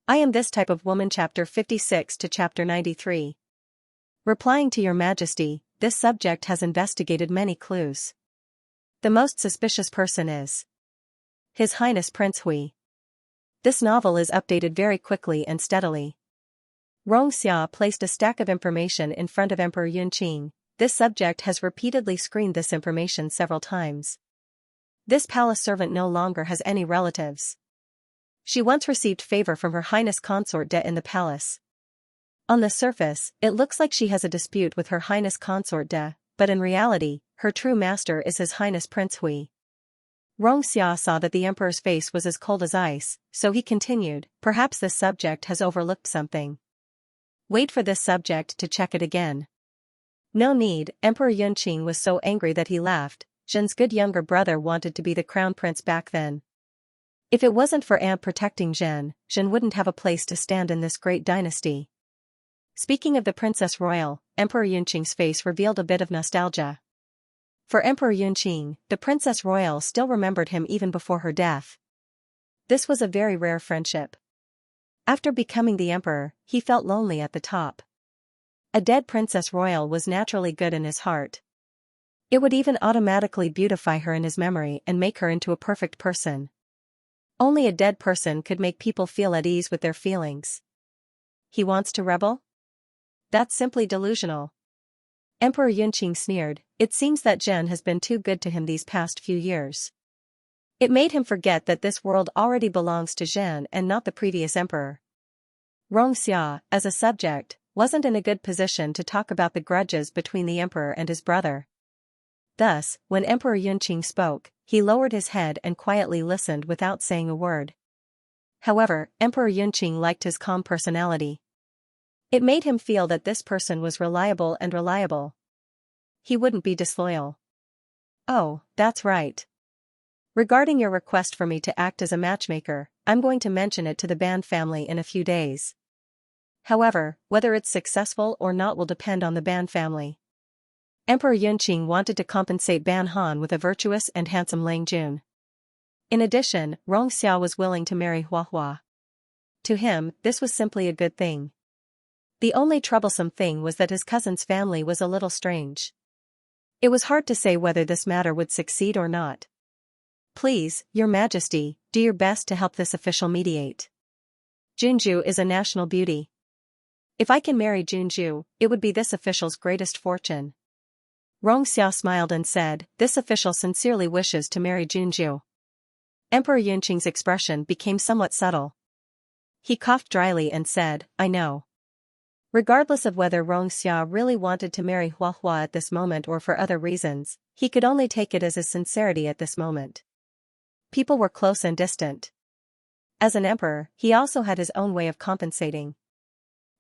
I am this type of woman. Chapter 56 to Chapter 93. Replying to your majesty, this subject has investigated many clues. The most suspicious person is His Highness Prince Hui. This novel is updated very quickly and steadily. Xianxia placed a stack of information in front of Emperor Yunqing. This subject has repeatedly screened this information several times. This palace servant no longer has any relatives. She once received favor from Her Highness Consort De in the palace. On the surface, it looks like she has a dispute with Her Highness Consort De, but in reality, her true master is His Highness Prince Hui. Xianxia saw that the emperor's face was as cold as ice, so he continued, perhaps this subject has overlooked something. Wait for this subject to check it again. No need. Emperor Yunqing was so angry that he laughed. Zhen's good younger brother wanted to be the crown prince back then. If it wasn't for Amp protecting Zhen wouldn't have a place to stand in this great dynasty. Speaking of the Princess Royal, Emperor Yunqing's face revealed a bit of nostalgia. For Emperor Yunqing, the Princess Royal still remembered him even before her death. This was a very rare friendship. After becoming the emperor, he felt lonely at the top. A dead Princess Royal was naturally good in his heart. It would even automatically beautify her in his memory and make her into a perfect person. Only a dead person could make people feel at ease with their feelings. He wants to rebel? That's simply delusional. Emperor Yunqing sneered. It seems that Zhen has been too good to him these past few years. It made him forget that this world already belongs to Zhen and not the previous emperor. Xianxia, as a subject, wasn't in a good position to talk about the grudges between the emperor and his brother. Thus, when Emperor Yunqing spoke, he lowered his head and quietly listened without saying a word. However, Emperor Yunqing liked his calm personality. It made him feel that this person was reliable and reliable. He wouldn't be disloyal. Oh, that's right. Regarding your request for me to act as a matchmaker, I'm going to mention it to the Ban family in a few days. However, whether it's successful or not will depend on the Ban family. Emperor Yunqing wanted to compensate Ban Han with a virtuous and handsome Lang Jun. In addition, Xianxia was willing to marry Hua. To him, this was simply a good thing. The only troublesome thing was that his cousin's family was a little strange. It was hard to say whether this matter would succeed or not. Please, Your Majesty, do your best to help this official mediate. Junju is a national beauty. If I can marry Junju, it would be this official's greatest fortune. Xianxia smiled and said, this official sincerely wishes to marry Junju. Emperor Yunqing's expression became somewhat subtle. He coughed dryly and said, I know. Regardless of whether Xianxia really wanted to marry Hua at this moment or for other reasons, he could only take it as his sincerity at this moment. People were close and distant. As an emperor, he also had his own way of compensating.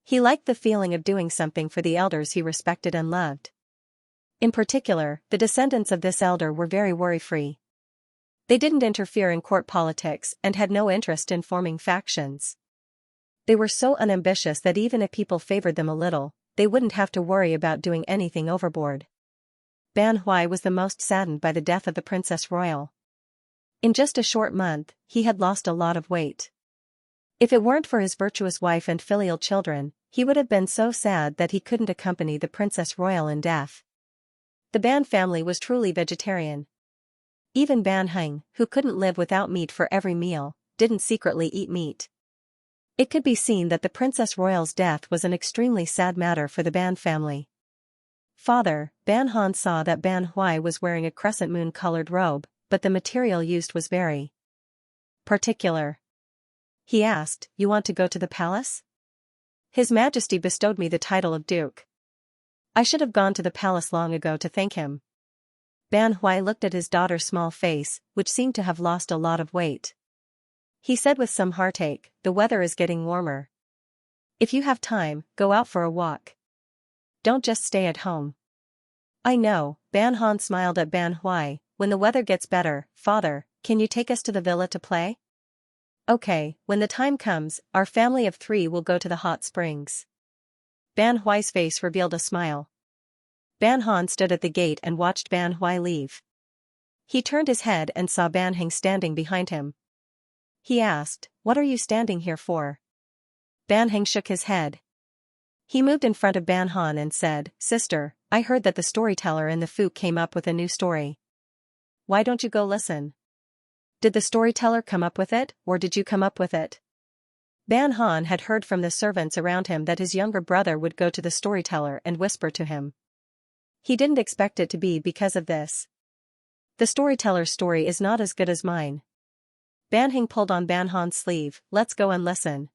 He liked the feeling of doing something for the elders he respected and loved. In particular, the descendants of this elder were very worry-free. They didn't interfere in court politics and had no interest in forming factions. They were so unambitious that even if people favored them a little, they wouldn't have to worry about doing anything overboard. Ban Hui was the most saddened by the death of the Princess Royal. In just a short month, he had lost a lot of weight. If it weren't for his virtuous wife and filial children, he would have been so sad that he couldn't accompany the Princess Royal in death. The Ban family was truly vegetarian. Even Ban Heng, who couldn't live without meat for every meal, didn't secretly eat meat. It could be seen that the Princess Royal's death was an extremely sad matter for the Ban family. Father, Ban Han saw that Ban Hui was wearing a crescent moon-colored robe, but the material used was very particular. He asked, you want to go to the palace? His Majesty bestowed me the title of Duke. I should have gone to the palace long ago to thank him. Ban Hui looked at his daughter's small face, which seemed to have lost a lot of weight. He said with some heartache, the weather is getting warmer. If you have time, go out for a walk. Don't just stay at home. I know, Ban Han smiled at Ban Hui, when the weather gets better, father, can you take us to the villa to play? Okay, when the time comes, our family of 3 will go to the hot springs. Ban Hui's face revealed a smile. Ban Han stood at the gate and watched Ban Hui leave. He turned his head and saw Ban Heng standing behind him. He asked, what are you standing here for? Ban Heng shook his head. He moved in front of Ban Han and said, "Sister, I heard that the storyteller in the Fu came up with a new story. Why don't you go listen? Did the storyteller come up with it, or did you come up with it?" Ban Han had heard from the servants around him that his younger brother would go to the storyteller and whisper to him. He didn't expect it to be because of this. "The storyteller's story is not as good as mine." Ban Heng pulled on Ban Han's sleeve. "Let's go and listen."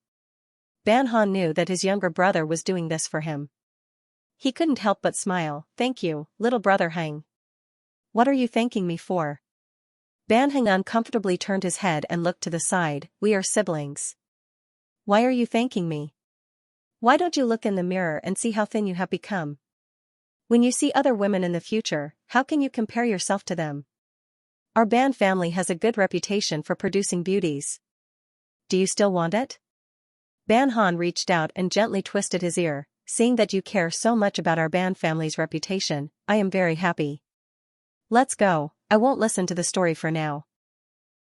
Ban Han knew that his younger brother was doing this for him. He couldn't help but smile. "Thank you, little brother Heng." "What are you thanking me for?" Ban Heng uncomfortably turned his head and looked to the side. "We are siblings." "Why are you thanking me? Why don't you look in the mirror and see how thin you have become? When you see other women in the future, how can you compare yourself to them? Our Ban family has a good reputation for producing beauties. Do you still want it?" Ban Han reached out and gently twisted his ear. "Seeing that you care so much about our Ban family's reputation, I am very happy. Let's go. I won't listen to the story for now.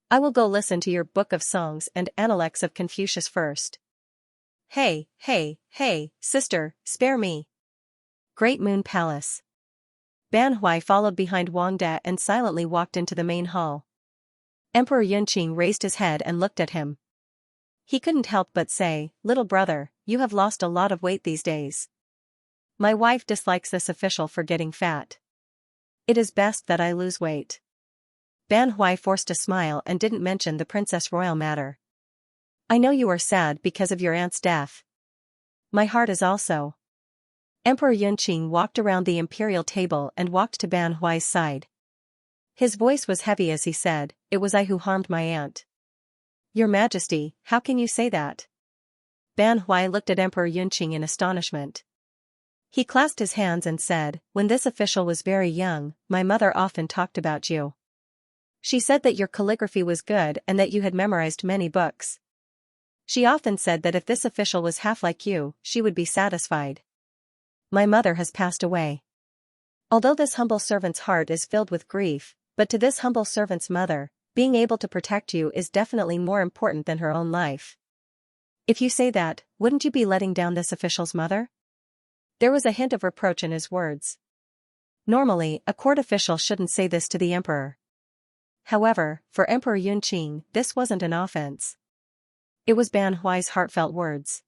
I will go listen to your book of songs and Analects of Confucius first." "Hey, hey, hey, sister, spare me." Great Moon Palace. Ban Hui followed behind Wang De and silently walked into the main hall. Emperor Yunqing raised his head and looked at him. He couldn't help but say, "Little brother, you have lost a lot of weight these days. My wife dislikes this official for getting fat. It is best that I lose weight." Ban Hui forced a smile and didn't mention the Princess Royal matter. "I know you are sad because of your aunt's death. My heart is also." Emperor Yunqing walked around the imperial table and walked to Ban Hui's side. His voice was heavy as he said, "It was I who harmed my aunt." "Your Majesty, how can you say that?" Ban Hui looked at Emperor Yunqing in astonishment. He clasped his hands and said, "When this official was very young, my mother often talked about you. She said that your calligraphy was good and that you had memorized many books. She often said that if this official was half like you, she would be satisfied. My mother has passed away. Although this humble servant's heart is filled with grief, but to this humble servant's mother, being able to protect you is definitely more important than her own life. If you say that, wouldn't you be letting down this official's mother?" There was a hint of reproach in his words. Normally, a court official shouldn't say this to the emperor. However, for Emperor Yunqing, this wasn't an offense. It was Ban Hui's heartfelt words.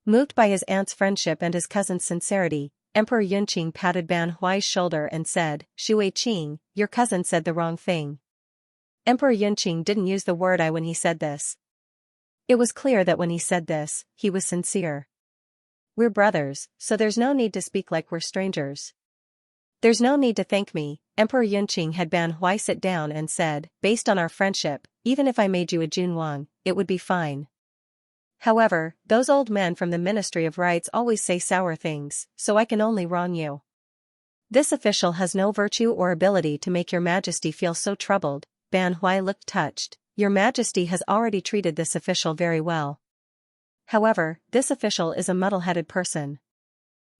Moved by his aunt's friendship and his cousin's sincerity, Emperor Yunqing patted Ban Hui's shoulder and said, "Shui Qing, your cousin said the wrong thing." Emperor Yunqing didn't use the word "I" when he said this. It was clear that when he said this, he was sincere. "We're brothers, so there's no need to speak like we're strangers. There's no need to thank me." Emperor Yunqing had Ban Hui sit down and said, "Based on our friendship, even if I made you a Junwang, it would be fine. However, those old men from the Ministry of Rights always say sour things, so I can only wrong you. This official has no virtue or ability to make your Majesty feel so troubled." Ban Hui looked touched. "Your Majesty has already treated this official very well. However, this official is a muddle-headed person.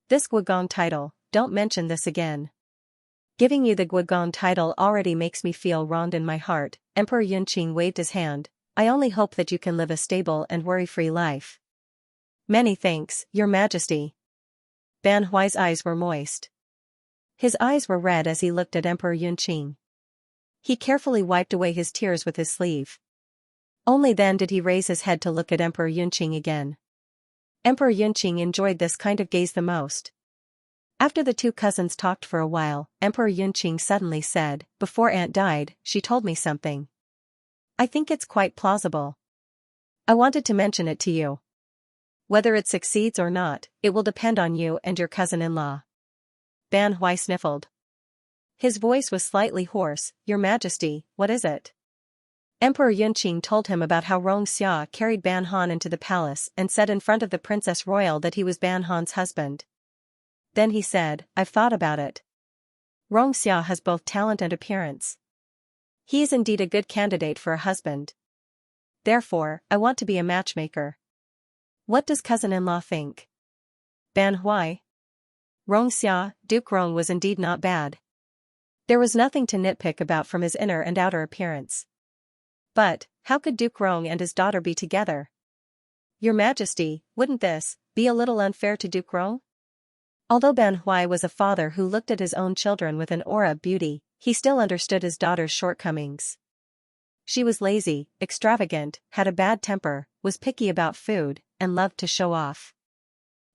This Guogong title, don't mention this again. Giving you the Guogong title already makes me feel wronged in my heart." Emperor Yunqing waved his hand. "I only hope that you can live a stable and worry-free life." "Many thanks, Your Majesty." Ban Hui's eyes were moist. His eyes were red as he looked at Emperor Yunqing. He carefully wiped away his tears with his sleeve. Only then did he raise his head to look at Emperor Yunqing again. Emperor Yunqing enjoyed this kind of gaze the most. After the two cousins talked for a while, Emperor Yunqing suddenly said, "Before Aunt died, she told me something. I think it's quite plausible. I wanted to mention it to you. Whether it succeeds or not, it will depend on you and your cousin-in-law." Ban Hui sniffled. His voice was slightly hoarse. "Your Majesty, what is it?" Emperor Yunqing told him about how Xianxia carried Ban Han into the palace and said in front of the Princess Royal that he was Ban Han's husband. Then he said, "I've thought about it. Xianxia has both talent and appearance. He is indeed a good candidate for a husband. Therefore, I want to be a matchmaker. What does cousin-in-law think?" Ban Hui. Xianxia, Duke Rong was indeed not bad. There was nothing to nitpick about from his inner and outer appearance. But, how could Duke Rong and his daughter be together? Your Majesty, wouldn't this be a little unfair to Duke Rong? Although Ban Huai was a father who looked at his own children with an aura of beauty, he still understood his daughter's shortcomings. She was lazy, extravagant, had a bad temper, was picky about food, and loved to show off.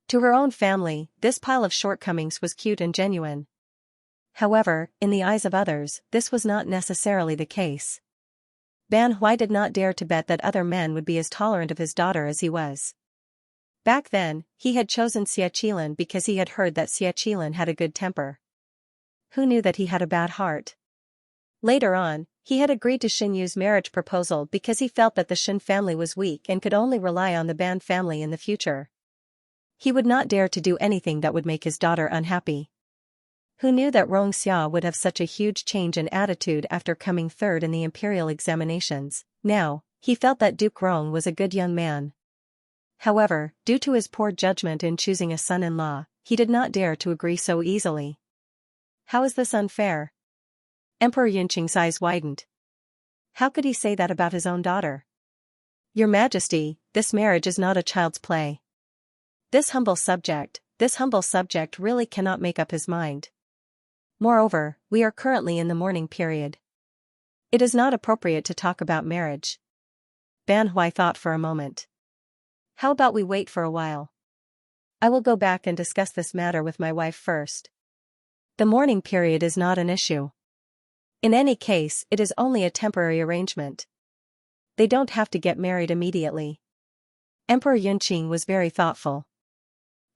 To her own family, this pile of shortcomings was cute and genuine. However, in the eyes of others, this was not necessarily the case. Ban Huai did not dare to bet that other men would be as tolerant of his daughter as he was. Back then, he had chosen Xiaqilan because he had heard that Xiaqilan had a good temper. Who knew that he had a bad heart? Later on, he had agreed to Xin Yu's marriage proposal because he felt that the Xin family was weak and could only rely on the Ban family in the future. He would not dare to do anything that would make his daughter unhappy. Who knew that Rong Xia would have such a huge change in attitude after coming third in the imperial examinations? Now, he felt that Duke Rong was a good young man. However, due to his poor judgment in choosing a son-in-law, he did not dare to agree so easily. How is this unfair? Emperor Yunqing's eyes widened. How could he say that about his own daughter? Your Majesty, this marriage is not a child's play. This humble subject really cannot make up his mind. Moreover, we are currently in the mourning period. It is not appropriate to talk about marriage. Ban Huai thought for a moment. How about we wait for a while? I will go back and discuss this matter with my wife first. The mourning period is not an issue. In any case, it is only a temporary arrangement. They don't have to get married immediately. Emperor Yunqing was very thoughtful.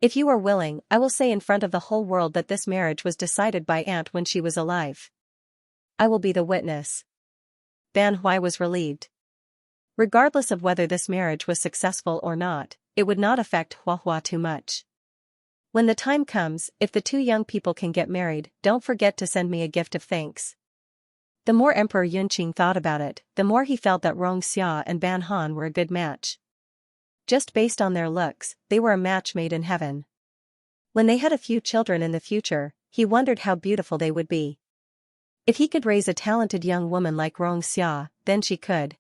If you are willing, I will say in front of the whole world that this marriage was decided by Aunt when she was alive. I will be the witness. Ban Huai was relieved. Regardless of whether this marriage was successful or not, it would not affect Huahua too much. When the time comes, if the two young people can get married, don't forget to send me a gift of thanks. The more Emperor Yunqing thought about it, the more he felt that Rong Xia and Ban Han were a good match. Just based on their looks, they were a match made in heaven. When they had a few children in the future, he wondered how beautiful they would be. If he could raise a talented young woman like Rong Xia, then she could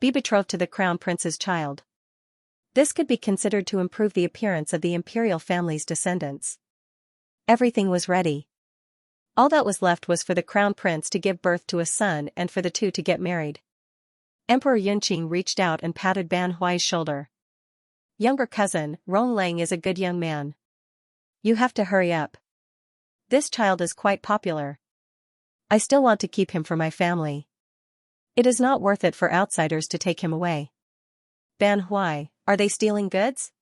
be betrothed to the crown prince's child. This could be considered to improve the appearance of the imperial family's descendants. Everything was ready. All that was left was for the crown prince to give birth to a son and for the two to get married. Emperor Yunqing reached out and patted Ban Huai's shoulder. Younger cousin, Rong Lang is a good young man. You have to hurry up. This child is quite popular. I still want to keep him for my family. It is not worth it for outsiders to take him away. Ban Huai, are they stealing goods?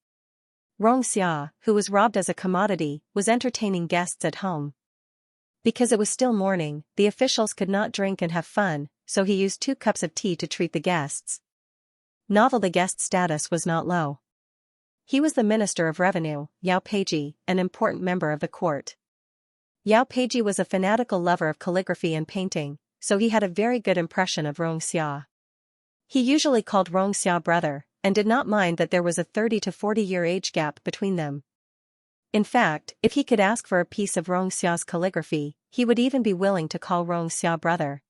Rong Xia, who was robbed as a commodity, was entertaining guests at home. Because it was still morning, the officials could not drink and have fun, so he used 2 cups of tea to treat the guests. Novel the guest status was not low. He was the Minister of Revenue, Yao Peiji, an important member of the court. Yao Peiji was a fanatical lover of calligraphy and painting, so he had a very good impression of Rong Xia. He usually called Rong Xia brother, and did not mind that there was a 30 to 40 year age gap between them. In fact, if he could ask for a piece of Rong Xia's calligraphy, he would even be willing to call Rong Xia brother.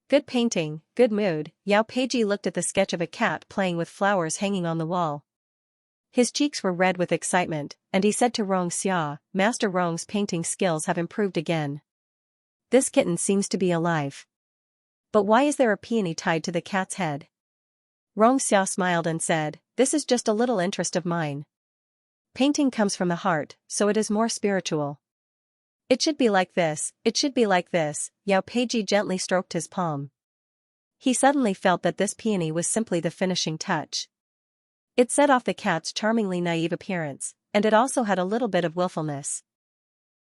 Good painting, good mood. Yao Peiji looked at the sketch of a cat playing with flowers hanging on the wall. His cheeks were red with excitement, and he said to Rong Xia, Master Rong's painting skills have improved again. This kitten seems to be alive. But why is there a peony tied to the cat's head? Rong Xia smiled and said, this is just a little interest of mine. Painting comes from the heart, so it is more spiritual. It should be like this, it should be like this. Yao Peiji gently stroked his palm. He suddenly felt that this peony was simply the finishing touch. It set off the cat's charmingly naive appearance, and it also had a little bit of willfulness.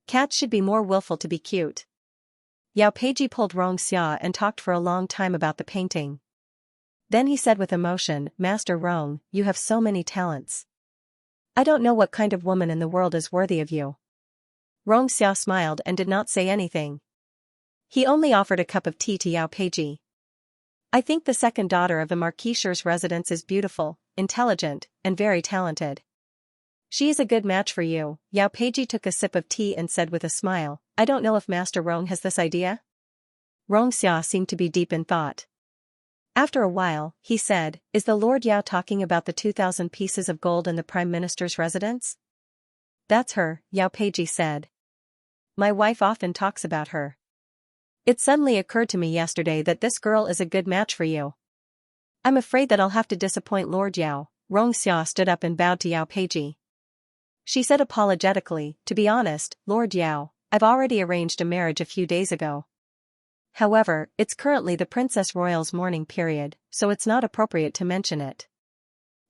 Cats should be more willful to be cute. Yao Peiji pulled Rong Xia and talked for a long time about the painting. Then he said with emotion, Master Rong, you have so many talents. I don't know what kind of woman in the world is worthy of you. Rong Xia smiled and did not say anything. He only offered a cup of tea to Yao Peiji. I think the second daughter of the Marquis Shi's residence is beautiful, intelligent, and very talented. She is a good match for you. Yao Peiji took a sip of tea and said with a smile, I don't know if Master Rong has this idea. Rong Xia seemed to be deep in thought. After a while, he said, "Is the Lord Yao talking about the 2,000 pieces of gold in the Prime Minister's residence?" "That's her," Yao Peiji said. "My wife often talks about her. It suddenly occurred to me yesterday that this girl is a good match for you." "I'm afraid that I'll have to disappoint Lord Yao." Xianxia stood up and bowed to Yao Peiji. She said apologetically, "To be honest, Lord Yao, I've already arranged a marriage a few days ago. However, it's currently the Princess Royal's mourning period, so it's not appropriate to mention it.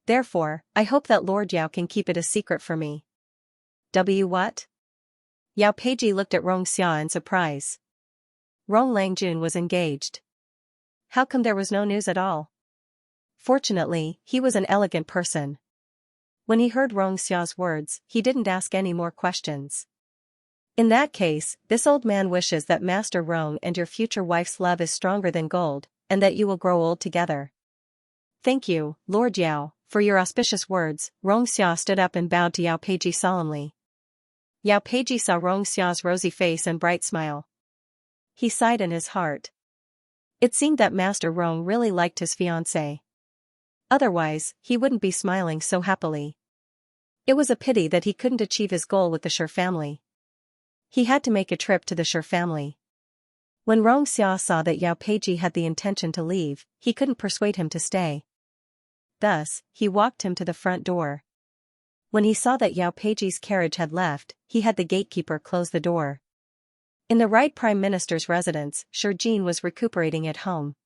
Therefore, I hope that Lord Yao can keep it a secret for me." What? Yao Peiji looked at Xianxia in surprise. Langjun was engaged. How come there was no news at all? Fortunately, he was an elegant person. When he heard Xia's words, he didn't ask any more questions. "In that case, this old man wishes that Master Rong and your future wife's love is stronger than gold, and that you will grow old together." "Thank you, Lord Yao, for your auspicious words." Xia stood up and bowed to Yao Peiji solemnly. Yao Peiji saw Xia's rosy face and bright smile. He sighed in his heart. It seemed that Master Rong really liked his fiancée. Otherwise, he wouldn't be smiling so happily. It was a pity that he couldn't achieve his goal with the Shi family. He had to make a trip to the Shi family. When Xia saw that Yao Peiji had the intention to leave, he couldn't persuade him to stay. Thus, he walked him to the front door. When he saw that Yao Peiji's carriage had left, he had the gatekeeper close the door. In the right Prime Minister's residence, Shi Jin was recuperating at home.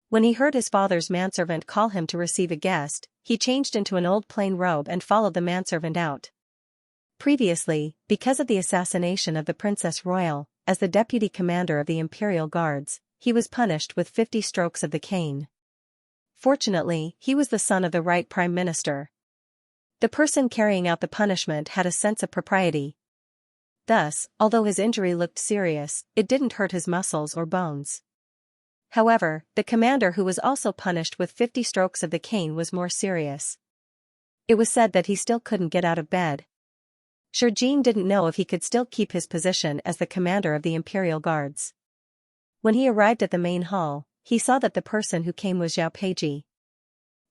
When he heard his father's manservant call him to receive a guest, he changed into an old plain robe and followed the manservant out. Previously, because of the assassination of the Princess Royal, as the deputy commander of the Imperial Guards, he was punished with 50 strokes of the cane. Fortunately, he was the son of the right Prime Minister. The person carrying out the punishment had a sense of propriety. Thus, although his injury looked serious, it didn't hurt his muscles or bones. However, the commander who was also punished with 50 strokes of the cane was more serious. It was said that he still couldn't get out of bed. Shi Jin didn't know if he could still keep his position as the commander of the Imperial Guards. When he arrived at the main hall, he saw that the person who came was Yao Peiji.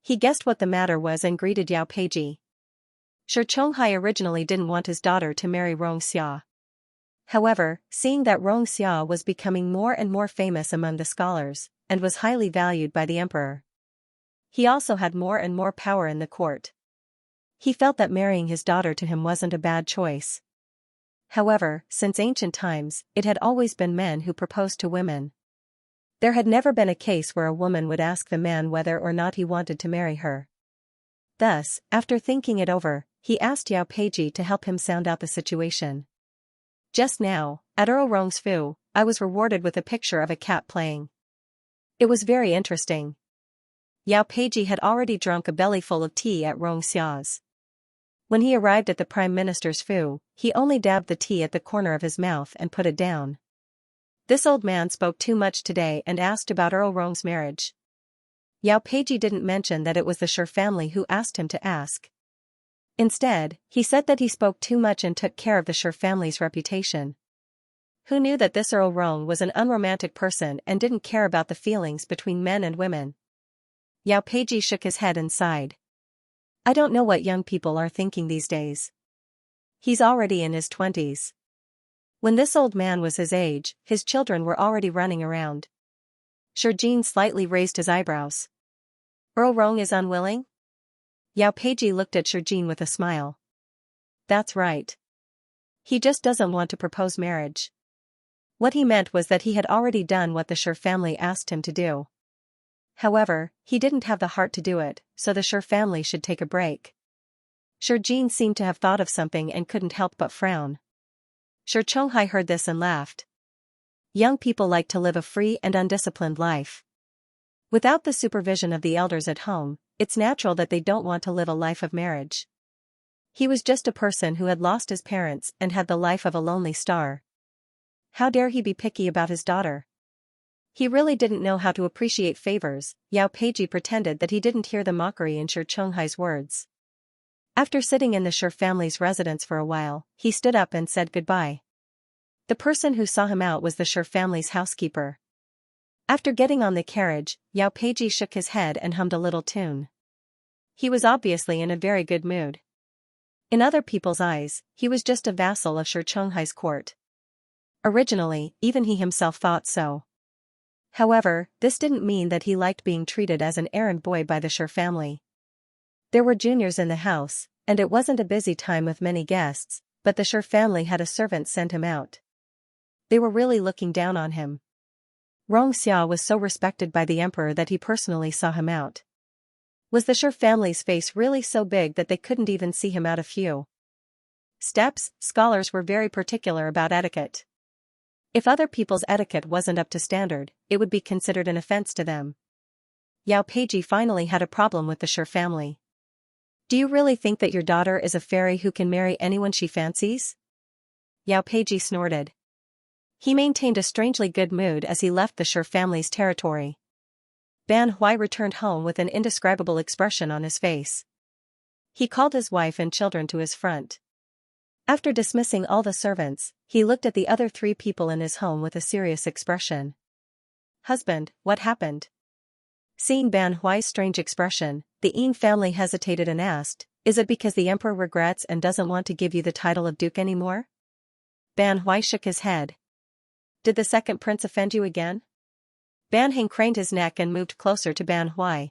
He guessed what the matter was and greeted Yao Peiji. Shi Chonghai originally didn't want his daughter to marry Xia. However, seeing that Xia was becoming more and more famous among the scholars, and was highly valued by the emperor, he also had more and more power in the court. He felt that marrying his daughter to him wasn't a bad choice. However, since ancient times, it had always been men who proposed to women. There had never been a case where a woman would ask the man whether or not he wanted to marry her. Thus, after thinking it over, he asked Yao Peiji to help him sound out the situation. "Just now, at Earl Rong's foo, I was rewarded with a picture of a cat playing. It was very interesting." Yao Peiji had already drunk a bellyful of tea at Xia's. When he arrived at the Prime Minister's foo, he only dabbed the tea at the corner of his mouth and put it down. This old man spoke too much today and asked about Earl Rong's marriage. Yao Peiji didn't mention that it was the Shi family who asked him to ask. Instead, he said that he spoke too much and took care of the Shi family's reputation. Who knew that this Earl Rong was an unromantic person and didn't care about the feelings between men and women? Yao Peiji shook his head and sighed. "I don't know what young people are thinking these days. He's already in his 20s. When this old man was his age, his children were already running around." Shi Jin slightly raised his eyebrows. "Earl Rong is unwilling?" Yao Peiji looked at Shi Jin with a smile. "That's right. He just doesn't want to propose marriage." What he meant was that he had already done what the Shi family asked him to do. However, he didn't have the heart to do it, so the Shi family should take a break. Shi Jin seemed to have thought of something and couldn't help but frown. Shi Chonghai heard this and laughed. Young people like to live a free and undisciplined life. Without the supervision of the elders at home, it's natural that they don't want to live a life of marriage. He was just a person who had lost his parents and had the life of a lonely star. How dare he be picky about his daughter? He really didn't know how to appreciate favors. Yao Peiji pretended that he didn't hear the mockery in Shi Chonghai's words. After sitting in the Shi family's residence for a while, he stood up and said goodbye. The person who saw him out was the Shi family's housekeeper. After getting on the carriage, Yao Peiji shook his head and hummed a little tune. He was obviously in a very good mood. In other people's eyes, he was just a vassal of Shi Chonghai's court. Originally, even he himself thought so. However, this didn't mean that he liked being treated as an errand boy by the Shi family. There were juniors in the house, and it wasn't a busy time with many guests, but the Shi family had a servant send him out. They were really looking down on him. Xianxia was so respected by the emperor that he personally saw him out. Was the Shi family's face really so big that they couldn't even see him out a few steps? Scholars were very particular about etiquette. If other people's etiquette wasn't up to standard, it would be considered an offense to them. Yao Peiji finally had a problem with the Shi family. Do you really think that your daughter is a fairy who can marry anyone she fancies? Yao Peiji snorted. He maintained a strangely good mood as he left the Shi family's territory. Ban Hui returned home with an indescribable expression on his face. He called his wife and children to his front. After dismissing all the servants, he looked at the other 3 people in his home with a serious expression. Husband, what happened? Seeing Ban Hui's strange expression, the Yin family hesitated and asked, is it because the emperor regrets and doesn't want to give you the title of duke anymore? Ban Hui shook his head. Did the second prince offend you again? Ban Heng craned his neck and moved closer to Ban Hui.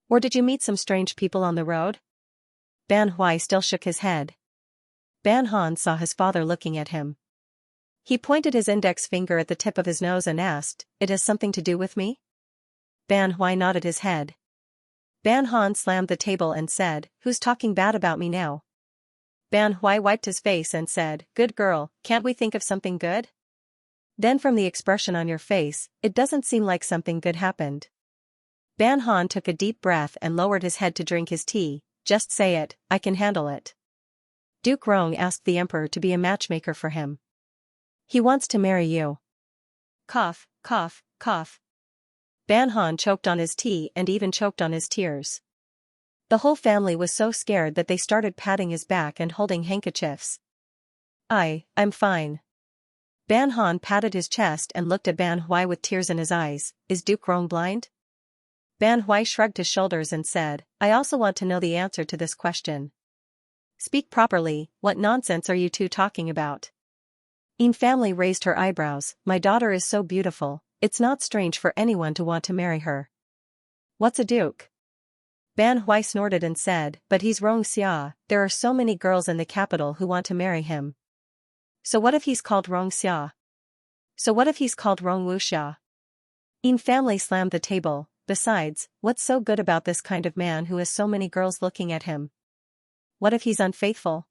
Or did you meet some strange people on the road? Ban Hui still shook his head. Ban Han saw his father looking at him. He pointed his index finger at the tip of his nose and asked, it has something to do with me? Ban Hui nodded his head. Ban Han slammed the table and said, who's talking bad about me now? Ban Hui wiped his face and said, good girl, can't we think of something good? Then from the expression on your face, it doesn't seem like something good happened. Ban Han took a deep breath and lowered his head to drink his tea. Just say it, I can handle it. Duke Rong asked the emperor to be a matchmaker for him. He wants to marry you. Cough, cough, cough. Ban Han choked on his tea and even choked on his tears. The whole family was so scared that they started patting his back and holding handkerchiefs. I'm fine. Ban Han patted his chest and looked at Ban Hui with tears in his eyes. Is Duke Rong blind? Ban Hui shrugged his shoulders and said, I also want to know the answer to this question. Speak properly, what nonsense are you two talking about? Yin family raised her eyebrows. My daughter is so beautiful, it's not strange for anyone to want to marry her. What's a duke? Ban Hui snorted and said, but he's Xianxia, there are so many girls in the capital who want to marry him. So what if he's called Xianxia? So what if he's called Wuxia? Yin family slammed the table. Besides, what's so good about this kind of man who has so many girls looking at him? What if he's unfaithful?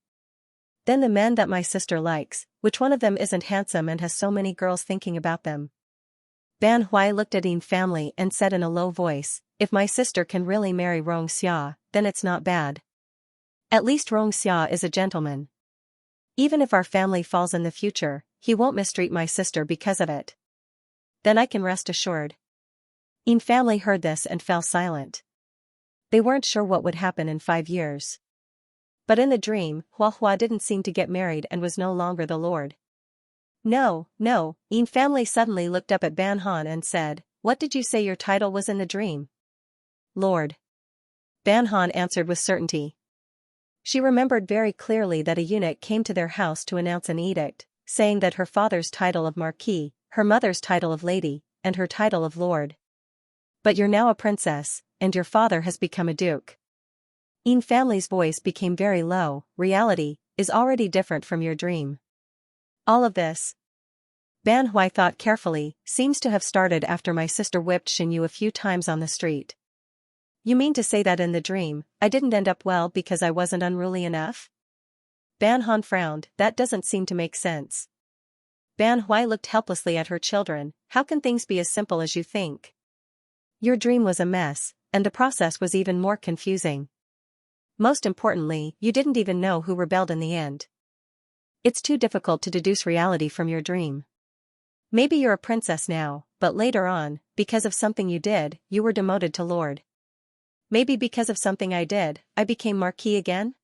Then the men that my sister likes, which one of them isn't handsome and has so many girls thinking about them? Ban Hui looked at Yin family and said in a low voice, if my sister can really marry Xianxia, then it's not bad. At least Xianxia is a gentleman. Even if our family falls in the future, he won't mistreat my sister because of it. Then I can rest assured. Yin family heard this and fell silent. They weren't sure what would happen in 5 years. But in the dream, Hua didn't seem to get married and was no longer the lord. No. Yin family suddenly looked up at Ban Han and said, what did you say your title was in the dream? Lord. Ban Han answered with certainty. She remembered very clearly that a eunuch came to their house to announce an edict, saying that her father's title of Marquis, her mother's title of Lady, and her title of Lord. But you're now a princess, and your father has become a duke. Yin family's voice became very low. Reality is already different from your dream. All of this, Ban Hui thought carefully, seems to have started after my sister whipped Xinyu a few times on the street. You mean to say that in the dream, I didn't end up well because I wasn't unruly enough? Ban Han frowned. That doesn't seem to make sense. Ban Hui looked helplessly at her children. How can things be as simple as you think? Your dream was a mess, and the process was even more confusing. Most importantly, you didn't even know who rebelled in the end. It's too difficult to deduce reality from your dream. Maybe you're a princess now, but later on, because of something you did, you were demoted to lord. Maybe because of something I did, I became Marquis again?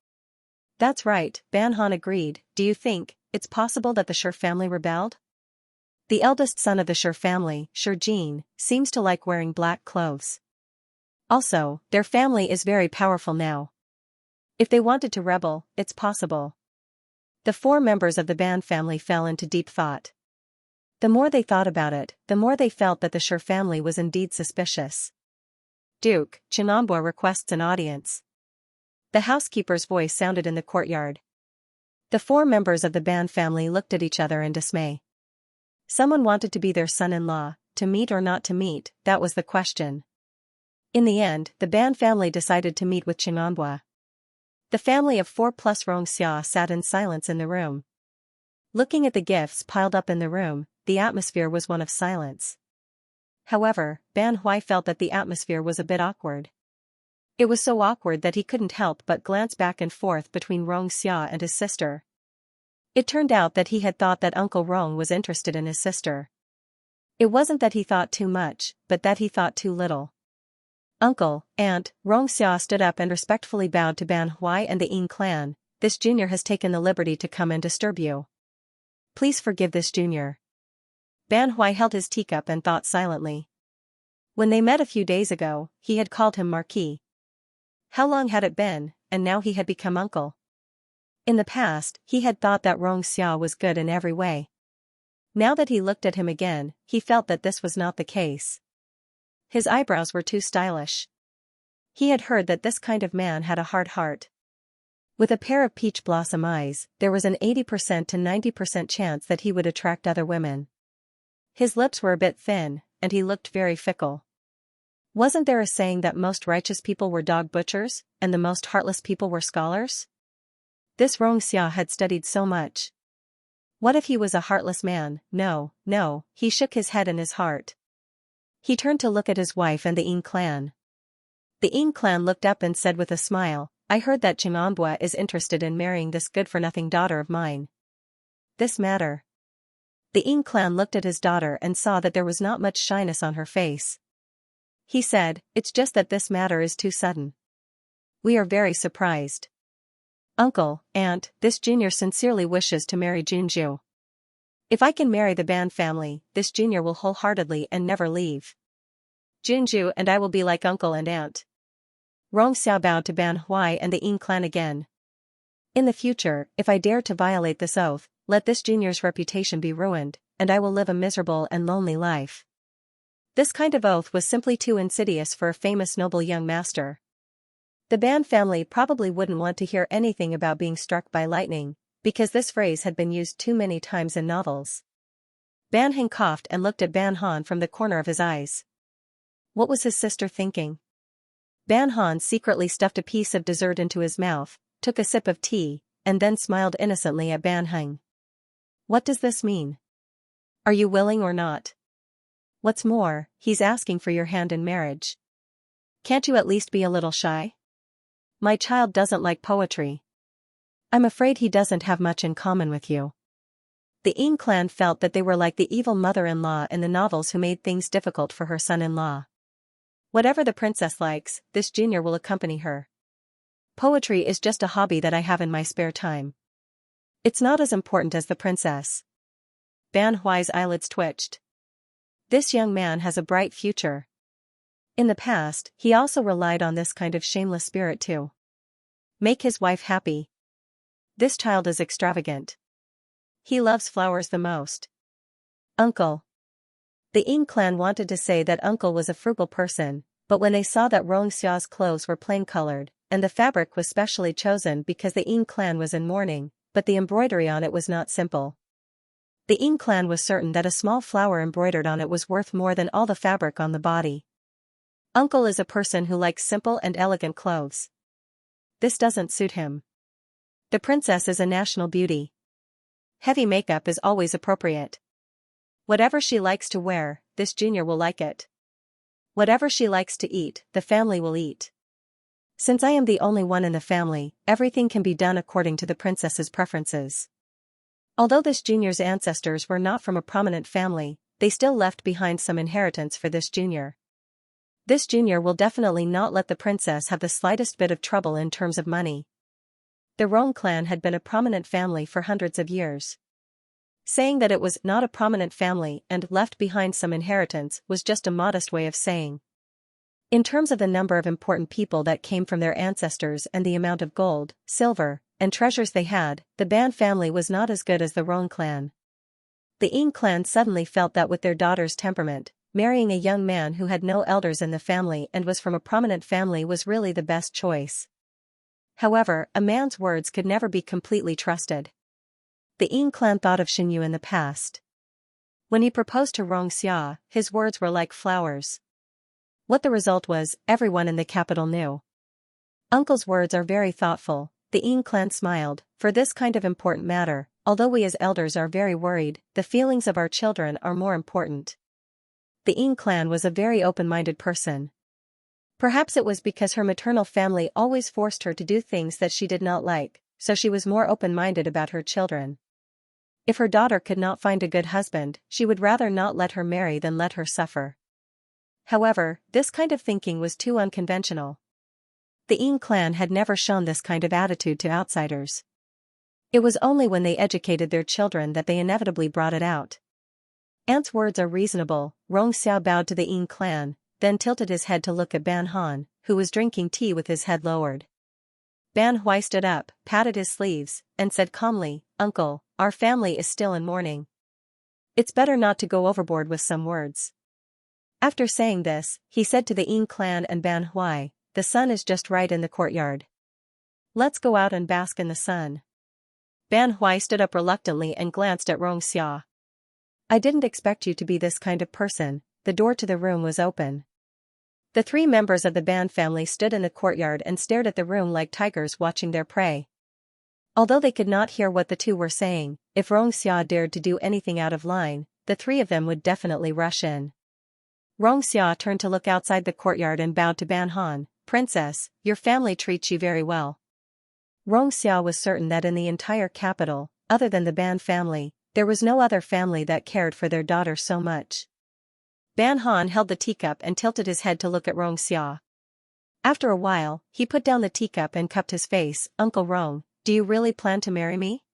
That's right, Ban Han agreed. Do you think it's possible that the Shi family rebelled? The eldest son of the Shi family, Shi Jin, seems to like wearing black clothes. Also, their family is very powerful now. If they wanted to rebel, it's possible. The 4 members of the Ban family fell into deep thought. The more they thought about it, the more they felt that the Shi family was indeed suspicious. Duke, Xianxia requests an audience. The housekeeper's voice sounded in the courtyard. The 4 members of the Ban family looked at each other in dismay. Someone wanted to be their son-in-law, to meet or not to meet, that was the question. In the end, the Ban family decided to meet with Xianxia. The family of 4 plus Xianxia sat in silence in the room. Looking at the gifts piled up in the room, the atmosphere was one of silence. However, Ban Hui felt that the atmosphere was a bit awkward. It was so awkward that he couldn't help but glance back and forth between Xianxia and his sister. It turned out that he had thought that Uncle Rong was interested in his sister. It wasn't that he thought too much, but that he thought too little. Uncle, Aunt, Xianxia stood up and respectfully bowed to Ban Hui and the Ying clan. This junior has taken the liberty to come and disturb you. Please forgive this junior. Ban Hui held his teacup and thought silently. When they met a few days ago, he had called him Marquis. How long had it been, and now he had become uncle? In the past, he had thought that Xianxia was good in every way. Now that he looked at him again, he felt that this was not the case. His eyebrows were too stylish. He had heard that this kind of man had a hard heart. With a pair of peach blossom eyes, there was an 80% to 90% chance that he would attract other women. His lips were a bit thin, and he looked very fickle. Wasn't there a saying that most righteous people were dog butchers, and the most heartless people were scholars? This Xianxia had studied so much. What if he was a heartless man? No, he shook his head in his heart. He turned to look at his wife and the Ying clan. The Ying clan looked up and said with a smile, I heard that Xianxia is interested in marrying this good-for-nothing daughter of mine. This matter. The Ying clan looked at his daughter and saw that there was not much shyness on her face. He said, it's just that this matter is too sudden. We are very surprised. Uncle, Aunt, this junior sincerely wishes to marry Junju. If I can marry the Ban family, this junior will wholeheartedly and never leave. Junju and I will be like uncle and aunt. Xiao bowed to Ban Hui and the Ying clan again. In the future, if I dare to violate this oath, let this junior's reputation be ruined, and I will live a miserable and lonely life. This kind of oath was simply too insidious for a famous noble young master. The Ban family probably wouldn't want to hear anything about being struck by lightning, because this phrase had been used too many times in novels. Ban Heng coughed and looked at Ban Han from the corner of his eyes. What was his sister thinking? Ban Han secretly stuffed a piece of dessert into his mouth, took a sip of tea, and then smiled innocently at Ban Heng. What does this mean? Are you willing or not? What's more, he's asking for your hand in marriage. Can't you at least be a little shy? My child doesn't like poetry. I'm afraid he doesn't have much in common with you. The Ying clan felt that they were like the evil mother-in-law in the novels who made things difficult for her son-in-law. Whatever the princess likes, this junior will accompany her. Poetry is just a hobby that I have in my spare time. It's not as important as the princess. Ban Hui's eyelids twitched. This young man has a bright future. In the past, he also relied on this kind of shameless spirit to make his wife happy. This child is extravagant. He loves flowers the most. Uncle. The Ying clan wanted to say that uncle was a frugal person, but when they saw that Xia's clothes were plain-colored, and the fabric was specially chosen because the Ying clan was in mourning, but the embroidery on it was not simple. The Ying clan was certain that a small flower embroidered on it was worth more than all the fabric on the body. Uncle is a person who likes simple and elegant clothes. This doesn't suit him. The princess is a national beauty. Heavy makeup is always appropriate. Whatever she likes to wear, this junior will like it. Whatever she likes to eat, the family will eat. Since I am the only one in the family, everything can be done according to the princess's preferences. Although this junior's ancestors were not from a prominent family, they still left behind some inheritance for this junior. This junior will definitely not let the princess have the slightest bit of trouble in terms of money. The Rong clan had been a prominent family for hundreds of years. Saying that it was not a prominent family and left behind some inheritance was just a modest way of saying. In terms of the number of important people that came from their ancestors and the amount of gold, silver, and treasures they had, the Ban family was not as good as the Rong clan. The Ying clan suddenly felt that with their daughter's temperament, marrying a young man who had no elders in the family and was from a prominent family was really the best choice. However, a man's words could never be completely trusted. The Ying clan thought of Xianxia in the past. When he proposed to Xianxia, his words were like flowers. What the result was, everyone in the capital knew. Uncle's words are very thoughtful, the Ying clan smiled. For this kind of important matter, although we as elders are very worried, the feelings of our children are more important. The Ying clan was a very open-minded person. Perhaps it was because her maternal family always forced her to do things that she did not like, so she was more open-minded about her children. If her daughter could not find a good husband, she would rather not let her marry than let her suffer. However, this kind of thinking was too unconventional. The Ying clan had never shown this kind of attitude to outsiders. It was only when they educated their children that they inevitably brought it out. Aunt's words are reasonable. Xiao bowed to the Ying clan, then tilted his head to look at Ban Han, who was drinking tea with his head lowered. Ban Hui stood up, patted his sleeves, and said calmly, "Uncle, our family is still in mourning. It's better not to go overboard with some words." After saying this, he said to the Ying clan and Ban Hui, "The sun is just right in the courtyard. Let's go out and bask in the sun." Ban Hui stood up reluctantly and glanced at Xiao. "I didn't expect you to be this kind of person." The door to the room was open. The three members of the Ban family stood in the courtyard and stared at the room like tigers watching their prey. Although they could not hear what the two were saying, if Xiao dared to do anything out of line, the three of them would definitely rush in. Xiao turned to look outside the courtyard and bowed to Ban Han. "Princess, your family treats you very well." Xiao was certain that in the entire capital, other than the Ban family, there was no other family that cared for their daughter so much. Ban Han held the teacup and tilted his head to look at Xiao. After a while, he put down the teacup and cupped his face. "Uncle Rong, do you really plan to marry me?"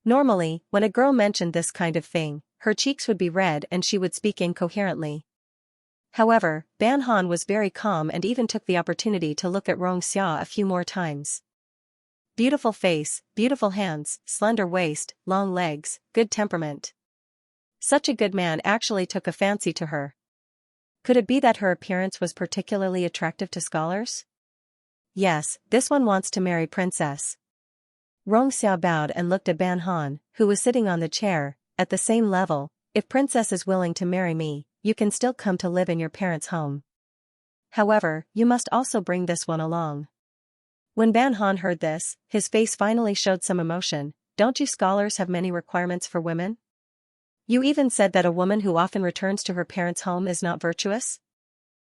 Normally, when a girl mentioned this kind of thing, her cheeks would be red and she would speak incoherently. However, Ban Han was very calm and even took the opportunity to look at Xiao a few more times. Beautiful face, beautiful hands, slender waist, long legs, good temperament. Such a good man actually took a fancy to her. Could it be that her appearance was particularly attractive to scholars? Yes, this one wants to marry Princess. Xiao bowed and looked at Ban Han, who was sitting on the chair, at the same level. "If Princess is willing to marry me, you can still come to live in your parents' home. However, you must also bring this one along." When Ban Han heard this, his face finally showed some emotion. "Don't you scholars have many requirements for women? You even said that a woman who often returns to her parents' home is not virtuous?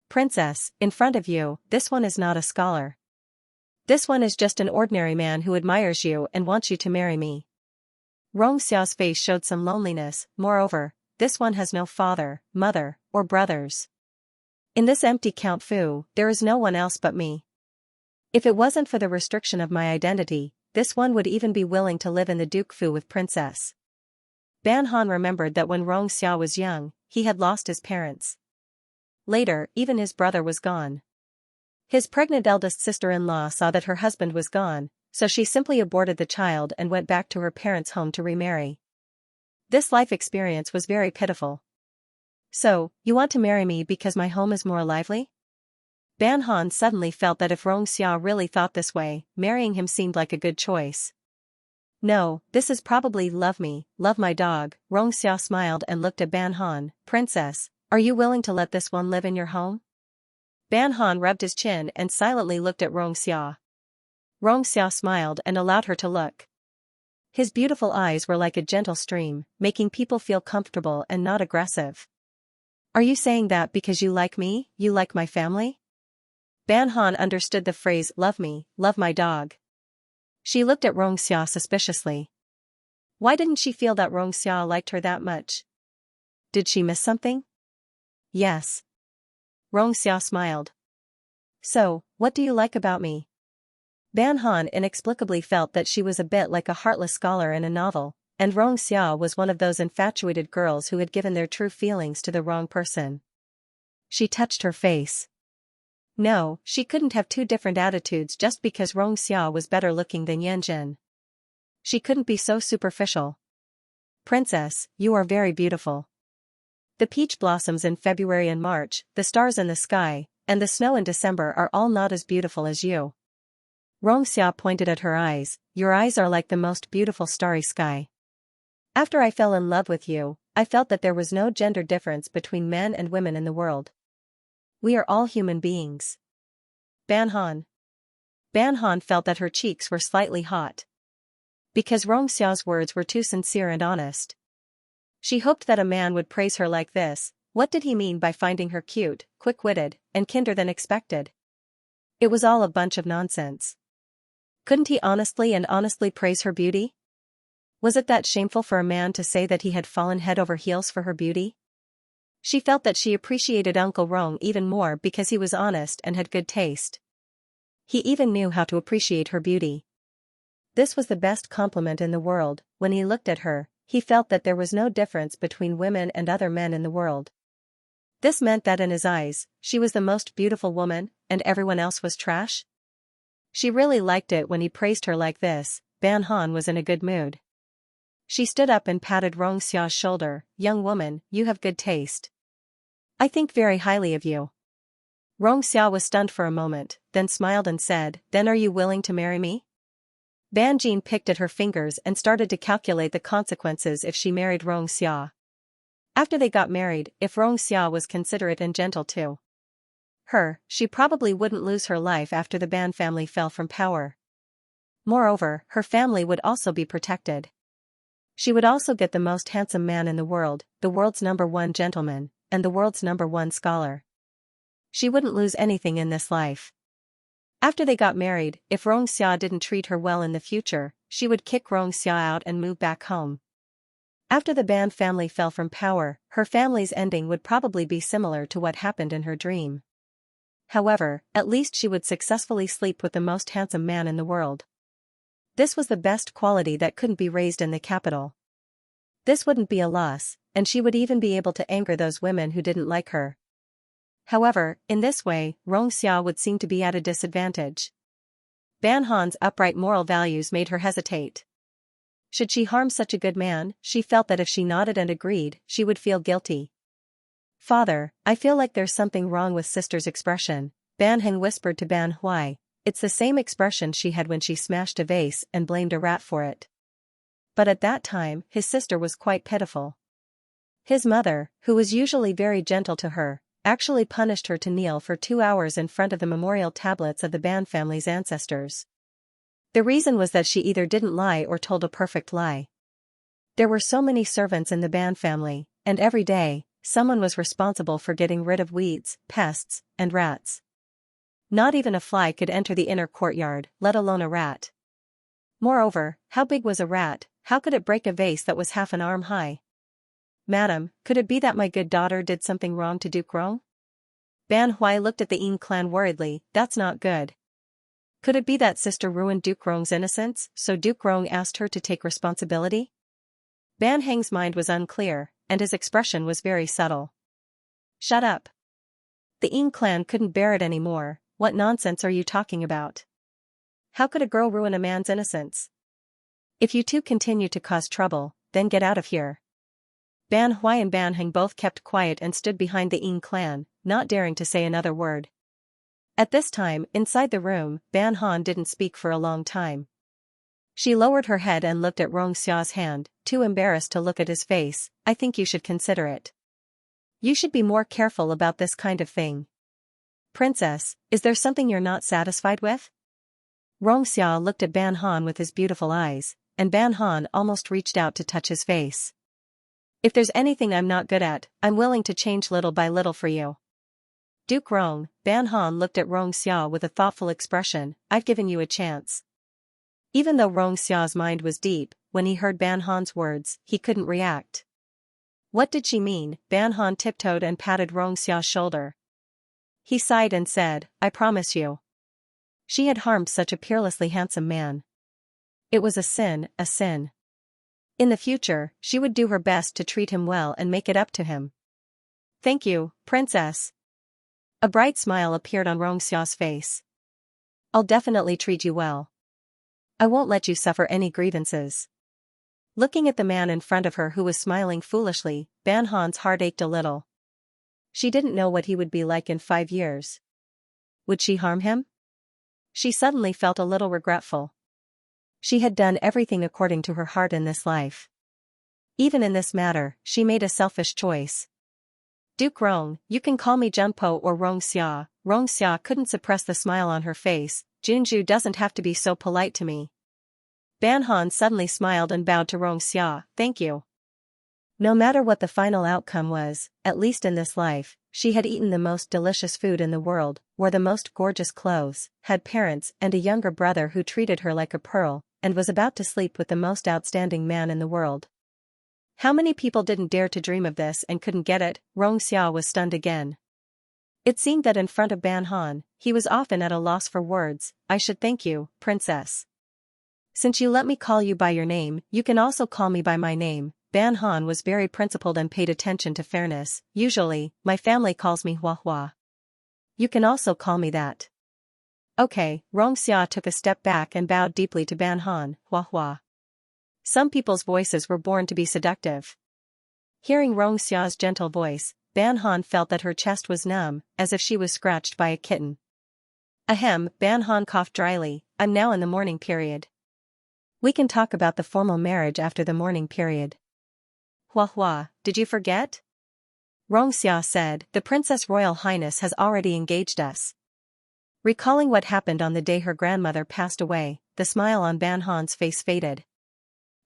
Princess, in front of you, this one is not a scholar. This one is just an ordinary man who admires you and wants you to marry me." Xiao's face showed some loneliness. "Moreover, this one has no father, mother, or brothers. In this empty Count Fu, there is no one else but me. If it wasn't for the restriction of my identity, this one would even be willing to live in the Duke Fu with Princess." Ban Han remembered that when Xiao was young, he had lost his parents. Later, even his brother was gone. His pregnant eldest sister-in-law saw that her husband was gone, so she simply aborted the child and went back to her parents' home to remarry. This life experience was very pitiful. "So, you want to marry me because my home is more lively?" Ban Han suddenly felt that if Xiao really thought this way, marrying him seemed like a good choice. "No, this is probably love me, love my dog." Xiao smiled and looked at Ban Han. "Princess, are you willing to let this one live in your home?" Ban Han rubbed his chin and silently looked at Xiao. Xiao smiled and allowed her to look. His beautiful eyes were like a gentle stream, making people feel comfortable and not aggressive. "Are you saying that because you like me, you like my family?" Ban Han understood the phrase "love me, love my dog." She looked at Xiao suspiciously. Why didn't she feel that Xiao liked her that much? Did she miss something? Yes. Xiao smiled. "So, what do you like about me?" Ban Han inexplicably felt that she was a bit like a heartless scholar in a novel. and Xianxia was one of those infatuated girls who had given their true feelings to the wrong person. She touched her face. No, she couldn't have two different attitudes just because Xianxia was better looking than Yanjin. She couldn't be so superficial. Princess, you are very beautiful. The peach blossoms in February and March, the stars in the sky, and the snow in December are all not as beautiful as you. Xianxia pointed at her eyes. Your eyes are like the most beautiful starry sky. After I fell in love with you, I felt that there was no gender difference between men and women in the world. We are all human beings. Banhan. Banhan felt that her cheeks were slightly hot. Because Xia's words were too sincere and honest. She hoped that a man would praise her like this. What did he mean by finding her cute, quick-witted, and kinder than expected? It was all a bunch of nonsense. Couldn't he honestly praise her beauty? Was it that shameful for a man to say that he had fallen head over heels for her beauty? She felt that she appreciated Uncle Rong even more because he was honest and had good taste. He even knew how to appreciate her beauty. This was the best compliment in the world. When he looked at her, he felt that there was no difference between women and other men in the world. This meant that in his eyes, she was the most beautiful woman, and everyone else was trash? She really liked it when he praised her like this. Banhan was in a good mood. She stood up and patted Xia's shoulder. Young woman, you have good taste. I think very highly of you. Xia was stunned for a moment, then smiled and said, then are you willing to marry me? Ban Jin picked at her fingers and started to calculate the consequences if she married Xia. After they got married, if Xia was considerate and gentle to her, she probably wouldn't lose her life after the Ban family fell from power. Moreover, her family would also be protected. She would also get the most handsome man in the world, the world's #1 gentleman, and the world's #1 scholar. She wouldn't lose anything in this life. After they got married, if Xia didn't treat her well in the future, she would kick Xia out and move back home. After the Ban family fell from power, her family's ending would probably be similar to what happened in her dream. However, at least she would successfully sleep with the most handsome man in the world. This was the best quality that couldn't be raised in the capital. This wouldn't be a loss, and she would even be able to anger those women who didn't like her. However, in this way, Xia would seem to be at a disadvantage. Banhan's upright moral values made her hesitate. Should she harm such a good man? She felt that if she nodded and agreed, she would feel guilty. Father, I feel like there's something wrong with sister's expression, Banheng whispered to Ban Hui. It's the same expression she had when she smashed a vase and blamed a rat for it. But at that time, his sister was quite pitiful. His mother, who was usually very gentle to her, actually punished her to kneel for 2 hours in front of the memorial tablets of the Ban family's ancestors. The reason was that she either didn't lie or told a perfect lie. There were so many servants in the Ban family, and every day, someone was responsible for getting rid of weeds, pests, and rats. Not even a fly could enter the inner courtyard, let alone a rat. Moreover, how big was a rat? How could it break a vase that was half an arm high? Madam, could it be that my good daughter did something wrong to Duke Rong? Ban Hui looked at the Ying clan worriedly. That's not good. Could it be that sister ruined Duke Rong's innocence, so Duke Rong asked her to take responsibility? Ban Heng's mind was unclear, and his expression was very subtle. Shut up. The Ying clan couldn't bear it anymore. What nonsense are you talking about? How could a girl ruin a man's innocence? If you two continue to cause trouble, then get out of here. Ban Hui and Ban Heng both kept quiet and stood behind the Ying clan, not daring to say another word. At this time, inside the room, Ban Han didn't speak for a long time. She lowered her head and looked at Xia's hand, too embarrassed to look at his face. I think you should consider it. You should be more careful about this kind of thing. Princess, is there something you're not satisfied with? Xia looked at Ban Han with his beautiful eyes, and Ban Han almost reached out to touch his face. If there's anything I'm not good at, I'm willing to change little by little for you. Duke Rong, Ban Han looked at Xia with a thoughtful expression. I've given you a chance. Even though Xia's mind was deep, when he heard Ban Han's words, he couldn't react. What did she mean? Ban Han tiptoed and patted Xia's shoulder. He sighed and said, I promise you. She had harmed such a peerlessly handsome man. It was a sin, a sin. In the future, she would do her best to treat him well and make it up to him. Thank you, princess. A bright smile appeared on Xia's face. I'll definitely treat you well. I won't let you suffer any grievances. Looking at the man in front of her who was smiling foolishly, Ban Han's heart ached a little. She didn't know what he would be like in 5 years. Would she harm him? She suddenly felt a little regretful. She had done everything according to her heart in this life. Even in this matter, she made a selfish choice. Duke Rong, you can call me Junpo or Xianxia. Xianxia couldn't suppress the smile on her face. Junju doesn't have to be so polite to me. Ban Han suddenly smiled and bowed to Xianxia. Thank you. No matter what the final outcome was, at least in this life, she had eaten the most delicious food in the world, wore the most gorgeous clothes, had parents and a younger brother who treated her like a pearl, and was about to sleep with the most outstanding man in the world. How many people didn't dare to dream of this and couldn't get it? Xianxia was stunned again. It seemed that in front of Ban Han, he was often at a loss for words. I should thank you, princess. Since you let me call you by your name, you can also call me by my name. Ban Han was very principled and paid attention to fairness. Usually, my family calls me Hua Hua. You can also call me that. Okay, Xianxia took a step back and bowed deeply to Ban Han. Hua Hua. Some people's voices were born to be seductive. Hearing Xia's gentle voice, Ban Han felt that her chest was numb, as if she was scratched by a kitten. Ahem, Ban Han coughed dryly. I'm now in the mourning period. We can talk about the formal marriage after the mourning period. Hua Hua, did you forget? Xianxia said, the Princess Royal Highness has already engaged us. Recalling what happened on the day her grandmother passed away, the smile on Ban Han's face faded.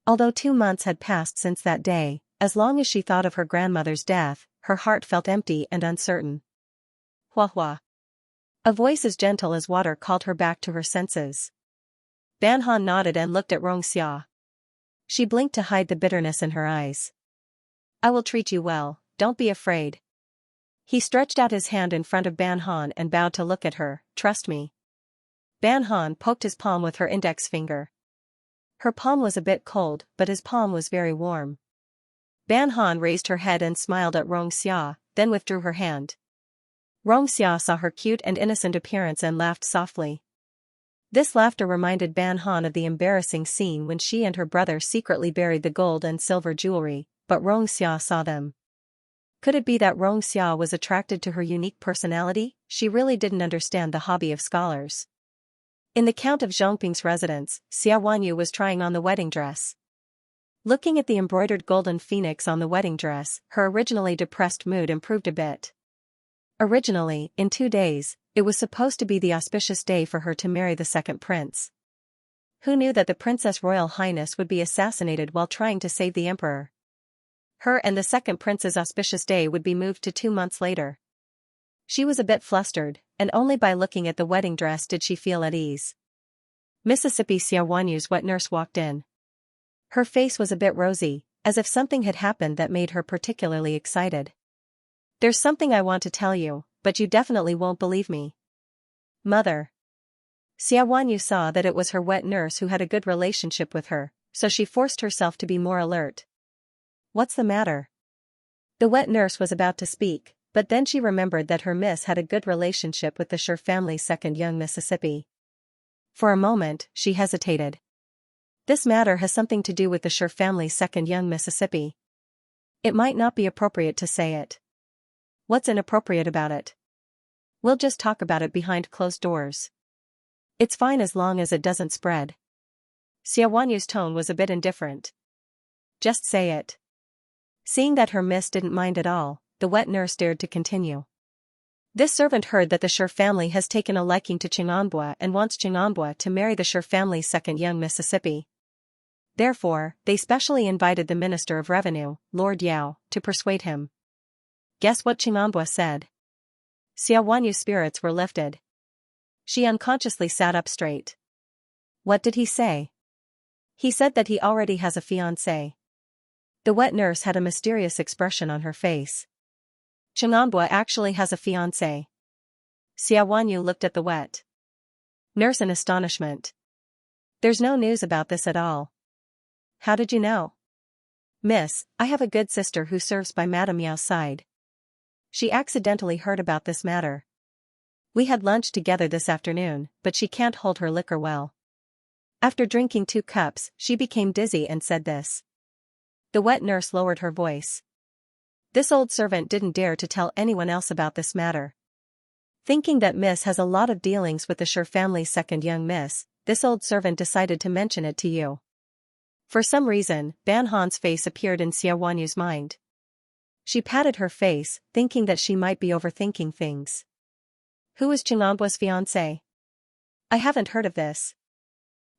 Although 2 months had passed since that day, as long as she thought of her grandmother's death, her heart felt empty and uncertain. Hua Hua. A voice as gentle as water called her back to her senses. Ban Han nodded and looked at Xianxia. She blinked to hide the bitterness in her eyes. I will treat you well, don't be afraid. He stretched out his hand in front of Ban Han and bowed to look at her. Trust me. Ban Han poked his palm with her index finger. Her palm was a bit cold, but his palm was very warm. Ban Han raised her head and smiled at Xianxia, then withdrew her hand. Xianxia saw her cute and innocent appearance and laughed softly. This laughter reminded Ban Han of the embarrassing scene when she and her brother secretly buried the gold and silver jewelry, but Xianxia saw them. Could it be that Xianxia was attracted to her unique personality? She really didn't understand the hobby of scholars. In the Count of Zhongping's residence, Xiaowanyu was trying on the wedding dress. Looking at the embroidered golden phoenix on the wedding dress, her originally depressed mood improved a bit. Originally, in 2 days, it was supposed to be the auspicious day for her to marry the second prince. Who knew that the Princess Royal Highness would be assassinated while trying to save the emperor? Her and the second prince's auspicious day would be moved to 2 months later. She was a bit flustered, and only by looking at the wedding dress did she feel at ease. Mississippi Xiaowanyu's wet nurse walked in. Her face was a bit rosy, as if something had happened that made her particularly excited. There's something I want to tell you, but you definitely won't believe me. Mother. Xiaowanyu saw that it was her wet nurse who had a good relationship with her, so she forced herself to be more alert. What's the matter? The wet nurse was about to speak, but then she remembered that her miss had a good relationship with the Sher family's second young Mississippi. For a moment, she hesitated. This matter has something to do with the Sher family's second young Mississippi. It might not be appropriate to say it. What's inappropriate about it? We'll just talk about it behind closed doors. It's fine as long as it doesn't spread. Xiaowanyu's tone was a bit indifferent. Just say it. Seeing that her miss didn't mind at all, the wet nurse dared to continue. This servant heard that the Sher family has taken a liking to Qinganbua and wants Qinganbua to marry the Sher family's second young Mississippi. Therefore, they specially invited the Minister of Revenue, Lord Yao, to persuade him. Guess what Qinganbua said? Xiaowanyu's spirits were lifted. She unconsciously sat up straight. What did he say? He said that he already has a fiancé. The wet nurse had a mysterious expression on her face. Qinganbua actually has a fiancé. Xiaowanyu looked at the wet nurse in astonishment. There's no news about this at all. How did you know? Miss, I have a good sister who serves by Madame Yao's side. She accidentally heard about this matter. We had lunch together this afternoon, but she can't hold her liquor well. After drinking 2 cups, she became dizzy and said this. The wet nurse lowered her voice. This old servant didn't dare to tell anyone else about this matter. Thinking that Miss has a lot of dealings with the Sher family's second young miss, this old servant decided to mention it to you. For some reason, Ban Han's face appeared in Xia Wanyu's mind. She patted her face, thinking that she might be overthinking things. Who is Chinganbua's fiancé? I haven't heard of this.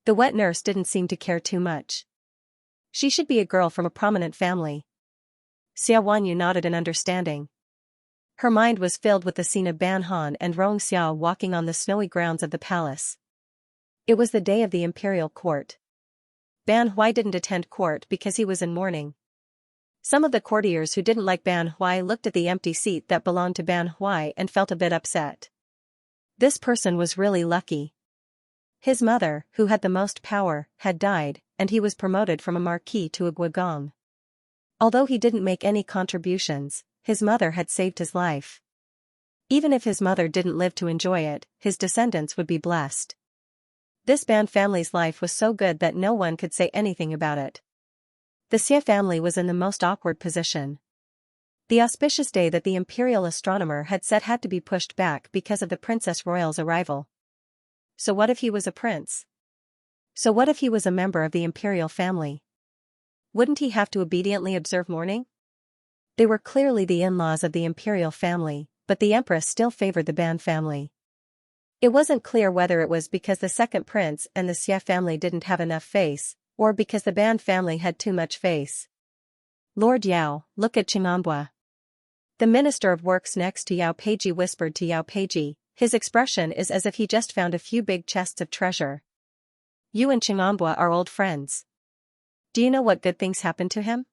The wet nurse didn't seem to care too much. She should be a girl from a prominent family. Xia Wanyu nodded in understanding. Her mind was filled with the scene of Ban Han and Rong Xiao walking on the snowy grounds of the palace. It was the day of the imperial court. Ban Hui didn't attend court because he was in mourning. Some of the courtiers who didn't like Ban Hui looked at the empty seat that belonged to Ban Hui and felt a bit upset. This person was really lucky. His mother, who had the most power, had died, and he was promoted from a marquis to a guigong. Although he didn't make any contributions, his mother had saved his life. Even if his mother didn't live to enjoy it, his descendants would be blessed. This Ban family's life was so good that no one could say anything about it. The Xie family was in the most awkward position. The auspicious day that the imperial astronomer had set had to be pushed back because of the Princess Royal's arrival. So what if he was a prince? So what if he was a member of the imperial family? Wouldn't he have to obediently observe mourning? They were clearly the in-laws of the imperial family, but the empress still favored the Ban family. It wasn't clear whether it was because the second prince and the Xie family didn't have enough face, or because the Ban family had too much face. Lord Yao, look at Chinganbua. The Minister of Works next to Yao Peiji whispered to Yao Peiji, his expression is as if he just found a few big chests of treasure. You and Chinganbua are old friends. Do you know what good things happened to him?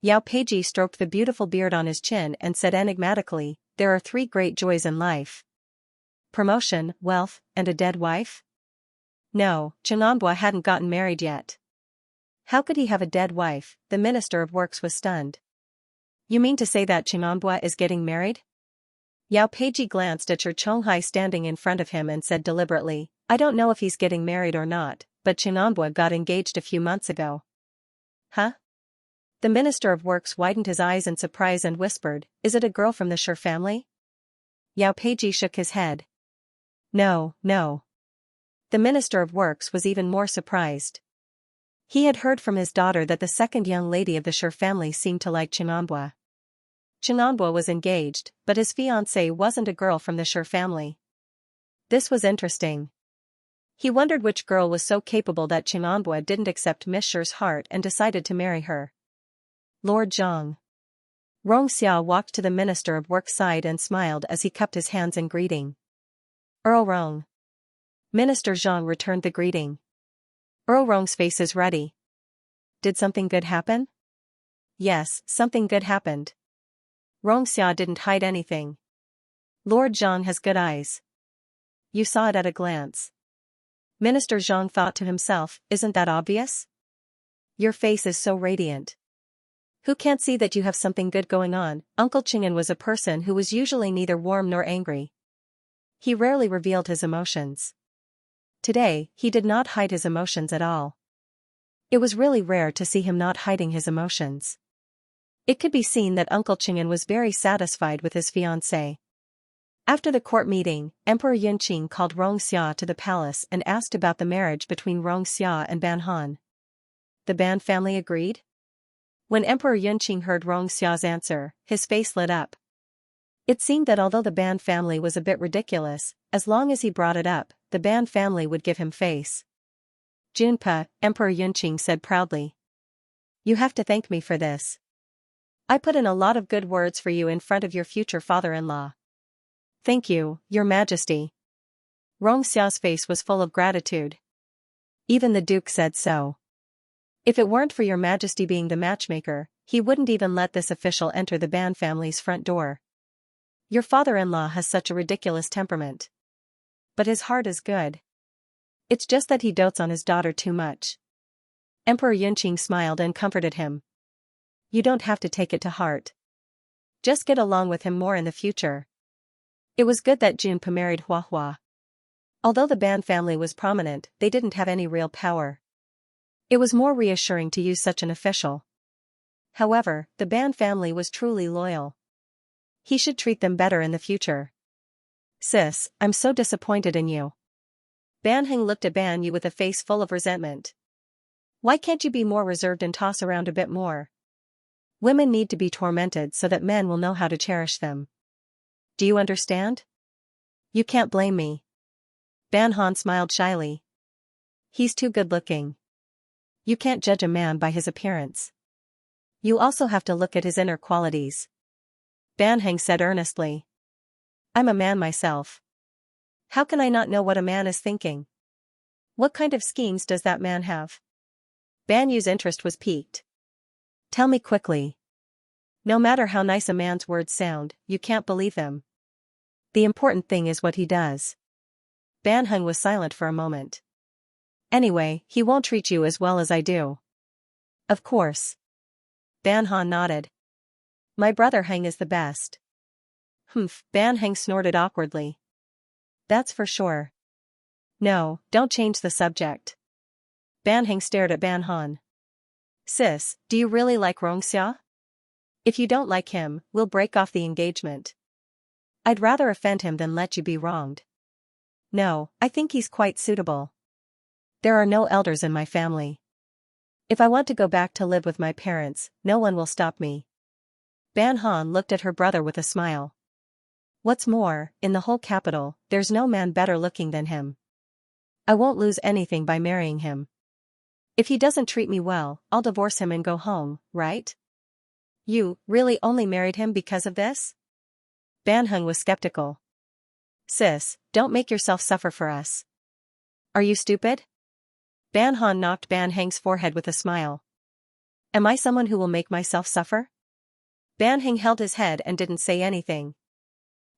Yao Peiji stroked the beautiful beard on his chin and said enigmatically, there are 3 great joys in life. Promotion, wealth, and a dead wife? No, Chinganbua hadn't gotten married yet. How could he have a dead wife? The Minister of Works was stunned. You mean to say that Chinganbua is getting married? Yao Peiji glanced at Cher Chonghai standing in front of him and said deliberately, I don't know if he's getting married or not, but Chinganbua got engaged a few months ago. Huh? The Minister of Works widened his eyes in surprise and whispered, is it a girl from the Sher family? Yao Peiji shook his head. No, no. The Minister of Works was even more surprised. He had heard from his daughter that the second young lady of the Sher family seemed to like Chinganbua. Chinganbua was engaged, but his fiancée wasn't a girl from the Sher family. This was interesting. He wondered which girl was so capable that Chinganbua didn't accept Miss Sher's heart and decided to marry her. Lord Zhang. Rong Xiao walked to the Minister of Work's side and smiled as he cupped his hands in greeting. Earl Rong. Minister Zhang returned the greeting. Earl Rong's face is ruddy. Did something good happen? Yes, something good happened. Rong Xia didn't hide anything. Lord Zhang has good eyes. You saw it at a glance. Minister Zhang thought to himself, isn't that obvious? Your face is so radiant. Who can't see that you have something good going on? Uncle Chingen was a person who was usually neither warm nor angry. He rarely revealed his emotions. Today, he did not hide his emotions at all. It was really rare to see him not hiding his emotions. It could be seen that Uncle Chingen was very satisfied with his fiancée. After the court meeting, Emperor Yunqing called Rong Xia to the palace and asked about the marriage between Rong Xia and Ban Han. The Ban family agreed? When Emperor Yunqing heard Rong Xia's answer, his face lit up. It seemed that although the Ban family was a bit ridiculous, as long as he brought it up, the Ban family would give him face. Junpa, Emperor Yunqing said proudly. You have to thank me for this. I put in a lot of good words for you in front of your future father-in-law. Thank you, Your Majesty. Rong Xiao's face was full of gratitude. Even the Duke said so. If it weren't for Your Majesty being the matchmaker, he wouldn't even let this official enter the Ban family's front door. Your father-in-law has such a ridiculous temperament. But his heart is good. It's just that he dotes on his daughter too much. Emperor Yunqing smiled and comforted him. You don't have to take it to heart. Just get along with him more in the future. It was good that Junpei married Huahua. Although the Ban family was prominent, they didn't have any real power. It was more reassuring to use such an official. However, the Ban family was truly loyal. He should treat them better in the future. Sis, I'm so disappointed in you. Ban Heng looked at Ban Yu with a face full of resentment. Why can't you be more reserved and toss around a bit more? Women need to be tormented so that men will know how to cherish them. Do you understand? You can't blame me. Ban Han smiled shyly. He's too good-looking. You can't judge a man by his appearance. You also have to look at his inner qualities. Ban Heng said earnestly. I'm a man myself. How can I not know what a man is thinking? What kind of schemes does that man have? Ban Yu's interest was piqued. Tell me quickly. No matter how nice a man's words sound, you can't believe them. The important thing is what he does. Ban Heng was silent for a moment. Anyway, he won't treat you as well as I do. Of course. Ban Han nodded. My brother Heng is the best. Humph, Ban Heng snorted awkwardly. That's for sure. No, don't change the subject. Ban Heng stared at Ban Han. Sis, do you really like Xianxia? If you don't like him, we'll break off the engagement. I'd rather offend him than let you be wronged. No, I think he's quite suitable. There are no elders in my family. If I want to go back to live with my parents, no one will stop me. Ban Han looked at her brother with a smile. What's more, in the whole capital, there's no man better looking than him. I won't lose anything by marrying him. If he doesn't treat me well, I'll divorce him and go home, right? You really only married him because of this? Ban Heng was skeptical. Sis, don't make yourself suffer for us. Are you stupid? Ban Han knocked Ban Heng's forehead with a smile. Am I someone who will make myself suffer? Ban Heng held his head and didn't say anything.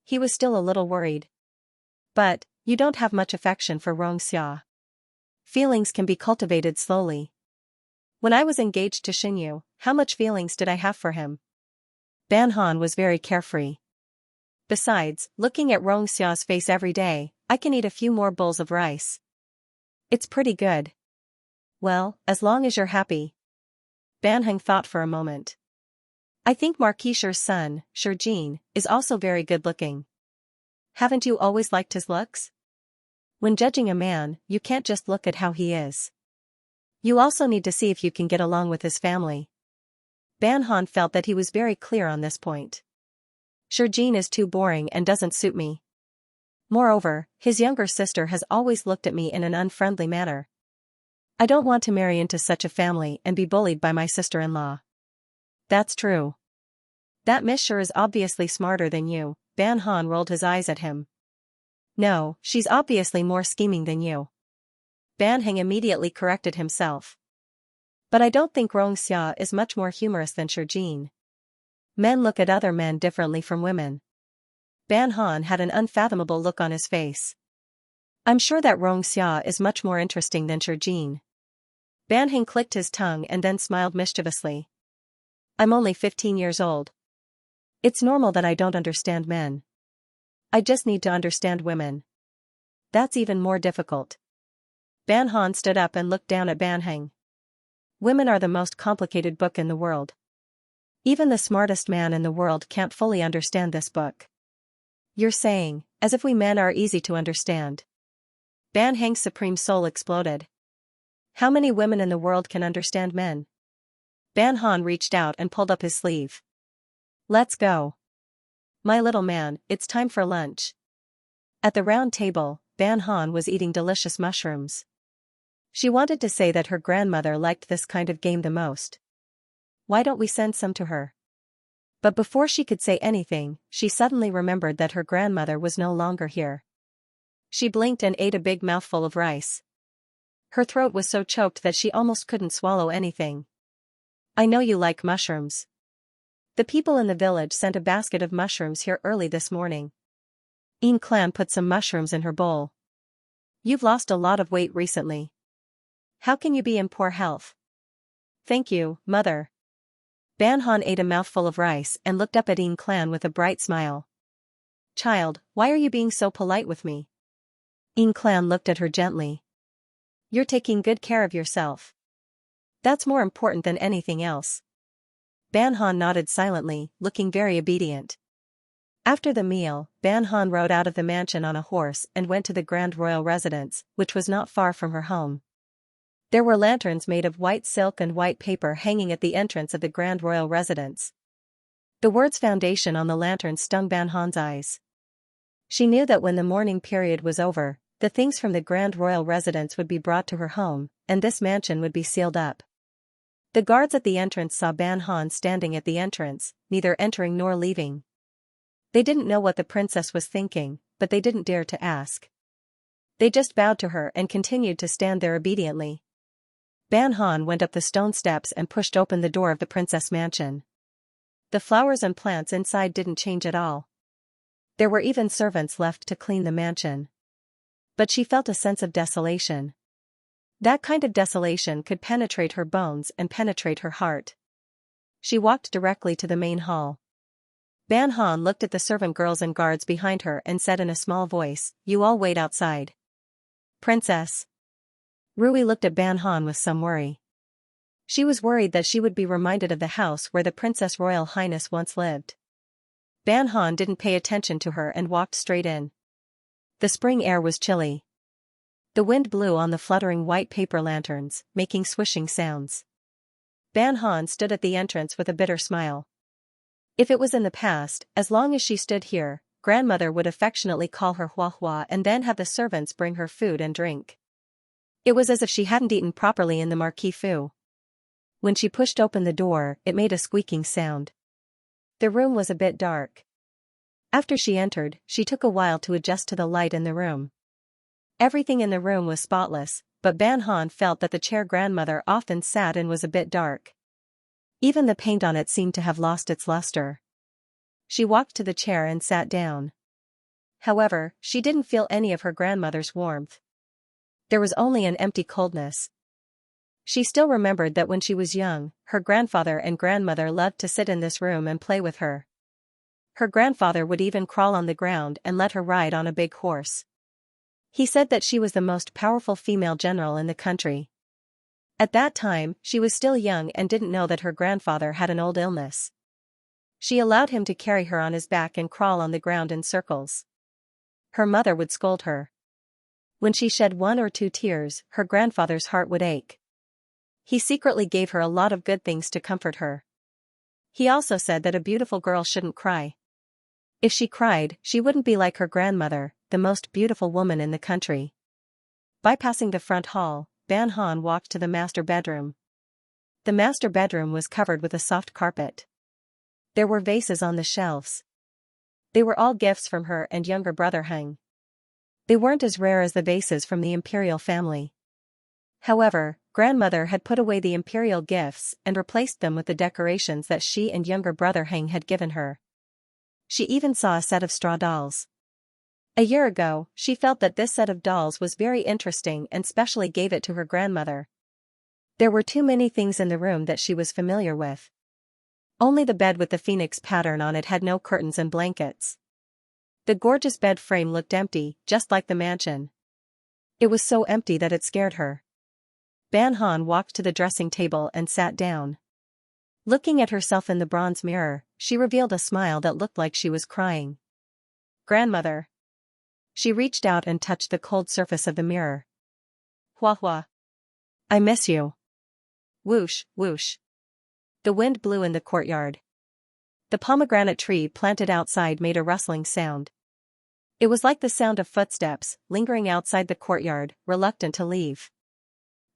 He was still a little worried. But, you don't have much affection for Xianxia. Feelings can be cultivated slowly. When I was engaged to Xinyu, how much feelings did I have for him? Ban Han was very carefree. Besides, looking at Xia's face every day, I can eat a few more bowls of rice. It's pretty good. Well, as long as you're happy. Ban Heng thought for a moment. I think Marquis Shi's son, Shi Jin, is also very good-looking. Haven't you always liked his looks? When judging a man, you can't just look at how he is. You also need to see if you can get along with his family. Ban Han felt that he was very clear on this point. Shi Jin is too boring and doesn't suit me. Moreover, his younger sister has always looked at me in an unfriendly manner. I don't want to marry into such a family and be bullied by my sister-in-law. That's true. That Miss Shi is obviously smarter than you. Ban Han rolled his eyes at him. No, she's obviously more scheming than you. Ban Heng immediately corrected himself. But I don't think Xianxia is much more humorous than Shi Jin. Men look at other men differently from women. Ban Han had an unfathomable look on his face. I'm sure that Xianxia is much more interesting than Shi Jin. Ban Heng clicked his tongue and then smiled mischievously. I'm only 15 years old. It's normal that I don't understand men. I just need to understand women. That's even more difficult. Ban Han stood up and looked down at Ban Heng. Women are the most complicated book in the world. Even the smartest man in the world can't fully understand this book. You're saying, as if we men are easy to understand. Ban Heng's supreme soul exploded. How many women in the world can understand men? Ban Han reached out and pulled up his sleeve. Let's go. My little man, it's time for lunch. At the round table, Ban Han was eating delicious mushrooms. She wanted to say that her grandmother liked this kind of game the most. Why don't we send some to her? But before she could say anything, she suddenly remembered that her grandmother was no longer here. She blinked and ate a big mouthful of rice. Her throat was so choked that she almost couldn't swallow anything. I know you like mushrooms. The people in the village sent a basket of mushrooms here early this morning. Een Clan put some mushrooms in her bowl. You've lost a lot of weight recently. How can you be in poor health? Thank you, mother. Ban Han ate a mouthful of rice and looked up at Yin Clan with a bright smile. Child, why are you being so polite with me? Yin Clan looked at her gently. You're taking good care of yourself. That's more important than anything else. Ban Han nodded silently, looking very obedient. After the meal, Ban Han rode out of the mansion on a horse and went to the grand royal residence, which was not far from her home. There were lanterns made of white silk and white paper hanging at the entrance of the grand royal residence. The words foundation on the lantern stung Ban Han's eyes. She knew that when the mourning period was over, the things from the grand royal residence would be brought to her home, and this mansion would be sealed up. The guards at the entrance saw Ban Han standing at the entrance, neither entering nor leaving. They didn't know what the princess was thinking, but they didn't dare to ask. They just bowed to her and continued to stand there obediently. Ban Han went up the stone steps and pushed open the door of the princess mansion. The flowers and plants inside didn't change at all. There were even servants left to clean the mansion. But she felt a sense of desolation. That kind of desolation could penetrate her bones and penetrate her heart. She walked directly to the main hall. Ban Han looked at the servant girls and guards behind her and said in a small voice, "You all wait outside." Princess. Rui looked at Ban Han with some worry. She was worried that she would be reminded of the house where the Princess Royal Highness once lived. Ban Han didn't pay attention to her and walked straight in. The spring air was chilly. The wind blew on the fluttering white paper lanterns, making swishing sounds. Ban Han stood at the entrance with a bitter smile. If it was in the past, as long as she stood here, grandmother would affectionately call her Hua Hua and then have the servants bring her food and drink. It was as if she hadn't eaten properly in the Marquis Fu. When she pushed open the door, it made a squeaking sound. The room was a bit dark. After she entered, she took a while to adjust to the light in the room. Everything in the room was spotless, but Ban Han felt that the chair grandmother often sat in was a bit dark. Even the paint on it seemed to have lost its luster. She walked to the chair and sat down. However, she didn't feel any of her grandmother's warmth. There was only an empty coldness. She still remembered that when she was young, her grandfather and grandmother loved to sit in this room and play with her. Her grandfather would even crawl on the ground and let her ride on a big horse. He said that she was the most powerful female general in the country. At that time, she was still young and didn't know that her grandfather had an old illness. She allowed him to carry her on his back and crawl on the ground in circles. Her mother would scold her. When she shed 1 or 2 tears, her grandfather's heart would ache. He secretly gave her a lot of good things to comfort her. He also said that a beautiful girl shouldn't cry. If she cried, she wouldn't be like her grandmother, the most beautiful woman in the country. Bypassing the front hall, Ban Han walked to the master bedroom. The master bedroom was covered with a soft carpet. There were vases on the shelves. They were all gifts from her and younger brother Heng. They weren't as rare as the vases from the imperial family. However, grandmother had put away the imperial gifts and replaced them with the decorations that she and younger brother Heng had given her. She even saw a set of straw dolls. A year ago, she felt that this set of dolls was very interesting and specially gave it to her grandmother. There were too many things in the room that she was familiar with. Only the bed with the phoenix pattern on it had no curtains and blankets. The gorgeous bed frame looked empty, just like the mansion. It was so empty that it scared her. Ban Han walked to the dressing table and sat down. Looking at herself in the bronze mirror, she revealed a smile that looked like she was crying. Grandmother. She reached out and touched the cold surface of the mirror. Hua Hua. I miss you. Whoosh, whoosh. The wind blew in the courtyard. The pomegranate tree planted outside made a rustling sound. It was like the sound of footsteps, lingering outside the courtyard, reluctant to leave.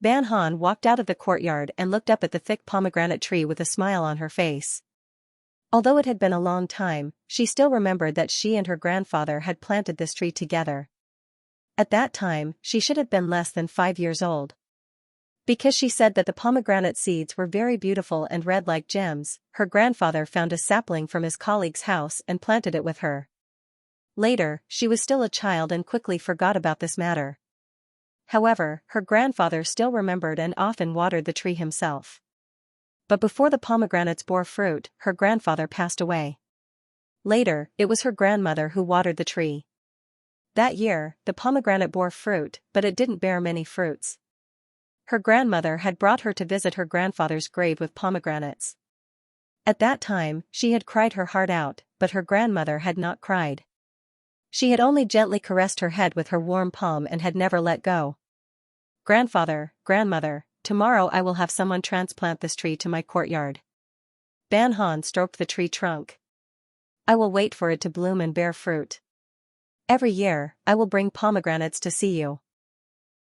Ban Han walked out of the courtyard and looked up at the thick pomegranate tree with a smile on her face. Although it had been a long time, she still remembered that she and her grandfather had planted this tree together. At that time, she should have been less than 5 years old. Because she said that the pomegranate seeds were very beautiful and red like gems, her grandfather found a sapling from his colleague's house and planted it with her. Later, she was still a child and quickly forgot about this matter. However, her grandfather still remembered and often watered the tree himself. but before the pomegranates bore fruit, her grandfather passed away. Later, it was her grandmother who watered the tree. That year, the pomegranate bore fruit, but it didn't bear many fruits. Her grandmother had brought her to visit her grandfather's grave with pomegranates. At that time, she had cried her heart out, but her grandmother had not cried. She had only gently caressed her head with her warm palm and had never let go. Grandfather, grandmother, tomorrow I will have someone transplant this tree to my courtyard. Ban Han stroked the tree trunk. I will wait for it to bloom and bear fruit. Every year, I will bring pomegranates to see you.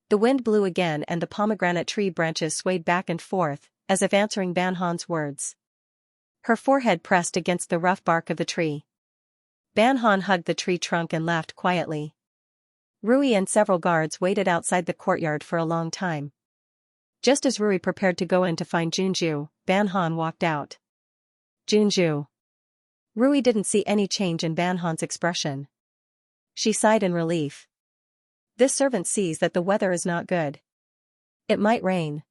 The wind blew again and the pomegranate tree branches swayed back and forth, as if answering Ban Han's words. Her forehead pressed against the rough bark of the tree. Ban Han hugged the tree trunk and laughed quietly. Rui and several guards waited outside the courtyard for a long time. Just as Rui prepared to go in to find Junju, Ban Han walked out. Junju. Rui didn't see any change in Ban Han's expression. She sighed in relief. This servant sees that the weather is not good. It might rain.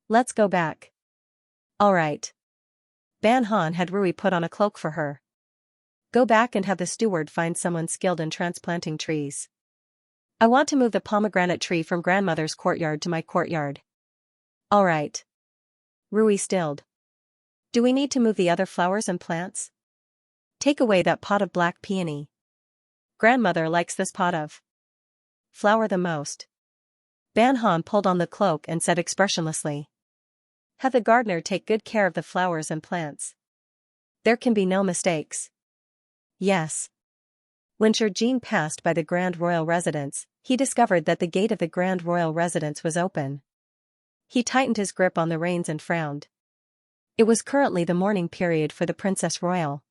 Let's go back. All right. Ban Han had Rui put on a cloak for her. Go back and have the steward find someone skilled in transplanting trees. I want to move the pomegranate tree from grandmother's courtyard to my courtyard. All right. Rui stilled. Do we need to move the other flowers and plants? Take away that pot of black peony. Grandmother likes this pot of flower the most. Ban Han pulled on the cloak and said expressionlessly. Have the gardener take good care of the flowers and plants. There can be no mistakes. Yes. When Shurjin passed by the Grand Royal Residence, he discovered that the gate of the Grand Royal Residence was open. He tightened his grip on the reins and frowned. It was currently the mourning period for the Princess Royal.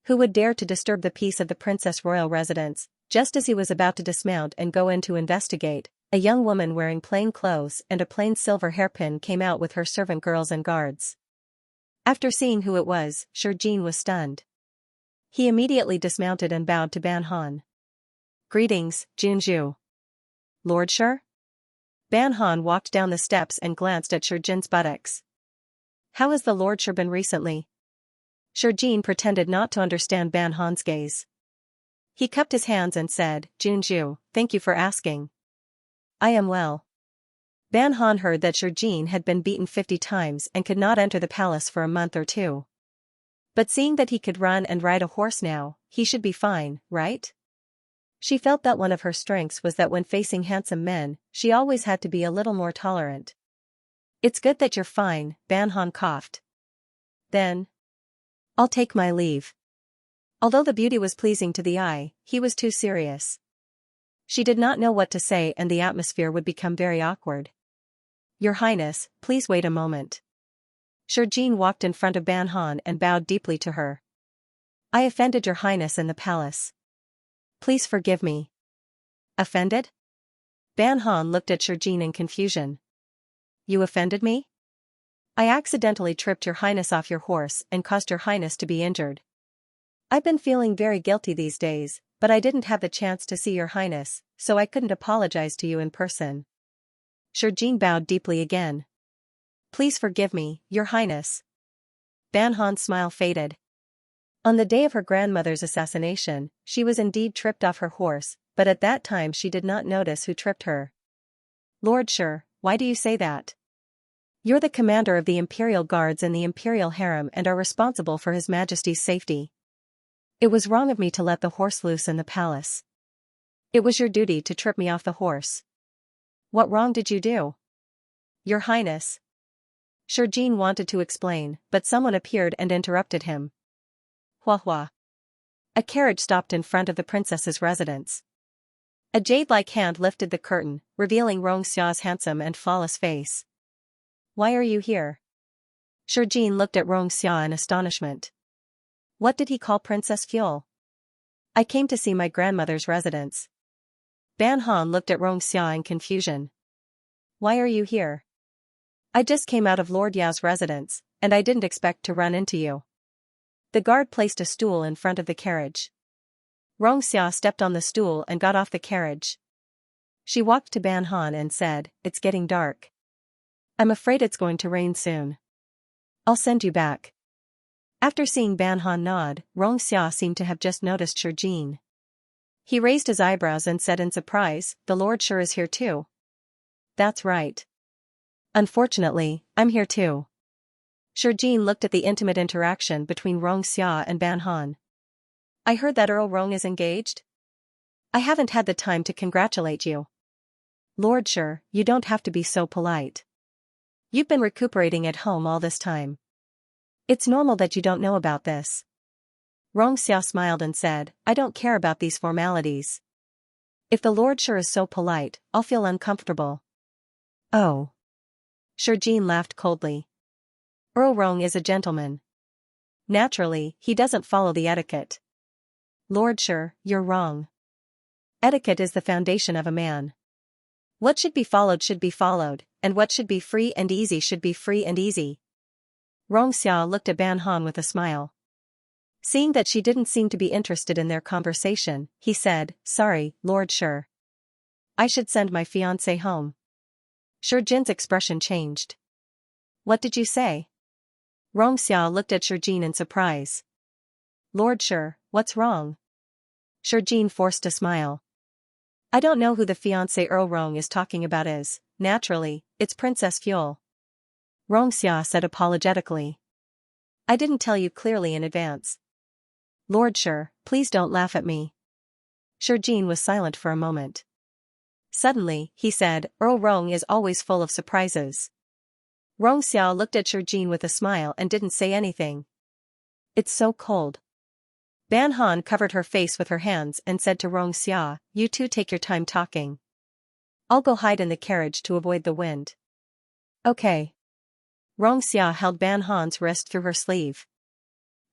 Who would dare to disturb the peace of the Princess Royal Residence? Just as he was about to dismount and go in to investigate, a young woman wearing plain clothes and a plain silver hairpin came out with her servant girls and guards. After seeing who it was, Shurjin was stunned. He immediately dismounted and bowed to Ban Han. Greetings, Junju. Lord Shur? Ban Han walked down the steps and glanced at Shurjin's buttocks. How has the Lord Shur been recently? Shurjin pretended not to understand Ban Han's gaze. He cupped his hands and said, Junju, thank you for asking. I am well. Ban Han heard that Shurjin had been beaten 50 times and could not enter the palace for a month or two. But seeing that he could run and ride a horse now, he should be fine, right? She felt that one of her strengths was that when facing handsome men, she always had to be a little more tolerant. It's good that you're fine, Ban Han coughed. Then, I'll take my leave. Although the beauty was pleasing to the eye, he was too serious. She did not know what to say and the atmosphere would become very awkward. Your Highness, please wait a moment. Shurjin walked in front of Ban Han and bowed deeply to her. I offended your Highness in the palace. Please forgive me. Offended? Ban Han looked at Shurjin in confusion. You offended me? I accidentally tripped your Highness off your horse and caused your Highness to be injured. I've been feeling very guilty these days, but I didn't have the chance to see your Highness, so I couldn't apologize to you in person. Shurjin bowed deeply again. Please forgive me, your Highness. Ban Han's smile faded. On the day of her grandmother's assassination, she was indeed tripped off her horse, but at that time she did not notice who tripped her. Lord Shur, why do you say that? You're the commander of the Imperial Guards in the Imperial Harem and are responsible for His Majesty's safety. It was wrong of me to let the horse loose in the palace. It was your duty to trip me off the horse. What wrong did you do? Your Highness. Shurjin wanted to explain, but someone appeared and interrupted him. Hua hua. A carriage stopped in front of the princess's residence. A jade-like hand lifted the curtain, revealing Xia's handsome and flawless face. Why are you here? Shurjin looked at Xia in astonishment. What did he call Princess Fuel? I came to see my grandmother's residence. Ban Han looked at Xia in confusion. Why are you here? I just came out of Lord Yao's residence, and I didn't expect to run into you. The guard placed a stool in front of the carriage. Xia stepped on the stool and got off the carriage. She walked to Ban Han and said, It's getting dark. I'm afraid it's going to rain soon. I'll send you back. After seeing Ban Han nod, Xianxia seemed to have just noticed Shijin. He raised his eyebrows and said in surprise, "The Lord sure is here too." "That's right. Unfortunately, I'm here too." Shijin looked at the intimate interaction between Xianxia and Ban Han. "I heard that Earl Rong is engaged? I haven't had the time to congratulate you." "Lord Sure, you don't have to be so polite. You've been recuperating at home all this time. It's normal that you don't know about this." Xianxia smiled and said, "I don't care about these formalities. If the Lord Sure is so polite, I'll feel uncomfortable." "Oh." Shijin laughed coldly. "Earl Rong is a gentleman. Naturally, he doesn't follow the etiquette." "Lord Sure, you're wrong. Etiquette is the foundation of a man. What should be followed, and what should be free and easy should be free and easy." Xiao looked at Ban Han with a smile. Seeing that she didn't seem to be interested in their conversation, he said, "Sorry, Lord Sure. I should send my fiancé home." Shijin's expression changed. "What did you say?" Xiao looked at Shijin in surprise. "Lord Sure, what's wrong?" Shijin forced a smile. "I don't know who the fiancé Earl Rong is talking about is. Naturally, it's Princess Fuel." Xiao said apologetically. "I didn't tell you clearly in advance." "Lord Sure, please don't laugh at me." Shijin was silent for a moment. Suddenly, he said, "Earl Rong is always full of surprises." Xiao looked at Shijin with a smile and didn't say anything. "It's so cold." Ban Han covered her face with her hands and said to Xiao, "You two take your time talking. I'll go hide in the carriage to avoid the wind." "Okay." Xiao held Ban Han's wrist through her sleeve.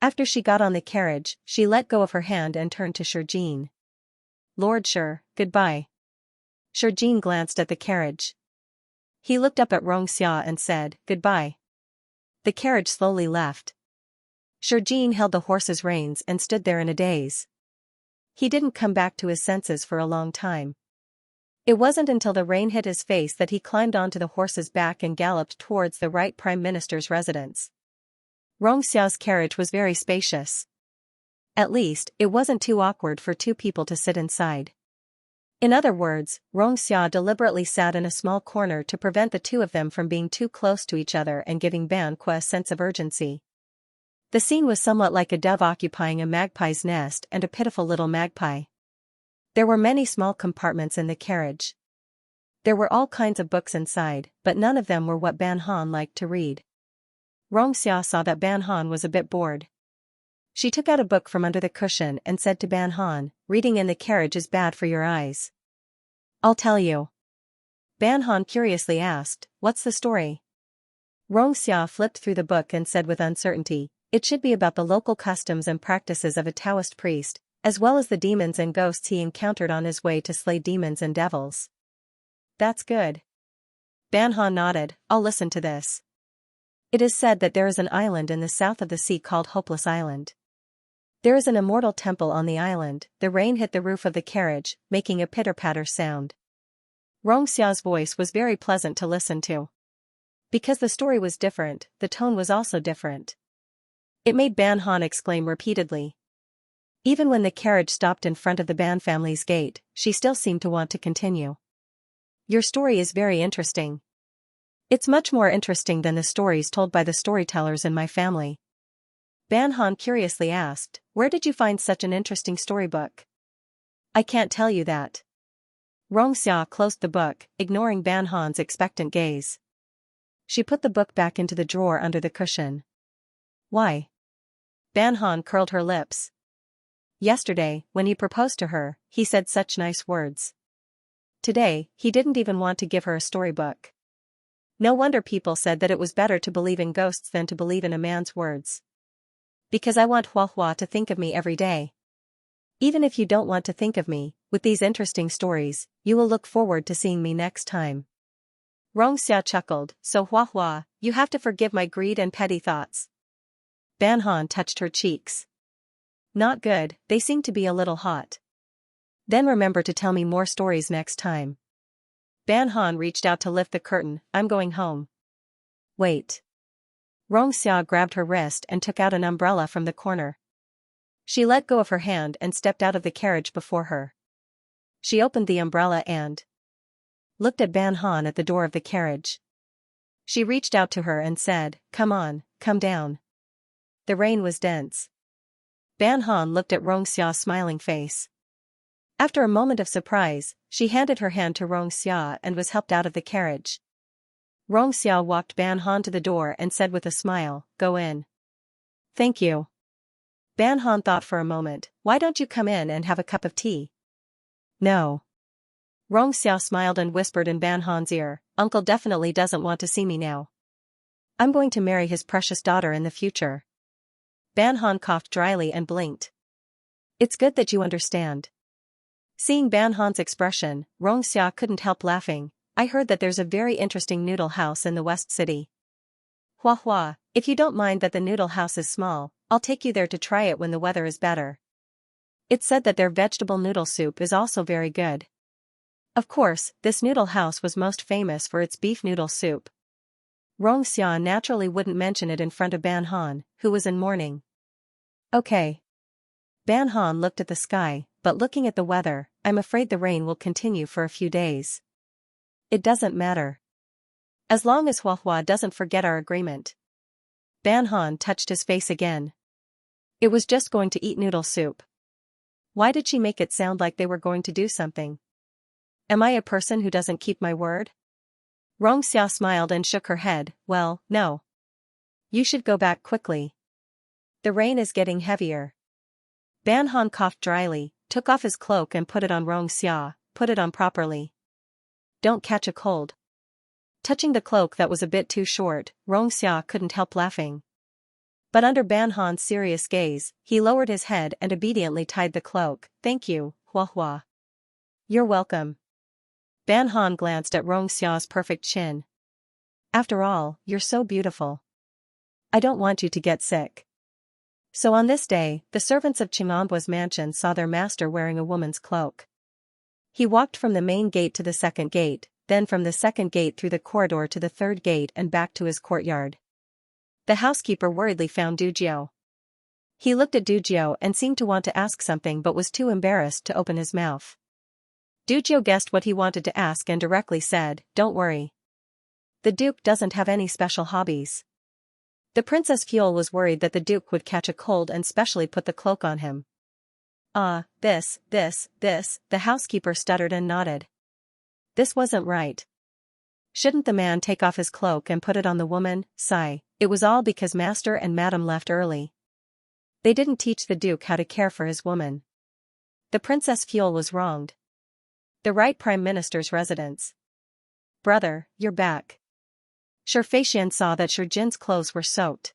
After she got on the carriage, she let go of her hand and turned to Shijin. "Lord Sure, goodbye." Shijin glanced at the carriage. He looked up at Xiao and said, "Goodbye." The carriage slowly left. Shijin held the horse's reins and stood there in a daze. He didn't come back to his senses for a long time. It wasn't until the rain hit his face that he climbed onto the horse's back and galloped towards the right Prime Minister's residence. Xiao's carriage was very spacious. At least, it wasn't too awkward for two people to sit inside. In other words, Xiao deliberately sat in a small corner to prevent the two of them from being too close to each other and giving Ban Kwa a sense of urgency. The scene was somewhat like a dove occupying a magpie's nest and a pitiful little magpie. There were many small compartments in the carriage. There were all kinds of books inside, but none of them were what Ban Han liked to read. Xiao saw that Ban Han was a bit bored. She took out a book from under the cushion and said to Ban Han, "Reading in the carriage is bad for your eyes." "I'll tell you." Ban Han curiously asked, "What's the story?" Xiao flipped through the book and said with uncertainty, "It should be about the local customs and practices of a Taoist priest, as well as the demons and ghosts he encountered on his way to slay demons and devils." "That's good." Ban Han nodded, "I'll listen to this." It is said that there is an island in the south of the sea called Hopeless Island. There is an immortal temple on the island. The rain hit the roof of the carriage, making a pitter-patter sound. Xiao's voice was very pleasant to listen to. Because the story was different, the tone was also different. It made Ban Han exclaim repeatedly. Even when the carriage stopped in front of the Ban family's gate, she still seemed to want to continue. "Your story is very interesting. It's much more interesting than the stories told by the storytellers in my family." Ban Han curiously asked, "Where did you find such an interesting storybook?" "I can't tell you that." Xiao closed the book, ignoring Ban Han's expectant gaze. She put the book back into the drawer under the cushion. "Why?" Ban Han curled her lips. "Yesterday, when he proposed to her, he said such nice words. Today, he didn't even want to give her a storybook. No wonder people said that it was better to believe in ghosts than to believe in a man's words. Because I want Hua Hua to think of me every day. Even if you don't want to think of me, with these interesting stories, you will look forward to seeing me next time." Xiao chuckled, "So Hua Hua, you have to forgive my greed and petty thoughts." Ban Han touched her cheeks. "Not good, they seem to be a little hot. Then remember to tell me more stories next time." Ban Han reached out to lift the curtain. "I'm going home." "Wait." Xianxia grabbed her wrist and took out an umbrella from the corner. She let go of her hand and stepped out of the carriage before her. She opened the umbrella and looked at Ban Han at the door of the carriage. She reached out to her and said, "Come on, come down." The rain was dense. Ban Han looked at Xia's smiling face. After a moment of surprise, she handed her hand to Xia and was helped out of the carriage. Xia walked Ban Han to the door and said with a smile, "Go in." "Thank you." Ban Han thought for a moment, "Why don't you come in and have a cup of tea?" "No." Xia smiled and whispered in Ban Han's ear, "Uncle definitely doesn't want to see me now. I'm going to marry his precious daughter in the future." Ban Han coughed dryly and blinked. "It's good that you understand." Seeing Ban Han's expression, Xia couldn't help laughing. "I heard that there's a very interesting noodle house in the West City. Hua hua, if you don't mind that the noodle house is small, I'll take you there to try it when the weather is better. It's said that their vegetable noodle soup is also very good." Of course, this noodle house was most famous for its beef noodle soup. Xia naturally wouldn't mention it in front of Ban Han, who was in mourning. "Okay." Ban Han looked at the sky, but looking at the weather, "I'm afraid the rain will continue for a few days." "It doesn't matter. As long as Hua Hua doesn't forget our agreement." Ban Han touched his face again. It was just going to eat noodle soup. Why did she make it sound like they were going to do something? Am I a person who doesn't keep my word? Xia smiled and shook her head, "Well, no. You should go back quickly. The rain is getting heavier." Ban Han coughed dryly, took off his cloak and put it on Xia, "Put it on properly. Don't catch a cold." Touching the cloak that was a bit too short, Xia couldn't help laughing. But under Ban Han's serious gaze, he lowered his head and obediently tied the cloak. "Thank you, Hua Hua." "You're welcome." Ban Han glanced at Xia's perfect chin. "After all, you're so beautiful. I don't want you to get sick." So on this day, the servants of Chimambua's mansion saw their master wearing a woman's cloak. He walked from the main gate to the second gate, then from the second gate through the corridor to the third gate and back to his courtyard. The housekeeper worriedly found Dujio. He looked at Dujio and seemed to want to ask something but was too embarrassed to open his mouth. Dujio guessed what he wanted to ask and directly said, "Don't worry. The Duke doesn't have any special hobbies." The Princess Fiole was worried that the Duke would catch a cold and specially put the cloak on him. This, the housekeeper stuttered and nodded. This wasn't right. Shouldn't the man take off his cloak and put it on the woman? Sigh, it was all because Master and Madam left early. They didn't teach the Duke how to care for his woman. The Princess Fiole was wronged. The right Prime Minister's residence. "Brother, you're back." Xianxia saw that Shurjin's clothes were soaked.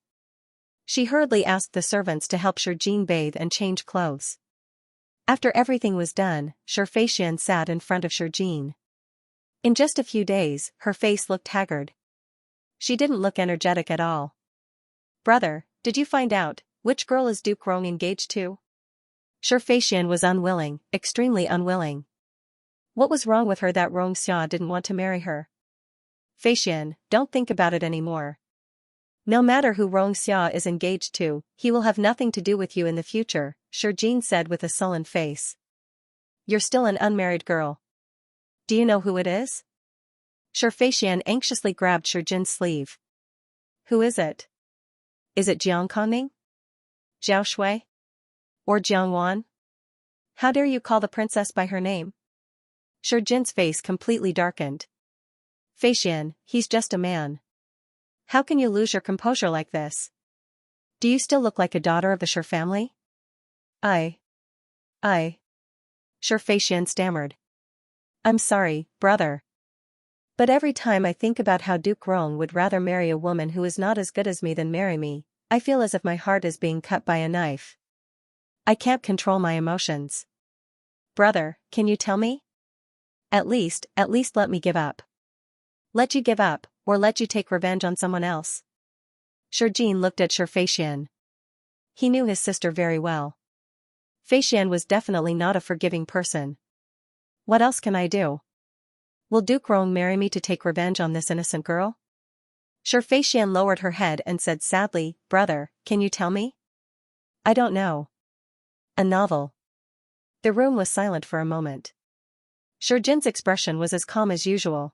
She hurriedly asked the servants to help Shurjin bathe and change clothes. After everything was done, Xianxia sat in front of Shurjin. In just a few days, her face looked haggard. She didn't look energetic at all. "Brother, did you find out which girl is Duke Rong engaged to?" Xianxia was unwilling, extremely unwilling. What was wrong with her that Xia didn't want to marry her? "Feixian, don't think about it anymore. No matter who Xia is engaged to, he will have nothing to do with you in the future," Shurjin said with a sullen face. "You're still an unmarried girl. Do you know who it is?" Xianxia anxiously grabbed Shurjin's sleeve. "Who is it? Is it Jiang Kongning? Zhao Shui? Or Jiang Wan? How dare you call the princess by her name?" Shurjin's face completely darkened. "Feixian, he's just a man. How can you lose your composure like this? Do you still look like a daughter of the Shur family?" I. Xianxia stammered. "I'm sorry, brother. But every time I think about how Duke Rong would rather marry a woman who is not as good as me than marry me, I feel as if my heart is being cut by a knife. I can't control my emotions. Brother, can you tell me? At least let me give up." "Let you give up, or let you take revenge on someone else?" Shurjin looked at Xianxia. He knew his sister very well. Feixian was definitely not a forgiving person. "What else can I do? Will Duke Rong marry me to take revenge on this innocent girl?" Xianxia lowered her head and said sadly, "Brother, can you tell me?" "I don't know." "A novel." The room was silent for a moment. Jin's expression was as calm as usual.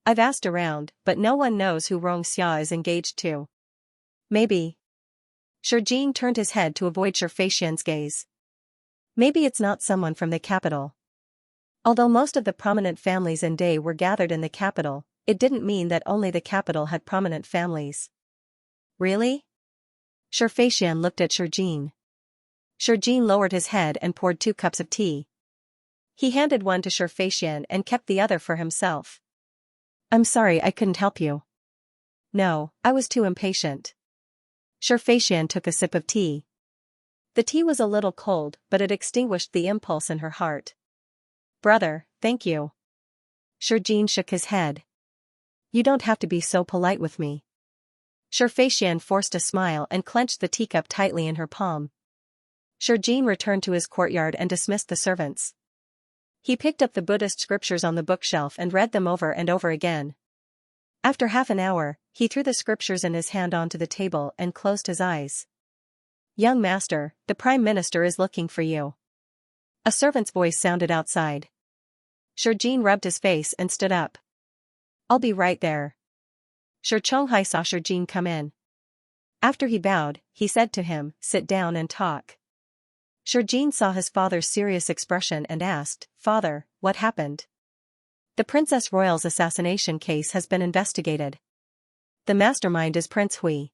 "I've asked around, but no one knows who Xianxia is engaged to." "Maybe." Jin turned his head to avoid Xianxia's gaze. "Maybe it's not someone from the capital." Although most of the prominent families in Day were gathered in the capital, it didn't mean that only the capital had prominent families. "Really?" Xianxia looked at Jin. Jin lowered his head and poured 2 cups of tea. He handed one to Xianxia and kept the other for himself. "I'm sorry I couldn't help you." "No, I was too impatient." Xianxia took a sip of tea. The tea was a little cold, but it extinguished the impulse in her heart. "Brother, thank you." Jin shook his head. "You don't have to be so polite with me." Xianxia forced a smile and clenched the teacup tightly in her palm. Jin returned to his courtyard and dismissed the servants. He picked up the Buddhist scriptures on the bookshelf and read them over and over again. After half an hour, he threw the scriptures in his hand onto the table and closed his eyes. "Young master, the Prime Minister is looking for you." A servant's voice sounded outside. Jin rubbed his face and stood up. "I'll be right there." Chonghai saw Jin come in. After he bowed, he said to him, "Sit down and talk." Jin saw his father's serious expression and asked, "Father, what happened?" "The Princess Royal's assassination case has been investigated. The mastermind is Prince Hui.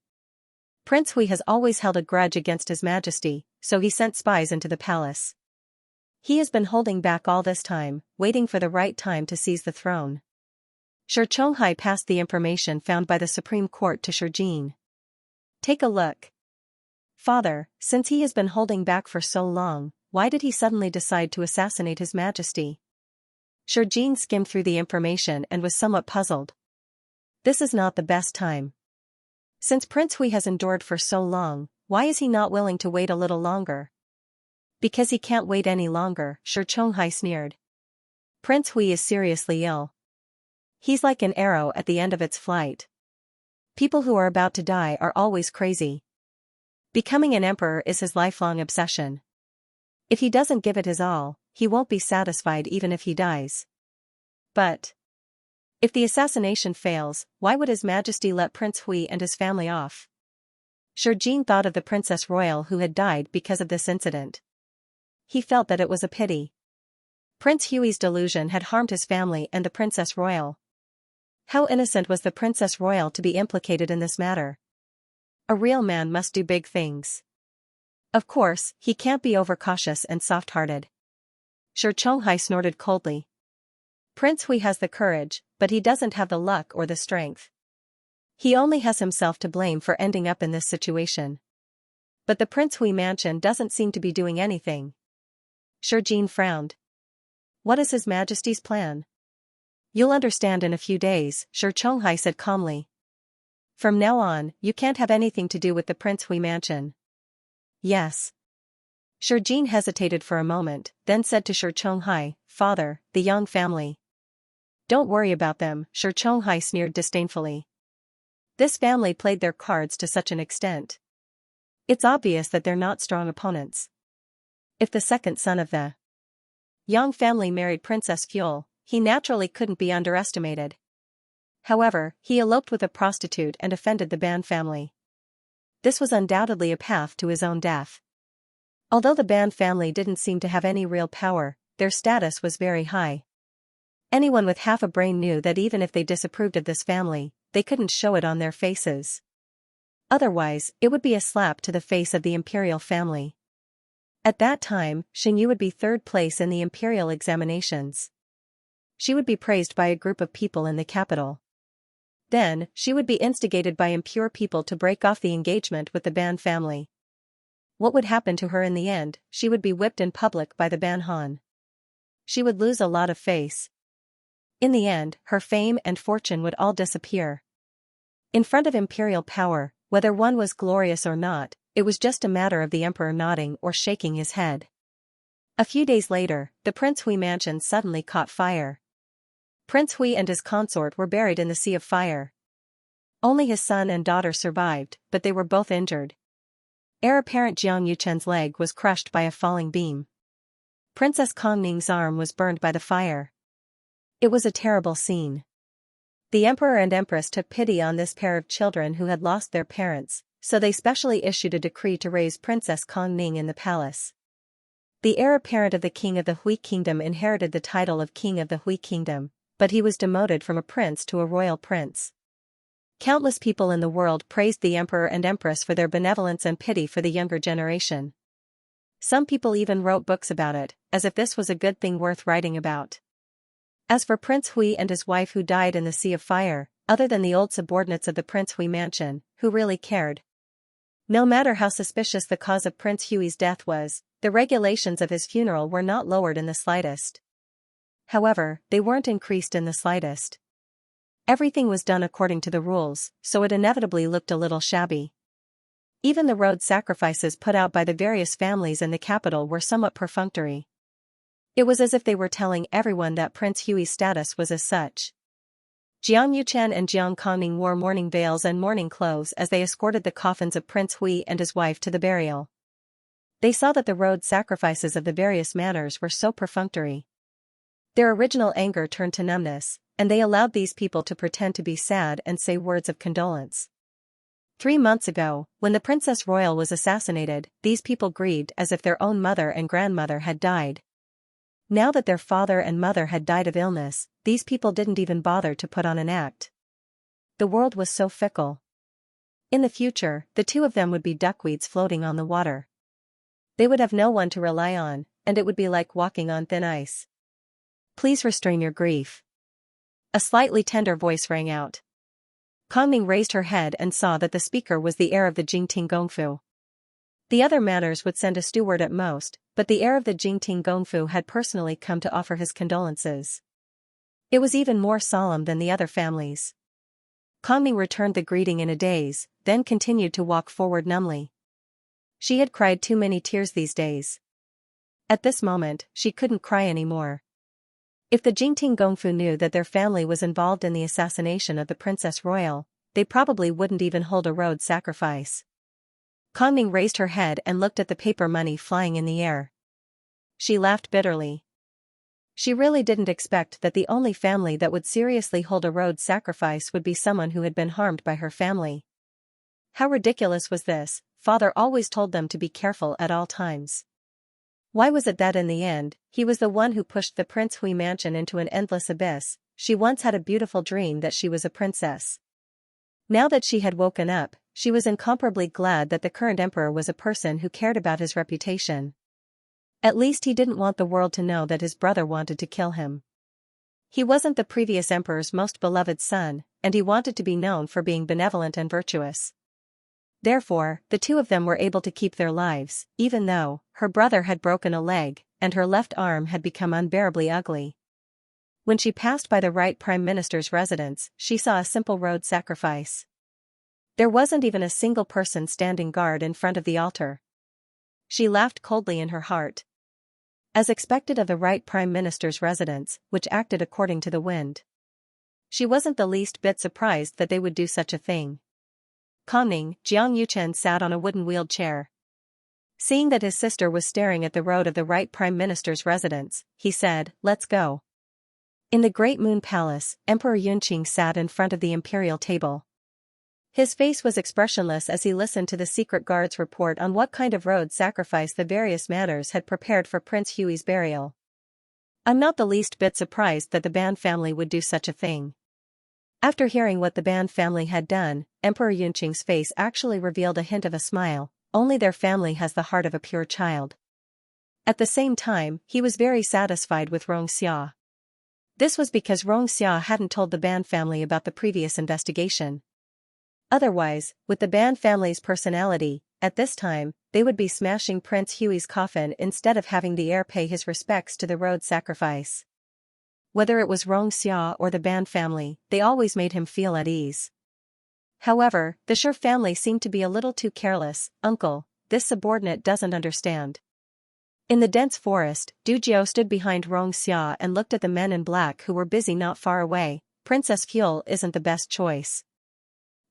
Prince Hui has always held a grudge against His Majesty, so he sent spies into the palace. He has been holding back all this time, waiting for the right time to seize the throne." Chonghai passed the information found by the Supreme Court to Jin. "Take a look." "Father, since he has been holding back for so long, why did he suddenly decide to assassinate His Majesty?" Jin skimmed through the information and was somewhat puzzled. "This is not the best time. Since Prince Hui has endured for so long, why is he not willing to wait a little longer?" "Because he can't wait any longer," Chonghai sneered. "Prince Hui is seriously ill. He's like an arrow at the end of its flight. People who are about to die are always crazy. Becoming an emperor is his lifelong obsession. If he doesn't give it his all, he won't be satisfied even if he dies. But if the assassination fails, why would His Majesty let Prince Hui and his family off?" Jin thought of the Princess Royal who had died because of this incident. He felt that it was a pity. Prince Hui's delusion had harmed his family and the Princess Royal. How innocent was the Princess Royal to be implicated in this matter? A real man must do big things. Of course, he can't be overcautious and soft-hearted. Chonghai snorted coldly. "Prince Hui has the courage, but he doesn't have the luck or the strength. He only has himself to blame for ending up in this situation. But the Prince Hui mansion doesn't seem to be doing anything." Jin frowned. "What is His Majesty's plan?" "You'll understand in a few days," Chonghai said calmly. "From now on, you can't have anything to do with the Prince Hui mansion." "Yes." Jin hesitated for a moment, then said to Chonghai, "Father, the Yang family." "Don't worry about them," Chonghai sneered disdainfully. "This family played their cards to such an extent. It's obvious that they're not strong opponents. If the second son of the Yang family married Princess Fuel, he naturally couldn't be underestimated. However, he eloped with a prostitute and offended the Ban family. This was undoubtedly a path to his own death. Although the Ban family didn't seem to have any real power, their status was very high. Anyone with half a brain knew that even if they disapproved of this family, they couldn't show it on their faces. Otherwise, it would be a slap to the face of the imperial family. At that time, Xinyu would be third place in the imperial examinations. She would be praised by a group of people in the capital. Then, she would be instigated by impure people to break off the engagement with the Ban family. What would happen to her in the end? She would be whipped in public by the Ban Han. She would lose a lot of face. In the end, her fame and fortune would all disappear. In front of imperial power, whether one was glorious or not, it was just a matter of the emperor nodding or shaking his head. A few days later, the Prince Hui mansion suddenly caught fire. Prince Hui and his consort were buried in the sea of fire. Only his son and daughter survived, but they were both injured. Heir apparent Jiang Yuchen's leg was crushed by a falling beam. Princess Kongning's arm was burned by the fire. It was a terrible scene. The emperor and empress took pity on this pair of children who had lost their parents, so they specially issued a decree to raise Princess Kongning in the palace. The heir apparent of the king of the Hui kingdom inherited the title of king of the Hui kingdom, but he was demoted from a prince to a royal prince. Countless people in the world praised the emperor and empress for their benevolence and pity for the younger generation. Some people even wrote books about it, as if this was a good thing worth writing about. As for Prince Hui and his wife who died in the sea of fire, other than the old subordinates of the Prince Hui mansion, who really cared? No matter how suspicious the cause of Prince Hui's death was, the regulations of his funeral were not lowered in the slightest. However, they weren't increased in the slightest. Everything was done according to the rules, so it inevitably looked a little shabby. Even the road sacrifices put out by the various families in the capital were somewhat perfunctory. It was as if they were telling everyone that Prince Hui's status was as such. Jiang Yuchen and Jiang Kongning wore mourning veils and mourning clothes as they escorted the coffins of Prince Hui and his wife to the burial. They saw that the road sacrifices of the various manors were so perfunctory. Their original anger turned to numbness, and they allowed these people to pretend to be sad and say words of condolence. 3 months ago, when the Princess Royal was assassinated, these people grieved as if their own mother and grandmother had died. Now that their father and mother had died of illness, these people didn't even bother to put on an act. The world was so fickle. In the future, the two of them would be duckweeds floating on the water. They would have no one to rely on, and it would be like walking on thin ice. Please restrain your grief. A slightly tender voice rang out. Kongning raised her head and saw that the speaker was the heir of the Jingting Gongfu. The other manors would send a steward at most, but the heir of the Jingting Gongfu had personally come to offer his condolences. It was even more solemn than the other families. Kongning returned the greeting in a daze, then continued to walk forward numbly. She had cried too many tears these days. At this moment, she couldn't cry anymore. If the Jingting Gongfu knew that their family was involved in the assassination of the Princess Royal, they probably wouldn't even hold a road sacrifice. Kongning raised her head and looked at the paper money flying in the air. She laughed bitterly. She really didn't expect that the only family that would seriously hold a road sacrifice would be someone who had been harmed by her family. How ridiculous was this? Father always told them to be careful at all times. Why was it that in the end, he was the one who pushed the Prince Hui mansion into an endless abyss? She once had a beautiful dream that she was a princess. Now that she had woken up, she was incomparably glad that the current emperor was a person who cared about his reputation. At least he didn't want the world to know that his brother wanted to kill him. He wasn't the previous emperor's most beloved son, and he wanted to be known for being benevolent and virtuous. Therefore, the two of them were able to keep their lives, even though her brother had broken a leg, and her left arm had become unbearably ugly. When she passed by the right Prime Minister's residence, she saw a simple road sacrifice. There wasn't even a single person standing guard in front of the altar. She laughed coldly in her heart. As expected of the right Prime Minister's residence, which acted according to the wind. She wasn't the least bit surprised that they would do such a thing. Kongning, Jiang Yuchen sat on a wooden wheeled chair. Seeing that his sister was staring at the road of the right Prime Minister's residence, he said, "Let's go." In the Great Moon Palace, Emperor Yunqing sat in front of the imperial table. His face was expressionless as he listened to the secret guard's report on what kind of road sacrifice the various manors had prepared for Prince Hui's burial. "I'm not the least bit surprised that the Ban family would do such a thing." After hearing what the Ban family had done, Emperor Yunqing's face actually revealed a hint of a smile. Only their family has the heart of a pure child. At the same time, he was very satisfied with Xianxia. This was because Xianxia hadn't told the Ban family about the previous investigation. Otherwise, with the Ban family's personality, at this time, they would be smashing Prince Hui's coffin instead of having the heir pay his respects to the road sacrifice. Whether it was Xianxia or the Ban family, they always made him feel at ease. However, the Shi family seemed to be a little too careless. "Uncle, this subordinate doesn't understand." In the dense forest, Du Jiao stood behind Xianxia and looked at the men in black who were busy not far away. "Princess Fuel isn't the best choice.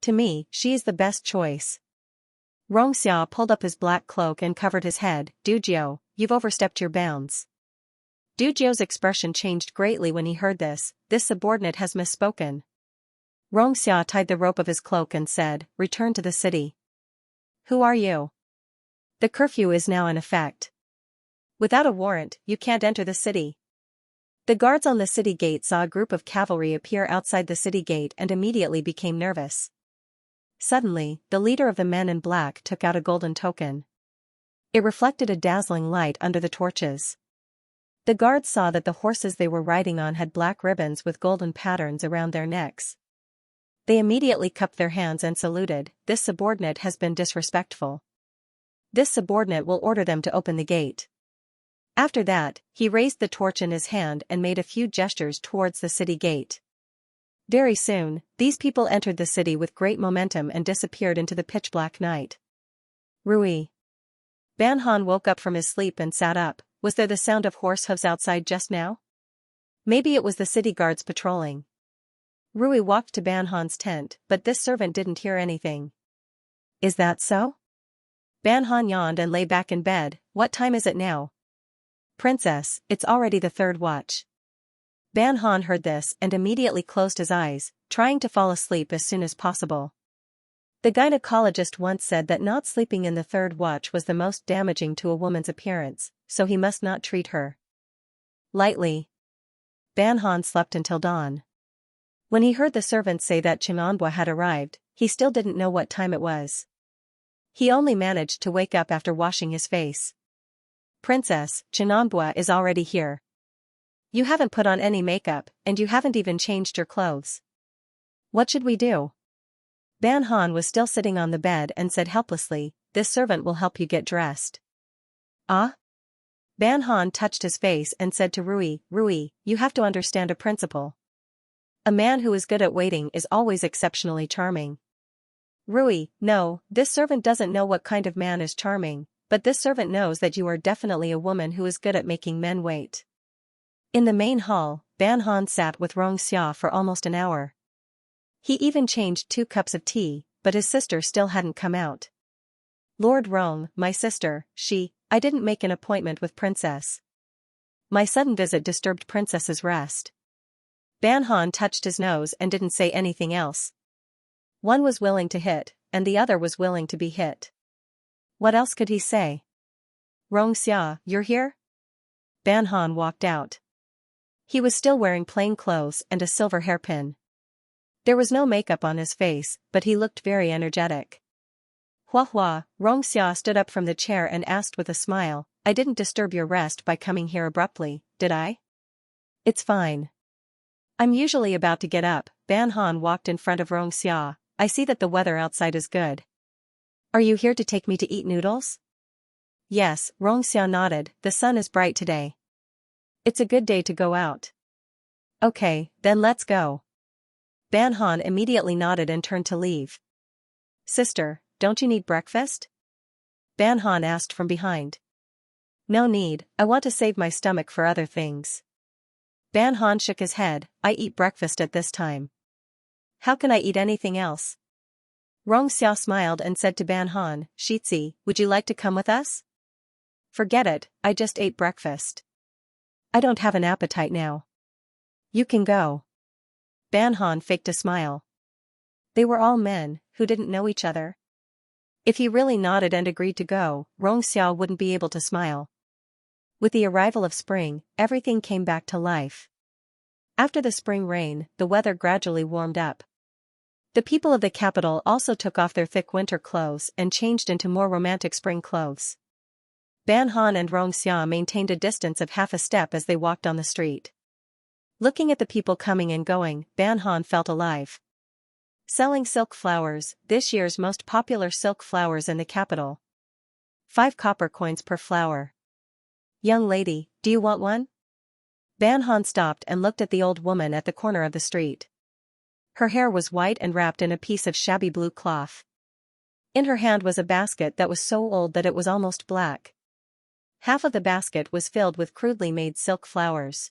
To me, she is the best choice. Xianxia pulled up his black cloak and covered his head. Dujio, you've overstepped your bounds. Dujio's expression changed greatly when he heard this. This subordinate has misspoken. Xianxia tied the rope of his cloak and said, return to the city. Who are you? The curfew is now in effect. Without a warrant, you can't enter the city. The guards on the city gate saw a group of cavalry appear outside the city gate and immediately became nervous. Suddenly, the leader of the men in black took out a golden token. It reflected a dazzling light under the torches. The guards saw that the horses they were riding on had black ribbons with golden patterns around their necks. They immediately cupped their hands and saluted. This subordinate has been disrespectful. This subordinate will order them to open the gate. After that, he raised the torch in his hand and made a few gestures towards the city gate. Very soon, these people entered the city with great momentum and disappeared into the pitch-black night. Rui. Ban Han woke up from his sleep and sat up. Was there the sound of horse hooves outside just now? Maybe it was the city guards patrolling. Rui walked to Ban Han's tent, but this servant didn't hear anything. Is that so? Ban Han yawned and lay back in bed. What time is it now? Princess, it's already the third watch. Ban Han heard this and immediately closed his eyes, trying to fall asleep as soon as possible. The gynecologist once said that not sleeping in the third watch was the most damaging to a woman's appearance, so he must not treat her lightly. Ban Han slept until dawn. When he heard the servants say that Xianxia had arrived, he still didn't know what time it was. He only managed to wake up after washing his face. Princess, Xianxia is already here. You haven't put on any makeup, and you haven't even changed your clothes. What should we do? Ban Han was still sitting on the bed and said helplessly, this servant will help you get dressed. Ah? Ban Han touched his face and said to Rui, Rui, you have to understand a principle. A man who is good at waiting is always exceptionally charming. Rui, no, this servant doesn't know what kind of man is charming, but this servant knows that you are definitely a woman who is good at making men wait. In the main hall, Ban Han sat with Xianxia for almost an hour. He even changed 2 cups of tea, but his sister still hadn't come out. Lord Rong, my sister, I didn't make an appointment with Princess. My sudden visit disturbed Princess's rest. Ban Han touched his nose and didn't say anything else. One was willing to hit, and the other was willing to be hit. What else could he say? Xianxia, you're here? Ban Han walked out. He was still wearing plain clothes and a silver hairpin. There was no makeup on his face, but he looked very energetic. Hua, Xianxia stood up from the chair and asked with a smile, I didn't disturb your rest by coming here abruptly, did I? It's fine. I'm usually about to get up. Ban Han walked in front of Xianxia. I see that the weather outside is good. Are you here to take me to eat noodles? Yes, Xianxia nodded, the sun is bright today. It's a good day to go out. Okay, then let's go. Ban Han immediately nodded and turned to leave. Sister, don't you need breakfast? Ban Han asked from behind. No need, I want to save my stomach for other things. Ban Han shook his head, I eat breakfast at this time. How can I eat anything else? Xianxia smiled and said to Ban Han, Shitzi, would you like to come with us? Forget it, I just ate breakfast. I don't have an appetite now. You can go. Ban Han faked a smile. They were all men, who didn't know each other. If he really nodded and agreed to go, Xianxia wouldn't be able to smile. With the arrival of spring, everything came back to life. After the spring rain, the weather gradually warmed up. The people of the capital also took off their thick winter clothes and changed into more romantic spring clothes. Ban Han and Xianxia maintained a distance of half a step as they walked on the street. Looking at the people coming and going, Ban Han felt alive. Selling silk flowers, this year's most popular silk flowers in the capital. 5 copper coins per flower. Young lady, do you want one? Ban Han stopped and looked at the old woman at the corner of the street. Her hair was white and wrapped in a piece of shabby blue cloth. In her hand was a basket that was so old that it was almost black. Half of the basket was filled with crudely made silk flowers.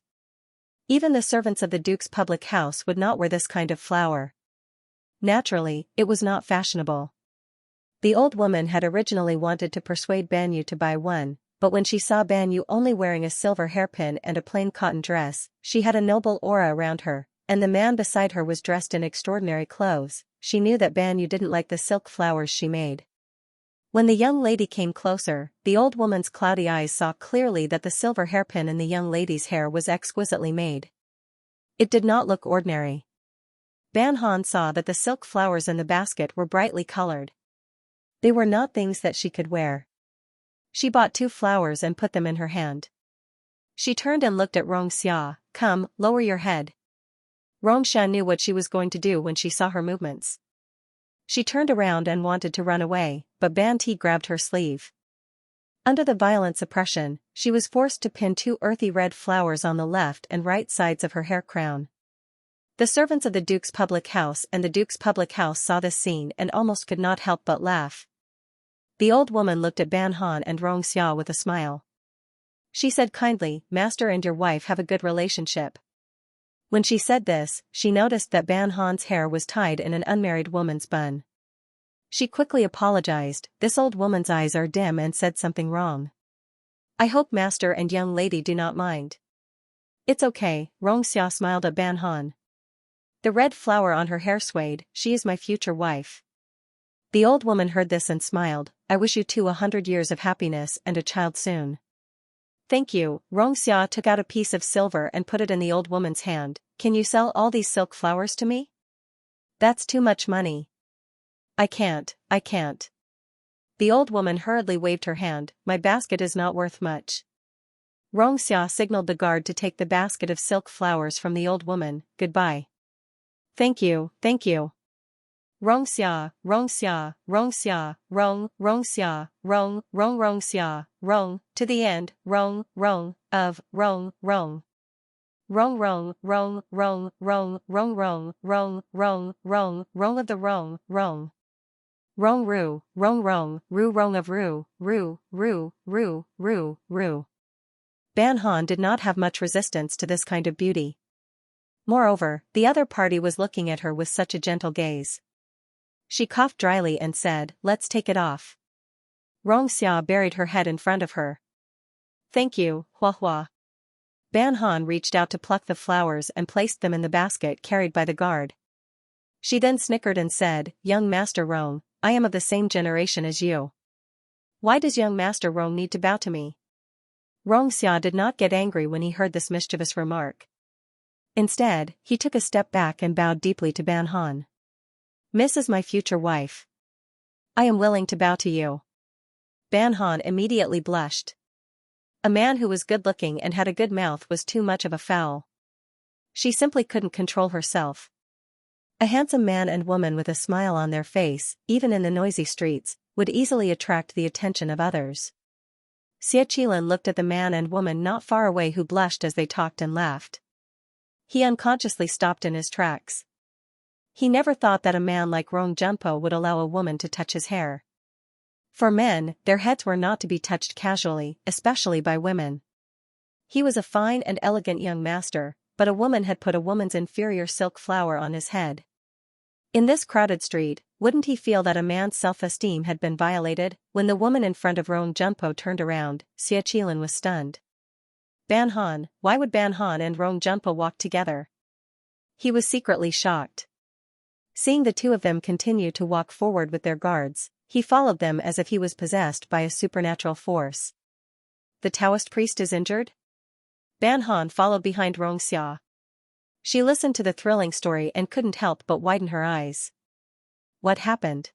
Even the servants of the Duke's public house would not wear this kind of flower. Naturally, it was not fashionable. The old woman had originally wanted to persuade Banyu to buy one, but when she saw Banyu only wearing a silver hairpin and a plain cotton dress, she had a noble aura around her, and the man beside her was dressed in extraordinary clothes. She knew that Banyu didn't like the silk flowers she made. When the young lady came closer, the old woman's cloudy eyes saw clearly that the silver hairpin in the young lady's hair was exquisitely made. It did not look ordinary. Ban Han saw that the silk flowers in the basket were brightly colored. They were not things that she could wear. She bought 2 flowers and put them in her hand. She turned and looked at Xianxia. Come, lower your head. Xianxia knew what she was going to do when she saw her movements. She turned around and wanted to run away, but Ban Ti grabbed her sleeve. Under the violent suppression, she was forced to pin 2 earthy red flowers on the left and right sides of her hair crown. The servants of the Duke's public house and the Duke's public house saw this scene and almost could not help but laugh. The old woman looked at Ban Han and Xianxia with a smile. She said kindly, "Master and your wife have a good relationship." When she said this, she noticed that Ban Han's hair was tied in an unmarried woman's bun. She quickly apologized. This old woman's eyes are dim and said something wrong. "I hope master and young lady do not mind." "It's okay," Xianxia smiled at Ban Han. The red flower on her hair swayed. "She is my future wife." The old woman heard this and smiled. "I wish you 100 years of happiness and a child soon." "Thank you." Xianxia took out a piece of silver and put it in the old woman's hand. "Can you sell all these silk flowers to me?" "That's too much money." I can't. The old woman hurriedly waved her hand. "My basket is not worth much." Xianxia signaled the guard to take the basket of silk flowers from the old woman. "Goodbye." Thank you. Xianxia, Xianxia, to the end, of, of the ru. Ban Han did not have much resistance to this kind of beauty. Moreover, the other party was looking at her with such a gentle gaze. She coughed dryly and said, "Let's take it off." Xianxia buried her head in front of her. "Thank you, Hua." Ban Han reached out to pluck the flowers and placed them in the basket carried by the guard. She then snickered and said, "Young Master Rong, I am of the same generation as you. Why does young Master Rong need to bow to me?" Xianxia did not get angry when he heard this mischievous remark. Instead, he took a step back and bowed deeply to Ban Han. "Miss is my future wife. I am willing to bow to you." Ban Han immediately blushed. A man who was good-looking and had a good mouth was too much of a foul. She simply couldn't control herself. A handsome man and woman with a smile on their face, even in the noisy streets, would easily attract the attention of others. Xianxia looked at the man and woman not far away who blushed as they talked and laughed. He unconsciously stopped in his tracks. He never thought that a man like Rong Junpo would allow a woman to touch his hair. For men, their heads were not to be touched casually, especially by women. He was a fine and elegant young master, but a woman had put a woman's inferior silk flower on his head. In this crowded street, wouldn't he feel that a man's self-esteem had been violated? When the woman in front of Rong Junpo turned around, Xianxia was stunned. Ban Han, why would Ban Han and Rong Junpo walk together? He was secretly shocked. Seeing the two of them continue to walk forward with their guards, he followed them as if he was possessed by a supernatural force. The Taoist priest is injured? Ban Han followed behind Xianxia. She listened to the thrilling story and couldn't help but widen her eyes. What happened?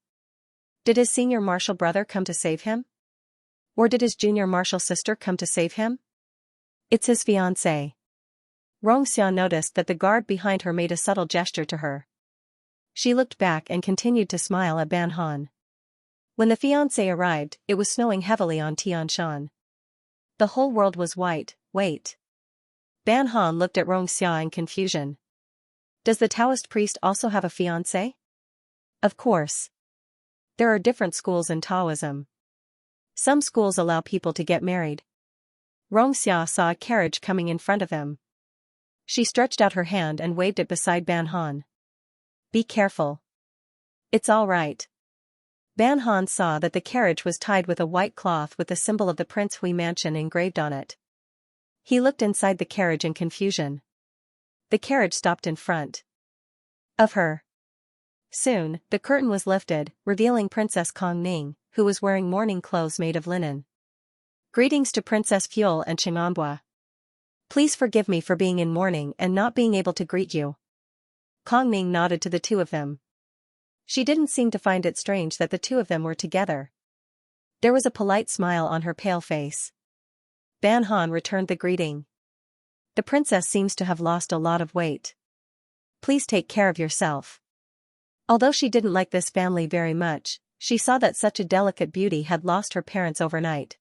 Did his senior martial brother come to save him? Or did his junior martial sister come to save him? It's his fiancée. Xianxia noticed that the guard behind her made a subtle gesture to her. She looked back and continued to smile at Ban Han. When the fiancé arrived, it was snowing heavily on Tianshan. The whole world was white. Wait. Ban Han looked at Xianxia in confusion. Does the Taoist priest also have a fiancé? Of course. There are different schools in Taoism. Some schools allow people to get married. Xianxia saw a carriage coming in front of him. She stretched out her hand and waved it beside Ban Han. Be careful. It's all right. Ban Han saw that the carriage was tied with a white cloth with the symbol of the Prince Hui mansion engraved on it. He looked inside the carriage in confusion. The carriage stopped in front of her. Soon, the curtain was lifted, revealing Princess Kong Ning, who was wearing mourning clothes made of linen. Greetings to Princess Fuel and Xianxia. Please forgive me for being in mourning and not being able to greet you. Kong Ning nodded to the two of them. She didn't seem to find it strange that the two of them were together. There was a polite smile on her pale face. Ban Han returned the greeting. The princess seems to have lost a lot of weight. Please take care of yourself. Although she didn't like this family very much, she saw that such a delicate beauty had lost her parents overnight.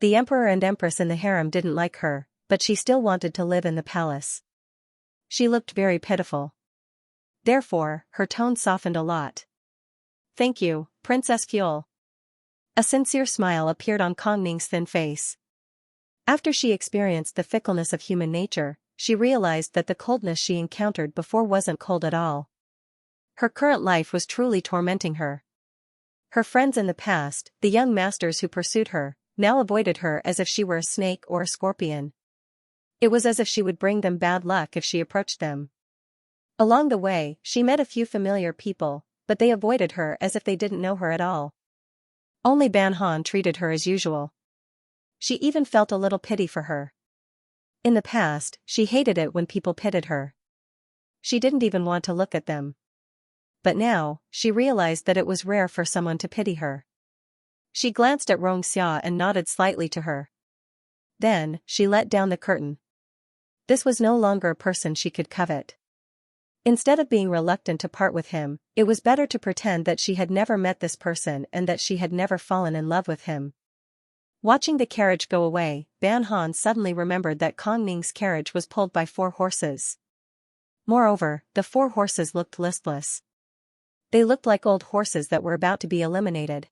The emperor and empress in the harem didn't like her, but she still wanted to live in the palace. She looked very pitiful. Therefore, her tone softened a lot. Thank you, Princess Fuel. A sincere smile appeared on Kong Ning's thin face. After she experienced the fickleness of human nature, she realized that the coldness she encountered before wasn't cold at all. Her current life was truly tormenting her. Her friends in the past, the young masters who pursued her, now avoided her as if she were a snake or a scorpion. It was as if she would bring them bad luck if she approached them. Along the way, she met a few familiar people, but they avoided her as if they didn't know her at all. Only Ban Han treated her as usual. She even felt a little pity for her. In the past, she hated it when people pitied her. She didn't even want to look at them. But now, she realized that it was rare for someone to pity her. She glanced at Xianxia and nodded slightly to her. Then, she let down the curtain. This was no longer a person she could covet. Instead of being reluctant to part with him, it was better to pretend that she had never met this person and that she had never fallen in love with him. Watching the carriage go away, Ban Han suddenly remembered that Kong Ning's carriage was pulled by 4 horses. Moreover, the 4 horses looked listless. They looked like old horses that were about to be eliminated.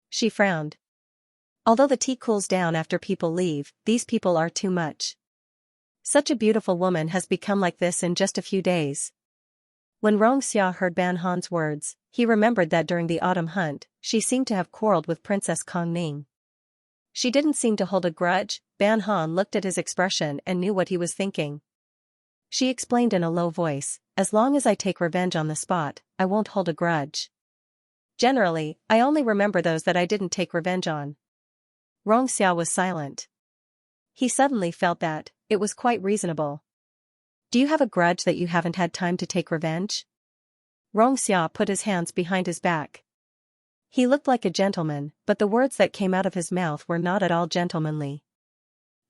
She frowned. Although the tea cools down after people leave, these people are too much. Such a beautiful woman has become like this in just a few days. When Xianxia heard Ban Han's words, he remembered that during the autumn hunt, she seemed to have quarreled with Princess Kong Ning. She didn't seem to hold a grudge. Ban Han looked at his expression and knew what he was thinking. She explained in a low voice, as long as I take revenge on the spot, I won't hold a grudge. Generally, I only remember those that I didn't take revenge on. Xianxia was silent. He suddenly felt that it was quite reasonable. Do you have a grudge that you haven't had time to take revenge? Xianxia put his hands behind his back. He looked like a gentleman, but the words that came out of his mouth were not at all gentlemanly.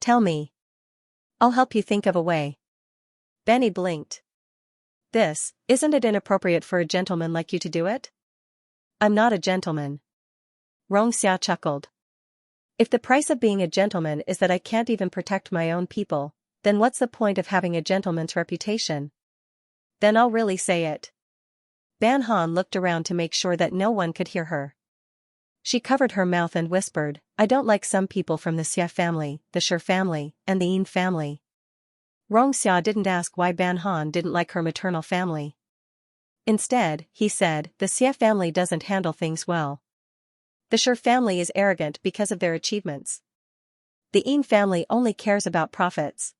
Tell me. I'll help you think of a way. Benny blinked. Isn't it inappropriate for a gentleman like you to do it? I'm not a gentleman. Xianxia chuckled. If the price of being a gentleman is that I can't even protect my own people, then what's the point of having a gentleman's reputation? Then I'll really say it. Ban Han looked around to make sure that no one could hear her. She covered her mouth and whispered, I don't like some people from the Xia family, the Shi family, and the Yin family. Xianxia didn't ask why Ban Han didn't like her maternal family. Instead, he said, the Xia family doesn't handle things well. The Shi family is arrogant because of their achievements. The Yin family only cares about profits.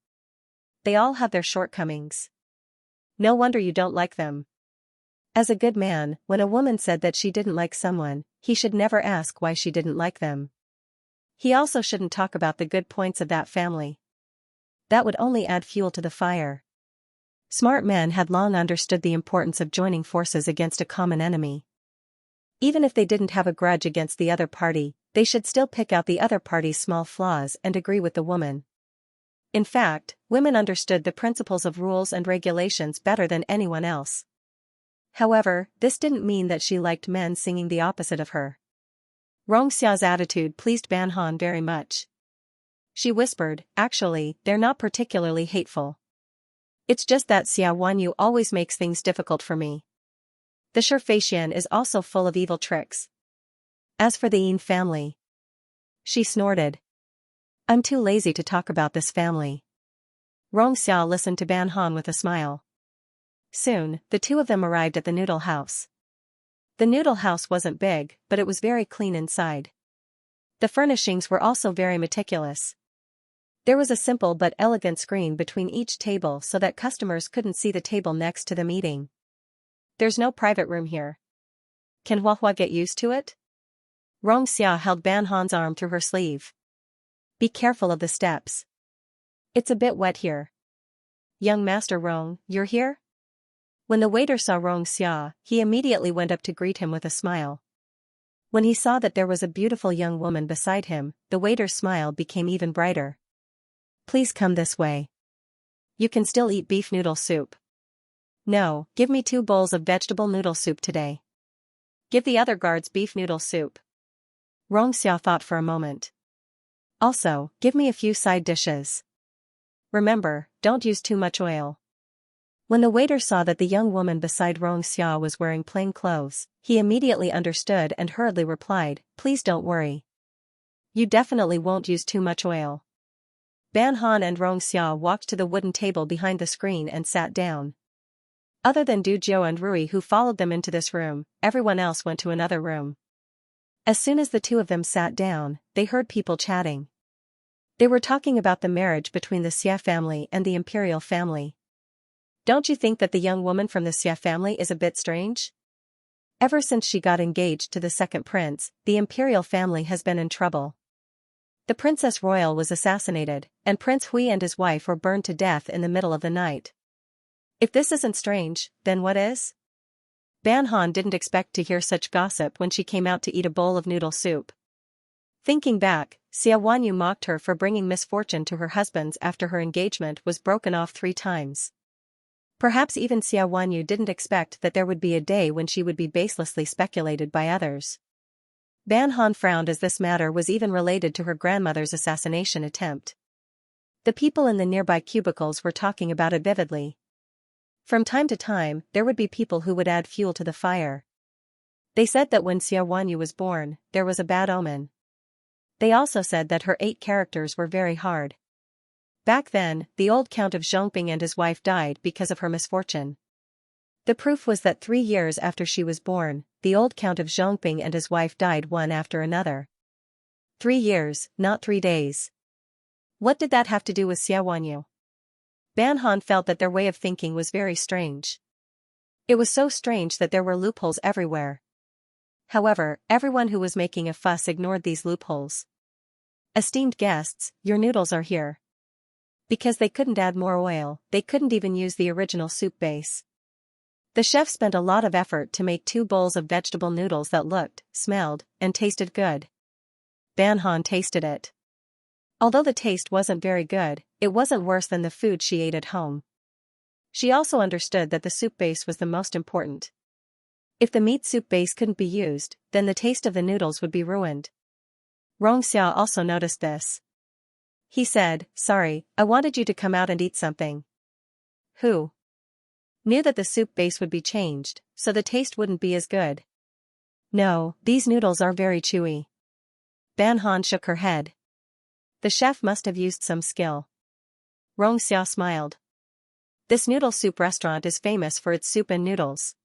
They all have their shortcomings. No wonder you don't like them. As a good man, when a woman said that she didn't like someone, he should never ask why she didn't like them. He also shouldn't talk about the good points of that family. That would only add fuel to the fire. Smart men had long understood the importance of joining forces against a common enemy. Even if they didn't have a grudge against the other party, they should still pick out the other party's small flaws and agree with the woman. In fact, women understood the principles of rules and regulations better than anyone else. However, this didn't mean that she liked men singing the opposite of her. Xia's attitude pleased Ban Han very much. She whispered, actually, they're not particularly hateful. It's just that Xia Wanyu always makes things difficult for me. The Cultivation is also full of evil tricks. As for the Yin family, she snorted. I'm too lazy to talk about this family. Xia listened to Ban Han with a smile. Soon, the two of them arrived at the noodle house. The noodle house wasn't big, but it was very clean inside. The furnishings were also very meticulous. There was a simple but elegant screen between each table so that customers couldn't see the table next to them eating. There's no private room here. Can Huahua get used to it? Xianxia held Ban Han's arm through her sleeve. Be careful of the steps. It's a bit wet here. Young Master Rong, you're here? When the waiter saw Xianxia, he immediately went up to greet him with a smile. When he saw that there was a beautiful young woman beside him, the waiter's smile became even brighter. Please come this way. You can still eat beef noodle soup. No, give me 2 bowls of vegetable noodle soup today. Give the other guards beef noodle soup. Xianxia thought for a moment. Also, give me a few side dishes. Remember, don't use too much oil. When the waiter saw that the young woman beside Xianxia was wearing plain clothes, he immediately understood and hurriedly replied, please don't worry. You definitely won't use too much oil. Ban Han and Xianxia walked to the wooden table behind the screen and sat down. Other than Du Jiu and Rui who followed them into this room, everyone else went to another room. As soon as the two of them sat down, they heard people chatting. They were talking about the marriage between the Xia family and the imperial family. Don't you think that the young woman from the Xia family is a bit strange? Ever since she got engaged to the second prince, the imperial family has been in trouble. The Princess Royal was assassinated, and Prince Hui and his wife were burned to death in the middle of the night. If this isn't strange, then what is? Ban Han didn't expect to hear such gossip when she came out to eat a bowl of noodle soup. Thinking back, Xia Wanyu mocked her for bringing misfortune to her husband's after her engagement was broken off 3 times. Perhaps even Xia Wanyu didn't expect that there would be a day when she would be baselessly speculated by others. Ban Han frowned as this matter was even related to her grandmother's assassination attempt. The people in the nearby cubicles were talking about it vividly. From time to time, there would be people who would add fuel to the fire. They said that when Xia Wanyu was born, there was a bad omen. They also said that her 8 characters were very hard. Back then, the old Count of Zhongping and his wife died because of her misfortune. The proof was that 3 years after she was born, the old Count of Zhongping and his wife died one after another. 3 years, not 3 days. What did that have to do with Xia Wanyu? Ban Han felt that their way of thinking was very strange. It was so strange that there were loopholes everywhere. However, everyone who was making a fuss ignored these loopholes. Esteemed guests, your noodles are here. Because they couldn't add more oil, they couldn't even use the original soup base. The chef spent a lot of effort to make 2 bowls of vegetable noodles that looked, smelled, and tasted good. Ban Han tasted it. Although the taste wasn't very good, it wasn't worse than the food she ate at home. She also understood that the soup base was the most important. If the meat soup base couldn't be used, then the taste of the noodles would be ruined. Xianxia also noticed this. He said, sorry, I wanted you to come out and eat something. Who? Knew that the soup base would be changed, so the taste wouldn't be as good. No, these noodles are very chewy. Ban Han shook her head. The chef must have used some skill. Xianxia smiled. This noodle soup restaurant is famous for its soup and noodles.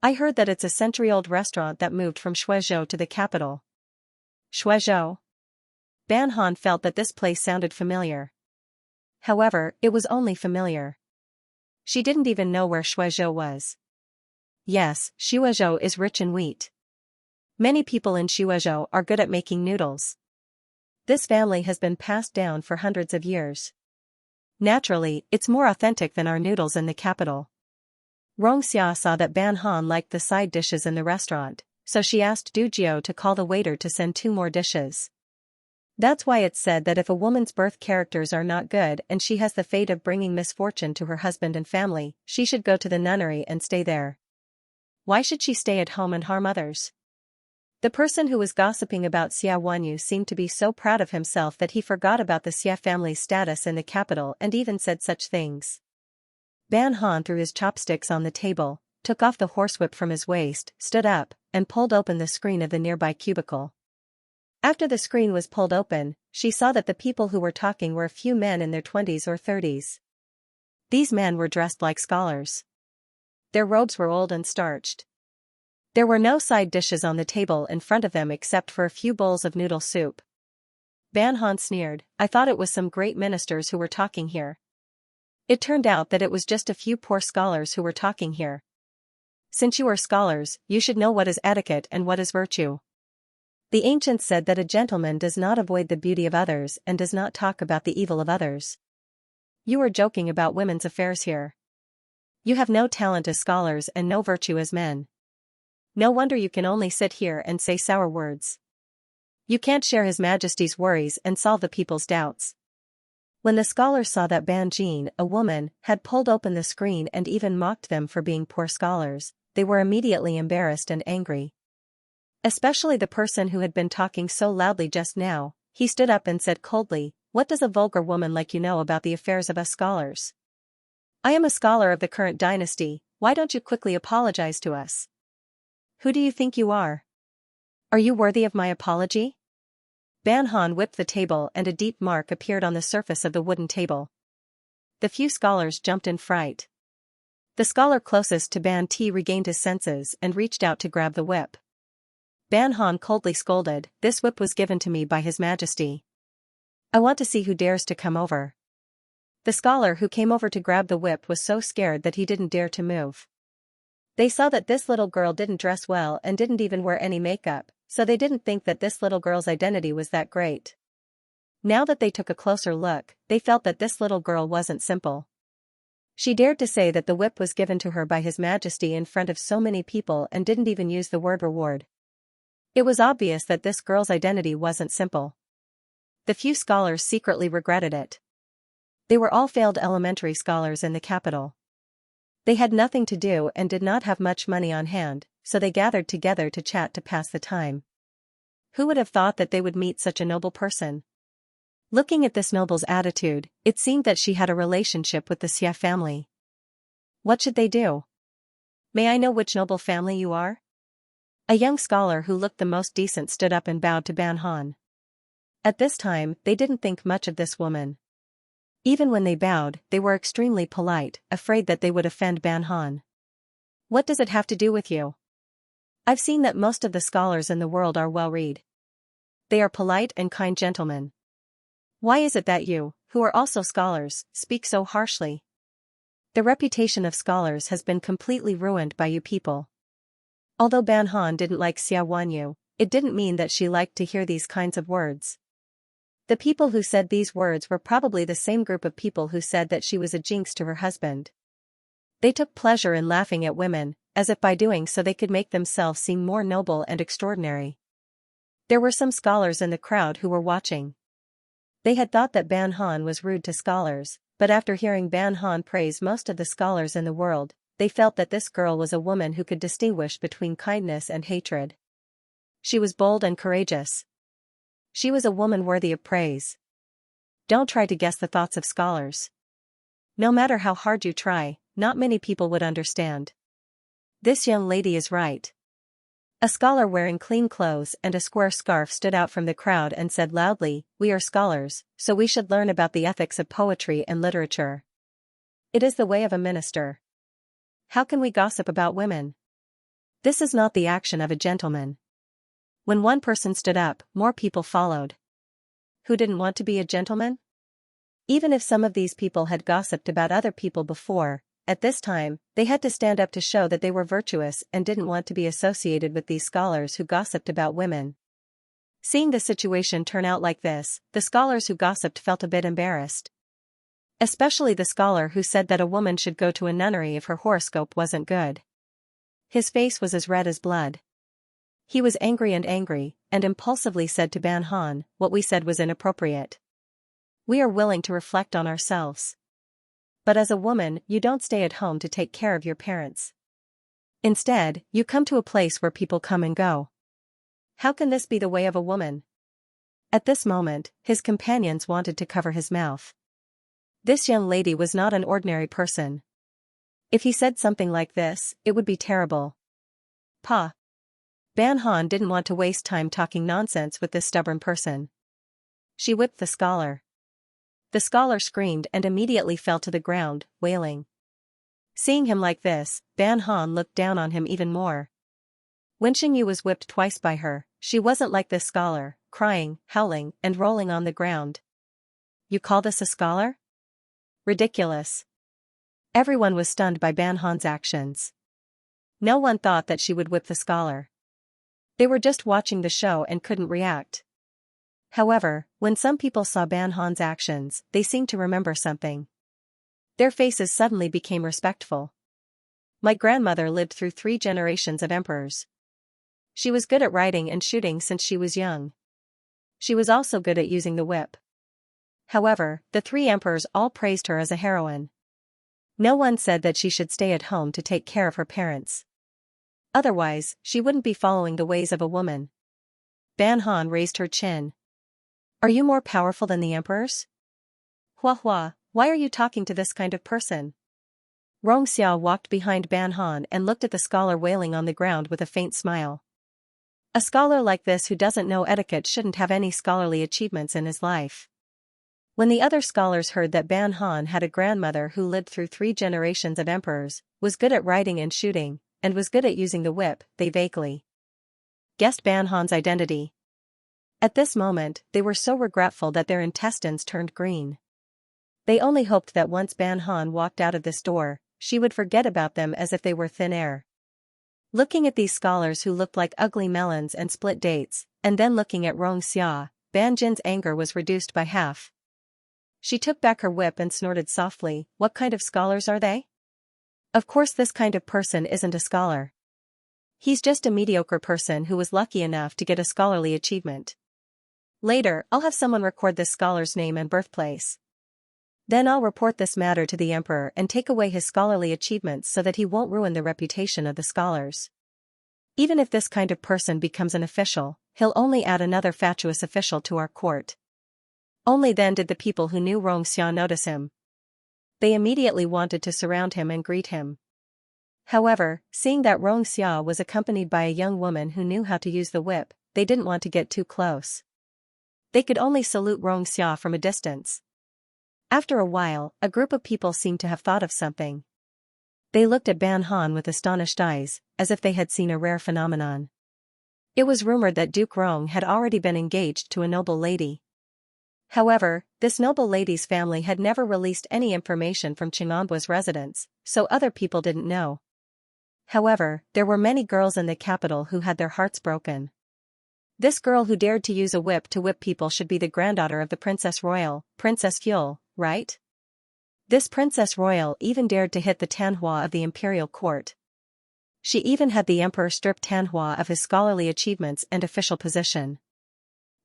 I heard that it's a century-old restaurant that moved from Shuizhou to the capital. Shuizhou? Ban Han felt that this place sounded familiar. However, it was only familiar. She didn't even know where Shuizhou was. Yes, Shuizhou is rich in wheat. Many people in Shuizhou are good at making noodles. This family has been passed down for hundreds of years. Naturally, it's more authentic than our noodles in the capital. Xianxia saw that Ban Han liked the side dishes in the restaurant, so she asked Du Jiu to call the waiter to send 2 more dishes. That's why it's said that if a woman's birth characters are not good and she has the fate of bringing misfortune to her husband and family, she should go to the nunnery and stay there. Why should she stay at home and harm others? The person who was gossiping about Xia Wanyu seemed to be so proud of himself that he forgot about the Xia family's status in the capital and even said such things. Ban Han threw his chopsticks on the table, took off the horsewhip from his waist, stood up, and pulled open the screen of the nearby cubicle. After the screen was pulled open, she saw that the people who were talking were a few men in their 20s or 30s. These men were dressed like scholars. Their robes were old and starched. There were no side dishes on the table in front of them except for a few bowls of noodle soup. Ban Han sneered, I thought it was some great ministers who were talking here. It turned out that it was just a few poor scholars who were talking here. Since you are scholars, you should know what is etiquette and what is virtue. The ancients said that a gentleman does not avoid the beauty of others and does not talk about the evil of others. You are joking about women's affairs here. You have no talent as scholars and no virtue as men. No wonder you can only sit here and say sour words. You can't share His Majesty's worries and solve the people's doubts. When the scholars saw that Ban Jin, a woman, had pulled open the screen and even mocked them for being poor scholars, they were immediately embarrassed and angry. Especially the person who had been talking so loudly just now. He stood up and said coldly, what does a vulgar woman like you know about the affairs of us scholars? I am a scholar of the current dynasty, why don't you quickly apologize to us? Who do you think you are? Are you worthy of my apology? Ban Han whipped the table and a deep mark appeared on the surface of the wooden table. The few scholars jumped in fright. The scholar closest to Ban Ti regained his senses and reached out to grab the whip. Ban Han coldly scolded, this whip was given to me by His Majesty. I want to see who dares to come over. The scholar who came over to grab the whip was so scared that he didn't dare to move. They saw that this little girl didn't dress well and didn't even wear any makeup, so they didn't think that this little girl's identity was that great. Now that they took a closer look, they felt that this little girl wasn't simple. She dared to say that the whip was given to her by His Majesty in front of so many people and didn't even use the word reward. It was obvious that this girl's identity wasn't simple. The few scholars secretly regretted it. They were all failed elementary scholars in the capital. They had nothing to do and did not have much money on hand, so they gathered together to chat to pass the time. Who would have thought that they would meet such a noble person? Looking at this noble's attitude, it seemed that she had a relationship with the Xia family. What should they do? May I know which noble family you are? A young scholar who looked the most decent stood up and bowed to Ban Han. At this time, they didn't think much of this woman. Even when they bowed, they were extremely polite, afraid that they would offend Ban Han. What does it have to do with you? I've seen that most of the scholars in the world are well-read. They are polite and kind gentlemen. Why is it that you, who are also scholars, speak so harshly? The reputation of scholars has been completely ruined by you people. Although Ban Han didn't like Xia Wanyu, it didn't mean that she liked to hear these kinds of words. The people who said these words were probably the same group of people who said that she was a jinx to her husband. They took pleasure in laughing at women, as if by doing so they could make themselves seem more noble and extraordinary. There were some scholars in the crowd who were watching. They had thought that Ban Han was rude to scholars, but after hearing Ban Han praise most of the scholars in the world, they felt that this girl was a woman who could distinguish between kindness and hatred. She was bold and courageous. She was a woman worthy of praise. Don't try to guess the thoughts of scholars. No matter how hard you try, not many people would understand. This young lady is right. A scholar wearing clean clothes and a square scarf stood out from the crowd and said loudly, we are scholars, so we should learn about the ethics of poetry and literature. It is the way of a minister. How can we gossip about women? This is not the action of a gentleman. When one person stood up, more people followed. Who didn't want to be a gentleman? Even if some of these people had gossiped about other people before, at this time, they had to stand up to show that they were virtuous and didn't want to be associated with these scholars who gossiped about women. Seeing the situation turn out like this, the scholars who gossiped felt a bit embarrassed. Especially the scholar who said that a woman should go to a nunnery if her horoscope wasn't good. His face was as red as blood. He was angry and impulsively said to Ban Han, what we said was inappropriate. We are willing to reflect on ourselves. But as a woman, you don't stay at home to take care of your parents. Instead, you come to a place where people come and go. How can this be the way of a woman? At this moment, his companions wanted to cover his mouth. This young lady was not an ordinary person. If he said something like this, it would be terrible. Pa. Ban Han didn't want to waste time talking nonsense with this stubborn person. She whipped the scholar. The scholar screamed and immediately fell to the ground, wailing. Seeing him like this, Ban Han looked down on him even more. When Xingyu was whipped twice by her, she wasn't like this scholar, crying, howling, and rolling on the ground. You call this a scholar? Ridiculous. Everyone was stunned by Ban Han's actions. No one thought that she would whip the scholar. They were just watching the show and couldn't react. However, when some people saw Ban Han's actions, they seemed to remember something. Their faces suddenly became respectful. My grandmother lived through 3 generations of emperors. She was good at riding and shooting since she was young. She was also good at using the whip. However, the 3 emperors all praised her as a heroine. No one said that she should stay at home to take care of her parents. Otherwise, she wouldn't be following the ways of a woman. Ban Han raised her chin. Are you more powerful than the emperors? Hua Hua, why are you talking to this kind of person? Xiao walked behind Ban Han and looked at the scholar wailing on the ground with a faint smile. A scholar like this who doesn't know etiquette shouldn't have any scholarly achievements in his life. When the other scholars heard that Ban Han had a grandmother who lived through 3 generations of emperors, was good at riding and shooting, and was good at using the whip, they vaguely guessed Ban Han's identity. At this moment, they were so regretful that their intestines turned green. They only hoped that once Ban Han walked out of this door, she would forget about them as if they were thin air. Looking at these scholars who looked like ugly melons and split dates, and then looking at Xianxia, Ban Jin's anger was reduced by half. She took back her whip and snorted softly, what kind of scholars are they? Of course this kind of person isn't a scholar. He's just a mediocre person who was lucky enough to get a scholarly achievement. Later, I'll have someone record this scholar's name and birthplace. Then I'll report this matter to the emperor and take away his scholarly achievements so that he won't ruin the reputation of the scholars. Even if this kind of person becomes an official, he'll only add another fatuous official to our court. Only then did the people who knew Xianxia notice him. They immediately wanted to surround him and greet him. However, seeing that Xianxia was accompanied by a young woman who knew how to use the whip, they didn't want to get too close. They could only salute Xianxia from a distance. After a while, a group of people seemed to have thought of something. They looked at Ban Han with astonished eyes, as if they had seen a rare phenomenon. It was rumored that Duke Rong had already been engaged to a noble lady. However, this noble lady's family had never released any information from Qing'anbua's residence, so other people didn't know. However, there were many girls in the capital who had their hearts broken. This girl who dared to use a whip to whip people should be the granddaughter of the Princess Royal, Princess Yule, right? This Princess Royal even dared to hit the Tanhua of the imperial court. She even had the emperor strip Tanhua of his scholarly achievements and official position.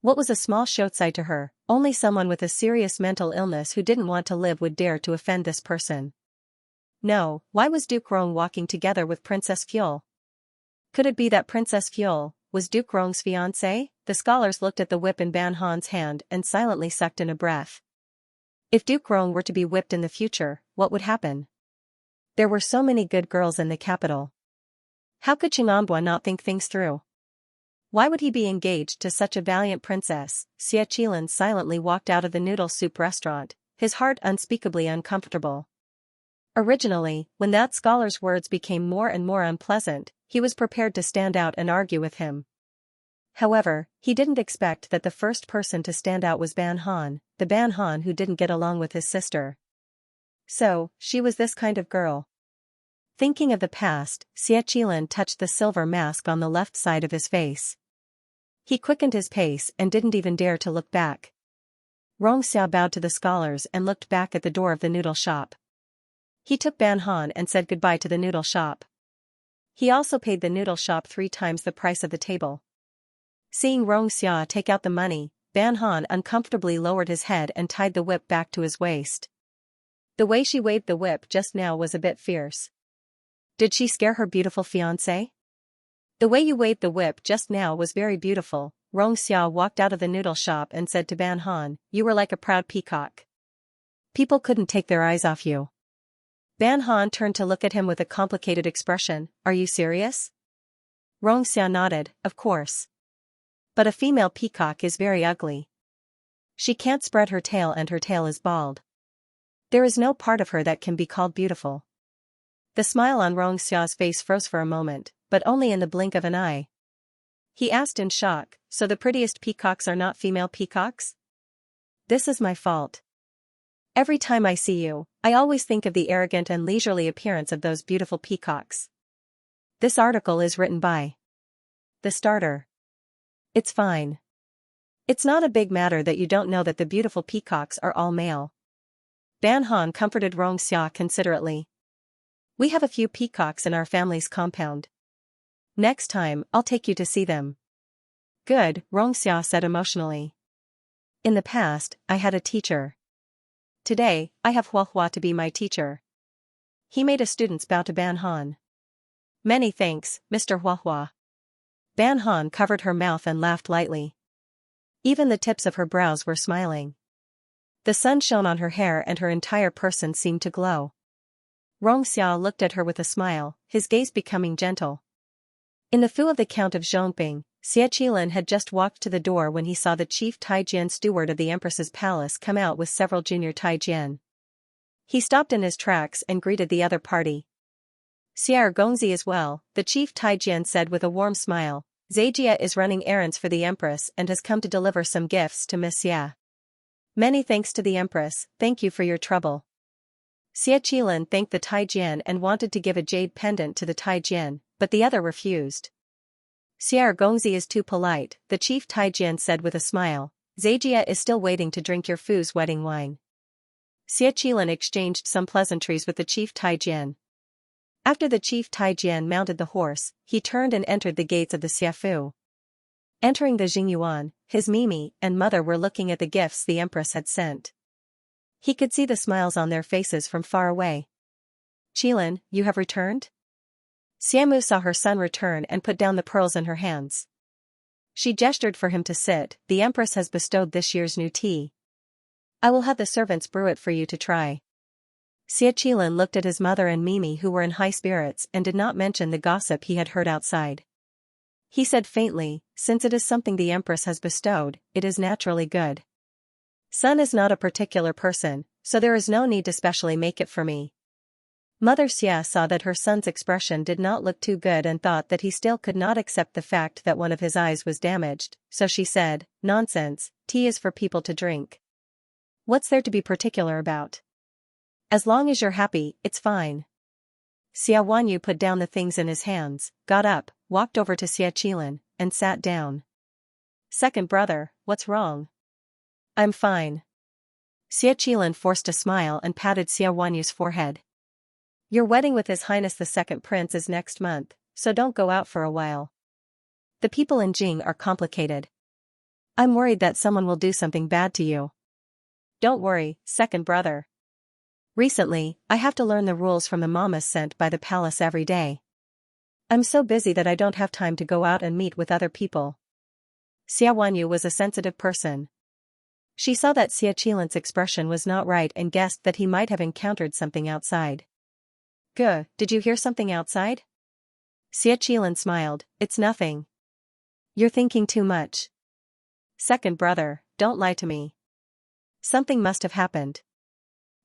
What was a small shoutsai to her? Only someone with a serious mental illness who didn't want to live would dare to offend this person. No, why was Duke Rong walking together with Princess Yule? Could it be that Princess Yule was Duke Rong's fiancée? The scholars looked at the whip in Ban Han's hand and silently sucked in a breath. If Duke Rong were to be whipped in the future, what would happen? There were so many good girls in the capital. How could Qing'anbua not think things through? Why would he be engaged to such a valiant princess? Xiaqilan silently walked out of the noodle soup restaurant, his heart unspeakably uncomfortable. Originally, when that scholar's words became more and more unpleasant, he was prepared to stand out and argue with him. However, he didn't expect that the first person to stand out was Ban Han, the Ban Han who didn't get along with his sister. So, she was this kind of girl. Thinking of the past, Xiaqilan touched the silver mask on the left side of his face. He quickened his pace and didn't even dare to look back. Xiao bowed to the scholars and looked back at the door of the noodle shop. He took Ban Han and said goodbye to the noodle shop. He also paid the noodle shop 3 times the price of the table. Seeing Xiao take out the money, Ban Han uncomfortably lowered his head and tied the whip back to his waist. The way she waved the whip just now was a bit fierce. Did she scare her beautiful fiancé? The way you waved the whip just now was very beautiful. Xiao walked out of the noodle shop and said to Ban Han, you were like a proud peacock. People couldn't take their eyes off you. Ban Han turned to look at him with a complicated expression. Are you serious? Xiao nodded, of course. But a female peacock is very ugly. She can't spread her tail and her tail is bald. There is no part of her that can be called beautiful. The smile on Xiao's face froze for a moment, but only in the blink of an eye. He asked in shock, so the prettiest peacocks are not female peacocks? This is my fault. Every time I see you, I always think of the arrogant and leisurely appearance of those beautiful peacocks. This article is written by the starter. It's fine. It's not a big matter that you don't know that the beautiful peacocks are all male. Ban Han comforted Xianxia considerately. We have a few peacocks in our family's compound. Next time, I'll take you to see them. Good, Xianxia said emotionally. In the past, I had a teacher. Today, I have Huahua to be my teacher. He made a student's bow to Ban Han. Many thanks, Mr. Huahua. Ban Han covered her mouth and laughed lightly. Even the tips of her brows were smiling. The sun shone on her hair and her entire person seemed to glow. Xiao looked at her with a smile, his gaze becoming gentle. In the fu of the Count of Zhongping, Xiaqilan had just walked to the door when he saw the chief Taijian steward of the Empress's palace come out with several junior Taijian. He stopped in his tracks and greeted the other party. Xiar Gongzi as well, the chief Taijian said with a warm smile. Xianxia is running errands for the Empress and has come to deliver some gifts to Miss Xia. Many thanks to the Empress, thank you for your trouble. Xiaqilan thanked the Taijian and wanted to give a jade pendant to the Taijian, but the other refused. Xiar Gongzi is too polite, the chief Taijian said with a smile. Xianxia is still waiting to drink your Fu's wedding wine. Xiaqilan exchanged some pleasantries with the chief Taijian. After the chief Taijian mounted the horse, he turned and entered the gates of the Xiafu. Entering the Jingyuan, his Mimi and mother were looking at the gifts the Empress had sent. He could see the smiles on their faces from far away. Qilin, you have returned? Xiamu saw her son return and put down the pearls in her hands. She gestured for him to sit. The Empress has bestowed this year's new tea. I will have the servants brew it for you to try. Xiaqilan looked at his mother and Mimi who were in high spirits and did not mention the gossip he had heard outside. He said faintly, since it is something the Empress has bestowed, it is naturally good. Son is not a particular person, so there is no need to specially make it for me. Mother Xia saw that her son's expression did not look too good and thought that he still could not accept the fact that one of his eyes was damaged, so she said, nonsense, tea is for people to drink. What's there to be particular about? As long as you're happy, it's fine. Xia Wanyu put down the things in his hands, got up, walked over to Xiaqilan, and sat down. Second brother, what's wrong? I'm fine. Xiaqilan forced a smile and patted Xia Wanyu's forehead. Your wedding with His Highness the Second Prince is next month, so don't go out for a while. The people in Jing are complicated. I'm worried that someone will do something bad to you. Don't worry, second brother. Recently, I have to learn the rules from the mamas sent by the palace every day. I'm so busy that I don't have time to go out and meet with other people. Xia Wanyu was a sensitive person. She saw that Xiaqilan's expression was not right and guessed that he might have encountered something outside. Did you hear something outside? Xiaqilan smiled, it's nothing. You're thinking too much. Second brother, don't lie to me. Something must have happened.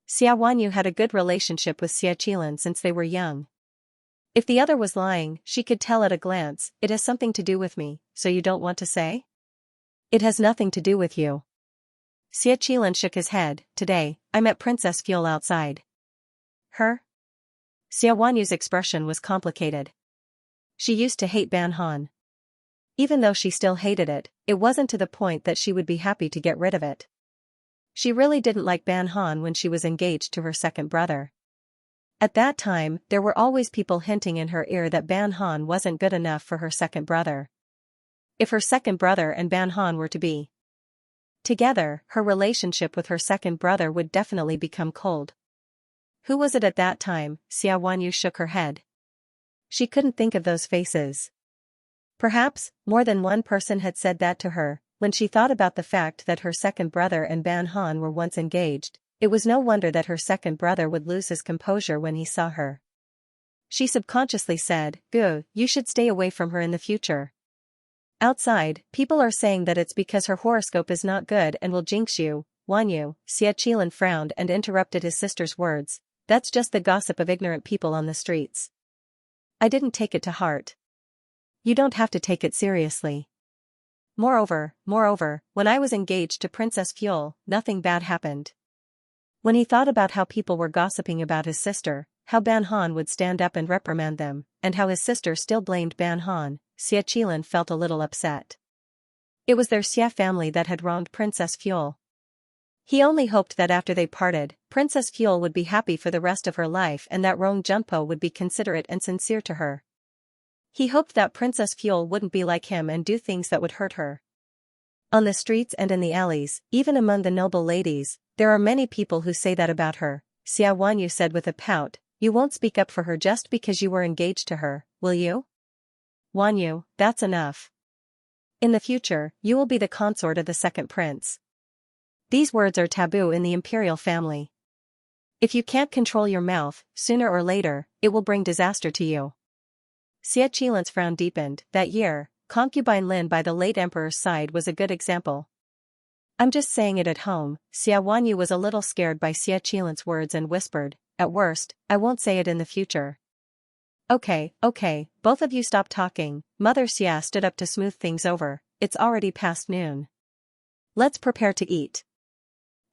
Xia Wanyu had a good relationship with Xiaqilan since they were young. If the other was lying, she could tell at a glance, it has something to do with me, so you don't want to say? It has nothing to do with you. Xiaqilan shook his head, today, I met Princess Fuel outside. Her? Xia Wanyu's expression was complicated. She used to hate Ban Han. Even though she still hated it, it wasn't to the point that she would be happy to get rid of it. She really didn't like Ban Han when she was engaged to her second brother. At that time, there were always people hinting in her ear that Ban Han wasn't good enough for her second brother. If her second brother and Ban Han were to be together, her relationship with her second brother would definitely become cold. Who was it at that time? Xia Wanyu shook her head. She couldn't think of those faces. Perhaps, more than one person had said that to her. When she thought about the fact that her second brother and Ban Han were once engaged, it was no wonder that her second brother would lose his composure when he saw her. She subconsciously said, you should stay away from her in the future. Outside, people are saying that it's because her horoscope is not good and will jinx you, Wanyu. Xiaqilan frowned and interrupted his sister's words. That's just the gossip of ignorant people on the streets. I didn't take it to heart. You don't have to take it seriously. Moreover, when I was engaged to Princess Fuel, nothing bad happened. When he thought about how people were gossiping about his sister, how Ban Han would stand up and reprimand them, and how his sister still blamed Ban Han, Xiaqilan felt a little upset. It was their Xia family that had wronged Princess Fuel. He only hoped that after they parted, Princess Fuel would be happy for the rest of her life and that Rong Junpo would be considerate and sincere to her. He hoped that Princess Fuel wouldn't be like him and do things that would hurt her. On the streets and in the alleys, even among the noble ladies, there are many people who say that about her, Xia Wanyu said with a pout. You won't speak up for her just because you were engaged to her, will you? Wanyu, that's enough. In the future, you will be the consort of the second prince. These words are taboo in the imperial family. If you can't control your mouth, sooner or later, it will bring disaster to you. Xia Qilan's frown deepened. That year, concubine Lin by the late emperor's side was a good example. I'm just saying it at home. Xia Wanyu was a little scared by Xia Qilan's words and whispered, at worst, I won't say it in the future. Okay, both of you stop talking. Mother Xia stood up to smooth things over. It's already past noon. Let's prepare to eat.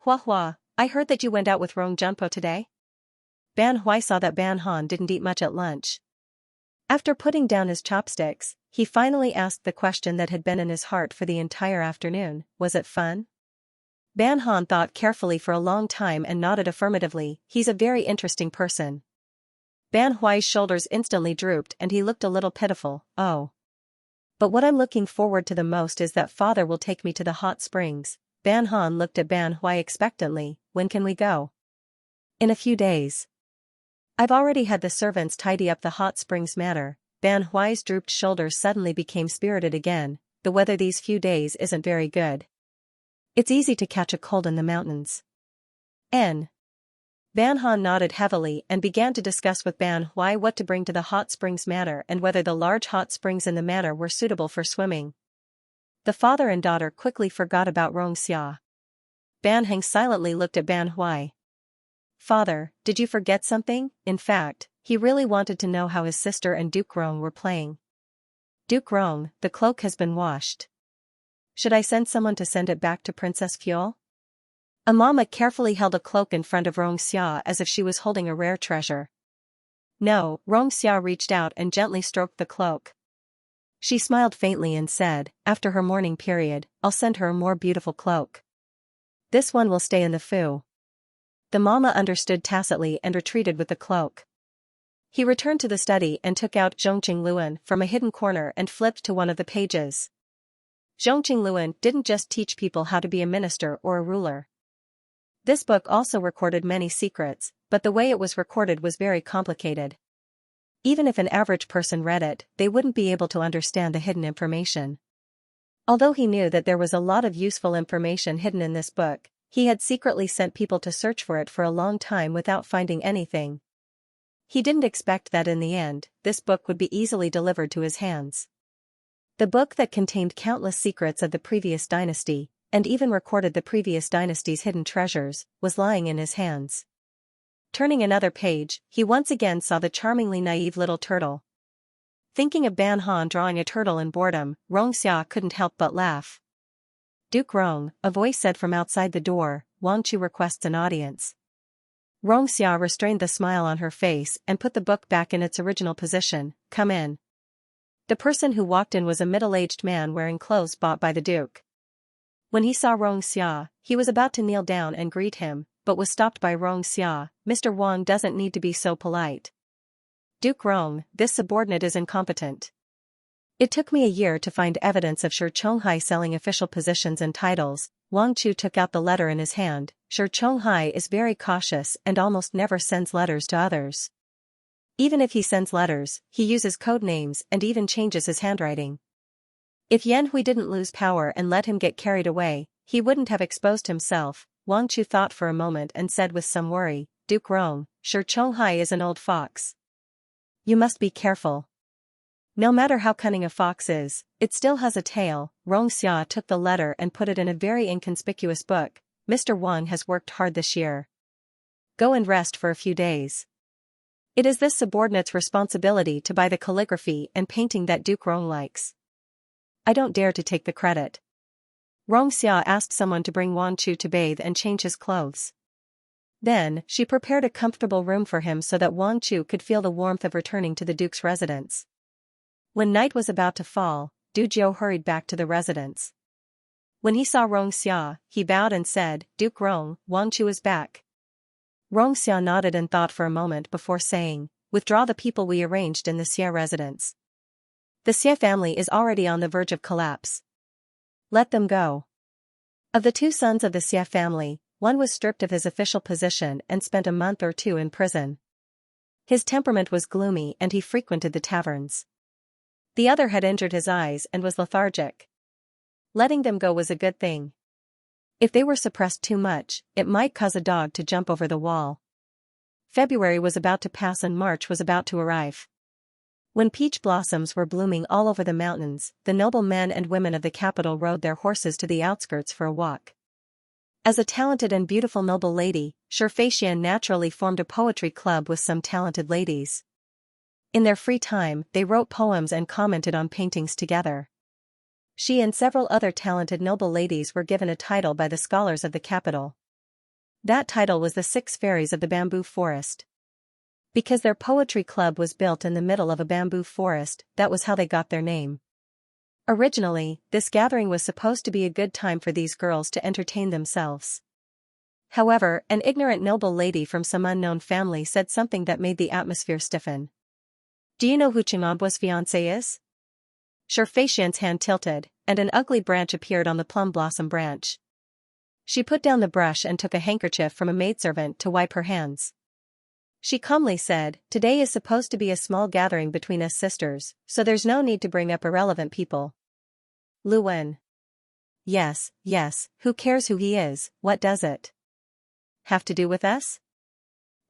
Hua, I heard that you went out with Rong Junpo today? Ban Hui saw that Ban Han didn't eat much at lunch. After putting down his chopsticks, he finally asked the question that had been in his heart for the entire afternoon. Was it fun? Ban Han thought carefully for a long time and nodded affirmatively. He's a very interesting person. Ban Hui's shoulders instantly drooped and he looked a little pitiful. Oh. But what I'm looking forward to the most is that father will take me to the hot springs. Ban Han looked at Ban Hui expectantly. When can we go? In a few days. I've already had the servants tidy up the hot springs matter. Ban Hui's drooped shoulders suddenly became spirited again. The weather these few days isn't very good. It's easy to catch a cold in the mountains. Ban Han nodded heavily and began to discuss with Ban Hui what to bring to the hot springs manor and whether the large hot springs in the manor were suitable for swimming. The father and daughter quickly forgot about Rong Xia. Ban Heng silently looked at Ban Hui. Father, did you forget something? In fact, he really wanted to know how his sister and Duke Rong were playing. Duke Rong, the cloak has been washed. Should I send someone to send it back to Princess Fuel? Amama carefully held a cloak in front of Rong Xia as if she was holding a rare treasure. No, Rong Xia reached out and gently stroked the cloak. She smiled faintly and said, after her mourning period, I'll send her a more beautiful cloak. This one will stay in the fu. The mama understood tacitly and retreated with the cloak. He returned to the study and took out Zhongqing Luan from a hidden corner and flipped to one of the pages. Zhongqing Luan didn't just teach people how to be a minister or a ruler. This book also recorded many secrets, but the way it was recorded was very complicated. Even if an average person read it, they wouldn't be able to understand the hidden information. Although he knew that there was a lot of useful information hidden in this book, he had secretly sent people to search for it for a long time without finding anything. He didn't expect that in the end, this book would be easily delivered to his hands. The book that contained countless secrets of the previous dynasty, and even recorded the previous dynasty's hidden treasures, was lying in his hands. Turning another page, he once again saw the charmingly naive little turtle. Thinking of Ban Han drawing a turtle in boredom, Rong Xia couldn't help but laugh. Duke Rong, a voice said from outside the door, Wang Chu requests an audience. Rong Xia restrained the smile on her face and put the book back in its original position. Come in. The person who walked in was a middle-aged man wearing clothes bought by the Duke. When he saw Rong Xia, he was about to kneel down and greet him, but was stopped by Rong Xia. Mr. Wang doesn't need to be so polite. Duke Rong, this subordinate is incompetent. It took me a year to find evidence of Shi Chonghai selling official positions and titles. Wang Chu took out the letter in his hand. Shi Chonghai is very cautious and almost never sends letters to others. Even if he sends letters, he uses code names and even changes his handwriting. If Yan Hui didn't lose power and let him get carried away, he wouldn't have exposed himself. Wang Chu thought for a moment and said with some worry, Duke Rong, Shi Chonghai is an old fox. You must be careful. No matter how cunning a fox is, it still has a tail. Rong Xia took the letter and put it in a very inconspicuous book. Mr. Wang has worked hard this year. Go and rest for a few days. It is this subordinate's responsibility to buy the calligraphy and painting that Duke Rong likes. I don't dare to take the credit. Xianxia asked someone to bring Wan Chu to bathe and change his clothes. Then, she prepared a comfortable room for him so that Wan Chu could feel the warmth of returning to the Duke's residence. When night was about to fall, Du Jiu hurried back to the residence. When he saw Xianxia, he bowed and said, "Duke Rong, Wan Chu is back." Xianxia nodded and thought for a moment before saying, "Withdraw the people we arranged in the Xie residence. The Xie family is already on the verge of collapse. Let them go." Of the two sons of the Xie family, one was stripped of his official position and spent a month or two in prison. His temperament was gloomy and he frequented the taverns. The other had injured his eyes and was lethargic. Letting them go was a good thing. If they were suppressed too much, it might cause a dog to jump over the wall. February was about to pass and March was about to arrive. When peach blossoms were blooming all over the mountains, the noble men and women of the capital rode their horses to the outskirts for a walk. As a talented and beautiful noble lady, Xianxia naturally formed a poetry club with some talented ladies. In their free time, they wrote poems and commented on paintings together. She and several other talented noble ladies were given a title by the scholars of the capital. That title was the Six Fairies of the Bamboo Forest. Because their poetry club was built in the middle of a bamboo forest, that was how they got their name. Originally, this gathering was supposed to be a good time for these girls to entertain themselves. However, an ignorant noble lady from some unknown family said something that made the atmosphere stiffen. "Do you know who Xianxua's fiancé is?" Xianxia's hand tilted, and an ugly branch appeared on the plum blossom branch. She put down the brush and took a handkerchief from a maidservant to wipe her hands. She calmly said, "Today is supposed to be a small gathering between us sisters, so there's no need to bring up irrelevant people." Lu Wen. Yes, who cares who he is, what does it have to do with us?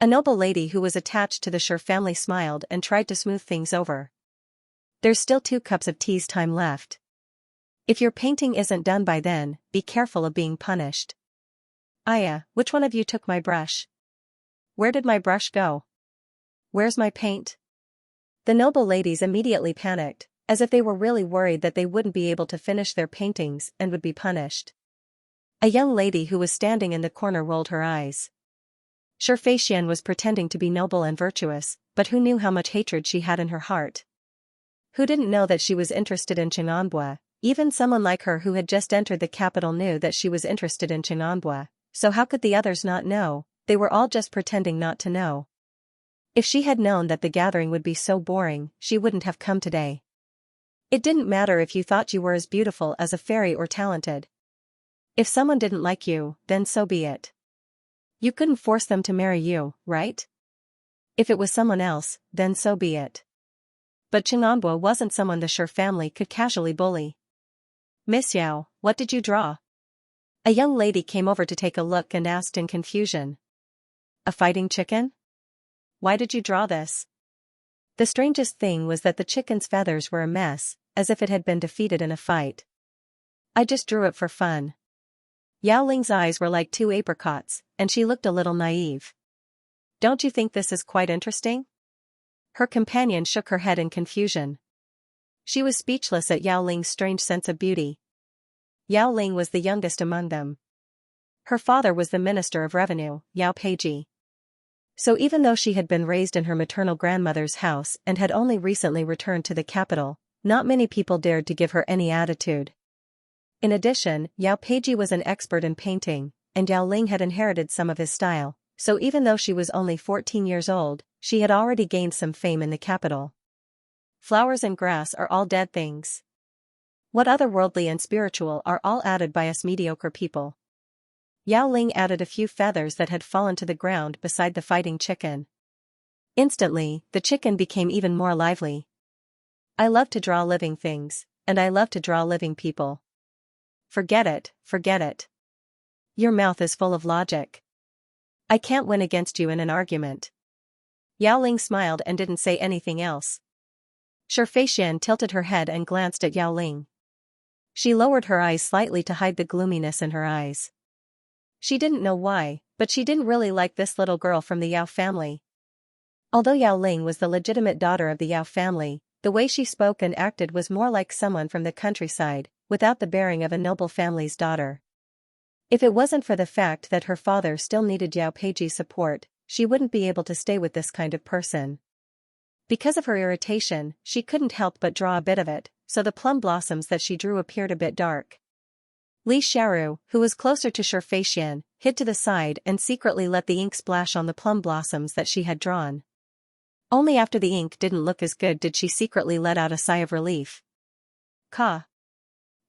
A noble lady who was attached to the Shi family smiled and tried to smooth things over. There's still 2 cups of tea's time left. If your painting isn't done by then, be careful of being punished. Aya, which one of you took my brush? Where did my brush go? Where's my paint? The noble ladies immediately panicked, as if they were really worried that they wouldn't be able to finish their paintings and would be punished. A young lady who was standing in the corner rolled her eyes. Xianxia was pretending to be noble and virtuous, but who knew how much hatred she had in her heart? Who didn't know that she was interested in Xianxua? Even someone like her who had just entered the capital knew that she was interested in Xianxua, so how could the others not know? They were all just pretending not to know. If she had known that the gathering would be so boring, she wouldn't have come today. It didn't matter if you thought you were as beautiful as a fairy or talented. If someone didn't like you, then so be it. You couldn't force them to marry you, right? If it was someone else, then so be it. But Xianxua wasn't someone the Shi family could casually bully. "Miss Yao, what did you draw?" A young lady came over to take a look and asked in confusion. "A fighting chicken? Why did you draw this?" The strangest thing was that the chicken's feathers were a mess, as if it had been defeated in a fight. "I just drew it for fun." Yao Ling's eyes were like 2 apricots, and she looked a little naive. "Don't you think this is quite interesting?" Her companion shook her head in confusion. She was speechless at Yao Ling's strange sense of beauty. Yao Ling was the youngest among them. Her father was the Minister of Revenue, Yao Peiji. So even though she had been raised in her maternal grandmother's house and had only recently returned to the capital, not many people dared to give her any attitude. In addition, Yao Peiji was an expert in painting, and Yao Ling had inherited some of his style, so even though she was only 14 years old, she had already gained some fame in the capital. Flowers and grass are all dead things. What otherworldly and spiritual are all added by us mediocre people? Yao Ling added a few feathers that had fallen to the ground beside the fighting chicken. Instantly, the chicken became even more lively. "I love to draw living things, and I love to draw living people." Forget it. Your mouth is full of logic. I can't win against you in an argument." Yao Ling smiled and didn't say anything else. Xianxia tilted her head and glanced at Yao Ling. She lowered her eyes slightly to hide the gloominess in her eyes. She didn't know why, but she didn't really like this little girl from the Yao family. Although Yao Ling was the legitimate daughter of the Yao family, the way she spoke and acted was more like someone from the countryside, without the bearing of a noble family's daughter. If it wasn't for the fact that her father still needed Yao Peiji's support, she wouldn't be able to stay with this kind of person. Because of her irritation, she couldn't help but draw a bit of it, so the plum blossoms that she drew appeared a bit dark. Li Xiaoru, who was closer to Cultivation, hid to the side and secretly let the ink splash on the plum blossoms that she had drawn. Only after the ink didn't look as good did she secretly let out a sigh of relief. Caw!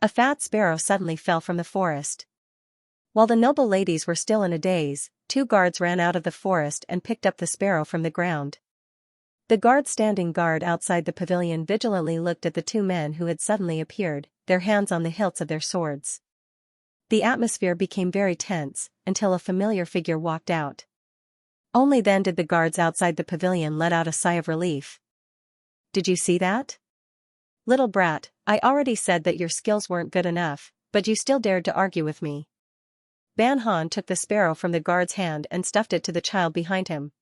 A fat sparrow suddenly fell from the forest. While the noble ladies were still in a daze, 2 guards ran out of the forest and picked up the sparrow from the ground. The guards standing guard outside the pavilion vigilantly looked at the 2 men who had suddenly appeared, their hands on the hilts of their swords. The atmosphere became very tense, until a familiar figure walked out. Only then did the guards outside the pavilion let out a sigh of relief. Did you see that? Little brat, I already said that your skills weren't good enough, but you still dared to argue with me. Ban Han took the sparrow from the guard's hand and stuffed it to the child behind him.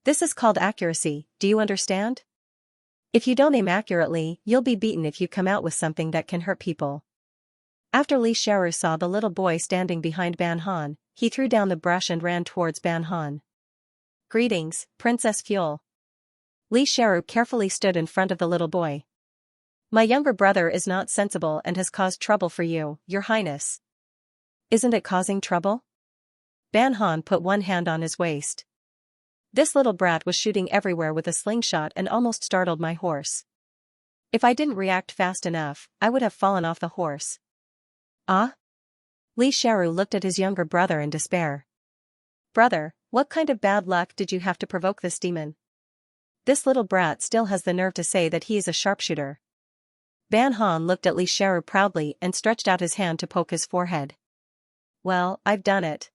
This is called accuracy, do you understand? If you don't aim accurately, you'll be beaten if you come out with something that can hurt people. After Li Xiaoru saw the little boy standing behind Ban Han, he threw down the brush and ran towards Ban Han. Greetings, Princess Fuel. Li Xiaoru carefully stood in front of the little boy. My younger brother is not sensible and has caused trouble for you, Your Highness. Isn't it causing trouble? Ban Han put one hand on his waist. This little brat was shooting everywhere with a slingshot and almost startled my horse. If I didn't react fast enough, I would have fallen off the horse. Ah? Li Xiaoru looked at his younger brother in despair. Brother, what kind of bad luck did you have to provoke this demon? This little brat still has the nerve to say that he is a sharpshooter. Ban Han looked at Li Xiaoru proudly and stretched out his hand to poke his forehead. Well, I've done it.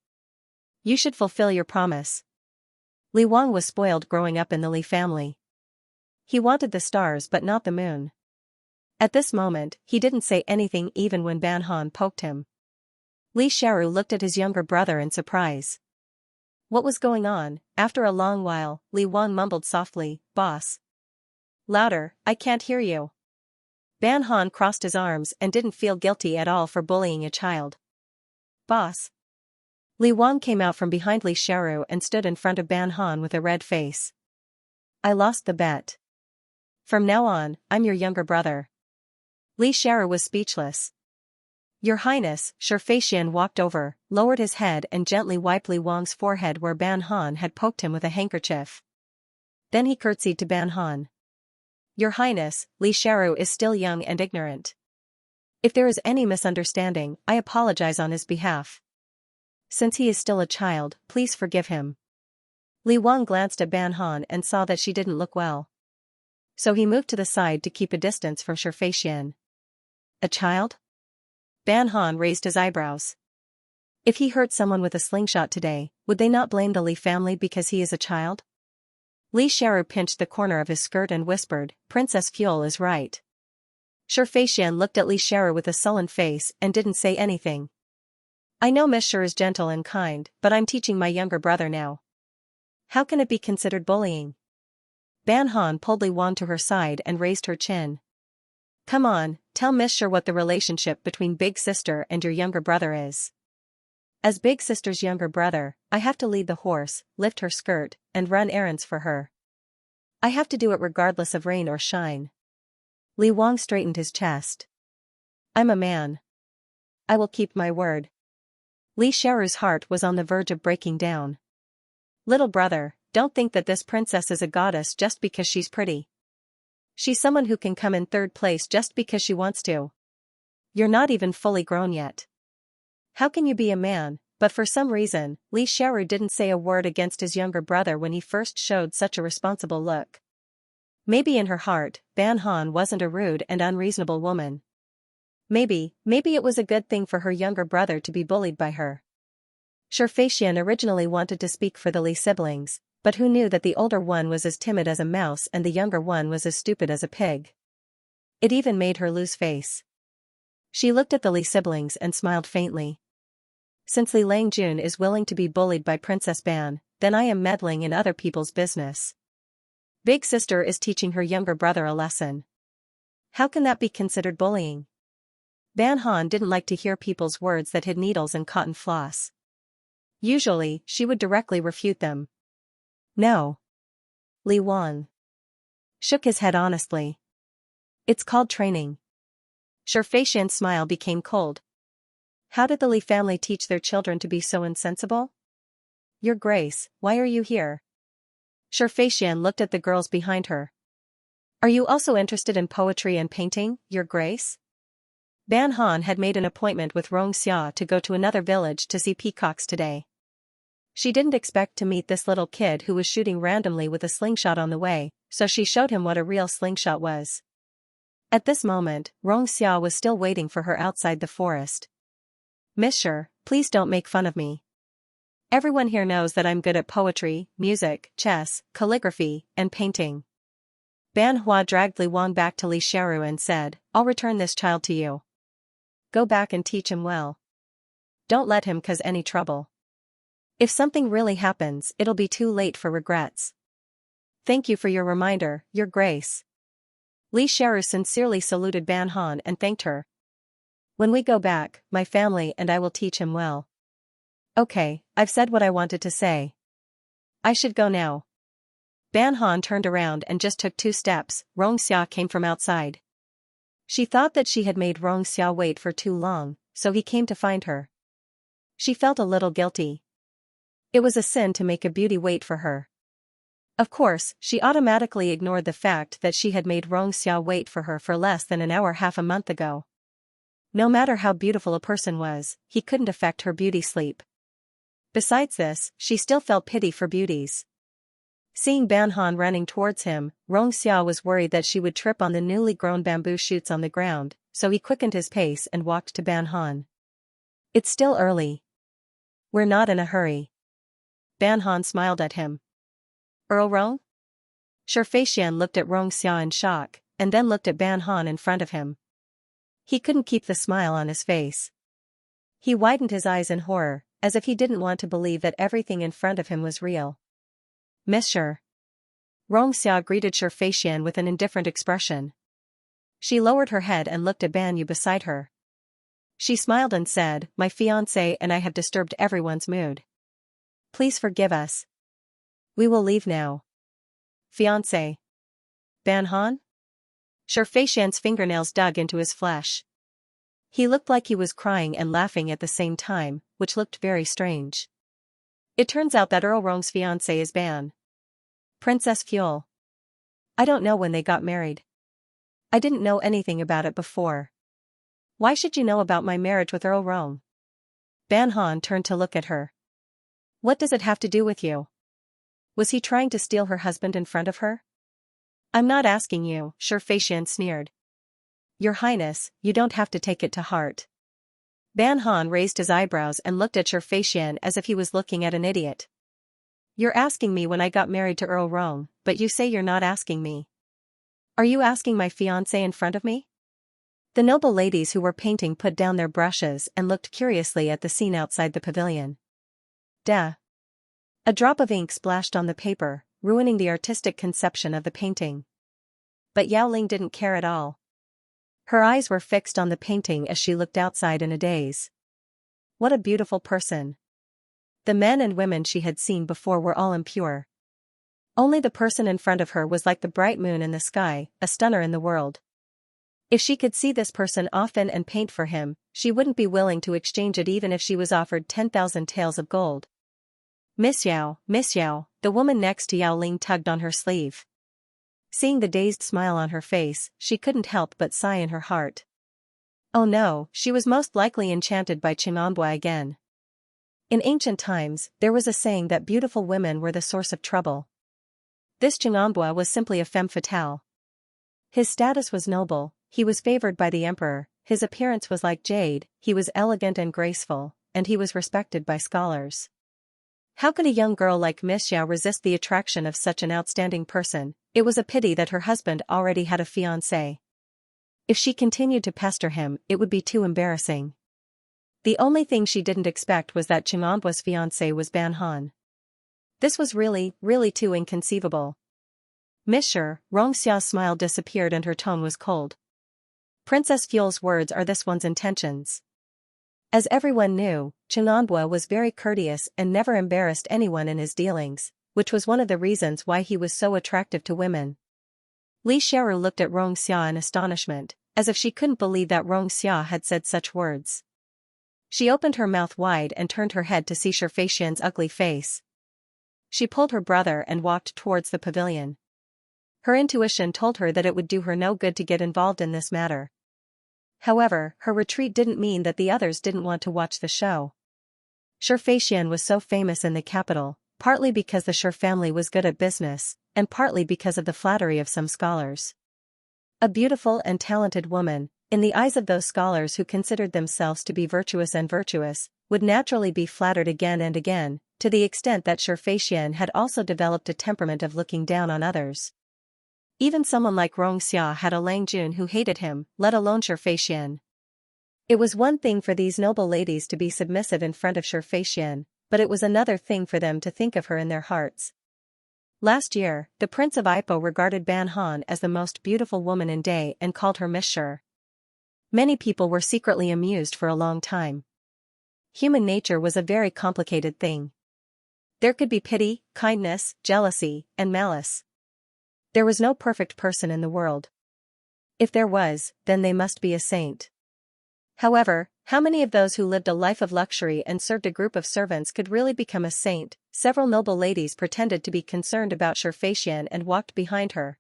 You should fulfill your promise. Li Wang was spoiled growing up in the Li family. He wanted the stars but not the moon. At this moment, he didn't say anything even when Ban Han poked him. Li Xiaoru looked at his younger brother in surprise. What was going on? After a long while, Li Wang mumbled softly, Boss. Louder, I can't hear you. Ban Han crossed his arms and didn't feel guilty at all for bullying a child. Boss. Li Wang came out from behind Li Xiaoru and stood in front of Ban Han with a red face. I lost the bet. From now on, I'm your younger brother. Li Xiaoru was speechless. Your Highness, Cultivation walked over, lowered his head and gently wiped Li Wang's forehead where Ban Han had poked him with a handkerchief. Then he curtsied to Ban Han. Your Highness, Li Xiaoru is still young and ignorant. If there is any misunderstanding, I apologize on his behalf. Since he is still a child, please forgive him. Li Wang glanced at Ban Han and saw that she didn't look well. So he moved to the side to keep a distance from Cultivation. A child? Ban Han raised his eyebrows. If he hurt someone with a slingshot today, would they not blame the Li family because he is a child? Li Xiaoru pinched the corner of his skirt and whispered, Princess Fuel is right. Cultivation looked at Li Xiaoru with a sullen face and didn't say anything. I know Miss Shi is gentle and kind, but I'm teaching my younger brother now. How can it be considered bullying? Ban Han pulled Li Wang to her side and raised her chin. Come on, tell Miss Shi what the relationship between big sister and your younger brother is. As big sister's younger brother, I have to lead the horse, lift her skirt, and run errands for her. I have to do it regardless of rain or shine. Li Wang straightened his chest. I'm a man. I will keep my word. Li Xiaoru's heart was on the verge of breaking down. Little brother, don't think that this princess is a goddess just because she's pretty. She's someone who can come in third place just because she wants to. You're not even fully grown yet. How can you be a man? But for some reason, Li Xiaoru didn't say a word against his younger brother when he first showed such a responsible look. Maybe in her heart, Ban Han wasn't a rude and unreasonable woman. Maybe it was a good thing for her younger brother to be bullied by her. Cultivation originally wanted to speak for the Li siblings, but who knew that the older one was as timid as a mouse and the younger one was as stupid as a pig. It even made her lose face. She looked at the Li siblings and smiled faintly. Since Li Langjun is willing to be bullied by Princess Ban, then I am meddling in other people's business. Big sister is teaching her younger brother a lesson. How can that be considered bullying? Ban Han didn't like to hear people's words that hid needles and cotton floss. Usually, she would directly refute them. No. Li Wan shook his head honestly. It's called training. Xianxia's smile became cold. How did the Li family teach their children to be so insensible? Your Grace, why are you here? Xianxia looked at the girls behind her. Are you also interested in poetry and painting, Your Grace? Ban Han had made an appointment with Xianxia to go to another village to see peacocks today. She didn't expect to meet this little kid who was shooting randomly with a slingshot on the way, so she showed him what a real slingshot was. At this moment, Xianxia was still waiting for her outside the forest. Monsieur, please don't make fun of me. Everyone here knows that I'm good at poetry, music, chess, calligraphy, and painting. Ban Hua dragged Li Wang back to Li Xiaoru and said, I'll return this child to you. Go back and teach him well. Don't let him cause any trouble. If something really happens, it'll be too late for regrets. Thank you for your reminder, Your Grace. Li Xiaoru sincerely saluted Ban Han and thanked her. When we go back, my family and I will teach him well. Okay, I've said what I wanted to say. I should go now. Ban Han turned around and just took 2 steps. Xianxia came from outside. She thought that she had made Xianxia wait for too long, so he came to find her. She felt a little guilty. It was a sin to make a beauty wait for her. Of course, she automatically ignored the fact that she had made Xianxia wait for her for less than an hour half a month ago. No matter how beautiful a person was, he couldn't affect her beauty sleep. Besides this, she still felt pity for beauties. Seeing Ban Han running towards him, Xianxia was worried that she would trip on the newly grown bamboo shoots on the ground, so he quickened his pace and walked to Ban Han. It's still early. We're not in a hurry. Ban Han smiled at him. Rong? Xianxia looked at Xianxia in shock, and then looked at Ban Han in front of him. He couldn't keep the smile on his face. He widened his eyes in horror, as if he didn't want to believe that everything in front of him was real. Monsieur. Xianxia greeted Xianxia with an indifferent expression. She lowered her head and looked at Ban Yu beside her. She smiled and said, My fiancé and I have disturbed everyone's mood. Please forgive us. We will leave now. Fiancé. Ban Han? Xianxia's fingernails dug into his flesh. He looked like he was crying and laughing at the same time, which looked very strange. It turns out that Rong's fiancé is Ban. Princess Fuel. I don't know when they got married. I didn't know anything about it before. Why should you know about my marriage with Rong? Ban Han turned to look at her. What does it have to do with you? Was he trying to steal her husband in front of her? I'm not asking you, Xianxia sneered. Your Highness, you don't have to take it to heart. Ban Han raised his eyebrows and looked at Xianxia as if he was looking at an idiot. You're asking me when I got married to Rong, but you say you're not asking me. Are you asking my fiancé in front of me? The noble ladies who were painting put down their brushes and looked curiously at the scene outside the pavilion. Duh. A drop of ink splashed on the paper, ruining the artistic conception of the painting. But Yao Ling didn't care at all. Her eyes were fixed on the painting as she looked outside in a daze. What a beautiful person. The men and women she had seen before were all impure. Only the person in front of her was like the bright moon in the sky, a stunner in the world. If she could see this person often and paint for him, she wouldn't be willing to exchange it even if she was offered 10,000 taels of gold. Miss Yao, the woman next to Yao Ling tugged on her sleeve. Seeing the dazed smile on her face, she couldn't help but sigh in her heart. Oh no, she was most likely enchanted by Xianxia again. In ancient times, there was a saying that beautiful women were the source of trouble. This Xianxia was simply a femme fatale. His status was noble, he was favored by the emperor, his appearance was like jade, he was elegant and graceful, and he was respected by scholars. How could a young girl like Miss Xiao resist the attraction of such an outstanding person? It was a pity that her husband already had a fiancé. If she continued to pester him, it would be too embarrassing. The only thing she didn't expect was that Xianxia's fiancé was Ban Han. This was really too inconceivable. Monsieur, Rongxia's smile disappeared and her tone was cold. Princess Fuel's words are this one's intentions. As everyone knew, Chenanbua was very courteous and never embarrassed anyone in his dealings, which was one of the reasons why he was so attractive to women. Li Xiaoru looked at Rongxia in astonishment, as if she couldn't believe that Rongxia had said such words. She opened her mouth wide and turned her head to see Sherfeixian's ugly face. She pulled her brother and walked towards the pavilion. Her intuition told her that it would do her no good to get involved in this matter. However, her retreat didn't mean that the others didn't want to watch the show. Sherfeixian was so famous in the capital, partly because the Sher family was good at business, and partly because of the flattery of some scholars. A beautiful and talented woman, in the eyes of those scholars who considered themselves to be virtuous and virtuous, would naturally be flattered again and again, to the extent that Sherfeixian had also developed a temperament of looking down on others. Even someone like Rongxia had a Lang Jun who hated him, let alone Sherfeixian. It was one thing for these noble ladies to be submissive in front of Sherfeixian, but it was another thing for them to think of her in their hearts. Last year, the Prince of Ipo regarded Ban Han as the most beautiful woman in Day and called her Miss Sher. Many people were secretly amused for a long time. Human nature was a very complicated thing. There could be pity, kindness, jealousy, and malice. There was no perfect person in the world. If there was, then they must be a saint. However, how many of those who lived a life of luxury and served a group of servants could really become a saint? Several noble ladies pretended to be concerned about Sherfeixian and walked behind her.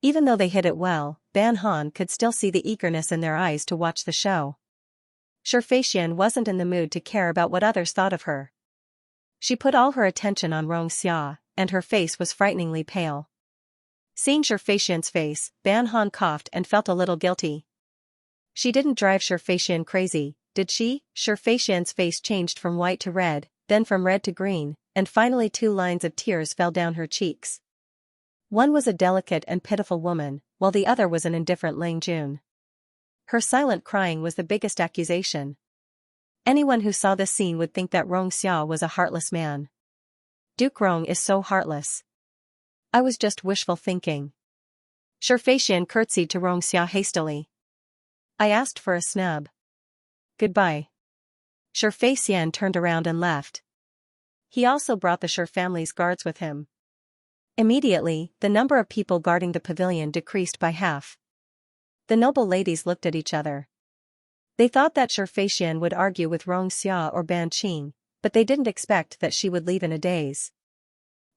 Even though they hid it well, Ban Han could still see the eagerness in their eyes to watch the show. Sherfeixian wasn't in the mood to care about what others thought of her. She put all her attention on Rongxia, and her face was frighteningly pale. Seeing Sherfeixian's face, Ban Han coughed and felt a little guilty. She didn't drive Sherfeixian crazy, did she? Sherfeixian's face changed from white to red, then from red to green, and finally 2 lines of tears fell down her cheeks. One was a delicate and pitiful woman, while the other was an indifferent Lang Jun. Her silent crying was the biggest accusation. Anyone who saw this scene would think that Rongxia was a heartless man. Duke Rong is so heartless. I was just wishful thinking. Sherfeixian curtsied to Rongxia hastily. I asked for a snub. Goodbye. Sherfeixian turned around and left. He also brought the Sher family's guards with him. Immediately, the number of people guarding the pavilion decreased by half. The noble ladies looked at each other. They thought that Sherfeixian would argue with Rongxia or Ban Qing, but they didn't expect that she would leave in a daze.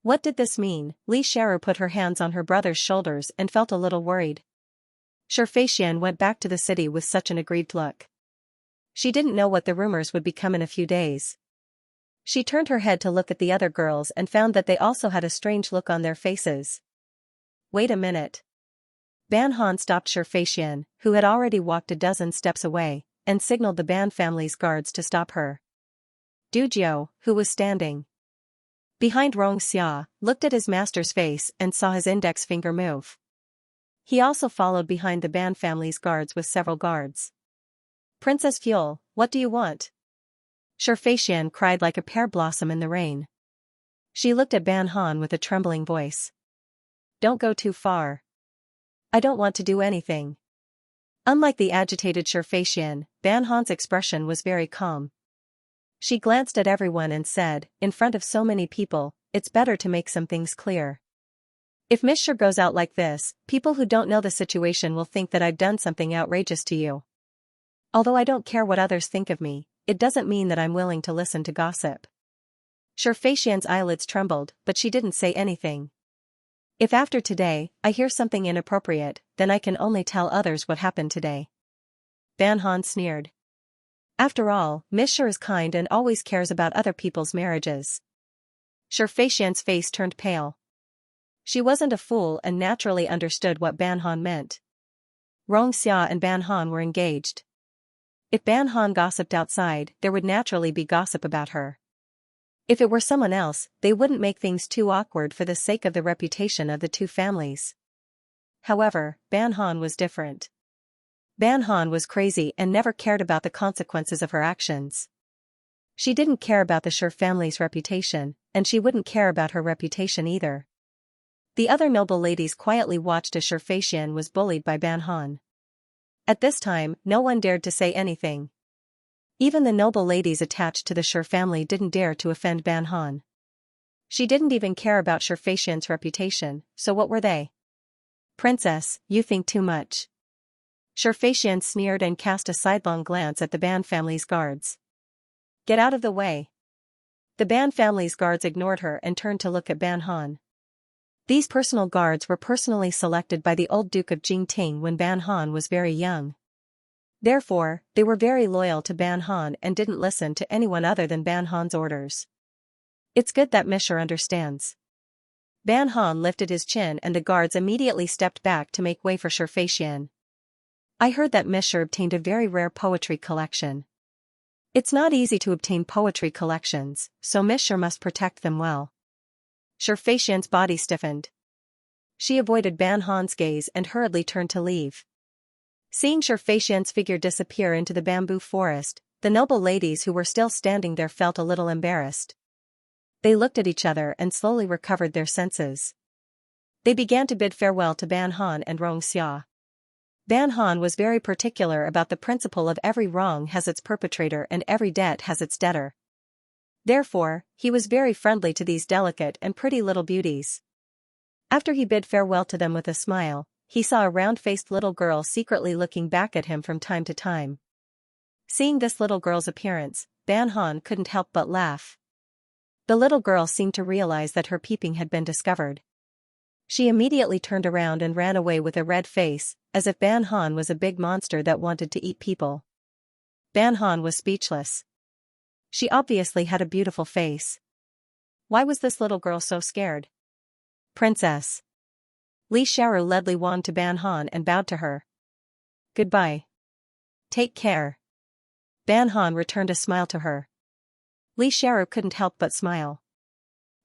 What did this mean? Li Xiaoru put her hands on her brother's shoulders and felt a little worried. Sherfeixian went back to the city with such an aggrieved look. She didn't know what the rumors would become in a few days. She turned her head to look at the other girls and found that they also had a strange look on their faces. Wait a minute. Ban Han stopped Sherfeixian, who had already walked a dozen steps away, and signaled the Ban family's guards to stop her. Du Jiu, who was standing behind Rongxia, looked at his master's face and saw his index finger move. He also followed behind the Ban family's guards with several guards. Princess Fuel, what do you want? Sherfeixian cried like a pear blossom in the rain. She looked at Ban Han with a trembling voice. Don't go too far. I don't want to do anything. Unlike the agitated Sherfeixian, Ban Han's expression was very calm. She glanced at everyone and said, in front of so many people, it's better to make some things clear. If Miss Sher goes out like this, people who don't know the situation will think that I've done something outrageous to you. Although I don't care what others think of me, it doesn't mean that I'm willing to listen to gossip. Sherfeixian's eyelids trembled, but she didn't say anything. If after today, I hear something inappropriate, then I can only tell others what happened today. Ban Han sneered. After all, Miss Sher is kind and always cares about other people's marriages. Sherfeixian's face turned pale. She wasn't a fool and naturally understood what Ban Han meant. Rongxia and Ban Han were engaged. If Ban Han gossiped outside, there would naturally be gossip about her. If it were someone else, they wouldn't make things too awkward for the sake of the reputation of the two families. However, Ban Han was different. Ban Han was crazy and never cared about the consequences of her actions. She didn't care about the Sher family's reputation, and she wouldn't care about her reputation either. The other noble ladies quietly watched as Xianxia was bullied by Ban Han. At this time, no one dared to say anything. Even the noble ladies attached to the Shi family didn't dare to offend Ban Han. She didn't even care about Xianxia's reputation, so what were they? Princess, you think too much. Xianxia sneered and cast a sidelong glance at the Ban family's guards. Get out of the way. The Ban family's guards ignored her and turned to look at Ban Han. These personal guards were personally selected by the old Duke of Jingting when Ban Han was very young. Therefore, they were very loyal to Ban Han and didn't listen to anyone other than Ban Han's orders. It's good that Mr. understands. Ban Han lifted his chin and the guards immediately stepped back to make way for Xianxia. I heard that Mr. obtained a very rare poetry collection. It's not easy to obtain poetry collections, so Mr. must protect them well. Xianxia's body stiffened. She avoided Ban Han's gaze and hurriedly turned to leave. Seeing Xianxia's figure disappear into the bamboo forest, the noble ladies who were still standing there felt a little embarrassed. They looked at each other and slowly recovered their senses. They began to bid farewell to Ban Han and Xianxia. Ban Han was very particular about the principle of every wrong has its perpetrator and every debt has its debtor. Therefore, he was very friendly to these delicate and pretty little beauties. After he bid farewell to them with a smile, he saw a round-faced little girl secretly looking back at him from time to time. Seeing this little girl's appearance, Ban Han couldn't help but laugh. The little girl seemed to realize that her peeping had been discovered. She immediately turned around and ran away with a red face, as if Ban Han was a big monster that wanted to eat people. Ban Han was speechless. She obviously had a beautiful face. Why was this little girl so scared? Princess. Li Xiaoru led Li Wang to Ban Han and bowed to her. Goodbye. Take care. Ban Han returned a smile to her. Li Xiaoru couldn't help but smile.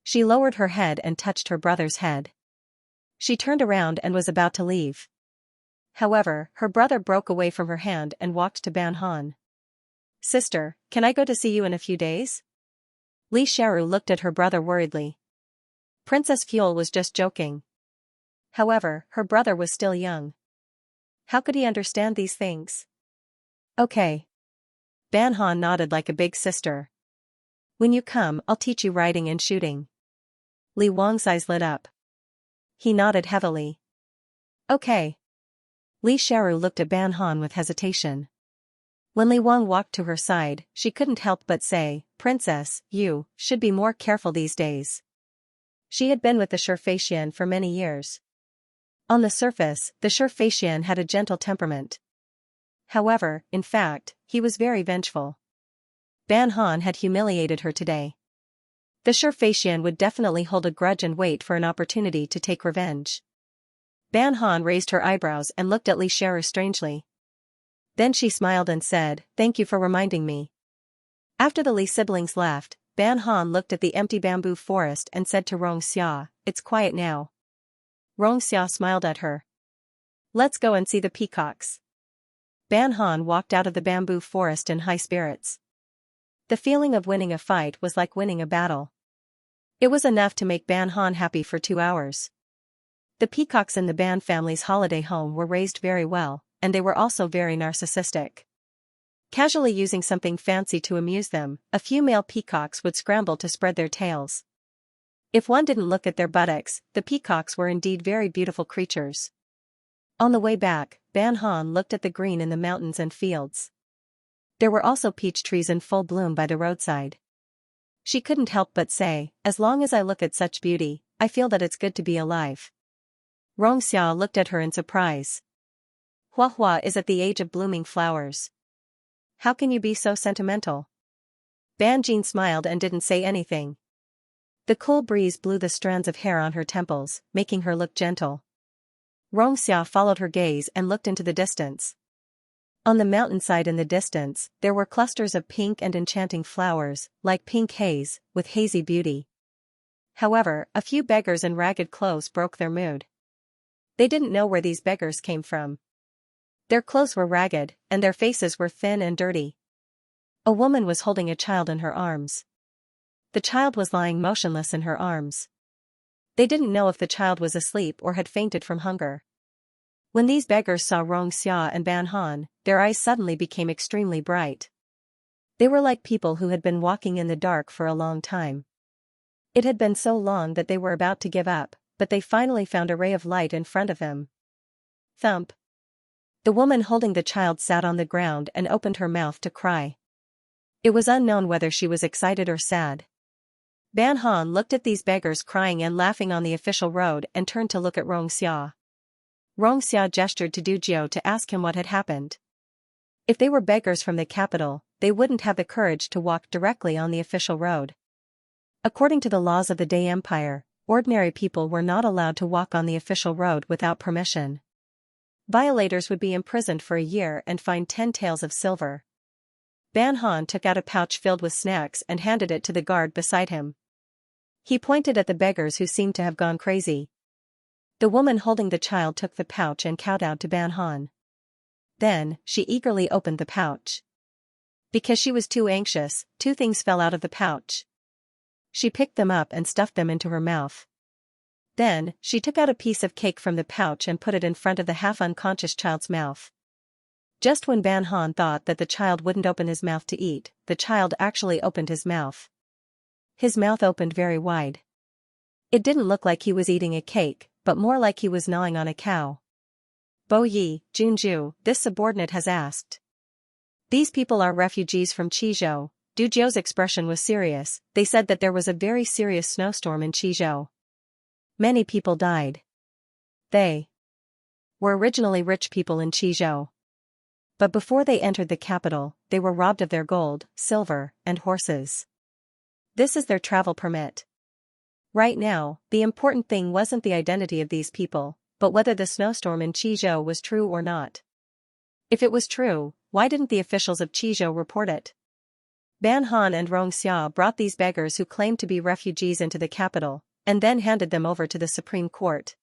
She lowered her head and touched her brother's head. She turned around and was about to leave. However, her brother broke away from her hand and walked to Ban Han. Sister, can I go to see you in a few days? Li Xiaoru looked at her brother worriedly. Princess Fuel was just joking. However, her brother was still young. How could he understand these things? Okay. Ban Han nodded like a big sister. When you come, I'll teach you riding and shooting. Li Wang's eyes lit up. He nodded heavily. Okay. Li Xiaoru looked at Ban Han with hesitation. When Li Wang walked to her side, she couldn't help but say, Princess, you should be more careful these days. She had been with the Xianxia for many years. On the surface, the Xianxia had a gentle temperament. However, in fact, he was very vengeful. Ban Han had humiliated her today. The Xianxia would definitely hold a grudge and wait for an opportunity to take revenge. Ban Han raised her eyebrows and looked at Li Xiaoru strangely. Then she smiled and said, Thank you for reminding me. After the Li siblings left, Ban Han looked at the empty bamboo forest and said to Xianxia, It's quiet now. Xianxia smiled at her. Let's go and see the peacocks. Ban Han walked out of the bamboo forest in high spirits. The feeling of winning a fight was like winning a battle. It was enough to make Ban Han happy for 2 hours. The peacocks in the Ban family's holiday home were raised very well, and they were also very narcissistic. Casually using something fancy to amuse them, a few male peacocks would scramble to spread their tails. If one didn't look at their buttocks, the peacocks were indeed very beautiful creatures. On the way back, Ban Han looked at the green in the mountains and fields. There were also peach trees in full bloom by the roadside. She couldn't help but say, As long as I look at such beauty, I feel that it's good to be alive. Xianxia looked at her in surprise. Huahua is at the age of blooming flowers. How can you be so sentimental? Ban Jin smiled and didn't say anything. The cool breeze blew the strands of hair on her temples, making her look gentle. Xianxia followed her gaze and looked into the distance. On the mountainside in the distance, there were clusters of pink and enchanting flowers, like pink haze, with hazy beauty. However, a few beggars in ragged clothes broke their mood. They didn't know where these beggars came from. Their clothes were ragged, and their faces were thin and dirty. A woman was holding a child in her arms. The child was lying motionless in her arms. They didn't know if the child was asleep or had fainted from hunger. When these beggars saw Xianxia and Ban Han, their eyes suddenly became extremely bright. They were like people who had been walking in the dark for a long time. It had been so long that they were about to give up, but they finally found a ray of light in front of them. Thump. The woman holding the child sat on the ground and opened her mouth to cry. It was unknown whether she was excited or sad. Ban Han looked at these beggars crying and laughing on the official road and turned to look at Xianxia. Xianxia gestured to Dujio to ask him what had happened. If they were beggars from the capital, they wouldn't have the courage to walk directly on the official road. According to the laws of the Day Empire, ordinary people were not allowed to walk on the official road without permission. Violators would be imprisoned for a year and fined 10 taels of silver. Ban Han took out a pouch filled with snacks and handed it to the guard beside him. He pointed at the beggars who seemed to have gone crazy. The woman holding the child took the pouch and kowtowed to Ban Han. Then, she eagerly opened the pouch. Because she was too anxious, 2 things fell out of the pouch. She picked them up and stuffed them into her mouth. Then, she took out a piece of cake from the pouch and put it in front of the half-unconscious child's mouth. Just when Ban Han thought that the child wouldn't open his mouth to eat, the child actually opened his mouth. His mouth opened very wide. It didn't look like he was eating a cake, but more like he was gnawing on a cow. Bo Yi, Junju, this subordinate has asked. These people are refugees from Qizhou. Dujio's expression was serious. They said that there was a very serious snowstorm in Qizhou. Many people died. They were originally rich people in Qizhou. But before they entered the capital, they were robbed of their gold, silver, and horses. This is their travel permit. Right now, the important thing wasn't the identity of these people, but whether the snowstorm in Qizhou was true or not. If it was true, why didn't the officials of Qizhou report it? Ban Han and Xianxia brought these beggars who claimed to be refugees into the capital, and then handed them over to the Supreme Court.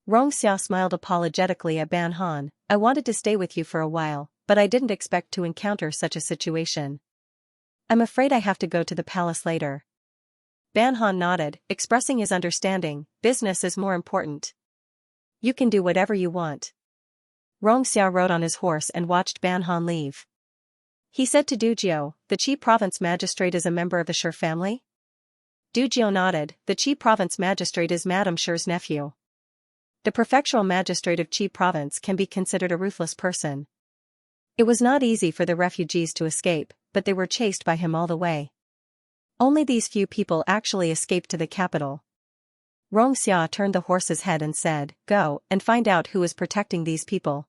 Xianxia smiled apologetically at Ban Han. I wanted to stay with you for a while, but I didn't expect to encounter such a situation. I'm afraid I have to go to the palace later. Ban Han nodded, expressing his understanding. Business is more important. You can do whatever you want. Xianxia rode on his horse and watched Ban Han leave. He said to Dujio, the Qi province magistrate is a member of the Shi family? Dujio nodded. The Qi province magistrate is Madame Shi's nephew. The prefectural magistrate of Qi province can be considered a ruthless person. It was not easy for the refugees to escape, but they were chased by him all the way. Only these few people actually escaped to the capital. Xianxia turned the horse's head and said, go and find out who is protecting these people.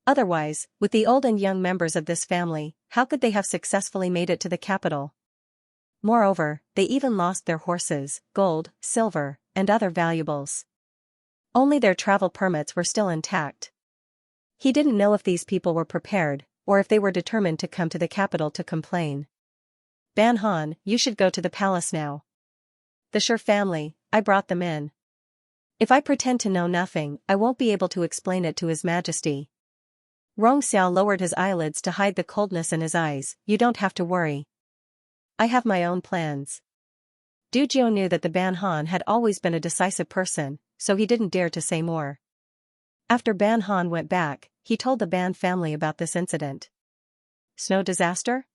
Otherwise, with the old and young members of this family, how could they have successfully made it to the capital? Moreover, they even lost their horses, gold, silver, and other valuables. Only their travel permits were still intact. He didn't know if these people were prepared, or if they were determined to come to the capital to complain. Ban Han, you should go to the palace now. The Shi family, I brought them in. If I pretend to know nothing, I won't be able to explain it to His Majesty. Xiao lowered his eyelids to hide the coldness in his eyes. You don't have to worry. I have my own plans. Dujio knew that the Ban Han had always been a decisive person, so he didn't dare to say more. After Ban Han went back, he told the Ban family about this incident. Snow disaster?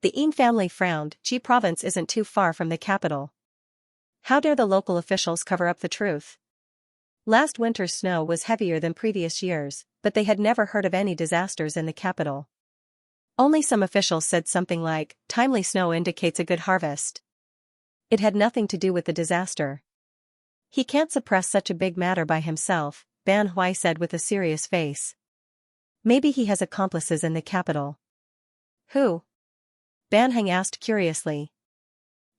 The Yin family frowned. Qi province isn't too far from the capital. How dare the local officials cover up the truth? Last winter's snow was heavier than previous years, but they had never heard of any disasters in the capital. Only some officials said something like, timely snow indicates a good harvest. It had nothing to do with the disaster. He can't suppress such a big matter by himself, Ban Hui said with a serious face. Maybe he has accomplices in the capital. Who? Ban Heng asked curiously.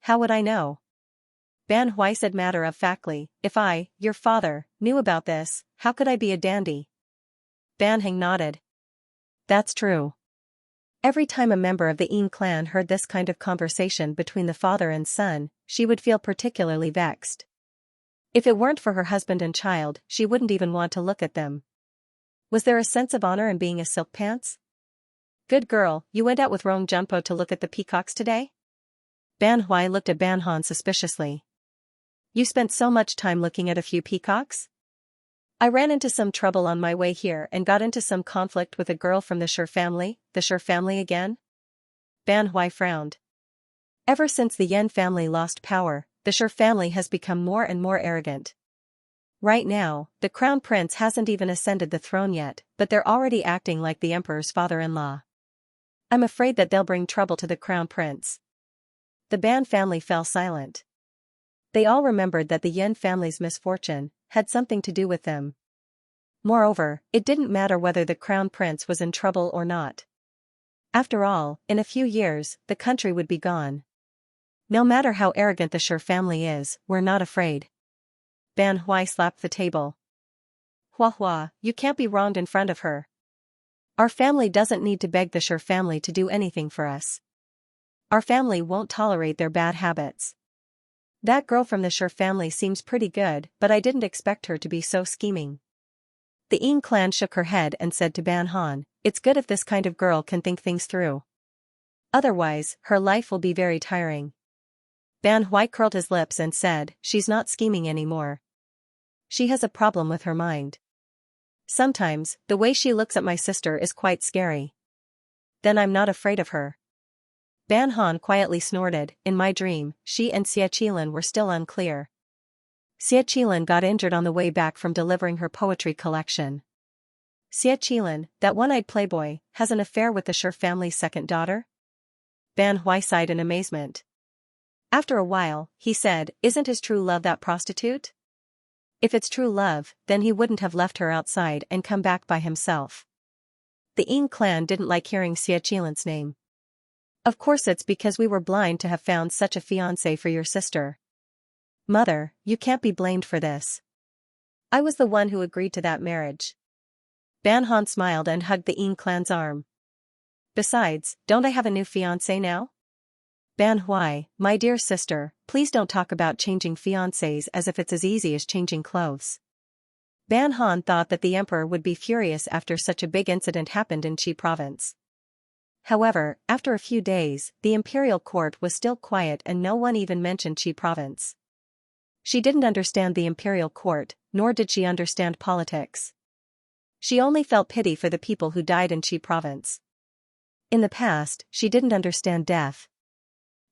How would I know? Ban Hui said matter-of-factly, if I, your father, knew about this, how could I be a dandy? Ban Heng nodded. That's true. Every time a member of the Yin clan heard this kind of conversation between the father and son, she would feel particularly vexed. If it weren't for her husband and child, she wouldn't even want to look at them. Was there a sense of honor in being a silk pants? Good girl, you went out with Rong Junpo to look at the peacocks today? Ban Hui looked at Ban Han suspiciously. You spent so much time looking at a few peacocks? I ran into some trouble on my way here and got into some conflict with a girl from the Sher family. The Sher family again? Ban Hui frowned. Ever since the Yen family lost power, the Sher family has become more and more arrogant. Right now, the crown prince hasn't even ascended the throne yet, but they're already acting like the emperor's father-in-law. I'm afraid that they'll bring trouble to the crown prince. The Ban family fell silent. They all remembered that the Yen family's misfortune had something to do with them. Moreover, it didn't matter whether the crown prince was in trouble or not. After all, in a few years, the country would be gone. No matter how arrogant the Sher family is, we're not afraid. Ban Hui slapped the table. Hua Hua, you can't be wronged in front of her. Our family doesn't need to beg the Sher family to do anything for us. Our family won't tolerate their bad habits. That girl from the Sher family seems pretty good, but I didn't expect her to be so scheming. The Ying clan shook her head and said to Ban Han, it's good if this kind of girl can think things through. Otherwise, her life will be very tiring. Ban Hui curled his lips and said, she's not scheming anymore. She has a problem with her mind. Sometimes, the way she looks at my sister is quite scary. Then I'm not afraid of her. Ban Han quietly snorted, in my dream, she and Xie Qilin were still unclear. Xie Qilin got injured on the way back from delivering her poetry collection. Xie Qilin, that one-eyed playboy, has an affair with the Sher family's second daughter? Ban Hui sighed in amazement. After a while, he said, isn't his true love that prostitute? If it's true love, then he wouldn't have left her outside and come back by himself. The Ying clan didn't like hearing Xie Qilin's name. Of course it's because we were blind to have found such a fiancé for your sister. Mother, you can't be blamed for this. I was the one who agreed to that marriage. Ban Han smiled and hugged the Ying clan's arm. Besides, don't I have a new fiancé now? Ban Hui, my dear sister, please don't talk about changing fiancés as if it's as easy as changing clothes. Ban Han thought that the emperor would be furious after such a big incident happened in Qi province. However, after a few days, the imperial court was still quiet and no one even mentioned Qi province. She didn't understand the imperial court, nor did she understand politics. She only felt pity for the people who died in Qi province. In the past, she didn't understand death.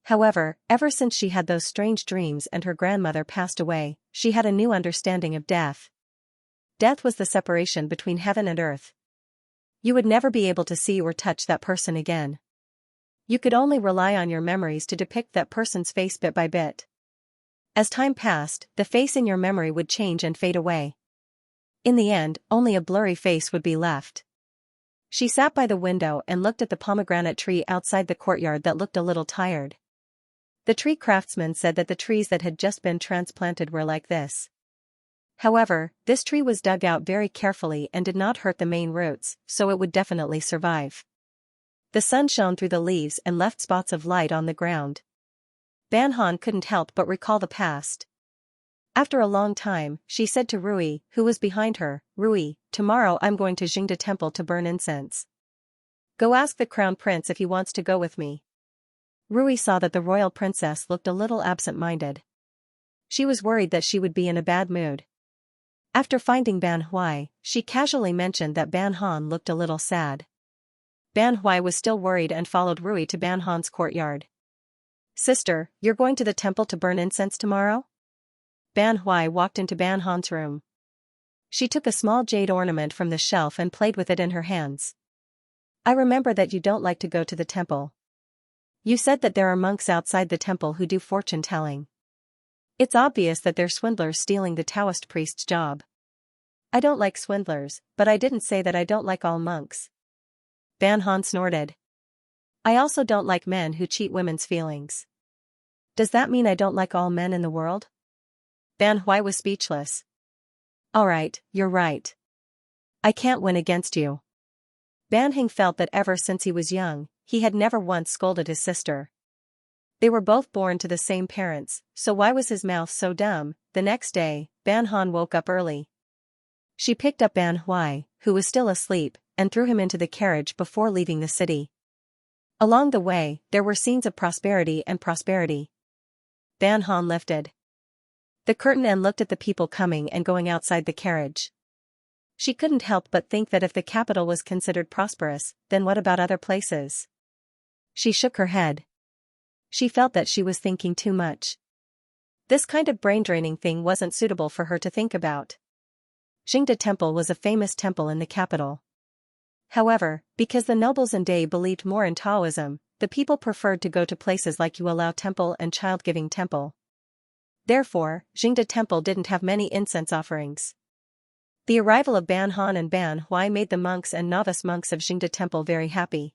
However, ever since she had those strange dreams and her grandmother passed away, she had a new understanding of death. Death was the separation between heaven and earth. You would never be able to see or touch that person again. You could only rely on your memories to depict that person's face bit by bit. As time passed, the face in your memory would change and fade away. In the end, only a blurry face would be left. She sat by the window and looked at the pomegranate tree outside the courtyard that looked a little tired. The tree craftsman said that the trees that had just been transplanted were like this. However, this tree was dug out very carefully and did not hurt the main roots, so it would definitely survive. The sun shone through the leaves and left spots of light on the ground. Ban Han couldn't help but recall the past. After a long time, she said to Rui, who was behind her, Rui, tomorrow I'm going to Jingde Temple to burn incense. Go ask the crown prince if he wants to go with me. Rui saw that the royal princess looked a little absent-minded. She was worried that she would be in a bad mood. After finding Ban Hui, she casually mentioned that Ban Han looked a little sad. Ban Hui was still worried and followed Rui to Ban Han's courtyard. Sister, you're going to the temple to burn incense tomorrow? Ban Hui walked into Ban Han's room. She took a small jade ornament from the shelf and played with it in her hands. I remember that you don't like to go to the temple. You said that there are monks outside the temple who do fortune-telling. It's obvious that they're swindlers stealing the Taoist priest's job. I don't like swindlers, but I didn't say that I don't like all monks. Ban Han snorted. I also don't like men who cheat women's feelings. Does that mean I don't like all men in the world? Ban Hui was speechless. Alright, you're right. I can't win against you. Ban Hing felt that ever since he was young, he had never once scolded his sister. They were both born to the same parents, so why was his mouth so dumb? The next day, Ban Han woke up early. She picked up Ban Hui, who was still asleep, and threw him into the carriage before leaving the city. Along the way, there were scenes of prosperity and prosperity. Ban Han lifted. the curtain and looked at the people coming and going outside the carriage. She couldn't help but think that if the capital was considered prosperous, then what about other places? She shook her head. She felt that she was thinking too much. This kind of brain-draining thing wasn't suitable for her to think about. Xianxia Temple was a famous temple in the capital. However, because the nobles and Dai believed more in Taoism, the people preferred to go to places like Yuelao Temple and Child-Giving Temple. Therefore, Xianxia Temple didn't have many incense offerings. The arrival of Ban Han and Ban Hui made the monks and novice monks of Xianxia Temple very happy.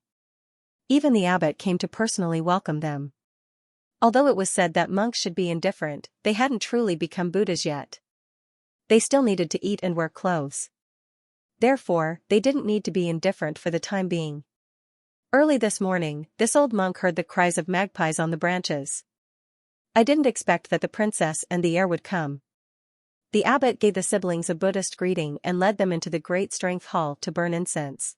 Even the abbot came to personally welcome them. Although it was said that monks should be indifferent, they hadn't truly become Buddhas yet. They still needed to eat and wear clothes. Therefore, they didn't need to be indifferent for the time being. Early this morning, this old monk heard the cries of magpies on the branches. I didn't expect that the princess and the heir would come. The abbot gave the siblings a Buddhist greeting and led them into the great strength hall to burn incense.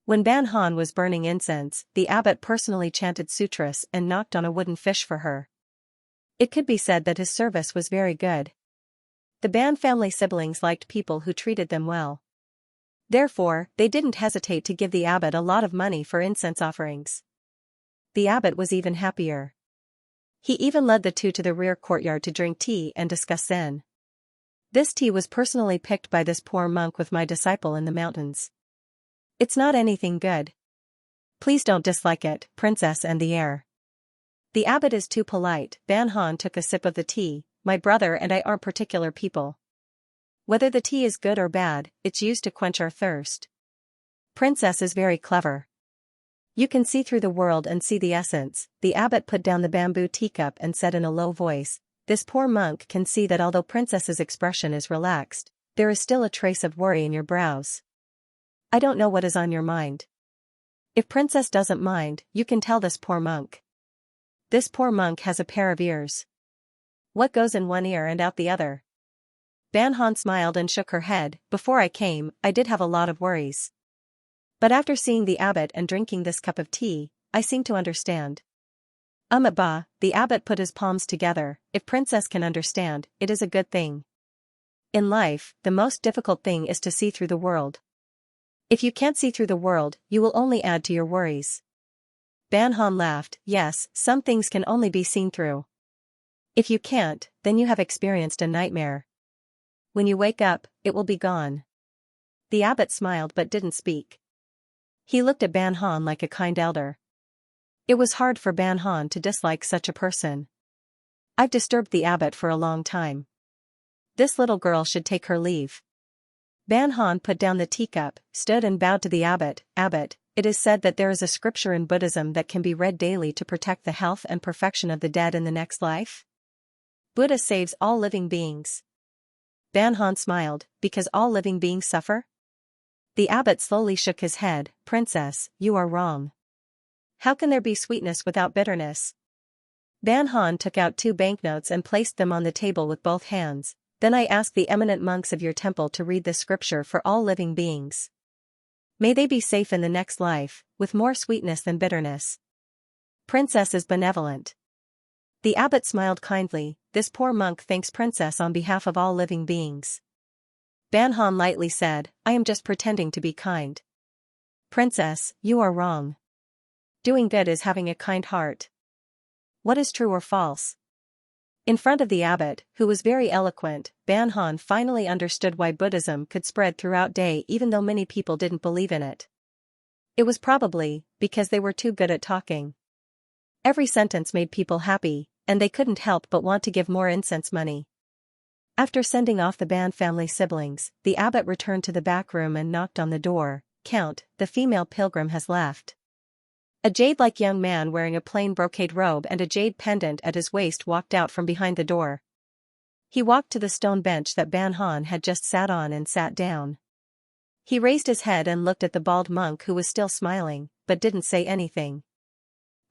When Ban Han was burning incense, the abbot personally chanted sutras and knocked on a wooden fish for her. It could be said that his service was very good. The Ban family siblings liked people who treated them well. Therefore, they didn't hesitate to give the abbot a lot of money for incense offerings. The abbot was even happier. He even led the two to the rear courtyard to drink tea and discuss Zen. This tea was personally picked by this poor monk with my disciple in the mountains. It's not anything good. Please don't dislike it, princess and the heir. The abbot is too polite. Ban Han took a sip of the tea. My brother and I aren't particular people. Whether the tea is good or bad, it's used to quench our thirst. Princess is very clever. You can see through the world and see the essence. The abbot put down the bamboo teacup and said in a low voice, this poor monk can see that although princess's expression is relaxed, there is still a trace of worry in your brows. I don't know what is on your mind. If princess doesn't mind, you can tell this poor monk. This poor monk has a pair of ears. What goes in one ear and out the other? Ban Han smiled and shook her head. Before I came, I did have a lot of worries. But after seeing the abbot and drinking this cup of tea, I seem to understand. Ba, the abbot put his palms together. If princess can understand, it is a good thing. In life, the most difficult thing is to see through the world. If you can't see through the world, you will only add to your worries. Ban Han laughed. Yes, some things can only be seen through. If you can't, then you have experienced a nightmare. When you wake up, it will be gone. The abbot smiled but didn't speak. He looked at Ban Han like a kind elder. It was hard for Ban Han to dislike such a person. I've disturbed the abbot for a long time. This little girl should take her leave. Ban Han put down the teacup, stood and bowed to the abbot. Abbot, it is said that there is a scripture in Buddhism that can be read daily to protect the health and perfection of the dead in the next life. Buddha saves all living beings. Ban Han smiled, because all living beings suffer? The abbot slowly shook his head. Princess, you are wrong. How can there be sweetness without bitterness? Ban Han took out 2 banknotes and placed them on the table with both hands. Then I ask the eminent monks of your temple to read this scripture for all living beings. May they be safe in the next life, with more sweetness than bitterness. Princess is benevolent. The abbot smiled kindly. This poor monk thanks princess on behalf of all living beings. Ban Han lightly said, I am just pretending to be kind. Princess, you are wrong. Doing good is having a kind heart. What is true or false? In front of the abbot, who was very eloquent, Ban Han finally understood why Buddhism could spread throughout Dai even though many people didn't believe in it. It was probably because they were too good at talking. Every sentence made people happy, and they couldn't help but want to give more incense money. After sending off the Ban family siblings, the abbot returned to the back room and knocked on the door. Count, the female pilgrim has left. A jade-like young man wearing a plain brocade robe and a jade pendant at his waist walked out from behind the door. He walked to the stone bench that Ban Han had just sat on and sat down. He raised his head and looked at the bald monk who was still smiling, but didn't say anything.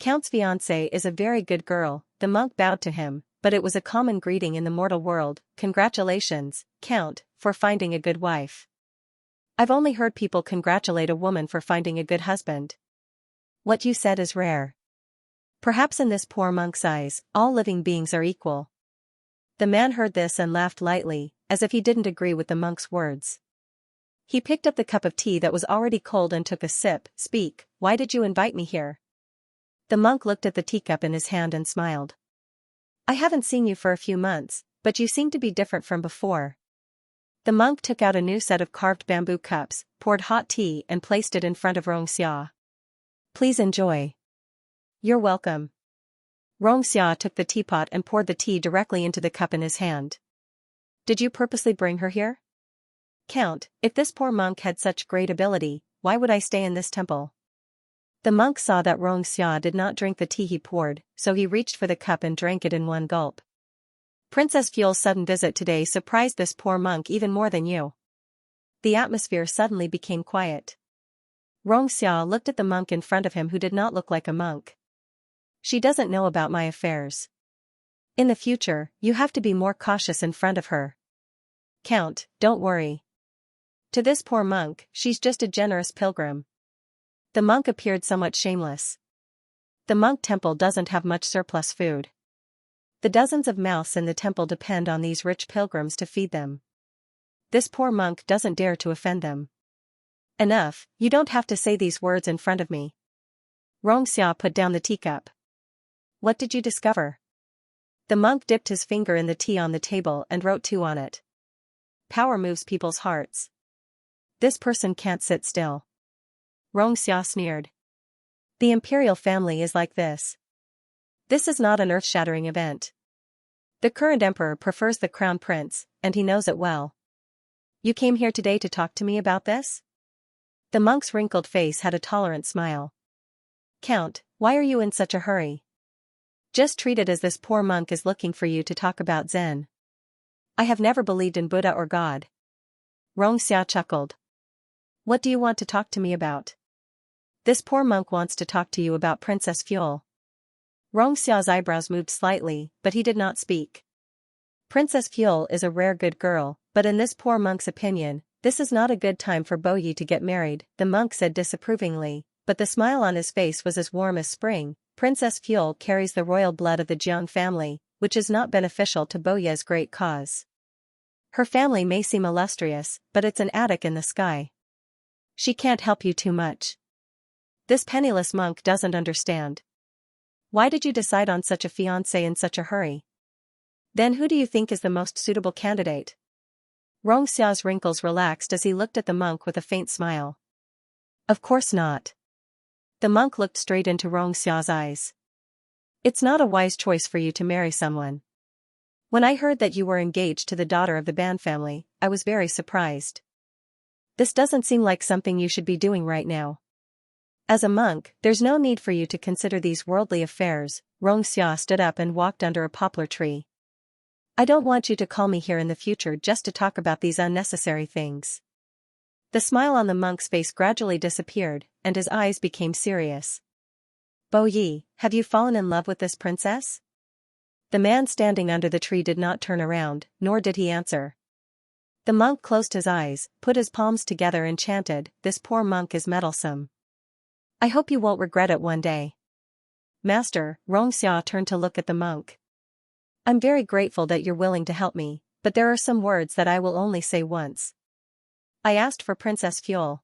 Count's fiancée is a very good girl. The monk bowed to him, but it was a common greeting in the mortal world. Congratulations, Count, for finding a good wife. I've only heard people congratulate a woman for finding a good husband. What you said is rare. Perhaps in this poor monk's eyes, all living beings are equal. The man heard this and laughed lightly, as if he didn't agree with the monk's words. He picked up the cup of tea that was already cold and took a sip. Speak, why did you invite me here? The monk looked at the teacup in his hand and smiled. I haven't seen you for a few months, but you seem to be different from before. The monk took out a new set of carved bamboo cups, poured hot tea and placed it in front of Xianxia. Please enjoy. You're welcome. Xianxia took the teapot and poured the tea directly into the cup in his hand. Did you purposely bring her here? Count, if this poor monk had such great ability, why would I stay in this temple? The monk saw that Xianxia did not drink the tea he poured, so he reached for the cup and drank it in one gulp. Princess Fuel's sudden visit today surprised this poor monk even more than you. The atmosphere suddenly became quiet. Xianxia looked at the monk in front of him who did not look like a monk. She doesn't know about my affairs. In the future, you have to be more cautious in front of her. Count, don't worry. To this poor monk, she's just a generous pilgrim. The monk appeared somewhat shameless. The monk temple doesn't have much surplus food. The dozens of mouths in the temple depend on these rich pilgrims to feed them. This poor monk doesn't dare to offend them. Enough, you don't have to say these words in front of me. Xianxia put down the teacup. What did you discover? The monk dipped his finger in the tea on the table and wrote 2 on it. Power moves people's hearts. This person can't sit still. Xianxia sneered. The imperial family is like this. This is not an earth-shattering event. The current emperor prefers the crown prince, and he knows it well. You came here today to talk to me about this? The monk's wrinkled face had a tolerant smile. Count, why are you in such a hurry? Just treat it as this poor monk is looking for you to talk about Zen. I have never believed in Buddha or God. Xianxia chuckled. What do you want to talk to me about? This poor monk wants to talk to you about Princess Fuel. Xiao's eyebrows moved slightly, but he did not speak. Princess Fuel is a rare good girl, but in this poor monk's opinion, this is not a good time for Bo Yi to get married, the monk said disapprovingly, but the smile on his face was as warm as spring. Princess Fuel carries the royal blood of the Jiang family, which is not beneficial to Bo Yi's great cause. Her family may seem illustrious, but it's an attic in the sky. She can't help you too much. This penniless monk doesn't understand. Why did you decide on such a fiancé in such a hurry? Then who do you think is the most suitable candidate? Xiao's wrinkles relaxed as he looked at the monk with a faint smile. Of course not. The monk looked straight into Xiao's eyes. It's not a wise choice for you to marry someone. When I heard that you were engaged to the daughter of the Ban family, I was very surprised. This doesn't seem like something you should be doing right now. As a monk, there's no need for you to consider these worldly affairs. Xiao stood up and walked under a poplar tree. I don't want you to call me here in the future just to talk about these unnecessary things. The smile on the monk's face gradually disappeared, and his eyes became serious. Bo Yi, have you fallen in love with this princess? The man standing under the tree did not turn around, nor did he answer. The monk closed his eyes, put his palms together and chanted, "This poor monk is meddlesome. I hope you won't regret it one day." Master, Xiao turned to look at the monk. I'm very grateful that you're willing to help me, but there are some words that I will only say once. I asked for Princess Fuel.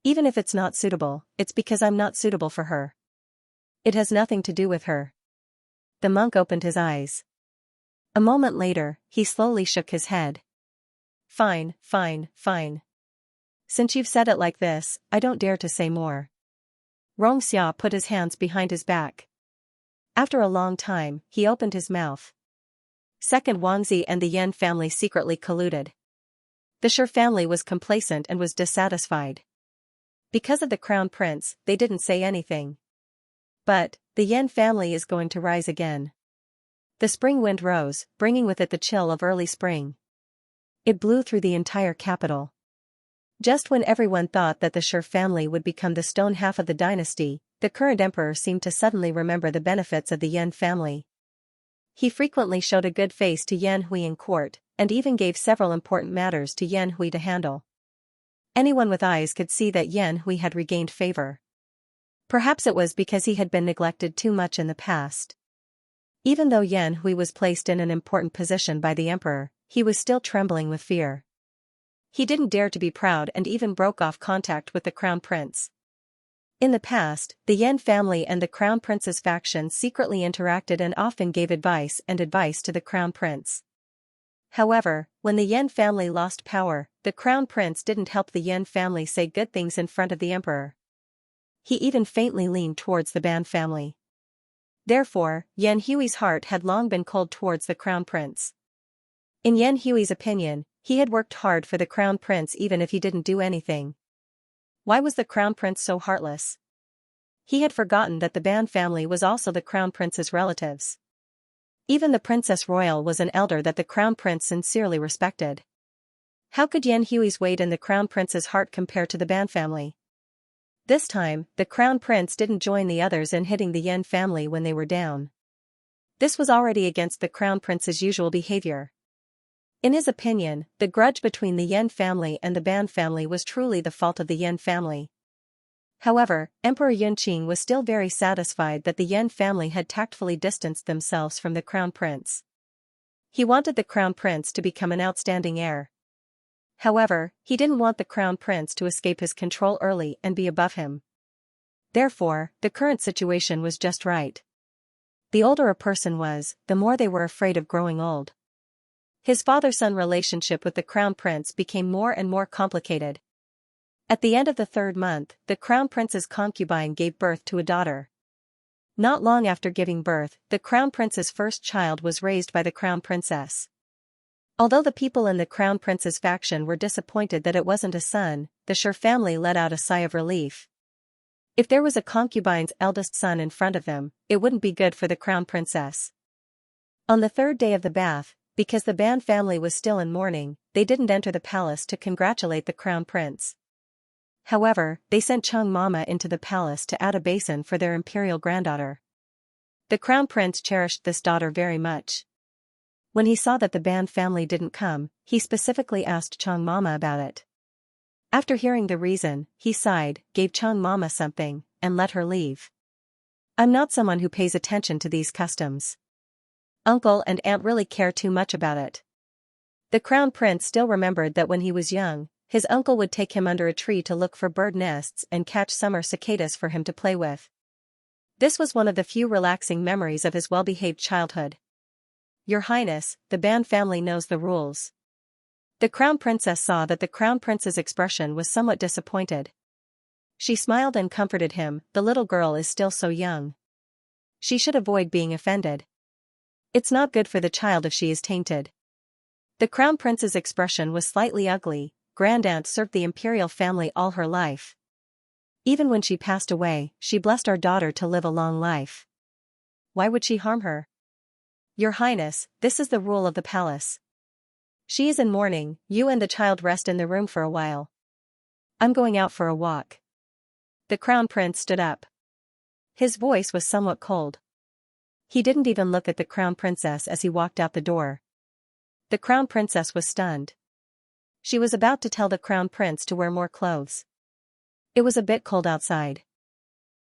Even if it's not suitable, it's because I'm not suitable for her. It has nothing to do with her. The monk opened his eyes. A moment later, he slowly shook his head. Fine, fine, fine. Since you've said it like this, I don't dare to say more. Xiao put his hands behind his back. After a long time, he opened his mouth. Second Wangzi and the Yan family secretly colluded. The Shi family was complacent and was dissatisfied. Because of the crown prince, they didn't say anything. But, the Yan family is going to rise again. The spring wind rose, bringing with it the chill of early spring. It blew through the entire capital. Just when everyone thought that the Shi family would become the stone half of the dynasty, the current emperor seemed to suddenly remember the benefits of the Yan family. He frequently showed a good face to Yan Hui in court, and even gave several important matters to Yan Hui to handle. Anyone with eyes could see that Yan Hui had regained favor. Perhaps it was because he had been neglected too much in the past. Even though Yan Hui was placed in an important position by the emperor, he was still trembling with fear. He didn't dare to be proud and even broke off contact with the crown prince. In the past, the Yan family and the crown prince's faction secretly interacted and often gave advice to the crown prince. However, when the Yan family lost power, the crown prince didn't help the Yan family say good things in front of the emperor. He even faintly leaned towards the Ban family. Therefore, Yan Hui's heart had long been cold towards the crown prince. In Yan Hui's opinion, he had worked hard for the crown prince even if he didn't do anything. Why was the crown prince so heartless? He had forgotten that the Ban family was also the crown prince's relatives. Even the princess royal was an elder that the crown prince sincerely respected. How could Yan Hui's weight in the crown prince's heart compare to the Ban family? This time, the crown prince didn't join the others in hitting the Yan family when they were down. This was already against the crown prince's usual behavior. In his opinion, the grudge between the Yan family and the Ban family was truly the fault of the Yan family. However, Emperor Yunqing was still very satisfied that the Yan family had tactfully distanced themselves from the crown prince. He wanted the crown prince to become an outstanding heir. However, he didn't want the crown prince to escape his control early and be above him. Therefore, the current situation was just right. The older a person was, the more they were afraid of growing old. His father-son relationship with the crown prince became more and more complicated. At the end of the 3rd month, the crown prince's concubine gave birth to a daughter. Not long after giving birth, the crown prince's first child was raised by the crown princess. Although the people in the crown prince's faction were disappointed that it wasn't a son, the Shi family let out a sigh of relief. If there was a concubine's eldest son in front of them, it wouldn't be good for the crown princess. On the 3rd day of the bath, because the Ban family was still in mourning, they didn't enter the palace to congratulate the crown prince. However, they sent Cheng Mama into the palace to add a basin for their imperial granddaughter. The crown prince cherished this daughter very much. When he saw that the Ban family didn't come, he specifically asked Cheng Mama about it. After hearing the reason, he sighed, gave Cheng Mama something, and let her leave. I'm not someone who pays attention to these customs. Uncle and aunt really care too much about it. The crown prince still remembered that when he was young, his uncle would take him under a tree to look for bird nests and catch summer cicadas for him to play with. This was one of the few relaxing memories of his well-behaved childhood. Your Highness, the Ban family knows the rules. The crown princess saw that the crown prince's expression was somewhat disappointed. She smiled and comforted him. The little girl is still so young. She should avoid being offended. It's not good for the child if she is tainted. The crown prince's expression was slightly ugly. Grandaunt served the imperial family all her life. Even when she passed away, she blessed our daughter to live a long life. Why would she harm her? Your Highness, this is the rule of the palace. She is in mourning, you and the child rest in the room for a while. I'm going out for a walk. The crown prince stood up. His voice was somewhat cold. He didn't even look at the crown princess as he walked out the door. The crown princess was stunned. She was about to tell the crown prince to wear more clothes. It was a bit cold outside.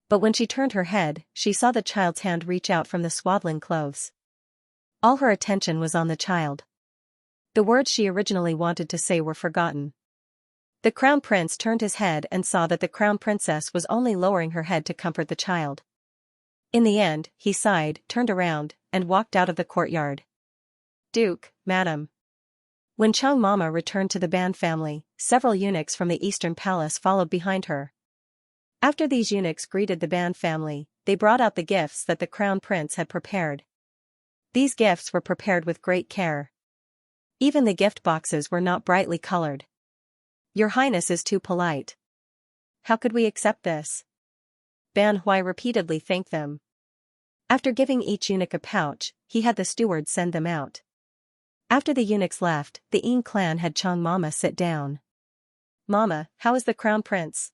But when she turned her head, she saw the child's hand reach out from the swaddling clothes. All her attention was on the child. The words she originally wanted to say were forgotten. The crown prince turned his head and saw that the crown princess was only lowering her head to comfort the child. In the end, he sighed, turned around, and walked out of the courtyard. Duke, Madam. When Cheng Mama returned to the Ban family, several eunuchs from the Eastern Palace followed behind her. After these eunuchs greeted the Ban family, they brought out the gifts that the crown prince had prepared. These gifts were prepared with great care. Even the gift boxes were not brightly colored. Your Highness is too polite. How could we accept this? Ban Hui repeatedly thanked them. After giving each eunuch a pouch, he had the steward send them out. After the eunuchs left, the Yin clan had Cheng Mama sit down. Mama, how is the crown prince?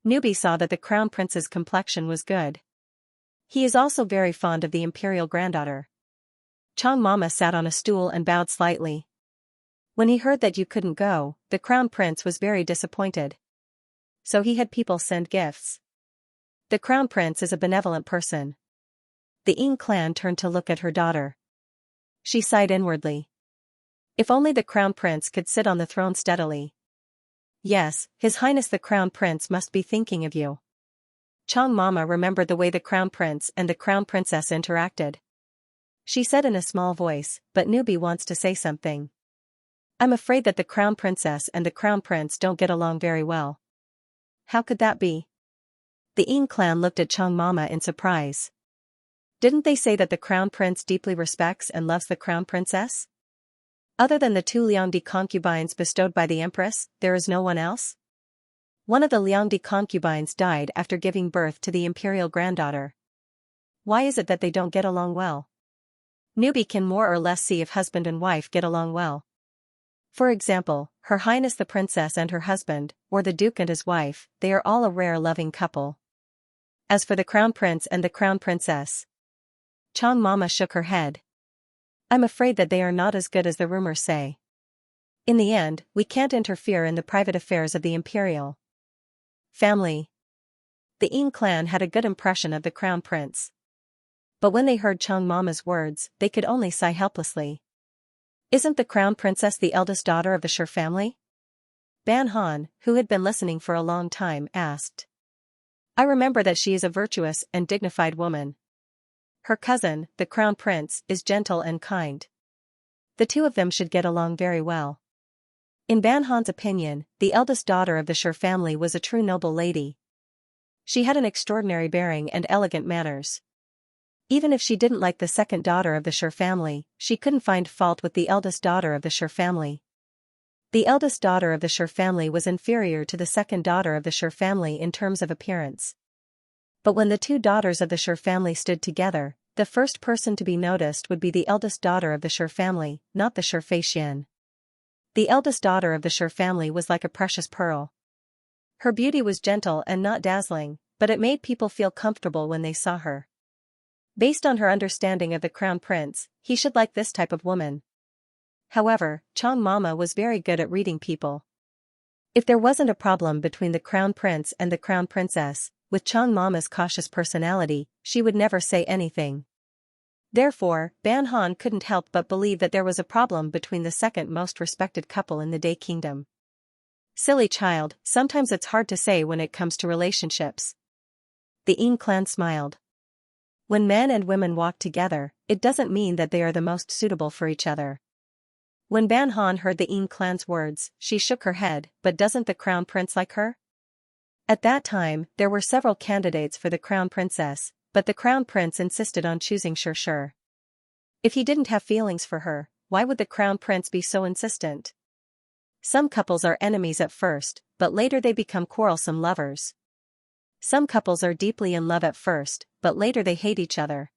Newbie saw that the crown prince's complexion was good. He is also very fond of the imperial granddaughter. Cheng Mama sat on a stool and bowed slightly. When he heard that you couldn't go, the crown prince was very disappointed. So he had people send gifts. The crown prince is a benevolent person. The Ying clan turned to look at her daughter. She sighed inwardly. If only the crown prince could sit on the throne steadily. Yes, His Highness the Crown Prince must be thinking of you. Chang Mama remembered the way the Crown Prince and the Crown Princess interacted. She said in a small voice, but Newbie wants to say something. I'm afraid that the Crown Princess and the Crown Prince don't get along very well. How could that be? The Ying clan looked at Chang Mama in surprise. Didn't they say that the Crown Prince deeply respects and loves the Crown Princess? Other than the 2 Liangdi concubines bestowed by the Empress, there is no one else? One of the Liangdi concubines died after giving birth to the imperial granddaughter. Why is it that they don't get along well? Newbie can more or less see if husband and wife get along well. For example, Her Highness the Princess and her husband, or the Duke and his wife, they are all a rare loving couple. As for the Crown Prince and the Crown Princess, Chang Mama shook her head. I'm afraid that they are not as good as the rumors say. In the end, we can't interfere in the private affairs of the imperial family. The Ying clan had a good impression of the Crown Prince. But when they heard Chang Mama's words, they could only sigh helplessly. Isn't the Crown Princess the eldest daughter of the Shi family? Ban Han, who had been listening for a long time, asked. I remember that she is a virtuous and dignified woman. Her cousin, the Crown Prince, is gentle and kind. The two of them should get along very well. In Ban Han's opinion, the eldest daughter of the Shi family was a true noble lady. She had an extraordinary bearing and elegant manners. Even if she didn't like the second daughter of the Shi family, she couldn't find fault with the eldest daughter of the Shi family. The eldest daughter of the Shi family was inferior to the second daughter of the Shi family in terms of appearance. But when the 2 daughters of the Shi family stood together, the first person to be noticed would be the eldest daughter of the Shi family, not the Shi Xian. The eldest daughter of the Shi family was like a precious pearl. Her beauty was gentle and not dazzling, but it made people feel comfortable when they saw her. Based on her understanding of the Crown Prince, he should like this type of woman. However, Chang Mama was very good at reading people. If there wasn't a problem between the Crown Prince and the Crown Princess, with Chang Mama's cautious personality, she would never say anything. Therefore, Ban Han couldn't help but believe that there was a problem between the second most respected couple in the Day Kingdom. Silly child, sometimes it's hard to say when it comes to relationships. The Ying clan smiled. When men and women walk together, it doesn't mean that they are the most suitable for each other. When Ban Han heard the Ying clan's words, she shook her head, but doesn't the Crown Prince like her? At that time, there were several candidates for the Crown Princess, but the Crown Prince insisted on choosing Shi. If he didn't have feelings for her, why would the Crown Prince be so insistent? Some couples are enemies at first, but later they become quarrelsome lovers. Some couples are deeply in love at first, but later they hate each other.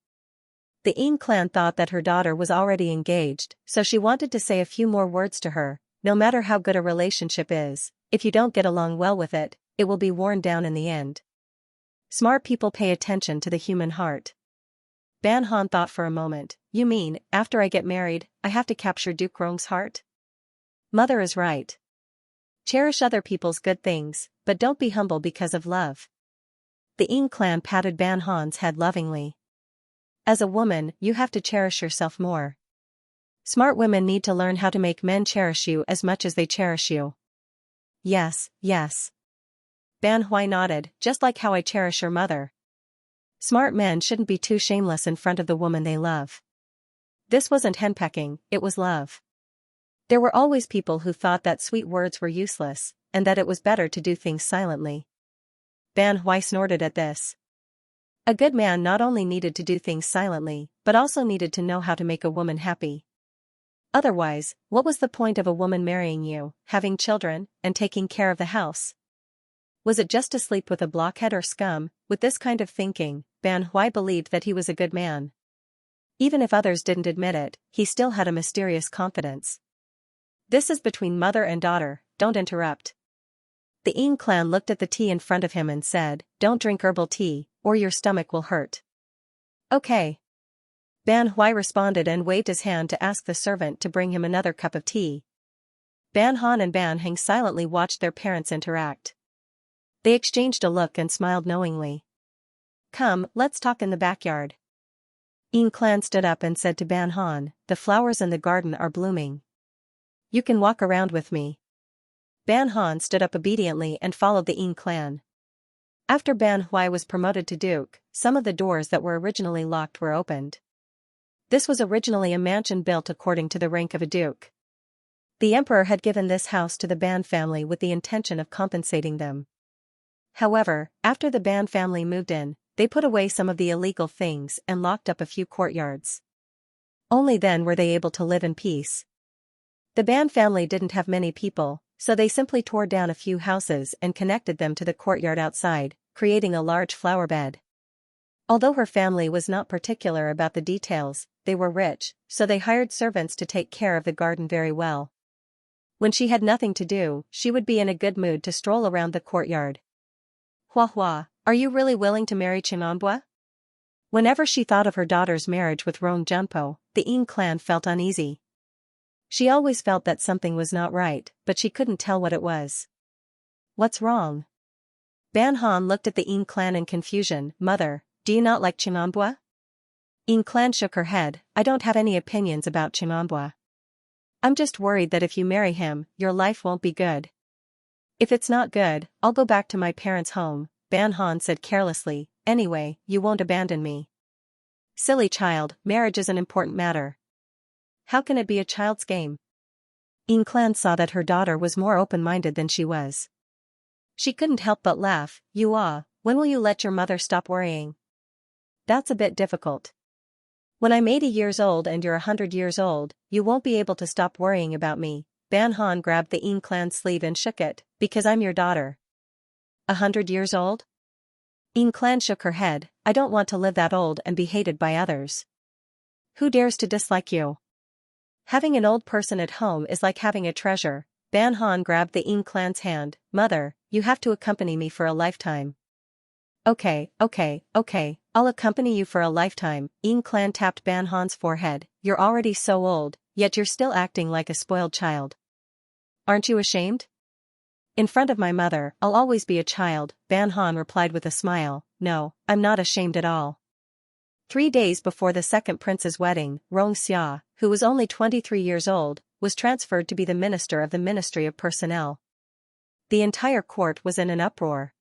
The Ying clan thought that her daughter was already engaged, so she wanted to say a few more words to her. No matter how good a relationship is, if you don't get along well with it, it will be worn down in the end. Smart people pay attention to the human heart. Ban Han thought for a moment. You mean, after I get married, I have to capture Duke Rong's heart? Mother is right. Cherish other people's good things, but don't be humble because of love. The Ying clan patted Ban Han's head lovingly. As a woman, you have to cherish yourself more. Smart women need to learn how to make men cherish you as much as they cherish you. Yes, yes. Ban Hui nodded, just like how I cherish your mother. Smart men shouldn't be too shameless in front of the woman they love. This wasn't henpecking, it was love. There were always people who thought that sweet words were useless, and that it was better to do things silently. Ban Hui snorted at this. A good man not only needed to do things silently, but also needed to know how to make a woman happy. Otherwise, what was the point of a woman marrying you, having children, and taking care of the house? Was it just to sleep with a blockhead or scum? With this kind of thinking, Ban Hui believed that he was a good man. Even if others didn't admit it, he still had a mysterious confidence. This is between mother and daughter, don't interrupt. The Ying clan looked at the tea in front of him and said, don't drink herbal tea, or your stomach will hurt. Okay. Ban Hui responded and waved his hand to ask the servant to bring him another cup of tea. Ban Han and Ban Heng silently watched their parents interact. They exchanged a look and smiled knowingly. Come, let's talk in the backyard. Yin Clan stood up and said to Ban Han, "The flowers in the garden are blooming. You can walk around with me." Ban Han stood up obediently and followed the Yin Clan. After Ban Hui was promoted to duke, some of the doors that were originally locked were opened. This was originally a mansion built according to the rank of a duke. The emperor had given this house to the Ban family with the intention of compensating them. However, after the Ban family moved in, they put away some of the illegal things and locked up a few courtyards. Only then were they able to live in peace. The Ban family didn't have many people, so they simply tore down a few houses and connected them to the courtyard outside, creating a large flower bed. Although her family was not particular about the details, they were rich, so they hired servants to take care of the garden very well. When she had nothing to do, she would be in a good mood to stroll around the courtyard. "Hua Hua, are you really willing to marry Qianbua?" Whenever she thought of her daughter's marriage with Rong Junpo, the Yin clan felt uneasy. She always felt that something was not right, but she couldn't tell what it was. "What's wrong?" Ban Han looked at the Yin clan in confusion. "Mother, do you not like Qianbua?" Yin clan shook her head. "I don't have any opinions about Qianbua. I'm just worried that if you marry him, your life won't be good." "If it's not good, I'll go back to my parents' home," Ban Han said carelessly. "Anyway, you won't abandon me." "Silly child, marriage is an important matter. How can it be a child's game?" Yin Clan saw that her daughter was more open-minded than she was. She couldn't help but laugh. When will you let your mother stop worrying?" "That's a bit difficult. When I'm 80 years old and you're 100 years old, you won't be able to stop worrying about me." Ban Han grabbed the Yin Clan sleeve and shook it. "Because I'm your daughter." 100 years old? Yin Clan shook her head. "I don't want to live that old and be hated by others." "Who dares to dislike you?" "Having an old person at home is like having a treasure." Ban Han grabbed the Yin Clan's hand. "Mother, you have to accompany me for a lifetime." Okay, I'll accompany you for a lifetime." Yin Clan tapped Ban Han's forehead. "You're already so old, yet you're still acting like a spoiled child. Aren't you ashamed?" "In front of my mother, I'll always be a child," Ban Han replied with a smile. "No, I'm not ashamed at all." 3 days before the second prince's wedding, Xianxia, who was only 23 years old, was transferred to be the minister of the Ministry of Personnel. The entire court was in an uproar.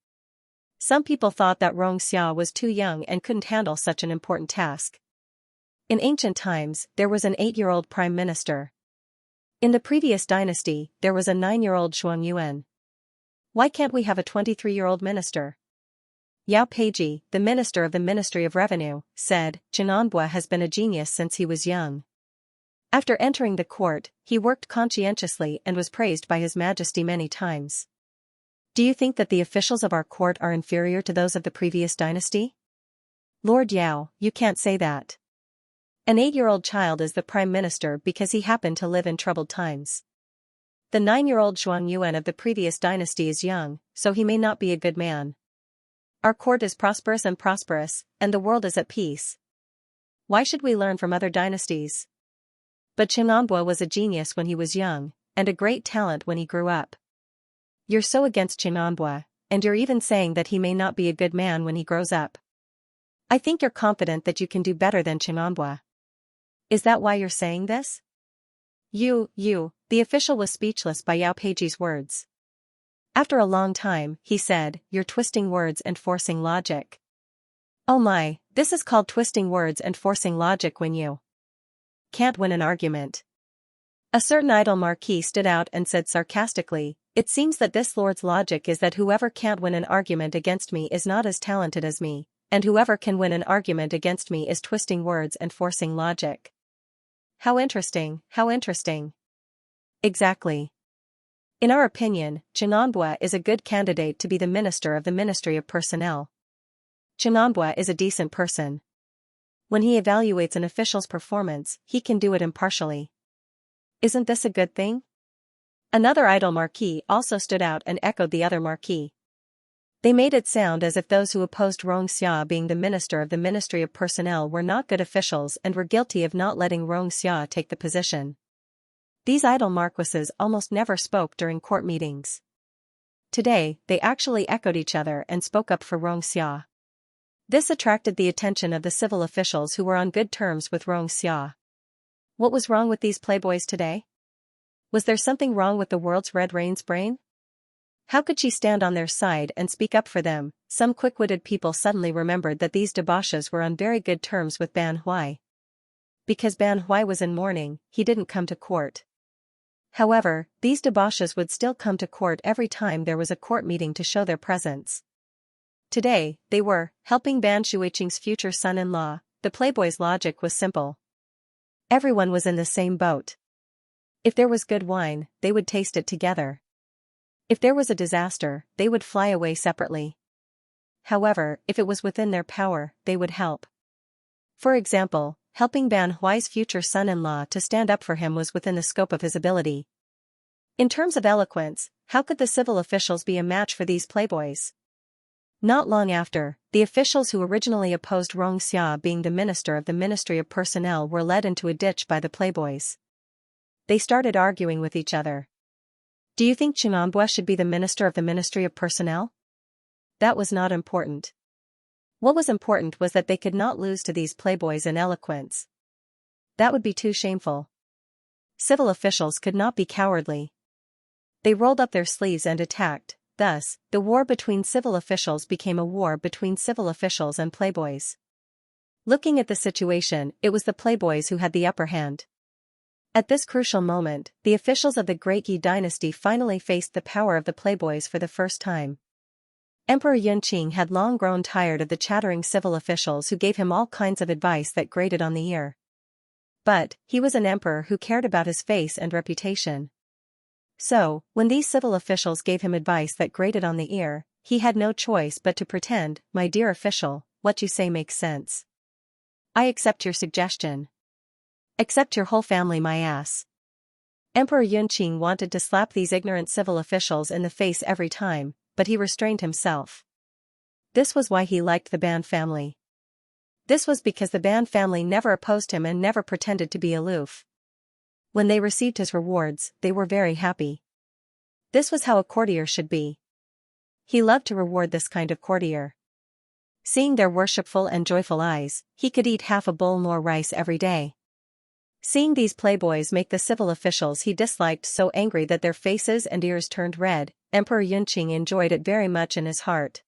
Some people thought that Xianxia was too young and couldn't handle such an important task. In ancient times, there was an 8-year-old prime minister. In the previous dynasty, there was a 9-year-old Shuangyuan. Why can't we have a 23-year-old minister? Yao Peiji, the minister of the Ministry of Revenue, said, "Qianbua has been a genius since he was young." After entering the court, he worked conscientiously and was praised by His Majesty many times. "Do you think that the officials of our court are inferior to those of the previous dynasty?" "Lord Yao, you can't say that. An 8-year-old child is the prime minister because he happened to live in troubled times. The 9-year-old Shuangyuan of the previous dynasty is young, so he may not be a good man. Our court is prosperous, and the world is at peace. Why should we learn from other dynasties?" But Qianbua was a genius when he was young, and a great talent when he grew up. "You're so against Qianbua, and you're even saying that he may not be a good man when he grows up. I think you're confident that you can do better than Qianbua. Is that why you're saying this?" The official was speechless by Yao Peiji's words. After a long time, he said, "You're twisting words and forcing logic." "Oh my, this is called twisting words and forcing logic when you can't win an argument." A certain idle marquis stood out and said sarcastically, "It seems that this lord's logic is that whoever can't win an argument against me is not as talented as me, and whoever can win an argument against me is twisting words and forcing logic." How interesting. Exactly. In our opinion, Qianbua is a good candidate to be the minister of the Ministry of Personnel. Qianbua is a decent person. When he evaluates an official's performance, he can do it impartially. Isn't this a good thing? Another idle marquis also stood out and echoed the other marquis. They made it sound as if those who opposed Xianxia being the minister of the Ministry of Personnel were not good officials and were guilty of not letting Xianxia take the position. These idle marquises almost never spoke during court meetings. Today, they actually echoed each other and spoke up for Xianxia. This attracted the attention of the civil officials who were on good terms with Xianxia. What was wrong with these playboys today? Was there something wrong with the world's Red Rain's brain? How could she stand on their side and speak up for them? Some quick-witted people suddenly remembered that these debauches were on very good terms with Ban Hui. Because Ban Hui was in mourning, he didn't come to court. However, these debauches would still come to court every time there was a court meeting to show their presence. Today, they were helping Ban Shuiqing's future son-in-law. The playboy's logic was simple. Everyone was in the same boat. If there was good wine, they would taste it together. If there was a disaster, they would fly away separately. However, if it was within their power, they would help. For example, helping Ban Hui's future son-in-law to stand up for him was within the scope of his ability. In terms of eloquence, how could the civil officials be a match for these playboys? Not long after, the officials who originally opposed Xianxia being the minister of the Ministry of Personnel were led into a ditch by the playboys. They started arguing with each other. Do you think Xianxia should be the minister of the Ministry of Personnel? That was not important. What was important was that they could not lose to these playboys in eloquence. That would be too shameful. Civil officials could not be cowardly. They rolled up their sleeves and attacked. Thus, the war between civil officials became a war between civil officials and playboys. Looking at the situation, it was the playboys who had the upper hand. At this crucial moment, the officials of the Great Yi dynasty finally faced the power of the playboys for the first time. Emperor Yunqing had long grown tired of the chattering civil officials who gave him all kinds of advice that grated on the ear. But, he was an emperor who cared about his face and reputation. So, when these civil officials gave him advice that grated on the ear, he had no choice but to pretend, "My dear official, what you say makes sense. I accept your suggestion. Accept your whole family my ass." Emperor Yunqing wanted to slap these ignorant civil officials in the face every time, but he restrained himself. This was why he liked the Ban family. This was because the Ban family never opposed him and never pretended to be aloof. When they received his rewards, they were very happy. This was how a courtier should be. He loved to reward this kind of courtier. Seeing their worshipful and joyful eyes, he could eat half a bowl more rice every day. Seeing these playboys make the civil officials he disliked so angry that their faces and ears turned red, Emperor Yunqing enjoyed it very much in his heart.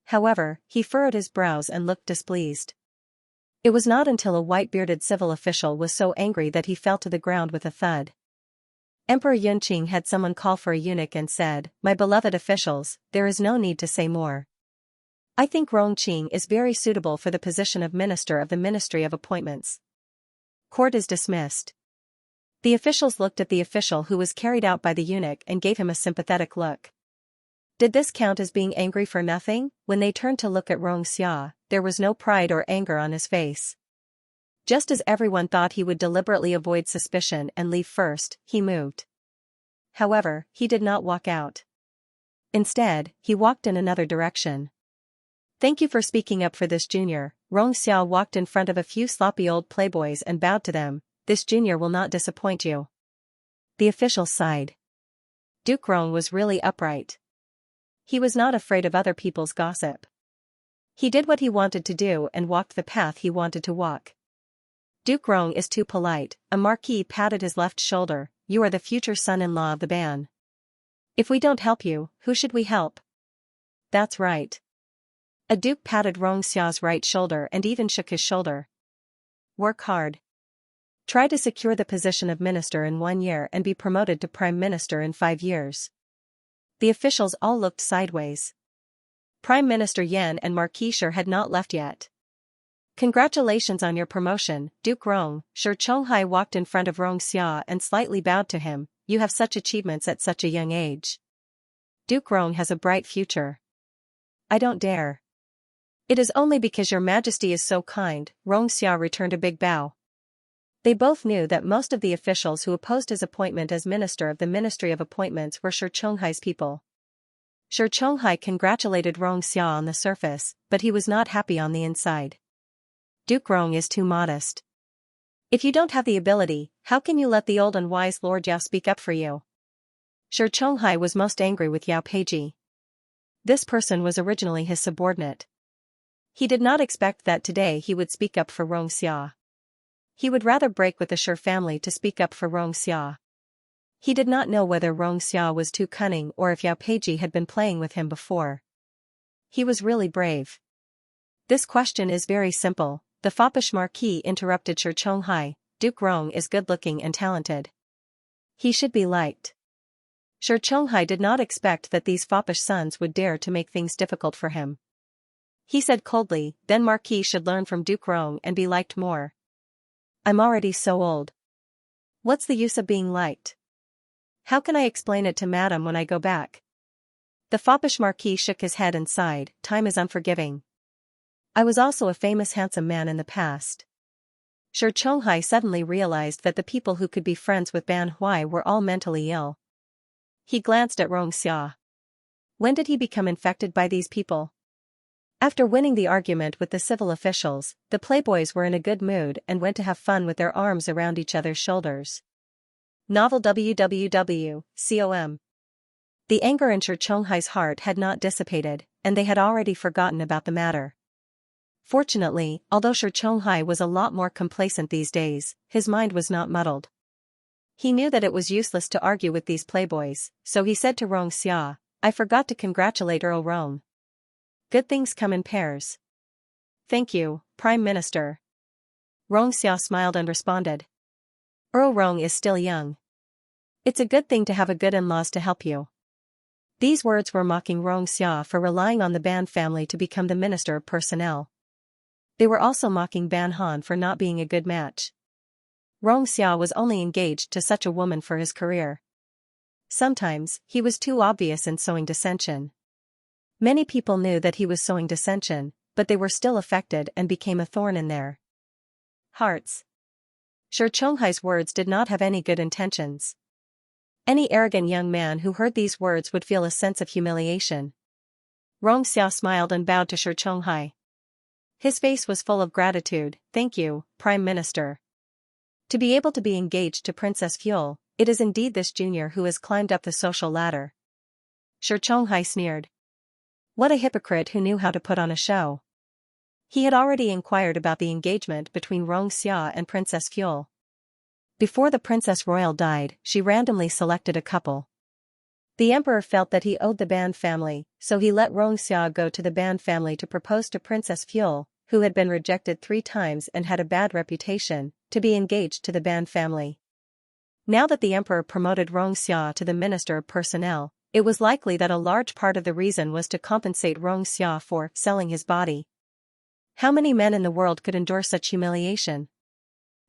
However, he furrowed his brows and looked displeased. It was not until a white-bearded civil official was so angry that he fell to the ground with a thud. Emperor Yunqing had someone call for a eunuch and said, "My beloved officials, there is no need to say more. I think Rongqing is very suitable for the position of Minister of the Ministry of Appointments. Court is dismissed." The officials looked at the official who was carried out by the eunuch and gave him a sympathetic look. Did this count as being angry for nothing? When they turned to look at Xianxia, there was no pride or anger on his face. Just as everyone thought he would deliberately avoid suspicion and leave first, he moved. However, he did not walk out. Instead, he walked in another direction. "Thank you for speaking up for this junior." Xianxia walked in front of a few sloppy old playboys and bowed to them. "This junior will not disappoint you." The official sighed. Duke Rong was really upright. He was not afraid of other people's gossip. He did what he wanted to do and walked the path he wanted to walk. Duke Rong is too polite. A marquis patted his left shoulder. "You are the future son-in-law of the Ban. If we don't help you, who should we help?" "That's right." A duke patted Xia's right shoulder and even shook his shoulder. "Work hard. Try to secure the position of minister in 1 year and be promoted to prime minister in 5 years. The officials all looked sideways. Prime Minister Yan and Marquis Shi had not left yet. "Congratulations on your promotion, Duke Rong." Shi Chonghai walked in front of Xia and slightly bowed to him. "You have such achievements at such a young age. Duke Rong has a bright future." "I don't dare." "It is only because your majesty is so kind." Xia returned a big bow. They both knew that most of the officials who opposed his appointment as minister of the Ministry of Appointments were Shi Chonghai's people. Shi Chonghai congratulated Xia on the surface, but he was not happy on the inside. "Duke Rong is too modest. If you don't have the ability, how can you let the old and wise Lord Yao speak up for you?" Shi Chonghai was most angry with Yao Peiji. This person was originally his subordinate. He did not expect that today he would speak up for Xianxia. He would rather break with the Shi family to speak up for Xianxia. He did not know whether Xianxia was too cunning or if Yao Peiji had been playing with him before. He was really brave. This question is very simple, the foppish marquis interrupted Shi Chonghai. Duke Rong is good-looking and talented. He should be liked. Shi Chonghai did not expect that these foppish sons would dare to make things difficult for him. He said coldly, then Marquis should learn from Duke Rong and be liked more. I'm already so old. What's the use of being liked? How can I explain it to Madame when I go back? The foppish Marquis shook his head and sighed, time is unforgiving. I was also a famous handsome man in the past. Shi Chonghai suddenly realized that the people who could be friends with Ban Hui were all mentally ill. He glanced at Xianxia. When did he become infected by these people? After winning the argument with the civil officials, the playboys were in a good mood and went to have fun with their arms around each other's shoulders. Novel www.com. The anger in Shi Chonghai's heart had not dissipated, and they had already forgotten about the matter. Fortunately, although Shi Chonghai was a lot more complacent these days, his mind was not muddled. He knew that it was useless to argue with these playboys, so he said to Xianxia, I forgot to congratulate Earl Rong. Good things come in pairs. Thank you, Prime Minister. Xianxia smiled and responded. Earl Rong is still young. It's a good thing to have a good in-laws to help you. These words were mocking Xianxia for relying on the Ban family to become the Minister of Personnel. They were also mocking Ban Han for not being a good match. Xianxia was only engaged to such a woman for his career. Sometimes, he was too obvious in sowing dissension. Many people knew that he was sowing dissension, but they were still affected and became a thorn in their hearts. Shi Chonghai's words did not have any good intentions. Any arrogant young man who heard these words would feel a sense of humiliation. Xianxia smiled and bowed to Shi Chonghai. His face was full of gratitude. Thank you, Prime Minister. To be able to be engaged to Princess Fuel, it is indeed this junior who has climbed up the social ladder. Shi Chonghai sneered. What a hypocrite who knew how to put on a show. He had already inquired about the engagement between Xianxia and Princess Fuel. Before the Princess Royal died, she randomly selected a couple. The emperor felt that he owed the Ban family, so he let Xianxia go to the Ban family to propose to Princess Fuel, who had been rejected 3 times and had a bad reputation, to be engaged to the Ban family. Now that the emperor promoted Xianxia to the Minister of Personnel, it was likely that a large part of the reason was to compensate Xianxia for selling his body. How many men in the world could endure such humiliation?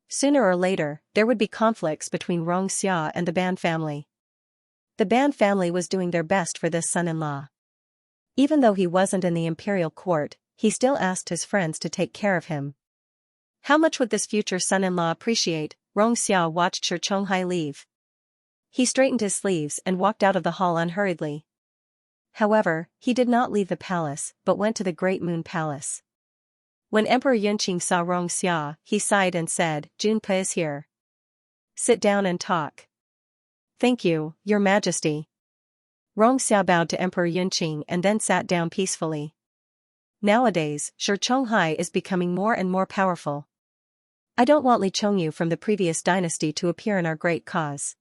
Sooner or later, there would be conflicts between Xianxia and the Ban family. The Ban family was doing their best for this son-in-law. Even though he wasn't in the imperial court, he still asked his friends to take care of him. How much would this future son-in-law appreciate? Xianxia watched Shi Chonghai leave. He straightened his sleeves and walked out of the hall unhurriedly. However, he did not leave the palace, but went to the Great Moon Palace. When Emperor Yunqing saw Xianxia, he sighed and said, Junpa is here. Sit down and talk. Thank you, Your Majesty. Xianxia bowed to Emperor Yunqing and then sat down peacefully. Nowadays, Shi Chonghai is becoming more and more powerful. I don't want Li Chongyu from the previous dynasty to appear in our great cause.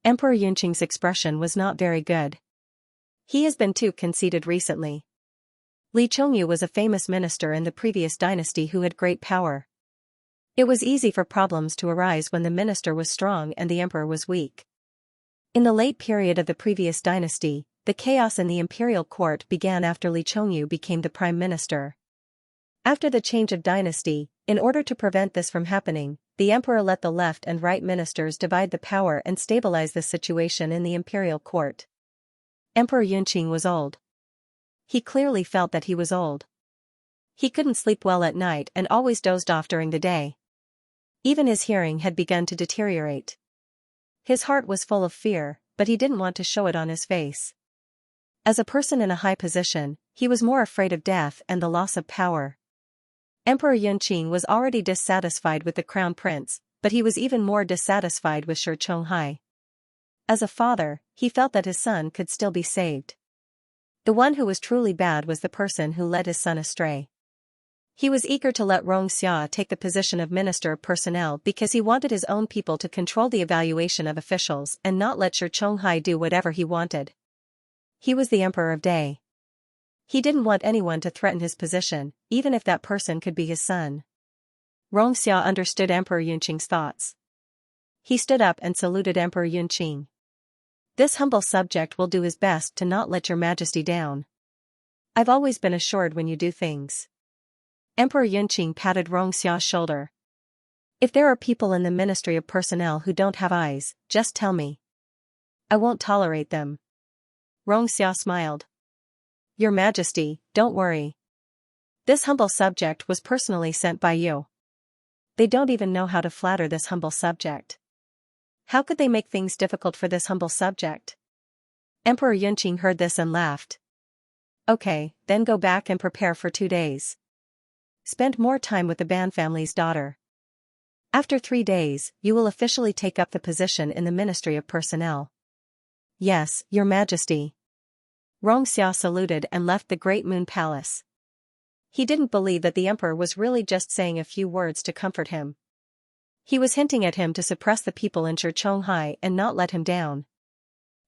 Emperor Yunqing's expression was not very good. He has been too conceited recently. Li Chongyu was a famous minister in the previous dynasty who had great power. It was easy for problems to arise when the minister was strong and the emperor was weak. In the late period of the previous dynasty, the chaos in the imperial court began after Li Chongyu became the prime minister. After the change of dynasty, in order to prevent this from happening, the emperor let the left and right ministers divide the power and stabilize the situation in the imperial court. Emperor Yunqing was old. He clearly felt that he was old. He couldn't sleep well at night and always dozed off during the day. Even his hearing had begun to deteriorate. His heart was full of fear, but he didn't want to show it on his face. As a person in a high position, he was more afraid of death and the loss of power. Emperor Yunqing was already dissatisfied with the crown prince, but he was even more dissatisfied with Shi Chonghai. As a father, he felt that his son could still be saved. The one who was truly bad was the person who led his son astray. He was eager to let Xianxia take the position of Minister of Personnel because he wanted his own people to control the evaluation of officials and not let Shi Chonghai do whatever he wanted. He was the Emperor of Day. He didn't want anyone to threaten his position, even if that person could be his son. Xianxia understood Emperor Yunqing's thoughts. He stood up and saluted Emperor Yunqing. This humble subject will do his best to not let your majesty down. I've always been assured when you do things. Emperor Yunqing patted Xia's shoulder. If there are people in the Ministry of Personnel who don't have eyes, just tell me. I won't tolerate them. Xia smiled. Your Majesty, don't worry. This humble subject was personally sent by you. They don't even know how to flatter this humble subject. How could they make things difficult for this humble subject? Emperor Yunqing heard this and laughed. Okay, then go back and prepare for 2 days. Spend more time with the Ban family's daughter. After 3 days, you will officially take up the position in the Ministry of Personnel. Yes, Your Majesty. Xia saluted and left the Great Moon Palace. He didn't believe that the emperor was really just saying a few words to comfort him. He was hinting at him to suppress the people in Shi Chonghai and not let him down.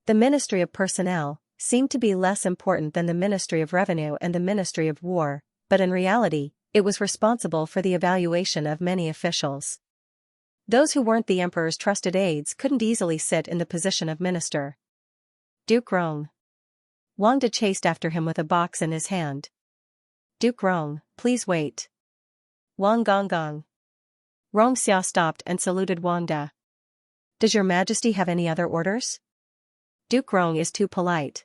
The Ministry of Personnel seemed to be less important than the Ministry of Revenue and the Ministry of War, but in reality, it was responsible for the evaluation of many officials. Those who weren't the emperor's trusted aides couldn't easily sit in the position of minister. Duke Rong. Wang De chased after him with a box in his hand. Duke Rong, please wait. Wang Gong. Xia stopped and saluted Wang De. Does your majesty have any other orders? Duke Rong is too polite.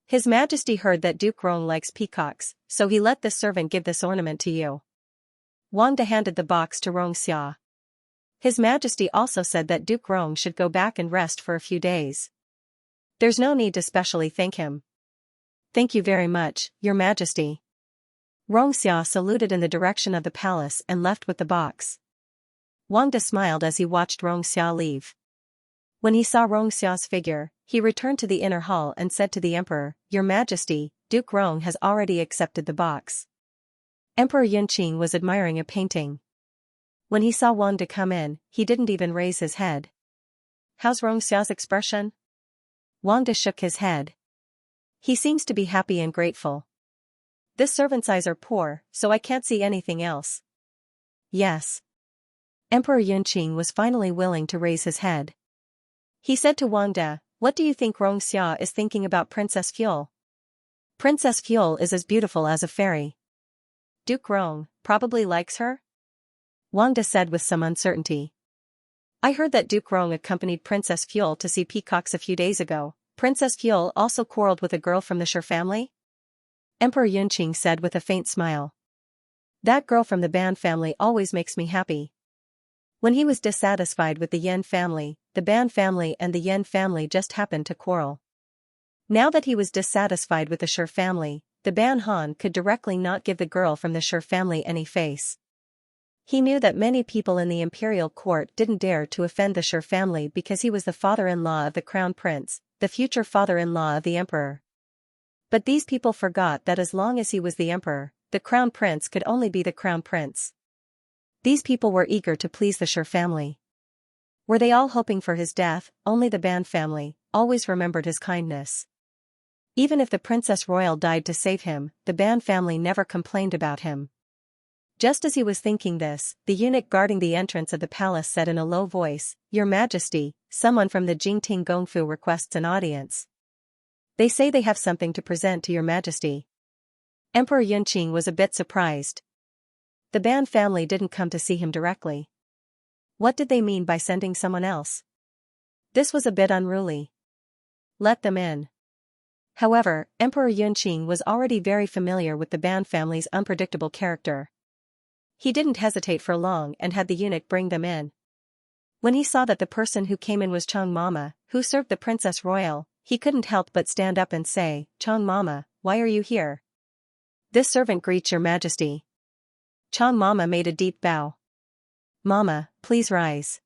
His majesty heard that Duke Rong likes peacocks, so he let this servant give this ornament to you. Wang De handed the box to Xia. His majesty also said that Duke Rong should go back and rest for a few days. There's no need to specially thank him. Thank you very much, Your Majesty. Xia saluted in the direction of the palace and left with the box. Wang De smiled as he watched Xia leave. When he saw Xia's figure, he returned to the inner hall and said to the emperor, Your Majesty, Duke Rong has already accepted the box. Emperor Yunqing was admiring a painting. When he saw Wang De come in, he didn't even raise his head. How's Xia's expression? Wang De shook his head. He seems to be happy and grateful. This servant's eyes are poor, so I can't see anything else. Yes. Emperor Yunqing was finally willing to raise his head. He said to Wang De, What do you think Xia is thinking about Princess Fuel? Princess Fuel is as beautiful as a fairy. Duke Rong probably likes her? Wang De said with some uncertainty. I heard that Duke Rong accompanied Princess Fuel to see peacocks a few days ago. Princess Fuel also quarreled with a girl from the Shi family? Emperor Yunqing said with a faint smile. That girl from the Ban family always makes me happy. When he was dissatisfied with the Yan family, the Ban family and the Yan family just happened to quarrel. Now that he was dissatisfied with the Shi family, the Ban Han could directly not give the girl from the Shi family any face. He knew that many people in the imperial court didn't dare to offend the Shi family because he was the father-in-law of the crown prince, the future father-in-law of the emperor. But these people forgot that as long as he was the emperor, the crown prince could only be the crown prince. These people were eager to please the Shi family. Were they all hoping for his death? Only the Ban family always remembered his kindness. Even if the Princess Royal died to save him, the Ban family never complained about him. Just as he was thinking this, the eunuch guarding the entrance of the palace said in a low voice, Your Majesty, someone from the Jingting Gongfu requests an audience. They say they have something to present to Your Majesty. Emperor Yunqing was a bit surprised. The Ban family didn't come to see him directly. What did they mean by sending someone else? This was a bit unruly. Let them in. However, Emperor Yunqing was already very familiar with the Ban family's unpredictable character. He didn't hesitate for long and had the eunuch bring them in. When he saw that the person who came in was Chang Mama, who served the Princess Royal, he couldn't help but stand up and say, Chang Mama, why are you here? This servant greets Your Majesty. Chang Mama made a deep bow. Mama, please rise.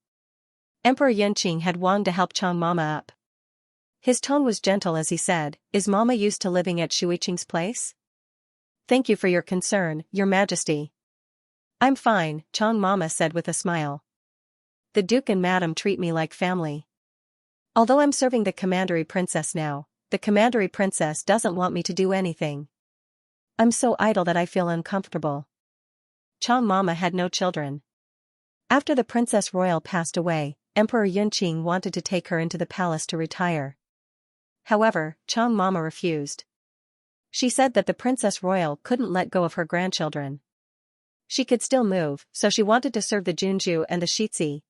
Emperor Yunqing had Wang to help Chang Mama up. His tone was gentle as he said, Is Mama used to living at Shuiqing's place? Thank you for your concern, Your Majesty. I'm fine, Chang Mama said with a smile. The Duke and Madam treat me like family. Although I'm serving the Commandery Princess now, the Commandery Princess doesn't want me to do anything. I'm so idle that I feel uncomfortable. Chang Mama had no children. After the Princess Royal passed away, Emperor Yunqing wanted to take her into the palace to retire. However, Chang Mama refused. She said that the Princess Royal couldn't let go of her grandchildren. She could still move, so she wanted to serve the Junju and the Shitzi.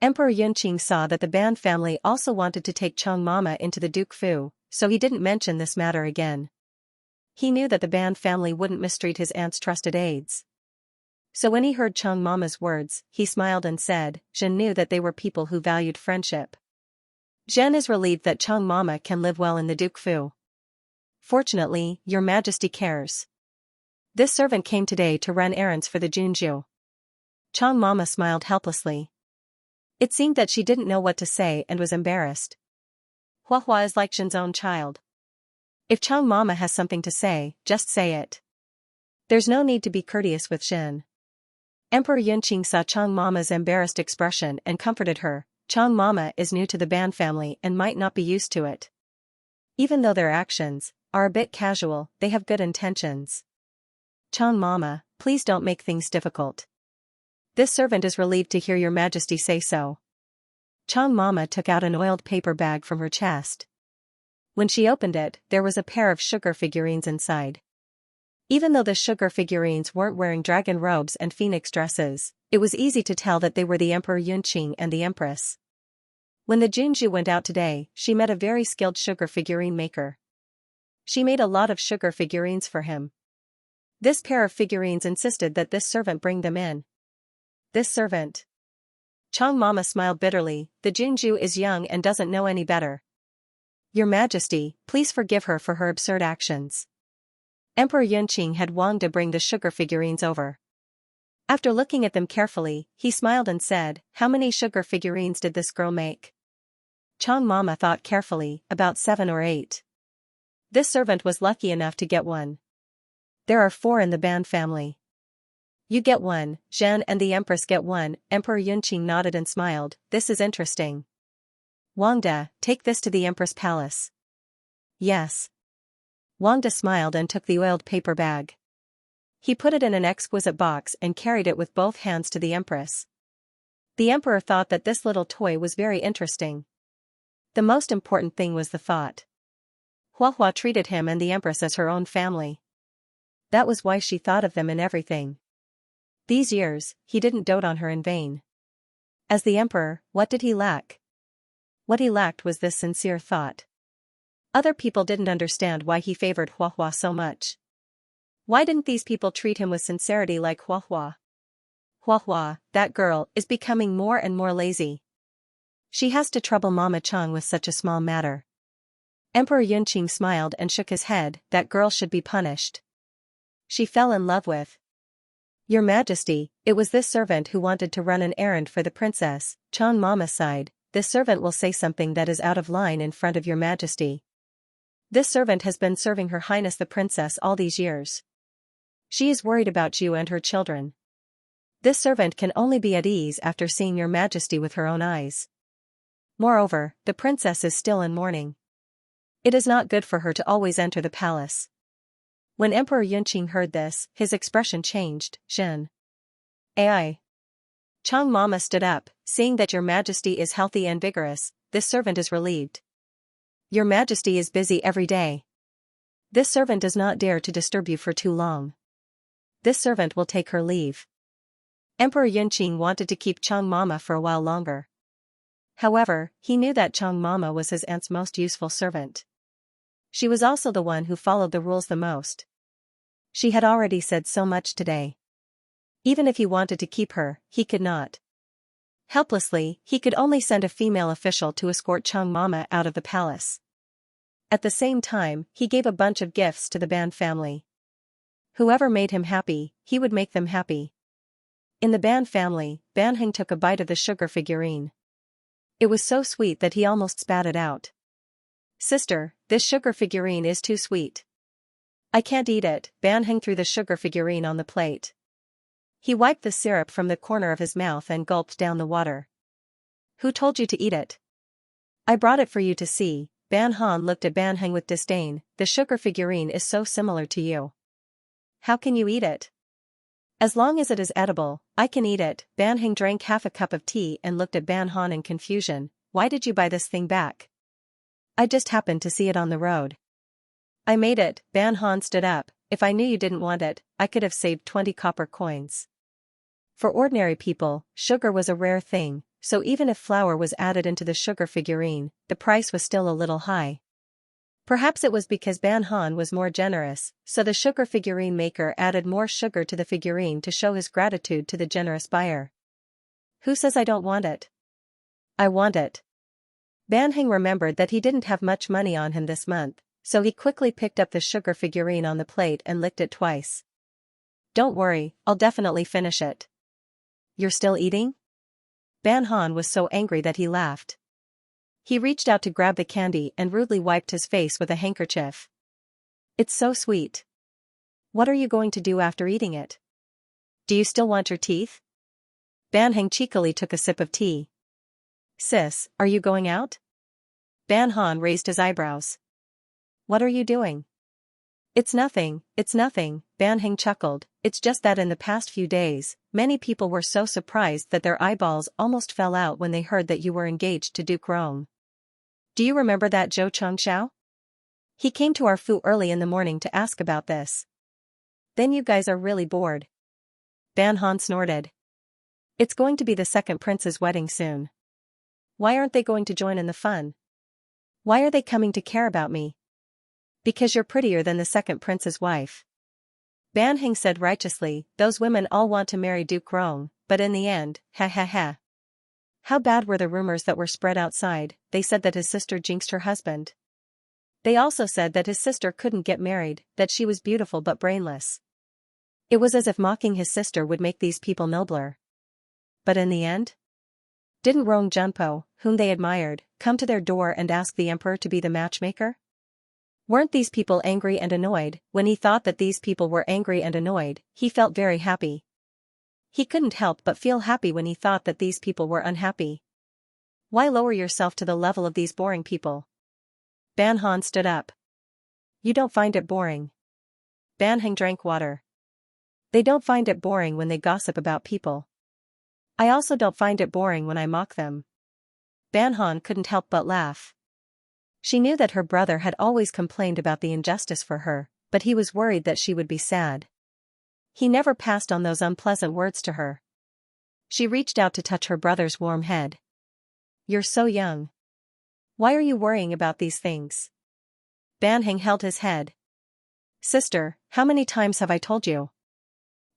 Emperor Yunqing saw that the Ban family also wanted to take Chang Mama into the Duke Fu, so he didn't mention this matter again. He knew that the Ban family wouldn't mistreat his aunt's trusted aides. So when he heard Chang Mama's words, he smiled and said, Zhen knew that they were people who valued friendship. Zhen is relieved that Chang Mama can live well in the Duke Fu. Fortunately, Your Majesty cares. This servant came today to run errands for the Junju. Chang Mama smiled helplessly. It seemed that she didn't know what to say and was embarrassed. Hua Hua is like Zhen's own child. If Chang Mama has something to say, just say it. There's no need to be courteous with Zhen. Emperor Yunqing saw Chang Mama's embarrassed expression and comforted her. Chang Mama is new to the Ban family and might not be used to it. Even though their actions are a bit casual, they have good intentions. Chang Mama, please don't make things difficult. This servant is relieved to hear Your Majesty say so. Chang Mama took out an oiled paper bag from her chest. When she opened it, there was a pair of sugar figurines inside. Even though the sugar figurines weren't wearing dragon robes and phoenix dresses, it was easy to tell that they were the Emperor Yunqing and the Empress. When the Junju went out today, she met a very skilled sugar figurine maker. She made a lot of sugar figurines for him. This pair of figurines insisted that this servant bring them in. This servant. Chang Mama smiled bitterly, the Junju is young and doesn't know any better. Your Majesty, please forgive her for her absurd actions. Emperor Yunqing had Wang to bring the sugar figurines over. After looking at them carefully, he smiled and said, How many sugar figurines did this girl make? Chang Mama thought carefully, about 7 or 8. This servant was lucky enough to get one. There are 4 in the Ban family. You get one, Zhen and the Empress get one. Emperor Yunqing nodded and smiled, this is interesting. Wangda, take this to the Empress Palace. Yes. Wangda smiled and took the oiled paper bag. He put it in an exquisite box and carried it with both hands to the Empress. The Emperor thought that this little toy was very interesting. The most important thing was the thought. Hua Hua treated him and the Empress as her own family. That was why she thought of them in everything. These years, he didn't dote on her in vain. As the Emperor, what did he lack? What he lacked was this sincere thought. Other people didn't understand why he favored Hua Hua so much. Why didn't these people treat him with sincerity like Hua Hua? Hua Hua, that girl, is becoming more and more lazy. She has to trouble Mama Chang with such a small matter. Emperor Yunqing smiled and shook his head, that girl should be punished. She fell in love with. Your Majesty, it was this servant who wanted to run an errand for the princess. Chang Mama sighed, this servant will say something that is out of line in front of Your Majesty. This servant has been serving Her Highness the Princess all these years. She is worried about you and her children. This servant can only be at ease after seeing Your Majesty with her own eyes. Moreover, the princess is still in mourning. It is not good for her to always enter the palace. When Emperor Yunqing heard this, his expression changed, Zhen. Ai. Chang Mama stood up, seeing that Your Majesty is healthy and vigorous, this servant is relieved. Your Majesty is busy every day. This servant does not dare to disturb you for too long. This servant will take her leave. Emperor Yunqing wanted to keep Chang Mama for a while longer. However, he knew that Chang Mama was his aunt's most useful servant. She was also the one who followed the rules the most. She had already said so much today. Even if he wanted to keep her, he could not. Helplessly, he could only send a female official to escort Chang Mama out of the palace. At the same time, he gave a bunch of gifts to the Ban family. Whoever made him happy, he would make them happy. In the Ban family, Ban Heng took a bite of the sugar figurine. It was so sweet that he almost spat it out. Sister, this sugar figurine is too sweet. I can't eat it, Ban Heng threw the sugar figurine on the plate. He wiped the syrup from the corner of his mouth and gulped down the water. Who told you to eat it? I brought it for you to see. Ban Han looked at Ban Heng with disdain. The sugar figurine is so similar to you. How can you eat it? As long as it is edible, I can eat it. Ban Heng drank half a cup of tea and looked at Ban Han in confusion. Why did you buy this thing back? I just happened to see it on the road. I made it. Ban Han stood up. If I knew you didn't want it, I could have saved 20 copper coins. For ordinary people, sugar was a rare thing, so even if flour was added into the sugar figurine, the price was still a little high. Perhaps it was because Ban Han was more generous, so the sugar figurine maker added more sugar to the figurine to show his gratitude to the generous buyer. Who says I don't want it? I want it. Ban Heng remembered that he didn't have much money on him this month, so he quickly picked up the sugar figurine on the plate and licked it twice. Don't worry, I'll definitely finish it. You're still eating? Ban Han was so angry that he laughed. He reached out to grab the candy and rudely wiped his face with a handkerchief. It's so sweet. What are you going to do after eating it? Do you still want your teeth? Ban Heng cheekily took a sip of tea. Sis, are you going out? Ban Han raised his eyebrows. What are you doing? It's nothing, Ban Heng chuckled. It's just that in the past few days, many people were so surprised that their eyeballs almost fell out when they heard that you were engaged to Duke Rong. Do you remember that Zhou Changxiao? He came to our fu early in the morning to ask about this. Then you guys are really bored. Ban Han snorted. It's going to be the second prince's wedding soon. Why aren't they going to join in the fun? Why are they coming to care about me? Because you're prettier than the second prince's wife. Ban Heng said righteously, those women all want to marry Duke Rong, but in the end, ha ha ha. How bad were the rumors that were spread outside? They said that his sister jinxed her husband. They also said that his sister couldn't get married, that she was beautiful but brainless. It was as if mocking his sister would make these people nobler. But in the end? Didn't Rong Junpo, whom they admired, come to their door and ask the emperor to be the matchmaker? Weren't these people angry and annoyed? When he thought that these people were angry and annoyed, he felt very happy. He couldn't help but feel happy when he thought that these people were unhappy. Why lower yourself to the level of these boring people? Ban Han stood up. You don't find it boring. Ban Heng drank water. They don't find it boring when they gossip about people. I also don't find it boring when I mock them. Ban Han couldn't help but laugh. She knew that her brother had always complained about the injustice for her, but he was worried that she would be sad. He never passed on those unpleasant words to her. She reached out to touch her brother's warm head. You're so young. Why are you worrying about these things? Ban Heng held his head. Sister, how many times have I told you?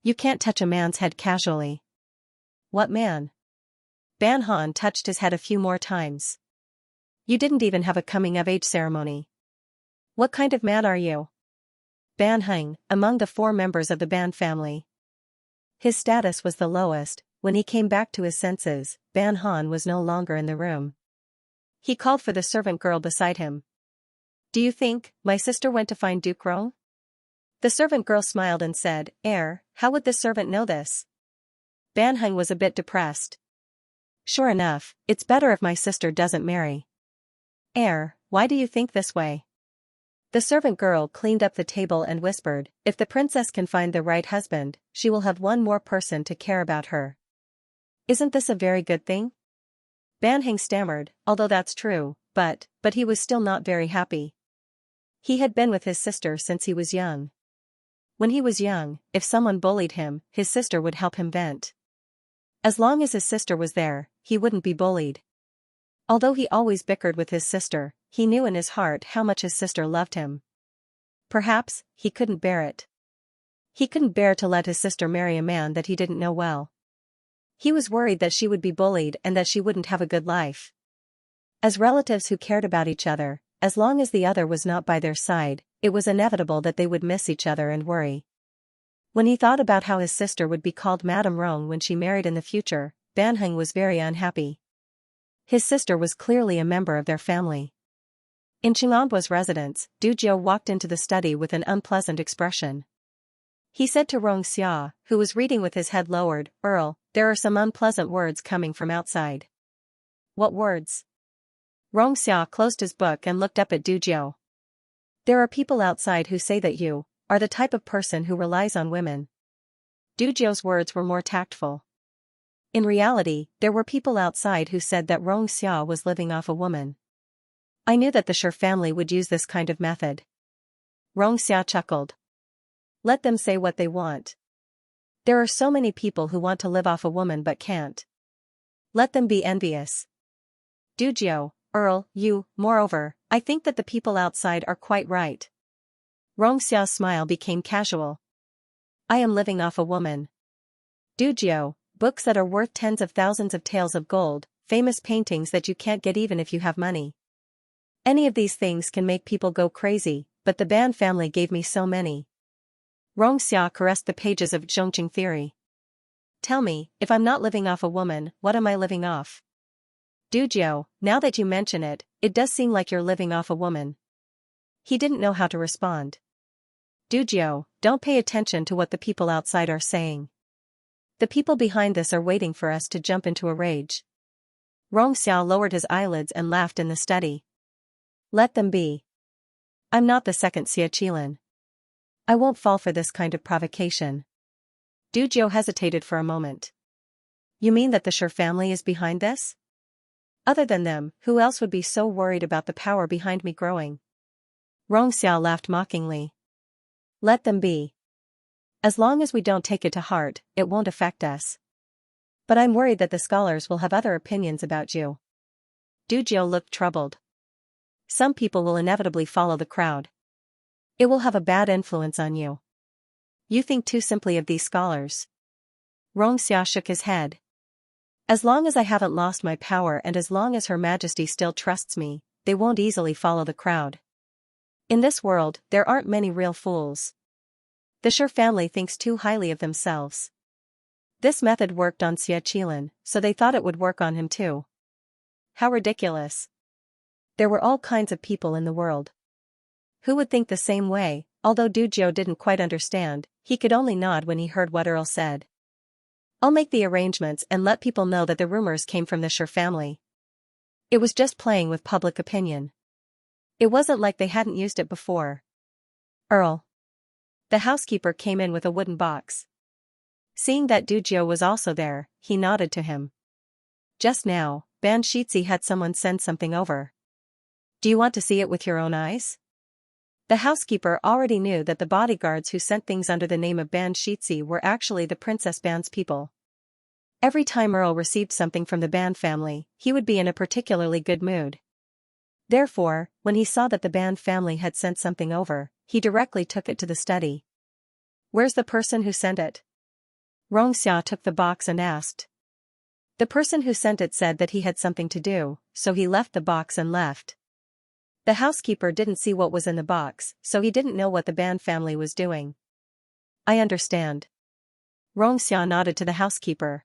You can't touch a man's head casually. What man? Ban Han touched his head a few more times. You didn't even have a coming-of-age ceremony. What kind of man are you? Ban Heng, among the 4 members of the Ban family. His status was the lowest. When he came back to his senses, Ban Han was no longer in the room. He called for the servant girl beside him. Do you think my sister went to find Duke Rong? The servant girl smiled and said, how would the servant know this? Ban Heng was a bit depressed. Sure enough, it's better if my sister doesn't marry. Why do you think this way? The servant girl cleaned up the table and whispered, if the princess can find the right husband, she will have one more person to care about her. Isn't this a very good thing? Ban Heng stammered, although that's true, but he was still not very happy. He had been with his sister since he was young. When he was young, if someone bullied him, his sister would help him vent. As long as his sister was there, he wouldn't be bullied. Although he always bickered with his sister, he knew in his heart how much his sister loved him. Perhaps, he couldn't bear it. He couldn't bear to let his sister marry a man that he didn't know well. He was worried that she would be bullied and that she wouldn't have a good life. As relatives who cared about each other, as long as the other was not by their side, it was inevitable that they would miss each other and worry. When he thought about how his sister would be called Madame Rong when she married in the future, Ban Heng was very unhappy. His sister was clearly a member of their family. In Qing'anbu's residence, Du Jiu walked into the study with an unpleasant expression. He said to Xianxia, who was reading with his head lowered, "Earl, there are some unpleasant words coming from outside." "What words?" Xianxia closed his book and looked up at Du Jiu. "There are people outside who say that you are the type of person who relies on women." Du Jiu's words were more tactful. In reality, there were people outside who said that Xianxia was living off a woman. "I knew that the Shi family would use this kind of method." Xianxia chuckled. "Let them say what they want. There are so many people who want to live off a woman but can't. Let them be envious." "Du Jiu, Earl, moreover, I think that the people outside are quite right." Xia's smile became casual. "I am living off a woman. Du Jiu, books that are worth tens of thousands of taels of gold, famous paintings that you can't get even if you have money. Any of these things can make people go crazy, but the Ban family gave me so many." Xia caressed the pages of Zhongqing theory. "Tell me, if I'm not living off a woman, what am I living off?" "Du Jiu, now that you mention it, it does seem like you're living off a woman." He didn't know how to respond. "Du Jiu, don't pay attention to what the people outside are saying. The people behind this are waiting for us to jump into a rage." Xia lowered his eyelids and laughed in the study. "Let them be. I'm not the second Xiaqilan. I won't fall for this kind of provocation." Du Jiu hesitated for a moment. "You mean that the Shi family is behind this? Other than them, who else would be so worried about the power behind me growing?" Xia laughed mockingly. "Let them be. As long as we don't take it to heart, it won't affect us. But I'm worried that the scholars will have other opinions about you." Du Jiu looked troubled. "Some people will inevitably follow the crowd. It will have a bad influence on you. You think too simply of these scholars." Xia shook his head. "As long as I haven't lost my power and as long as Her Majesty still trusts me, they won't easily follow the crowd. In this world, there aren't many real fools. The Shi family thinks too highly of themselves. This method worked on Xiaqilan, so they thought it would work on him too. How ridiculous. There were all kinds of people in the world. Who would think the same way?" Although Du Jiu didn't quite understand, he could only nod when he heard what Earl said. "I'll make the arrangements and let people know that the rumors came from the Shi family." It was just playing with public opinion. It wasn't like they hadn't used it before. "Earl." The housekeeper came in with a wooden box. Seeing that Du Jiu was also there, he nodded to him. "Just now, Ban Shitzi had someone send something over. Do you want to see it with your own eyes?" The housekeeper already knew that the bodyguards who sent things under the name of Ban Shitzi were actually the Princess Ban's people. Every time Earl received something from the Ban family, he would be in a particularly good mood. Therefore, when he saw that the Ban family had sent something over, he directly took it to the study. "Where's the person who sent it?" Xia took the box and asked. The person who sent it said that he had something to do, so he left the box and left. The housekeeper didn't see what was in the box, so he didn't know what the Ban family was doing. "I understand." Xia nodded to the housekeeper.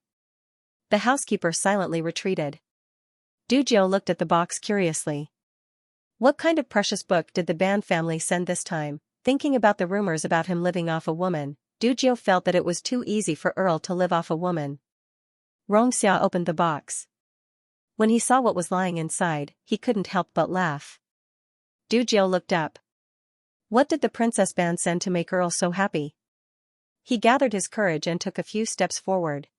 The housekeeper silently retreated. Du Jiu looked at the box curiously. What kind of precious book did the Ban family send this time? Thinking about the rumors about him living off a woman, Du Jiu felt that it was too easy for Earl to live off a woman. Xia opened the box. When he saw what was lying inside, he couldn't help but laugh. Du Jiu looked up. What did the Princess Ban send to make Earl so happy? He gathered his courage and took a few steps forward.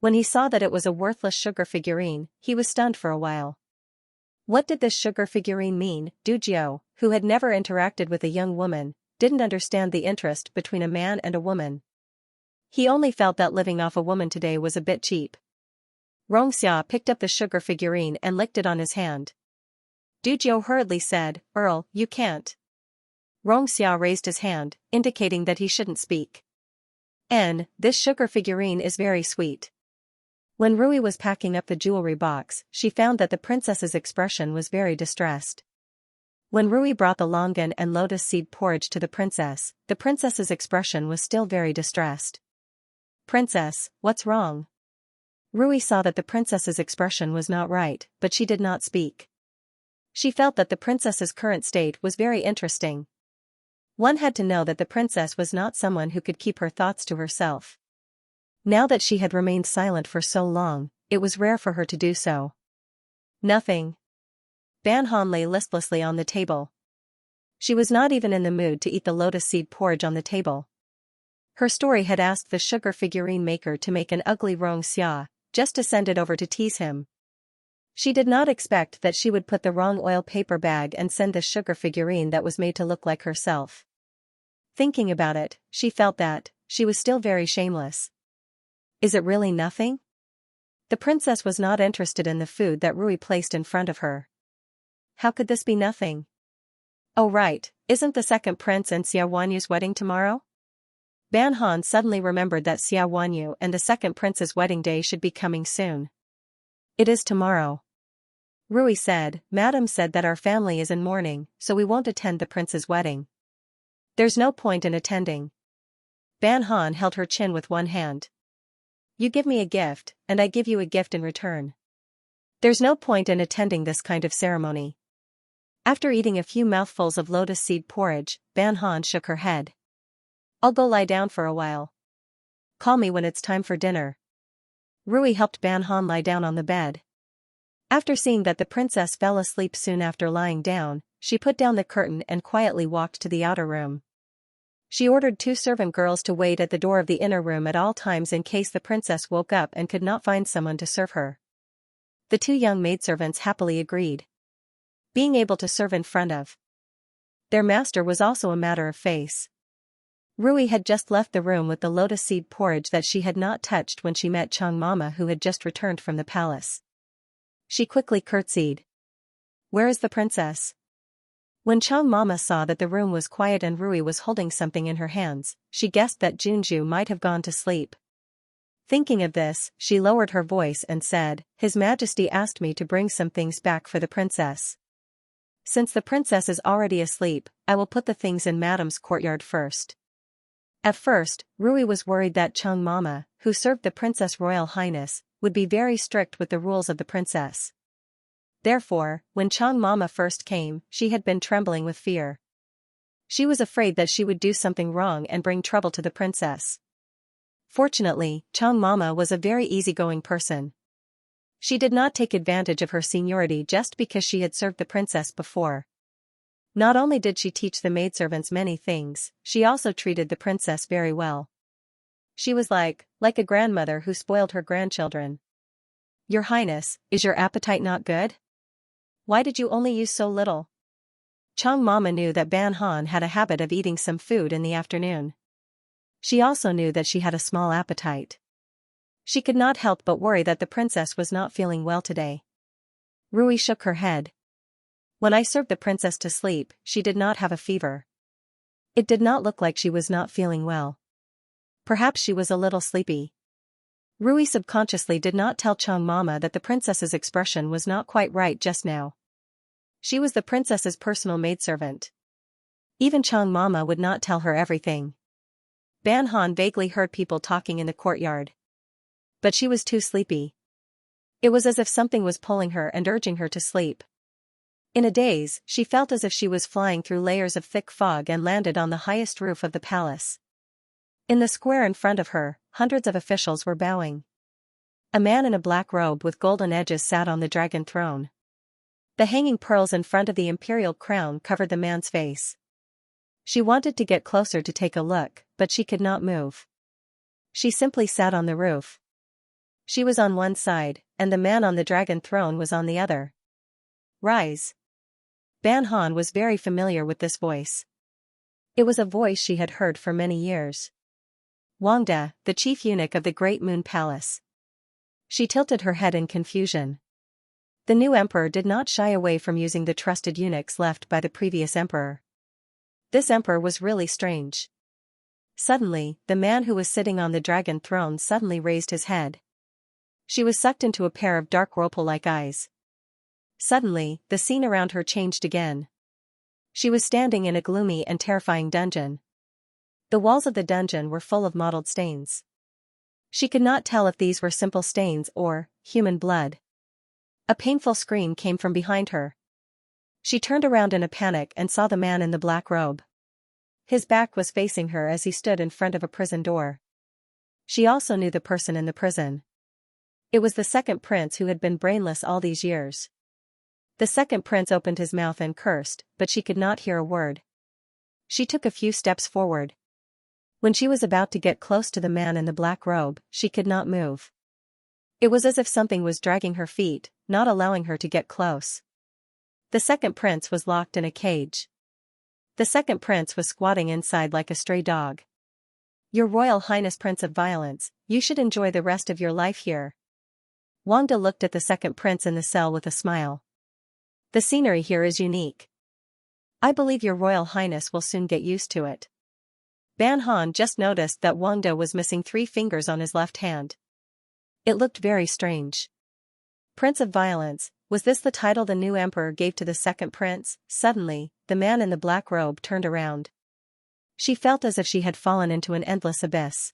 When he saw that it was a worthless sugar figurine, he was stunned for a while. What did this sugar figurine mean? Du Jiu, who had never interacted with a young woman, didn't understand the interest between a man and a woman. He only felt that living off a woman today was a bit cheap. Xia picked up the sugar figurine and licked it on his hand. Du Jiu hurriedly said, "Earl, you can't." Xia raised his hand, indicating that he shouldn't speak. This sugar figurine is very sweet." When Rui was packing up the jewelry box, she found that the princess's expression was very distressed. When Rui brought the longan and lotus seed porridge to the princess's expression was still very distressed. "Princess, what's wrong?" Rui saw that the princess's expression was not right, but she did not speak. She felt that the princess's current state was very interesting. One had to know that the princess was not someone who could keep her thoughts to herself. Now that she had remained silent for so long, it was rare for her to do so. Nothing. Ban Han lay listlessly on the table. She was not even in the mood to eat the lotus seed porridge on the table. Her story had asked the sugar figurine maker to make an ugly Xianxia, just to send it over to tease him. She did not expect that she would put the wrong oil paper bag and send the sugar figurine that was made to look like herself. Thinking about it, she felt that she was still very shameless. Is it really nothing? The princess was not interested in the food that Rui placed in front of her. How could this be nothing? Oh right, isn't the second prince and Xia Wanyu's wedding tomorrow? Ban Han suddenly remembered that Xia Wanyu and the second prince's wedding day should be coming soon. It is tomorrow. Rui said, Madam said that our family is in mourning, so we won't attend the prince's wedding. There's no point in attending. Ban Han held her chin with one hand. You give me a gift, and I give you a gift in return. There's no point in attending this kind of ceremony. After eating a few mouthfuls of lotus seed porridge, Ban Han shook her head. I'll go lie down for a while. Call me when it's time for dinner. Rui helped Ban Han lie down on the bed. After seeing that the princess fell asleep soon after lying down, she put down the curtain and quietly walked to the outer room. She ordered 2 servant girls to wait at the door of the inner room at all times in case the princess woke up and could not find someone to serve her. The 2 young maidservants happily agreed. Being able to serve in front of their master was also a matter of face. Rui had just left the room with the lotus seed porridge that she had not touched when she met Chang Mama, who had just returned from the palace. She quickly curtsied. Where is the princess? When Chang Mama saw that the room was quiet and Rui was holding something in her hands, she guessed that Junju might have gone to sleep. Thinking of this, she lowered her voice and said, His Majesty asked me to bring some things back for the princess. Since the princess is already asleep, I will put the things in Madam's courtyard first. At first, Rui was worried that Chang Mama, who served the Princess Royal Highness, would be very strict with the rules of the princess. Therefore, when Chang Mama first came, she had been trembling with fear. She was afraid that she would do something wrong and bring trouble to the princess. Fortunately, Chang Mama was a very easygoing person. She did not take advantage of her seniority just because she had served the princess before. Not only did she teach the maidservants many things, she also treated the princess very well. She was like a grandmother who spoiled her grandchildren. Your Highness, is your appetite not good? Why did you only use so little? Chang Mama knew that Ban Han had a habit of eating some food in the afternoon. She also knew that she had a small appetite. She could not help but worry that the princess was not feeling well today. Rui shook her head. When I served the princess to sleep, she did not have a fever. It did not look like she was not feeling well. Perhaps she was a little sleepy. Rui subconsciously did not tell Chang Mama that the princess's expression was not quite right just now. She was the princess's personal maidservant. Even Chang Mama would not tell her everything. Ban Han vaguely heard people talking in the courtyard. But she was too sleepy. It was as if something was pulling her and urging her to sleep. In a daze, she felt as if she was flying through layers of thick fog and landed on the highest roof of the palace. In the square in front of her, hundreds of officials were bowing. A man in a black robe with golden edges sat on the dragon throne. The hanging pearls in front of the imperial crown covered the man's face. She wanted to get closer to take a look, but she could not move. She simply sat on the roof. She was on one side, and the man on the dragon throne was on the other. Rise. Ban Han was very familiar with this voice. It was a voice she had heard for many years. Wangda, the chief eunuch of the Great Moon Palace. She tilted her head in confusion. The new emperor did not shy away from using the trusted eunuchs left by the previous emperor. This emperor was really strange. Suddenly, the man who was sitting on the dragon throne suddenly raised his head. She was sucked into a pair of dark whirlpool-like eyes. Suddenly, the scene around her changed again. She was standing in a gloomy and terrifying dungeon. The walls of the dungeon were full of mottled stains. She could not tell if these were simple stains or human blood. A painful scream came from behind her. She turned around in a panic and saw the man in the black robe. His back was facing her as he stood in front of a prison door. She also knew the person in the prison. It was the second prince who had been brainless all these years. The second prince opened his mouth and cursed, but she could not hear a word. She took a few steps forward. When she was about to get close to the man in the black robe, she could not move. It was as if something was dragging her feet, not allowing her to get close. The second prince was locked in a cage. The second prince was squatting inside like a stray dog. "Your Royal Highness Prince of Violence, you should enjoy the rest of your life here." Wangda looked at the second prince in the cell with a smile. "The scenery here is unique. I believe your Royal Highness will soon get used to it." Ban Han just noticed that Wangda was missing 3 fingers on his left hand. It looked very strange. Prince of Violence, was this the title the new emperor gave to the second prince? Suddenly, the man in the black robe turned around. She felt as if she had fallen into an endless abyss.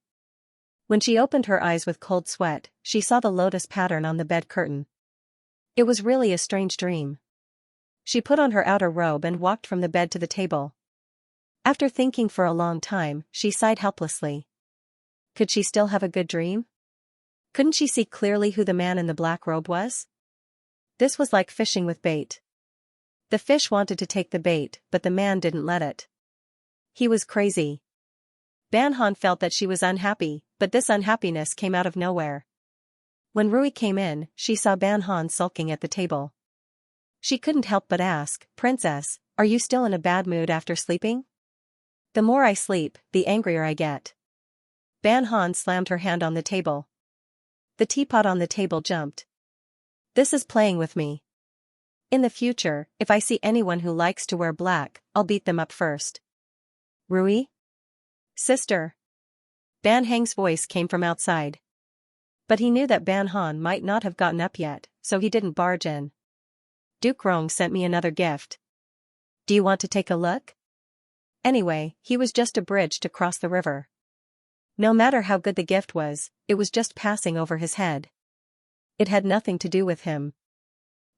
When she opened her eyes with cold sweat, she saw the lotus pattern on the bed curtain. It was really a strange dream. She put on her outer robe and walked from the bed to the table. After thinking for a long time, she sighed helplessly. Could she still have a good dream? Couldn't she see clearly who the man in the black robe was? This was like fishing with bait. The fish wanted to take the bait, but the man didn't let it. He was crazy. Ban Han felt that she was unhappy, but this unhappiness came out of nowhere. When Rui came in, she saw Ban Han sulking at the table. She couldn't help but ask, "Princess, are you still in a bad mood after sleeping?" "The more I sleep, the angrier I get." Ban Han slammed her hand on the table. The teapot on the table jumped. "This is playing with me. In the future, if I see anyone who likes to wear black, I'll beat them up first." "Rui? Sister?" Ban Heng's voice came from outside. But he knew that Ban Han might not have gotten up yet, so he didn't barge in. "Duke Rong sent me another gift. Do you want to take a look?" Anyway, he was just a bridge to cross the river. No matter how good the gift was, it was just passing over his head. It had nothing to do with him.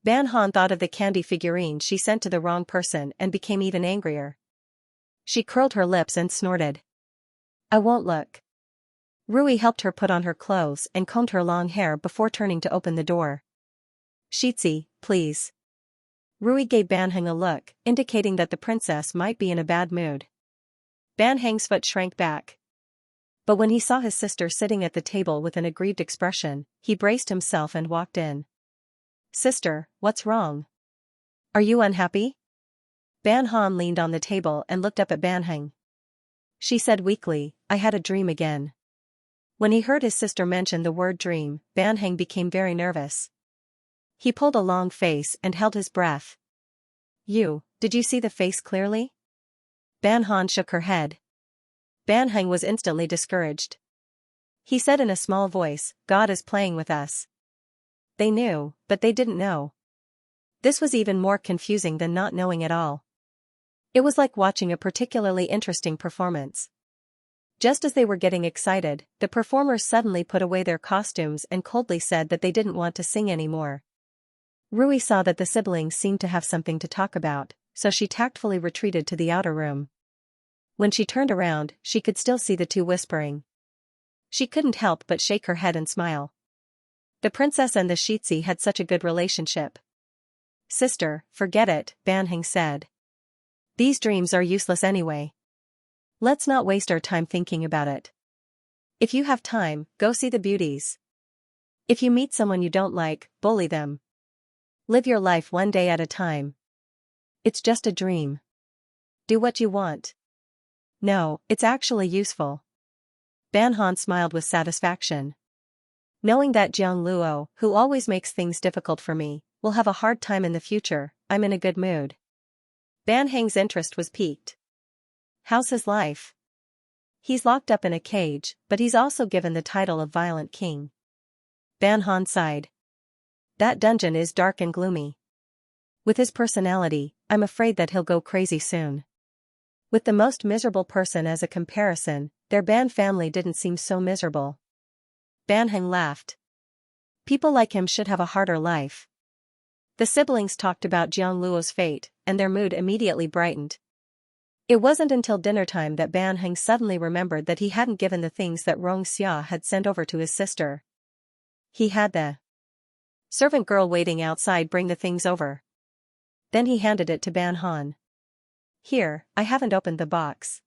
Ban Han thought of the candy figurine she sent to the wrong person and became even angrier. She curled her lips and snorted. "I won't look." Rui helped her put on her clothes and combed her long hair before turning to open the door. "Shitzi, please." Rui gave Ban Heng a look, indicating that the princess might be in a bad mood. Ban Heng's foot shrank back. But when he saw his sister sitting at the table with an aggrieved expression, he braced himself and walked in. "Sister, what's wrong? Are you unhappy?" Ban Han leaned on the table and looked up at Ban Heng. She said weakly, "I had a dream again." When he heard his sister mention the word dream, Ban Heng became very nervous. He pulled a long face and held his breath. Did you see the face clearly?" Ban Han shook her head. Ban Heng was instantly discouraged. He said in a small voice, "God is playing with us." They knew, but they didn't know. This was even more confusing than not knowing at all. It was like watching a particularly interesting performance. Just as they were getting excited, the performers suddenly put away their costumes and coldly said that they didn't want to sing anymore. Rui saw that the siblings seemed to have something to talk about, so she tactfully retreated to the outer room. When she turned around, she could still see the two whispering. She couldn't help but shake her head and smile. The princess and the Shitzi had such a good relationship. "Sister, forget it," Ban Heng said. "These dreams are useless anyway. Let's not waste our time thinking about it. If you have time, go see the beauties. If you meet someone you don't like, bully them. Live your life one day at a time. It's just a dream. Do what you want. No, it's actually useful." Ban Han smiled with satisfaction. "Knowing that Jiang Luo, who always makes things difficult for me, will have a hard time in the future, I'm in a good mood." Ban Heng's interest was piqued. "How's his life?" "He's locked up in a cage, but he's also given the title of Violent King." Ban Han sighed. "That dungeon is dark and gloomy. With his personality, I'm afraid that he'll go crazy soon." With the most miserable person as a comparison, their Ban family didn't seem so miserable. Ban Heng laughed. "People like him should have a harder life." The siblings talked about Jiang Luo's fate, and their mood immediately brightened. It wasn't until dinnertime that Ban Heng suddenly remembered that he hadn't given the things that Xianxia had sent over to his sister. He had the servant girl waiting outside bring the things over. Then he handed it to Ban Han. Here, I haven't opened the box.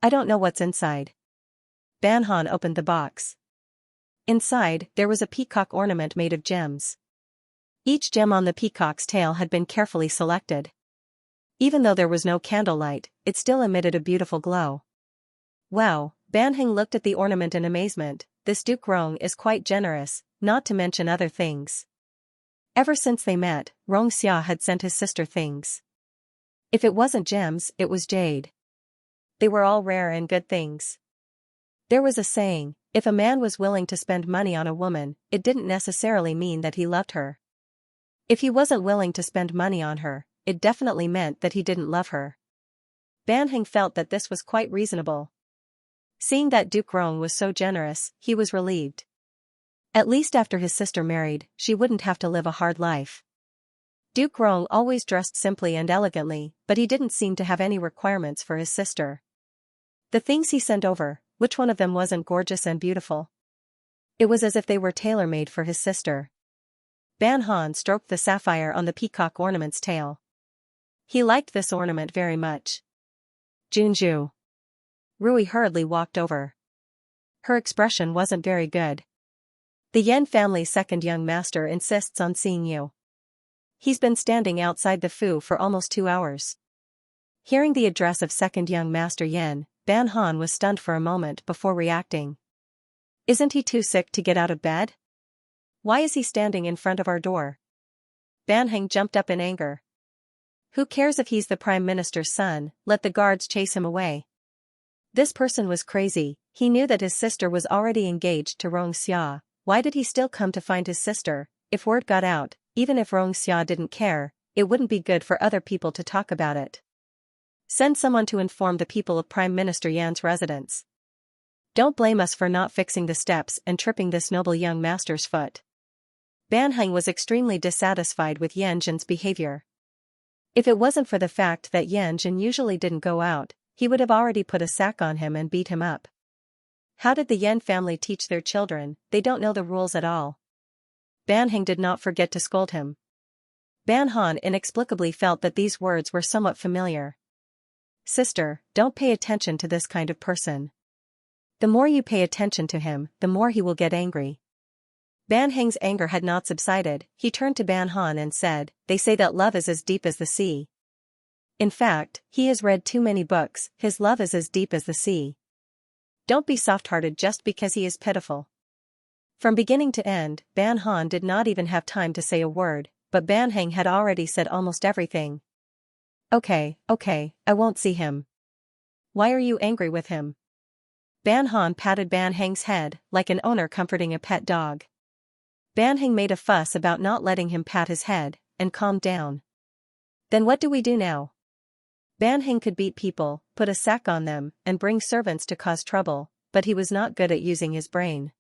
I don't know what's inside. Ban Han opened the box. Inside, there was a peacock ornament made of gems. Each gem on the peacock's tail had been carefully selected. Even though there was no candlelight, it still emitted a beautiful glow. Wow, Ban Heng looked at the ornament in amazement. This Duke Rong is quite generous, not to mention other things. Ever since they met, Xianxia had sent his sister things. If it wasn't gems, it was jade. They were all rare and good things. There was a saying, if a man was willing to spend money on a woman, it didn't necessarily mean that he loved her. If he wasn't willing to spend money on her, it definitely meant that he didn't love her. Ban Heng felt that this was quite reasonable. Seeing that Duke Rong was so generous, he was relieved. At least after his sister married, she wouldn't have to live a hard life. Duke Rong always dressed simply and elegantly, but he didn't seem to have any requirements for his sister. The things he sent over, which one of them wasn't gorgeous and beautiful? It was as if they were tailor-made for his sister. Ban Han stroked the sapphire on the peacock ornament's tail. He liked this ornament very much. Junju. Rui hurriedly walked over. Her expression wasn't very good. The Yan family's second young master insists on seeing you. He's been standing outside the Fu for almost 2 hours. Hearing the address of second young master Yan, Ban Han was stunned for a moment before reacting. Isn't he too sick to get out of bed? Why is he standing in front of our door? Ban Heng jumped up in anger. Who cares if he's the prime minister's son, let the guards chase him away. This person was crazy. He knew that his sister was already engaged to Xianxia. Why did he still come to find his sister? If word got out, even if Xianxia didn't care, it wouldn't be good for other people to talk about it. Send someone to inform the people of Prime Minister Yan's residence. Don't blame us for not fixing the steps and tripping this noble young master's foot. Ban Heng was extremely dissatisfied with Yan Zhen's behavior. If it wasn't for the fact that Yan Zhen usually didn't go out, he would have already put a sack on him and beat him up. How did the Yan family teach their children? They don't know the rules at all. Ban Heng did not forget to scold him. Ban Han inexplicably felt that these words were somewhat familiar. Sister, don't pay attention to this kind of person. The more you pay attention to him, the more he will get angry. Ban Heng's anger had not subsided. He turned to Ban Han and said, they say that love is as deep as the sea. In fact, he has read too many books. His love is as deep as the sea. Don't be soft-hearted just because he is pitiful. From beginning to end, Ban Han did not even have time to say a word, but Ban Heng had already said almost everything. Okay, I won't see him. Why are you angry with him? Ban Han patted Ban Heng's head, like an owner comforting a pet dog. Ban Heng made a fuss about not letting him pat his head, and calmed down. Then what do we do now? Ban Heng could beat people, put a sack on them, and bring servants to cause trouble, but he was not good at using his brain.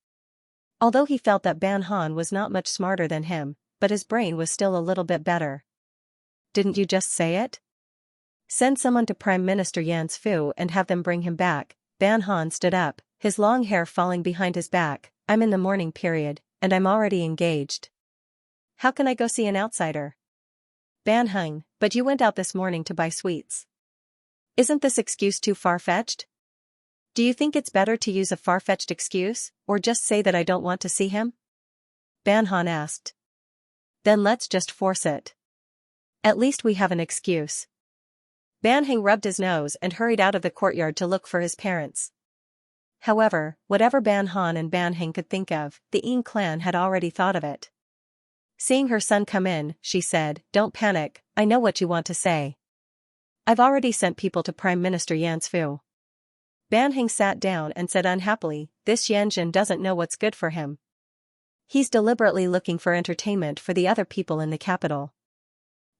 Although he felt that Ban Han was not much smarter than him, but his brain was still a little bit better. Didn't you just say it? Send someone to Prime Minister Yan's Fu and have them bring him back. Ban Han stood up, his long hair falling behind his back. I'm in the mourning period, and I'm already engaged. How can I go see an outsider? Ban Heng, but you went out this morning to buy sweets. Isn't this excuse too far-fetched? Do you think it's better to use a far-fetched excuse, or just say that I don't want to see him? Ban Han asked. Then let's just force it. At least we have an excuse. Ban Heng rubbed his nose and hurried out of the courtyard to look for his parents. However, whatever Ban Han and Ban Heng could think of, the Ying clan had already thought of it. Seeing her son come in, she said, Don't panic, I know what you want to say. I've already sent people to Prime Minister Yan's Fu. Ban Heng sat down and said unhappily, This Yanjin doesn't know what's good for him. He's deliberately looking for entertainment for the other people in the capital.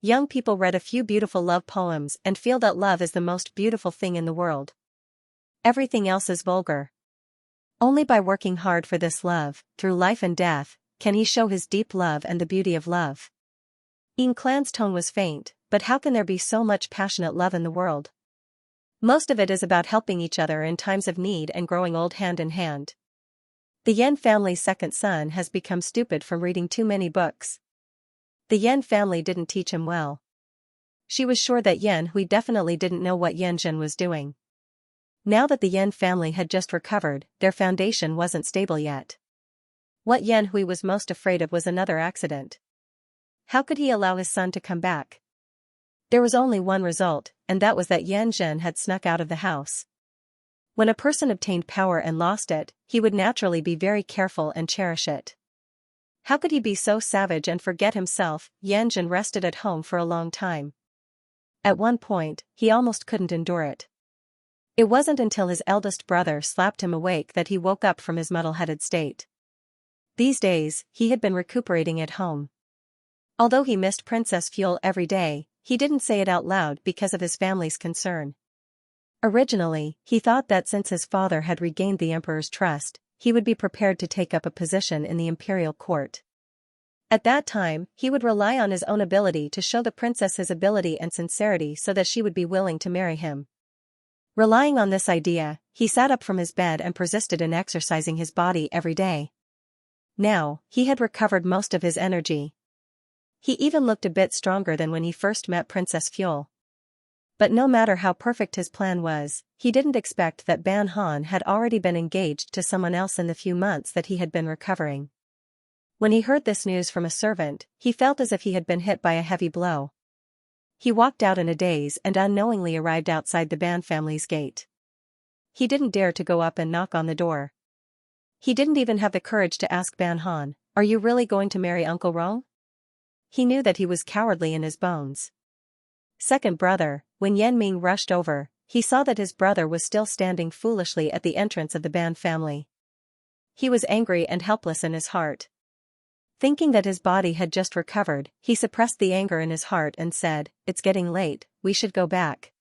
Young people read a few beautiful love poems and feel that love is the most beautiful thing in the world. Everything else is vulgar. Only by working hard for this love, through life and death, can he show his deep love and the beauty of love. Yin Clan's tone was faint, but how can there be so much passionate love in the world? Most of it is about helping each other in times of need and growing old hand in hand. The Yan family's second son has become stupid from reading too many books. The Yan family didn't teach him well. She was sure that Yan Hui definitely didn't know what Yan Zhen was doing. Now that the Yan family had just recovered, their foundation wasn't stable yet. What Yan Hui was most afraid of was another accident. How could he allow his son to come back? There was only one result, and that was that Yan Zhen had snuck out of the house. When a person obtained power and lost it, he would naturally be very careful and cherish it. How could he be so savage and forget himself? Yan Zhen rested at home for a long time. At one point, he almost couldn't endure it. It wasn't until his eldest brother slapped him awake that he woke up from his muddle-headed state. These days, he had been recuperating at home. Although he missed Princess Fuel every day, he didn't say it out loud because of his family's concern. Originally, he thought that since his father had regained the emperor's trust, he would be prepared to take up a position in the imperial court. At that time, he would rely on his own ability to show the princess his ability and sincerity so that she would be willing to marry him. Relying on this idea, he sat up from his bed and persisted in exercising his body every day. Now, he had recovered most of his energy. He even looked a bit stronger than when he first met Princess Fuel. But no matter how perfect his plan was, he didn't expect that Ban Han had already been engaged to someone else in the few months that he had been recovering. When he heard this news from a servant, he felt as if he had been hit by a heavy blow. He walked out in a daze and unknowingly arrived outside the Ban family's gate. He didn't dare to go up and knock on the door. He didn't even have the courage to ask Ban Han, "Are you really going to marry Uncle Rong?" He knew that he was cowardly in his bones. Second brother, when Yan Ming rushed over, he saw that his brother was still standing foolishly at the entrance of the Ban family. He was angry and helpless in his heart. Thinking that his body had just recovered, he suppressed the anger in his heart and said, "It's getting late, we should go back."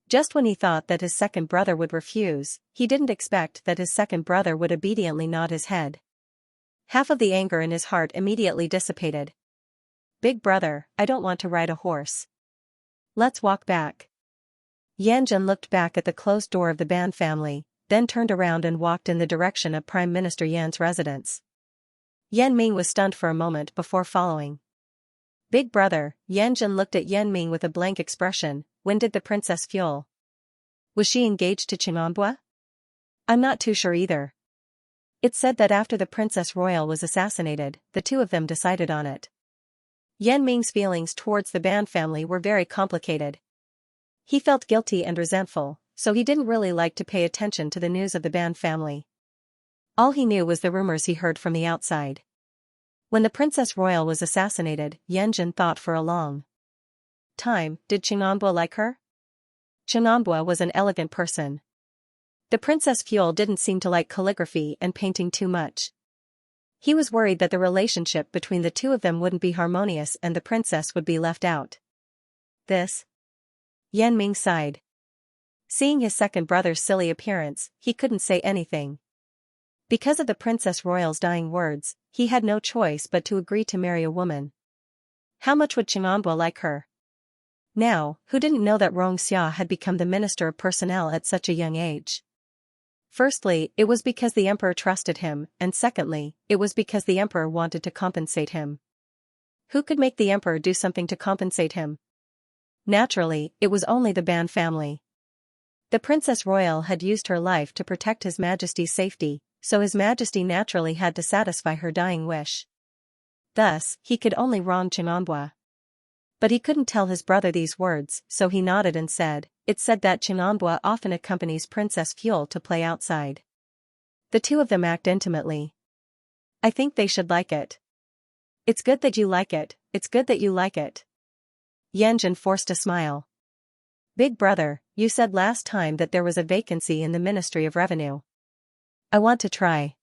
Just when he thought that his second brother would refuse, he didn't expect that his second brother would obediently nod his head. Half of the anger in his heart immediately dissipated. "Big brother, I don't want to ride a horse. Let's walk back." Yan Zhen looked back at the closed door of the Ban family, then turned around and walked in the direction of Prime Minister Yan's residence. Yan Ming was stunned for a moment before following. "Big brother," Yan Zhen looked at Yan Ming with a blank expression, "when did the princess Fuel? Was she engaged to Qinganbua?" "I'm not too sure either. It's said that after the Princess Royal was assassinated, the two of them decided on it." Yan Ming's feelings towards the Ban family were very complicated. He felt guilty and resentful, so he didn't really like to pay attention to the news of the Ban family. All he knew was the rumors he heard from the outside. When the Princess Royal was assassinated, Yan Zhen thought for a long time, did Qinganbua like her? Qinganbua was an elegant person. The Princess Fuel didn't seem to like calligraphy and painting too much. He was worried that the relationship between the two of them wouldn't be harmonious and the princess would be left out. This? Yan Ming sighed. Seeing his second brother's silly appearance, he couldn't say anything. Because of the Princess Royal's dying words, he had no choice but to agree to marry a woman. How much would Qinganbua like her? Now, who didn't know that Xianxia had become the Minister of Personnel at such a young age? Firstly, it was because the emperor trusted him, and secondly, it was because the emperor wanted to compensate him. Who could make the emperor do something to compensate him? Naturally, it was only the Ban family. The Princess Royal had used her life to protect His Majesty's safety, so His Majesty naturally had to satisfy her dying wish. Thus, he could only wrong Qinganbua. But he couldn't tell his brother these words, so he nodded and said, "It's said that Qinganbua often accompanies Princess Fuel to play outside. The two of them act intimately. I think they should like it." "It's good that you like it, it's good that you like it." Yan Zhen forced a smile. "Big brother, you said last time that there was a vacancy in the Ministry of Revenue. I want to try."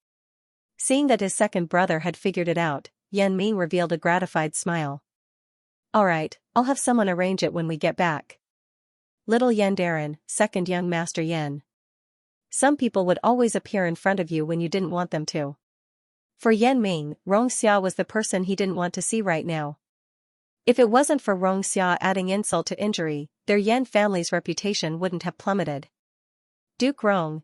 Seeing that his second brother had figured it out, Yan Ming revealed a gratified smile. "Alright, I'll have someone arrange it when we get back." Little Yan Darren, second young Master Yan. Some people would always appear in front of you when you didn't want them to. For Yan Ming, Xianxia was the person he didn't want to see right now. If it wasn't for Xianxia adding insult to injury, their Yan family's reputation wouldn't have plummeted. Duke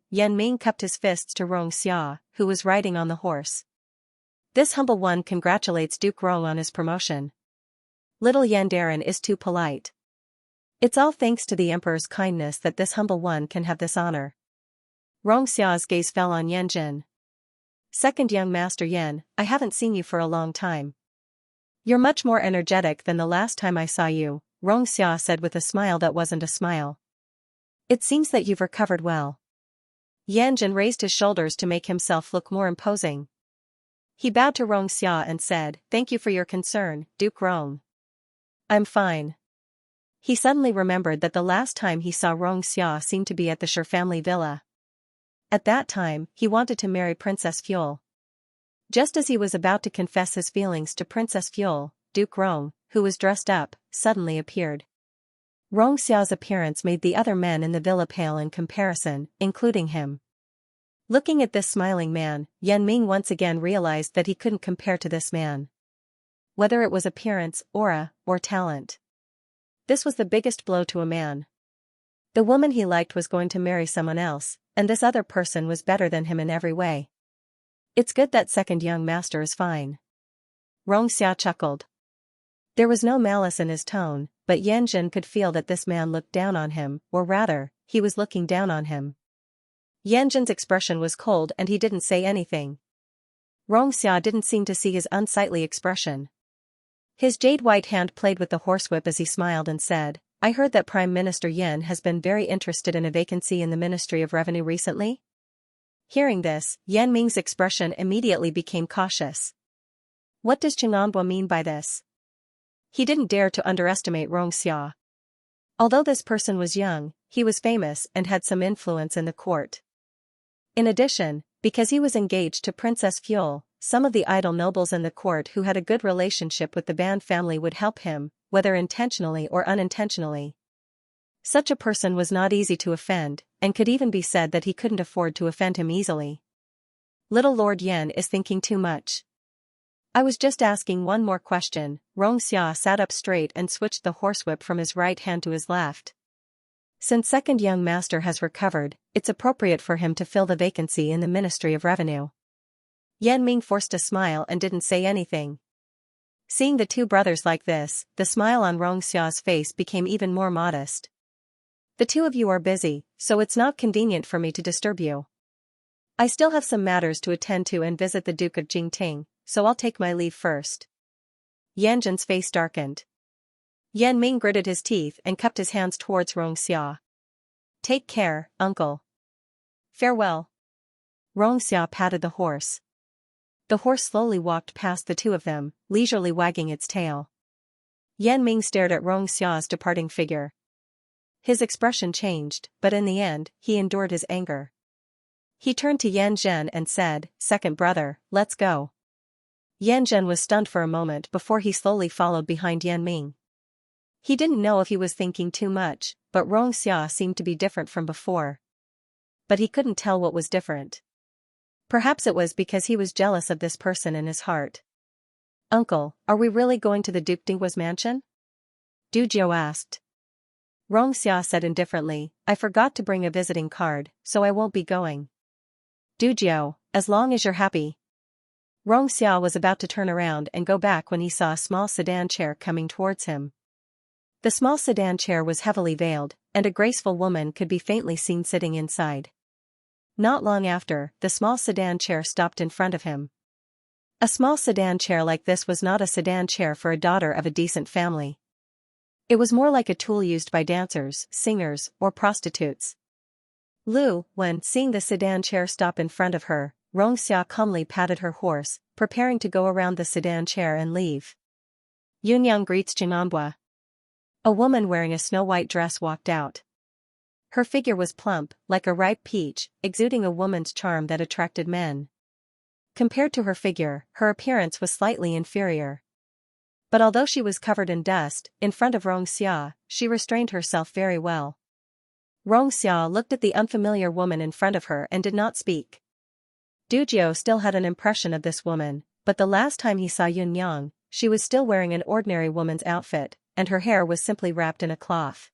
Yan Ming cupped his fists to Xianxia, who was riding on the horse. This humble one congratulates Duke on his promotion. Little Yandarin is too polite. It's all thanks to the emperor's kindness that this humble one can have this honor. Xia's gaze fell on Yanjin. Second young master Yan, I haven't seen you for a long time. You're much more energetic than the last time I saw you, Xia said with a smile that wasn't a smile. It seems that you've recovered well. Yanjin raised his shoulders to make himself look more imposing. He bowed to Xia and said, Thank you for your concern, Duke Rong. I'm fine. He suddenly remembered that the last time he saw Xia seemed to be at the Sher family villa. At that time, he wanted to marry Princess Fuel. Just as he was about to confess his feelings to Princess Fuel, Duke Rong, who was dressed up, suddenly appeared. Xia's appearance made the other men in the villa pale in comparison, including him. Looking at this smiling man, Yan Ming once again realized that he couldn't compare to this man. Whether it was appearance, aura, or talent. This was the biggest blow to a man. The woman he liked was going to marry someone else, and this other person was better than him in every way. It's good that second young master is fine. Xia chuckled. There was no malice in his tone, but Yanjin could feel that this man looked down on him, or rather, he was looking down on him. Yanjin's expression was cold and he didn't say anything. Xia didn't seem to see his unsightly expression. His jade-white hand played with the horsewhip as he smiled and said, I heard that Prime Minister Yin has been very interested in a vacancy in the Ministry of Revenue recently? Hearing this, Yan Ming's expression immediately became cautious. What does Xianxia mean by this? He didn't dare to underestimate Xia. Although this person was young, he was famous and had some influence in the court. In addition, because he was engaged to Princess Fuel, some of the idle nobles in the court who had a good relationship with the Ban family would help him, whether intentionally or unintentionally. Such a person was not easy to offend, and could even be said that he couldn't afford to offend him easily. Little Lord Yan is thinking too much. I was just asking one more question. Xia sat up straight and switched the horsewhip from his right hand to his left. Since second young master has recovered, it's appropriate for him to fill the vacancy in the Ministry of Revenue. Yan Ming forced a smile and didn't say anything. Seeing the two brothers like this, the smile on Xia's face became even more modest. The two of you are busy, so it's not convenient for me to disturb you. I still have some matters to attend to and visit the Duke of Jingting, so I'll take my leave first. Yanjin's face darkened. Yan Ming gritted his teeth and cupped his hands towards Xia. Take care, uncle. Farewell. Xia patted the horse. The horse slowly walked past the two of them, leisurely wagging its tail. Yan Ming stared at Xia's departing figure. His expression changed, but in the end, he endured his anger. He turned to Yan Zhen and said, Second brother, let's go. Yan Zhen was stunned for a moment before he slowly followed behind Yan Ming. He didn't know if he was thinking too much, but Xia seemed to be different from before. But he couldn't tell what was different. Perhaps it was because he was jealous of this person in his heart. Uncle, are we really going to the Duke Dinghua's mansion? Du Jiu asked. Xia said indifferently, I forgot to bring a visiting card, so I won't be going. Du Jiu, as long as you're happy. Xia was about to turn around and go back when he saw a small sedan chair coming towards him. The small sedan chair was heavily veiled, and a graceful woman could be faintly seen sitting inside. Not long after, the small sedan chair stopped in front of him. A small sedan chair like this was not a sedan chair for a daughter of a decent family. It was more like a tool used by dancers, singers, or prostitutes. Lu, when seeing the sedan chair stop in front of her, Xia calmly patted her horse, preparing to go around the sedan chair and leave. Yunyang greets Xianxia. A woman wearing a snow-white dress walked out. Her figure was plump, like a ripe peach, exuding a woman's charm that attracted men. Compared to her figure, her appearance was slightly inferior. But although she was covered in dust, in front of Xia, she restrained herself very well. Xia looked at the unfamiliar woman in front of her and did not speak. Du Jiu still had an impression of this woman, but the last time he saw Yunyang, she was still wearing an ordinary woman's outfit, and her hair was simply wrapped in a cloth.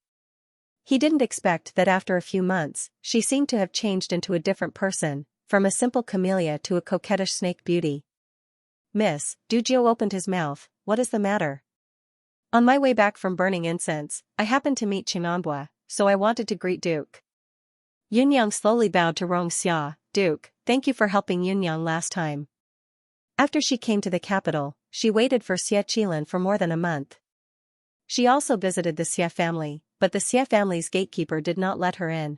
He didn't expect that after a few months, she seemed to have changed into a different person, from a simple camellia to a coquettish snake beauty. "Miss," Dujio opened his mouth, "what is the matter?" "On my way back from burning incense, I happened to meet Xianxia, so I wanted to greet Duke." Yunyang slowly bowed to Xianxia. "Duke, thank you for helping Yunyang last time." After she came to the capital, she waited for Xie Qilin for more than a month. She also visited the Xie family, but the Xie family's gatekeeper did not let her in.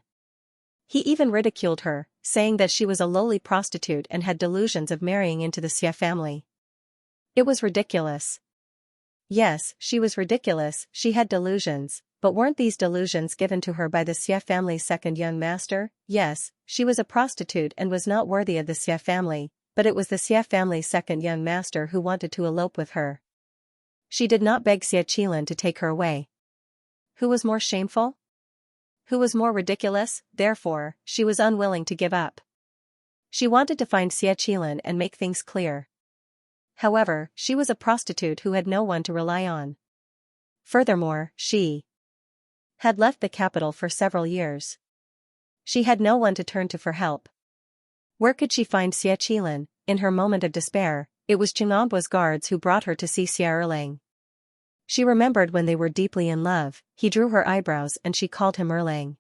He even ridiculed her, saying that she was a lowly prostitute and had delusions of marrying into the Xie family. It was ridiculous. Yes, she was ridiculous, she had delusions, but weren't these delusions given to her by the Xie family's second young master? Yes, she was a prostitute and was not worthy of the Xie family, but it was the Xie family's second young master who wanted to elope with her. She did not beg Xie Qilin to take her away. Who was more shameful? Who was more ridiculous? Therefore, she was unwilling to give up. She wanted to find Xie Qilin and make things clear. However, she was a prostitute who had no one to rely on. Furthermore, she had left the capital for several years. She had no one to turn to for help. Where could she find Xie Qilin? In her moment of despair, it was Cheng'anbua's guards who brought her to see Xie Erlang. She remembered when they were deeply in love, he drew her eyebrows and she called him Erlang.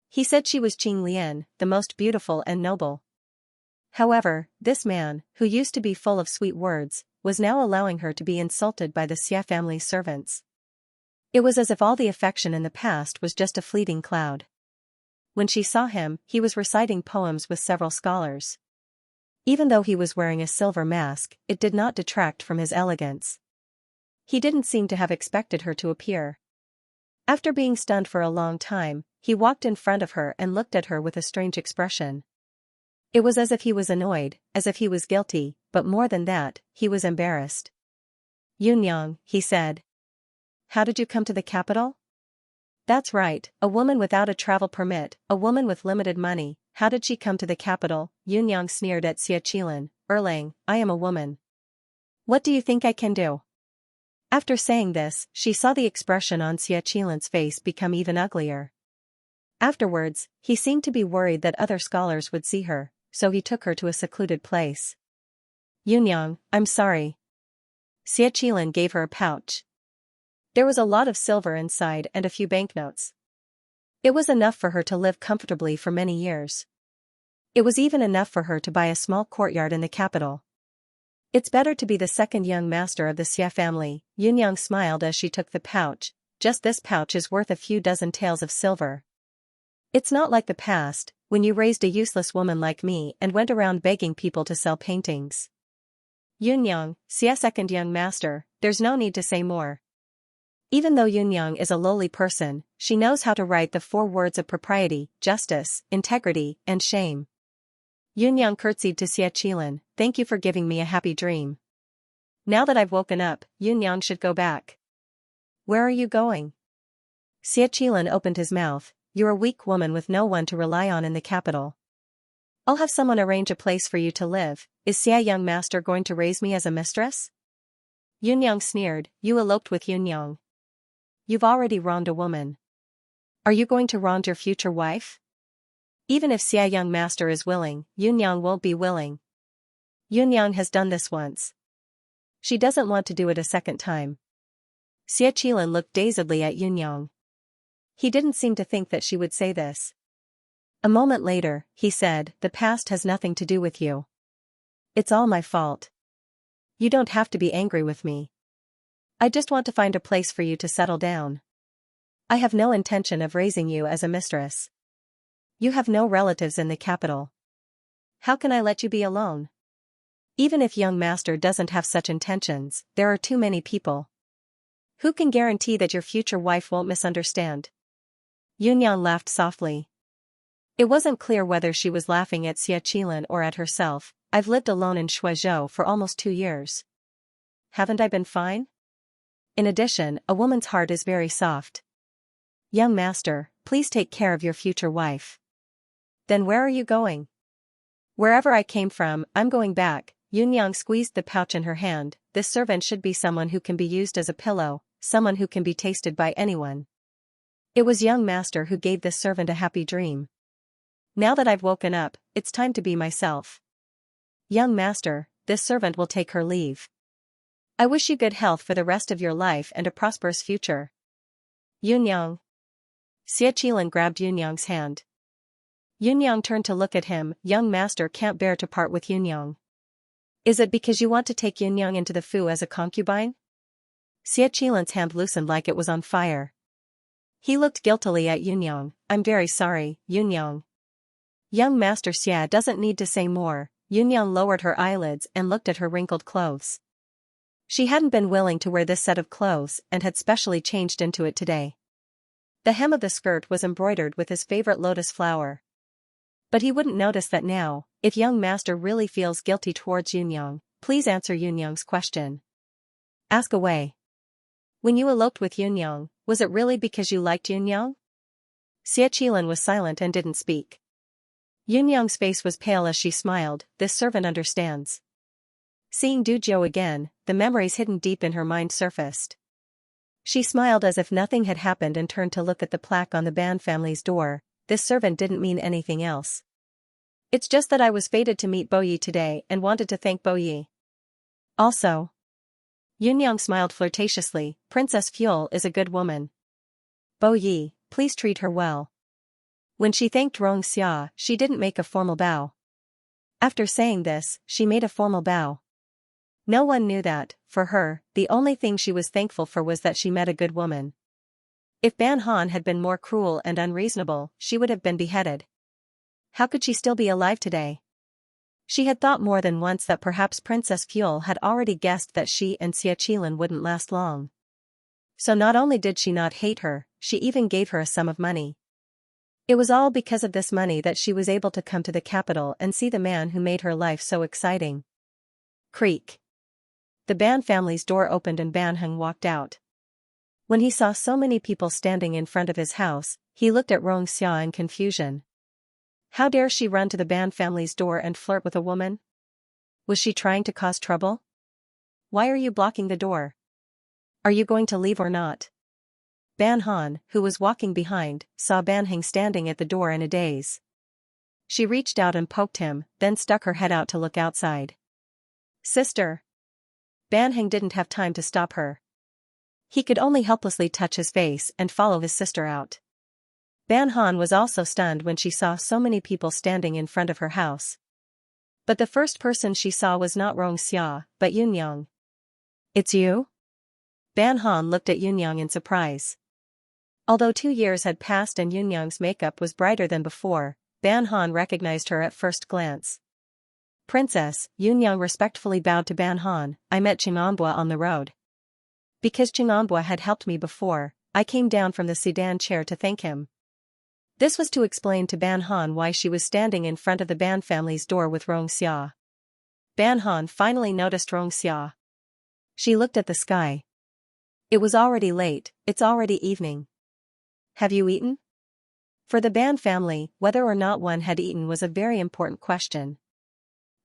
He said she was Qing Lian, the most beautiful and noble. However, this man, who used to be full of sweet words, was now allowing her to be insulted by the Xie family's servants. It was as if all the affection in the past was just a fleeting cloud. When she saw him, he was reciting poems with several scholars. Even though he was wearing a silver mask, it did not detract from his elegance. He didn't seem to have expected her to appear. After being stunned for a long time, he walked in front of her and looked at her with a strange expression. It was as if he was annoyed, as if he was guilty, but more than that, he was embarrassed. "Yunyang," he said. "How did you come to the capital?" "That's right, a woman without a travel permit, a woman with limited money, how did she come to the capital?" Yunyang sneered at Xie Qilin. "Erlang, I am a woman. What do you think I can do?" After saying this, she saw the expression on Xie Qilin's face become even uglier. Afterwards, he seemed to be worried that other scholars would see her, so he took her to a secluded place. "Yunyang, I'm sorry." Xie Qilin gave her a pouch. There was a lot of silver inside and a few banknotes. It was enough for her to live comfortably for many years. It was even enough for her to buy a small courtyard in the capital. "It's better to be the second young master of the Xie family," Yunyang smiled as she took the pouch. "Just this pouch is worth a few dozen taels of silver. It's not like the past, when you raised a useless woman like me and went around begging people to sell paintings." "Yunyang, Xie second young master, there's no need to say more." Even though Yunyang is a lowly person, she knows how to write the 4 words of propriety, justice, integrity, and shame. Yunyang curtsied to Xie Qilin. "Thank you for giving me a happy dream. Now that I've woken up, Yunyang should go back." "Where are you going?" Xie Qilin opened his mouth. "You're a weak woman with no one to rely on in the capital. I'll have someone arrange a place for you to live. Is Xie young master going to raise me as a mistress?" Yunyang sneered. "You eloped with Yunyang. You've already wronged a woman. Are you going to wrong your future wife? Even if Xie young master is willing, Yunyang won't be willing. Yunyang has done this once. She doesn't want to do it a second time." Xie Qilin looked dazedly at Yunyang. He didn't seem to think that she would say this. A moment later, he said, "The past has nothing to do with you. It's all my fault. You don't have to be angry with me. I just want to find a place for you to settle down. I have no intention of raising you as a mistress. You have no relatives in the capital. How can I let you be alone? Even if young master doesn't have such intentions, there are too many people. Who can guarantee that your future wife won't misunderstand?" Yunyang laughed softly. It wasn't clear whether she was laughing at Xie Qilin or at herself. "I've lived alone in Shuizhou for almost 2 years. Haven't I been fine? In addition, a woman's heart is very soft. Young master, please take care of your future wife." "Then where are you going?" "Wherever I came from, I'm going back." Yunyang squeezed the pouch in her hand. This servant should be someone who can be used as a pillow, someone who can be tasted by anyone. It was young master who gave this servant a happy dream. Now that I've woken up, it's time to be myself. Young master, this servant will take her leave. I wish you good health for the rest of your life and a prosperous future. Yunyang. Xiaqilan grabbed Yunyang's hand. Yunyang turned to look at him. Young master can't bear to part with Yunyang. Is it because you want to take Yunyang into the fu as a concubine? Xiaqilan's hand loosened like it was on fire. He looked guiltily at Yunyang. I'm very sorry, Yunyang. Young master Xia doesn't need to say more. Yunyang lowered her eyelids and looked at her wrinkled clothes. She hadn't been willing to wear this set of clothes and had specially changed into it today. The hem of the skirt was embroidered with his favorite lotus flower. But he wouldn't notice that now. If young master really feels guilty towards Yunyang, please answer Yunyang's question. Ask away. When you eloped with Yunyang, was it really because you liked Yunyang? Xiaqilan was silent and didn't speak. Yunyang's face was pale as she smiled. This servant understands. Seeing Duzhou again, the memories hidden deep in her mind surfaced. She smiled as if nothing had happened and turned to look at the plaque on the Ban family's door. This servant didn't mean anything else. It's just that I was fated to meet Boyi today and wanted to thank Boyi. Also. Yunyang smiled flirtatiously. Princess Fuel is a good woman. Boyi, please treat her well. When she thanked Xianxia, she didn't make a formal bow. After saying this, she made a formal bow. No one knew that, for her, the only thing she was thankful for was that she met a good woman. If Ban Han had been more cruel and unreasonable, she would have been beheaded. How could she still be alive today? She had thought more than once that perhaps Princess Fuel had already guessed that she and Xiaqilan wouldn't last long. So not only did she not hate her, she even gave her a sum of money. It was all because of this money that she was able to come to the capital and see the man who made her life so exciting. Creak. The Ban family's door opened and Ban Heng walked out. When he saw so many people standing in front of his house, he looked at Xianxia in confusion. How dare she run to the Ban family's door and flirt with a woman? Was she trying to cause trouble? Why are you blocking the door? Are you going to leave or not? Ban Han, who was walking behind, saw Ban Heng standing at the door in a daze. She reached out and poked him, then stuck her head out to look outside. Sister. Ban Heng didn't have time to stop her. He could only helplessly touch his face and follow his sister out. Ban Han was also stunned when she saw so many people standing in front of her house. But the first person she saw was not Xianxia, but Yunyang. It's you? Ban Han looked at Yunyang in surprise. Although 2 years had passed and Yunyang's makeup was brighter than before, Ban Han recognized her at first glance. Princess, Yunyang respectfully bowed to Ban Han. I met Qinganbua on the road. Because Qinganbua had helped me before, I came down from the sedan chair to thank him. This was to explain to Ban Han why she was standing in front of the Ban family's door with Xianxia. Ban Han finally noticed Xianxia. She looked at the sky. It was already late, it's already evening. Have you eaten? For the Ban family, whether or not one had eaten was a very important question.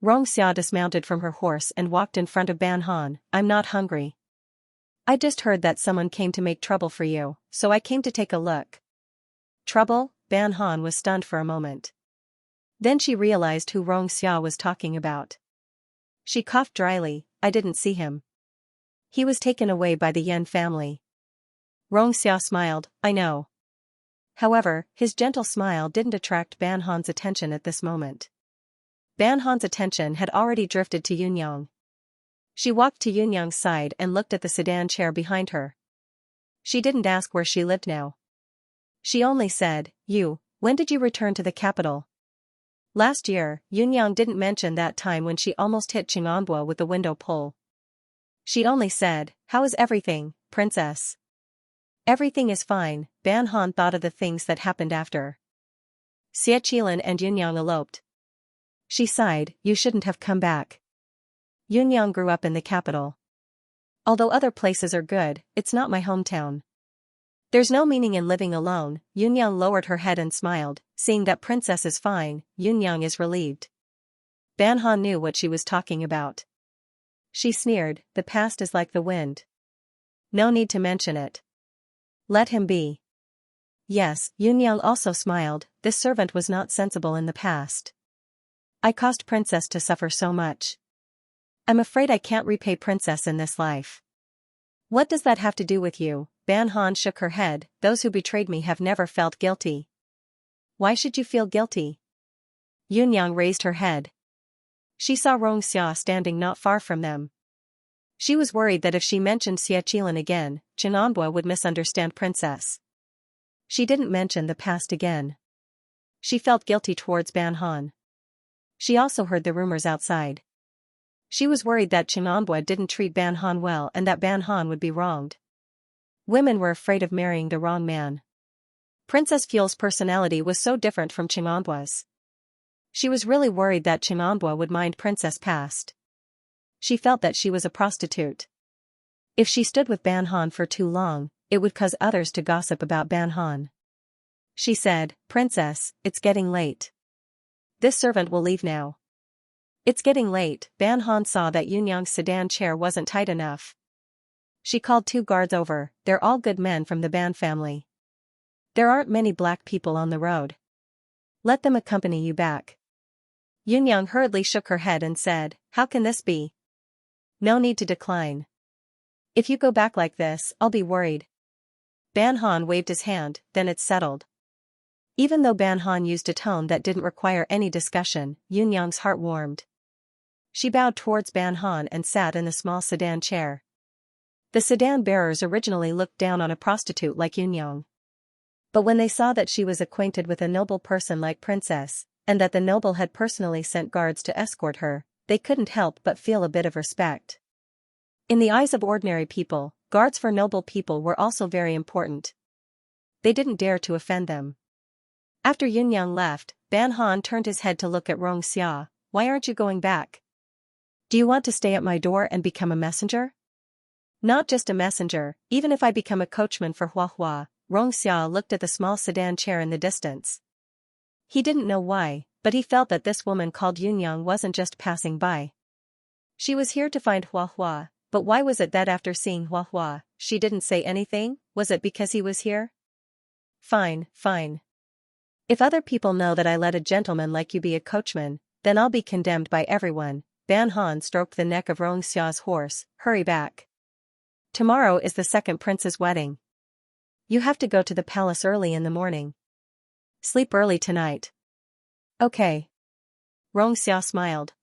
Xianxia dismounted from her horse and walked in front of Ban Han. I'm not hungry. I just heard that someone came to make trouble for you, so I came to take a look. Trouble? Ban Han was stunned for a moment. Then she realized who Xianxia was talking about. She coughed dryly. I didn't see him. He was taken away by the Yan family. Xianxia smiled. I know. However, his gentle smile didn't attract Ban Han's attention at this moment. Ban Han's attention had already drifted to Yunyang. She walked to Yunyang's side and looked at the sedan chair behind her. She didn't ask where she lived now. She only said, when did you return to the capital? Last year. Yunyang didn't mention that time when she almost hit Qinganbua with the window pole. She only said, how is everything, princess? Everything is fine. Ban Han thought of the things that happened after Xiaqilan and Yunyang eloped. She sighed, you shouldn't have come back. Yunyang grew up in the capital. Although other places are good, it's not my hometown. There's no meaning in living alone. Yunyang lowered her head and smiled. Seeing that princess is fine, Yunyang is relieved. Ban Han knew what she was talking about. She sneered, the past is like the wind. No need to mention it. Let him be. Yes, Yunyang also smiled, this servant was not sensible in the past. I caused Princess to suffer so much. I'm afraid I can't repay Princess in this life. What does that have to do with you? Ban Han shook her head, those who betrayed me have never felt guilty. Why should you feel guilty? Yunyang raised her head. She saw Xianxia standing not far from them. She was worried that if she mentioned Xiaqilan again, Chenonbua would misunderstand Princess. She didn't mention the past again. She felt guilty towards Ban Han. She also heard the rumors outside. She was worried that Chenonbua didn't treat Ban Han well and that Ban Han would be wronged. Women were afraid of marrying the wrong man. Princess Fuel's personality was so different from Chenonbua's. She was really worried that Chenonbua would mind Princess past. She felt that she was a prostitute. If she stood with Ban Han for too long, it would cause others to gossip about Ban Han. She said, Princess, it's getting late. This servant will leave now. It's getting late. Ban Han saw that Yunyang's sedan chair wasn't tight enough. She called 2 guards over, they're all good men from the Ban family. There aren't many black people on the road. Let them accompany you back. Yunyang hurriedly shook her head and said, how can this be? No need to decline. If you go back like this, I'll be worried. Ban Han waved his hand, then it's settled. Even though Ban Han used a tone that didn't require any discussion, Yunyang's heart warmed. She bowed towards Ban Han and sat in the small sedan chair. The sedan bearers originally looked down on a prostitute like Yunyang. But when they saw that she was acquainted with a noble person like Princess, and that the noble had personally sent guards to escort her, they couldn't help but feel a bit of respect. In the eyes of ordinary people, guards for noble people were also very important. They didn't dare to offend them. After Yunyang left, Ban Han turned his head to look at Xianxia. Why aren't you going back? Do you want to stay at my door and become a messenger? Not just a messenger, even if I become a coachman for Huahua. Xianxia looked at the small sedan chair in the distance. He didn't know why, but he felt that this woman called Yunyang wasn't just passing by. She was here to find Huahua, but why was it that after seeing Huahua, she didn't say anything? Was it because he was here? Fine, fine. If other people know that I let a gentleman like you be a coachman, then I'll be condemned by everyone. Ban Han stroked the neck of Xia's horse. Hurry back. Tomorrow is the second prince's wedding. You have to go to the palace early in the morning. Sleep early tonight. Okay. Xia smiled.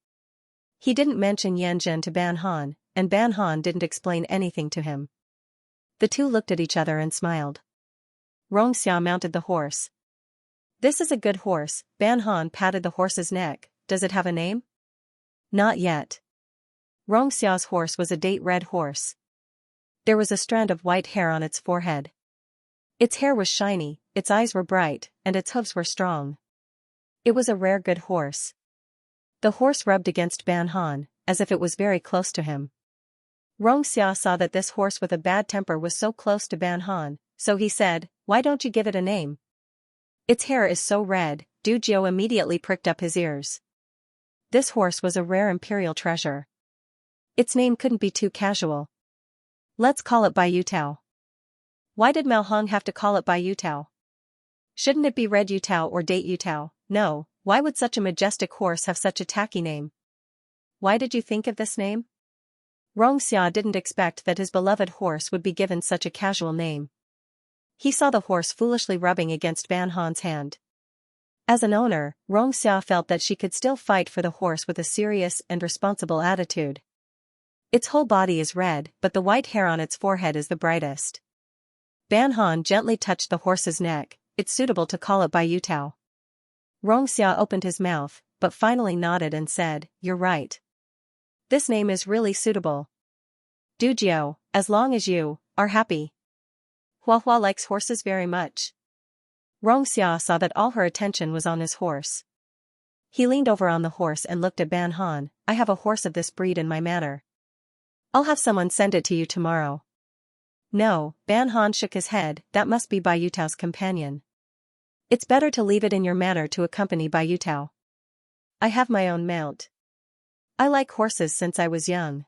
He didn't mention Yanzhen to Ban Han, and Ban Han didn't explain anything to him. The two looked at each other and smiled. Xia mounted the horse. This is a good horse. Ban Han patted the horse's neck. Does it have a name? Not yet. Xia's horse was a date red horse. There was a strand of white hair on its forehead. Its hair was shiny, its eyes were bright, and its hooves were strong. It was a rare good horse. The horse rubbed against Ban Han, as if it was very close to him. Xia saw that this horse with a bad temper was so close to Ban Han, so he said, why don't you give it a name? Its hair is so red. Du Jiu immediately pricked up his ears. This horse was a rare imperial treasure. Its name couldn't be too casual. Let's call it Bai Yutao. Why did Mao Hong have to call it Bai Yutao? Shouldn't it be Red Yutao or Date Yutao? No, why would such a majestic horse have such a tacky name? Why did you think of this name? Xia didn't expect that his beloved horse would be given such a casual name. He saw the horse foolishly rubbing against Ban Han's hand. As an owner, Xia felt that she could still fight for the horse with a serious and responsible attitude. Its whole body is red, but the white hair on its forehead is the brightest. Ban Han gently touched the horse's neck. It's suitable to call it Bai Yutao. Xia opened his mouth, but finally nodded and said, you're right. This name is really suitable. Du Jiu, as long as you are happy. Huahua likes horses very much. Xia saw that all her attention was on his horse. He leaned over on the horse and looked at Ban Han. I have a horse of this breed in my manor. I'll have someone send it to you tomorrow. No, Ban Han shook his head, that must be Bai Yutao's companion. It's better to leave it in your manor to accompany Bai Yutao. I have my own mount. I like horses since I was young.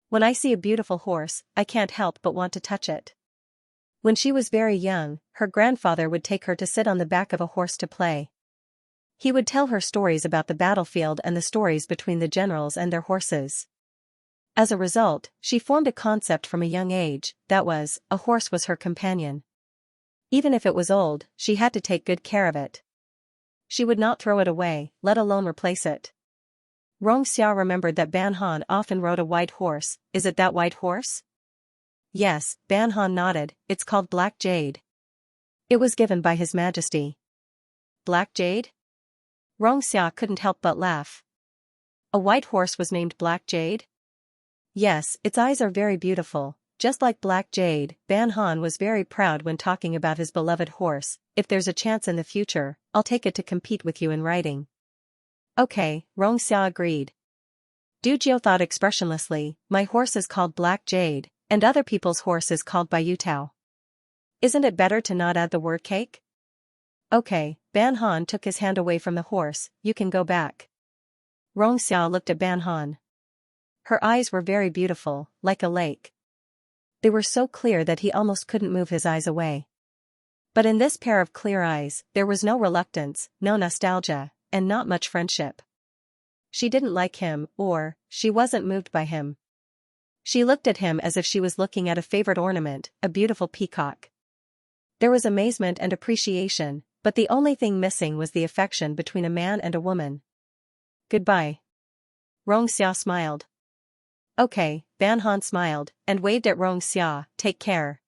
When I see a beautiful horse, I can't help but want to touch it. When she was very young, her grandfather would take her to sit on the back of a horse to play. He would tell her stories about the battlefield and the stories between the generals and their horses. As a result, she formed a concept from a young age, that was, a horse was her companion. Even if it was old, she had to take good care of it. She would not throw it away, let alone replace it. Xianxia remembered that Ban Han often rode a white horse. Is it that white horse? Yes, Ban Han nodded, it's called Black Jade. It was given by His Majesty. Black Jade? Xianxia couldn't help but laugh. A white horse was named Black Jade? Yes, its eyes are very beautiful, just like Black Jade. Ban Han was very proud when talking about his beloved horse. If there's a chance in the future, I'll take it to compete with you in riding. Okay, Xianxia agreed. Du Jiu thought expressionlessly, my horse is called Black Jade, and other people's horse is called Bayutao. Isn't it better to not add the word cake? Okay, Ban Han took his hand away from the horse, you can go back. Xianxia looked at Ban Han. Her eyes were very beautiful, like a lake. They were so clear that he almost couldn't move his eyes away. But in this pair of clear eyes, there was no reluctance, no nostalgia, and not much friendship. She didn't like him, or, she wasn't moved by him. She looked at him as if she was looking at a favorite ornament, a beautiful peacock. There was amazement and appreciation, but the only thing missing was the affection between a man and a woman. Goodbye. Xianxia smiled. Okay, Ban Han smiled, and waved at Xianxia, take care.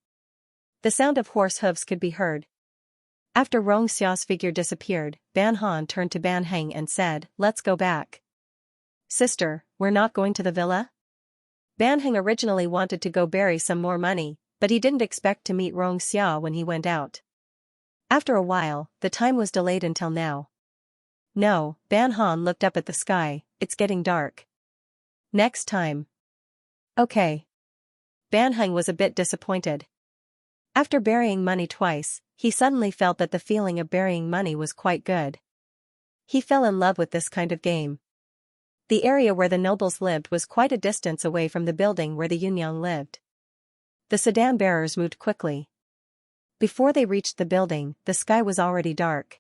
The sound of horse hooves could be heard. After Xia's figure disappeared, Ban Han turned to Ban Heng and said, let's go back. Sister, we're not going to the villa? Ban Heng originally wanted to go bury some more money, but he didn't expect to meet Xianxia when he went out. After a while, the time was delayed until now. No, Ban Han looked up at the sky, it's getting dark. Next time. Okay. Ban Heng was a bit disappointed. After burying money twice, he suddenly felt that the feeling of burying money was quite good. He fell in love with this kind of game. The area where the nobles lived was quite a distance away from the building where the Yunyang lived. The sedan bearers moved quickly. Before they reached the building, the sky was already dark.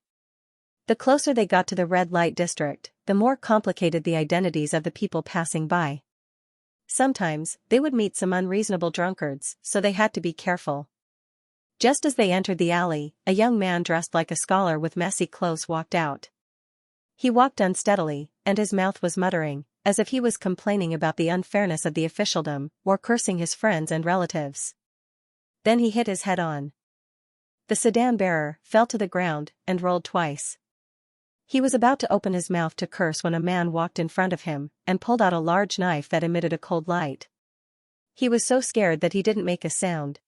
The closer they got to the red light district, the more complicated the identities of the people passing by. Sometimes, they would meet some unreasonable drunkards, so they had to be careful. Just as they entered the alley, a young man dressed like a scholar with messy clothes walked out. He walked unsteadily, and his mouth was muttering, as if he was complaining about the unfairness of the officialdom, or cursing his friends and relatives. Then he hit his head on. The sedan bearer fell to the ground and rolled twice. He was about to open his mouth to curse when a man walked in front of him and pulled out a large knife that emitted a cold light. He was so scared that he didn't make a sound.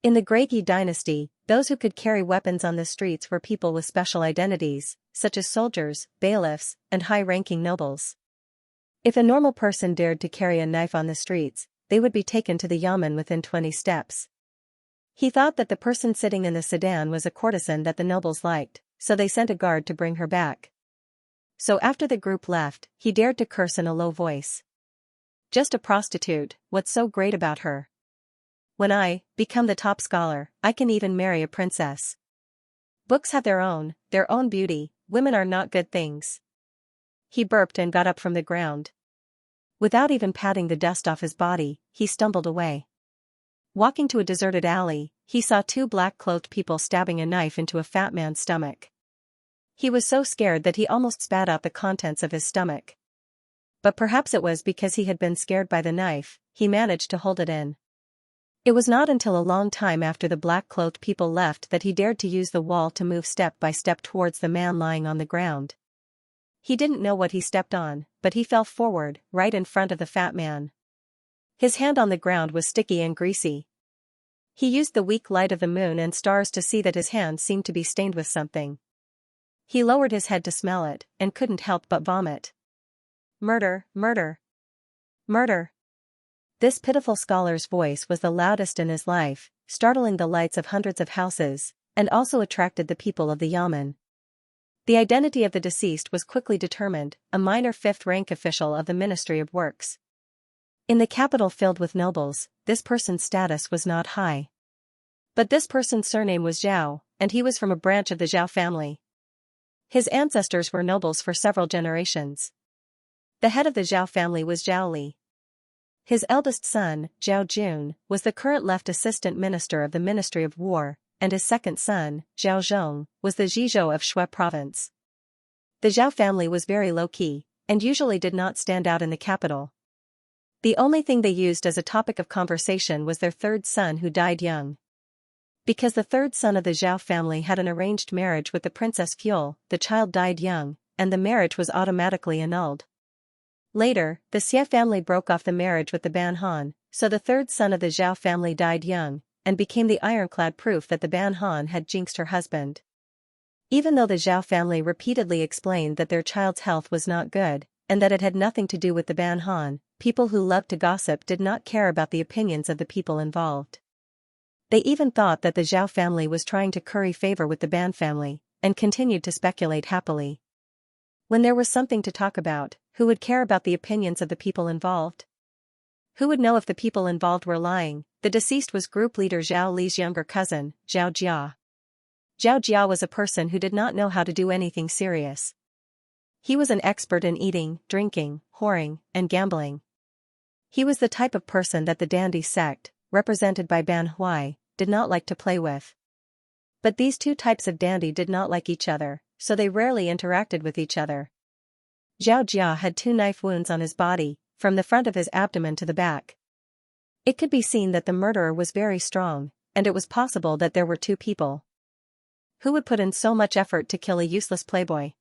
In the Great Yi dynasty, those who could carry weapons on the streets were people with special identities, such as soldiers, bailiffs, and high-ranking nobles. If a normal person dared to carry a knife on the streets, they would be taken to the yamen within 20 steps. He thought that the person sitting in the sedan was a courtesan that the nobles liked, so they sent a guard to bring her back. So after the group left, he dared to curse in a low voice. Just a prostitute, what's so great about her? When I become the top scholar, I can even marry a princess. Books have their own beauty, women are not good things. He burped and got up from the ground. Without even patting the dust off his body, he stumbled away. Walking to a deserted alley, he saw two black-clothed people stabbing a knife into a fat man's stomach. He was so scared that he almost spat out the contents of his stomach. But perhaps it was because he had been scared by the knife, he managed to hold it in. It was not until a long time after the black-clothed people left that he dared to use the wall to move step by step towards the man lying on the ground. He didn't know what he stepped on, but he fell forward, right in front of the fat man. His hand on the ground was sticky and greasy. He used the weak light of the moon and stars to see that his hand seemed to be stained with something. He lowered his head to smell it, and couldn't help but vomit. Murder, murder, murder. This pitiful scholar's voice was the loudest in his life, startling the lights of hundreds of houses, and also attracted the people of the yamen. The identity of the deceased was quickly determined, a minor fifth-rank official of the Ministry of Works. In the capital filled with nobles, this person's status was not high. But this person's surname was Zhao, and he was from a branch of the Zhao family. His ancestors were nobles for several generations. The head of the Zhao family was Zhao Li. His eldest son, Zhao Jun, was the current left assistant minister of the Ministry of War, and his second son, Zhao Zhong, was the Zhizhou of Shui province. The Zhao family was very low-key, and usually did not stand out in the capital. The only thing they used as a topic of conversation was their third son who died young. Because the third son of the Zhao family had an arranged marriage with the Princess Fuel, the child died young, and the marriage was automatically annulled. Later, the Xie family broke off the marriage with the Ban Han, so the third son of the Zhao family died young, and became the ironclad proof that the Ban Han had jinxed her husband. Even though the Zhao family repeatedly explained that their child's health was not good, and that it had nothing to do with the Ban Han, people who loved to gossip did not care about the opinions of the people involved. They even thought that the Zhao family was trying to curry favor with the Ban family, and continued to speculate happily. When there was something to talk about, who would care about the opinions of the people involved? Who would know if the people involved were lying? The deceased was group leader Zhao Li's younger cousin, Zhao Jia. Zhao Jia was a person who did not know how to do anything serious. He was an expert in eating, drinking, whoring, and gambling. He was the type of person that the dandy sect, represented by Ban Huai, did not like to play with. But these two types of dandy did not like each other, so they rarely interacted with each other. Zhao Jia had 2 knife wounds on his body, from the front of his abdomen to the back. It could be seen that the murderer was very strong, and it was possible that there were 2 people. Who would put in so much effort to kill a useless playboy?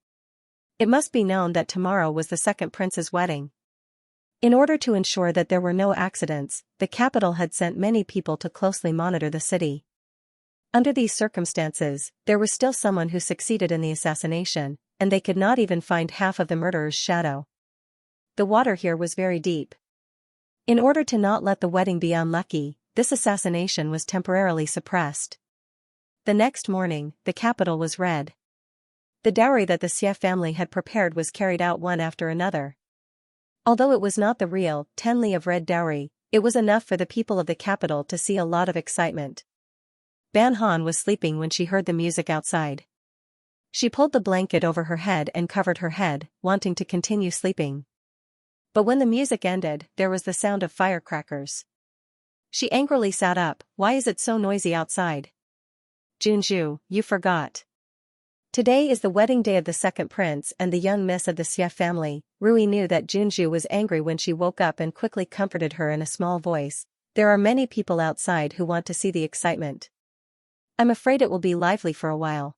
It must be known that tomorrow was the second prince's wedding. In order to ensure that there were no accidents, the capital had sent many people to closely monitor the city. Under these circumstances, there was still someone who succeeded in the assassination, and they could not even find half of the murderer's shadow. The water here was very deep. In order to not let the wedding be unlucky, this assassination was temporarily suppressed. The next morning, the capital was red. The dowry that the Xie family had prepared was carried out one after another. Although it was not the real 10 li of red dowry, it was enough for the people of the capital to see a lot of excitement. Ban Han was sleeping when she heard the music outside. She pulled the blanket over her head and covered her head, wanting to continue sleeping. But when the music ended, there was the sound of firecrackers. She angrily sat up. Why is it so noisy outside? Junju, you forgot. Today is the wedding day of the second prince and the young miss of the Xie family. Rui knew that Junju was angry when she woke up and quickly comforted her in a small voice. There are many people outside who want to see the excitement. I'm afraid it will be lively for a while.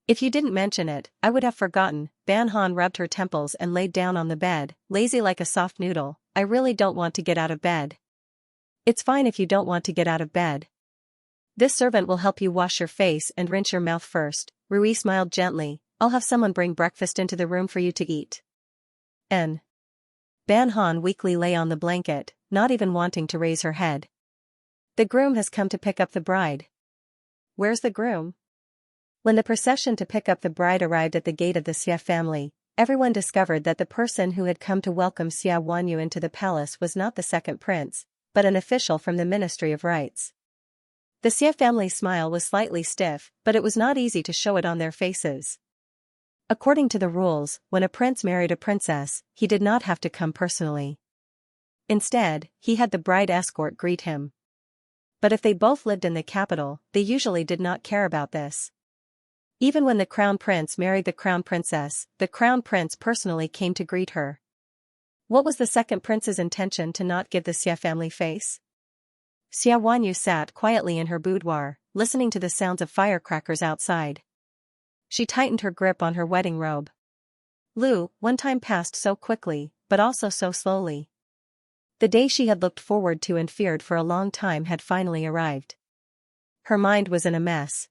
If you didn't mention it, I would have forgotten. Ban Han rubbed her temples and laid down on the bed, lazy like a soft noodle. I really don't want to get out of bed. It's fine if you don't want to get out of bed. This servant will help you wash your face and rinse your mouth first. Rui smiled gently. I'll have someone bring breakfast into the room for you to eat. Ban Han weakly lay on the blanket, not even wanting to raise her head. The groom has come to pick up the bride. Where's the groom? When the procession to pick up the bride arrived at the gate of the Xie family, everyone discovered that the person who had come to welcome Xia Wanyu into the palace was not the second prince, but an official from the Ministry of Rights. The Xie family's smile was slightly stiff, but it was not easy to show it on their faces. According to the rules, when a prince married a princess, he did not have to come personally. Instead, he had the bride escort greet him. But if they both lived in the capital, they usually did not care about this. Even when the crown prince married the crown princess, the crown prince personally came to greet her. What was the second prince's intention to not give the Xie family face? Xia Wanyu sat quietly in her boudoir, listening to the sounds of firecrackers outside. She tightened her grip on her wedding robe. One time passed so quickly, but also so slowly. The day she had looked forward to and feared for a long time had finally arrived. Her mind was in a mess.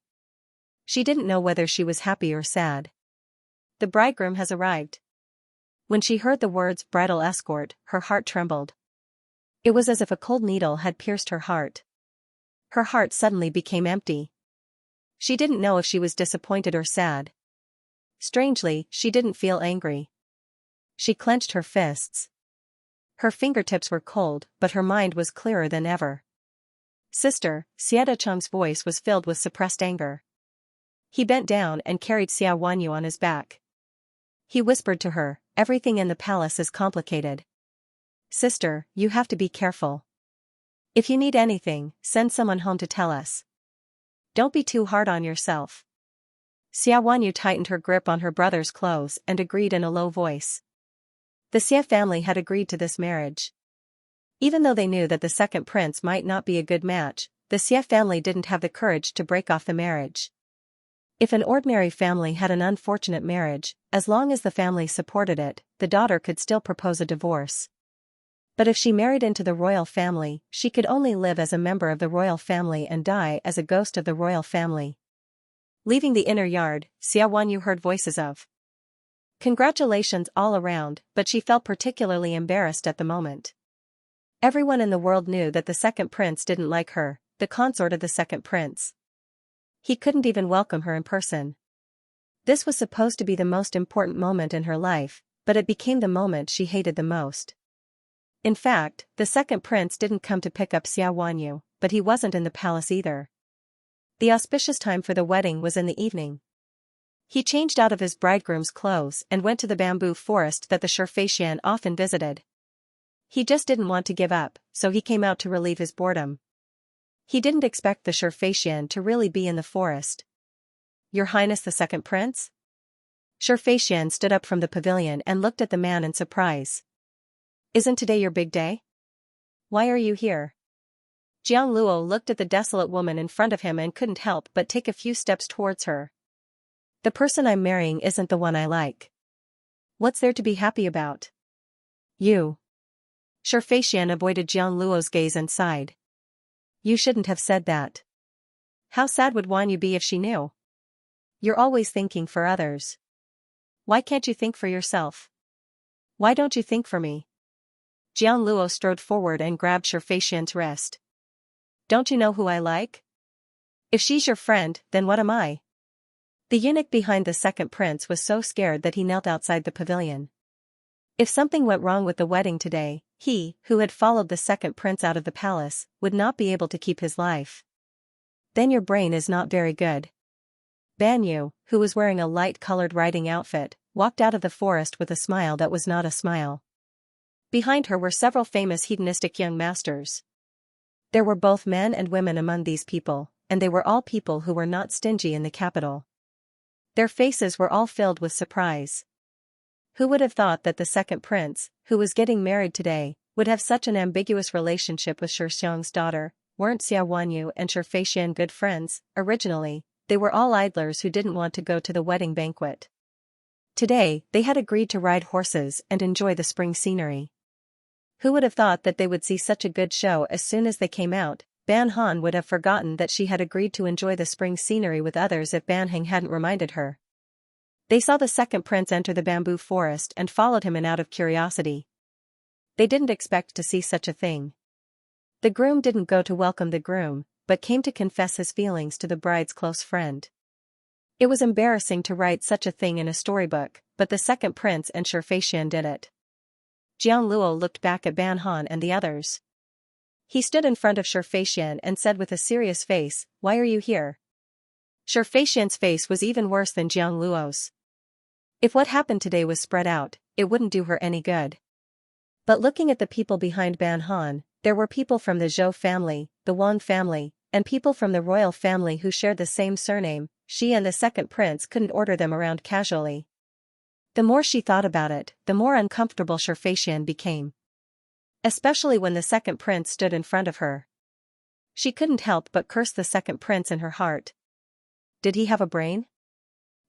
She didn't know whether she was happy or sad. The bridegroom has arrived. When she heard the words bridal escort, her heart trembled. It was as if a cold needle had pierced her heart. Her heart suddenly became empty. She didn't know if she was disappointed or sad. Strangely, she didn't feel angry. She clenched her fists. Her fingertips were cold, but her mind was clearer than ever. Sister, Xiada Cheng's voice was filled with suppressed anger. He bent down and carried Xia Wanyu on his back. He whispered to her, everything in the palace is complicated. Sister, you have to be careful. If you need anything, send someone home to tell us. Don't be too hard on yourself. Xia Wanyu tightened her grip on her brother's clothes and agreed in a low voice. The Xie family had agreed to this marriage. Even though they knew that the second prince might not be a good match, the Xie family didn't have the courage to break off the marriage. If an ordinary family had an unfortunate marriage, as long as the family supported it, the daughter could still propose a divorce. But if she married into the royal family, she could only live as a member of the royal family and die as a ghost of the royal family. Leaving the inner yard, Xia Wanyu heard voices of congratulations all around, but she felt particularly embarrassed at the moment. Everyone in the world knew that the second prince didn't like her, the consort of the second prince. He couldn't even welcome her in person. This was supposed to be the most important moment in her life, but it became the moment she hated the most. In fact, the second prince didn't come to pick up Xia Wanyu, but he wasn't in the palace either. The auspicious time for the wedding was in the evening. He changed out of his bridegroom's clothes and went to the bamboo forest that the Xianxia often visited. He just didn't want to give up, so he came out to relieve his boredom. He didn't expect the Xianxia to really be in the forest. Your Highness the second prince? Xianxia stood up from the pavilion and looked at the man in surprise. Isn't today your big day? Why are you here? Jiang Luo looked at the desolate woman in front of him and couldn't help but take a few steps towards her. The person I'm marrying isn't the one I like. What's there to be happy about? You. Xianxia avoided Jiang Luo's gaze and sighed. You shouldn't have said that. How sad would Wanyu be if she knew? You're always thinking for others. Why can't you think for yourself? Why don't you think for me? Jiang Luo strode forward and grabbed Xianxia's wrist. Don't you know who I like? If she's your friend, then what am I? The eunuch behind the second prince was so scared that he knelt outside the pavilion. If something went wrong with the wedding today, he, who had followed the second prince out of the palace, would not be able to keep his life. Then your brain is not very good. Ban Yu, who was wearing a light-colored riding outfit, walked out of the forest with a smile that was not a smile. Behind her were several famous hedonistic young masters. There were both men and women among these people, and they were all people who were not stingy in the capital. Their faces were all filled with surprise. Who would have thought that the second prince, who was getting married today, would have such an ambiguous relationship with Xiang's daughter? Weren't Xia Wanyu and Xianxia good friends? Originally, they were all idlers who didn't want to go to the wedding banquet. Today, they had agreed to ride horses and enjoy the spring scenery. Who would have thought that they would see such a good show as soon as they came out? Ban Han would have forgotten that she had agreed to enjoy the spring scenery with others if Ban Heng hadn't reminded her. They saw the second prince enter the bamboo forest and followed him in out of curiosity. They didn't expect to see such a thing. The groom didn't go to welcome the groom, but came to confess his feelings to the bride's close friend. It was embarrassing to write such a thing in a storybook, but the second prince and Xianxia did it. Jiang Luo looked back at Ban Han and the others. He stood in front of Xianxia and said with a serious face, "Why are you here?" Xianxia's face was even worse than Jiang Luo's. If what happened today was spread out, it wouldn't do her any good. But looking at the people behind Ban Han, there were people from the Zhou family, the Wang family, and people from the royal family who shared the same surname. She and the second prince couldn't order them around casually. The more she thought about it, the more uncomfortable Xianxia became. Especially when the second prince stood in front of her. She couldn't help but curse the second prince in her heart. Did he have a brain?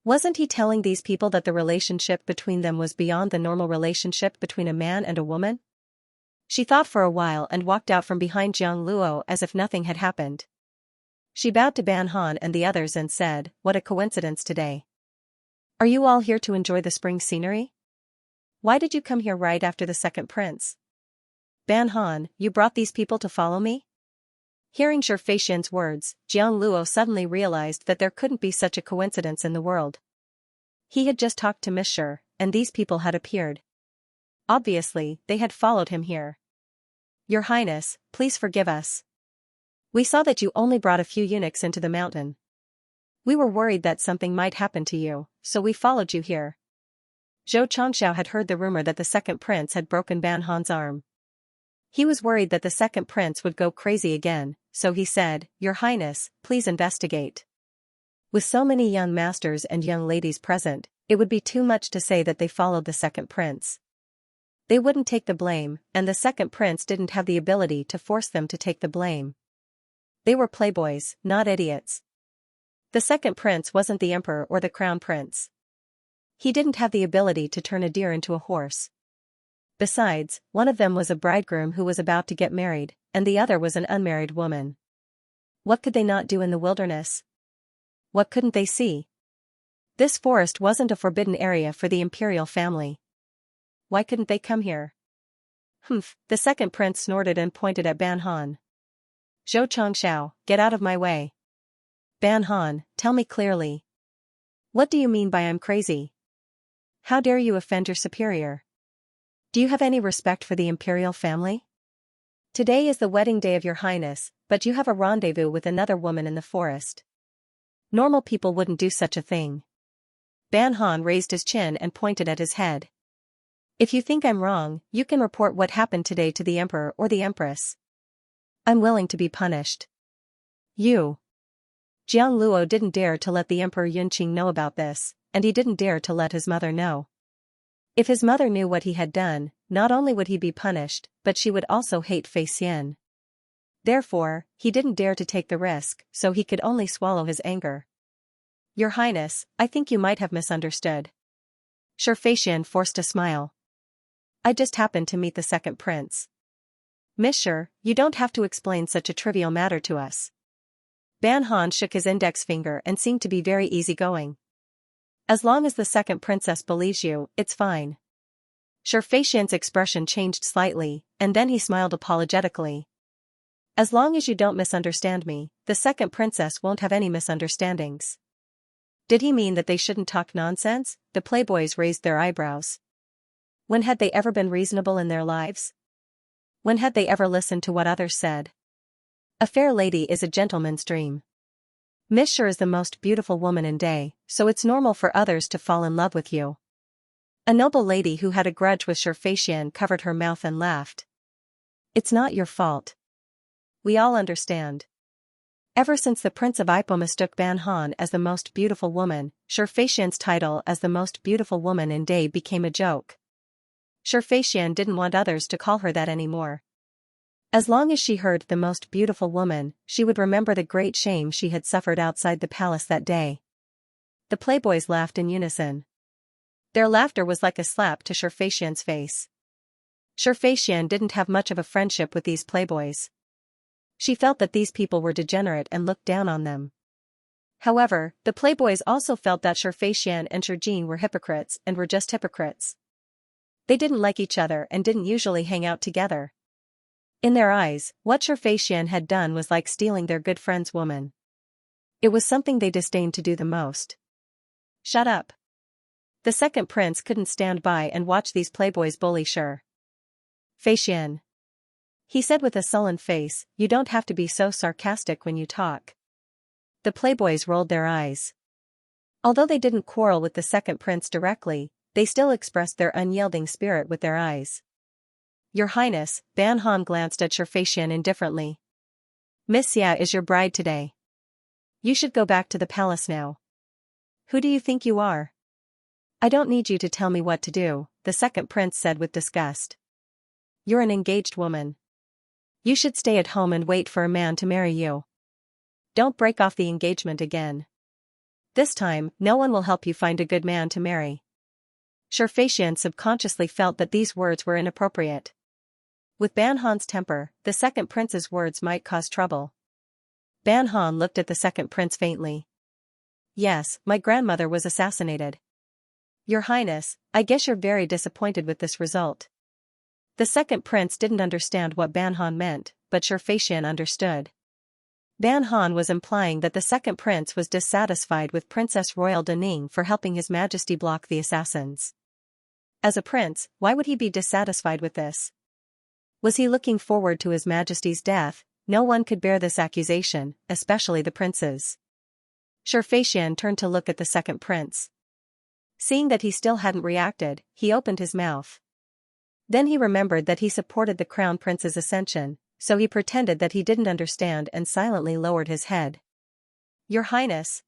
Wasn't he telling these people that the relationship between them was beyond the normal relationship between a man and a woman? She thought for a while and walked out from behind Jiang Luo as if nothing had happened. She bowed to Ban Han and the others and said, "What a coincidence today. Are you all here to enjoy the spring scenery? Why did you come here right after the second prince? Ban Han, you brought these people to follow me?" Hearing Xianxia's words, Jiang Luo suddenly realized that there couldn't be such a coincidence in the world. He had just talked to Miss Shi, and these people had appeared. Obviously, they had followed him here. Your Highness, please forgive us. We saw that you only brought a few eunuchs into the mountain. We were worried that something might happen to you, so we followed you here. Xianxia had heard the rumor that the second prince had broken Ban Han's arm. He was worried that the second prince would go crazy again, so he said, Your Highness, please investigate. With so many young masters and young ladies present, it would be too much to say that they followed the second prince. They wouldn't take the blame, and the second prince didn't have the ability to force them to take the blame. They were playboys, not idiots. The second prince wasn't the emperor or the crown prince. He didn't have the ability to turn a deer into a horse. Besides, one of them was a bridegroom who was about to get married, and the other was an unmarried woman. What could they not do in the wilderness? What couldn't they see? This forest wasn't a forbidden area for the imperial family. Why couldn't they come here? Humph, the second prince snorted and pointed at Ban Han. Xianxia, get out of my way. Ban Han, tell me clearly. What do you mean by I'm crazy? How dare you offend your superior? Do you have any respect for the imperial family? Today is the wedding day of your highness, but you have a rendezvous with another woman in the forest. Normal people wouldn't do such a thing. Ban Han raised his chin and pointed at his head. If you think I'm wrong, you can report what happened today to the emperor or the empress. I'm willing to be punished. You. Jiang Luo didn't dare to let the emperor Yunqing know about this, and he didn't dare to let his mother know. If his mother knew what he had done, not only would he be punished, but she would also hate Fei Xian. Therefore, he didn't dare to take the risk, so he could only swallow his anger. Your Highness, I think you might have misunderstood. Fei Xian forced a smile. I just happened to meet the second prince. Miss Shi, you don't have to explain such a trivial matter to us. Ban Han shook his index finger and seemed to be very easygoing. As long as the second princess believes you, it's fine. Fei Xian's expression changed slightly, and then he smiled apologetically. As long as you don't misunderstand me, the second princess won't have any misunderstandings. Did he mean that they shouldn't talk nonsense? The playboys raised their eyebrows. When had they ever been reasonable in their lives? When had they ever listened to what others said? A fair lady is a gentleman's dream. Miss Shi is the most beautiful woman in day, so it's normal for others to fall in love with you. A noble lady who had a grudge with Fei Xian covered her mouth and laughed. It's not your fault. We all understand. Ever since the Prince of Ipo mistook Ban Han as the most beautiful woman, Fei Xian's title as the most beautiful woman in day became a joke. Fei Xian didn't want others to call her that anymore. As long as she heard the most beautiful woman, she would remember the great shame she had suffered outside the palace that day. The playboys laughed in unison. Their laughter was like a slap to Fei Xian's face. Fei Xian didn't have much of a friendship with these playboys. She felt that these people were degenerate and looked down on them. However, the playboys also felt that Fei Xian and Jin were hypocrites and were just hypocrites. They didn't like each other and didn't usually hang out together. In their eyes, what Fei Xian had done was like stealing their good friend's woman. It was something they disdained to do the most. Shut up. The second prince couldn't stand by and watch these playboys bully Fei Xian. He said with a sullen face, you don't have to be so sarcastic when you talk. The playboys rolled their eyes. Although they didn't quarrel with the second prince directly, they still expressed their unyielding spirit with their eyes. Your Highness, Ban Han glanced at Fei Xian indifferently. Miss Xia is your bride today. You should go back to the palace now. Who do you think you are? I don't need you to tell me what to do, the second prince said with disgust. You're an engaged woman. You should stay at home and wait for a man to marry you. Don't break off the engagement again. This time, no one will help you find a good man to marry. Fei Xian subconsciously felt that these words were inappropriate. With Ban Han's temper, the second prince's words might cause trouble. Ban Han looked at the second prince faintly. Yes, my grandmother was assassinated. Your Highness, I guess you're very disappointed with this result. The second prince didn't understand what Ban Han meant, but Fei Xian understood. Ban Han was implying that the second prince was dissatisfied with Princess Royal Daning for helping His Majesty block the assassins. As a prince, why would he be dissatisfied with this? Was he looking forward to His Majesty's death? No one could bear this accusation, especially the princes. Xianxia turned to look at the second prince. Seeing that he still hadn't reacted, he opened his mouth. Then he remembered that he supported the crown prince's ascension, so he pretended that he didn't understand and silently lowered his head. Your Highness.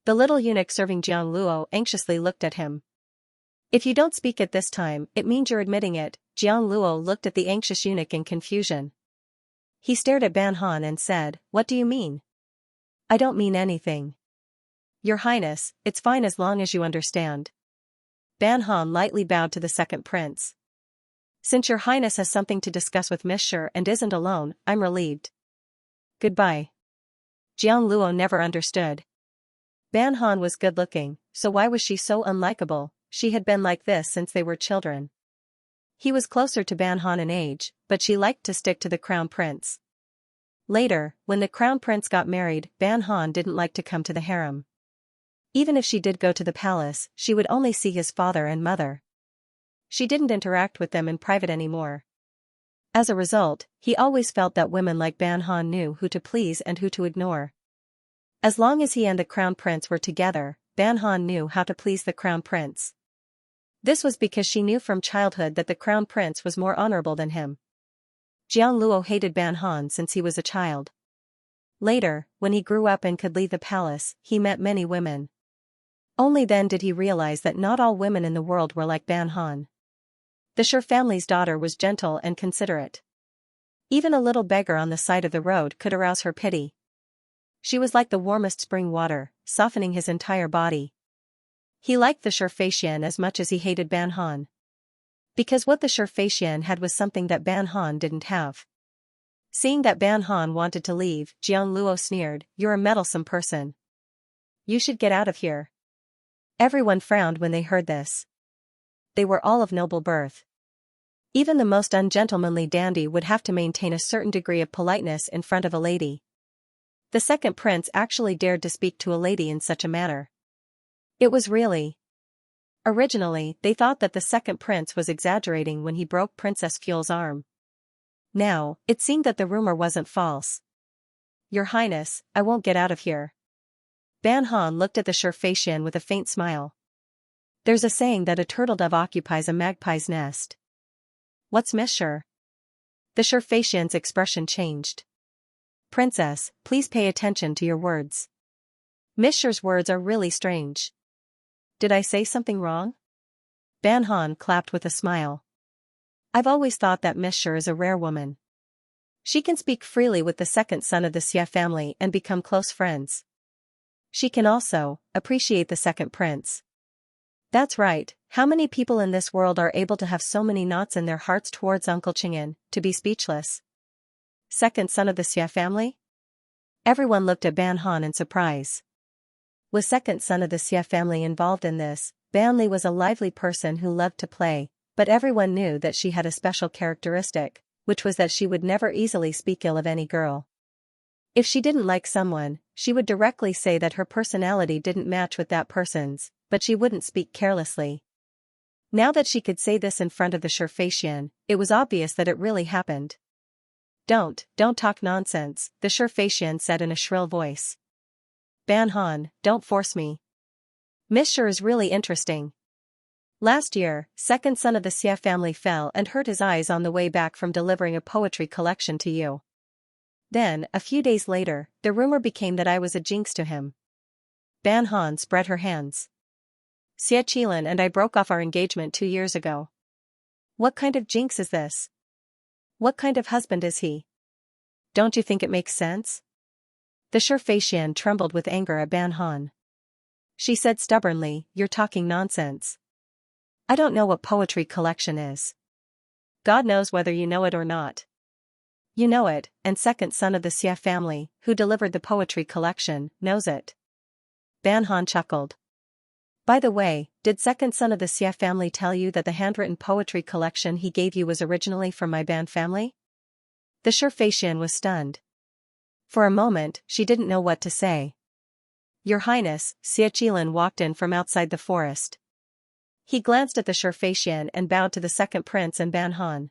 The little eunuch serving Jiang Luo anxiously looked at him. If you don't speak at this time, it means you're admitting it. Jiang Luo looked at the anxious eunuch in confusion. He stared at Ban Han and said, What do you mean? I don't mean anything. Your Highness, it's fine as long as you understand. Ban Han lightly bowed to the second prince. Since your Highness has something to discuss with Miss Shi and isn't alone, I'm relieved. Goodbye. Jiang Luo never understood. Ban Han was good-looking, so why was she so unlikable? She had been like this since they were children. He was closer to Ban Han in age, but she liked to stick to the crown prince. Later, when the crown prince got married, Ban Han didn't like to come to the harem. Even if she did go to the palace, she would only see his father and mother. She didn't interact with them in private anymore. As a result, he always felt that women like Ban Han knew who to please and who to ignore. As long as he and the crown prince were together, Ban Han knew how to please the crown prince. This was because she knew from childhood that the crown prince was more honorable than him. Jiang Luo hated Ban Han since he was a child. Later, when he grew up and could leave the palace, he met many women. Only then did he realize that not all women in the world were like Ban Han. The Shi family's daughter was gentle and considerate. Even a little beggar on the side of the road could arouse her pity. She was like the warmest spring water, softening his entire body. He liked the Xianxia as much as he hated Ban Han. Because what the Xianxia had was something that Ban Han didn't have. Seeing that Ban Han wanted to leave, Jiang Luo sneered, You're a meddlesome person. You should get out of here. Everyone frowned when they heard this. They were all of noble birth. Even the most ungentlemanly dandy would have to maintain a certain degree of politeness in front of a lady. The second prince actually dared to speak to a lady in such a manner. It was really. Originally, they thought that the second prince was exaggerating when he broke Princess Fuel's arm. Now, it seemed that the rumor wasn't false. Your Highness, I won't get out of here. Ban Han looked at the Xianxia with a faint smile. There's a saying that a turtle dove occupies a magpie's nest. What's Miss Shi? The Xianxia's expression changed. Princess, please pay attention to your words. Miss Shi's words are really strange. Did I say something wrong? Ban Han clapped with a smile. I've always thought that Miss Shi is a rare woman. She can speak freely with the second son of the Xia family and become close friends. She can also appreciate the second prince. That's right, how many people in this world are able to have so many knots in their hearts towards Uncle Chang'an, to be speechless? Second son of the Xia family? Everyone looked at Ban Han in surprise. Was second son of the Xia family involved in this? Ban Li was a lively person who loved to play, but everyone knew that she had a special characteristic, which was that she would never easily speak ill of any girl. If she didn't like someone, she would directly say that her personality didn't match with that person's, but she wouldn't speak carelessly. Now that she could say this in front of the Xianxia, it was obvious that it really happened. Don't talk nonsense, the Xianxia said in a shrill voice. Ban Han, don't force me. Miss Shi is really interesting. Last year, second son of the Xia family fell and hurt his eyes on the way back from delivering a poetry collection to you. Then, a few days later, the rumor became that I was a jinx to him. Ban Han spread her hands. Xie Qilin and I broke off our engagement 2 years ago. What kind of jinx is this? What kind of husband is he? Don't you think it makes sense? The Xianxia trembled with anger at Ban Han. She said stubbornly, You're talking nonsense. I don't know what poetry collection is. God knows whether you know it or not. You know it, and second son of the Xia family, who delivered the poetry collection, knows it. Ban Han chuckled. By the way, did second son of the Xia family tell you that the handwritten poetry collection he gave you was originally from my Ban family? The Xianxia was stunned. For a moment, she didn't know what to say. Your Highness, Xiaqilan walked in from outside the forest. He glanced at the Xianxia and bowed to the second prince and Ban Han.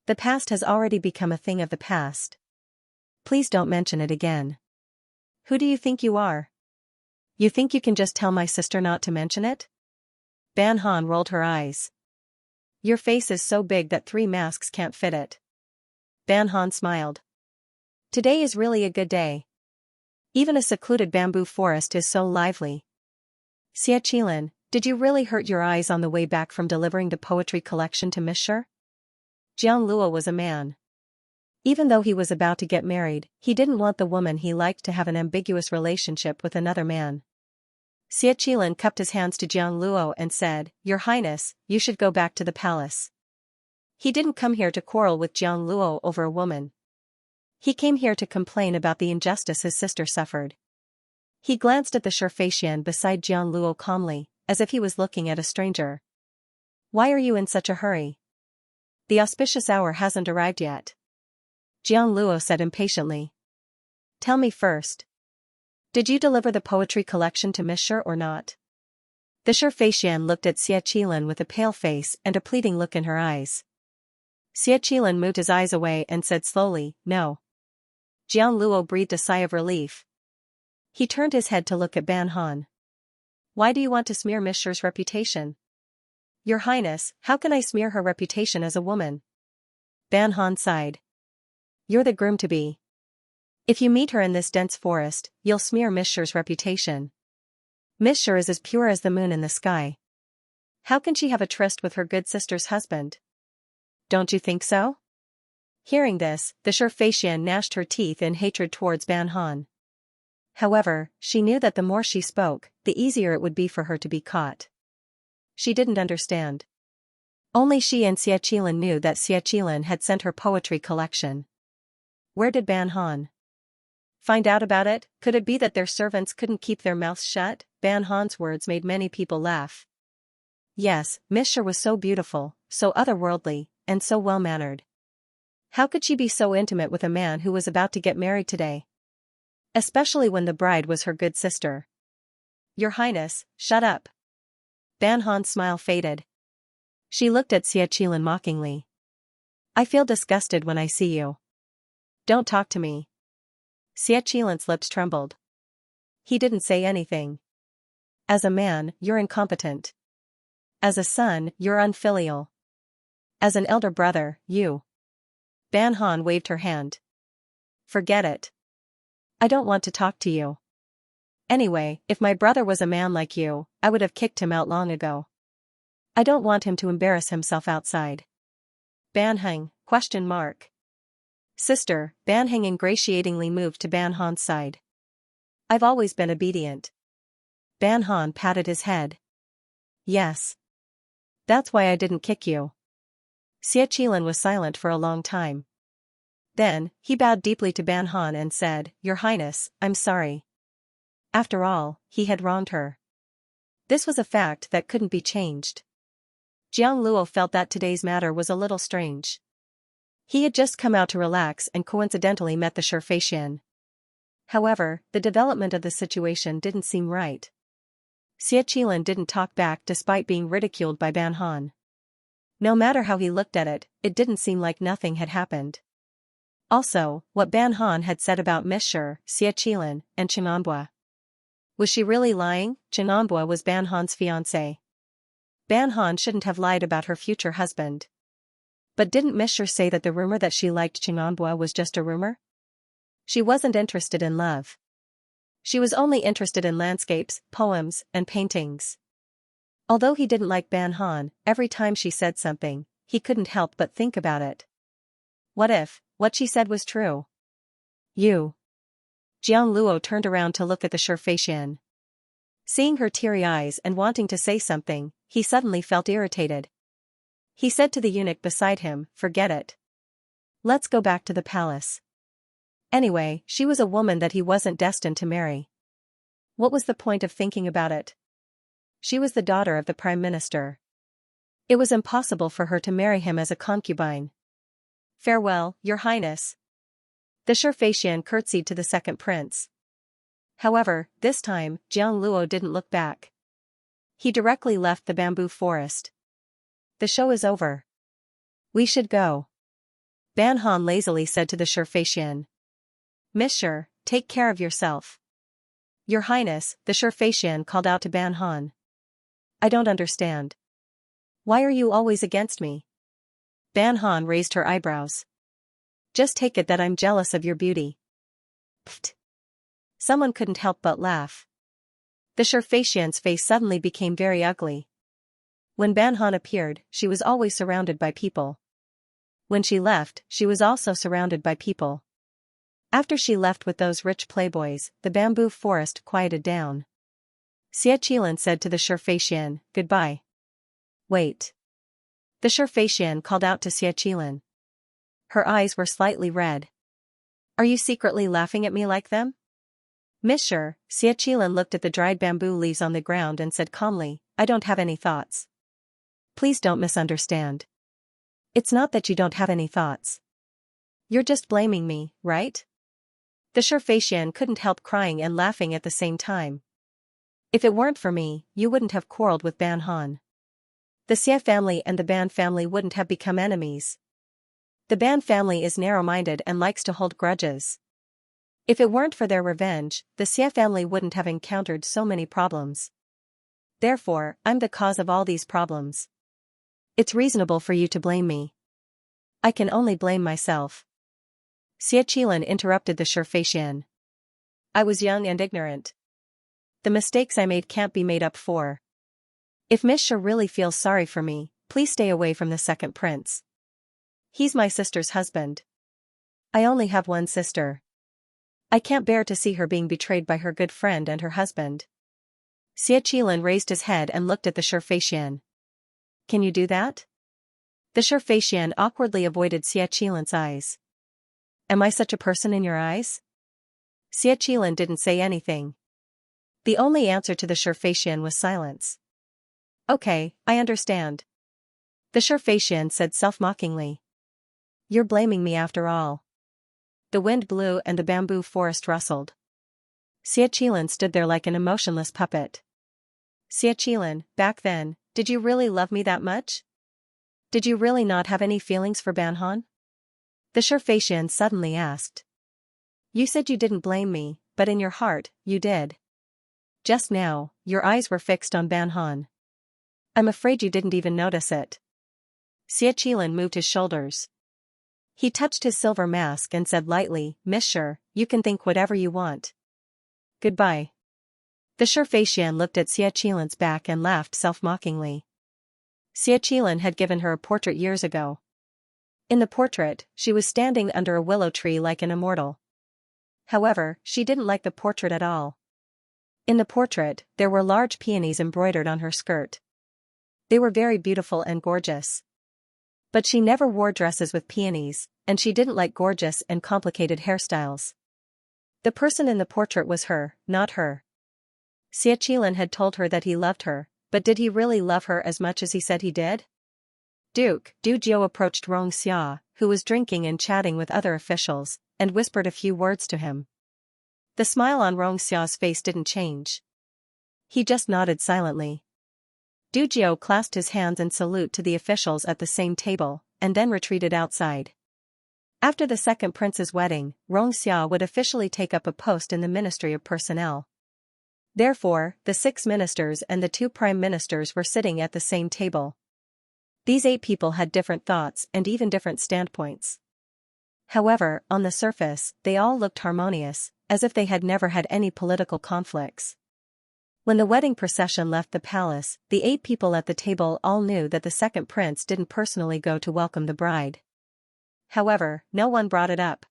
The past has already become a thing of the past. Please don't mention it again. Who do you think you are? You think you can just tell my sister not to mention it? Ban Han rolled her eyes. Your face is so big that 3 masks can't fit it. Ban Han smiled. Today is really a good day. Even a secluded bamboo forest is so lively. Xiaqilan, did you really hurt your eyes on the way back from delivering the poetry collection to Mr.? Jiang Luo was a man. Even though he was about to get married, he didn't want the woman he liked to have an ambiguous relationship with another man. Xiaqilan cupped his hands to Jiang Luo and said, Your Highness, you should go back to the palace. He didn't come here to quarrel with Jiang Luo over a woman. He came here to complain about the injustice his sister suffered. He glanced at the Xianxia beside Jiang Luo calmly, as if he was looking at a stranger. Why are you in such a hurry? The auspicious hour hasn't arrived yet. Jiang Luo said impatiently. Tell me first. Did you deliver the poetry collection to Mr. or not? The Xianxia looked at Xiaqilan with a pale face and a pleading look in her eyes. Xiaqilan moved his eyes away and said slowly, No. Jiang Luo breathed a sigh of relief. He turned his head to look at Ban Han. Why do you want to smear Mr.'s reputation? Your Highness, how can I smear her reputation as a woman? Ban Han sighed. You're the groom-to-be. If you meet her in this dense forest, you'll smear Mr.'s reputation. Mr. is as pure as the moon in the sky. How can she have a tryst with her good sister's husband? Don't you think so? Hearing this, the Xianxia gnashed her teeth in hatred towards Ban Han. However, she knew that the more she spoke, the easier it would be for her to be caught. She didn't understand. Only she and Xiaqilan knew that Xiaqilan had sent her poetry collection. Where did Ban Han find out about it? Could it be that their servants couldn't keep their mouths shut? Ban Han's words made many people laugh. Yes, Mr. was so beautiful, so otherworldly, and so well-mannered. How could she be so intimate with a man who was about to get married today? Especially when the bride was her good sister. Your Highness, shut up. Ban Han's smile faded. She looked at Xiaqilan mockingly. I feel disgusted when I see you. Don't talk to me. Xiaqilan's lips trembled. He didn't say anything. As a man, you're incompetent. As a son, you're unfilial. As an elder brother, you. Ban Han waved her hand. Forget it. I don't want to talk to you. Anyway, if my brother was a man like you, I would have kicked him out long ago. I don't want him to embarrass himself outside. Ban Heng, ? Sister, Ban Heng ingratiatingly moved to Ban Han's side. I've always been obedient. Ban Han patted his head. Yes. That's why I didn't kick you. Xiaqilan was silent for a long time. Then, he bowed deeply to Ban Han and said, Your Highness, I'm sorry. After all, he had wronged her. This was a fact that couldn't be changed. Jiang Luo felt that today's matter was a little strange. He had just come out to relax and coincidentally met the Xianxia. However, the development of the situation didn't seem right. Xiaqilan didn't talk back despite being ridiculed by Ban Han. No matter how he looked at it, it didn't seem like nothing had happened. Also, what Ban Han had said about Mr. Xiaqilan and Qianxia. Was she really lying? Qianxia was Ban Han's fiancée. Ban Han shouldn't have lied about her future husband. But didn't Mr. say that the rumor that she liked Qianxia was just a rumor? She wasn't interested in love. She was only interested in landscapes, poems, and paintings. Although he didn't like Ban Han, every time she said something, he couldn't help but think about it. What if what she said was true? You. Jiang Luo turned around to look at the Xianxia. Seeing her teary eyes and wanting to say something, he suddenly felt irritated. He said to the eunuch beside him, Forget it. Let's go back to the palace. Anyway, she was a woman that he wasn't destined to marry. What was the point of thinking about it? She was the daughter of the Prime Minister. It was impossible for her to marry him as a concubine. Farewell, Your Highness. The Xianxia curtsied to the second prince. However, this time, Jiang Luo didn't look back. He directly left the bamboo forest. The show is over. We should go. Ban Han lazily said to the Xianxia. Monsieur, take care of yourself. Your Highness, the Xianxia called out to Ban Han. I don't understand. Why are you always against me? Ban Han raised her eyebrows. Just take it that I'm jealous of your beauty. Pfft. Someone couldn't help but laugh. The Xianxia's face suddenly became very ugly. When Ban Han appeared, she was always surrounded by people. When she left, she was also surrounded by people. After she left with those rich playboys, the bamboo forest quieted down. Xianxia said to the Xianxia, goodbye. Wait. The Xianxia called out to Xianxia. Her eyes were slightly red. Are you secretly laughing at me like them? Monsieur, Xianxia looked at the dried bamboo leaves on the ground and said calmly, I don't have any thoughts. Please don't misunderstand. It's not that you don't have any thoughts. You're just blaming me, right? The Xianxia couldn't help crying and laughing at the same time. If it weren't for me, you wouldn't have quarreled with Ban Han. The Xie family and the Ban family wouldn't have become enemies. The Ban family is narrow-minded and likes to hold grudges. If it weren't for their revenge, the Xie family wouldn't have encountered so many problems. Therefore, I'm the cause of all these problems. It's reasonable for you to blame me. I can only blame myself. Xianxia interrupted the Xianxia. I was young and ignorant. The mistakes I made can't be made up for. If Monsieur really feels sorry for me, please stay away from the second prince. He's my sister's husband. I only have one sister. I can't bear to see her being betrayed by her good friend and her husband. Xianxia raised his head and looked at the Xianxia. Can you do that? The Xianxia awkwardly avoided Xianxia's eyes. Am I such a person in your eyes? Xianxia didn't say anything. The only answer to the Xianxia was silence. Okay, I understand. The Xianxia said self-mockingly. You're blaming me after all. The wind blew and the bamboo forest rustled. Xianxia stood there like an emotionless puppet. Xianxia, back then, did you really love me that much? Did you really not have any feelings for Ban Han? The Xianxia suddenly asked. You said you didn't blame me, but in your heart, you did. Just now, your eyes were fixed on Ban Han. I'm afraid you didn't even notice it. Xianxia moved his shoulders. He touched his silver mask and said lightly, Monsieur, you can think whatever you want. Goodbye. The Xianxia looked at Xianxia's back and laughed self-mockingly. Xianxia had given her a portrait years ago. In the portrait, she was standing under a willow tree like an immortal. However, she didn't like the portrait at all. In the portrait, there were large peonies embroidered on her skirt. They were very beautiful and gorgeous. But she never wore dresses with peonies, and she didn't like gorgeous and complicated hairstyles. The person in the portrait was her, not her. Xianxia had told her that he loved her, but did he really love her as much as he said he did? Duke Du Jiu approached Xianxia, who was drinking and chatting with other officials, and whispered a few words to him. The smile on Xianxia's face didn't change. He just nodded silently. Du Jiu clasped his hands in salute to the officials at the same table, and then retreated outside. After the second prince's wedding, Xianxia would officially take up a post in the Ministry of Personnel. Therefore, the 6 ministers and the 2 prime ministers were sitting at the same table. These 8 people had different thoughts and even different standpoints. However, on the surface, they all looked harmonious, as if they had never had any political conflicts. When the wedding procession left the palace, the 8 people at the table all knew that the second prince didn't personally go to welcome the bride. However, no one brought it up.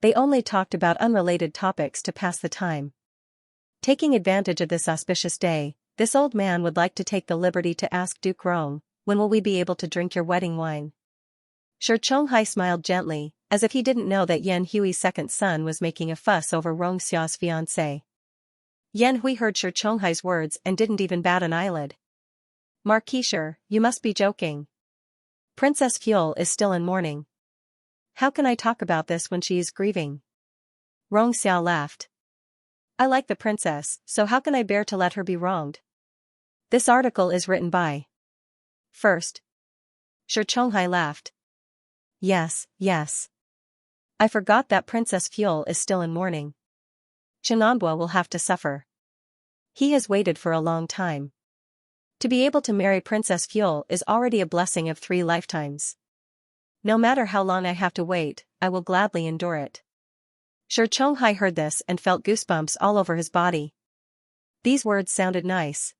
They only talked about unrelated topics to pass the time. Taking advantage of this auspicious day, this old man would like to take the liberty to ask Duke Rong, when will we be able to drink your wedding wine? Shi Chonghai smiled gently, as if he didn't know that Yan Hui's second son was making a fuss over Xia's fiancé. Yan Hui heard Shi Chonghai's words and didn't even bat an eyelid. Marquis Shi, you must be joking. Princess Fuel is still in mourning. How can I talk about this when she is grieving? Xiao laughed. I like the princess, so how can I bear to let her be wronged? This article is written by. First. Chonghai laughed. Yes, yes. I forgot that Princess Fuel is still in mourning. Chenanbua will have to suffer. He has waited for a long time. To be able to marry Princess Fuel is already a blessing of 3 lifetimes. No matter how long I have to wait, I will gladly endure it. Chonghai heard this and felt goosebumps all over his body. These words sounded nice.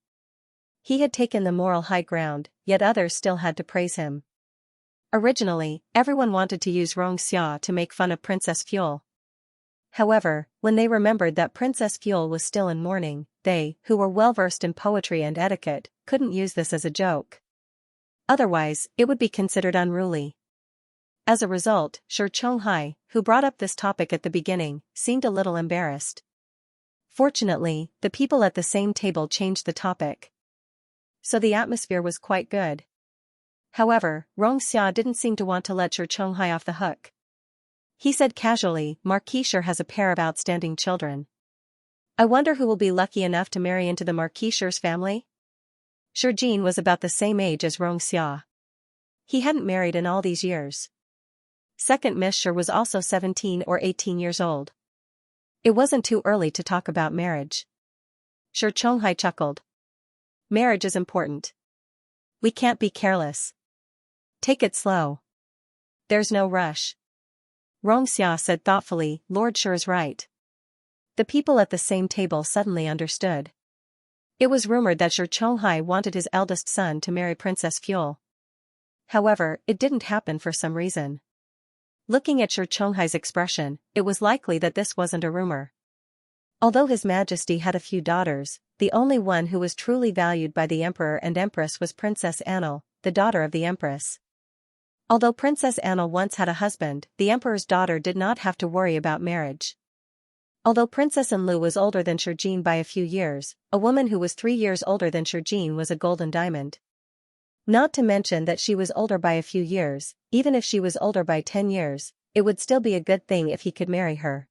He had taken the moral high ground, yet others still had to praise him. Originally, everyone wanted to use Xianxia to make fun of Princess Fuel. However, when they remembered that Princess Fuel was still in mourning, they, who were well versed in poetry and etiquette, couldn't use this as a joke. Otherwise, it would be considered unruly. As a result, Chonghai, who brought up this topic at the beginning, seemed a little embarrassed. Fortunately, the people at the same table changed the topic. So the atmosphere was quite good. However, Xiao didn't seem to want to let Chonghai off the hook. He said casually, Marquis has a pair of outstanding children. I wonder who will be lucky enough to marry into the Marquis' family? Jin was about the same age as Xiao. He hadn't married in all these years. Second Miss was also 17 or 18 years old. It wasn't too early to talk about marriage. Chonghai chuckled. Marriage is important. We can't be careless. Take it slow. There's no rush. Xiao said thoughtfully, Lord is right. The people at the same table suddenly understood. It was rumored that Chonghai wanted his eldest son to marry Princess Fuel. However, it didn't happen for some reason. Looking at Chonghai's expression, it was likely that this wasn't a rumor. Although His Majesty had a few daughters, the only one who was truly valued by the Emperor and Empress was Princess Annal, the daughter of the Empress. Although Princess Annal once had a husband, the Emperor's daughter did not have to worry about marriage. Although Princess Anlu was older than Jin by a few years, a woman who was 3 years older than Jin was a golden diamond. Not to mention that she was older by a few years, even if she was older by 10 years, it would still be a good thing if he could marry her.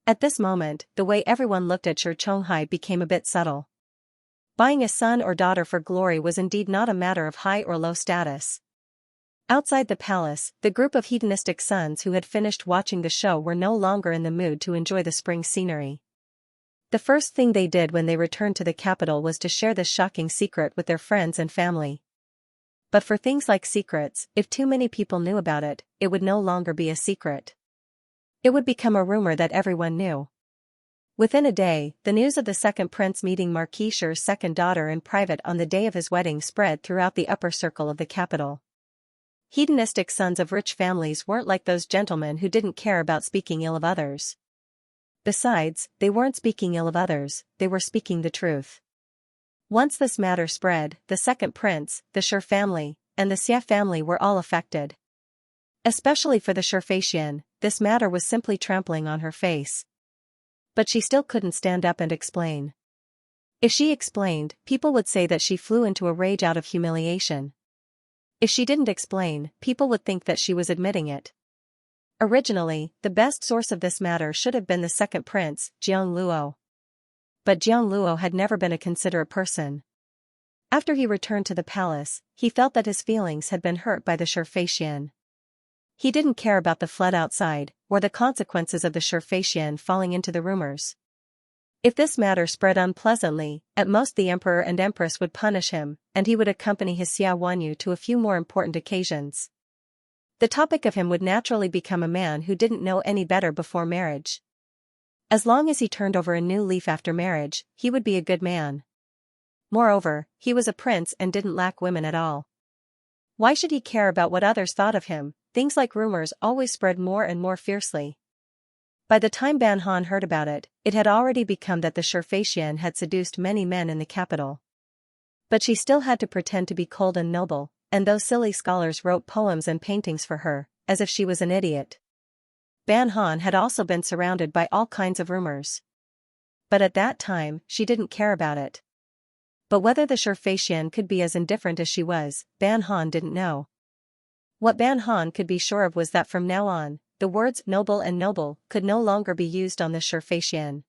At this moment, the way everyone looked at Chonghai became a bit subtle. Buying a son or daughter for glory was indeed not a matter of high or low status. Outside the palace, the group of hedonistic sons who had finished watching the show were no longer in the mood to enjoy the spring scenery. The first thing they did when they returned to the capital was to share this shocking secret with their friends and family. But for things like secrets, if too many people knew about it, it would no longer be a secret. It would become a rumor that everyone knew. Within a day, the news of the second prince meeting Marquis' second daughter in private on the day of his wedding spread throughout the upper circle of the capital. Hedonistic sons of rich families weren't like those gentlemen who didn't care about speaking ill of others. Besides, they weren't speaking ill of others, they were speaking the truth. Once this matter spread, the second prince, the Shi family, and the Xia family were all affected. Especially for the Xianxia, this matter was simply trampling on her face. But she still couldn't stand up and explain. If she explained, people would say that she flew into a rage out of humiliation. If she didn't explain, people would think that she was admitting it. Originally, the best source of this matter should have been the second prince, Jiang Luo. But Jiang Luo had never been a considerate person. After he returned to the palace, he felt that his feelings had been hurt by the Xianxia. He didn't care about the flood outside, or the consequences of the Xianxia falling into the rumors. If this matter spread unpleasantly, at most the Emperor and Empress would punish him, and he would accompany his Xia Wanyu to a few more important occasions. The topic of him would naturally become a man who didn't know any better before marriage. As long as he turned over a new leaf after marriage, he would be a good man. Moreover, he was a prince and didn't lack women at all. Why should he care about what others thought of him? Things like rumors always spread more and more fiercely. By the time Ban Han heard about it, it had already become that the Xianxia had seduced many men in the capital. But she still had to pretend to be cold and noble, and those silly scholars wrote poems and paintings for her, as if she was an idiot. Ban Han had also been surrounded by all kinds of rumors. But at that time, she didn't care about it. But whether the Xianxia could be as indifferent as she was, Ban Han didn't know. What Ban Han could be sure of was that from now on, the words noble and noble could no longer be used on the Cultivation.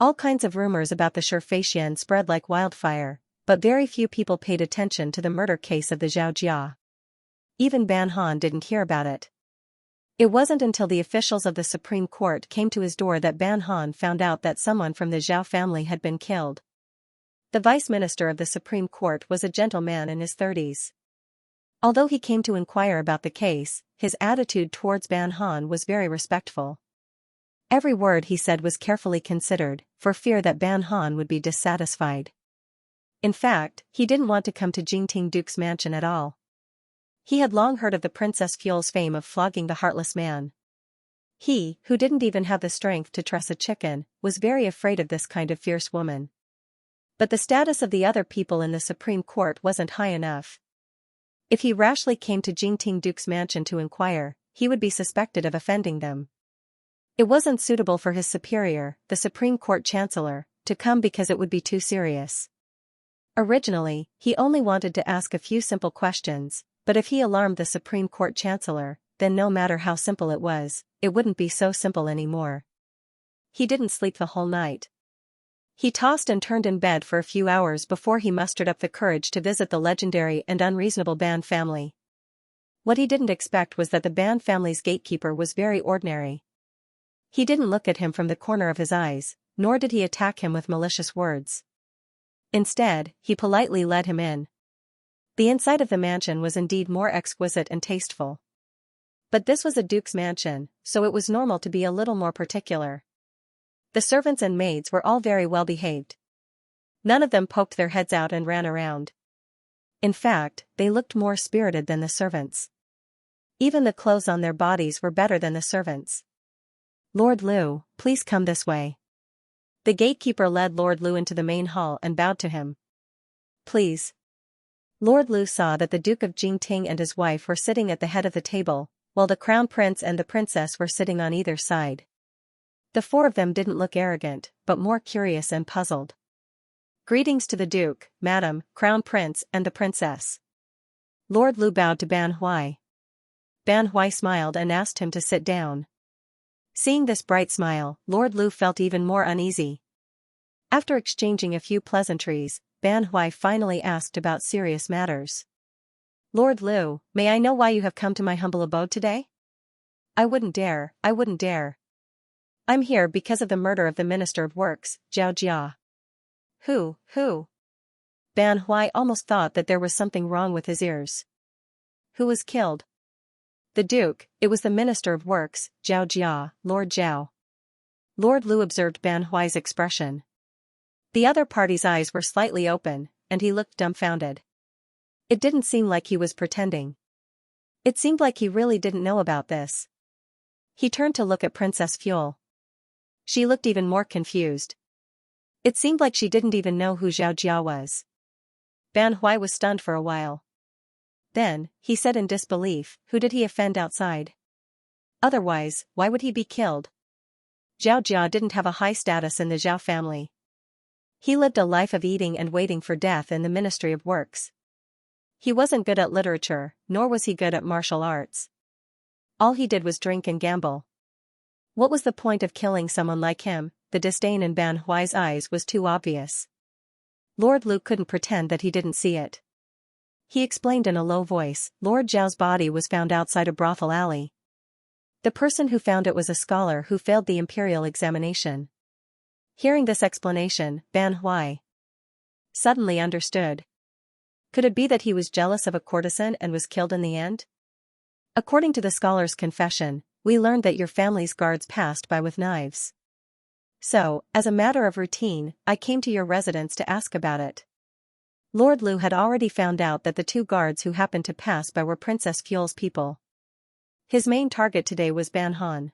All kinds of rumors about the Cultivation spread like wildfire, but very few people paid attention to the murder case of the Xianxia. Even Ban Han didn't hear about it. It wasn't until the officials of the Supreme Court came to his door that Ban Han found out that someone from the Zhao family had been killed. The vice minister of the Supreme Court was a gentleman in his 30s. Although he came to inquire about the case, his attitude towards Ban Han was very respectful. Every word he said was carefully considered, for fear that Ban Han would be dissatisfied. In fact, he didn't want to come to Jingting Duke's mansion at all. He had long heard of the Princess Fuel's fame of flogging the heartless man. He, who didn't even have the strength to truss a chicken, was very afraid of this kind of fierce woman. But the status of the other people in the Supreme Court wasn't high enough. If he rashly came to Jingting Duke's mansion to inquire, he would be suspected of offending them. It wasn't suitable for his superior, the Supreme Court Chancellor, to come because it would be too serious. Originally, he only wanted to ask a few simple questions, but if he alarmed the Supreme Court Chancellor, then no matter how simple it was, it wouldn't be so simple anymore. He didn't sleep the whole night. He tossed and turned in bed for a few hours before he mustered up the courage to visit the legendary and unreasonable Ban family. What he didn't expect was that the Ban family's gatekeeper was very ordinary. He didn't look at him from the corner of his eyes, nor did he attack him with malicious words. Instead, he politely led him in. The inside of the mansion was indeed more exquisite and tasteful. But this was a duke's mansion, so it was normal to be a little more particular. The servants and maids were all very well behaved. None of them poked their heads out and ran around. In fact, they looked more spirited than the servants. Even the clothes on their bodies were better than the servants. "Lord Liu, please come this way." The gatekeeper led Lord Liu into the main hall and bowed to him. "Please." Lord Liu saw that the Duke of Jingting and his wife were sitting at the head of the table, while the Crown Prince and the Princess were sitting on either side. The four of them didn't look arrogant, but more curious and puzzled. "Greetings to the Duke, Madam, Crown Prince and the Princess." Lord Liu bowed to Ban Hui. Ban Hui smiled and asked him to sit down. Seeing this bright smile, Lord Liu felt even more uneasy. After exchanging a few pleasantries, Ban Hui finally asked about serious matters. "Lord Liu, may I know why you have come to my humble abode today?" I wouldn't dare. "I'm here because of the murder of the Minister of Works, Zhao Jia." Who? Ban Hui almost thought that there was something wrong with his ears. "Who was killed?" "The Duke, it was the Minister of Works, Zhao Jia, Lord Zhao." Lord Liu observed Ban Hui's expression. The other party's eyes were slightly open, and he looked dumbfounded. It didn't seem like he was pretending. It seemed like he really didn't know about this. He turned to look at Princess Fuel. She looked even more confused. It seemed like she didn't even know who Zhao Jia was. Ban Hui was stunned for a while. Then, he said in disbelief, "Who did he offend outside? Otherwise, why would he be killed?" Zhao Jia didn't have a high status in the Zhao family. He lived a life of eating and waiting for death in the Ministry of Works. He wasn't good at literature, nor was he good at martial arts. All he did was drink and gamble. What was the point of killing someone like him? The disdain in Ban Hui's eyes was too obvious. Lord Liu couldn't pretend that he didn't see it. He explained in a low voice, "Lord Zhao's body was found outside a brothel alley. The person who found it was a scholar who failed the imperial examination." Hearing this explanation, Ban Hui suddenly understood. Could it be that he was jealous of a courtesan and was killed in the end? "According to the scholar's confession, we learned that your family's guards passed by with knives. So, as a matter of routine, I came to your residence to ask about it." Lord Liu had already found out that the two guards who happened to pass by were Princess Fuel's people. His main target today was Ban Han.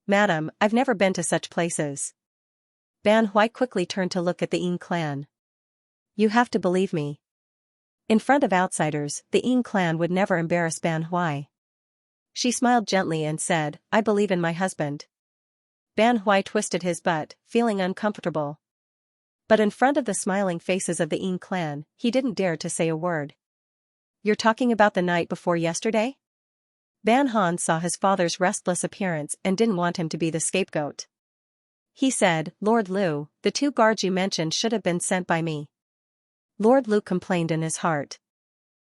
"Madam, I've never been to such places." Ban Hui quickly turned to look at the Ying clan. "You have to believe me." In front of outsiders, the Ying clan would never embarrass Ban Hui. She smiled gently and said, "I believe in my husband." Ban Hui twisted his butt, feeling uncomfortable. But in front of the smiling faces of the Ying clan, he didn't dare to say a word. you're talking about the night before yesterday? Ban Han saw his father's restless appearance and didn't want him to be the scapegoat. He said, Lord Lu, the 2 guards you mentioned should have been sent by me. Lord Lu complained in his heart.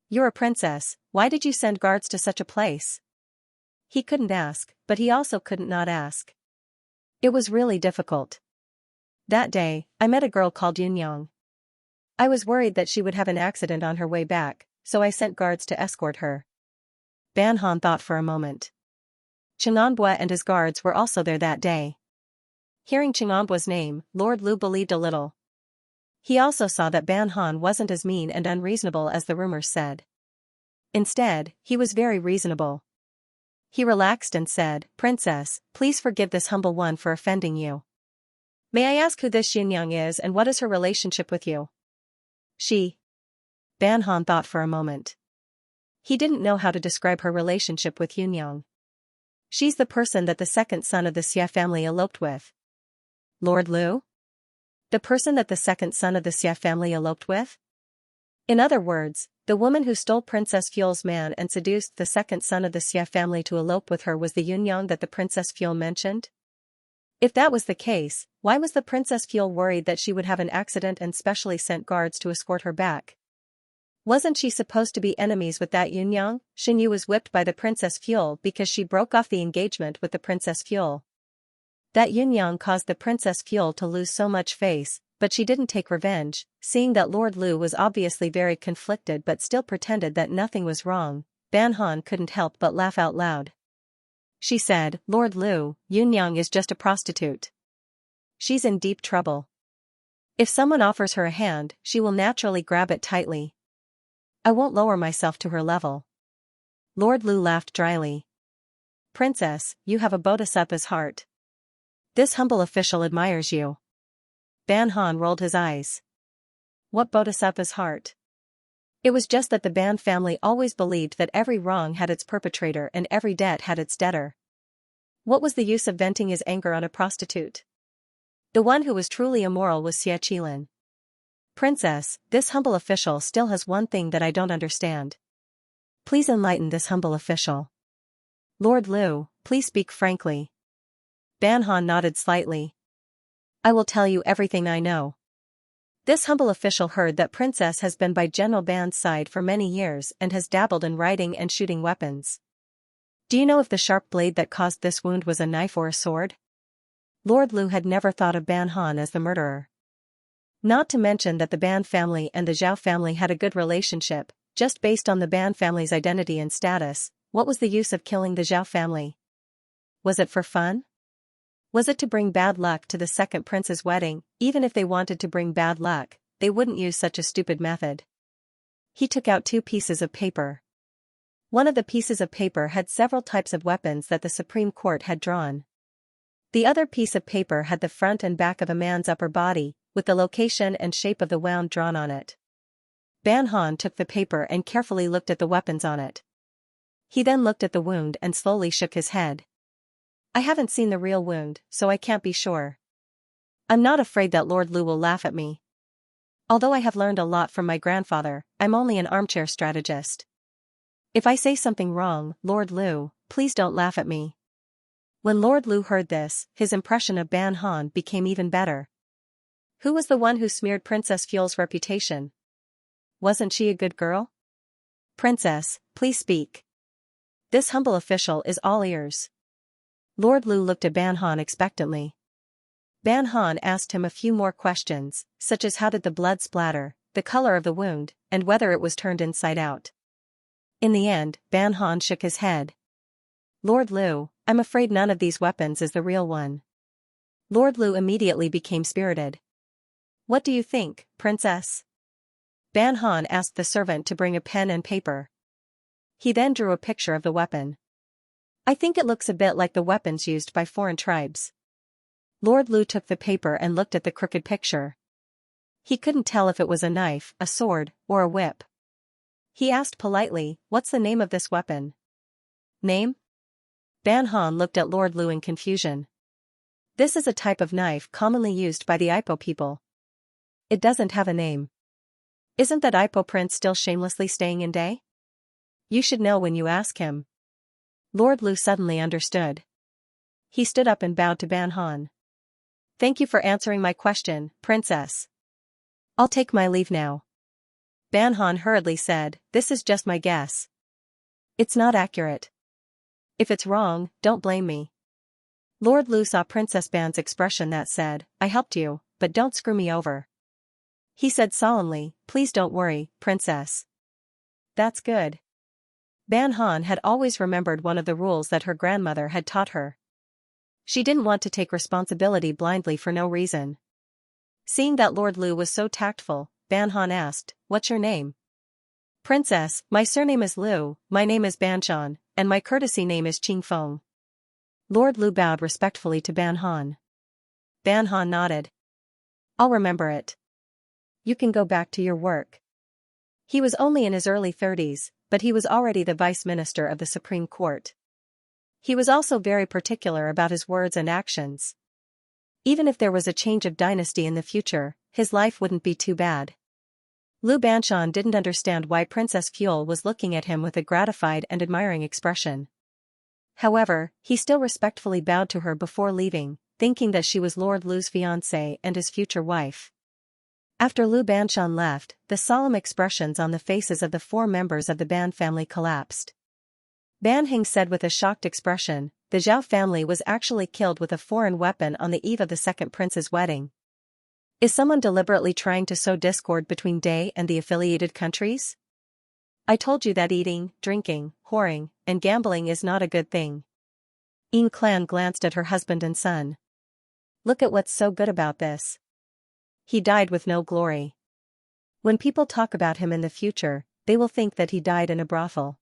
You're a princess, why did you send guards to such a place? He couldn't ask, but he also couldn't not ask. It was really difficult. That day, I met a girl called Yunyang. I was worried that she would have an accident on her way back, so I sent guards to escort her. Ban Han thought for a moment. Chang'anbua and his guards were also there that day. Hearing Chang'anbua's name, Lord Lu believed a little. He also saw that Ban Han wasn't as mean and unreasonable as the rumors said. Instead, he was very reasonable. He relaxed and said, Princess, please forgive this humble one for offending you. May I ask who this Xianxia is and what is her relationship with you? She. Ban Han thought for a moment. He didn't know how to describe her relationship with Yunyang. She's the person that the second son of the Xia family eloped with. Lord Lu? The person that the second son of the Xia family eloped with? In other words, the woman who stole Princess Fuel's man and seduced the second son of the Xia family to elope with her was the Yunyang that the Princess Fuel mentioned? If that was the case, why was the Princess Fuel worried that she would have an accident and specially sent guards to escort her back? Wasn't she supposed to be enemies with that Yunyang? Xinyu was whipped by the Princess Fuel because she broke off the engagement with the Princess Fuel. That Yunyang caused the Princess Fuel to lose so much face, but she didn't take revenge, seeing that Lord Lu was obviously very conflicted but still pretended that nothing was wrong. Ban Han couldn't help but laugh out loud. She said, Lord Lu, Yunyang is just a prostitute. She's in deep trouble. If someone offers her a hand, she will naturally grab it tightly. I won't lower myself to her level. Lord Lu laughed dryly. Princess, you have a bodhisattva's heart. This humble official admires you. Ban Han rolled his eyes. What bodhisattva's heart? It was just that the Ban family always believed that every wrong had its perpetrator and every debt had its debtor. What was the use of venting his anger on a prostitute? The one who was truly immoral was Xie Qilin. Princess, this humble official still has one thing that I don't understand. Please enlighten this humble official. Lord Lu, please speak frankly. Ban Han nodded slightly. I will tell you everything I know. This humble official heard that Princess has been by General Ban's side for many years and has dabbled in riding and shooting weapons. Do you know if the sharp blade that caused this wound was a knife or a sword? Lord Lu had never thought of Ban Han as the murderer. Not to mention that the Ban family and the Zhao family had a good relationship, just based on the Ban family's identity and status. What was the use of killing the Zhao family? Was it for fun? Was it to bring bad luck to the second prince's wedding? Even if they wanted to bring bad luck, they wouldn't use such a stupid method. He took out 2 pieces of paper. One of the pieces of paper had several types of weapons that the Supreme Court had drawn. The other piece of paper had the front and back of a man's upper body, with the location and shape of the wound drawn on it. Ban Han took the paper and carefully looked at the weapons on it. He then looked at the wound and slowly shook his head. I haven't seen the real wound, so I can't be sure. I'm not afraid that Lord Lu will laugh at me. Although I have learned a lot from my grandfather, I'm only an armchair strategist. If I say something wrong, Lord Lu, please don't laugh at me. When Lord Lu heard this, his impression of Ban Han became even better. Who was the one who smeared Princess Fuel's reputation? Wasn't she a good girl? Princess, please speak. This humble official is all ears. Lord Lu looked at Ban Han expectantly. Ban Han asked him a few more questions, such as how did the blood splatter, the color of the wound, and whether it was turned inside out. In the end, Ban Han shook his head. Lord Lu, I'm afraid none of these weapons is the real one. Lord Lu immediately became spirited. What do you think, Princess? Ban Han asked the servant to bring a pen and paper. He then drew a picture of the weapon. I think it looks a bit like the weapons used by foreign tribes. Lord Lu took the paper and looked at the crooked picture. He couldn't tell if it was a knife, a sword, or a whip. He asked politely, what's the name of this weapon? Name? Ban Han looked at Lord Lu in confusion. This is a type of knife commonly used by the Ipo people. It doesn't have a name. Isn't that Ipo prince still shamelessly staying in Day? You should know when you ask him. Lord Lu suddenly understood. He stood up and bowed to Ban Han. Thank you for answering my question, Princess. I'll take my leave now. Ban Han hurriedly said, this is just my guess. It's not accurate. If it's wrong, don't blame me. Lord Lu saw Princess Ban's expression that said, I helped you, but don't screw me over. He said solemnly, please don't worry, Princess. That's good. Ban Han had always remembered one of the rules that her grandmother had taught her. She didn't want to take responsibility blindly for no reason. Seeing that Lord Lu was so tactful, Ban Han asked, what's your name? Princess, my surname is Lu, my name is Banshan, and my courtesy name is Qing Feng. Lord Lu bowed respectfully to Ban Han. Ban Han nodded. I'll remember it. You can go back to your work. He was only in his early 30s, but he was already the Vice Minister of the Supreme Court. He was also very particular about his words and actions. Even if there was a change of dynasty in the future, his life wouldn't be too bad. Lu Banshan didn't understand why Princess Fuel was looking at him with a gratified and admiring expression. However, he still respectfully bowed to her before leaving, thinking that she was Lord Lu's fiancée and his future wife. After Lu Banshan left, the solemn expressions on the faces of the 4 members of the Ban family collapsed. Ban Heng said with a shocked expression, the Zhao family was actually killed with a foreign weapon on the eve of the second prince's wedding. Is someone deliberately trying to sow discord between Day and the affiliated countries? I told you that eating, drinking, whoring, and gambling is not a good thing. Ying Clan glanced at her husband and son. Look at what's so good about this. He died with no glory. When people talk about him in the future, they will think that he died in a brothel.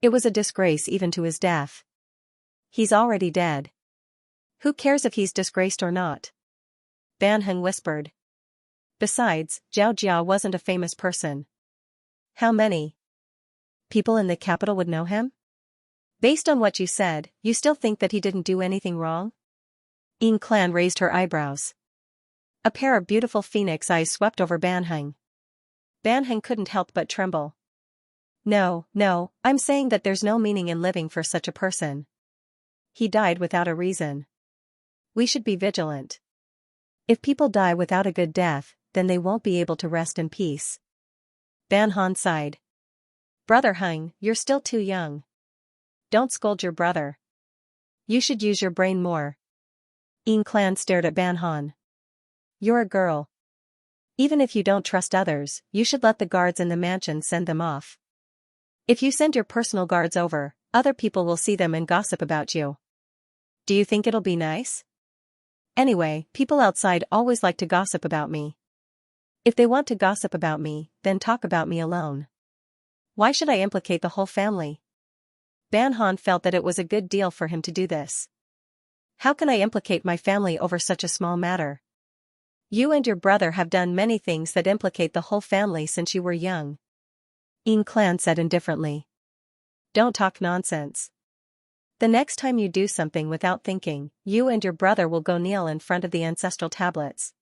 It was a disgrace even to his death. He's already dead. Who cares if he's disgraced or not? Ban Heng whispered. Besides, Zhao Jia wasn't a famous person. How many people in the capital would know him? Based on what you said, you still think that he didn't do anything wrong? Ying Clan raised her eyebrows. A pair of beautiful phoenix eyes swept over Ban Heng. Ban Heng couldn't help but tremble. No, I'm saying that there's no meaning in living for such a person. He died without a reason. We should be vigilant. If people die without a good death, then they won't be able to rest in peace. Ban Han sighed. Brother Heng, you're still too young. Don't scold your brother. You should use your brain more. Ying Clan stared at Ban Han. You're a girl. Even if you don't trust others, you should let the guards in the mansion send them off. If you send your personal guards over, other people will see them and gossip about you. Do you think it'll be nice? Anyway, people outside always like to gossip about me. If they want to gossip about me, then talk about me alone. Why should I implicate the whole family? Ban Han felt that it was a good deal for him to do this. How can I implicate my family over such a small matter? You and your brother have done many things that implicate the whole family since you were young. Ying Clan said indifferently. Don't talk nonsense. The next time you do something without thinking, you and your brother will go kneel in front of the ancestral tablets.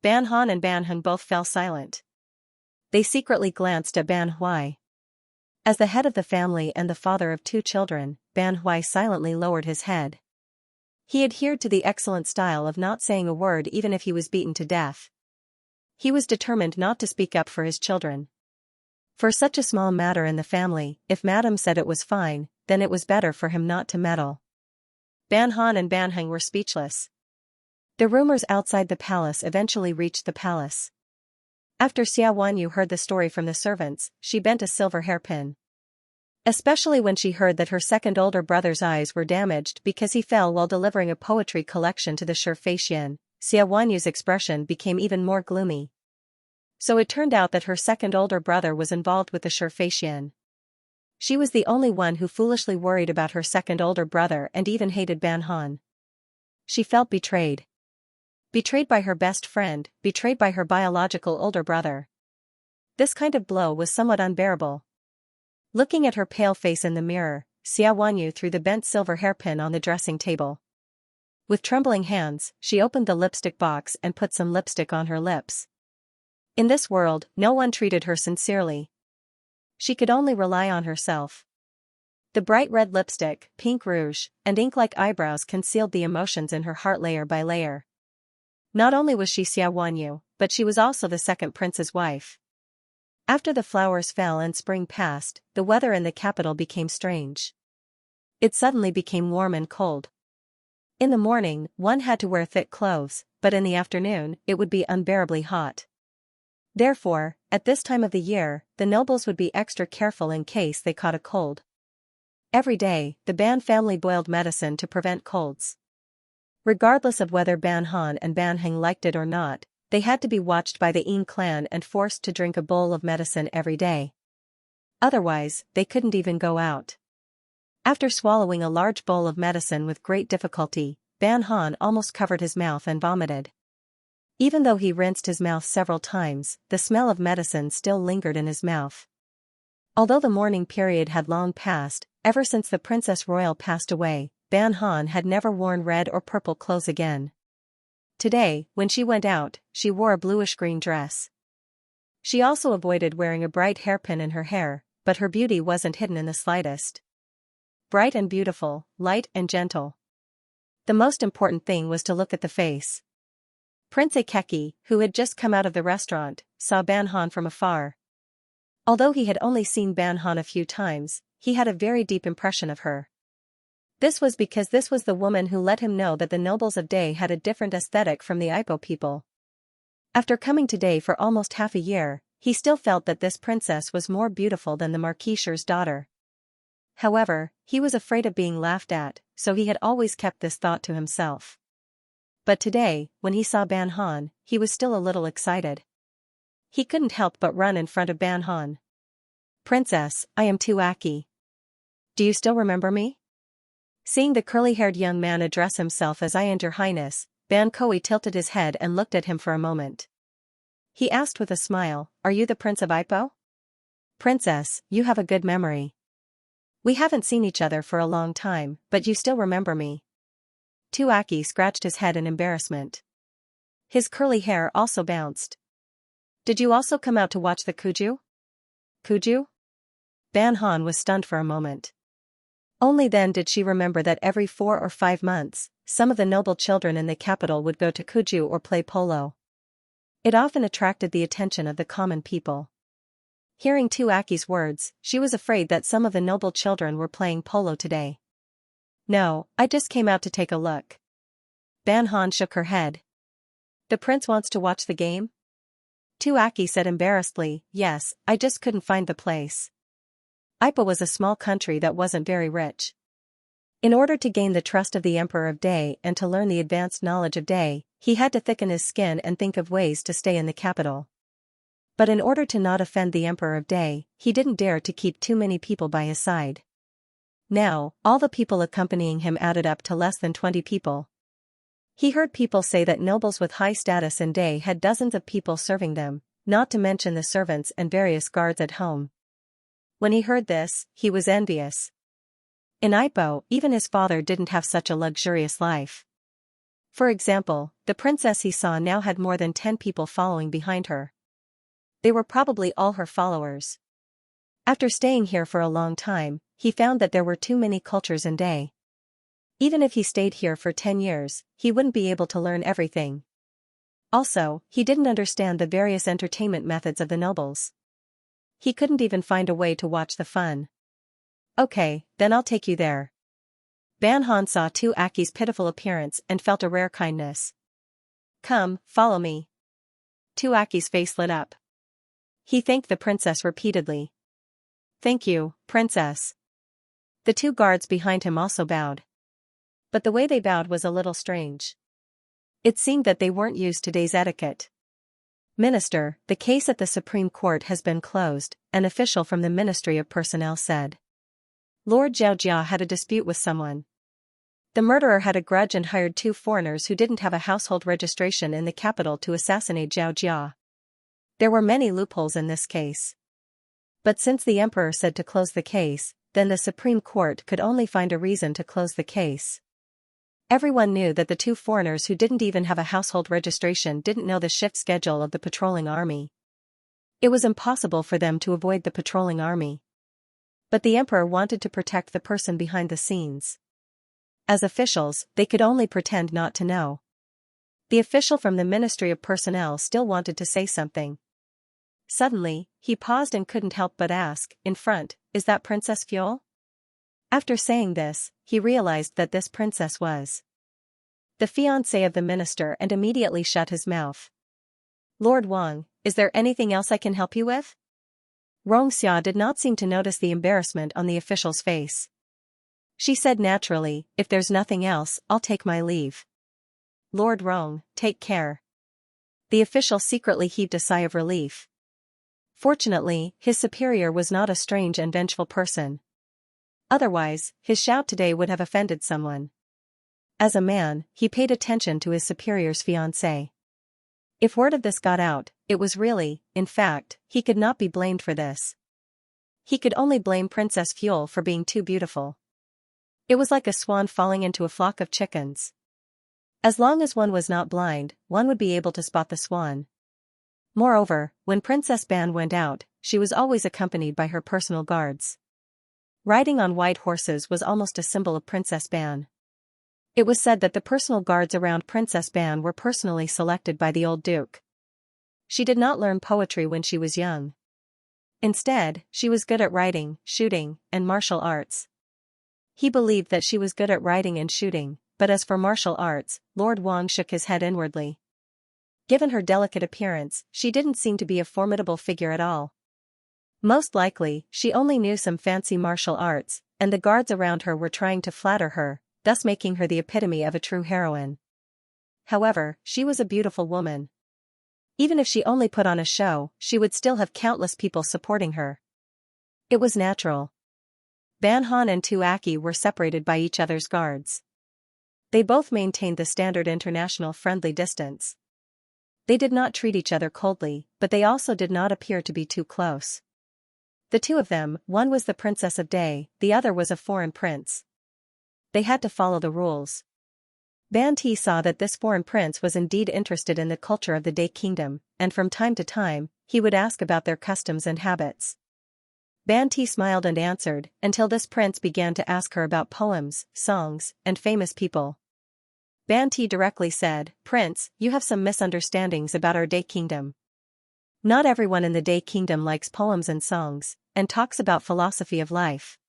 Ban Han and Ban Heng both fell silent. They secretly glanced at Ban Huai. As the head of the family and the father of 2 children, Ban Huai silently lowered his head. He adhered to the excellent style of not saying a word even if he was beaten to death. He was determined not to speak up for his children. For such a small matter in the family, if Madame said it was fine, then it was better for him not to meddle. Ban Han and Ban Heng were speechless. The rumors outside the palace eventually reached the palace. After Xia Wanyu heard the story from the servants, she bent a silver hairpin. Especially when she heard that her second older brother's eyes were damaged because he fell while delivering a poetry collection to the Cultivation, Xia Wanyu's expression became even more gloomy. So it turned out that her second older brother was involved with the Cultivation. She was the only one who foolishly worried about her second older brother and even hated Ban Han. She felt betrayed. Betrayed by her best friend, betrayed by her biological older brother. This kind of blow was somewhat unbearable. Looking at her pale face in the mirror, Xia Wanyu threw the bent silver hairpin on the dressing table. With trembling hands, she opened the lipstick box and put some lipstick on her lips. In this world, no one treated her sincerely. She could only rely on herself. The bright red lipstick, pink rouge, and ink-like eyebrows concealed the emotions in her heart layer by layer. Not only was she Xiaowanyu, but she was also the second prince's wife. After the flowers fell and spring passed, the weather in the capital became strange. It suddenly became warm and cold. In the morning, one had to wear thick clothes, but in the afternoon, it would be unbearably hot. Therefore, at this time of the year, the nobles would be extra careful in case they caught a cold. Every day, the Ban family boiled medicine to prevent colds. Regardless of whether Ban Han and Ban Heng liked it or not, they had to be watched by the Yin clan and forced to drink a bowl of medicine every day. Otherwise, they couldn't even go out. After swallowing a large bowl of medicine with great difficulty, Ban Han almost covered his mouth and vomited. Even though he rinsed his mouth several times, the smell of medicine still lingered in his mouth. Although the mourning period had long passed, ever since the Princess Royal passed away, Ban Han had never worn red or purple clothes again. Today, when she went out, she wore a bluish-green dress. She also avoided wearing a bright hairpin in her hair, but her beauty wasn't hidden in the slightest. Bright and beautiful, light and gentle. The most important thing was to look at the face. Prince Akeki, who had just come out of the restaurant, saw Ban Han from afar. Although he had only seen Ban Han a few times, he had a very deep impression of her. This was because this was the woman who let him know that the nobles of Day had a different aesthetic from the Ipo people. After coming to Day for almost half a year, he still felt that this princess was more beautiful than the Marquis's daughter. However, he was afraid of being laughed at, so he had always kept this thought to himself. But today, when he saw Ban Han, he was still a little excited. He couldn't help but run in front of Ban Han. "Princess, I am Tuaki. Do you still remember me?" Seeing the curly-haired young man address himself as "I and your highness," Ban Koi tilted his head and looked at him for a moment. He asked with a smile, "Are you the Prince of Ipo?" "Princess, you have a good memory. We haven't seen each other for a long time, but you still remember me." Tuaki scratched his head in embarrassment. His curly hair also bounced. "Did you also come out to watch the Kuju?" "Kuju?" Ban Han was stunned for a moment. Only then did she remember that every 4 or 5 months, some of the noble children in the capital would go to Kuju or play polo. It often attracted the attention of the common people. Hearing Tuaki's words, she was afraid that some of the noble children were playing polo today. "No, I just came out to take a look." Ban Han shook her head. "The prince wants to watch the game?" Tuaki said embarrassedly, "Yes, I just couldn't find the place." Ipo was a small country that wasn't very rich. In order to gain the trust of the Emperor of Day and to learn the advanced knowledge of Day, he had to thicken his skin and think of ways to stay in the capital. But in order to not offend the Emperor of Day, he didn't dare to keep too many people by his side. Now, all the people accompanying him added up to less than 20 people. He heard people say that nobles with high status in Day had dozens of people serving them, not to mention the servants and various guards at home. When he heard this, he was envious. In Ipo, even his father didn't have such a luxurious life. For example, the princess he saw now had more than 10 people following behind her. They were probably all her followers. After staying here for a long time, he found that there were too many cultures in Day. Even if he stayed here for 10 years, he wouldn't be able to learn everything. Also, he didn't understand the various entertainment methods of the nobles. He couldn't even find a way to watch the fun. "Okay, then I'll take you there." Ban Han saw Tuaki's pitiful appearance and felt a rare kindness. "Come, follow me." Tuaki's face lit up. He thanked the princess repeatedly. "Thank you, princess." The 2 guards behind him also bowed. But the way they bowed was a little strange. It seemed that they weren't used to Day's etiquette. "Minister, the case at the Supreme Court has been closed," an official from the Ministry of Personnel said. Lord Xiaoxia had a dispute with someone. The murderer had a grudge and hired 2 foreigners who didn't have a household registration in the capital to assassinate Xiaoxia. There were many loopholes in this case. But since the emperor said to close the case, then the Supreme Court could only find a reason to close the case. Everyone knew that the 2 foreigners who didn't even have a household registration didn't know the shift schedule of the patrolling army. It was impossible for them to avoid the patrolling army. But the emperor wanted to protect the person behind the scenes. As officials, they could only pretend not to know. The official from the Ministry of Personnel still wanted to say something. Suddenly, he paused and couldn't help but ask, in front, "Is that Princess Fiol?" After saying this, he realized that this princess was the fiancée of the minister and immediately shut his mouth. "Lord Wang, is there anything else I can help you with?" Xianxia did not seem to notice the embarrassment on the official's face. She said naturally, "If there's nothing else, I'll take my leave." "Lord Rong, take care." The official secretly heaved a sigh of relief. Fortunately, his superior was not a strange and vengeful person. Otherwise, his shout today would have offended someone. As a man, he paid attention to his superior's fiancée. If word of this got out, it was really, in fact, he could not be blamed for this. He could only blame Princess Fiol for being too beautiful. It was like a swan falling into a flock of chickens. As long as one was not blind, one would be able to spot the swan. Moreover, when Princess Ban went out, she was always accompanied by her personal guards. Riding on white horses was almost a symbol of Princess Ban. It was said that the personal guards around Princess Ban were personally selected by the old duke. She did not learn poetry when she was young. Instead, she was good at writing, shooting, and martial arts. He believed that she was good at writing and shooting, but as for martial arts, Lord Wang shook his head inwardly. Given her delicate appearance, she didn't seem to be a formidable figure at all. Most likely, she only knew some fancy martial arts, and the guards around her were trying to flatter her, thus making her the epitome of a true heroine. However, she was a beautiful woman. Even if she only put on a show, she would still have countless people supporting her. It was natural. Ban Han and Tu Aki were separated by each other's guards. They both maintained the standard international friendly distance. They did not treat each other coldly, but they also did not appear to be too close. The two of them, one was the Princess of Day, the other was a foreign prince. They had to follow the rules. Ban Ti saw that this foreign prince was indeed interested in the culture of the Day Kingdom, and from time to time, he would ask about their customs and habits. Ban Ti smiled and answered, until this prince began to ask her about poems, songs, and famous people. Ban Ti directly said, "Prince, you have some misunderstandings about our Day Kingdom. Not everyone in the Day Kingdom likes poems and songs, and talks about philosophy of life.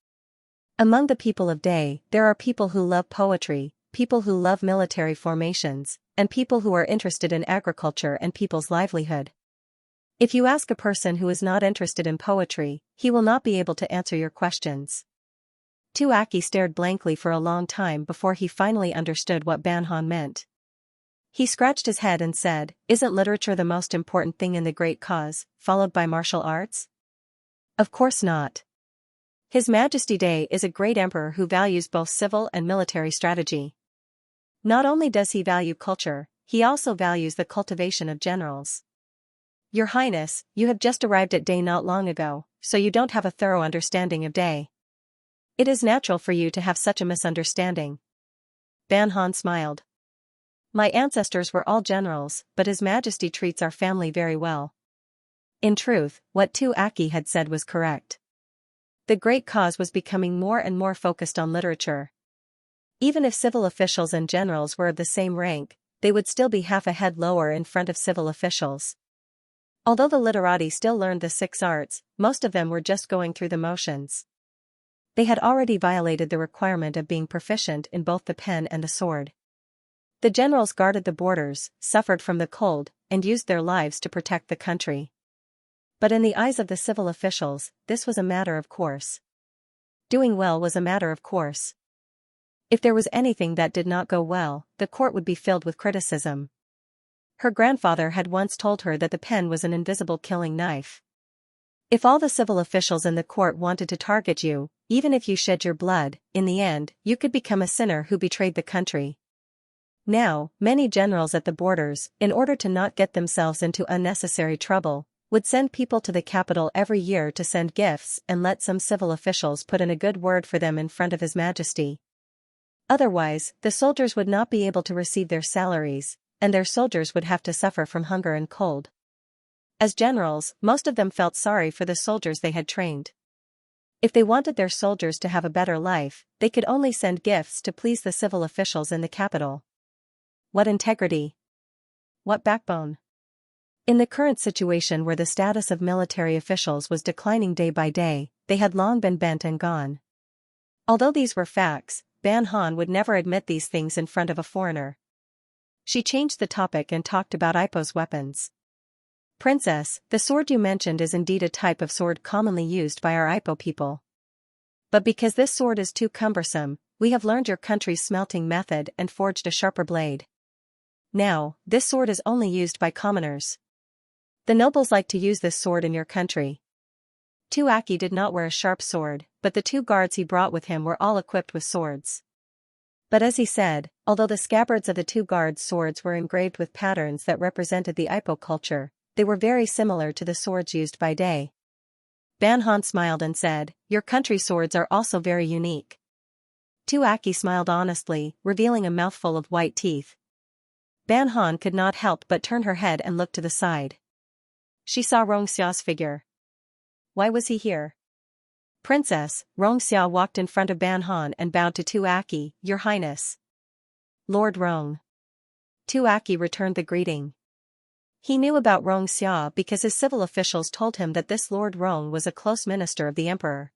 Among the people of Day, there are people who love poetry, people who love military formations, and people who are interested in agriculture and people's livelihood. If you ask a person who is not interested in poetry, he will not be able to answer your questions." Tu Aki stared blankly for a long time before he finally understood what Ban Han meant. He scratched his head and said, "Isn't literature the most important thing in the great cause, followed by martial arts?" "Of course not. His Majesty Day is a great emperor who values both civil and military strategy. Not only does he value culture, he also values the cultivation of generals. Your Highness, you have just arrived at Day not long ago, so you don't have a thorough understanding of Day. It is natural for you to have such a misunderstanding." Ban Han smiled. "My ancestors were all generals, but His Majesty treats our family very well." In truth, what Tu Aki had said was correct. The great cause was becoming more and more focused on literature. Even if civil officials and generals were of the same rank, they would still be half a head lower in front of civil officials. Although the literati still learned the 6 arts, most of them were just going through the motions. They had already violated the requirement of being proficient in both the pen and the sword. The generals guarded the borders, suffered from the cold, and used their lives to protect the country. But in the eyes of the civil officials, this was a matter of course. Doing well was a matter of course. If there was anything that did not go well, the court would be filled with criticism. Her grandfather had once told her that the pen was an invisible killing knife. If all the civil officials in the court wanted to target you, even if you shed your blood, in the end, you could become a sinner who betrayed the country. Now, many generals at the borders, in order to not get themselves into unnecessary trouble, would send people to the capital every year to send gifts and let some civil officials put in a good word for them in front of His Majesty. Otherwise, the soldiers would not be able to receive their salaries, and their soldiers would have to suffer from hunger and cold. As generals, most of them felt sorry for the soldiers they had trained. If they wanted their soldiers to have a better life, they could only send gifts to please the civil officials in the capital. What integrity! What backbone! In the current situation where the status of military officials was declining day by day, they had long been bent and gone. Although these were facts, Ban Han would never admit these things in front of a foreigner. She changed the topic and talked about Ipo's weapons. Princess, the sword you mentioned is indeed a type of sword commonly used by our Ipo people. But because this sword is too cumbersome, we have learned your country's smelting method and forged a sharper blade. Now, this sword is only used by commoners. The nobles like to use this sword in your country. Tuaki did not wear a sharp sword, but the 2 guards he brought with him were all equipped with swords. But as he said, although the scabbards of the 2 guards' swords were engraved with patterns that represented the Ipo culture, they were very similar to the swords used by Day. Ban Han smiled and said, "Your country's swords are also very unique." Tuaki smiled honestly, revealing a mouthful of white teeth. Ban Han could not help but turn her head and look to the side. She saw Xia's figure. Why was he here? Princess, Xia walked in front of Ban Han and bowed to Tuaki, "Your Highness." Lord Rong. Tuaki returned the greeting. He knew about Xia because his civil officials told him that this Lord Rong was a close minister of the emperor.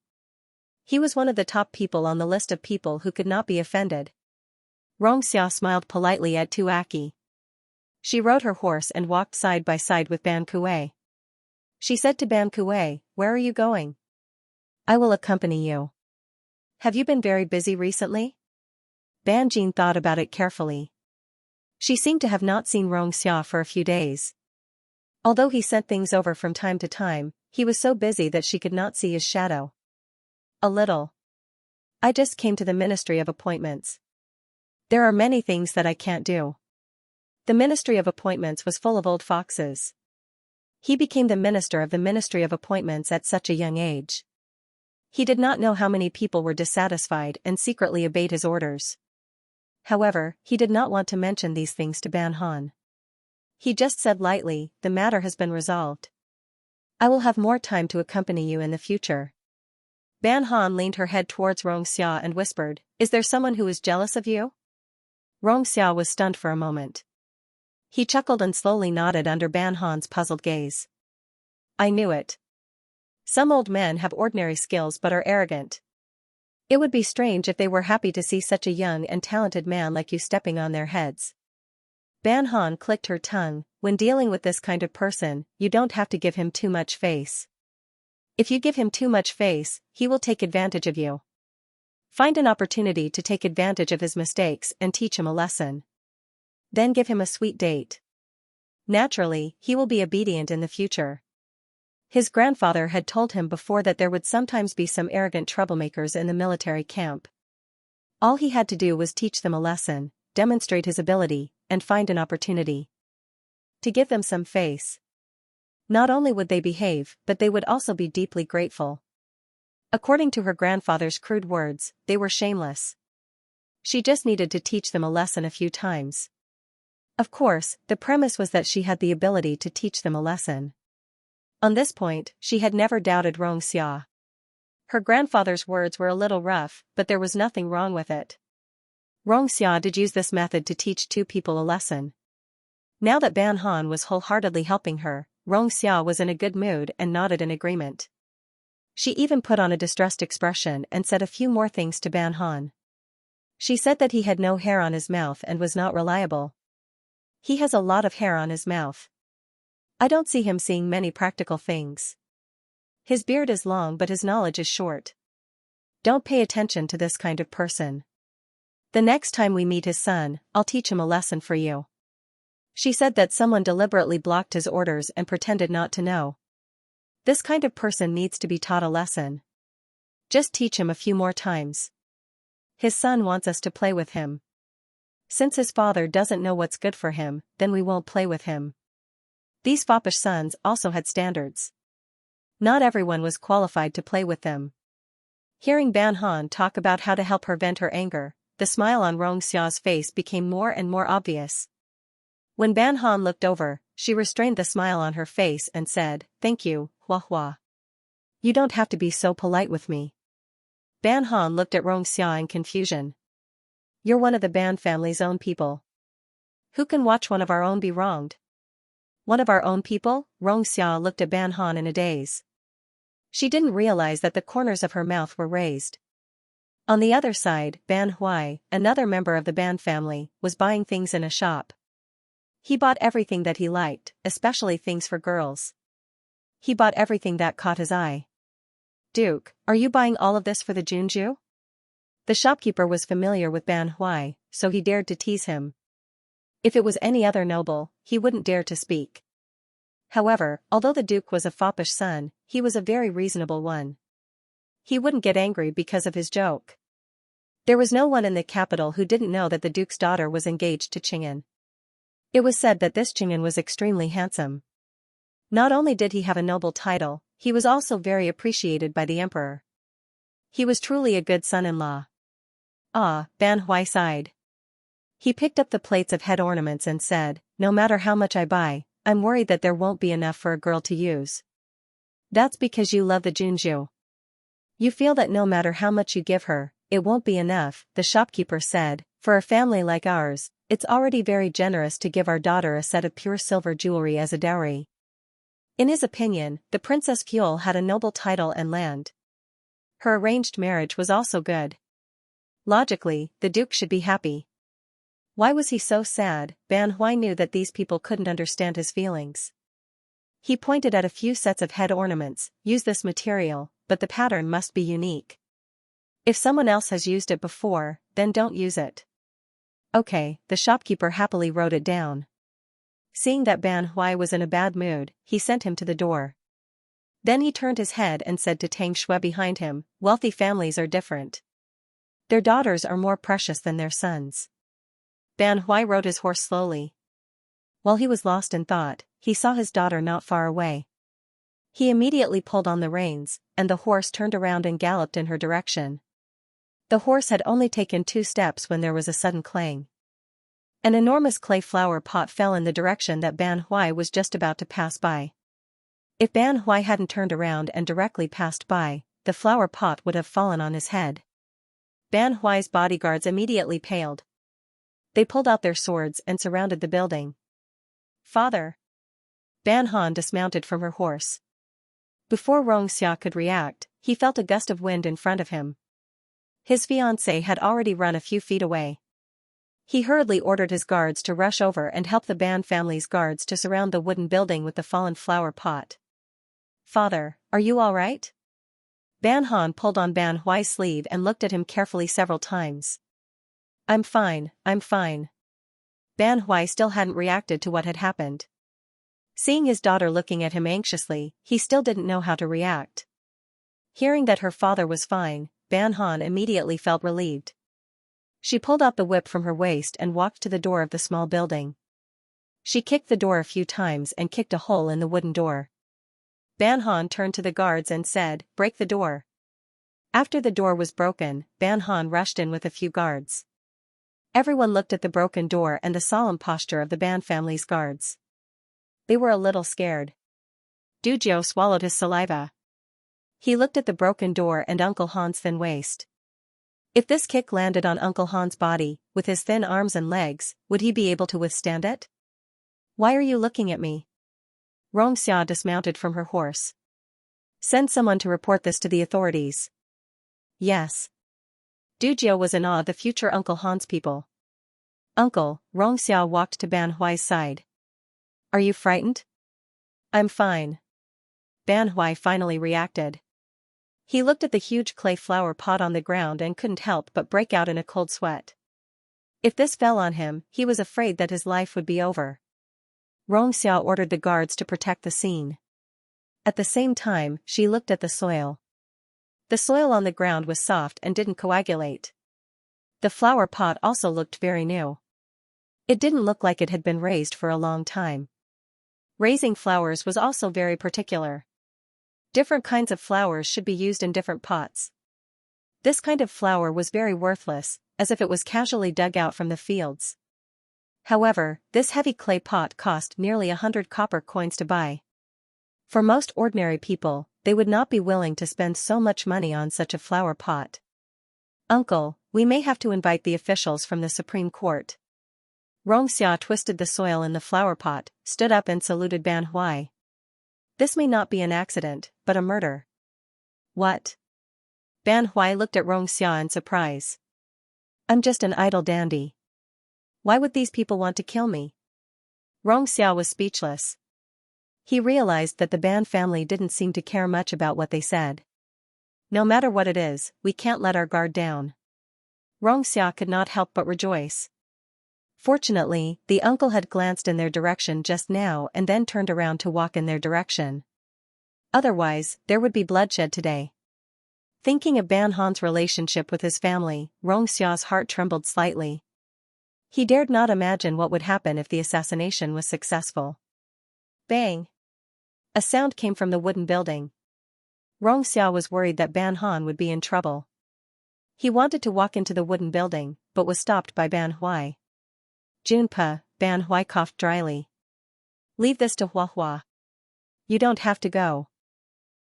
He was one of the top people on the list of people who could not be offended. Xia smiled politely at Tuaki. She rode her horse and walked side by side with Ban Kuei. She said to Ban Kuei, "Where are you going?" "I will accompany you." "Have you been very busy recently?" Ban Jin thought about it carefully. She seemed to have not seen Xia for a few days. Although he sent things over from time to time, he was so busy that she could not see his shadow. "A little. I just came to the Ministry of Appointments. There are many things that I can't do." The Ministry of Appointments was full of old foxes. He became the minister of the Ministry of Appointments at such a young age. He did not know how many people were dissatisfied and secretly obeyed his orders. However, he did not want to mention these things to Ban Han. He just said lightly, "The matter has been resolved. I will have more time to accompany you in the future." Ban Han leaned her head towards Xia and whispered, "Is there someone who is jealous of you?" Xia was stunned for a moment. He chuckled and slowly nodded under Ban Han's puzzled gaze. "I knew it. Some old men have ordinary skills but are arrogant. It would be strange if they were happy to see such a young and talented man like you stepping on their heads." Ban Han clicked her tongue. "When dealing with this kind of person, you don't have to give him too much face. If you give him too much face, he will take advantage of you. Find an opportunity to take advantage of his mistakes and teach him a lesson. Then give him a sweet date. Naturally, he will be obedient in the future." His grandfather had told him before that there would sometimes be some arrogant troublemakers in the military camp. All he had to do was teach them a lesson, demonstrate his ability, and find an opportunity to give them some face. Not only would they behave, but they would also be deeply grateful. According to her grandfather's crude words, they were shameless. She just needed to teach them a lesson a few times. Of course, the premise was that she had the ability to teach them a lesson. On this point, she had never doubted Xia. Her grandfather's words were a little rough, but there was nothing wrong with it. Xia did use this method to teach 2 people a lesson. Now that Ban Han was wholeheartedly helping her, Xia was in a good mood and nodded in agreement. She even put on a distressed expression and said a few more things to Ban Han. She said that he had no hair on his mouth and was not reliable. "He has a lot of hair on his mouth. I don't see him seeing many practical things. His beard is long but his knowledge is short. Don't pay attention to this kind of person. The next time we meet his son, I'll teach him a lesson for you." She said that someone deliberately blocked his orders and pretended not to know. This kind of person needs to be taught a lesson. Just teach him a few more times. His son wants us to play with him. Since his father doesn't know what's good for him, then we won't play with him. These foppish sons also had standards. Not everyone was qualified to play with them. Hearing Ban Han talk about how to help her vent her anger, the smile on Xia's face became more and more obvious. When Ban Han looked over, she restrained the smile on her face and said, "Thank you, Hua Hua. You don't have to be so polite with me." Ban Han looked at Xianxia in confusion. "You're one of the Ban family's own people. Who can watch one of our own be wronged?" "One of our own people?" Xianxia looked at Ban Han in a daze. She didn't realize that the corners of her mouth were raised. On the other side, Ban Huai, another member of the Ban family, was buying things in a shop. He bought everything that he liked, especially things for girls. He bought everything that caught his eye. "Duke, are you buying all of this for the Junju?" The shopkeeper was familiar with Ban Huai, so he dared to tease him. If it was any other noble, he wouldn't dare to speak. However, although the Duke was a foppish son, he was a very reasonable one. He wouldn't get angry because of his joke. There was no one in the capital who didn't know that the Duke's daughter was engaged to Qing'an. It was said that this Qing'an was extremely handsome. Not only did he have a noble title, he was also very appreciated by the emperor. He was truly a good son-in-law. "Ah," Ban Huai sighed. He picked up the plates of head ornaments and said, "No matter how much I buy, I'm worried that there won't be enough for a girl to use." "That's because you love the Junju. You feel that no matter how much you give her, it won't be enough," the shopkeeper said. "For a family like ours, it's already very generous to give our daughter a set of pure silver jewelry as a dowry." In his opinion, the Princess Fuel had a noble title and land. Her arranged marriage was also good. Logically, the Duke should be happy. Why was he so sad? Ban Huai knew that these people couldn't understand his feelings. He pointed at a few sets of head ornaments. "Use this material, but the pattern must be unique. If someone else has used it before, then don't use it." "Okay," the shopkeeper happily wrote it down. Seeing that Ban Huai was in a bad mood, he sent him to the door. Then he turned his head and said to Tang Shui behind him, "Wealthy families are different. Their daughters are more precious than their sons." Ban Huai rode his horse slowly. While he was lost in thought, he saw his daughter not far away. He immediately pulled on the reins, and the horse turned around and galloped in her direction. The horse had only taken 2 steps when there was a sudden clang. An enormous clay flower pot fell in the direction that Ban Huai was just about to pass by. If Ban Huai hadn't turned around and directly passed by, the flower pot would have fallen on his head. Ban Huai's bodyguards immediately paled. They pulled out their swords and surrounded the building. "Father!" Ban Han dismounted from her horse. Before Xianxia could react, he felt a gust of wind in front of him. His fiancée had already run a few feet away. He hurriedly ordered his guards to rush over and help the Ban family's guards to surround the wooden building with the fallen flower pot. "Father, are you all right?" Ban Han pulled on Ban Huai's sleeve and looked at him carefully several times. I'm fine." Ban Huai still hadn't reacted to what had happened. Seeing his daughter looking at him anxiously, he still didn't know how to react. Hearing that her father was fine, Ban Han immediately felt relieved. She pulled out the whip from her waist and walked to the door of the small building. She kicked the door a few times and kicked a hole in the wooden door. Ban Han turned to the guards and said, "Break the door." After the door was broken, Ban Han rushed in with a few guards. Everyone looked at the broken door and the solemn posture of the Ban family's guards. They were a little scared. Dujio swallowed his saliva. He looked at the broken door and Uncle Han's thin waist. If this kick landed on Uncle Han's body, with his thin arms and legs, would he be able to withstand it? "Why are you looking at me?" Xianxia dismounted from her horse. "Send someone to report this to the authorities." "Yes." Dujio was in awe of the future Uncle Han's people. "Uncle," Xianxia walked to Ban Huai's side. "Are you frightened?" "I'm fine." Ban Huai finally reacted. He looked at the huge clay flower pot on the ground and couldn't help but break out in a cold sweat. If this fell on him, he was afraid that his life would be over. Xiao ordered the guards to protect the scene. At the same time, she looked at the soil. The soil on the ground was soft and didn't coagulate. The flower pot also looked very new. It didn't look like it had been raised for a long time. Raising flowers was also very particular. Different kinds of flowers should be used in different pots. This kind of flower was very worthless, as if it was casually dug out from the fields. However, this heavy clay pot cost nearly 100 copper coins to buy. For most ordinary people, they would not be willing to spend so much money on such a flower pot. "Uncle, we may have to invite the officials from the Supreme Court." Xianxia twisted the soil in the flower pot, stood up and saluted Ban Hui. "This may not be an accident, but a murder." "What?" Ban Hui looked at Xianxia in surprise. "I'm just an idle dandy. Why would these people want to kill me?" Xianxia was speechless. He realized that the Ban family didn't seem to care much about what they said. "No matter what it is, we can't let our guard down." Xianxia could not help but rejoice. Fortunately, the uncle had glanced in their direction just now and then turned around to walk in their direction. Otherwise, there would be bloodshed today. Thinking of Ban Han's relationship with his family, Xia's heart trembled slightly. He dared not imagine what would happen if the assassination was successful. Bang! A sound came from the wooden building. Xia was worried that Ban Han would be in trouble. He wanted to walk into the wooden building, but was stopped by Ban Hui. "Junpa," Ban Hui coughed dryly. "Leave this to Hua Hua. You don't have to go.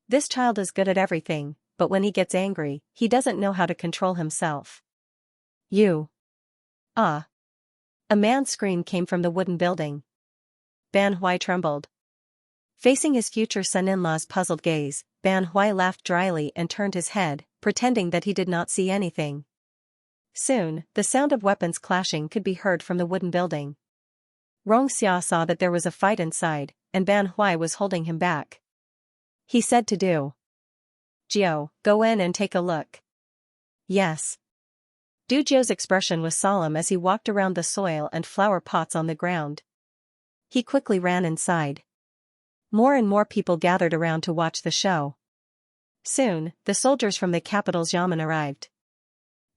This child is good at everything, but when he gets angry, he doesn't know how to control himself." "You." "Ah." A man's scream came from the wooden building. Ban Hui trembled. Facing his future son-in-law's puzzled gaze, Ban Hui laughed dryly and turned his head, pretending that he did not see anything. Soon, the sound of weapons clashing could be heard from the wooden building. Xia saw that there was a fight inside, and Ban Hui was holding him back. He said to Du Jiu, "Go in and take a look." "Yes." Du Jiu's expression was solemn as he walked around the soil and flower pots on the ground. He quickly ran inside. More and more people gathered around to watch the show. Soon, the soldiers from the capital's yamen arrived.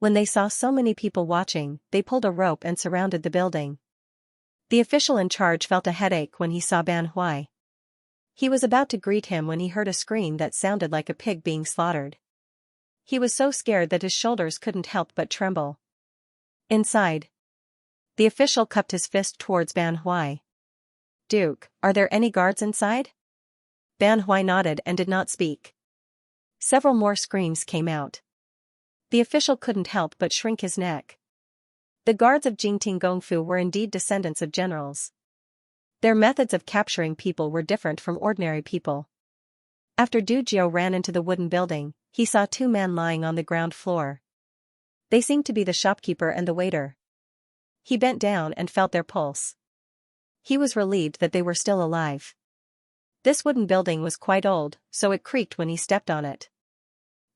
When they saw so many people watching, they pulled a rope and surrounded the building. The official in charge felt a headache when he saw Ban Hui. He was about to greet him when he heard a scream that sounded like a pig being slaughtered. He was so scared that his shoulders couldn't help but tremble. Inside, the official cupped his fist towards Ban Hui. "Duke, are there any guards inside?" Ban Hui nodded and did not speak. Several more screams came out. The official couldn't help but shrink his neck. The guards of Jingting Gongfu were indeed descendants of generals. Their methods of capturing people were different from ordinary people. After Du Jiu ran into the wooden building, he saw two men lying on the ground floor. They seemed to be the shopkeeper and the waiter. He bent down and felt their pulse. He was relieved that they were still alive. This wooden building was quite old, so it creaked when he stepped on it.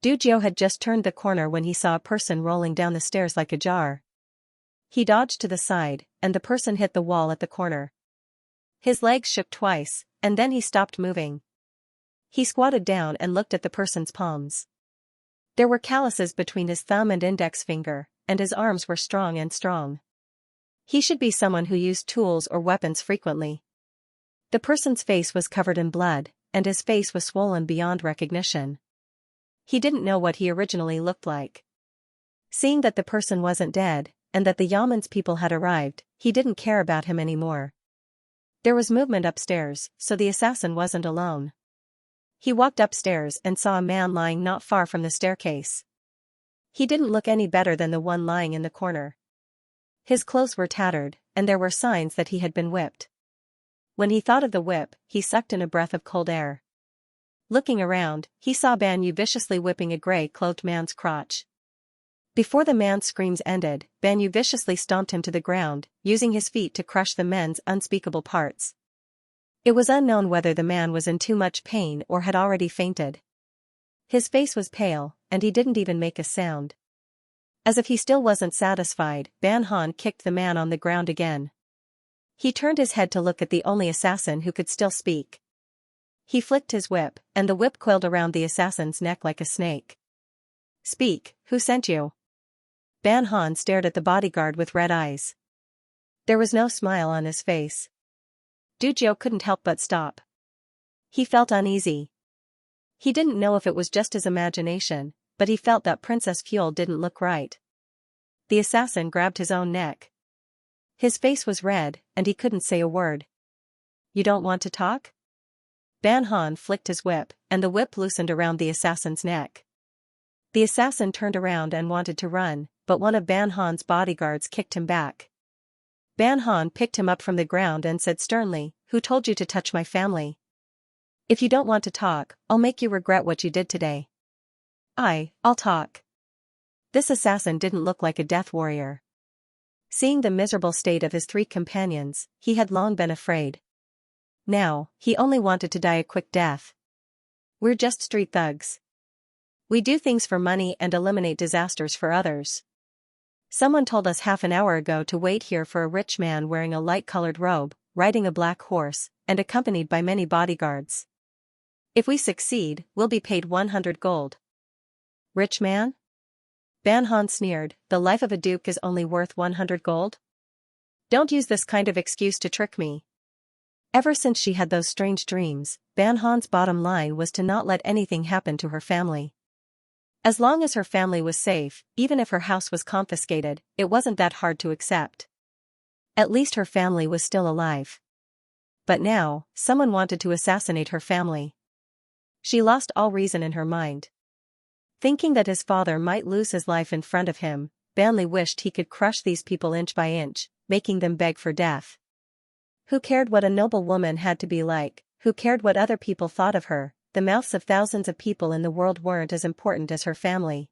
Du Jiu had just turned the corner when he saw a person rolling down the stairs like a jar. He dodged to the side, and the person hit the wall at the corner. His legs shook twice, and then he stopped moving. He squatted down and looked at the person's palms. There were calluses between his thumb and index finger, and his arms were strong. He should be someone who used tools or weapons frequently. The person's face was covered in blood, and his face was swollen beyond recognition. He didn't know what he originally looked like. Seeing that the person wasn't dead, and that the Yamen's people had arrived, he didn't care about him anymore. There was movement upstairs, so the assassin wasn't alone. He walked upstairs and saw a man lying not far from the staircase. He didn't look any better than the one lying in the corner. His clothes were tattered, and there were signs that he had been whipped. When he thought of the whip, he sucked in a breath of cold air. Looking around, he saw Ban Yu viciously whipping a gray-clothed man's crotch. Before the man's screams ended, Ban Yu viciously stomped him to the ground, using his feet to crush the men's unspeakable parts. It was unknown whether the man was in too much pain or had already fainted. His face was pale, and he didn't even make a sound. As if he still wasn't satisfied, Ban Han kicked the man on the ground again. He turned his head to look at the only assassin who could still speak. He flicked his whip, and the whip coiled around the assassin's neck like a snake. "Speak, who sent you?" Ban Han stared at the bodyguard with red eyes. There was no smile on his face. Du Jiu couldn't help but stop. He felt uneasy. He didn't know if it was just his imagination, but he felt that Princess Fuel didn't look right. The assassin grabbed his own neck. His face was red, and he couldn't say a word. You don't want to talk? Ban Han flicked his whip, and the whip loosened around the assassin's neck. The assassin turned around and wanted to run, but one of Ban Han's bodyguards kicked him back. Ban Han picked him up from the ground and said sternly, "Who told you to touch my family? If you don't want to talk, I'll make you regret what you did today." I'll talk." This assassin didn't look like a death warrior. Seeing the miserable state of his 3 companions, he had long been afraid. Now, he only wanted to die a quick death. "We're just street thugs. We do things for money and eliminate disasters for others. Someone told us half an hour ago to wait here for a rich man wearing a light-colored robe, riding a black horse, and accompanied by many bodyguards. If we succeed, we'll be paid 100 gold. Rich man?" Ban Han sneered, "The life of a duke is only worth 100 gold? Don't use this kind of excuse to trick me." Ever since she had those strange dreams, Ban Han's bottom line was to not let anything happen to her family. As long as her family was safe, even if her house was confiscated, it wasn't that hard to accept. At least her family was still alive. But now, someone wanted to assassinate her family. She lost all reason in her mind. Thinking that his father might lose his life in front of him, Banli wished he could crush these people inch by inch, making them beg for death. Who cared what a noble woman had to be like? Who cared what other people thought of her? The mouths of thousands of people in the world weren't as important as her family.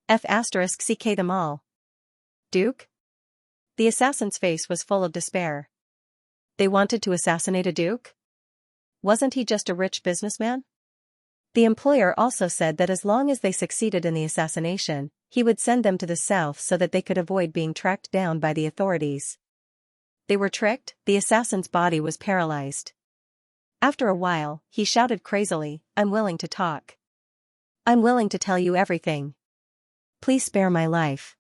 *CK them all. Duke? The assassin's face was full of despair. They wanted to assassinate a duke? Wasn't he just a rich businessman? The employer also said that as long as they succeeded in the assassination, he would send them to the south so that they could avoid being tracked down by the authorities. They were tricked. The assassin's body was paralyzed. After a while, he shouted crazily, "I'm willing to talk. I'm willing to tell you everything. Please spare my life.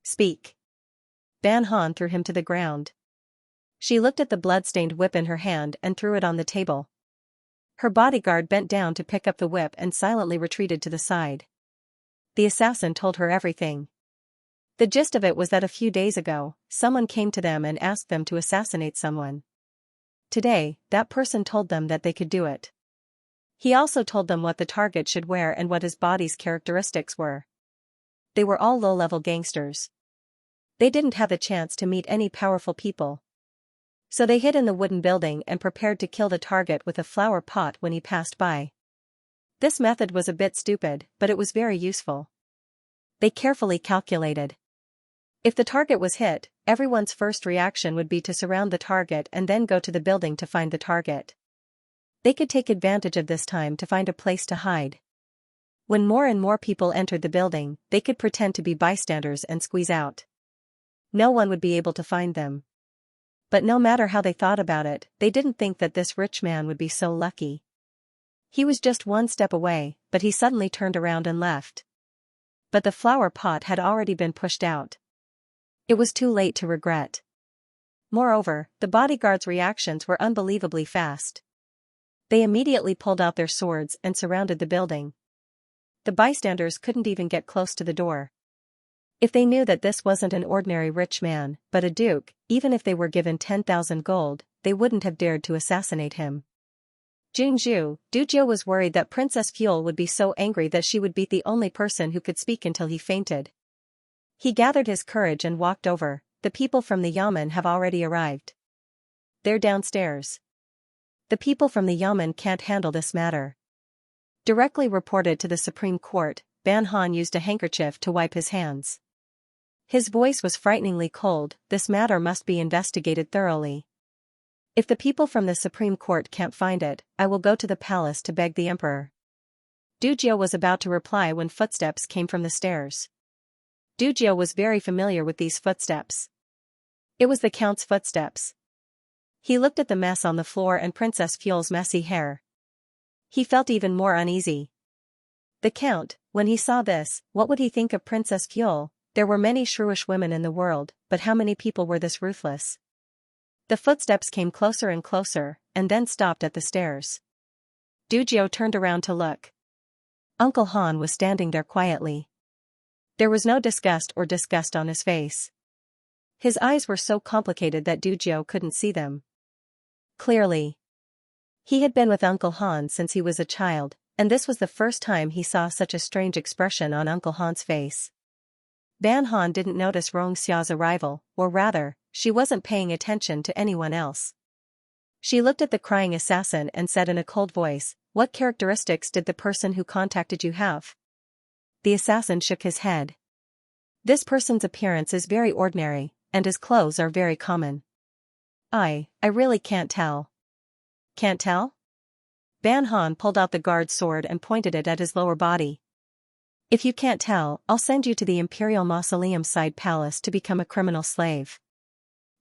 Speak." Ban Han threw him to the ground. She looked at the blood-stained whip in her hand and threw it on the table. Her bodyguard bent down to pick up the whip and silently retreated to the side. The assassin told her everything. The gist of it was that a few days ago, someone came to them and asked them to assassinate someone. Today, that person told them that they could do it. He also told them what the target should wear and what his body's characteristics were. They were all low-level gangsters. They didn't have a chance to meet any powerful people. So they hid in the wooden building and prepared to kill the target with a flower pot when he passed by. This method was a bit stupid, but it was very useful. They carefully calculated. If the target was hit, everyone's first reaction would be to surround the target and then go to the building to find the target. They could take advantage of this time to find a place to hide. When more and more people entered the building, they could pretend to be bystanders and squeeze out. No one would be able to find them. But no matter how they thought about it, they didn't think that this rich man would be so lucky. He was just one step away, but he suddenly turned around and left. But the flower pot had already been pushed out. It was too late to regret. Moreover, the bodyguards' reactions were unbelievably fast. They immediately pulled out their swords and surrounded the building. The bystanders couldn't even get close to the door. If they knew that this wasn't an ordinary rich man, but a duke, even if they were given 10,000 gold, they wouldn't have dared to assassinate him. Duzhou was worried that Princess Fuel would be so angry that she would beat the only person who could speak until he fainted. He gathered his courage and walked over. The people from the yamen have already arrived. They're downstairs. The people from the yamen can't handle this matter. Directly reported to the Supreme Court, Ban Han used a handkerchief to wipe his hands. His voice was frighteningly cold. This matter must be investigated thoroughly. If the people from the Supreme Court can't find it, I will go to the palace to beg the emperor. Duzhou was about to reply when footsteps came from the stairs. Duzhou was very familiar with these footsteps. It was the Count's footsteps. He looked at the mess on the floor and Princess Fuel's messy hair. He felt even more uneasy. The Count, when he saw this, what would he think of Princess Fuel? There were many shrewish women in the world, but how many people were this ruthless? The footsteps came closer and closer, and then stopped at the stairs. Duzhou turned around to look. Uncle Han was standing there quietly. There was no disgust on his face. His eyes were so complicated that Dujio couldn't see them clearly. He had been with Uncle Han since he was a child, and this was the first time he saw such a strange expression on Uncle Han's face. Ban Han didn't notice Rongxia's arrival, or rather, she wasn't paying attention to anyone else. She looked at the crying assassin and said in a cold voice, "What characteristics did the person who contacted you have?" The assassin shook his head. "This person's appearance is very ordinary, and his clothes are very common." I really can't tell." "Can't tell?" Ban Han pulled out the guard's sword and pointed it at his lower body. "If you can't tell, I'll send you to the Imperial Mausoleum side palace to become a criminal slave."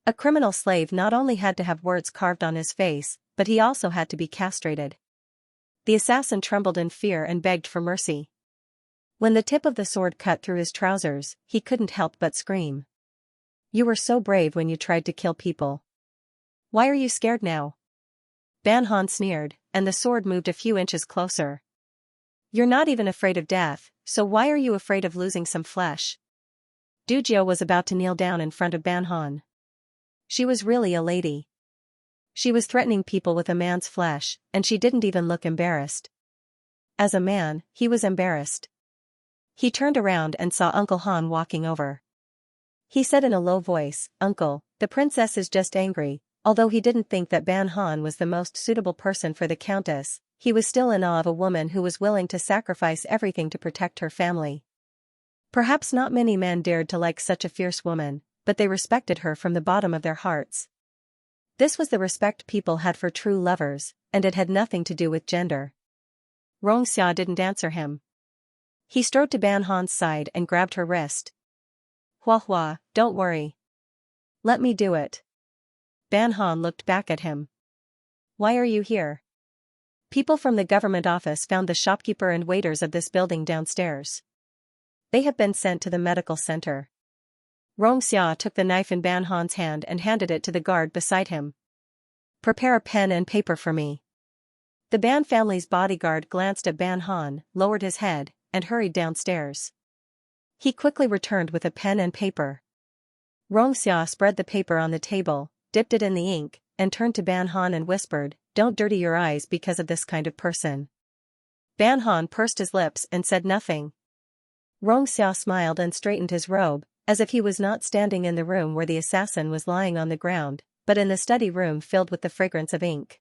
A criminal slave not only had to have words carved on his face, but he also had to be castrated. The assassin trembled in fear and begged for mercy. When the tip of the sword cut through his trousers, he couldn't help but scream. "You were so brave when you tried to kill people. Why are you scared now?" Ban Han sneered, and the sword moved a few inches closer. "You're not even afraid of death, so why are you afraid of losing some flesh?" Dujio was about to kneel down in front of Ban Han. She was really a lady. She was threatening people with a man's flesh, and she didn't even look embarrassed. As a man, he was embarrassed. He turned around and saw Uncle Han walking over. He said in a low voice, "Uncle, the princess is just angry." Although he didn't think that Ban Han was the most suitable person for the countess, he was still in awe of a woman who was willing to sacrifice everything to protect her family. Perhaps not many men dared to like such a fierce woman, but they respected her from the bottom of their hearts. This was the respect people had for true lovers, and it had nothing to do with gender. Rongxia didn't answer him. He strode to Ban Han's side and grabbed her wrist. "Hua Hua, don't worry. Let me do it." Ban Han looked back at him. "Why are you here?" "People from the government office found the shopkeeper and waiters of this building downstairs. They have been sent to the medical center." Rongxia took the knife in Ban Han's hand and handed it to the guard beside him. "Prepare a pen and paper for me." The Ban family's bodyguard glanced at Ban Han, lowered his head, and hurried downstairs. He quickly returned with a pen and paper. Rongxia spread the paper on the table, dipped it in the ink, and turned to Ban Han and whispered, "Don't dirty your eyes because of this kind of person." Ban Han pursed his lips and said nothing. Rongxia smiled and straightened his robe, as if he was not standing in the room where the assassin was lying on the ground, but in the study room filled with the fragrance of ink.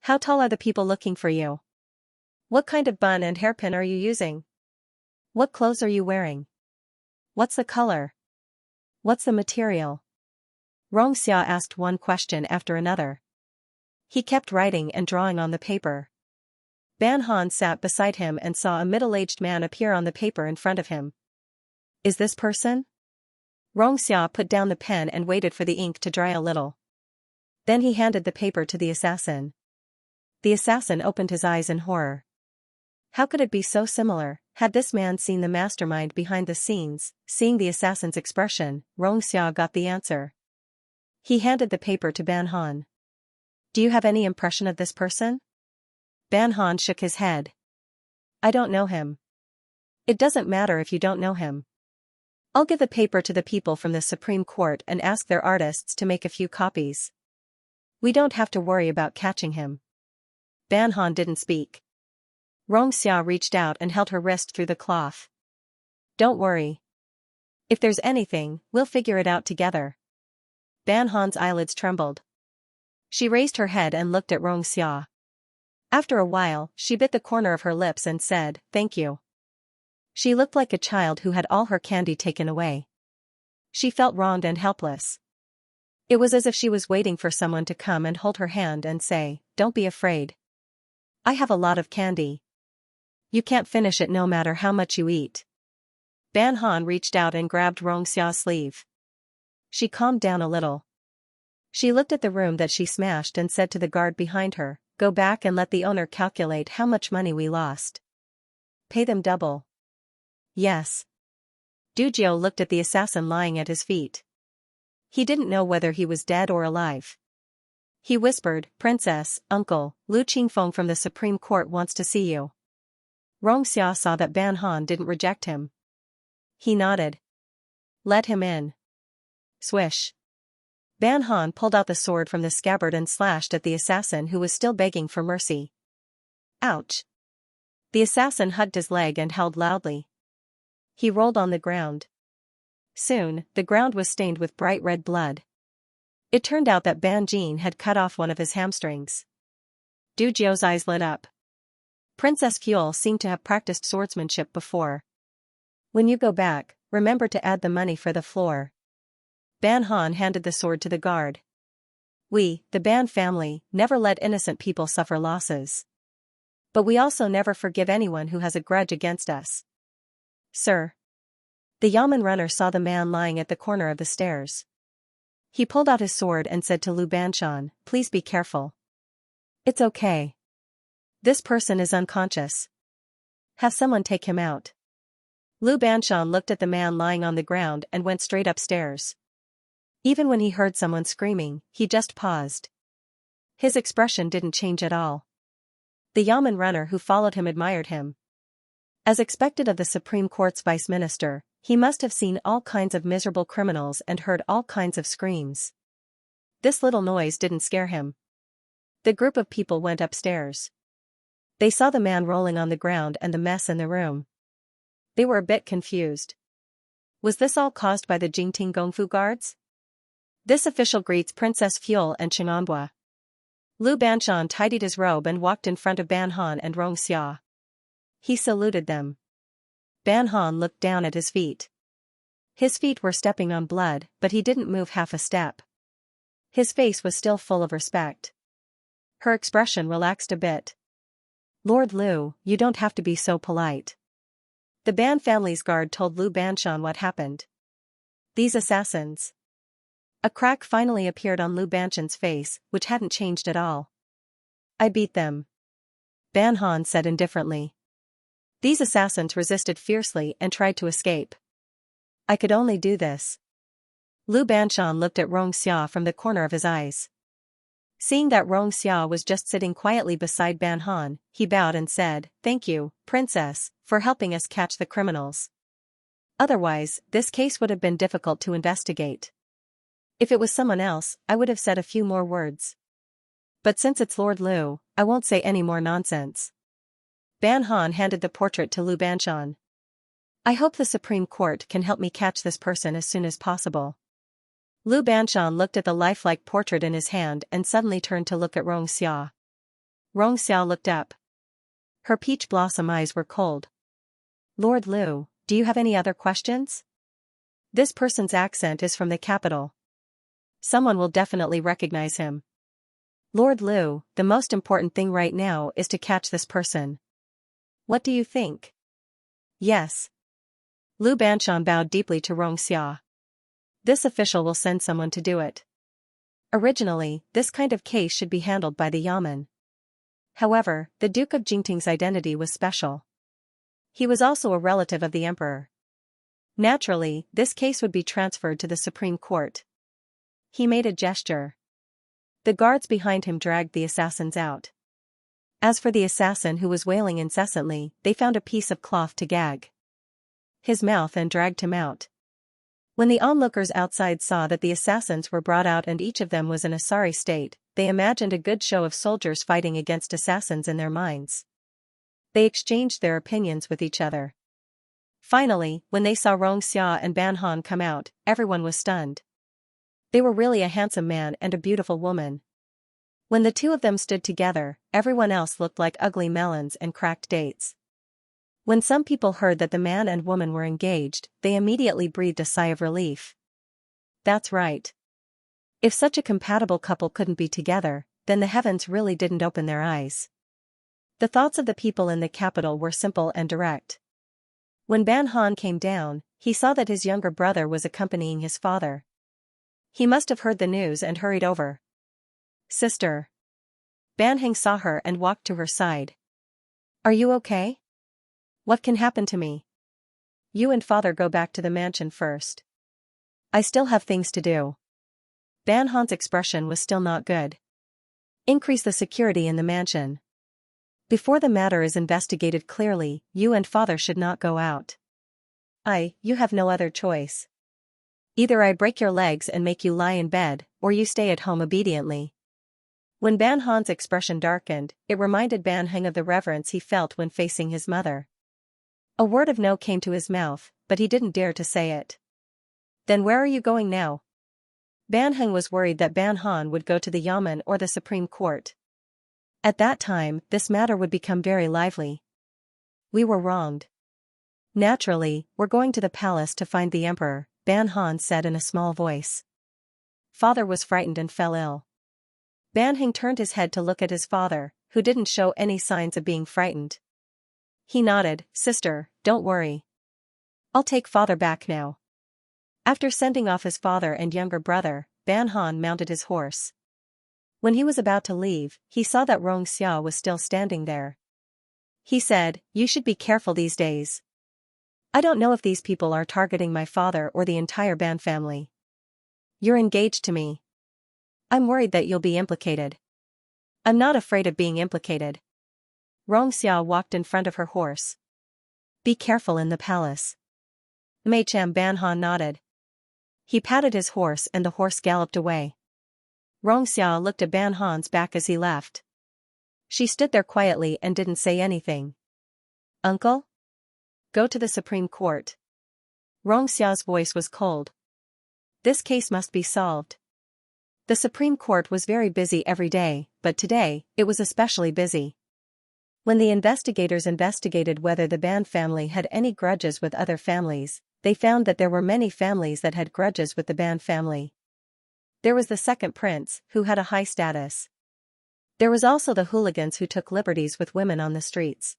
"How tall are the people looking for you? What kind of bun and hairpin are you using? What clothes are you wearing? What's the color? What's the material?" Rongxia asked one question after another. He kept writing and drawing on the paper. Ban Han sat beside him and saw a middle-aged man appear on the paper in front of him. "Is this person?" Rongxia put down the pen and waited for the ink to dry a little. Then he handed the paper to the assassin. The assassin opened his eyes in horror. How could it be so similar? Had this man seen the mastermind behind the scenes? Seeing the assassin's expression, Rongxia got the answer. He handed the paper to Ban Han. "Do you have any impression of this person?" Ban Han shook his head. "I don't know him." "It doesn't matter if you don't know him. I'll give the paper to the people from the Supreme Court and ask their artists to make a few copies. We don't have to worry about catching him." Ban Han didn't speak. Rongxia reached out and held her wrist through the cloth. "Don't worry. If there's anything, we'll figure it out together." Ban Han's eyelids trembled. She raised her head and looked at Rongxia. After a while, she bit the corner of her lips and said, "Thank you." She looked like a child who had all her candy taken away. She felt wronged and helpless. It was as if she was waiting for someone to come and hold her hand and say, "Don't be afraid. I have a lot of candy. You can't finish it no matter how much you eat." Ban Han reached out and grabbed Rongxia's sleeve. She calmed down a little. She looked at the room that she smashed and said to the guard behind her, "Go back and let the owner calculate how much money we lost. Pay them double." "Yes." Dujio looked at the assassin lying at his feet. He didn't know whether he was dead or alive. He whispered, "Princess, Uncle, Lu Qingfeng from the Supreme Court wants to see you." Rongxia saw that Ban Han didn't reject him. He nodded. "Let him in." Swish. Ban Han pulled out the sword from the scabbard and slashed at the assassin who was still begging for mercy. Ouch. The assassin hugged his leg and howled loudly. He rolled on the ground. Soon, the ground was stained with bright red blood. It turned out that Ban Jin had cut off one of his hamstrings. Du Jiu's eyes lit up. Princess Fuel seemed to have practiced swordsmanship before. When you go back, remember to add the money for the floor. Ban Han handed the sword to the guard. We, the Ban family, never let innocent people suffer losses. But we also never forgive anyone who has a grudge against us. Sir. The Yamen runner saw the man lying at the corner of the stairs. He pulled out his sword and said to Lu Banshan, "Please be careful." "It's okay. This person is unconscious. Have someone take him out." Lu Banshan looked at the man lying on the ground and went straight upstairs. Even when he heard someone screaming, he just paused. His expression didn't change at all. The Yamen runner who followed him admired him. As expected of the Supreme Court's vice minister, he must have seen all kinds of miserable criminals and heard all kinds of screams. This little noise didn't scare him. The group of people went upstairs. They saw the man rolling on the ground and the mess in the room. They were a bit confused. Was this all caused by the Jingting Gongfu guards? This official greets Princess Fuel and Xianxia. Lu Banshan tidied his robe and walked in front of Ban Han and Xianxia. He saluted them. Ban Han looked down at his feet. His feet were stepping on blood, but he didn't move half a step. His face was still full of respect. Her expression relaxed a bit. "Lord Lu, you don't have to be so polite." The Ban family's guard told Lu Banshan what happened. These assassins. A crack finally appeared on Lu Banshan's face, which hadn't changed at all. "I beat them," Ban Han said indifferently. "These assassins resisted fiercely and tried to escape. I could only do this." Lu Banshan looked at Xianxia from the corner of his eyes. Seeing that Xianxia was just sitting quietly beside Ban Han, he bowed and said, "Thank you, Princess, for helping us catch the criminals. Otherwise, this case would have been difficult to investigate. If it was someone else, I would have said a few more words. But since it's Lord Lu, I won't say any more nonsense." Ban Han handed the portrait to Lu Banshan. "I hope the Supreme Court can help me catch this person as soon as possible." Lu Banshan looked at the lifelike portrait in his hand and suddenly turned to look at Xianxia. Xianxia looked up. Her peach blossom eyes were cold. "Lord Lu, do you have any other questions? This person's accent is from the capital. Someone will definitely recognize him. Lord Lu, the most important thing right now is to catch this person. What do you think?" "Yes." Lu Banshan bowed deeply to Xianxia. "This official will send someone to do it. Originally, this kind of case should be handled by the Yamen. However, the Duke of Jingting's identity was special. He was also a relative of the emperor. Naturally, this case would be transferred to the Supreme Court." He made a gesture. The guards behind him dragged the assassins out. As for the assassin who was wailing incessantly, they found a piece of cloth to gag his mouth and dragged him out. When the onlookers outside saw that the assassins were brought out and each of them was in a sorry state, they imagined a good show of soldiers fighting against assassins in their minds. They exchanged their opinions with each other. Finally, when they saw Xianxia and Ban Han come out, everyone was stunned. They were really a handsome man and a beautiful woman. When the two of them stood together, everyone else looked like ugly melons and cracked dates. When some people heard that the man and woman were engaged, they immediately breathed a sigh of relief. That's right. If such a compatible couple couldn't be together, then the heavens really didn't open their eyes. The thoughts of the people in the capital were simple and direct. When Ban Han came down, he saw that his younger brother was accompanying his father. He must have heard the news and hurried over. "Sister." Ban Heng saw her and walked to her side. "Are you okay? What can happen to me? You and father go back to the mansion first. I still have things to do." Ban Han's expression was still not good. "Increase the security in the mansion. Before the matter is investigated clearly, you and father should not go out. You have no other choice." Either I break your legs and make you lie in bed, or you stay at home obediently. When Ban Han's expression darkened, it reminded Ban Heng of the reverence he felt when facing his mother. A word of no came to his mouth, but he didn't dare to say it. Then where are you going now? Ban Heng was worried that Ban Han would go to the Yamen or the Supreme Court. At that time, this matter would become very lively. We were wronged. Naturally, we're going to the palace to find the emperor, Ban Han said in a small voice. Father was frightened and fell ill. Ban Heng turned his head to look at his father, who didn't show any signs of being frightened. He nodded, sister, don't worry. I'll take father back now. After sending off his father and younger brother, Ban Han mounted his horse. When he was about to leave, he saw that Xianxia was still standing there. He said, you should be careful these days. I don't know if these people are targeting my father or the entire Ban family. You're engaged to me. I'm worried that you'll be implicated. I'm not afraid of being implicated. Xianxia walked in front of her horse. Be careful in the palace. Meicham Ban Han nodded. He patted his horse and the horse galloped away. Xianxia looked at Ban Han's back as he left. She stood there quietly and didn't say anything. Uncle? Go to the Supreme Court. Xia's voice was cold. This case must be solved. The Supreme Court was very busy every day, but today, it was especially busy. When the investigators investigated whether the Ban family had any grudges with other families, they found that there were many families that had grudges with the Ban family. There was the second prince, who had a high status. There was also the hooligans who took liberties with women on the streets.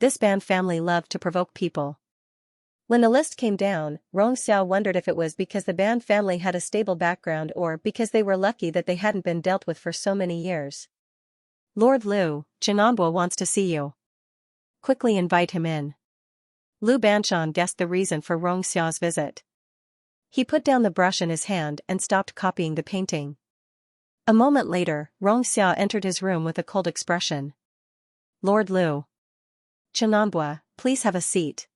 This Ban family loved to provoke people. When the list came down, Xiao wondered if it was because the Ban family had a stable background or because they were lucky that they hadn't been dealt with for so many years. Lord Liu, Chenanbua wants to see you. Quickly invite him in. Liu Banshan guessed the reason for Xiao's visit. He put down the brush in his hand and stopped copying the painting. A moment later, Xiao entered his room with a cold expression. Lord Liu. Chenanbua, please have a seat.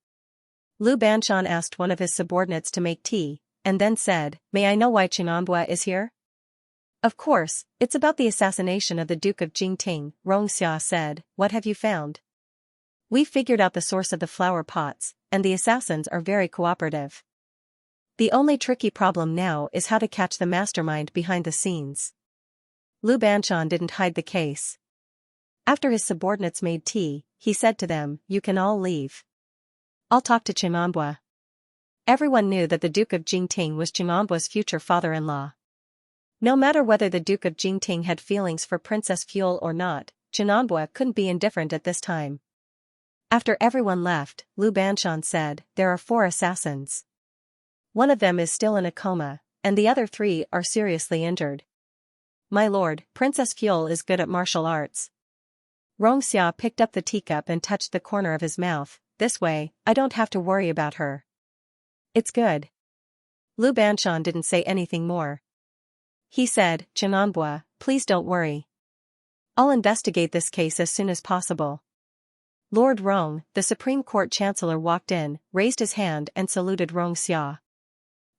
Liu Banshan asked one of his subordinates to make tea, and then said, May I know why Chenanbua is here? Of course, it's about the assassination of the Duke of Jingting, Xiao said. What have you found? We figured out the source of the flower pots, and the assassins are very cooperative. The only tricky problem now is how to catch the mastermind behind the scenes. Liu Banshan didn't hide the case. After his subordinates made tea, he said to them, You can all leave. I'll talk to Chenanbua. Everyone knew that the Duke of Jingting was Chenanbua's future father-in-law. No matter whether the Duke of Jingting had feelings for Princess Fuel or not, Chenanbua couldn't be indifferent at this time. After everyone left, Liu Banshan said, There are 4 assassins. One of them is still in a coma, and the other 3 are seriously injured. My lord, Princess Fuel is good at martial arts. Xiao picked up the teacup and touched the corner of his mouth. This way, I don't have to worry about her. It's good. Liu Banshan didn't say anything more. He said, Chenanbua, please don't worry. I'll investigate this case as soon as possible. Lord Rong, the Supreme Court Chancellor walked in, raised his hand and saluted Xiao.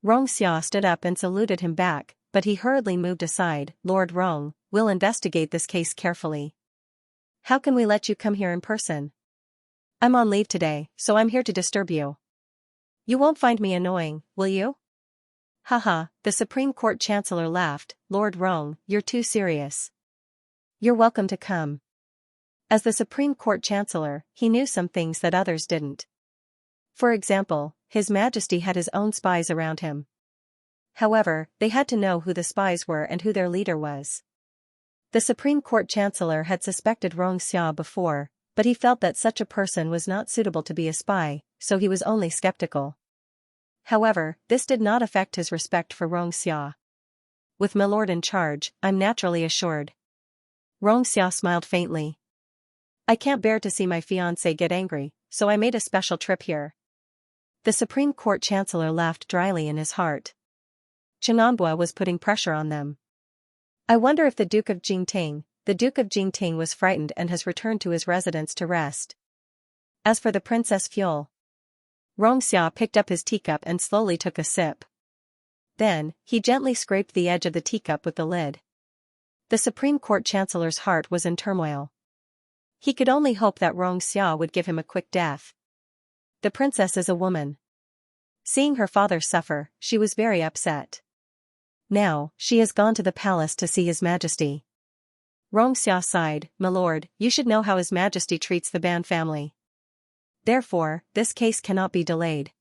Xiao stood up and saluted him back, but he hurriedly moved aside. Lord Rong, we'll investigate this case carefully. How can we let you come here in person? I'm on leave today, so I'm here to disturb you. You won't find me annoying, will you? Haha, the Supreme Court Chancellor laughed. Lord Rong, you're too serious. You're welcome to come. As the Supreme Court Chancellor, he knew some things that others didn't. For example, His Majesty had his own spies around him. However, they had to know who the spies were and who their leader was. The Supreme Court Chancellor had suspected Xiao before, but he felt that such a person was not suitable to be a spy, so he was only skeptical. However, this did not affect his respect for Xiao. With my lord in charge, I'm naturally assured. Xiao smiled faintly. I can't bear to see my fiancé get angry, so I made a special trip here. The Supreme Court Chancellor laughed dryly in his heart. Chenanbua was putting pressure on them. I wonder if the Duke of Jingting was frightened and has returned to his residence to rest. As for the Princess Fuel, Xiao picked up his teacup and slowly took a sip. Then, he gently scraped the edge of the teacup with the lid. The Supreme Court Chancellor's heart was in turmoil. He could only hope that Xianxia would give him a quick death. The princess is a woman. Seeing her father suffer, she was very upset. Now, she has gone to the palace to see His Majesty. Xianxia sighed, "My lord, you should know how His Majesty treats the Ban family. Therefore, this case cannot be delayed.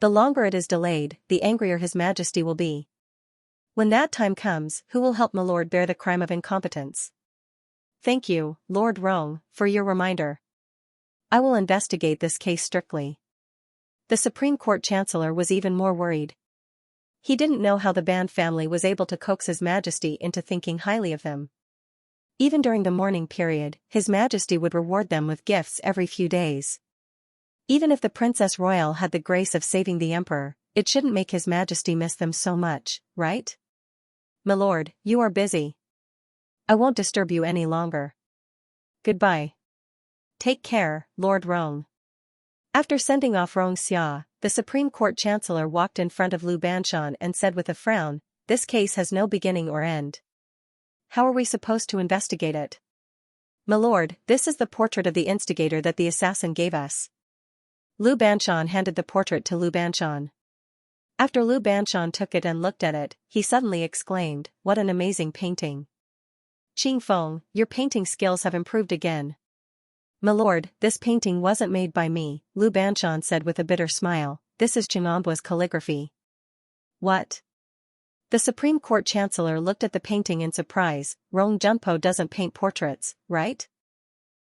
The longer it is delayed, the angrier His Majesty will be. When that time comes, who will help my lord bear the crime of incompetence?" "Thank you, Lord Rong, for your reminder. I will investigate this case strictly." The Supreme Court Chancellor was even more worried. He didn't know how the Ban family was able to coax His Majesty into thinking highly of them. Even during the mourning period, His Majesty would reward them with gifts every few days. Even if the Princess Royal had the grace of saving the Emperor, it shouldn't make His Majesty miss them so much, right? "My lord, you are busy. I won't disturb you any longer. Goodbye. Take care, Lord Rong." After sending off Xianxia, the Supreme Court Chancellor walked in front of Lu Banshan and said with a frown, "This case has no beginning or end. How are we supposed to investigate it?" "My lord, this is the portrait of the instigator that the assassin gave us." Lu Banshan handed the portrait to Lu Banshan. After Lu Banshan took it and looked at it, he suddenly exclaimed, "What an amazing painting. Qing Feng, your painting skills have improved again." "My lord, this painting wasn't made by me," Lu Banshan said with a bitter smile. "This is Ching'anbua's calligraphy." "What?" The Supreme Court Chancellor looked at the painting in surprise. "Rong Junpo doesn't paint portraits, right?"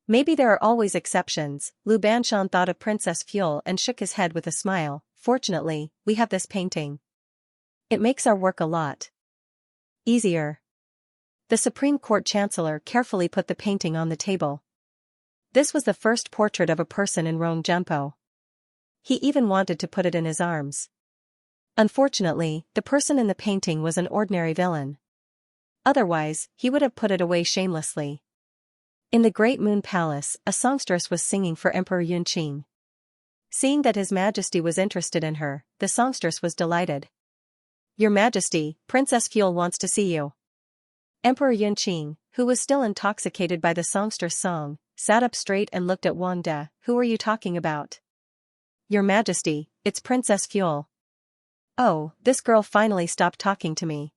"Maybe there are always exceptions." Lu Banshan thought of Princess Fuel and shook his head with a smile. "Fortunately, we have this painting. It makes our work a lot easier." The Supreme Court Chancellor carefully put the painting on the table. This was the first portrait of a person in Rong Junpo. He even wanted to put it in his arms. Unfortunately, the person in the painting was an ordinary villain. Otherwise, he would have put it away shamelessly. In the Great Moon Palace, a songstress was singing for Emperor Yunqing. Seeing that His Majesty was interested in her, the songstress was delighted. "Your Majesty, Princess Fuel wants to see you." Emperor Yunqing, who was still intoxicated by the songstress' song, sat up straight and looked at Wang De. "Who are you talking about?" "Your Majesty, it's Princess Fuel." "Oh, this girl finally stopped talking to me."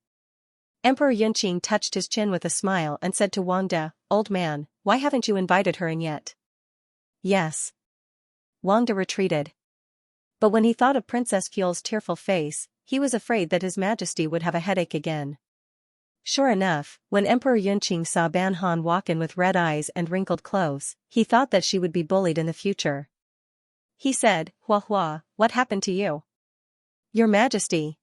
Emperor Yunqing touched his chin with a smile and said to Wang De, "Old man, why haven't you invited her in yet?" "Yes." Wang De retreated. But when he thought of Princess Fuel's tearful face, he was afraid that His Majesty would have a headache again. Sure enough, when Emperor Yunqing saw Ban Han walk in with red eyes and wrinkled clothes, he thought that she would be bullied in the future. He said, "Hua Hua, what happened to you?" "Your Majesty."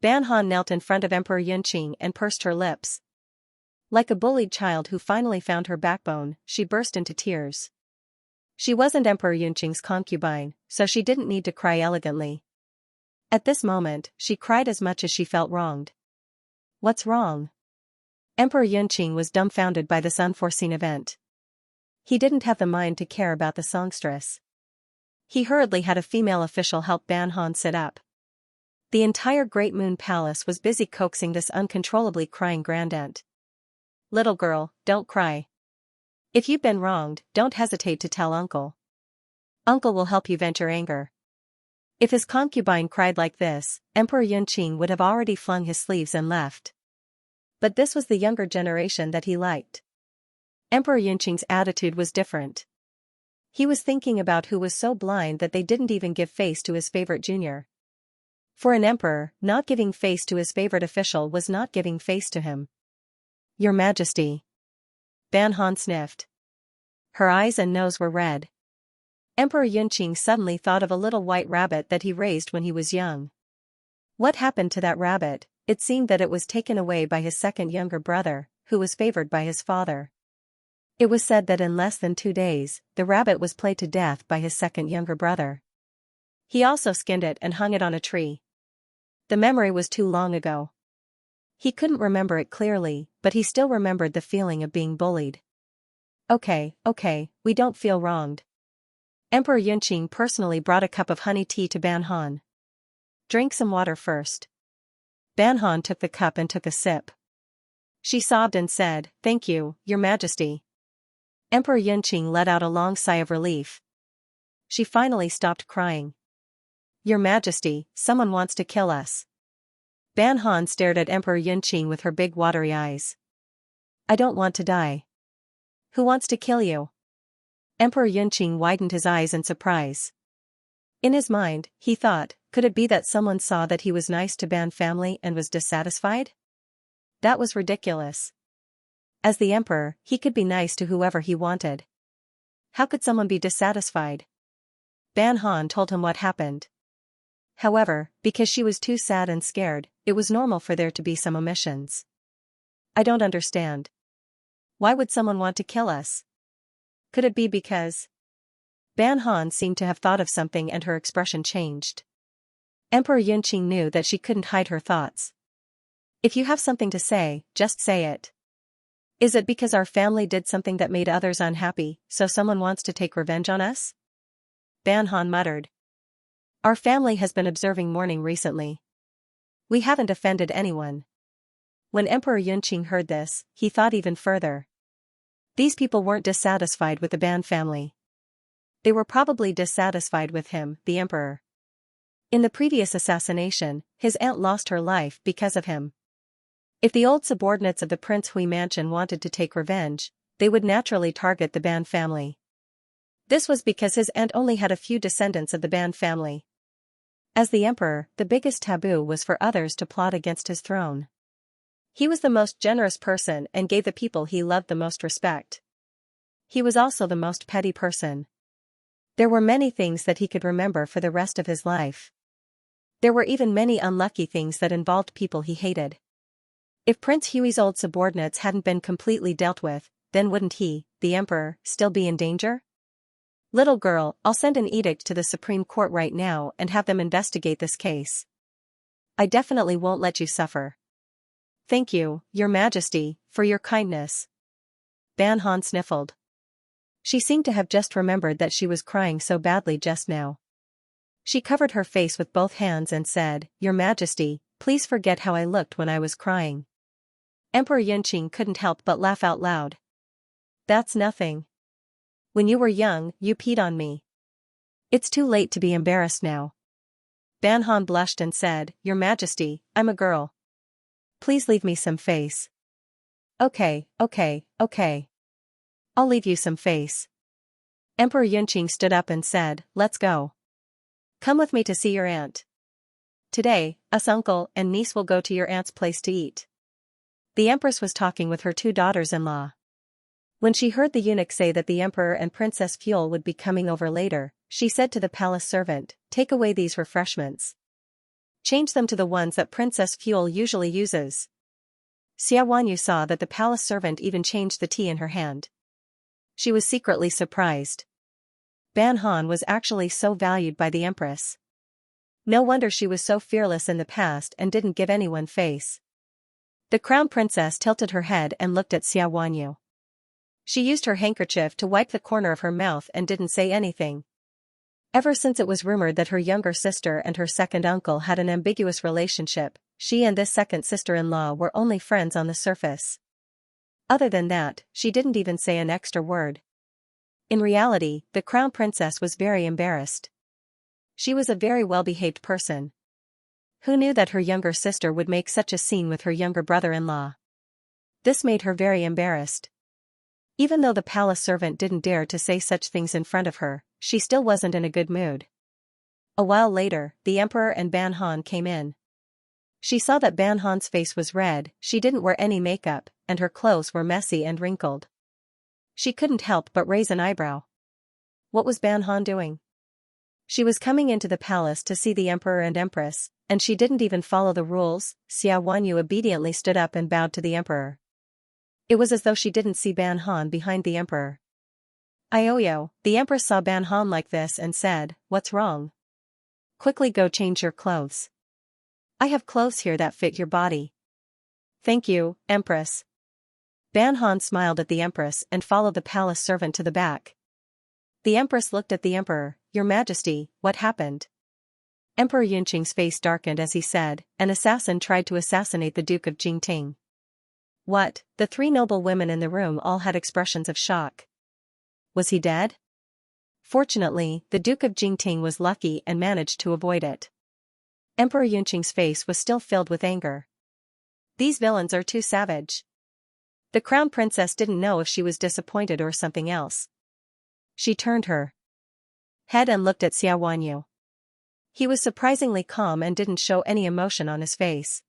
Ban Han knelt in front of Emperor Yunqing and pursed her lips. Like a bullied child who finally found her backbone, she burst into tears. She wasn't Emperor Yunqing's concubine, so she didn't need to cry elegantly. At this moment, she cried as much as she felt wronged. "What's wrong?" Emperor Yunqing was dumbfounded by this unforeseen event. He didn't have the mind to care about the songstress. He hurriedly had a female official help Ban Han sit up. The entire Great Moon Palace was busy coaxing this uncontrollably crying grandaunt. "Little girl, don't cry. If you've been wronged, don't hesitate to tell uncle. Uncle will help you vent your anger." If his concubine cried like this, Emperor Yunqing would have already flung his sleeves and left. But this was the younger generation that he liked. Emperor Yunqing's attitude was different. He was thinking about who was so blind that they didn't even give face to his favorite junior. For an emperor, not giving face to his favorite official was not giving face to him. "Your Majesty." Ban Han sniffed. Her eyes and nose were red. Emperor Yunqing suddenly thought of a little white rabbit that he raised when he was young. What happened to that rabbit? It seemed that it was taken away by his second younger brother, who was favored by his father. It was said that in less than 2 days, the rabbit was played to death by his second younger brother. He also skinned it and hung it on a tree. The memory was too long ago. He couldn't remember it clearly, but he still remembered the feeling of being bullied. Okay, we don't feel wronged." Emperor Yunqing personally brought a cup of honey tea to Ban Han. "Drink some water first." Ban Han took the cup and took a sip. She sobbed and said, "Thank you, Your Majesty." Emperor Yunqing let out a long sigh of relief. She finally stopped crying. "Your Majesty, someone wants to kill us." Ban Han stared at Emperor Yunqing with her big watery eyes. "I don't want to die." "Who wants to kill you?" Emperor Yunqing widened his eyes in surprise. In his mind, he thought, could it be that someone saw that he was nice to Ban family and was dissatisfied? That was ridiculous. As the emperor, he could be nice to whoever he wanted. How could someone be dissatisfied? Ban Han told him what happened. However, because she was too sad and scared, it was normal for there to be some omissions. "I don't understand. Why would someone want to kill us? Could it be because—" Ban Han seemed to have thought of something and her expression changed. Emperor Yunqing knew that she couldn't hide her thoughts. "If you have something to say, just say it. Is it because our family did something that made others unhappy, so someone wants to take revenge on us?" Ban Han muttered. "Our family has been observing mourning recently. We haven't offended anyone." When Emperor Yunqing heard this, he thought even further. These people weren't dissatisfied with the Ban family. They were probably dissatisfied with him, the emperor. In the previous assassination, his aunt lost her life because of him. If the old subordinates of the Prince Hui mansion wanted to take revenge, they would naturally target the Ban family. This was because his aunt only had a few descendants of the Ban family. As the emperor, the biggest taboo was for others to plot against his throne. He was the most generous person and gave the people he loved the most respect. He was also the most petty person. There were many things that he could remember for the rest of his life. There were even many unlucky things that involved people he hated. If Prince Hui's old subordinates hadn't been completely dealt with, then wouldn't he, the emperor, still be in danger? "Little girl, I'll send an edict to the Supreme Court right now and have them investigate this case. I definitely won't let you suffer." "Thank you, Your Majesty, for your kindness." Ban Han sniffled. She seemed to have just remembered that she was crying so badly just now. She covered her face with both hands and said, "Your Majesty, please forget how I looked when I was crying." Emperor Yunqing couldn't help but laugh out loud. "That's nothing. When you were young, you peed on me. It's too late to be embarrassed now." Ban Han blushed and said, "Your Majesty, I'm a girl. Please leave me some face." Okay. I'll leave you some face." Emperor Yunqing stood up and said, "Let's go. Come with me to see your aunt. Today, us uncle and niece will go to your aunt's place to eat." The empress was talking with her two daughters-in-law. When she heard the eunuch say that the emperor and Princess Fuel would be coming over later, she said to the palace servant, "Take away these refreshments. Change them to the ones that Princess Fuel usually uses." Xianxia saw that the palace servant even changed the tea in her hand. She was secretly surprised. Ban Han was actually so valued by the empress. No wonder she was so fearless in the past and didn't give anyone face. The crown princess tilted her head and looked at Xianxia. She used her handkerchief to wipe the corner of her mouth and didn't say anything. Ever since it was rumored that her younger sister and her second uncle had an ambiguous relationship, she and this second sister-in-law were only friends on the surface. Other than that, she didn't even say an extra word. In reality, the crown princess was very embarrassed. She was a very well-behaved person. Who knew that her younger sister would make such a scene with her younger brother-in-law? This made her very embarrassed. Even though the palace servant didn't dare to say such things in front of her, she still wasn't in a good mood. A while later, the emperor and Ban Han came in. She saw that Ban Han's face was red, she didn't wear any makeup, and her clothes were messy and wrinkled. She couldn't help but raise an eyebrow. What was Ban Han doing? She was coming into the palace to see the emperor and empress, and she didn't even follow the rules. Xianxia obediently stood up and bowed to the emperor. It was as though she didn't see Ban Han behind the emperor. "Ioyo," the empress saw Ban Han like this and said, "What's wrong? Quickly go change your clothes. I have clothes here that fit your body." "Thank you, empress." Ban Han smiled at the empress and followed the palace servant to the back. The empress looked at the emperor. "Your Majesty, what happened?" Emperor Yunqing's face darkened as he said, an assassin tried to assassinate the Duke of Jingting. What? The three noble women in the room all had expressions of shock. Was he dead? Fortunately, the Duke of Jingting was lucky and managed to avoid it. Emperor Yunqing's face was still filled with anger. These villains are too savage. The crown princess didn't know if she was disappointed or something else. She turned her head and looked at Xiaowanyu. He was surprisingly calm and didn't show any emotion on his face.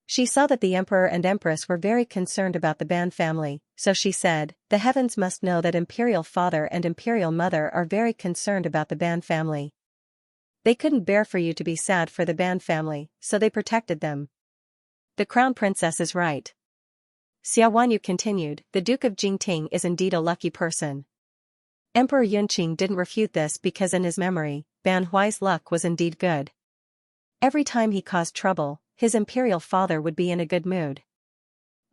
She saw that the emperor and empress were very concerned about the Ban family, so she said, "The heavens must know that imperial father and imperial mother are very concerned about the Ban family. They couldn't bear for you to be sad for the Ban family, so they protected them. The crown princess is right." Xiaowanyu continued, "The Duke of Jingting is indeed a lucky person." Emperor Yunqing didn't refute this because in his memory, Ban Huai's luck was indeed good. Every time he caused trouble, his imperial father would be in a good mood.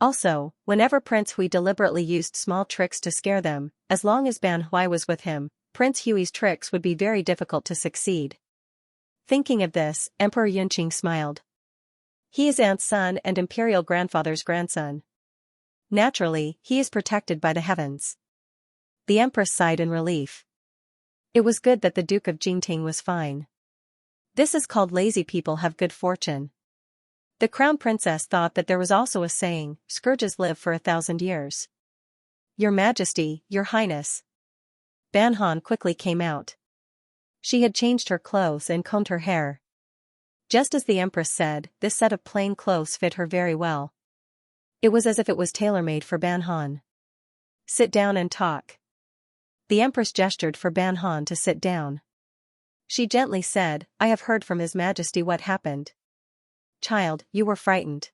Also, whenever Prince Hui deliberately used small tricks to scare them, as long as Ban Huai was with him, Prince Hui's tricks would be very difficult to succeed. Thinking of this, Emperor Yunqing smiled. He is aunt's son and imperial grandfather's grandson. Naturally, he is protected by the heavens. The empress sighed in relief. It was good that the Duke of Jingting was fine. This is called lazy people have good fortune. The crown princess thought that there was also a saying, scourges live for 1,000 years. Your Majesty, Your Highness. Ban Han quickly came out. She had changed her clothes and combed her hair. Just as the empress said, this set of plain clothes fit her very well. It was as if it was tailor-made for Ban Han. Sit down and talk. The empress gestured for Ban Han to sit down. She gently said, I have heard from His Majesty what happened. Child, you were frightened.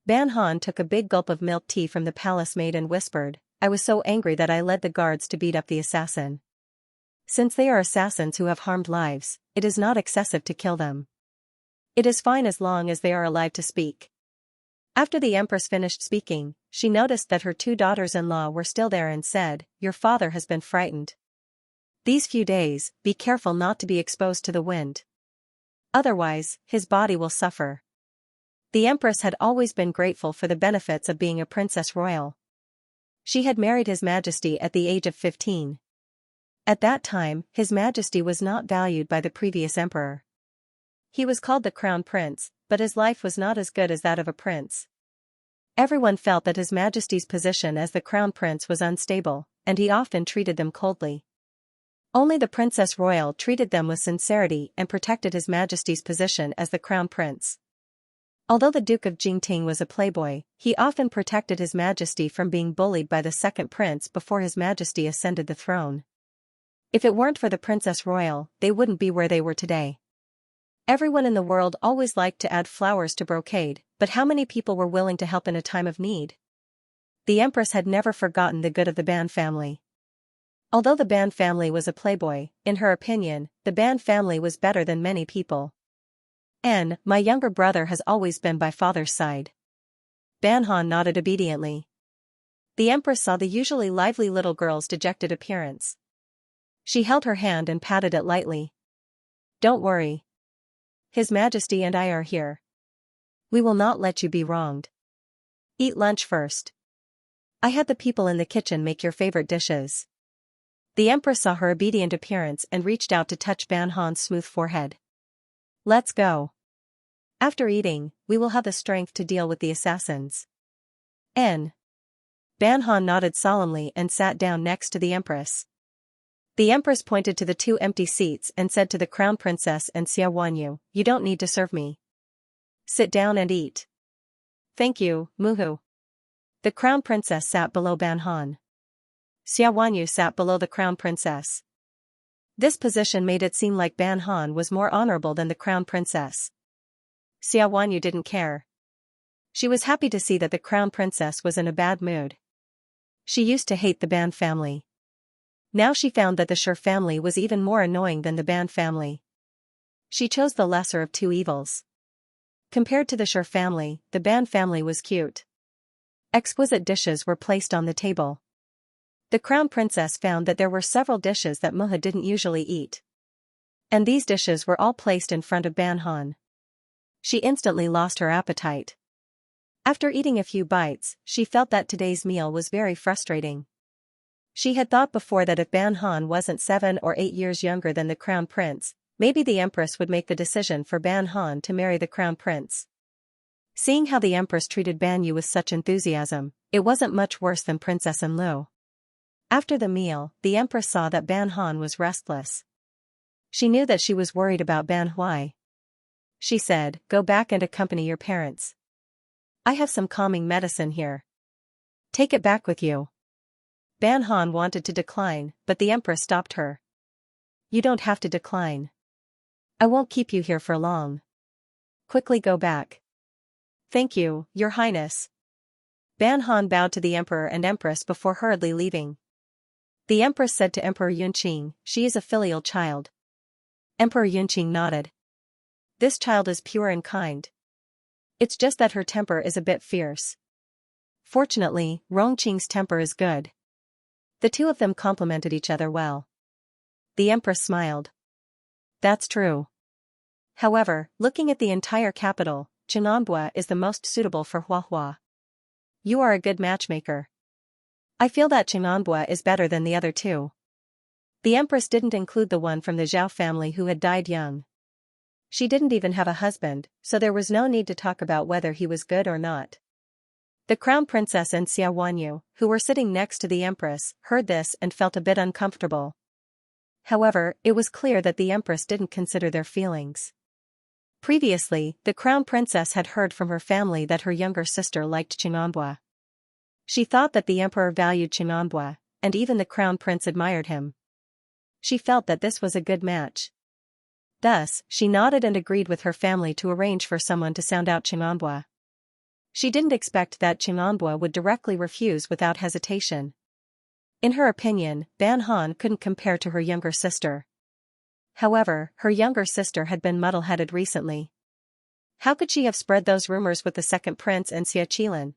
Ban Han took a big gulp of milk tea from the palace maid and whispered, I was so angry that I led the guards to beat up the assassin. Since they are assassins who have harmed lives, it is not excessive to kill them. It is fine as long as they are alive to speak. After the empress finished speaking, she noticed that her two daughters-in-law were still there and said, Your father has been frightened. These few days, be careful not to be exposed to the wind. Otherwise, his body will suffer. The empress had always been grateful for the benefits of being a princess royal. She had married His Majesty at the age of 15. At that time, His Majesty was not valued by the previous emperor. He was called the crown prince, but his life was not as good as that of a prince. Everyone felt that His Majesty's position as the crown prince was unstable, and he often treated them coldly. Only the Princess Royal treated them with sincerity and protected His Majesty's position as the crown prince. Although the Duke of Jingting was a playboy, he often protected His Majesty from being bullied by the second prince before His Majesty ascended the throne. If it weren't for the Princess Royal, they wouldn't be where they were today. Everyone in the world always liked to add flowers to brocade, but how many people were willing to help in a time of need? The Empress had never forgotten the good of the Ban family. Although the Ban family was a playboy, in her opinion, the Ban family was better than many people. My younger brother has always been by father's side. Ban Han nodded obediently. The Empress saw the usually lively little girl's dejected appearance. She held her hand and patted it lightly. Don't worry. His Majesty and I are here. We will not let you be wronged. Eat lunch first. I had the people in the kitchen make your favorite dishes. The Empress saw her obedient appearance and reached out to touch Ban Han's smooth forehead. Let's go. After eating, we will have the strength to deal with the assassins. Ban Han nodded solemnly and sat down next to the Empress. The Empress pointed to the two empty seats and said to the Crown Princess and Xiaowanyu, You don't need to serve me. Sit down and eat. Thank you, Muhu. The Crown Princess sat below Ban Han. Xiaowanyu sat below the Crown Princess. This position made it seem like Ban Han was more honorable than the Crown Princess. Xiaowanyu didn't care. She was happy to see that the Crown Princess was in a bad mood. She used to hate the Ban family. Now she found that the Shi family was even more annoying than the Ban family. She chose the lesser of two evils. Compared to the Shi family, the Ban family was cute. Exquisite dishes were placed on the table. The Crown Princess found that there were several dishes that Muha didn't usually eat. And these dishes were all placed in front of Ban Han. She instantly lost her appetite. After eating a few bites, she felt that today's meal was very frustrating. She had thought before that if Ban Han wasn't 7 or 8 years younger than the crown prince, maybe the empress would make the decision for Ban Han to marry the crown prince. Seeing how the empress treated Ban Yu with such enthusiasm, it wasn't much worse than Princess Enlu. After the meal, the empress saw that Ban Han was restless. She knew that she was worried about Ban Huai. She said, "Go back and accompany your parents. I have some calming medicine here. Take it back with you." Ban Han wanted to decline, but the empress stopped her. "You don't have to decline. I won't keep you here for long. Quickly go back." "Thank you, Your Highness." Ban Han bowed to the emperor and empress before hurriedly leaving. The empress said to Emperor Yunqing, "She is a filial child." Emperor Yunqing nodded. "This child is pure and kind. It's just that her temper is a bit fierce. Fortunately, Rongqing's temper is good." The two of them complimented each other well. The empress smiled. "That's true. However, looking at the entire capital, Chenanbua is the most suitable for Huahua. You are a good matchmaker. I feel that Chenanbua is better than the other two." The empress didn't include the one from the Zhao family who had died young. She didn't even have a husband, so there was no need to talk about whether he was good or not. The crown princess and Xia Wanyu, who were sitting next to the empress, heard this and felt a bit uncomfortable. However, it was clear that the empress didn't consider their feelings. Previously, the crown princess had heard from her family that her younger sister liked Chenanbua. She thought that the emperor valued Chenanbua, and even the crown prince admired him. She felt that this was a good match. Thus, she nodded and agreed with her family to arrange for someone to sound out Chenanbua. She didn't expect that Chenanbua would directly refuse without hesitation. In her opinion, Ban Han couldn't compare to her younger sister. However, her younger sister had been muddle-headed recently. How could she have spread those rumors with the second prince and Xia Qilin?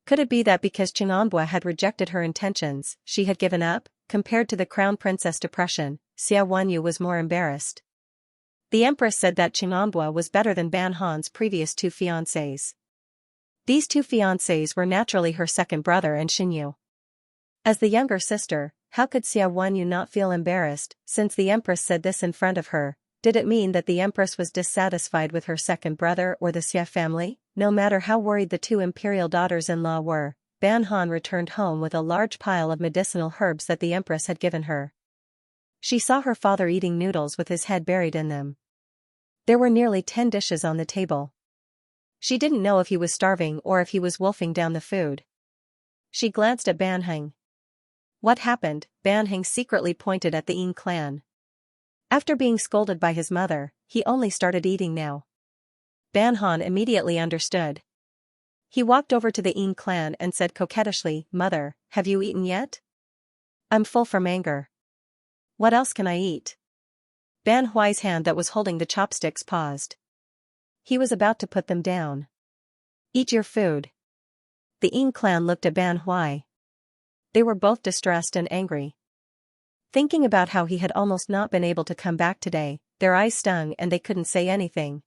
Could it be that because Chenanbua had rejected her intentions, she had given up? Compared to the crown princess depression, Xia Wanyu was more embarrassed. The empress said that Chenanbua was better than Ban Han's previous two fiancés. These two fiancés were naturally her second brother and Xinyu. As the younger sister, how could Xia Wanyu not feel embarrassed, since the empress said this in front of her? Did it mean that the empress was dissatisfied with her second brother or the Xia family? No matter how worried the two imperial daughters-in-law were, Ban Han returned home with a large pile of medicinal herbs that the empress had given her. She saw her father eating noodles with his head buried in them. There were nearly 10 dishes on the table. She didn't know if he was starving or if he was wolfing down the food. She glanced at Ban Heng. What happened? Ban Heng secretly pointed at the Ying clan. After being scolded by his mother, he only started eating now. Ban Han immediately understood. He walked over to the Ying clan and said coquettishly, "Mother, have you eaten yet? I'm full from anger. What else can I eat?" Ban Huai's hand that was holding the chopsticks paused. He was about to put them down. "Eat your food." The Ying clan looked at Ban Huai. They were both distressed and angry. Thinking about how he had almost not been able to come back today, their eyes stung and they couldn't say anything.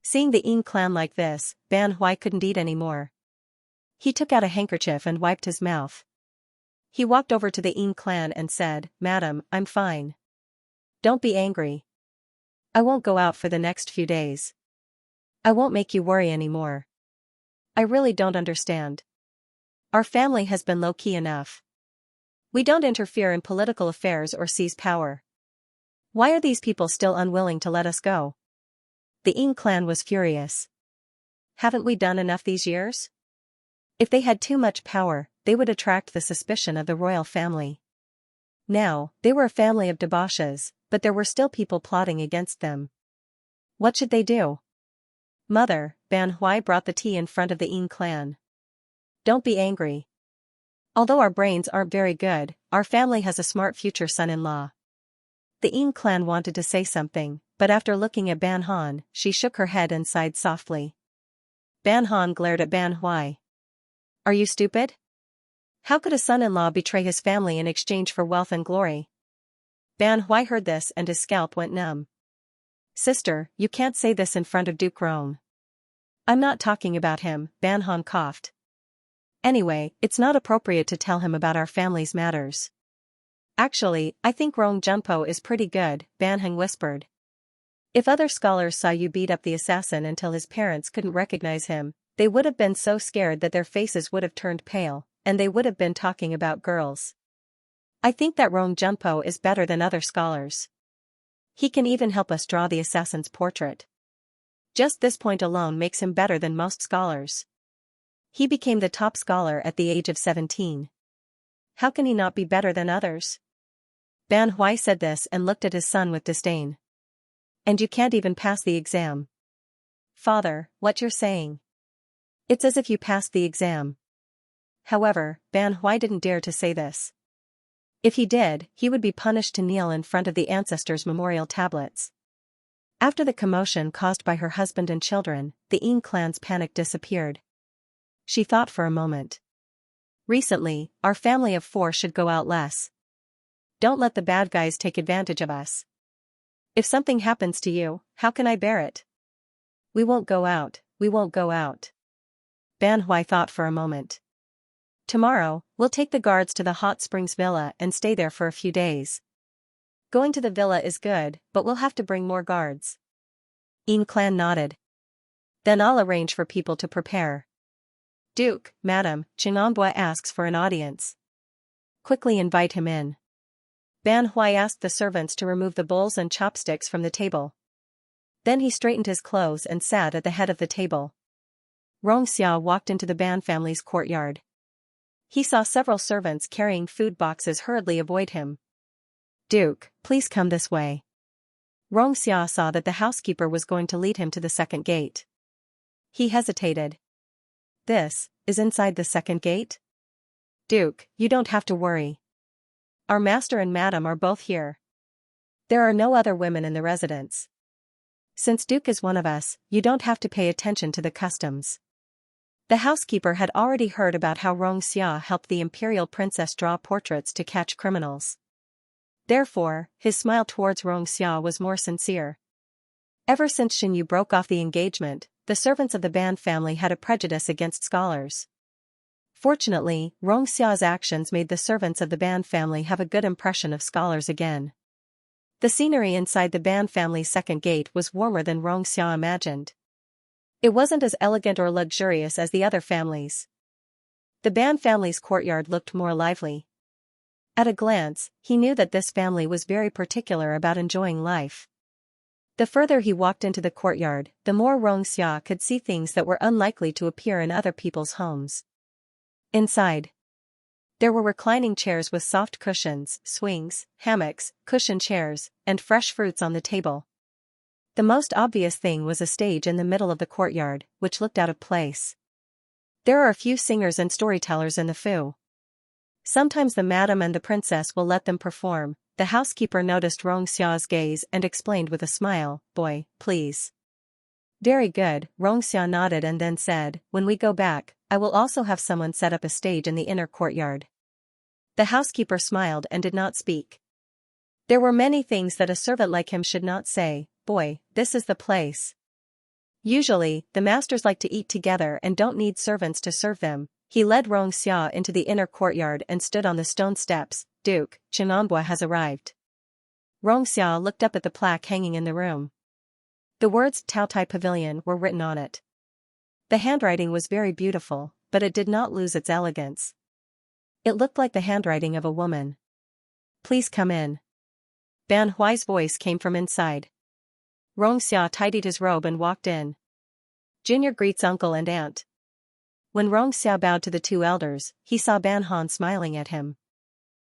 Seeing the Ying clan like this, Ban Huai couldn't eat anymore. He took out a handkerchief and wiped his mouth. He walked over to the Ying clan and said, "Madam, I'm fine. Don't be angry. I won't go out for the next few days. I won't make you worry anymore. I really don't understand. Our family has been low-key enough. We don't interfere in political affairs or seize power. Why are these people still unwilling to let us go?" The Ying clan was furious. Haven't we done enough these years? If they had too much power, they would attract the suspicion of the royal family. Now, they were a family of debauches, but there were still people plotting against them. What should they do? "Mother," Ban Huai brought the tea in front of the Ying clan. "Don't be angry. Although our brains aren't very good, our family has a smart future son-in-law." The Ying clan wanted to say something, but after looking at Ban Han, she shook her head and sighed softly. Ban Han glared at Ban Huai. "Are you stupid? How could a son-in-law betray his family in exchange for wealth and glory?" Ban Hui heard this and his scalp went numb. Sister, you can't say this in front of Duke Rong. I'm not talking about him, Ban Han coughed. Anyway, it's not appropriate to tell him about our family's matters. Actually, I think Rong Junpo is pretty good, Ban Heng whispered. If other scholars saw you beat up the assassin until his parents couldn't recognize him, they would have been so scared that their faces would have turned pale, and they would have been talking about girls. I think that Rong Junpo is better than other scholars. He can even help us draw the assassin's portrait. Just this point alone makes him better than most scholars. He became the top scholar at the age of 17. How can he not be better than others? Ban Hui said this and looked at his son with disdain. And you can't even pass the exam. Father, what you're saying? It's as if you passed the exam. However, Ban Hui didn't dare to say this. If he did, he would be punished to kneel in front of the ancestors' memorial tablets. After the commotion caused by her husband and children, the Ying clan's panic disappeared. She thought for a moment. Recently, our family of 4 should go out less. Don't let the bad guys take advantage of us. If something happens to you, how can I bear it? We won't go out, we won't go out. Ban Hui thought for a moment. Tomorrow, we'll take the guards to the Hot Springs Villa and stay there for a few days. Going to the villa is good, but we'll have to bring more guards. Ying clan nodded. Then I'll arrange for people to prepare. Duke, Madam, Xianxia asks for an audience. Quickly invite him in. Ban Hui asked the servants to remove the bowls and chopsticks from the table. Then he straightened his clothes and sat at the head of the table. Xianxia walked into the Ban family's courtyard. He saw several servants carrying food boxes hurriedly avoid him. Duke, please come this way. Xianxia saw that the housekeeper was going to lead him to the second gate. He hesitated. This is inside the second gate? Duke, you don't have to worry. Our master and madam are both here. There are no other women in the residence. Since Duke is one of us, you don't have to pay attention to the customs. The housekeeper had already heard about how Xianxia helped the imperial princess draw portraits to catch criminals. Therefore, his smile towards Xianxia was more sincere. Ever since Xinyu broke off the engagement, the servants of the Ban family had a prejudice against scholars. Fortunately, Xia's actions made the servants of the Ban family have a good impression of scholars again. The scenery inside the Ban family's second gate was warmer than Xia imagined. It wasn't as elegant or luxurious as the other families. The Ban family's courtyard looked more lively. At a glance, he knew that this family was very particular about enjoying life. The further he walked into the courtyard, the more Xia could see things that were unlikely to appear in other people's homes. Inside, there were reclining chairs with soft cushions, swings, hammocks, cushion chairs, and fresh fruits on the table. The most obvious thing was a stage in the middle of the courtyard, which looked out of place. There are a few singers and storytellers in the Fu. Sometimes the madam and the princess will let them perform. The housekeeper noticed Xia's gaze and explained with a smile, "Boy, please." Very good, Xia nodded and then said, "When we go back, I will also have someone set up a stage in the inner courtyard." The housekeeper smiled and did not speak. There were many things that a servant like him should not say. Boy, this is the place. Usually, the masters like to eat together and don't need servants to serve them. He led Xia into the inner courtyard and stood on the stone steps. Duke, Xianxia has arrived. Xia looked up at the plaque hanging in the room. The words Taotai Pavilion were written on it. The handwriting was very beautiful, but it did not lose its elegance. It looked like the handwriting of a woman. Please come in. Ban Hui's voice came from inside. Xia tidied his robe and walked in. Junior greets uncle and aunt. When Xia bowed to the 2 elders, he saw Ban Han smiling at him.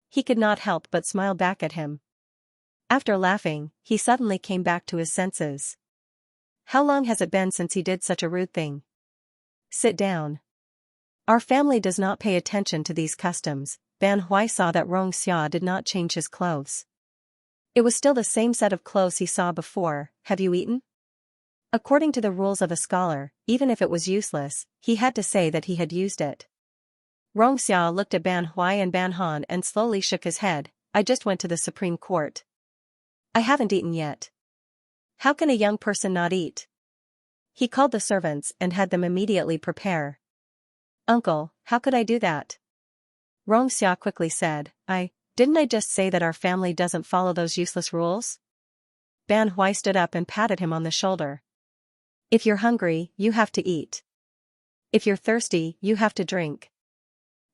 He could not help but smile back at him. After laughing, he suddenly came back to his senses. How long has it been since he did such a rude thing? Sit down. Our family does not pay attention to these customs. Ban Hui saw that Xia did not change his clothes. It was still the same set of clothes he saw before. Have you eaten? According to the rules of a scholar, even if it was useless, he had to say that he had used it. Xia looked at Ban Hui and Ban Han and slowly shook his head. I just went to the Supreme Court. I haven't eaten yet. How can a young person not eat? He called the servants and had them immediately prepare. Uncle, how could I do that? Xianxia quickly said, Didn't I just say that our family doesn't follow those useless rules? Ban Hui stood up and patted him on the shoulder. If you're hungry, you have to eat. If you're thirsty, you have to drink.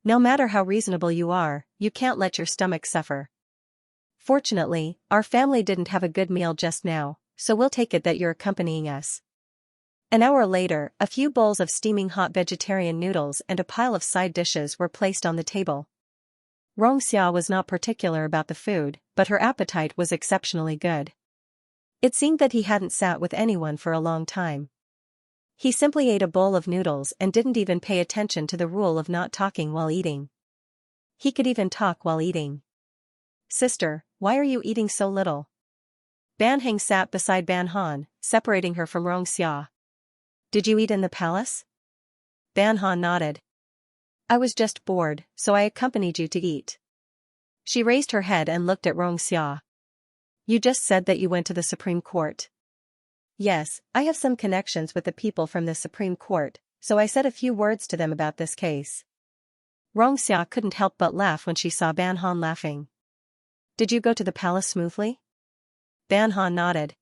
No matter how reasonable you are, you can't let your stomach suffer. Fortunately, our family didn't have a good meal just now, so we'll take it that you're accompanying us. An hour later, a few bowls of steaming hot vegetarian noodles and a pile of side dishes were placed on the table. Xianxia was not particular about the food, but her appetite was exceptionally good. It seemed that he hadn't sat with anyone for a long time. He simply ate a bowl of noodles and didn't even pay attention to the rule of not talking while eating. He could even talk while eating. Sister, why are you eating so little? Ban Heng sat beside Ban Han, separating her from Xianxia. Did you eat in the palace? Ban Han nodded. I was just bored, so I accompanied you to eat. She raised her head and looked at Xianxia. You just said that you went to the Supreme Court. Yes, I have some connections with the people from the Supreme Court, so I said a few words to them about this case. Xianxia couldn't help but laugh when she saw Ban Han laughing. Did you go to the palace smoothly? Ban Han nodded.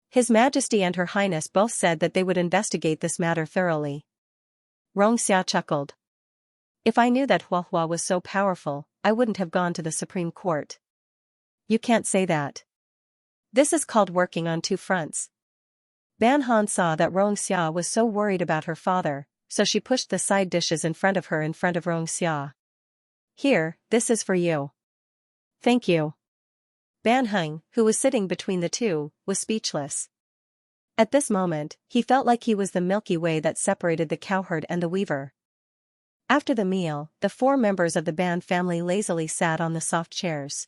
His Majesty and Her Highness both said that they would investigate this matter thoroughly. Xianxia chuckled. If I knew that Huahua was so powerful, I wouldn't have gone to the Supreme Court. You can't say that. This is called working on two fronts. Ban Han saw that Xianxia was so worried about her father, so she pushed the side dishes in front of her in front of Xianxia. Here, this is for you. Thank you. Ban Heng, who was sitting between the two, was speechless. At this moment, he felt like he was the Milky Way that separated the cowherd and the weaver. After the meal, the 4 members of the Ban family lazily sat on the soft chairs.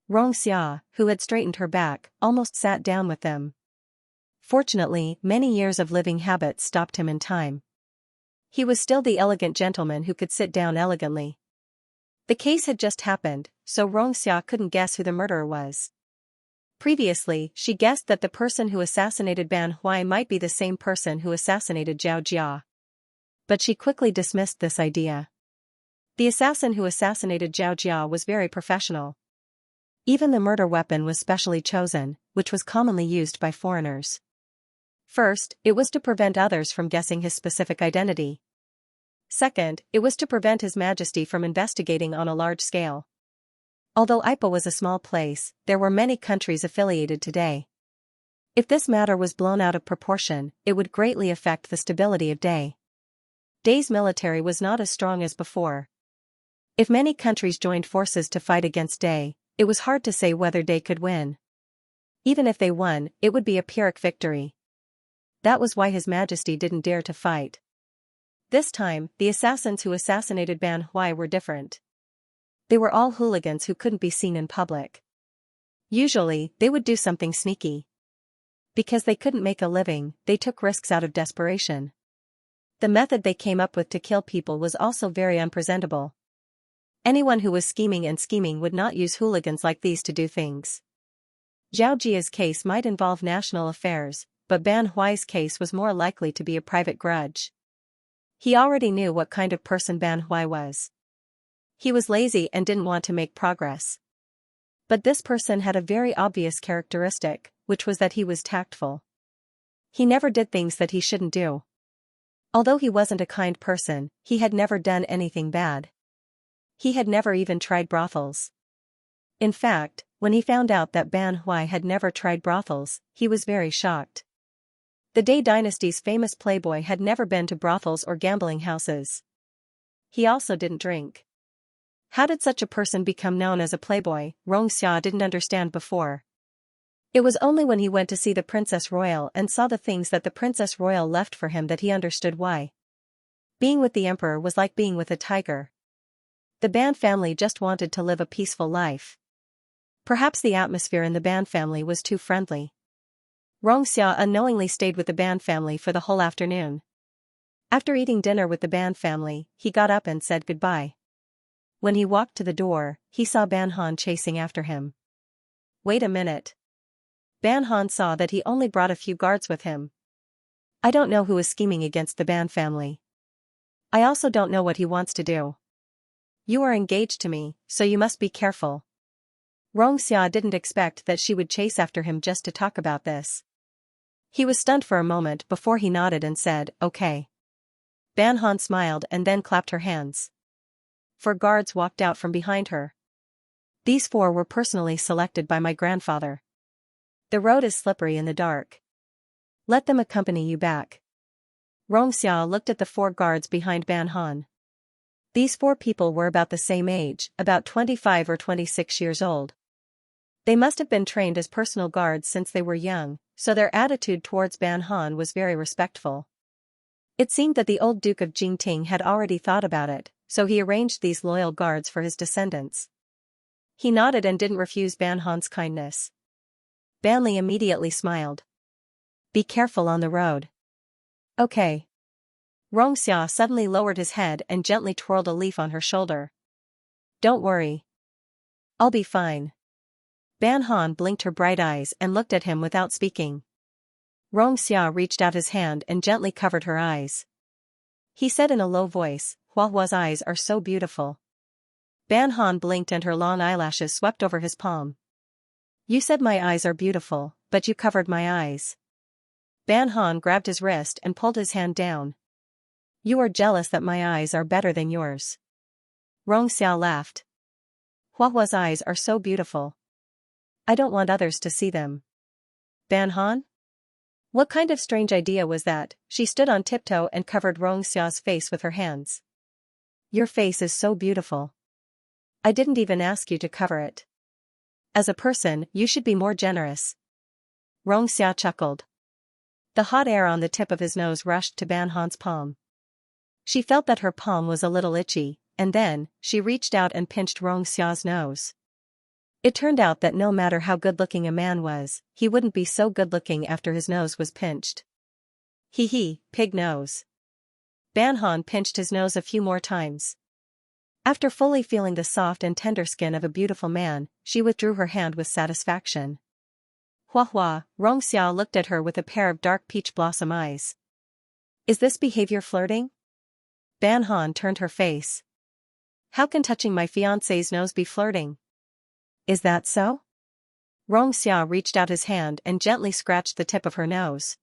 Xianxia, who had straightened her back, almost sat down with them. Fortunately, many years of living habits stopped him in time. He was still the elegant gentleman who could sit down elegantly. The case had just happened, so Xianxia couldn't guess who the murderer was. Previously, she guessed that the person who assassinated Ban Hui might be the same person who assassinated Zhao Jia. But she quickly dismissed this idea. The assassin who assassinated Zhao Jia was very professional. Even the murder weapon was specially chosen, which was commonly used by foreigners. First, it was to prevent others from guessing his specific identity. Second, it was to prevent His Majesty from investigating on a large scale. Although Ipoh was a small place, there were many countries affiliated today. If this matter was blown out of proportion, it would greatly affect the stability of Day's military was not as strong as before. If many countries joined forces to fight against Day, it was hard to say whether Day could win. Even if they won, it would be a Pyrrhic victory. That was why His Majesty didn't dare to fight. This time, the assassins who assassinated Ban Hui were different. They were all hooligans who couldn't be seen in public. Usually, they would do something sneaky. Because they couldn't make a living, they took risks out of desperation. The method they came up with to kill people was also very unpresentable. Anyone who was scheming would not use hooligans like these to do things. Zhao Jia's case might involve national affairs, but Ban Hui's case was more likely to be a private grudge. He already knew what kind of person Ban Hui was. He was lazy and didn't want to make progress. But this person had a very obvious characteristic, which was that he was tactful. He never did things that he shouldn't do. Although he wasn't a kind person, he had never done anything bad. He had never even tried brothels. In fact, when he found out that Ban Hui had never tried brothels, he was very shocked. The Day dynasty's famous playboy had never been to brothels or gambling houses. He also didn't drink. How did such a person become known as a playboy? Xianxia didn't understand before. It was only when he went to see the Princess Royal and saw the things that the Princess Royal left for him that he understood why. Being with the Emperor was like being with a tiger. The Ban family just wanted to live a peaceful life. Perhaps the atmosphere in the Ban family was too friendly. Xianxia unknowingly stayed with the Ban family for the whole afternoon. After eating dinner with the Ban family, he got up and said goodbye. When he walked to the door, he saw Ban Han chasing after him. Wait a minute. Ban Han saw that he only brought a few guards with him. I don't know who is scheming against the Ban family. I also don't know what he wants to do. You are engaged to me, so you must be careful. Xianxia didn't expect that she would chase after him just to talk about this. He was stunned for a moment before he nodded and said, okay. Ban Han smiled and then clapped her hands. 4 guards walked out from behind her. These 4 were personally selected by my grandfather. The road is slippery in the dark. Let them accompany you back. Xianxia looked at the 4 guards behind Ban Han. These 4 people were about the same age, about 25 or 26 years old. They must have been trained as personal guards since they were young, so their attitude towards Ban Han was very respectful. It seemed that the old Duke of Jingting had already thought about it, so he arranged these loyal guards for his descendants. He nodded and didn't refuse Ban Han's kindness. Ban Li immediately smiled. Be careful on the road. Okay. Xianxia suddenly lowered his head and gently twirled a leaf on her shoulder. Don't worry. I'll be fine. Ban Han blinked her bright eyes and looked at him without speaking. Xianxia reached out his hand and gently covered her eyes. He said in a low voice, Huahua's eyes are so beautiful. Ban Han blinked and her long eyelashes swept over his palm. You said my eyes are beautiful, but you covered my eyes. Ban Han grabbed his wrist and pulled his hand down. You are jealous that my eyes are better than yours. Xianxia laughed. Huahua's eyes are so beautiful. I don't want others to see them. Ban Han? What kind of strange idea was that? She stood on tiptoe and covered Xia's face with her hands. Your face is so beautiful. I didn't even ask you to cover it. As a person, you should be more generous. Xia chuckled. The hot air on the tip of his nose rushed to Ban Han's palm. She felt that her palm was a little itchy, and then, she reached out and pinched Xia's nose. It turned out that no matter how good-looking a man was, he wouldn't be so good-looking after his nose was pinched. Hee hee, pig nose. Ban Han pinched his nose a few more times. After fully feeling the soft and tender skin of a beautiful man, she withdrew her hand with satisfaction. Huahua, Xiao looked at her with a pair of dark peach blossom eyes. Is this behavior flirting? Ban Han turned her face. How can touching my fiancé's nose be flirting? Is that so? Xiao reached out his hand and gently scratched the tip of her nose.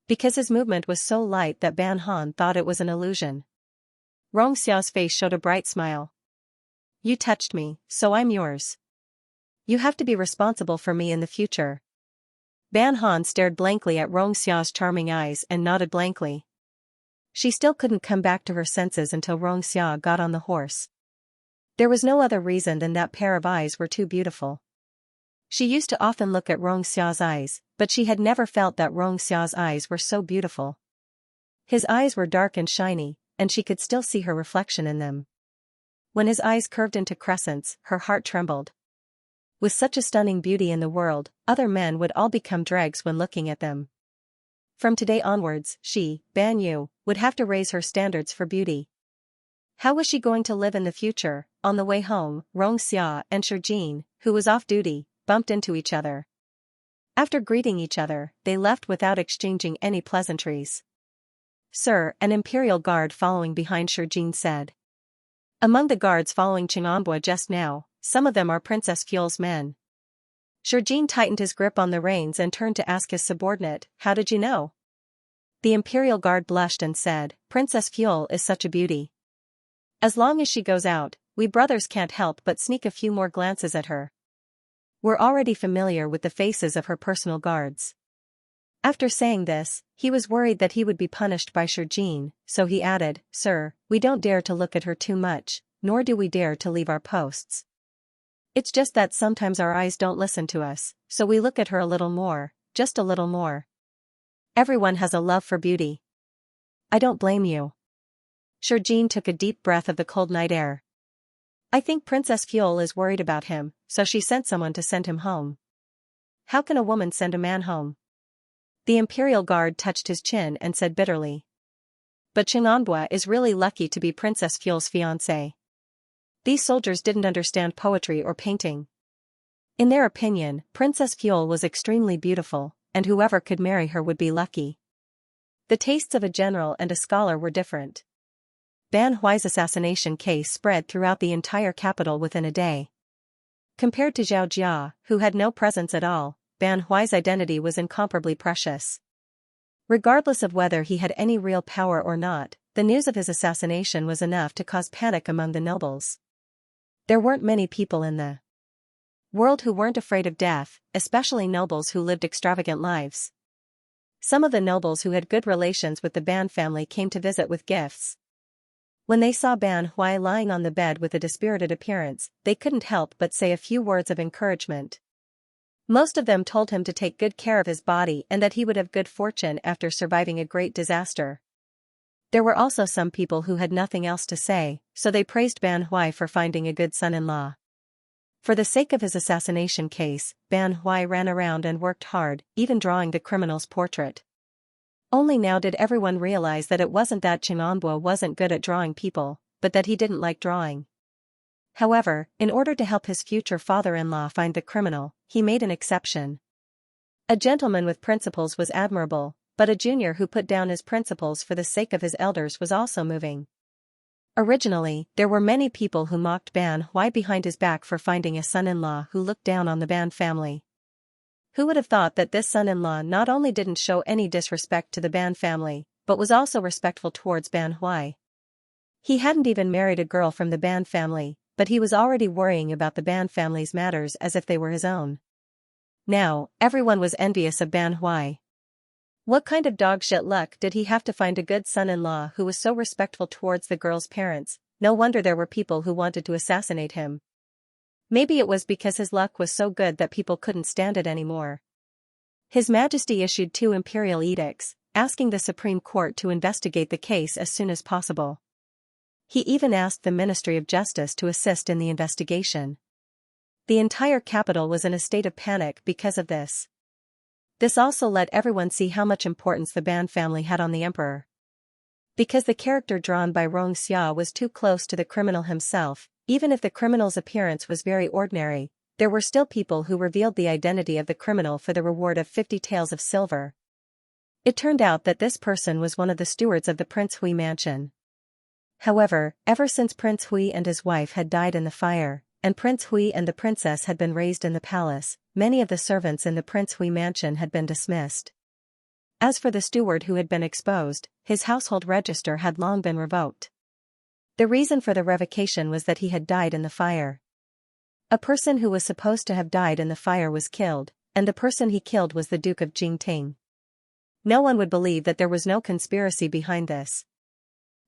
Because his movement was so light that Ban Han thought it was an illusion. Xiao's face showed a bright smile. You touched me, so I'm yours. You have to be responsible for me in the future. Ban Han stared blankly at Xiao's charming eyes and nodded blankly. She still couldn't come back to her senses until Xiao got on the horse. There was no other reason than that pair of eyes were too beautiful. She used to often look at Xiao's eyes, but she had never felt that Xiao's eyes were so beautiful. His eyes were dark and shiny, and she could still see her reflection in them. When his eyes curved into crescents, her heart trembled. With such a stunning beauty in the world, other men would all become dregs when looking at them. From today onwards, she, Ban Yu, would have to raise her standards for beauty. How was she going to live in the future? On the way home, Xia and Shijin, who was off duty, bumped into each other. After greeting each other, they left without exchanging any pleasantries. Sir, an imperial guard following behind Shijin said. Among the guards following Xianxia just now, some of them are Princess Fuel's men. Shijin tightened his grip on the reins and turned to ask his subordinate, how did you know? The imperial guard blushed and said, Princess Fuel is such a beauty. As long as she goes out, we brothers can't help but sneak a few more glances at her. We're already familiar with the faces of her personal guards. After saying this, he was worried that he would be punished by Shijin, so he added, Sir, we don't dare to look at her too much, nor do we dare to leave our posts. It's just that sometimes our eyes don't listen to us, so we look at her a little more, just a little more. Everyone has a love for beauty. I don't blame you. Shijin took a deep breath of the cold night air. I think Princess Fuel is worried about him, so she sent someone to send him home. How can a woman send a man home? The imperial guard touched his chin and said bitterly. But Xianxia is really lucky to be Princess Fuel's fiancé. These soldiers didn't understand poetry or painting. In their opinion, Princess Fuel was extremely beautiful, and whoever could marry her would be lucky. The tastes of a general and a scholar were different. Ban Huai's assassination case spread throughout the entire capital within a day. Compared to Zhao Jia, who had no presence at all, Ban Huai's identity was incomparably precious. Regardless of whether he had any real power or not, the news of his assassination was enough to cause panic among the nobles. There weren't many people in the world who weren't afraid of death, especially nobles who lived extravagant lives. Some of the nobles who had good relations with the Ban family came to visit with gifts. When they saw Ban Huai lying on the bed with a dispirited appearance, they couldn't help but say a few words of encouragement. Most of them told him to take good care of his body and that he would have good fortune after surviving a great disaster. There were also some people who had nothing else to say, so they praised Ban Huai for finding a good son-in-law. For the sake of his assassination case, Ban Huai ran around and worked hard, even drawing the criminal's portrait. Only now did everyone realize that it wasn't that Qinganbo wasn't good at drawing people, but that he didn't like drawing. However, in order to help his future father-in-law find the criminal, he made an exception. A gentleman with principles was admirable, but a junior who put down his principles for the sake of his elders was also moving. Originally, there were many people who mocked Ban Huai behind his back for finding a son-in-law who looked down on the Ban family. Who would have thought that this son-in-law not only didn't show any disrespect to the Ban family, but was also respectful towards Ban Huai? He hadn't even married a girl from the Ban family, but he was already worrying about the Ban family's matters as if they were his own. Now, everyone was envious of Ban Huai. What kind of dogshit luck did he have to find a good son-in-law who was so respectful towards the girl's parents? No wonder there were people who wanted to assassinate him. Maybe it was because his luck was so good that people couldn't stand it anymore. His Majesty issued 2 imperial edicts, asking the Supreme Court to investigate the case as soon as possible. He even asked the Ministry of Justice to assist in the investigation. The entire capital was in a state of panic because of this. This also let everyone see how much importance the Ban family had on the emperor. Because the character drawn by Xianxia was too close to the criminal himself, even if the criminal's appearance was very ordinary, there were still people who revealed the identity of the criminal for the reward of 50 taels of silver. It turned out that this person was one of the stewards of the Prince Hui mansion. However, ever since Prince Hui and his wife had died in the fire, and Prince Hui and the princess had been raised in the palace, many of the servants in the Prince Hui mansion had been dismissed. As for the steward who had been exposed, his household register had long been revoked. The reason for the revocation was that he had died in the fire. A person who was supposed to have died in the fire was killed, and the person he killed was the Duke of Jingting. No one would believe that there was no conspiracy behind this.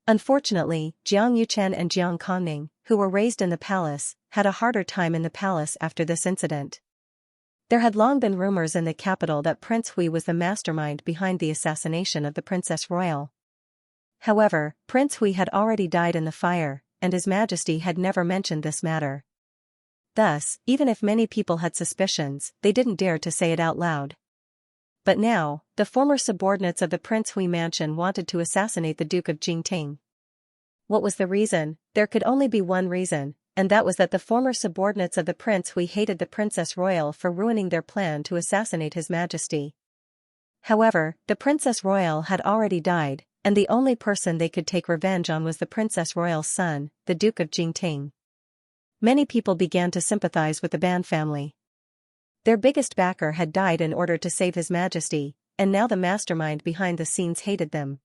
Unfortunately, Jiang Yuchen and Jiang Kongning, who were raised in the palace, had a harder time in the palace after this incident. There had long been rumors in the capital that Prince Hui was the mastermind behind the assassination of the Princess Royal. However, Prince Hui had already died in the fire, and His Majesty had never mentioned this matter. Thus, even if many people had suspicions, they didn't dare to say it out loud. But now, the former subordinates of the Prince Hui mansion wanted to assassinate the Duke of Jingting. What was the reason? There could only be one reason, and that was that the former subordinates of the Prince Hui hated the Princess Royal for ruining their plan to assassinate His Majesty. However, the Princess Royal had already died, and the only person they could take revenge on was the Princess Royal's son, the Duke of Jingting. Many people began to sympathize with the Ban family. Their biggest backer had died in order to save His Majesty, and now the mastermind behind the scenes hated them.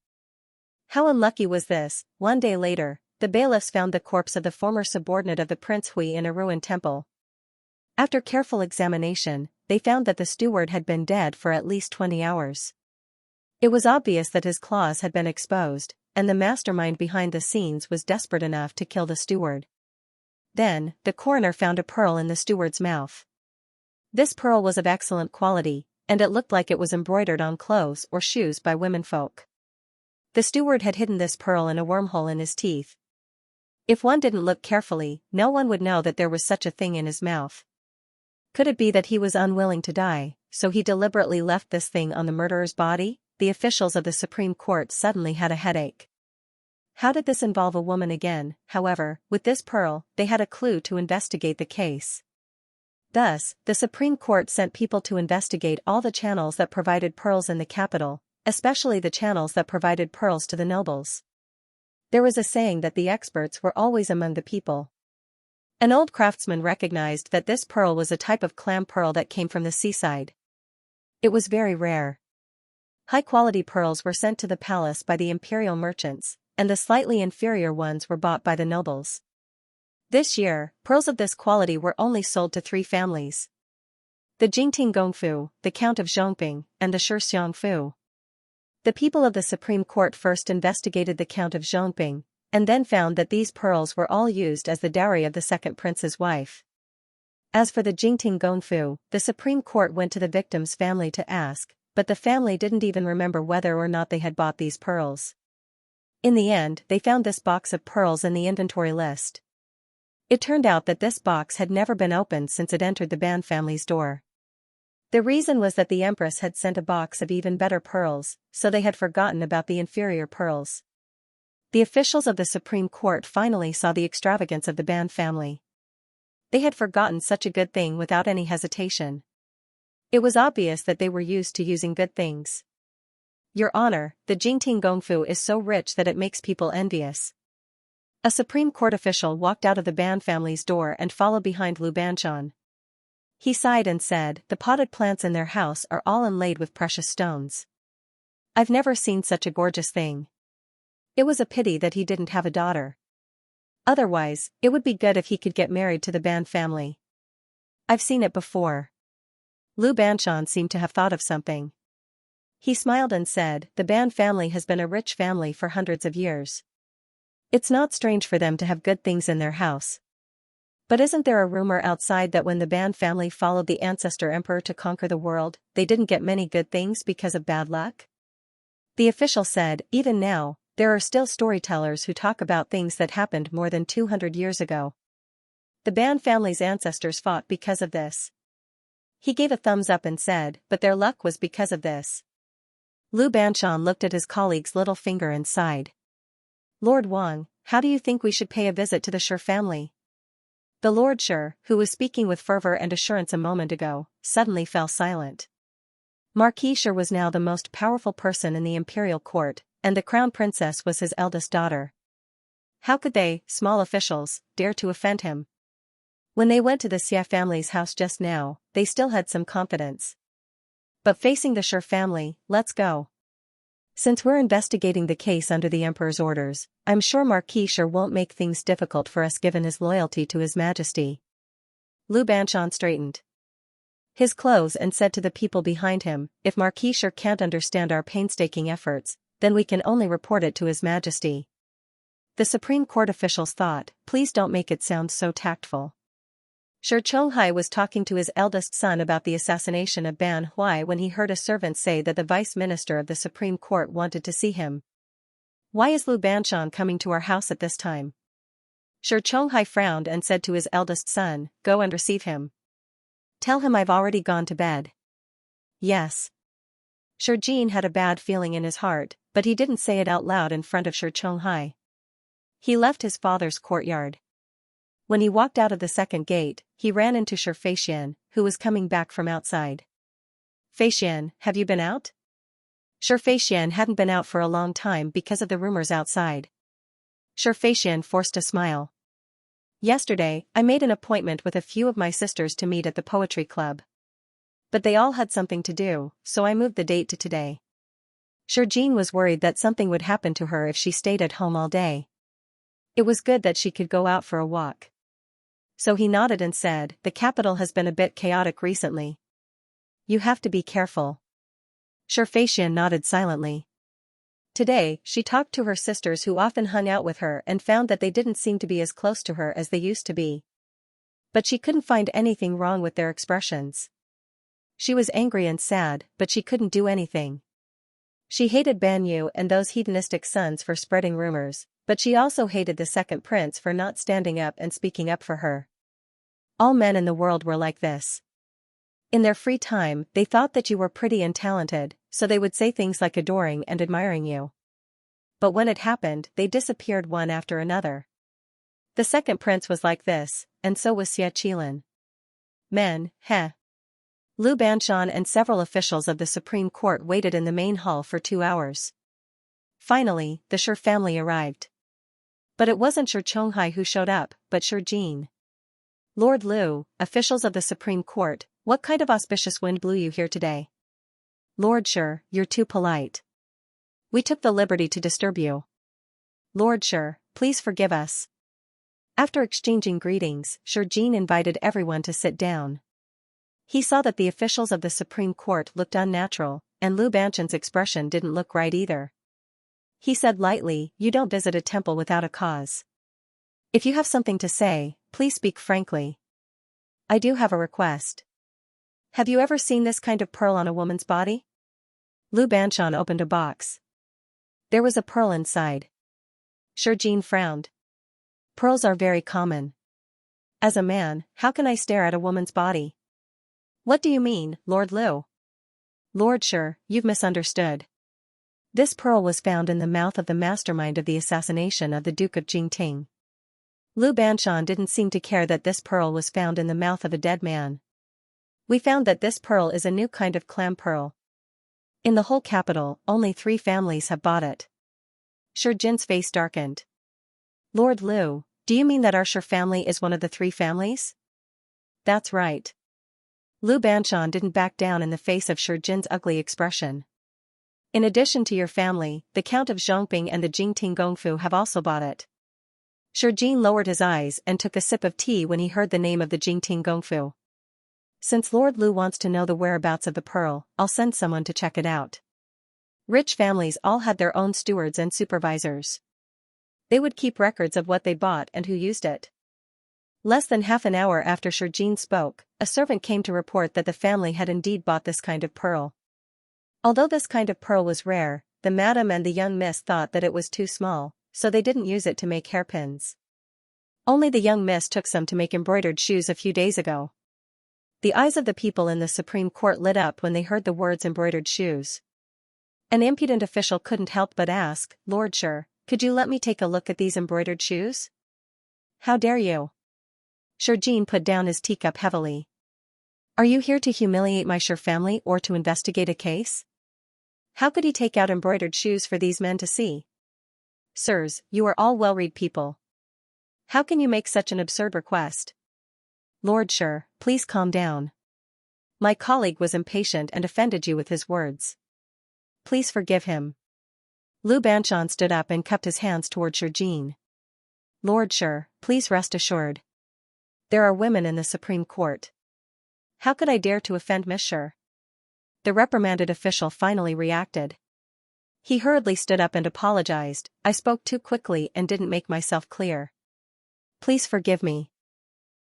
How unlucky was this? One day later, the bailiffs found the corpse of the former subordinate of the Prince Hui in a ruined temple. After careful examination, they found that the steward had been dead for at least 20 hours. It was obvious that his claws had been exposed, and the mastermind behind the scenes was desperate enough to kill the steward. Then, the coroner found a pearl in the steward's mouth. This pearl was of excellent quality, and it looked like it was embroidered on clothes or shoes by womenfolk. The steward had hidden this pearl in a wormhole in his teeth. If one didn't look carefully, no one would know that there was such a thing in his mouth. Could it be that he was unwilling to die, so he deliberately left this thing on the murderer's body? The officials of the Supreme Court suddenly had a headache. How did this involve a woman again? However, with this pearl, they had a clue to investigate the case. Thus, the Supreme Court sent people to investigate all the channels that provided pearls in the capital, especially the channels that provided pearls to the nobles. There was a saying that the experts were always among the people. An old craftsman recognized that this pearl was a type of clam pearl that came from the seaside. It was very rare. High-quality pearls were sent to the palace by the imperial merchants, and the slightly inferior ones were bought by the nobles. This year, pearls of this quality were only sold to 3 families: the Jingting Gongfu, the Count of Zhongping, and the Shi Xiangfu. The people of the Supreme Court first investigated the Count of Zhongping, and then found that these pearls were all used as the dowry of the second prince's wife. As for the Jingting Gongfu, the Supreme Court went to the victim's family to ask, but the family didn't even remember whether or not they had bought these pearls. In the end, they found this box of pearls in the inventory list. It turned out that this box had never been opened since it entered the Ban family's door. The reason was that the Empress had sent a box of even better pearls, so they had forgotten about the inferior pearls. The officials of the Supreme Court finally saw the extravagance of the Ban family. They had forgotten such a good thing without any hesitation. It was obvious that they were used to using good things. Your Honor, the Jingting Gongfu is so rich that it makes people envious. A Supreme Court official walked out of the Ban family's door and followed behind Lu Banshan. He sighed and said, "The potted plants in their house are all inlaid with precious stones. I've never seen such a gorgeous thing. It was a pity that he didn't have a daughter. Otherwise, it would be good if he could get married to the Ban family. I've seen it before." Lu Banshan seemed to have thought of something. He smiled and said, "The Ban family has been a rich family for hundreds of years. It's not strange for them to have good things in their house. But isn't there a rumor outside that when the Ban family followed the ancestor emperor to conquer the world, they didn't get many good things because of bad luck?" The official said, "Even now, there are still storytellers who talk about things that happened more than 200 years ago. The Ban family's ancestors fought because of this." He gave a thumbs up and said, "But their luck was because of this." Lu Banshan looked at his colleague's little finger and sighed. "Lord Wang, how do you think we should pay a visit to the Shi family?" The Lord Shi, who was speaking with fervor and assurance a moment ago, suddenly fell silent. Marquis Shi was now the most powerful person in the imperial court, and the crown princess was his eldest daughter. How could they, small officials, dare to offend him? When they went to the Xia family's house just now, they still had some confidence. But facing the Shi family, let's go. Since we're investigating the case under the Emperor's orders, I'm sure Marquis Shi won't make things difficult for us given his loyalty to His Majesty. Lu Banshan straightened his clothes and said to the people behind him, "If Marquis Shi can't understand our painstaking efforts, then we can only report it to His Majesty." The Supreme Court officials thought, "Please don't make it sound so tactful." Shi Chonghai was talking to his eldest son about the assassination of Ban Huai when he heard a servant say that the Vice Minister of the Supreme Court wanted to see him. "Why is Lu Banshan coming to our house at this time?" Shi Chonghai frowned and said to his eldest son, "Go and receive him. Tell him I've already gone to bed." "Yes." Shi Jin had a bad feeling in his heart, but he didn't say it out loud in front of Shi Chonghai. He left his father's courtyard. When he walked out of the second gate, he ran into Shi Feixian, who was coming back from outside. "Feixian, have you been out?" Shi Feixian hadn't been out for a long time because of the rumors outside. Shi Feixian forced a smile. "Yesterday, I made an appointment with a few of my sisters to meet at the poetry club. But they all had something to do, so I moved the date to today." Shi Jin was worried that something would happen to her if she stayed at home all day. It was good that she could go out for a walk. So he nodded and said, "The capital has been a bit chaotic recently. You have to be careful." Shi Feixian nodded silently. Today, she talked to her sisters who often hung out with her and found that they didn't seem to be as close to her as they used to be. But she couldn't find anything wrong with their expressions. She was angry and sad, but she couldn't do anything. She hated Ban Yu and those hedonistic sons for spreading rumors, but she also hated the second prince for not standing up and speaking up for her. All men in the world were like this. In their free time, they thought that you were pretty and talented, so they would say things like adoring and admiring you. But when it happened, they disappeared one after another. The second prince was like this, and so was Xie Qilin. Men, heh. Lu Banshan and several officials of the Supreme Court waited in the main hall for 2 hours. Finally, the Shi family arrived. But it wasn't Shi Chonghai who showed up, but Shi Jin. Lord Lu, officials of the Supreme Court, what kind of auspicious wind blew you here today? Lord Shi, you're too polite. We took the liberty to disturb you. Lord Shi, please forgive us. After exchanging greetings, Shi Jin invited everyone to sit down. He saw that the officials of the Supreme Court looked unnatural, and Lu Banshan's expression didn't look right either. He said lightly, "You don't visit a temple without a cause. If you have something to say, please speak frankly. I do have a request. Have you ever seen this kind of pearl on a woman's body?" Lu Banshan opened a box. There was a pearl inside. Shi Jin frowned. Pearls are very common. As a man, how can I stare at a woman's body? What do you mean, Lord Lu? Lord Shi, you've misunderstood. This pearl was found in the mouth of the mastermind of the assassination of the Duke of Jingting. Lu Banshan didn't seem to care that this pearl was found in the mouth of a dead man. We found that this pearl is a new kind of clam pearl. In the whole capital, only 3 families have bought it. Shi Jin's face darkened. Lord Lu, do you mean that our Shi family is one of the 3 families? That's right. Lu Banshan didn't back down in the face of Shi Jin's ugly expression. In addition to your family, the Count of Zhongping and the Jingting Gongfu have also bought it. Shi Jin lowered his eyes and took a sip of tea when he heard the name of the Jingting Gongfu. Since Lord Lu wants to know the whereabouts of the pearl, I'll send someone to check it out. Rich families all had their own stewards and supervisors. They would keep records of what they bought and who used it. Less than half an hour after Shi Jin spoke, a servant came to report that the family had indeed bought this kind of pearl. Although this kind of pearl was rare, the madam and the young miss thought that it was too small, so they didn't use it to make hairpins. Only the young miss took some to make embroidered shoes a few days ago. The eyes of the people in the Supreme Court lit up when they heard the words embroidered shoes. An impudent official couldn't help but ask, Lord Shi, could you let me take a look at these embroidered shoes? How dare you? Shi Jin put down his teacup heavily. Are you here to humiliate my Shi family or to investigate a case? How could he take out embroidered shoes for these men to see? Sirs, you are all well-read people. How can you make such an absurd request? Lord Shi, please calm down. My colleague was impatient and offended you with his words. Please forgive him. Lu Banshan stood up and cupped his hands toward Shi Jin. Lord Shi, please rest assured. There are women in the Supreme Court. How could I dare to offend Miss Shi? The reprimanded official finally reacted. He hurriedly stood up and apologized, I spoke too quickly and didn't make myself clear. Please forgive me.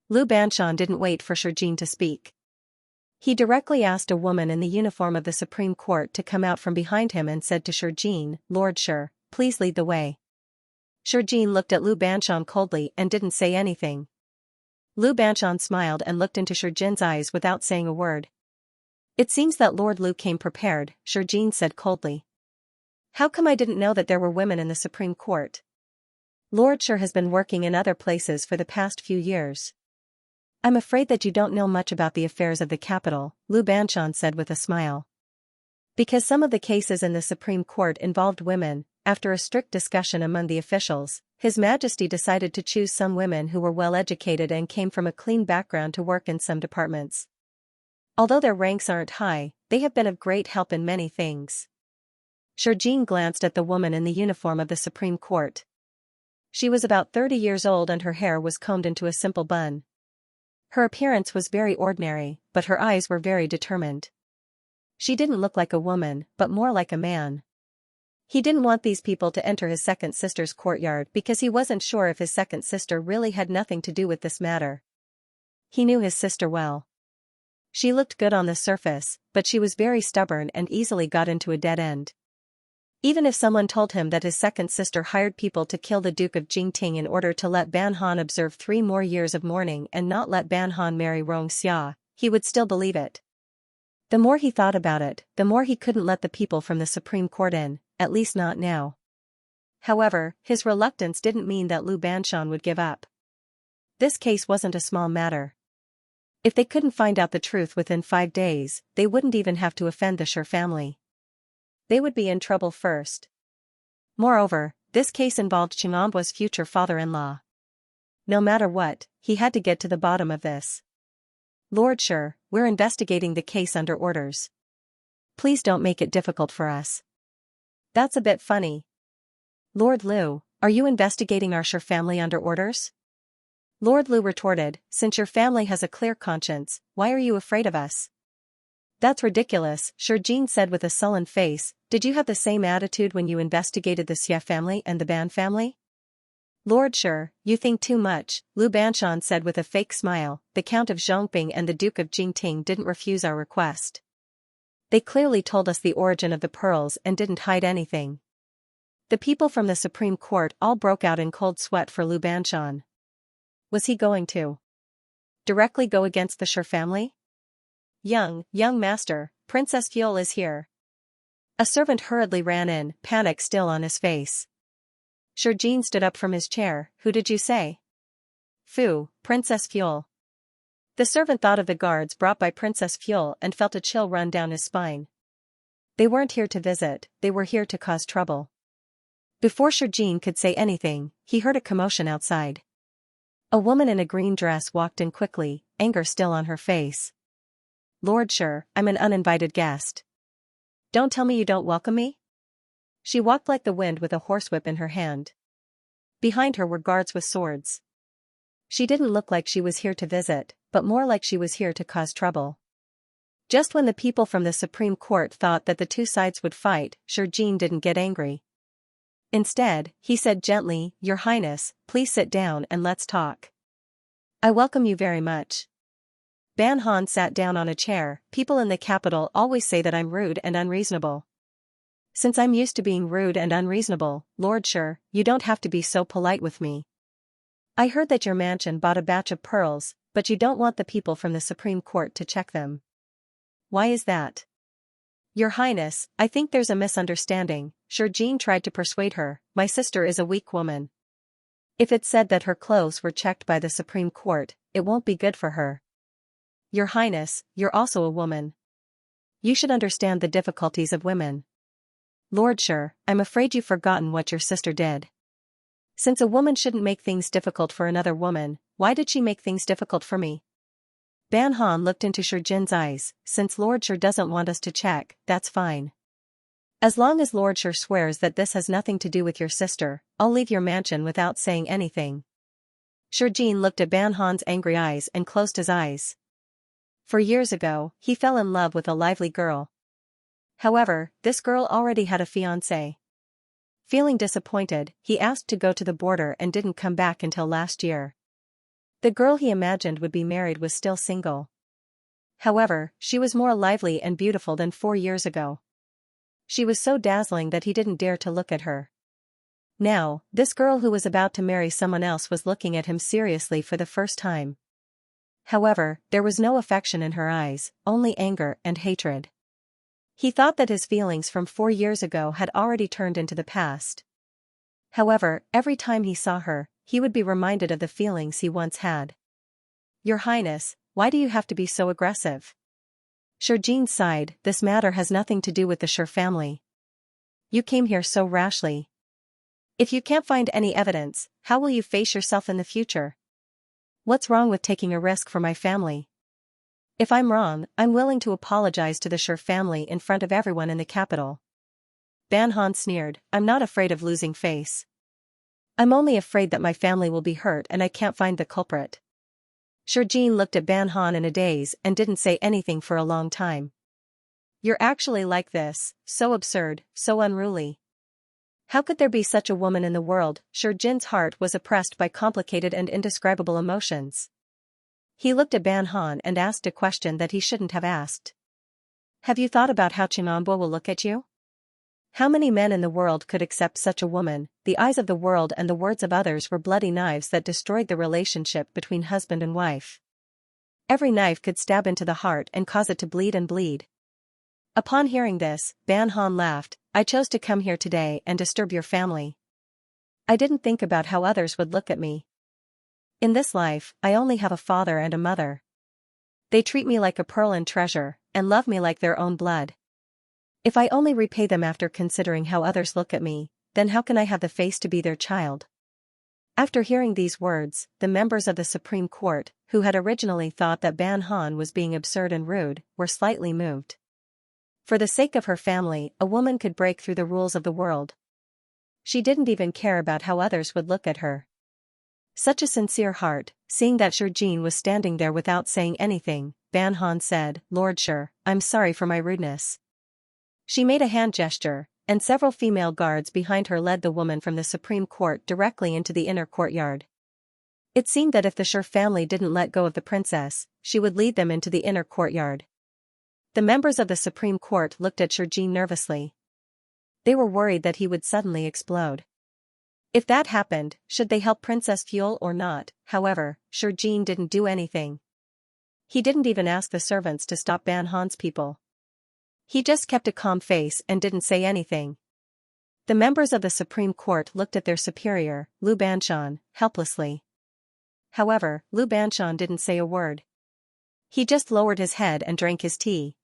Lu Banshan didn't wait for Shi Jin to speak. He directly asked a woman in the uniform of the Supreme Court to come out from behind him and said to Shi Jin, Lord Shi, please lead the way. Shi Jin looked at Lu Banshan coldly and didn't say anything. Lu Banshan smiled and looked into Shi Jin's eyes without saying a word. It seems that Lord Lu came prepared, Shi Jin said coldly. How come I didn't know that there were women in the Supreme Court? Lord Shi has been working in other places for the past few years. I'm afraid that you don't know much about the affairs of the capital, Lu Banshan said with a smile. Because some of the cases in the Supreme Court involved women, after a strict discussion among the officials, His Majesty decided to choose some women who were well-educated and came from a clean background to work in some departments. Although their ranks aren't high, they have been of great help in many things. Shi Jin glanced at the woman in the uniform of the Supreme Court. She was about 30 years old and her hair was combed into a simple bun. Her appearance was very ordinary, but her eyes were very determined. She didn't look like a woman, but more like a man. He didn't want these people to enter his second sister's courtyard because he wasn't sure if his second sister really had nothing to do with this matter. He knew his sister well. She looked good on the surface, but she was very stubborn and easily got into a dead end. Even if someone told him that his second sister hired people to kill the Duke of Jingting in order to let Ban Han observe 3 more years of mourning and not let Ban Han marry Xianxia, he would still believe it. The more he thought about it, the more he couldn't let the people from the Supreme Court in, at least not now. However, his reluctance didn't mean that Lu Banshan would give up. This case wasn't a small matter. If they couldn't find out the truth within 5 days, they wouldn't even have to offend the Shi family. They would be in trouble first. Moreover, this case involved Xianxia's future father-in-law. No matter what, he had to get to the bottom of this. Lord Shi, we're investigating the case under orders. Please don't make it difficult for us. That's a bit funny. Lord Liu, are you investigating our Shi family under orders? Lord Liu retorted, since your family has a clear conscience, why are you afraid of us? That's ridiculous, Shi Jin said with a sullen face. Did you have the same attitude when you investigated the Xie family and the Ban family? Lord Shi, you think too much, Liu Banshan said with a fake smile. The Count of Zhongping and the Duke of Jingting didn't refuse our request. They clearly told us the origin of the pearls and didn't hide anything. The people from the Supreme Court all broke out in cold sweat for Liu Banshan. Was he going to directly go against the Shi family? Young master, Princess Fuel is here. A servant hurriedly ran in, panic still on his face. Shi Jin stood up from his chair. Who did you say? Fu, Princess Fuel. The servant thought of the guards brought by Princess Fuel and felt a chill run down his spine. They weren't here to visit, they were here to cause trouble. Before Shi Jin could say anything, he heard a commotion outside. A woman in a green dress walked in quickly, anger still on her face. Lord Shi, I'm an uninvited guest. Don't tell me you don't welcome me? She walked like the wind with a horsewhip in her hand. Behind her were guards with swords. She didn't look like she was here to visit, but more like she was here to cause trouble. Just when the people from the Supreme Court thought that the two sides would fight, Shi Jin didn't get angry. Instead, he said gently, Your Highness, please sit down and let's talk. I welcome you very much. Ban Han sat down on a chair. People in the capital always say that I'm rude and unreasonable. Since I'm used to being rude and unreasonable, Lord Shi, you don't have to be so polite with me. I heard that your mansion bought a batch of pearls, but you don't want the people from the Supreme Court to check them. Why is that? Your Highness, I think there's a misunderstanding. Shi Jin tried to persuade her. My sister is a weak woman. If it's said that her clothes were checked by the Supreme Court, it won't be good for her. Your Highness, you're also a woman. You should understand the difficulties of women. Lord Shi, I'm afraid you've forgotten what your sister did. Since a woman shouldn't make things difficult for another woman, why did she make things difficult for me? Ban Han looked into Shi Jin's eyes. Since Lord Shi doesn't want us to check, that's fine. As long as Lord Shi swears that this has nothing to do with your sister, I'll leave your mansion without saying anything. Shi Jin looked at Ban Han's angry eyes and closed his eyes. For years ago, he fell in love with a lively girl. However, this girl already had a fiancé. Feeling disappointed, he asked to go to the border and didn't come back until last year. The girl he imagined would be married was still single. However, she was more lively and beautiful than 4 years ago. She was so dazzling that he didn't dare to look at her. Now, this girl who was about to marry someone else was looking at him seriously for the first time. However, there was no affection in her eyes, only anger and hatred. He thought that his feelings from 4 years ago had already turned into the past. However, every time he saw her, he would be reminded of the feelings he once had. Your Highness, why do you have to be so aggressive? Shi Jin sighed. This matter has nothing to do with the Shi family. You came here so rashly. If you can't find any evidence, how will you face yourself in the future? What's wrong with taking a risk for my family? If I'm wrong, I'm willing to apologize to the Shi family in front of everyone in the capital. Ban Han sneered. I'm not afraid of losing face. I'm only afraid that my family will be hurt and I can't find the culprit. Shi Jin looked at Ban Han in a daze and didn't say anything for a long time. You're actually like this, so absurd, so unruly. How could there be such a woman in the world? Shi Jin's heart was oppressed by complicated and indescribable emotions. He looked at Ban Han and asked a question that he shouldn't have asked. Have you thought about how Qianxia will look at you? How many men in the world could accept such a woman? The eyes of the world and the words of others were bloody knives that destroyed the relationship between husband and wife. Every knife could stab into the heart and cause it to bleed and bleed. Upon hearing this, Ban Han laughed. I chose to come here today and disturb your family. I didn't think about how others would look at me. In this life, I only have a father and a mother. They treat me like a pearl and treasure, and love me like their own blood. If I only repay them after considering how others look at me, then how can I have the face to be their child? After hearing these words, the members of the Supreme Court, who had originally thought that Ban Han was being absurd and rude, were slightly moved. For the sake of her family, a woman could break through the rules of the world. She didn't even care about how others would look at her. Such a sincere heart. Seeing that Shi Jin was standing there without saying anything, Ban Han said, "Lord Shi, I'm sorry for my rudeness." She made a hand gesture, and several female guards behind her led the woman from the Supreme Court directly into the inner courtyard. It seemed that if the Shi family didn't let go of the princess, she would lead them into the inner courtyard. The members of the Supreme Court looked at Shi Jin nervously. They were worried that he would suddenly explode. If that happened, should they help Princess Fuel or not? However, Shi Jin didn't do anything. He didn't even ask the servants to stop Ban Han's people. He just kept a calm face and didn't say anything. The members of the Supreme Court looked at their superior, Lu Banshan, helplessly. However, Lu Banshan didn't say a word. He just lowered his head and drank his tea.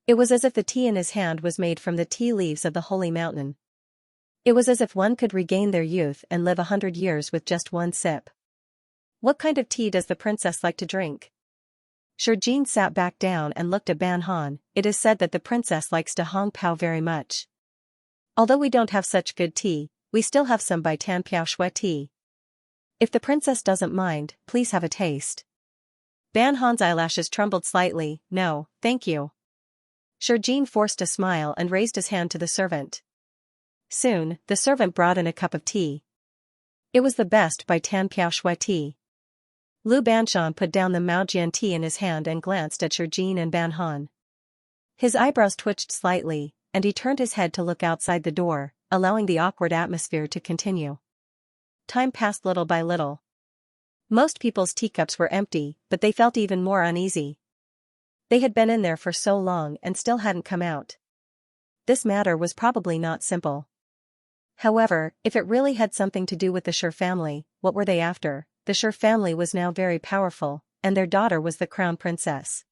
It was as if the tea in his hand was made from the tea leaves of the holy mountain. It was as if one could regain their youth and live 100 years with just one sip. What kind of tea does the princess like to drink? Shi Jin sat back down and looked at Ban Han. It is said that the princess likes to Hong Pao very much. Although we don't have such good tea, we still have some by Tan Piao Shui tea. If the princess doesn't mind, please have a taste. Ban Han's eyelashes trembled slightly. No, thank you. Shi Jin forced a smile and raised his hand to the servant. Soon, the servant brought in a cup of tea. It was the best by Tan Piao Shui tea. Lu Banshan put down the Maojian tea in his hand and glanced at Shi Jin and Ban Han. His eyebrows twitched slightly, and he turned his head to look outside the door, allowing the awkward atmosphere to continue. Time passed little by little. Most people's teacups were empty, but they felt even more uneasy. They had been in there for so long and still hadn't come out. This matter was probably not simple. However, if it really had something to do with the Shi family, what were they after? The Shi family was now very powerful, and their daughter was the crown princess.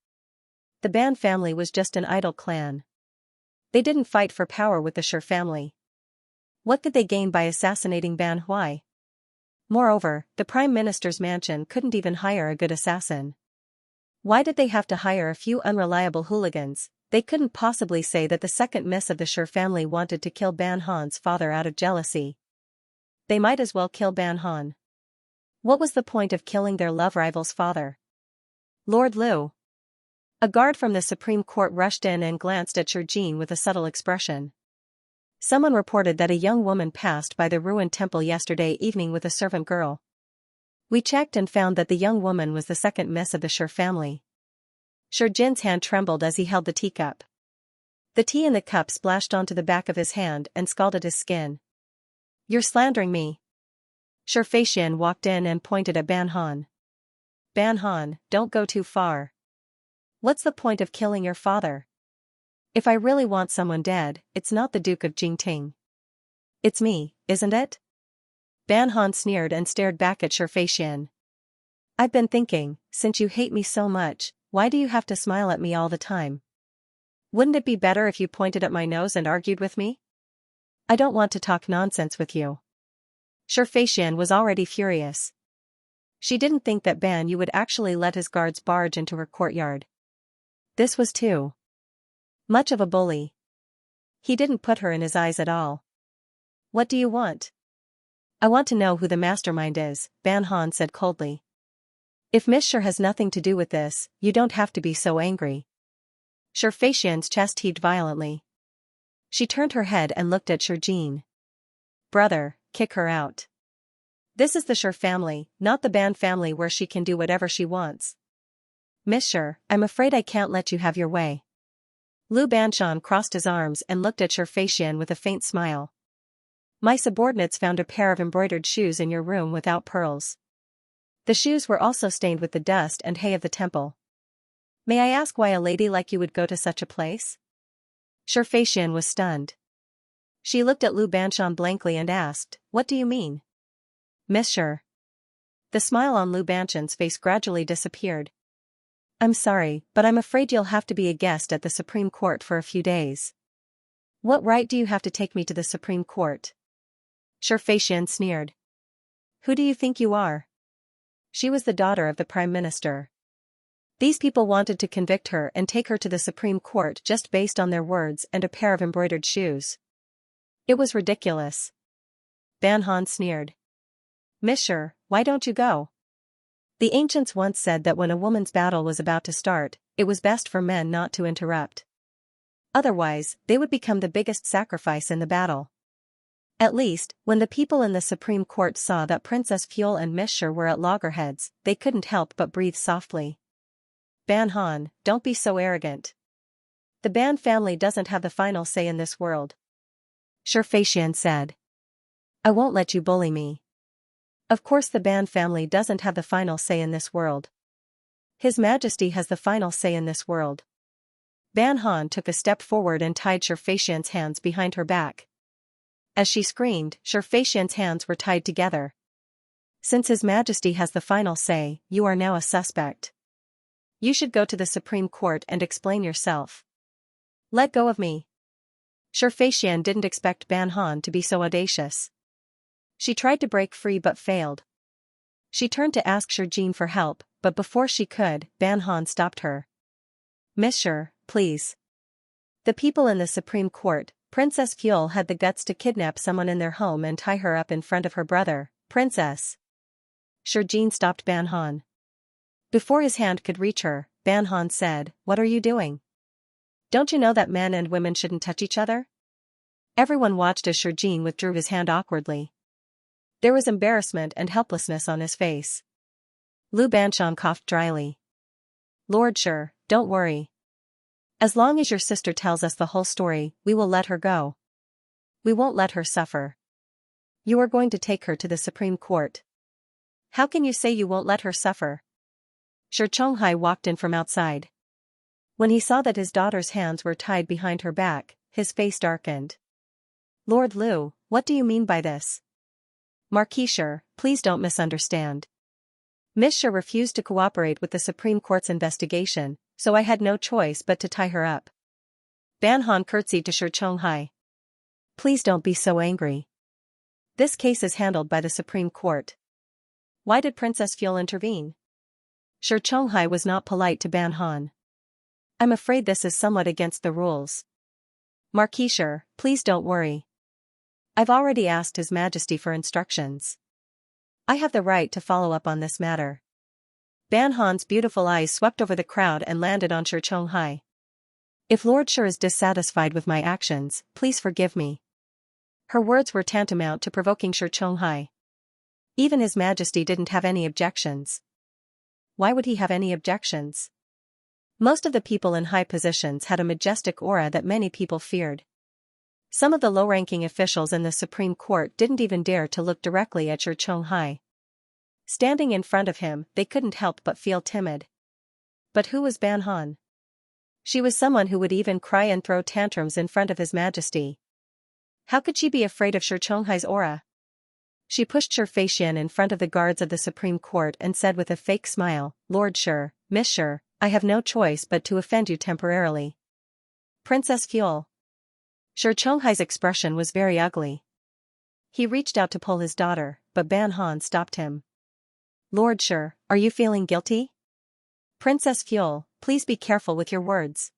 The Ban family was just an idle clan. They didn't fight for power with the Shi family. What could they gain by assassinating Ban Hui? Moreover, the prime minister's mansion couldn't even hire a good assassin. Why did they have to hire a few unreliable hooligans? They couldn't possibly say that the second miss of the Shi family wanted to kill Ban Han's father out of jealousy. They might as well kill Ban Han. What was the point of killing their love rival's father? Lord Liu. A guard from the Supreme Court rushed in and glanced at Shi Jin with a subtle expression. Someone reported that a young woman passed by the ruined temple yesterday evening with a servant girl. We checked and found that the young woman was the second miss of the Shi family. Shi Jin's hand trembled as he held the teacup. The tea in the cup splashed onto the back of his hand and scalded his skin. "You're slandering me." Xianxia walked in and pointed at Ban Han. "Ban Han, don't go too far. What's the point of killing your father? If I really want someone dead, it's not the Duke of Jingting. It's me, isn't it?" Ban Han sneered and stared back at Xianxia. "I've been thinking, since you hate me so much, why do you have to smile at me all the time? Wouldn't it be better if you pointed at my nose and argued with me? I don't want to talk nonsense with you." Xianxia was already furious. She didn't think that Ban Yu would actually let his guards barge into her courtyard. This was too much of a bully. He didn't put her in his eyes at all. "What do you want?" "I want to know who the mastermind is," Ban Han said coldly. "If Miss Shi has nothing to do with this, you don't have to be so angry." Xianxia's chest heaved violently. She turned her head and looked at Shi Jin. "Brother, kick her out. This is the Shi family, not the Ban family where she can do whatever she wants." "Miss Shi, I'm afraid I can't let you have your way." Lu Banshan crossed his arms and looked at Xianxia with a faint smile. "My subordinates found a pair of embroidered shoes in your room without pearls. The shoes were also stained with the dust and hay of the temple. May I ask why a lady like you would go to such a place?" Xianxia was stunned. She looked at Lu Banshan blankly and asked, "What do you mean?" "Miss Shi." The smile on Lu Banshan's face gradually disappeared. I'm sorry, but I'm afraid you'll have to be a guest at the Supreme Court for a few days. What right do you have to take me to the Supreme Court? Xianxia sneered. Who do you think you are? She was the daughter of the Prime Minister. These people wanted to convict her and take her to the Supreme Court just based on their words and a pair of embroidered shoes. It was ridiculous. Ban Han sneered. Monsieur, why don't you go? The ancients once said that when a woman's battle was about to start, it was best for men not to interrupt. Otherwise, they would become the biggest sacrifice in the battle. At least, when the people in the Supreme Court saw that Princess Fuel and Monsieur were at loggerheads, they couldn't help but breathe softly. Ban Han, don't be so arrogant. The Ban family doesn't have the final say in this world. Xianxia said. I won't let you bully me. Of course the Ban family doesn't have the final say in this world. His Majesty has the final say in this world. Ban Han took a step forward and tied Xianxia's hands behind her back. As she screamed, Xianxia's hands were tied together. Since His Majesty has the final say, you are now a suspect. You should go to the Supreme Court and explain yourself. Let go of me. Xianxia didn't expect Ban Han to be so audacious. She tried to break free but failed. She turned to ask Shijin for help, but before she could, Ban Han stopped her. Monsieur, please. The people in the Supreme Court, Princess Fuel had the guts to kidnap someone in their home and tie her up in front of her brother, Princess. Shijin stopped Ban Han. Before his hand could reach her, Ban Han said, What are you doing? Don't you know that men and women shouldn't touch each other? Everyone watched as Shijin withdrew his hand awkwardly. There was embarrassment and helplessness on his face. Lu Banshan coughed dryly. Lord Shi, don't worry. As long as your sister tells us the whole story, we will let her go. We won't let her suffer. You are going to take her to the Supreme Court. How can you say you won't let her suffer? Xianxia walked in from outside. When he saw that his daughter's hands were tied behind her back, his face darkened. Lord Lu, what do you mean by this? Marquis Shi, please don't misunderstand. Miss Shi refused to cooperate with the Supreme Court's investigation, so I had no choice but to tie her up. Ban Han curtsied to Xianxia. Please don't be so angry. This case is handled by the Supreme Court. Why did Princess Fuel intervene? Xianxia was not polite to Ban Han. I'm afraid this is somewhat against the rules. Marquis Shi, please don't worry. I've already asked His Majesty for instructions. I have the right to follow up on this matter. Ban Han's beautiful eyes swept over the crowd and landed on Xianxia. If Lord Shi is dissatisfied with my actions, please forgive me. Her words were tantamount to provoking Xianxia. Even His Majesty didn't have any objections. Why would he have any objections? Most of the people in high positions had a majestic aura that many people feared. Some of the low-ranking officials in the Supreme Court didn't even dare to look directly at Xianxia. Standing in front of him, they couldn't help but feel timid. But who was Ban Han? She was someone who would even cry and throw tantrums in front of His Majesty. How could she be afraid of Xianxia's aura? She pushed Xianxia in front of the guards of the Supreme Court and said with a fake smile, Lord Shi, Miss Shi, I have no choice but to offend you temporarily. Princess Fuel. Xianxia's expression was very ugly. He reached out to pull his daughter, but Ban Han stopped him. Lord Shi, are you feeling guilty? Princess Fuel, please be careful with your words.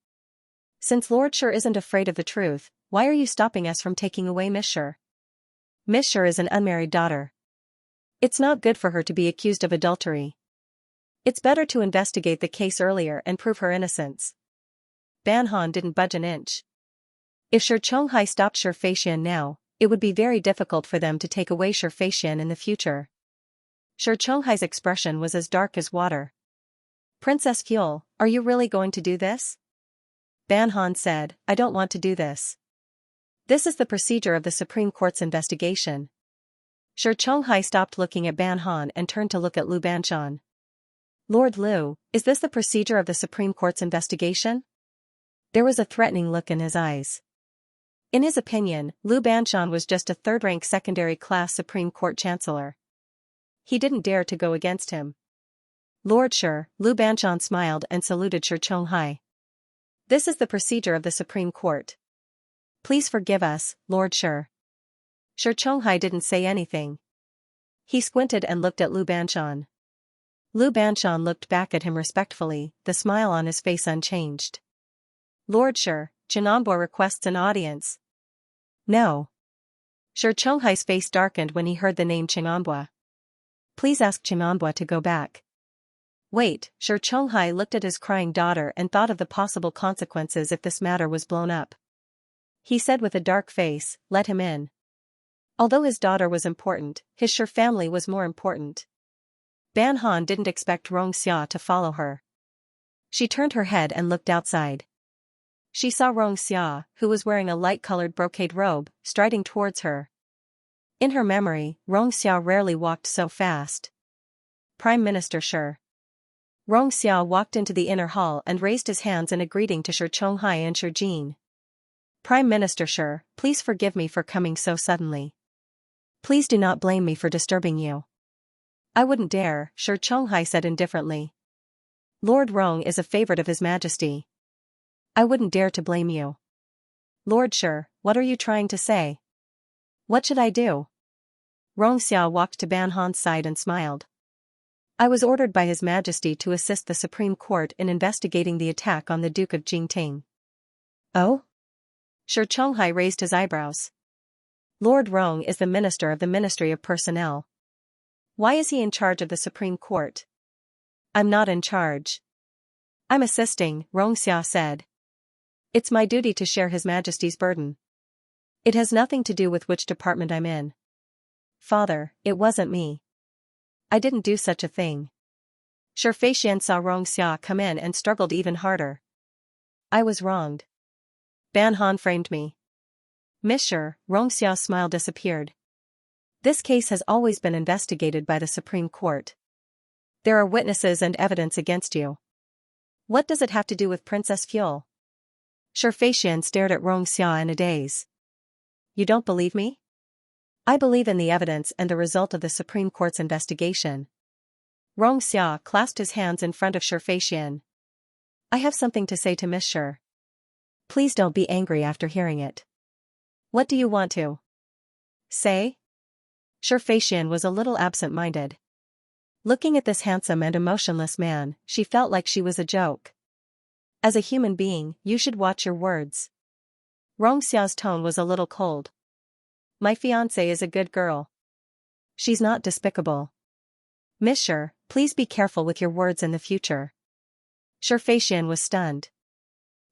Since Lord Shi isn't afraid of the truth, why are you stopping us from taking away Miss Shi? Miss Shi is an unmarried daughter. It's not good for her to be accused of adultery. It's better to investigate the case earlier and prove her innocence. Ban Han didn't budge an inch. If Xianxia stopped Xianxia now, it would be very difficult for them to take away Xianxia in the future. Xianxia's expression was as dark as water. Princess Fuel, are you really going to do this? Ban Han said, I don't want to do this. This is the procedure of the Supreme Court's investigation. Xianxia stopped looking at Ban Han and turned to look at Lu Banshan. Lord Lu, is this the procedure of the Supreme Court's investigation? There was a threatening look in his eyes. In his opinion, Lu Banshan was just a third-rank secondary-class Supreme Court Chancellor. He didn't dare to go against him. Lord Shi, Lu Banshan smiled and saluted Shi Chonghai. This is the procedure of the Supreme Court. Please forgive us, Lord Shi. Shi Chonghai didn't say anything. He squinted and looked at Lu Banshan. Lu Banshan looked back at him respectfully, the smile on his face unchanged. Lord Shi, Chenambua requests an audience. No. Shi Chonghai's face darkened when he heard the name Chenambua. Please ask Chenambua to go back. Wait, Shi Chonghai looked at his crying daughter and thought of the possible consequences if this matter was blown up. He said with a dark face, let him in. Although his daughter was important, his Shi family was more important. Ban Han didn't expect Xianxia to follow her. She turned her head and looked outside. She saw Xianxia, who was wearing a light-colored brocade robe, striding towards her. In her memory, Xianxia rarely walked so fast. Prime Minister Shi. Xianxia walked into the inner hall and raised his hands in a greeting to Shi Chonghai and Shi Jin. Prime Minister Shi, please forgive me for coming so suddenly. Please do not blame me for disturbing you. I wouldn't dare, Shi Chonghai said indifferently. Lord Rong is a favorite of His Majesty. I wouldn't dare to blame you. Lord Shi, what are you trying to say? What should I do? Xianxia walked to Ban Han's side and smiled. I was ordered by His Majesty to assist the Supreme Court in investigating the attack on the Duke of Jingting. Oh? Shi Chonghai raised his eyebrows. Lord Rong is the Minister of the Ministry of Personnel. Why is he in charge of the Supreme Court? I'm not in charge. I'm assisting, Xianxia said. It's my duty to share His Majesty's burden. It has nothing to do with which department I'm in. Father, it wasn't me. I didn't do such a thing. Shi Feixian saw Xianxia come in and struggled even harder. I was wronged. Ban Han framed me. Miss Shi, Xiaoxia's smile disappeared. This case has always been investigated by the Supreme Court. There are witnesses and evidence against you. What does it have to do with Princess Fuel? Shi Feixian stared at Xianxia in a daze. You don't believe me? I believe in the evidence and the result of the Supreme Court's investigation. Xianxia clasped his hands in front of Shi Feixian. I have something to say to Miss Shi. Please don't be angry after hearing it. What do you want to say? Shi Feixian was a little absent-minded. Looking at this handsome and emotionless man, she felt like she was a joke. As a human being, you should watch your words. Xiaoxia's tone was a little cold. My fiancée is a good girl. She's not despicable. Miss Shi, please be careful with your words in the future. Shi Feixian was stunned.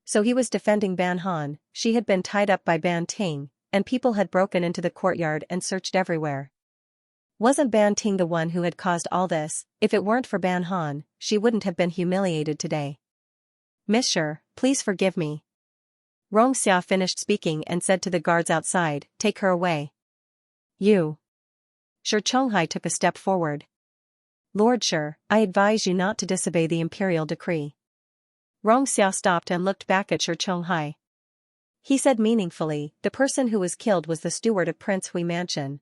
So he was defending Ban Han. She had been tied up by Ban Ting, and people had broken into the courtyard and searched everywhere. Wasn't Ban Ting the one who had caused all this? If it weren't for Ban Han, she wouldn't have been humiliated today. Miss Shi, please forgive me. Xianxia finished speaking and said to the guards outside, take her away. You. Shi Chonghai took a step forward. Lord Shi, I advise you not to disobey the imperial decree. Xianxia stopped and looked back at Shi Chonghai. He said meaningfully, the person who was killed was the steward of Prince Hui Mansion.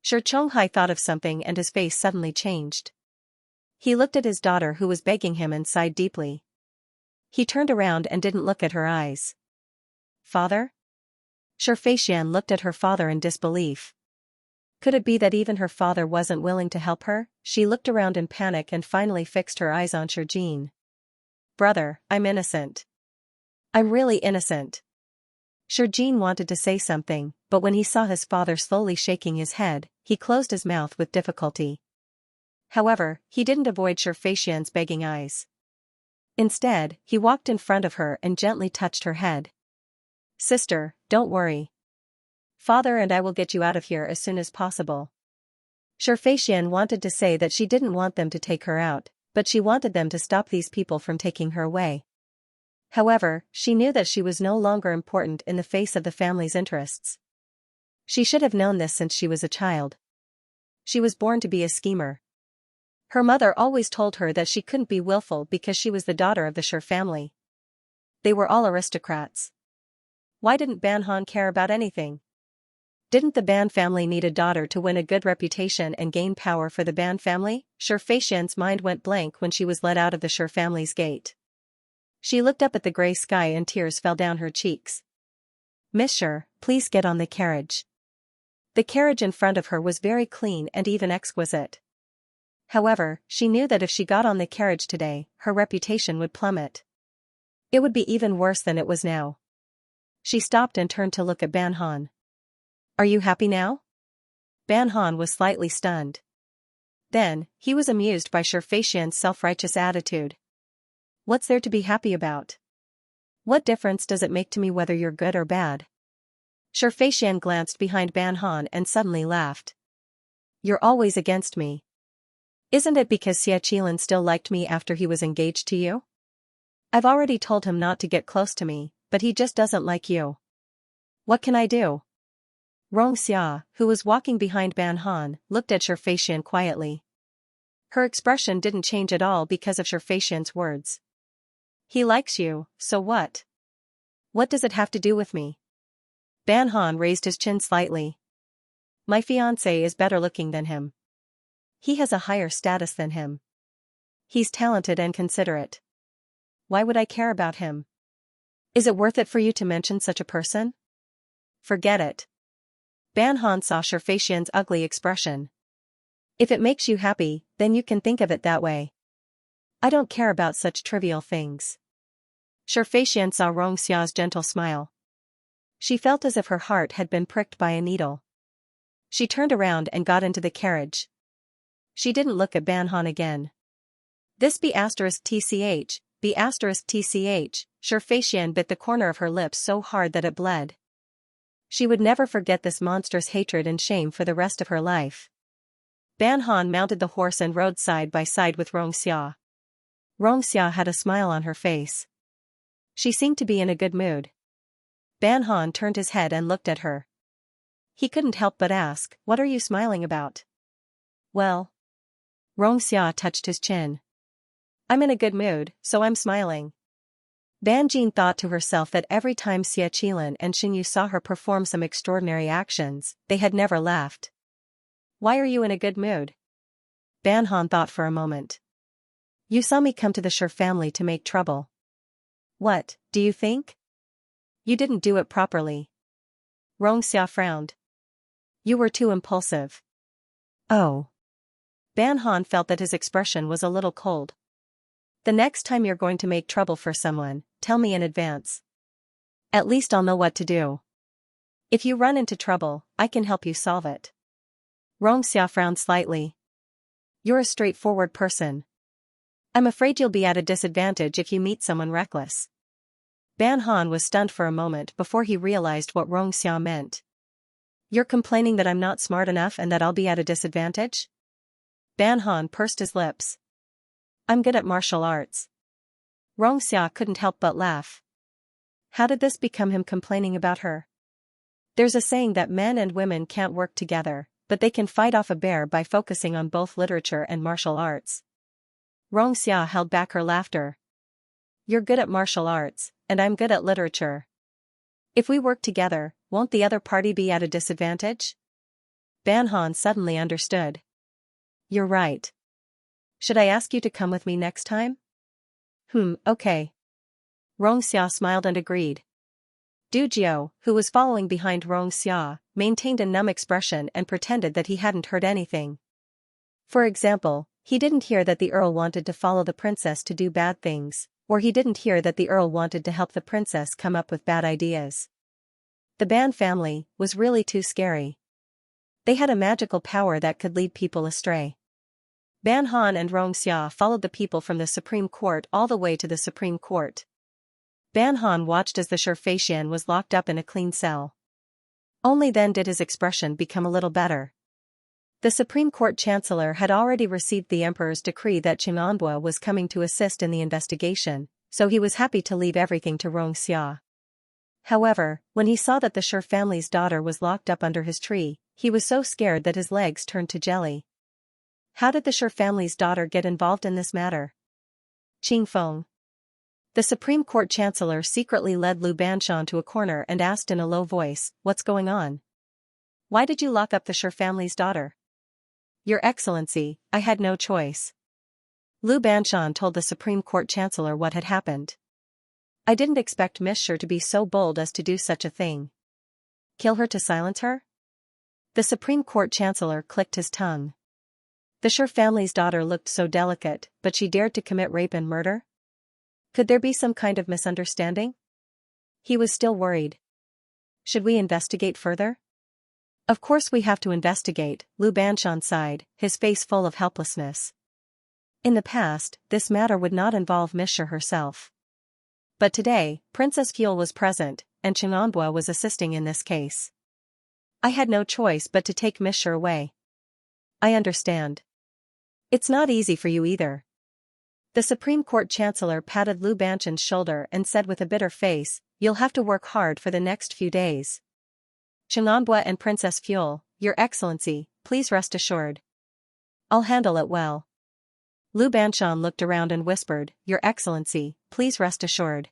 Shi Chonghai thought of something and his face suddenly changed. He looked at his daughter who was begging him and sighed deeply. He turned around and didn't look at her eyes. Father? Shi Feixian looked at her father in disbelief. Could it be that even her father wasn't willing to help her? She looked around in panic and finally fixed her eyes on Shi Jin. Brother, I'm innocent. I'm really innocent. Shi Jin wanted to say something, but when he saw his father slowly shaking his head, he closed his mouth with difficulty. However, he didn't avoid Shi Feixian's begging eyes. Instead, he walked in front of her and gently touched her head. Sister, don't worry. Father and I will get you out of here as soon as possible. Shi Feixian wanted to say that she didn't want them to take her out, but she wanted them to stop these people from taking her away. However, she knew that she was no longer important in the face of the family's interests. She should have known this since she was a child. She was born to be a schemer. Her mother always told her that she couldn't be willful because she was the daughter of the Shi family. They were all aristocrats. Why didn't Ban Han care about anything? Didn't the Ban family need a daughter to win a good reputation and gain power for the Ban family? Xianxia's mind went blank when she was let out of the Shi family's gate. She looked up at the gray sky and tears fell down her cheeks. "Miss Shi, please get on the carriage." The carriage in front of her was very clean and even exquisite. However, she knew that if she got on the carriage today, her reputation would plummet. It would be even worse than it was now. She stopped and turned to look at Ban Han. "Are you happy now?" Ban Han was slightly stunned. Then, he was amused by Xianxia's self-righteous attitude. "What's there to be happy about? What difference does it make to me whether you're good or bad?" Xianxia glanced behind Ban Han and suddenly laughed. "You're always against me. Isn't it because Xiaqilan still liked me after he was engaged to you? I've already told him not to get close to me, but he just doesn't like you. What can I do?" Xianxia, who was walking behind Ban Han, looked at Xianxia quietly. Her expression didn't change at all because of Xianxia's words. "He likes you, so what? What does it have to do with me?" Ban Han raised his chin slightly. "My fiancé is better looking than him. He has a higher status than him. He's talented and considerate. Why would I care about him? Is it worth it for you to mention such a person?" "Forget it." Ban Han saw Xianxia's ugly expression. "If it makes you happy, then you can think of it that way. I don't care about such trivial things." Xianxia saw Xia's gentle smile. She felt as if her heart had been pricked by a needle. She turned around and got into the carriage. She didn't look at Ban Han again. This B*TCH, B*TCH, Xianxia bit the corner of her lips so hard that it bled. She would never forget this monstrous hatred and shame for the rest of her life. Ban Han mounted the horse and rode side by side with Xianxia. Xianxia had a smile on her face. She seemed to be in a good mood. Ban Han turned his head and looked at her. He couldn't help but ask, "What are you smiling about?" "Well." Xianxia touched his chin. "I'm in a good mood, so I'm smiling." Ban Jin thought to herself that every time Xiaqilan and Xinyu saw her perform some extraordinary actions, they had never laughed. "Why are you in a good mood?" Ban Han thought for a moment. "You saw me come to the Shi family to make trouble. What, do you think? You didn't do it properly." Xianxia frowned. "You were too impulsive." "Oh." Ban Han felt that his expression was a little cold. "The next time you're going to make trouble for someone, tell me in advance. At least I'll know what to do. If you run into trouble, I can help you solve it." Xianxia frowned slightly. "You're a straightforward person. I'm afraid you'll be at a disadvantage if you meet someone reckless." Ban Han was stunned for a moment before he realized what Xianxia meant. "You're complaining that I'm not smart enough and that I'll be at a disadvantage?" Ban Han pursed his lips. "I'm good at martial arts." Xianxia couldn't help but laugh. How did this become him complaining about her? There's a saying that men and women can't work together, but they can fight off a bear by focusing on both literature and martial arts. Xianxia held back her laughter. "You're good at martial arts, and I'm good at literature. If we work together, won't the other party be at a disadvantage?" Ban Han suddenly understood. "You're right. Should I ask you to come with me next time?" Okay." Xianxia smiled and agreed. Dujio, who was following behind Xianxia, maintained a numb expression and pretended that he hadn't heard anything. For example, he didn't hear that the Earl wanted to follow the princess to do bad things, or he didn't hear that the Earl wanted to help the princess come up with bad ideas. The Ban family was really too scary. They had a magical power that could lead people astray. Ban Han and Xianxia followed the people from the Supreme Court all the way to the Supreme Court. Ban Han watched as the Xianxia was locked up in a clean cell. Only then did his expression become a little better. The Supreme Court Chancellor had already received the Emperor's decree that Qing'anbua was coming to assist in the investigation, so he was happy to leave everything to Xianxia. However, when he saw that the Shi family's daughter was locked up under his tree, he was so scared that his legs turned to jelly. How did the Shi family's daughter get involved in this matter? Qing Feng. The Supreme Court Chancellor secretly led Lu Banshan to a corner and asked in a low voice, "What's going on?" Why did you lock up the Shi family's daughter? Your Excellency, I had no choice. Lu Banshan told the Supreme Court Chancellor what had happened. I didn't expect Miss Shi to be so bold as to do such a thing. Kill her to silence her? The Supreme Court Chancellor clicked his tongue. The Shi family's daughter looked so delicate, but she dared to commit rape and murder? Could there be some kind of misunderstanding? He was still worried. Should we investigate further? Of course we have to investigate, Lu Banshan sighed, his face full of helplessness. In the past, this matter would not involve Miss Shi herself. But today, Princess Fuel was present, and Xianxia was assisting in this case. I had no choice but to take Miss Shi away. I understand. It's not easy for you either. The Supreme Court Chancellor patted Lu Banshan's shoulder and said with a bitter face, you'll have to work hard for the next few days. Xianxia and Princess Fuel, Your Excellency, please rest assured. I'll handle it well. Lu Banshan looked around and whispered, Your Excellency, please rest assured.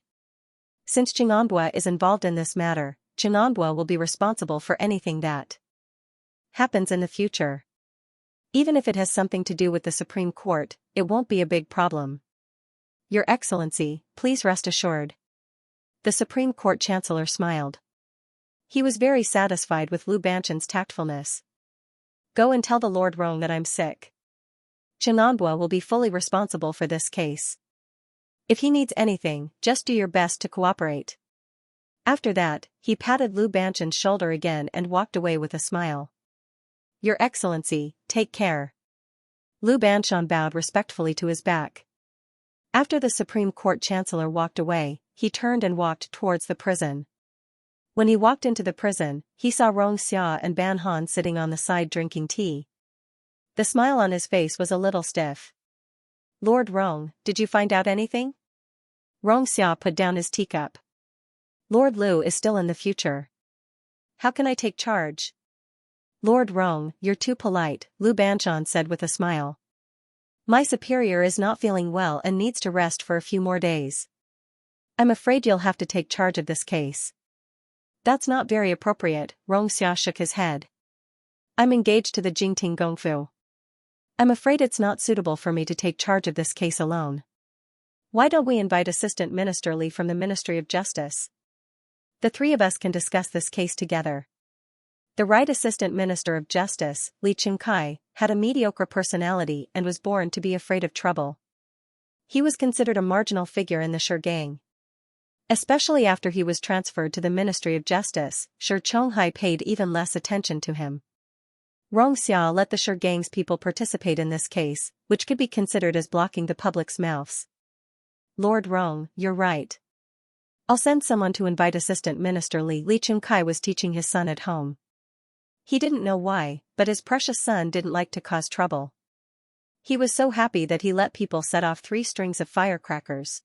Since Xianxia is involved in this matter, Xianxia will be responsible for anything that happens in the future. Even if it has something to do with the Supreme Court, it won't be a big problem. Your Excellency, please rest assured. The Supreme Court Chancellor smiled. He was very satisfied with Lu Banshan's tactfulness. Go and tell the Lord Rong that I'm sick. Xianxia will be fully responsible for this case. If he needs anything, just do your best to cooperate. After that, he patted Lu Banshan's shoulder again and walked away with a smile. Your Excellency, take care. Lu Banshan bowed respectfully to his back. After the Supreme Court Chancellor walked away, he turned and walked towards the prison. When he walked into the prison, he saw Xianxia and Ban Han sitting on the side drinking tea. The smile on his face was a little stiff. Lord Rong, did you find out anything? Xianxia put down his teacup. Lord Lu is still in the future. How can I take charge? Lord Rong, you're too polite, Lu Banshan said with a smile. My superior is not feeling well and needs to rest for a few more days. I'm afraid you'll have to take charge of this case. That's not very appropriate, Xianxia shook his head. I'm engaged to the Jingting Gongfu. I'm afraid it's not suitable for me to take charge of this case alone. Why don't we invite Assistant Minister Li from the Ministry of Justice? The three of us can discuss this case together. The right Assistant Minister of Justice, Li Xianxia, had a mediocre personality and was born to be afraid of trouble. He was considered a marginal figure in the Shi gang. Especially after he was transferred to the Ministry of Justice, Shi Chonghai paid even less attention to him. Xianxia let the Shi gang's people participate in this case, which could be considered as blocking the public's mouths. Lord Rong, you're right. I'll send someone to invite Assistant Minister Li. Li Xianxia was teaching his son at home. He didn't know why, but his precious son didn't like to cause trouble. He was so happy that he let people set off 3 strings of firecrackers.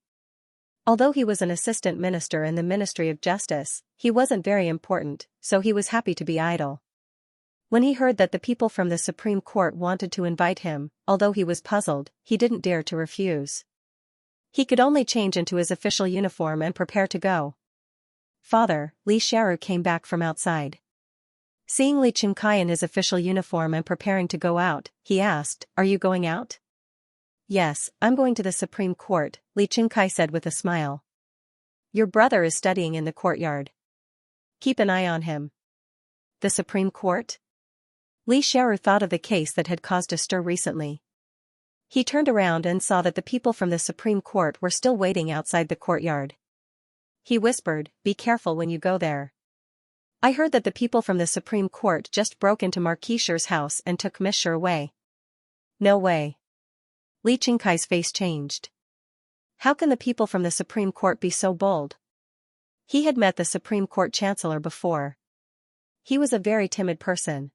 Although he was an assistant minister in the Ministry of Justice, he wasn't very important, so he was happy to be idle. When he heard that the people from the Supreme Court wanted to invite him, although he was puzzled, he didn't dare to refuse. He could only change into his official uniform and prepare to go. Father, Li Xiaoru came back from outside. Seeing Li Xianxia in his official uniform and preparing to go out, he asked, Are you going out? Yes, I'm going to the Supreme Court, Li Xianxia said with a smile. Your brother is studying in the courtyard. Keep an eye on him. The Supreme Court? Li Xiaoru thought of the case that had caused a stir recently. He turned around and saw that the people from the Supreme Court were still waiting outside the courtyard. He whispered, Be careful when you go there. I heard that the people from the Supreme Court just broke into Marquis Shi's house and took Miss Shi away. No way. Li Xianxia's face changed. How can the people from the Supreme Court be so bold? He had met the Supreme Court Chancellor before. He was a very timid person.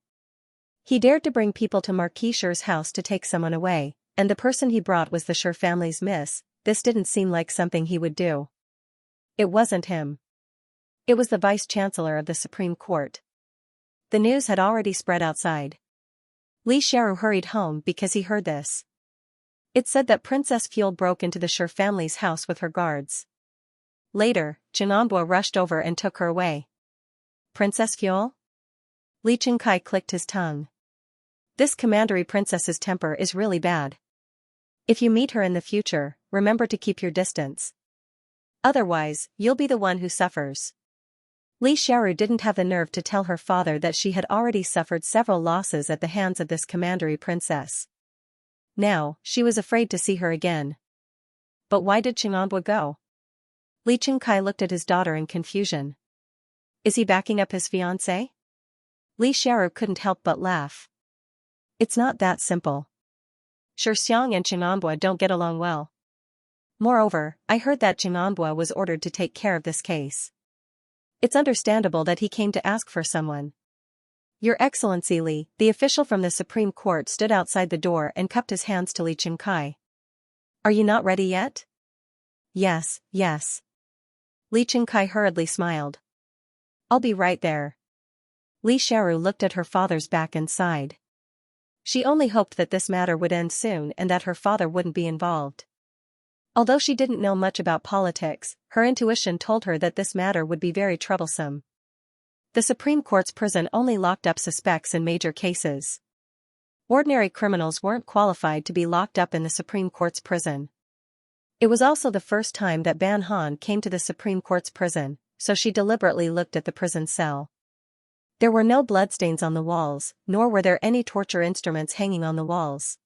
He dared to bring people to Marquis Shi's house to take someone away, and the person he brought was the Shi family's miss. This didn't seem like something he would do. It wasn't him. It was the Vice-Chancellor of the Supreme Court. The news had already spread outside. Li Xiaoru hurried home because he heard this. It said that Princess Fuel broke into the Shi family's house with her guards. Later, Xianxia rushed over and took her away. Princess Fuel? Li Qingkai clicked his tongue. This commandery princess's temper is really bad. If you meet her in the future, remember to keep your distance. Otherwise, you'll be the one who suffers. Li Xiaoru didn't have the nerve to tell her father that she had already suffered several losses at the hands of this commandery princess. Now, she was afraid to see her again. But why did Xianxia go? Li Qingkai looked at his daughter in confusion. Is he backing up his fiancée? Li Xiaoru couldn't help but laugh. It's not that simple. Sure, Xiang and Xianxia don't get along well. Moreover, I heard that Xianxia was ordered to take care of this case. It's understandable that he came to ask for someone. Your Excellency Li, the official from the Supreme Court stood outside the door and cupped his hands to Li Qingkai. Are you not ready yet? Yes, yes. Li Qingkai hurriedly smiled. I'll be right there. Li Xiaoru looked at her father's back and sighed. She only hoped that this matter would end soon and that her father wouldn't be involved. Although she didn't know much about politics, her intuition told her that this matter would be very troublesome. The Supreme Court's prison only locked up suspects in major cases. Ordinary criminals weren't qualified to be locked up in the Supreme Court's prison. It was also the first time that Ban Han came to the Supreme Court's prison, so she deliberately looked at the prison cell. There were no bloodstains on the walls, nor were there any torture instruments hanging on the walls.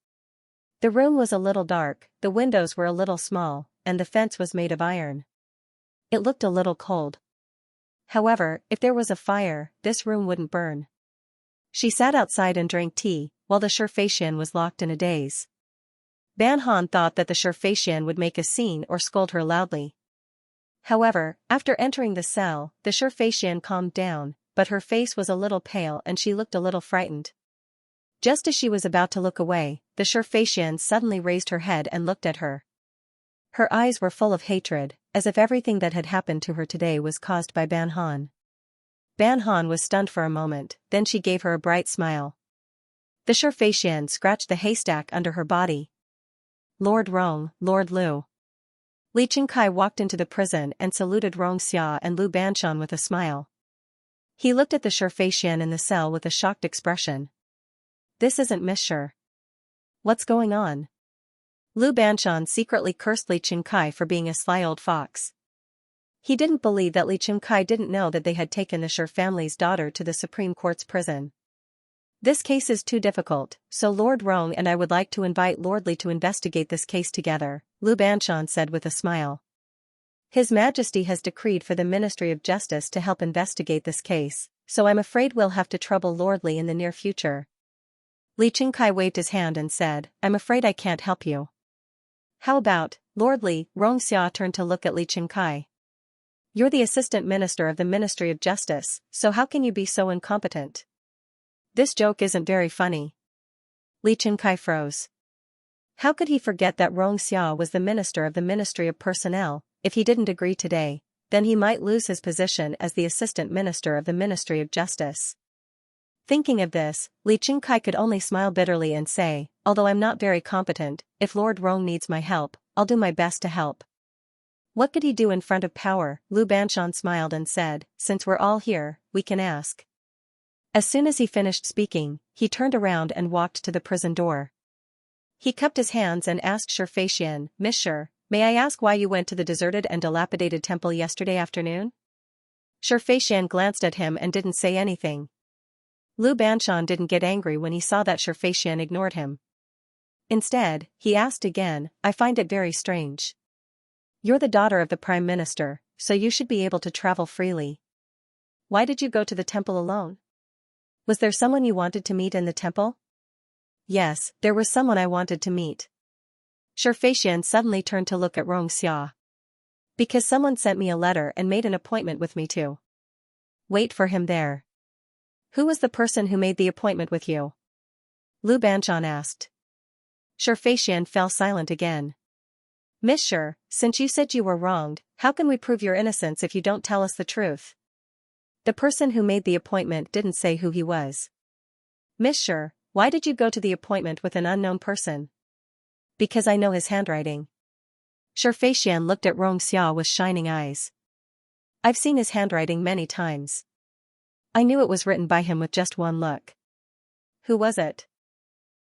The room was a little dark, the windows were a little small, and the fence was made of iron. It looked a little cold. However, if there was a fire, this room wouldn't burn. She sat outside and drank tea, while the Xianxia was locked in a daze. Ban Han thought that the Xianxia would make a scene or scold her loudly. However, after entering the cell, the Xianxia calmed down, but her face was a little pale and she looked a little frightened. Just as she was about to look away, the Xianxia suddenly raised her head and looked at her. Her eyes were full of hatred, as if everything that had happened to her today was caused by Ban Han. Ban Han was stunned for a moment, then she gave her a bright smile. The Xianxia scratched the haystack under her body. Lord Rong, Lord Lu. Li Qingkai walked into the prison and saluted Rong Xia and Lu Banshan with a smile. He looked at the Xianxia in the cell with a shocked expression. This isn't Miss Shi. What's going on? Lu Banshan secretly cursed Li Qingkai for being a sly old fox. He didn't believe that Li Qingkai didn't know that they had taken the Shi family's daughter to the Supreme Court's prison. This case is too difficult, so Lord Rong and I would like to invite Lord Li to investigate this case together, Lu Banshan said with a smile. His Majesty has decreed for the Ministry of Justice to help investigate this case, so I'm afraid we'll have to trouble Lord Li in the near future. Li Qingkai waved his hand and said, I'm afraid I can't help you. How about, Lord Li? Rong Xia turned to look at Li Qingkai. You're the Assistant Minister of the Ministry of Justice, so how can you be so incompetent? This joke isn't very funny. Li Qingkai froze. How could he forget that Rong Xia was the Minister of the Ministry of Personnel? If he didn't agree today, then he might lose his position as the Assistant Minister of the Ministry of Justice. Thinking of this, Li Qingkai could only smile bitterly and say, although I'm not very competent, if Lord Rong needs my help, I'll do my best to help. What could he do in front of power? Lu Banshan smiled and said, since we're all here, we can ask. As soon as he finished speaking, he turned around and walked to the prison door. He cupped his hands and asked Xianxia, Miss Shi, may I ask why you went to the deserted and dilapidated temple yesterday afternoon? Xianxia glanced at him and didn't say anything. Lu Banshan didn't get angry when he saw that Xianxia ignored him. Instead, he asked again, I find it very strange. You're the daughter of the Prime Minister, so you should be able to travel freely. Why did you go to the temple alone? Was there someone you wanted to meet in the temple? Yes, there was someone I wanted to meet. Xianxia suddenly turned to look at Rong Xia. Because someone sent me a letter and made an appointment with me to wait for him there. Who was the person who made the appointment with you? Lu Banshan asked. Xianxia fell silent again. Miss Shi, since you said you were wronged, how can we prove your innocence if you don't tell us the truth? The person who made the appointment didn't say who he was. Miss Shi, why did you go to the appointment with an unknown person? Because I know his handwriting. Xianxia looked at Rong Xia with shining eyes. I've seen his handwriting many times. I knew it was written by him with just one look. Who was it?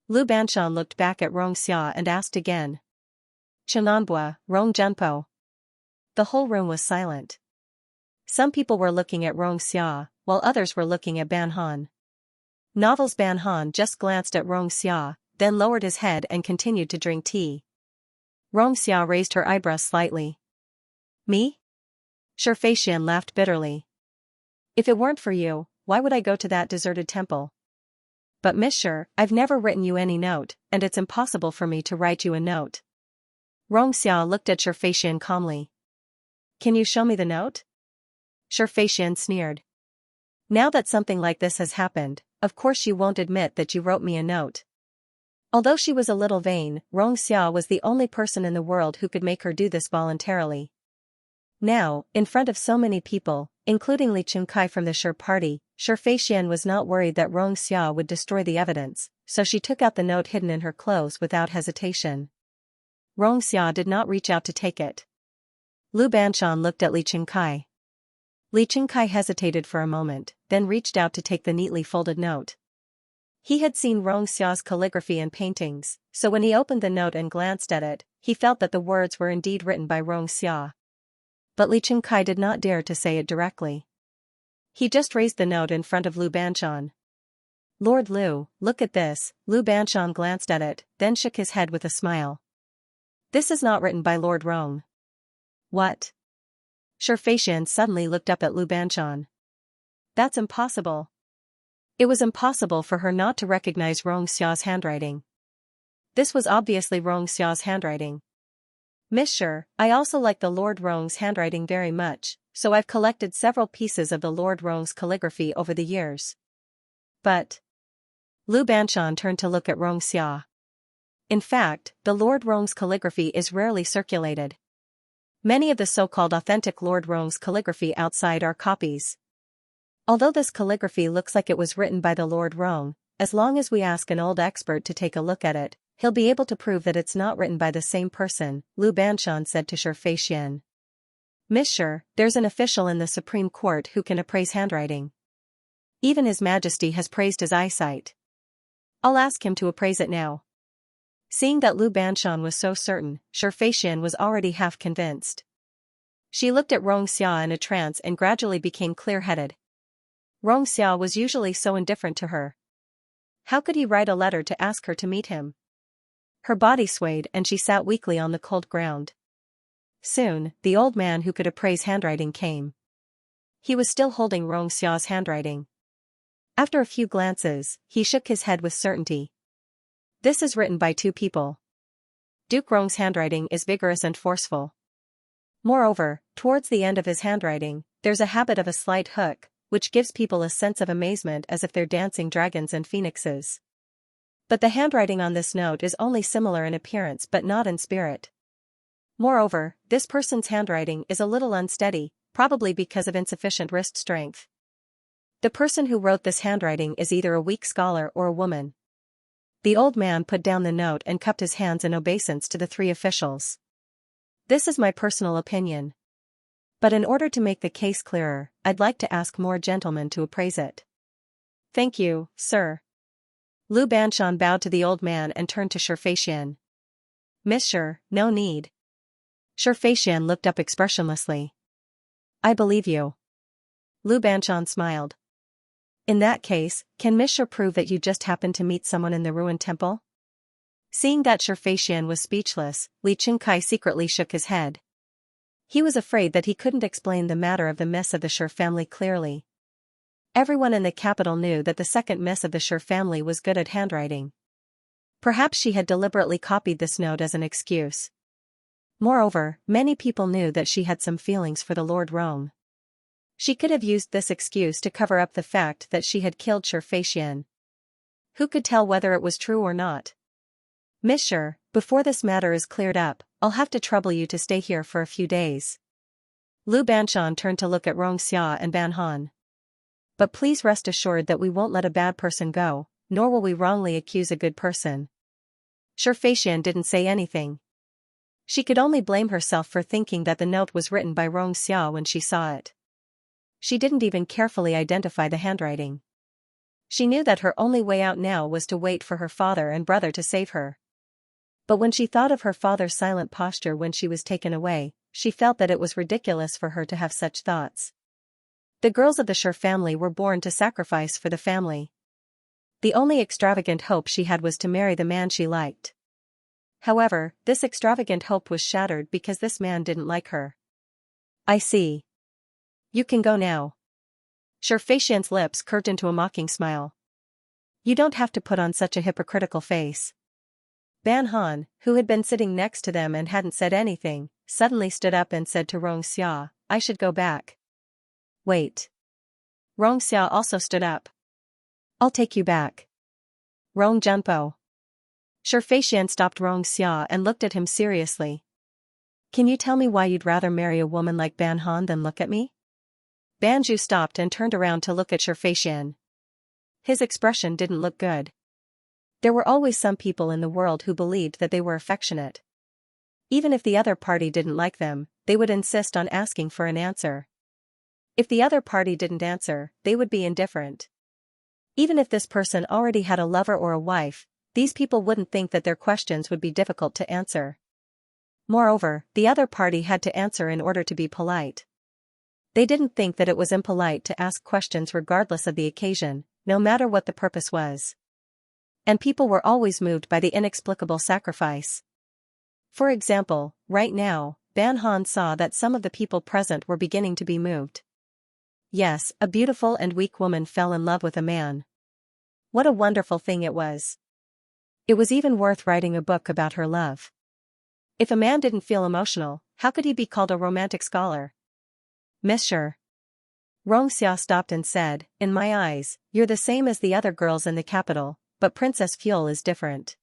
Lu Banshan looked back at Xianxia and asked again. Chenanbua, Rong Junpo. The whole room was silent. Some people were looking at Xianxia, while others were looking at Ban Han. Novel's Ban Han just glanced at Xianxia, then lowered his head and continued to drink tea. Xianxia raised her eyebrows slightly. Me? Xianxia laughed bitterly. If it weren't for you, why would I go to that deserted temple? But Monsieur, I've never written you any note, and it's impossible for me to write you a note. Xianxia looked at Xianxia calmly. Can you show me the note? Xianxia sneered. Now that something like this has happened, of course you won't admit that you wrote me a note. Although she was a little vain, Xianxia was the only person in the world who could make her do this voluntarily. Now, in front of so many people, including Li Chunkai from the Shi party, Xianxia was not worried that Xianxia would destroy the evidence, so she took out the note hidden in her clothes without hesitation. Xianxia did not reach out to take it. Lu Banshan looked at Li Chunkai. Li Chunkai hesitated for a moment, then reached out to take the neatly folded note. He had seen Xia's calligraphy and paintings, so when he opened the note and glanced at it, he felt that the words were indeed written by Xia. But Li Chunkai did not dare to say it directly. He just raised the note in front of Lu Banshan. Lord Lu, look at this. Lu Banshan glanced at it, then shook his head with a smile. This is not written by Lord Rong. What? Xianxia suddenly looked up at Lu Banshan. That's impossible. It was impossible for her not to recognize Xia's handwriting. This was obviously Xia's handwriting. Monsieur, I also like the Lord Rong's handwriting very much, so I've collected several pieces of the Lord Rong's calligraphy over the years. But Lu Banshan turned to look at Xia. In fact, the Lord Rong's calligraphy is rarely circulated. Many of the so-called authentic Lord Rong's calligraphy outside are copies. Although this calligraphy looks like it was written by the Lord Rong, as long as we ask an old expert to take a look at it, he'll be able to prove that it's not written by the same person, Lu Banshan said to Xianxia. Monsieur, there's an official in the Supreme Court who can appraise handwriting. Even His Majesty has praised his eyesight. I'll ask him to appraise it now. Seeing that Lu Banshan was so certain, Xianxia was already half convinced. She looked at Xia in a trance and gradually became clear-headed. Xia was usually so indifferent to her. How could he write a letter to ask her to meet him? Her body swayed and she sat weakly on the cold ground. Soon, the old man who could appraise handwriting came. He was still holding Xia's handwriting. After a few glances, he shook his head with certainty. This is written by two people. Duke Rong's handwriting is vigorous and forceful. Moreover, towards the end of his handwriting, there's a habit of a slight hook, which gives people a sense of amazement as if they're dancing dragons and phoenixes. But the handwriting on this note is only similar in appearance but not in spirit. Moreover, this person's handwriting is a little unsteady, probably because of insufficient wrist strength. The person who wrote this handwriting is either a weak scholar or a woman. The old man put down the note and cupped his hands in obeisance to the three officials. This is my personal opinion. But in order to make the case clearer, I'd like to ask more gentlemen to appraise it. Thank you, sir. Lu Banshan bowed to the old man and turned to Xianxia. Monsieur, no need. Xianxia looked up expressionlessly. I believe you. Lu Banshan smiled. In that case, can Monsieur prove that you just happened to meet someone in the ruined temple? Seeing that Xianxia was speechless, Li Chunkai secretly shook his head. He was afraid that he couldn't explain the matter of the miss of the Shi family clearly. Everyone in the capital knew that the second miss of the Shi family was good at handwriting. Perhaps she had deliberately copied this note as an excuse. Moreover, many people knew that she had some feelings for the Lord Rong. She could have used this excuse to cover up the fact that she had killed Xianxia. Who could tell whether it was true or not? Monsieur, before this matter is cleared up, I'll have to trouble you to stay here for a few days. Lu Banshan turned to look at Xia and Ban Han. But please rest assured that we won't let a bad person go, nor will we wrongly accuse a good person. Xianxia didn't say anything. She could only blame herself for thinking that the note was written by Xia when she saw it. She didn't even carefully identify the handwriting. She knew that her only way out now was to wait for her father and brother to save her. But when she thought of her father's silent posture when she was taken away, she felt that it was ridiculous for her to have such thoughts. The girls of the Sher family were born to sacrifice for the family. The only extravagant hope she had was to marry the man she liked. However, this extravagant hope was shattered because this man didn't like her. I see. You can go now. Xianxia's lips curved into a mocking smile. You don't have to put on such a hypocritical face. Ban Han, who had been sitting next to them and hadn't said anything, suddenly stood up and said to Xianxia, I should go back. Wait. Xianxia also stood up. I'll take you back. Junpo. Xianxia stopped Xianxia and looked at him seriously. Can you tell me why you'd rather marry a woman like Ban Han than look at me? Banju stopped and turned around to look at Xianxia. His expression didn't look good. There were always some people in the world who believed that they were affectionate. Even if the other party didn't like them, they would insist on asking for an answer. If the other party didn't answer, they would be indifferent. Even if this person already had a lover or a wife, these people wouldn't think that their questions would be difficult to answer. Moreover, the other party had to answer in order to be polite. They didn't think that it was impolite to ask questions regardless of the occasion, no matter what the purpose was. And people were always moved by the inexplicable sacrifice. For example, right now, Ban Han saw that some of the people present were beginning to be moved. Yes, a beautiful and weak woman fell in love with a man. What a wonderful thing it was. It was even worth writing a book about her love. If a man didn't feel emotional, how could he be called a romantic scholar? Monsieur. Xianxia stopped and said, in my eyes, you're the same as the other girls in the capital, but Princess Fuel is different.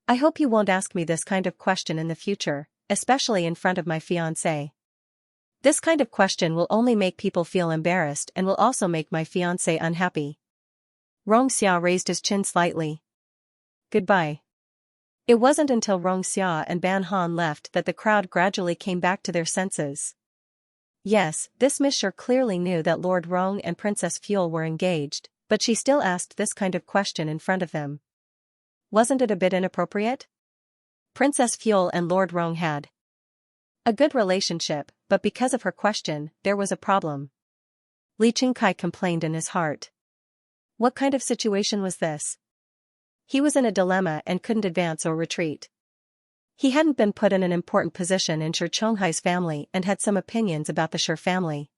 I hope you won't ask me this kind of question in the future, especially in front of my fiancé. This kind of question will only make people feel embarrassed and will also make my fiancé unhappy. Xianxia raised his chin slightly. Goodbye. It wasn't until Xianxia and Ban Han left that the crowd gradually came back to their senses. Yes, this Monsieur clearly knew that Lord Rong and Princess Fuel were engaged, but she still asked this kind of question in front of them. Wasn't it a bit inappropriate? Princess Fuel and Lord Rong had a good relationship, but because of her question, there was a problem. Li Qingkai complained in his heart. What kind of situation was this? He was in a dilemma and couldn't advance or retreat. He hadn't been put in an important position in Shi Chonghai's family and had some opinions about the Shi family.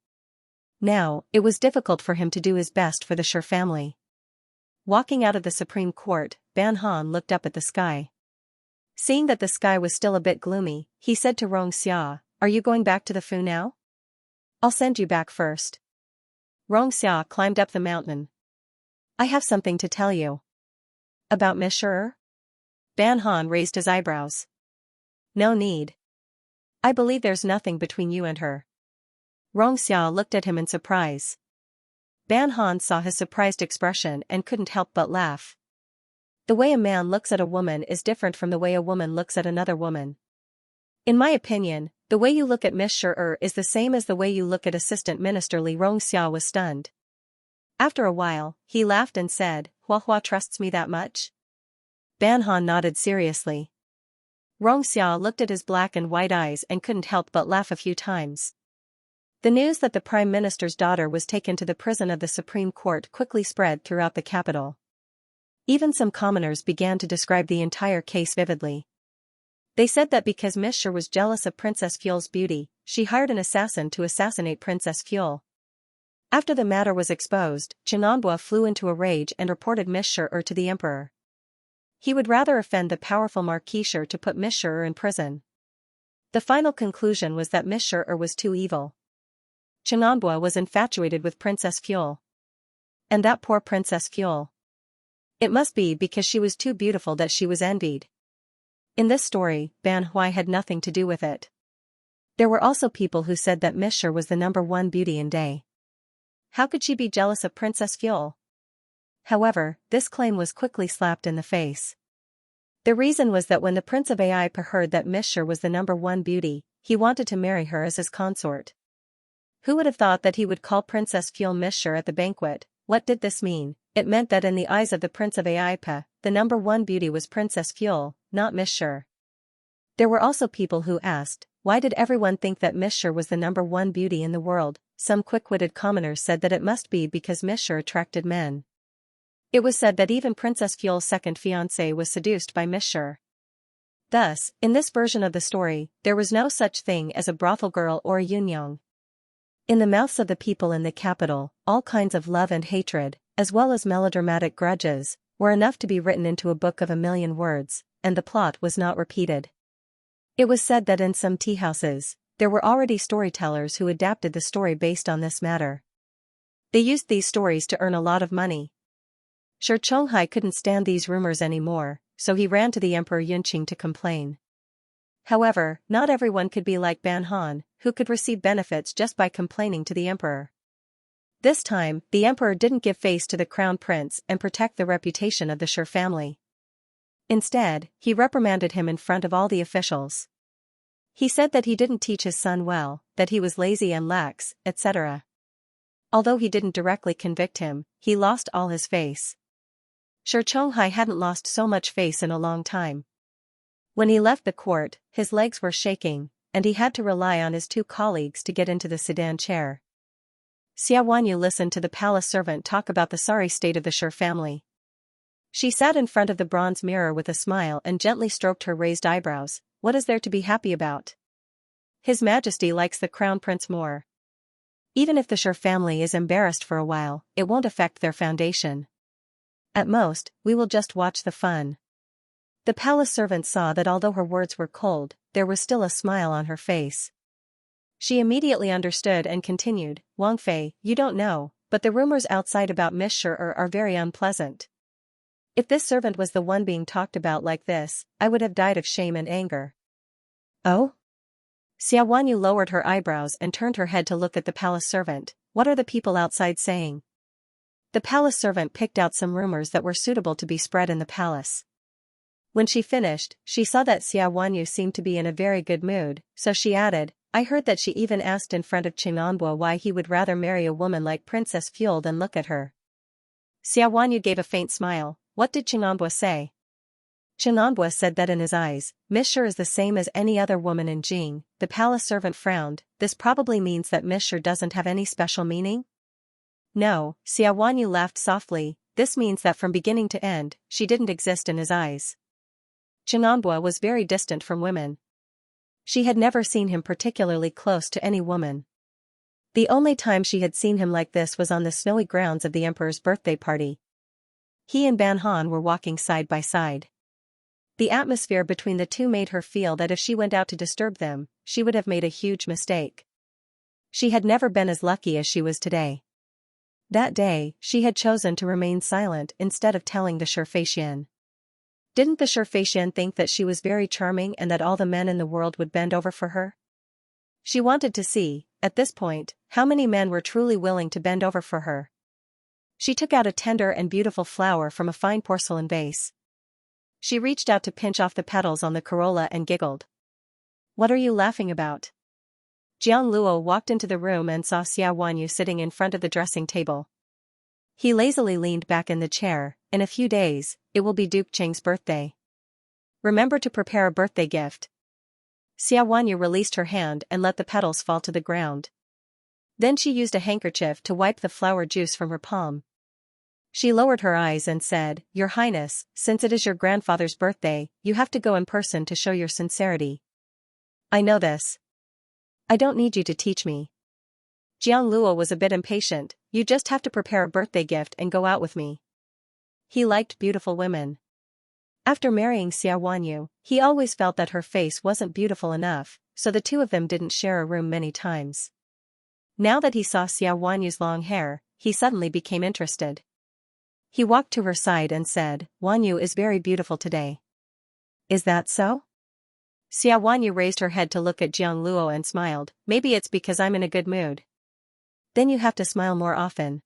Now, it was difficult for him to do his best for the Shi family. Walking out of the Supreme Court, Ban Han looked up at the sky. Seeing that the sky was still a bit gloomy, he said to Xianxia, are you going back to the Fu now? I'll send you back first. Xianxia climbed up the mountain. I have something to tell you. About Monsieur? Ban Han raised his eyebrows. No need. I believe there's nothing between you and her. Xianxia looked at him in surprise. Ban Han saw his surprised expression and couldn't help but laugh. The way a man looks at a woman is different from the way a woman looks at another woman. In my opinion, the way you look at Monsieur is the same as the way you look at Assistant Minister Li. Xianxia was stunned. After a while, he laughed and said, Hua trusts me that much? Ban Han nodded seriously. Xianxia looked at his black and white eyes and couldn't help but laugh a few times. The news that the Prime Minister's daughter was taken to the prison of the Supreme Court quickly spread throughout the capital. Even some commoners began to describe the entire case vividly. They said that because Monsieur was jealous of Princess Fuel's beauty, she hired an assassin to assassinate Princess Fuel. After the matter was exposed, Chenanbua flew into a rage and reported Monsieur to the emperor. He would rather offend the powerful Marquis to put Monsieur in prison. The final conclusion was that Monsieur was too evil. Chenanbua was infatuated with Princess Fuel. And that poor Princess Fuel. It must be because she was too beautiful that she was envied. In this story, Ban Hui had nothing to do with it. There were also people who said that Monsieur was the #1 beauty in Day. How could she be jealous of Princess Fuel? However, this claim was quickly slapped in the face. The reason was that when the Prince of Ai heard that Monsieur was the #1 beauty, he wanted to marry her as his consort. Who would have thought that he would call Princess Fuel Monsieur at the banquet? What did this mean? It meant that in the eyes of the Prince of Aipa, the number one beauty was Princess Fuel, not Monsieur. There were also people who asked, why did everyone think that Monsieur was the number one beauty in the world? Some quick-witted commoners said that it must be because Monsieur attracted men. It was said that even Princess Fuel's second fiancé was seduced by Monsieur. Thus, in this version of the story, there was no such thing as a brothel girl or a yunyong. In the mouths of the people in the capital, all kinds of love and hatred, as well as melodramatic grudges, were enough to be written into a book of 1,000,000 words, and the plot was not repeated. It was said that in some tea-houses, there were already storytellers who adapted the story based on this matter. They used these stories to earn a lot of money. Shi Chonghai couldn't stand these rumors anymore, so he ran to the Emperor Yunqing to complain. However, not everyone could be like Ban Han, who could receive benefits just by complaining to the emperor. This time, the emperor didn't give face to the crown prince and protect the reputation of the Shi family. Instead, he reprimanded him in front of all the officials. He said that he didn't teach his son well, that he was lazy and lax, etc. Although he didn't directly convict him, he lost all his face. Shi Chonghai hadn't lost so much face in a long time. When he left the court, his legs were shaking, and he had to rely on his two colleagues to get into the sedan chair. Xia Wanyu listened to the palace servant talk about the sorry state of the Shi family. She sat in front of the bronze mirror with a smile and gently stroked her raised eyebrows. What is there to be happy about? His Majesty likes the crown prince more. Even if the Shi family is embarrassed for a while, it won't affect their foundation. At most, we will just watch the fun. The palace servant saw that although her words were cold, there was still a smile on her face. She immediately understood and continued, Wang Fei, you don't know, but the rumors outside about Miss Shi are very unpleasant. If this servant was the one being talked about like this, I would have died of shame and anger. Oh? Xia Wanyu lowered her eyebrows and turned her head to look at the palace servant. What are the people outside saying? The palace servant picked out some rumors that were suitable to be spread in the palace. When she finished, she saw that Xia Wanyu seemed to be in a very good mood, so she added, I heard that she even asked in front of Qinganbo why he would rather marry a woman like Princess Fuel than look at her. Xia Wanyu gave a faint smile. What did Qinganbo say? Qinganbo said that in his eyes, Miss Shi is the same as any other woman in Jing. The palace servant frowned. This probably means that Miss Shi doesn't have any special meaning? No, Xia Wanyu laughed softly. This means that from beginning to end, she didn't exist in his eyes. Qinganbo was very distant from women. She had never seen him particularly close to any woman. The only time she had seen him like this was on the snowy grounds of the emperor's birthday party. He and Ban Han were walking side by side. The atmosphere between the two made her feel that if she went out to disturb them, she would have made a huge mistake. She had never been as lucky as she was today. That day, she had chosen to remain silent instead of telling the Shi. Didn't the Shi think that she was very charming and that all the men in the world would bend over for her? She wanted to see, at this point, how many men were truly willing to bend over for her. She took out a tender and beautiful flower from a fine porcelain vase. She reached out to pinch off the petals on the corolla and giggled. What are you laughing about? Jiang Luo walked into the room and saw Xia Wanyu sitting in front of the dressing table. He lazily leaned back in the chair. In a few days, it will be Duke Cheng's birthday. Remember to prepare a birthday gift. Xia Wanyu released her hand and let the petals fall to the ground. Then she used a handkerchief to wipe the flower juice from her palm. She lowered her eyes and said, Your Highness, since it is your grandfather's birthday, you have to go in person to show your sincerity. I know this. I don't need you to teach me. Jiang Luo was a bit impatient. You just have to prepare a birthday gift and go out with me. He liked beautiful women. After marrying Xia Wanyu, he always felt that her face wasn't beautiful enough, so the two of them didn't share a room many times. Now that he saw Xia Wanyu's long hair, he suddenly became interested. He walked to her side and said, Wanyu is very beautiful today. Is that so? Xia Wanyu raised her head to look at Jiang Luo and smiled. Maybe it's because I'm in a good mood. Then you have to smile more often.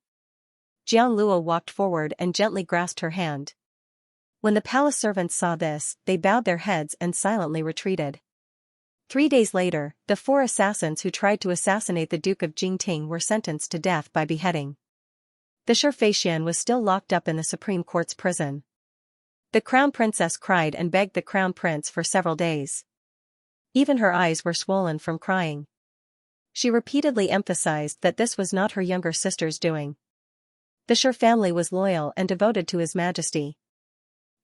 Jiang Luo walked forward and gently grasped her hand. When the palace servants saw this, they bowed their heads and silently retreated. 3 days later, the 4 assassins who tried to assassinate the Duke of Jingting were sentenced to death by beheading. The Xianxia was still locked up in the Supreme Court's prison. The crown princess cried and begged the crown prince for several days. Even her eyes were swollen from crying. She repeatedly emphasized that this was not her younger sister's doing. The Shi family was loyal and devoted to His Majesty.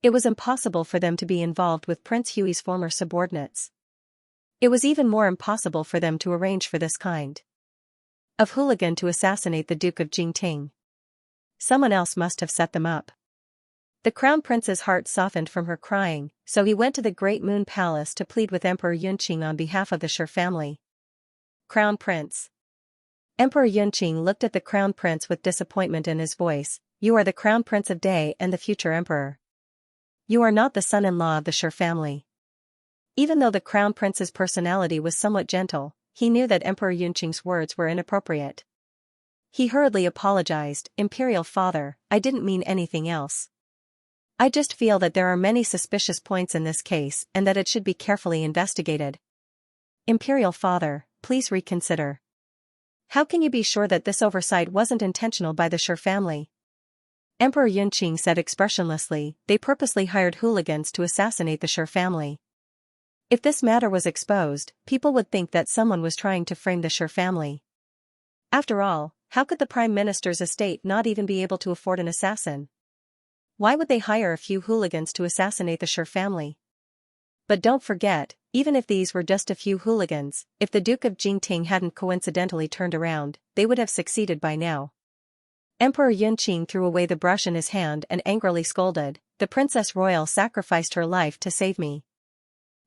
It was impossible for them to be involved with Prince Hui's former subordinates. It was even more impossible for them to arrange for this kind of hooligan to assassinate the Duke of Jingting. Someone else must have set them up. The crown prince's heart softened from her crying, so he went to the Great Moon Palace to plead with Emperor Yunqing on behalf of the Shi family. Crown Prince. Emperor Yunqing looked at the crown prince with disappointment in his voice. You are the crown prince of Day and the future emperor. You are not the son-in-law of the Shi family. Even though the crown prince's personality was somewhat gentle, he knew that Emperor Yunqing's words were inappropriate. He hurriedly apologized. Imperial father, I didn't mean anything else. I just feel that there are many suspicious points in this case and that it should be carefully investigated. Imperial father, please reconsider. How can you be sure that this oversight wasn't intentional by the Shi family? Emperor Yunqing said expressionlessly. They purposely hired hooligans to assassinate the Shi family. If this matter was exposed, people would think that someone was trying to frame the Shi family. After all, how could the Prime Minister's estate not even be able to afford an assassin? Why would they hire a few hooligans to assassinate the Shi family? But don't forget, even if these were just a few hooligans, if the Duke of Jingting hadn't coincidentally turned around, they would have succeeded by now. Emperor Yunqing threw away the brush in his hand and angrily scolded, the Princess Royal sacrificed her life to save me.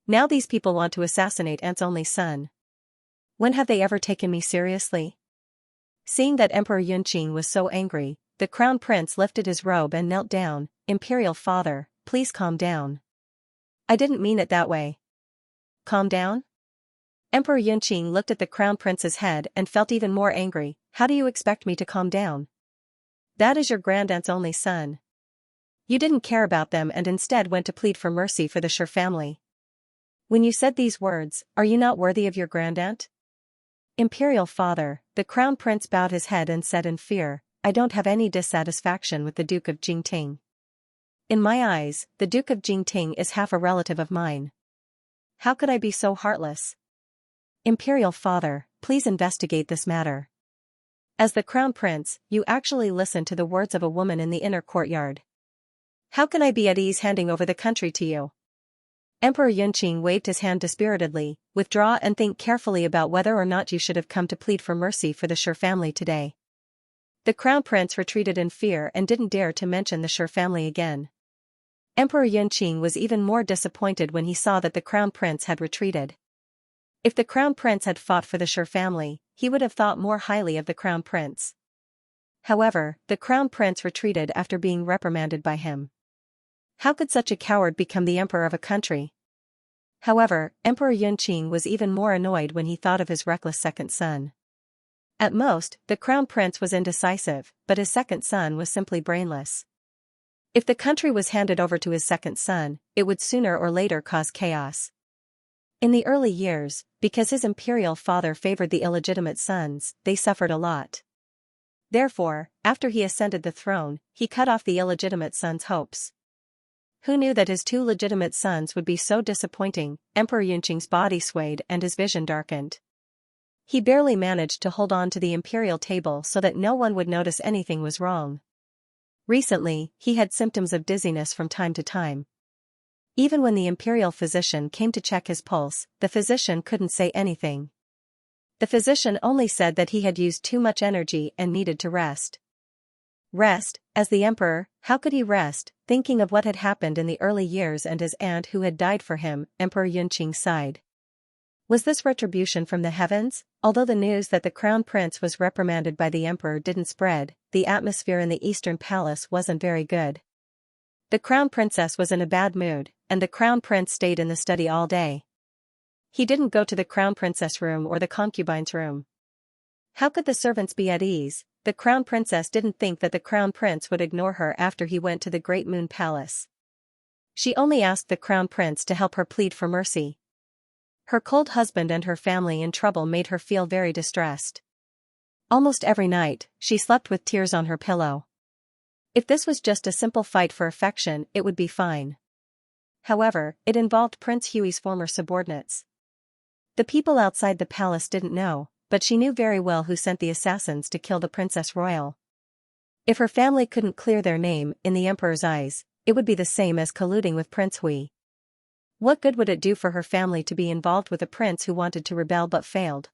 Now these people want to assassinate Aunt's only son. When have they ever taken me seriously? Seeing that Emperor Yunqing was so angry, the crown prince lifted his robe and knelt down. Imperial father, please calm down. I didn't mean it that way. Calm down? Emperor Yunqing looked at the crown prince's head and felt even more angry. How do you expect me to calm down? That is your grandaunt's only son. You didn't care about them and instead went to plead for mercy for the Shi family. When you said these words, are you not worthy of your grandaunt? Imperial father, the crown prince bowed his head and said in fear, I don't have any dissatisfaction with the Duke of Jingting. In my eyes, the Duke of Jingting is half a relative of mine. How could I be so heartless? Imperial father, please investigate this matter. As the crown prince, you actually listened to the words of a woman in the inner courtyard. How can I be at ease handing over the country to you? Emperor Yunqing waved his hand dispiritedly. Withdraw and think carefully about whether or not you should have come to plead for mercy for the Shi family today. The crown prince retreated in fear and didn't dare to mention the Shi family again. Emperor Yunqing was even more disappointed when he saw that the crown prince had retreated. If the crown prince had fought for the Shi family, he would have thought more highly of the crown prince. However, the crown prince retreated after being reprimanded by him. How could such a coward become the emperor of a country? However, Emperor Yunqing was even more annoyed when he thought of his reckless second son. At most, the crown prince was indecisive, but his second son was simply brainless. If the country was handed over to his second son, it would sooner or later cause chaos. In the early years, because his imperial father favored the illegitimate sons, they suffered a lot. Therefore, after he ascended the throne, he cut off the illegitimate son's hopes. Who knew that his 2 legitimate sons would be so disappointing? Emperor Yunqing's body swayed and his vision darkened. He barely managed to hold on to the imperial table so that no one would notice anything was wrong. Recently, he had symptoms of dizziness from time to time. Even when the imperial physician came to check his pulse, the physician couldn't say anything. The physician only said that he had used too much energy and needed to rest. Rest, as the emperor, how could he rest, thinking of what had happened in the early years and his aunt who had died for him? Emperor Yunqing sighed. Was this retribution from the heavens? Although the news that the crown prince was reprimanded by the emperor didn't spread, the atmosphere in the eastern palace wasn't very good. The crown princess was in a bad mood, and the crown prince stayed in the study all day. He didn't go to the crown princess room or the concubine's room. How could the servants be at ease? The crown princess didn't think that the crown prince would ignore her after he went to the Great Moon Palace. She only asked the crown prince to help her plead for mercy. Her cold husband and her family in trouble made her feel very distressed. Almost every night, she slept with tears on her pillow. If this was just a simple fight for affection, it would be fine. However, it involved Prince Hui's former subordinates. The people outside the palace didn't know, but she knew very well who sent the assassins to kill the Princess Royal. If her family couldn't clear their name in the emperor's eyes, it would be the same as colluding with Prince Hui. What good would it do for her family to be involved with a prince who wanted to rebel but failed?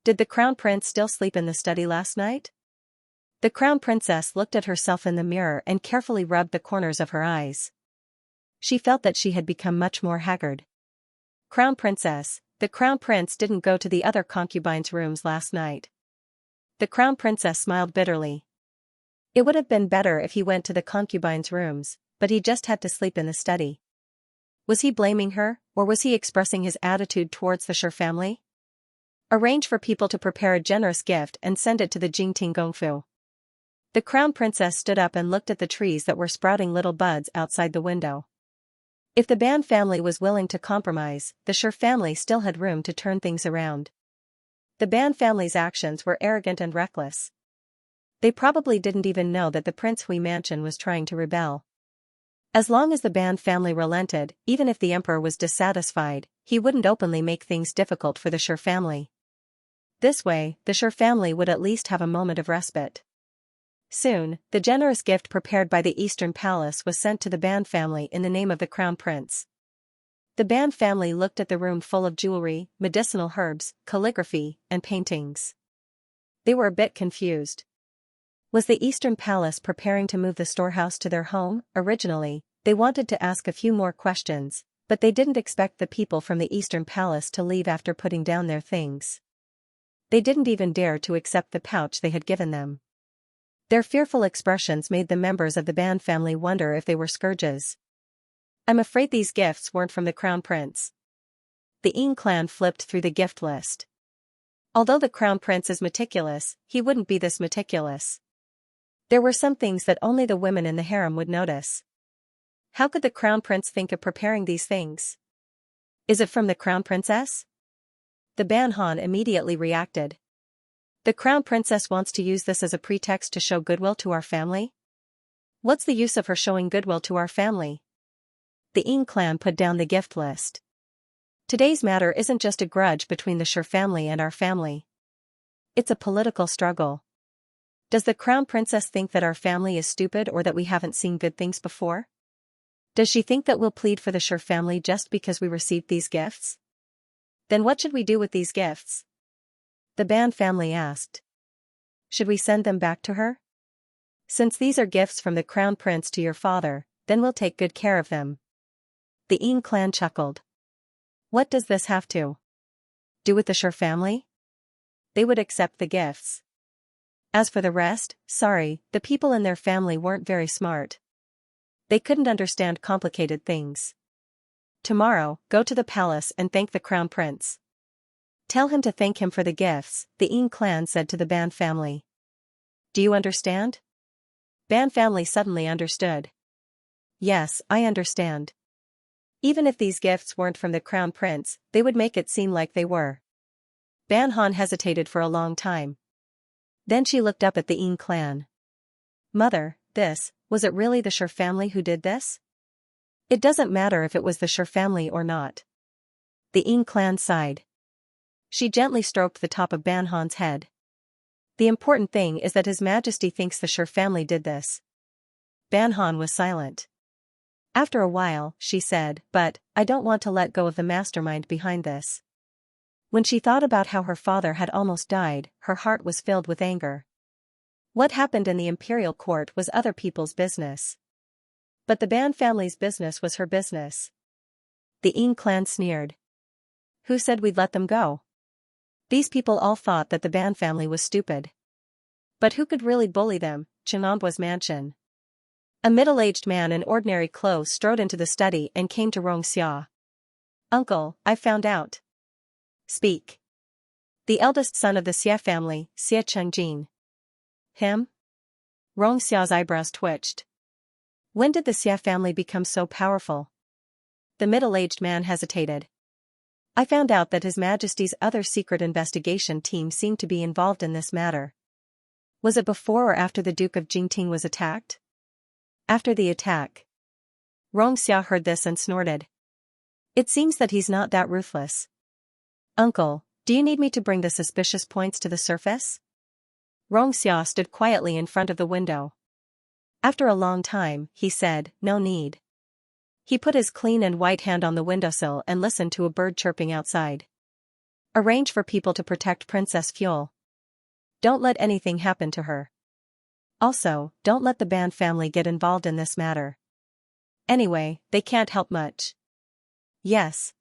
Did the crown prince still sleep in the study last night? The crown princess looked at herself in the mirror and carefully rubbed the corners of her eyes. She felt that she had become much more haggard. Crown princess, the crown prince didn't go to the other concubines' rooms last night. The crown princess smiled bitterly. It would have been better if he went to the concubines' rooms, but he just had to sleep in the study. Was he blaming her, or was he expressing his attitude towards the Shi family? Arrange for people to prepare a generous gift and send it to the Jingting Gongfu. The crown princess stood up and looked at the trees that were sprouting little buds outside the window. If the Ban family was willing to compromise, the Shi family still had room to turn things around. The Ban family's actions were arrogant and reckless. They probably didn't even know that the Prince Hui mansion was trying to rebel. As long as the Ban family relented, even if the emperor was dissatisfied, he wouldn't openly make things difficult for the Shi family. This way, the Shi family would at least have a moment of respite. Soon, the generous gift prepared by the Eastern Palace was sent to the Ban family in the name of the Crown Prince. The Ban family looked at the room full of jewelry, medicinal herbs, calligraphy, and paintings. They were a bit confused. Was the Eastern Palace preparing to move the storehouse to their home? Originally, they wanted to ask a few more questions, but they didn't expect the people from the Eastern Palace to leave after putting down their things. They didn't even dare to accept the pouch they had given them. Their fearful expressions made the members of the Ban family wonder if they were scourges. I'm afraid these gifts weren't from the Crown Prince. The Ying clan flipped through the gift list. Although the Crown Prince is meticulous, he wouldn't be this meticulous. There were some things that only the women in the harem would notice. How could the Crown Prince think of preparing these things? Is it from the Crown Princess? The Ban Han immediately reacted. The Crown Princess wants to use this as a pretext to show goodwill to our family? What's the use of her showing goodwill to our family? The Ying clan put down the gift list. Today's matter isn't just a grudge between the Shi family and our family. It's a political struggle. Does the Crown Princess think that our family is stupid or that we haven't seen good things before? Does she think that we'll plead for the Shi family just because we received these gifts? Then what should we do with these gifts? The Ban family asked. Should we send them back to her? Since these are gifts from the Crown Prince to your father, then we'll take good care of them. The Ying clan chuckled. What does this have to do with the Shi family? They would accept the gifts. As for the rest, sorry, the people in their family weren't very smart. They couldn't understand complicated things. Tomorrow, go to the palace and thank the Crown Prince. Tell him to thank him for the gifts, the Ying clan said to the Ban family. Do you understand? Ban family suddenly understood. Yes, I understand. Even if these gifts weren't from the Crown Prince, they would make it seem like they were. Ban Han hesitated for a long time. Then she looked up at the Ying clan. Mother, was it really the Shi family who did this? It doesn't matter if it was the Shi family or not. The Ying clan sighed. She gently stroked the top of Ban Han's head. The important thing is that His Majesty thinks the Shi family did this. Ban Han was silent. After a while, she said, but, I don't want to let go of the mastermind behind this. When she thought about how her father had almost died, her heart was filled with anger. What happened in the imperial court was other people's business. But the Ban family's business was her business. The Ying clan sneered. Who said we'd let them go? These people all thought that the Ban family was stupid. But who could really bully them? Chenambua's mansion. A middle-aged man in ordinary clothes strode into the study and came to Xianxia. Uncle, I found out. Speak. The eldest son of the Xie family, Xie Chengjin. Him? Xia's eyebrows twitched. When did the Xie family become so powerful? The middle-aged man hesitated. I found out that His Majesty's other secret investigation team seemed to be involved in this matter. Was it before or after the Duke of Jingting was attacked? After the attack. Xianxia heard this and snorted. It seems that he's not that ruthless. Uncle, do you need me to bring the suspicious points to the surface? Xianxia stood quietly in front of the window. After a long time, he said, no need. He put his clean and white hand on the windowsill and listened to a bird chirping outside. Arrange for people to protect Princess Fuel. Don't let anything happen to her. Also, don't let the Ban family get involved in this matter. Anyway, they can't help much. Yes.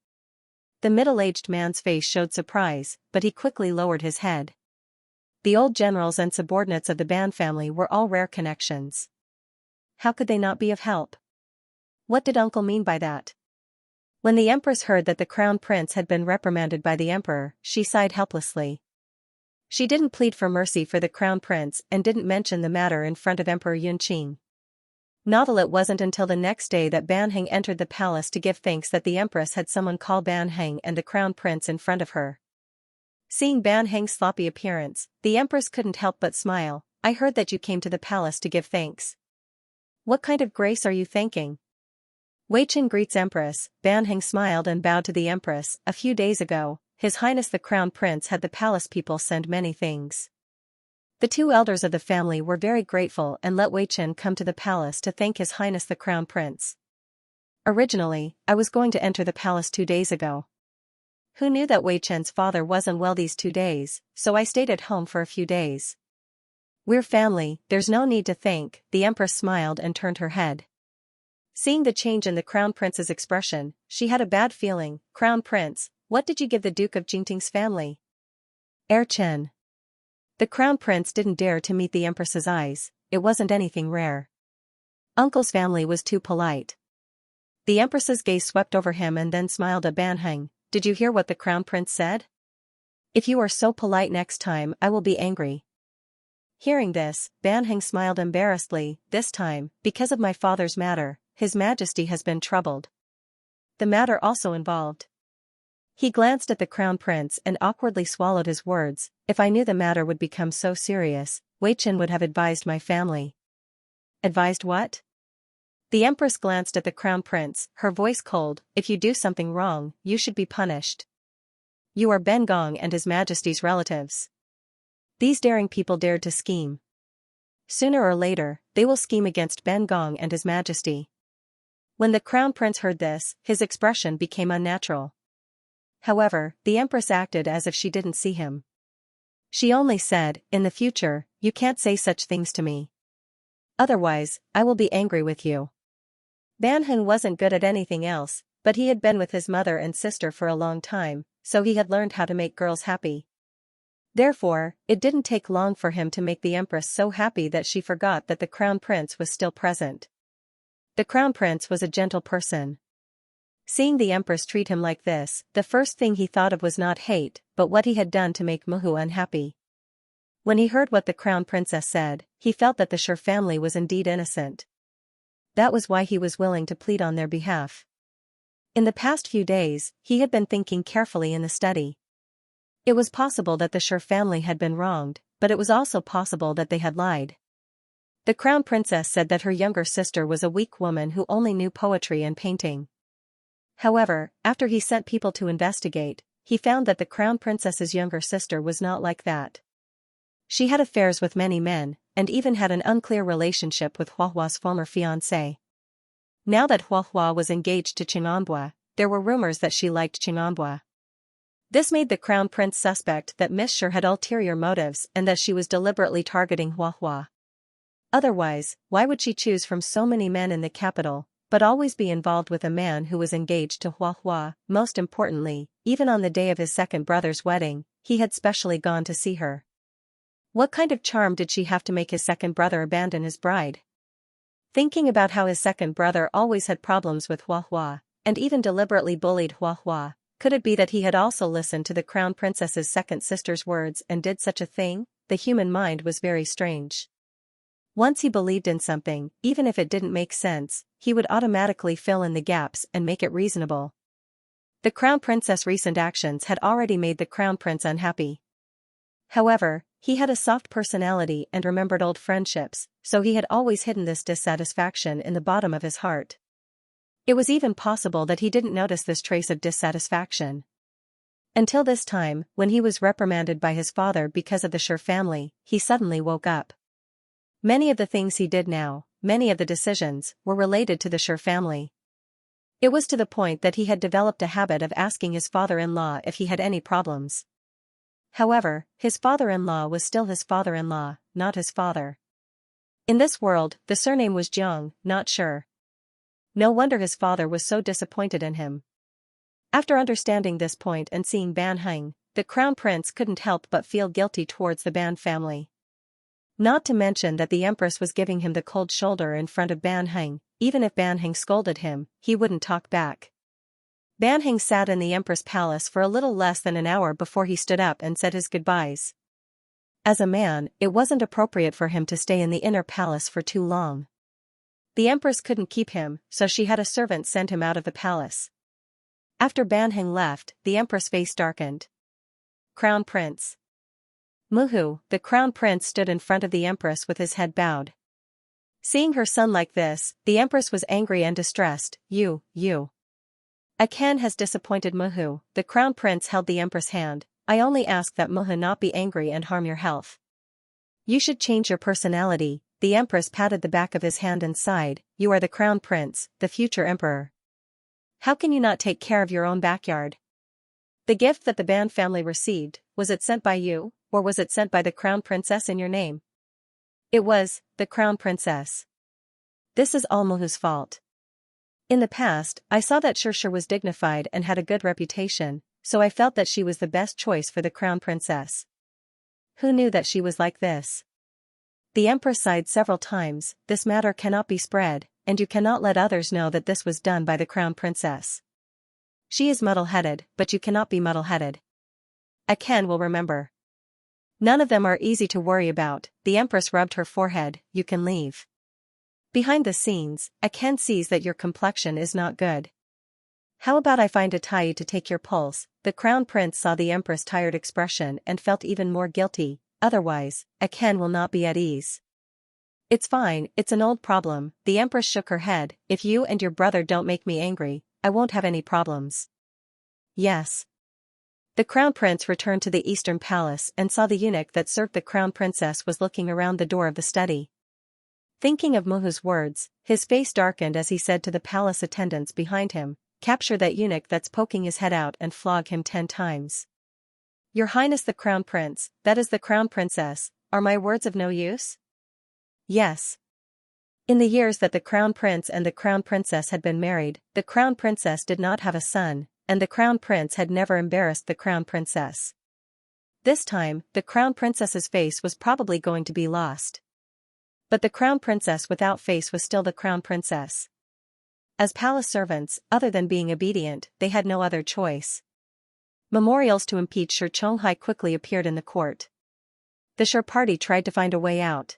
The middle-aged man's face showed surprise, but he quickly lowered his head. The old generals and subordinates of the Ban family were all rare connections. How could they not be of help? What did Uncle mean by that? When the Empress heard that the Crown Prince had been reprimanded by the Emperor, she sighed helplessly. She didn't plead for mercy for the Crown Prince and didn't mention the matter in front of Emperor Yunqing. Not till it wasn't until the next day that Ban Heng entered the palace to give thanks that the Empress had someone call Ban Heng and the Crown Prince in front of her. Seeing Ban Heng's sloppy appearance, the Empress couldn't help but smile. I heard that you came to the palace to give thanks. What kind of grace are you thanking? Wei Chen greets Empress. Ban Heng smiled and bowed to the Empress. A few days ago, His Highness the Crown Prince had the palace people send many things. The two elders of the family were very grateful and let Wei Chen come to the palace to thank His Highness the Crown Prince. Originally, I was going to enter the palace 2 days ago. Who knew that Wei Chen's father wasn't well these 2 days, so I stayed at home for a few days. We're family, there's no need to thank, the Empress smiled and turned her head. Seeing the change in the Crown Prince's expression, she had a bad feeling. Crown Prince, what did you give the Duke of Jingting's family? Chen. The Crown Prince didn't dare to meet the Empress's eyes, it wasn't anything rare. Uncle's family was too polite. The Empress's gaze swept over him and then smiled at Ban Heng. Did you hear what the Crown Prince said? If you are so polite next time, I will be angry. Hearing this, Ban Heng smiled embarrassedly. This time, because of my father's matter, His Majesty has been troubled. The matter also involved. He glanced at the Crown Prince and awkwardly swallowed his words. If I knew the matter would become so serious, Wei Chen would have advised my family. Advised what? The Empress glanced at the Crown Prince, her voice cold. If you do something wrong, you should be punished. You are Ben Gong and His Majesty's relatives. These daring people dared to scheme. Sooner or later, they will scheme against Ben Gong and His Majesty. When the Crown Prince heard this, his expression became unnatural. However, the Empress acted as if she didn't see him. She only said, in the future, you can't say such things to me. Otherwise, I will be angry with you. Ban Heng wasn't good at anything else, but he had been with his mother and sister for a long time, so he had learned how to make girls happy. Therefore, it didn't take long for him to make the Empress so happy that she forgot that the Crown Prince was still present. The Crown Prince was a gentle person. Seeing the Empress treat him like this, the first thing he thought of was not hate, but what he had done to make Muhu unhappy. When he heard what the Crown Princess said, he felt that the Sher family was indeed innocent. That was why he was willing to plead on their behalf. In the past few days, he had been thinking carefully in the study. It was possible that the Sher family had been wronged, but it was also possible that they had lied. The Crown Princess said that her younger sister was a weak woman who only knew poetry and painting. However, after he sent people to investigate, he found that the Crown Princess's younger sister was not like that. She had affairs with many men, and even had an unclear relationship with Huahua's former fiancé. Now that Huahua was engaged to Qing'anbua, there were rumors that she liked Qing'anbua. This made the Crown Prince suspect that Miss Sher had ulterior motives and that she was deliberately targeting Huahua. Otherwise, why would she choose from so many men in the capital, but always be involved with a man who was engaged to Huahua? Most importantly, even on the day of his second brother's wedding, he had specially gone to see her. What kind of charm did she have to make his second brother abandon his bride? Thinking about how his second brother always had problems with Huahua, and even deliberately bullied Huahua, could it be that he had also listened to the Crown Princess's second sister's words and did such a thing? The human mind was very strange. Once he believed in something, even if it didn't make sense, he would automatically fill in the gaps and make it reasonable. The crown princess' recent actions had already made the crown prince unhappy. However, he had a soft personality and remembered old friendships, so he had always hidden this dissatisfaction in the bottom of his heart. It was even possible that he didn't notice this trace of dissatisfaction. Until this time, when he was reprimanded by his father because of the Sher family, he suddenly woke up. Many of the things he did now, many of the decisions, were related to the Sher family. It was to the point that he had developed a habit of asking his father-in-law if he had any problems. However, his father-in-law was still his father-in-law, not his father. In this world, the surname was Jiang, not Sher. No wonder his father was so disappointed in him. After understanding this point and seeing Ban Heng, the crown prince couldn't help but feel guilty towards the Ban family. Not to mention that the empress was giving him the cold shoulder in front of Ban Heng. Even if Ban Heng scolded him, he wouldn't talk back. Ban Heng sat in the empress palace for a little less than an hour before he stood up and said his goodbyes. As a man, it wasn't appropriate for him to stay in the inner palace for too long. The empress couldn't keep him, so she had a servant send him out of the palace. After Ban Heng left, the empress' face darkened. Crown Prince. Muhu, the crown prince, stood in front of the empress with his head bowed. Seeing her son like this, the empress was angry and distressed. You. Akan has disappointed Muhu. The crown prince held the empress' hand. I only ask that Muhu not be angry and harm your health. You should change your personality. The empress patted the back of his hand and sighed. You are the crown prince, the future emperor. How can you not take care of your own backyard? The gift that the Ban family received, was it sent by you, or was it sent by the crown princess in your name? It was, the crown princess. This is all Muhu's fault. In the past, I saw that Xianxia was dignified and had a good reputation, so I felt that she was the best choice for the crown princess. Who knew that she was like this? The empress sighed several times. This matter cannot be spread, and you cannot let others know that this was done by the crown princess. She is muddle-headed, but you cannot be muddle-headed. Akan will remember. None of them are easy to worry about. The empress rubbed her forehead. You can leave. Behind the scenes, Akan sees that your complexion is not good. How about I find a Tai to take your pulse? The crown prince saw the empress' tired expression and felt even more guilty. Otherwise, Akan will not be at ease. It's fine, it's an old problem. The empress shook her head. If you and your brother don't make me angry, I won't have any problems. Yes. The crown prince returned to the eastern palace and saw the eunuch that served the crown princess was looking around the door of the study. Thinking of Muhu's words, his face darkened as he said to the palace attendants behind him, capture that eunuch that's poking his head out and flog him 10 times. Your Highness the crown prince, that is the crown princess, are my words of no use? Yes. In the years that the crown prince and the crown princess had been married, the crown princess did not have a son, and the crown prince had never embarrassed the crown princess. This time, the crown princess's face was probably going to be lost. But the crown princess without face was still the crown princess. As palace servants, other than being obedient, they had no other choice. Memorials to impeach Sher Chonghai quickly appeared in the court. The Sher party tried to find a way out.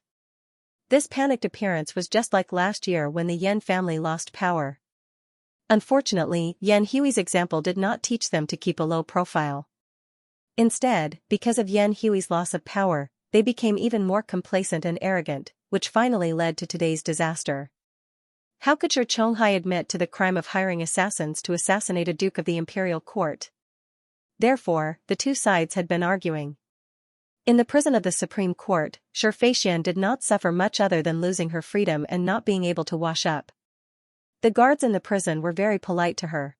This panicked appearance was just like last year when the Yan family lost power. Unfortunately, Yan Hui's example did not teach them to keep a low profile. Instead, because of Yan Hui's loss of power, they became even more complacent and arrogant, which finally led to today's disaster. How could Sher Chonghai admit to the crime of hiring assassins to assassinate a duke of the imperial court? Therefore, the two sides had been arguing. In the prison of the Supreme Court, Xianxia did not suffer much other than losing her freedom and not being able to wash up. The guards in the prison were very polite to her.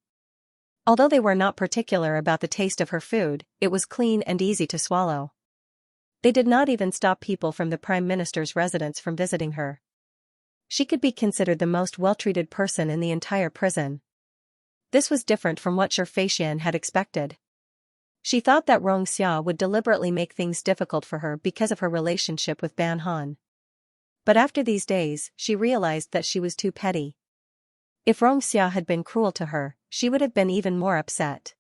Although they were not particular about the taste of her food, it was clean and easy to swallow. They did not even stop people from the Prime Minister's residence from visiting her. She could be considered the most well-treated person in the entire prison. This was different from what Xianxia had expected. She thought that Xianxia would deliberately make things difficult for her because of her relationship with Ban Han. But after these days, she realized that she was too petty. If Xianxia had been cruel to her, she would have been even more upset.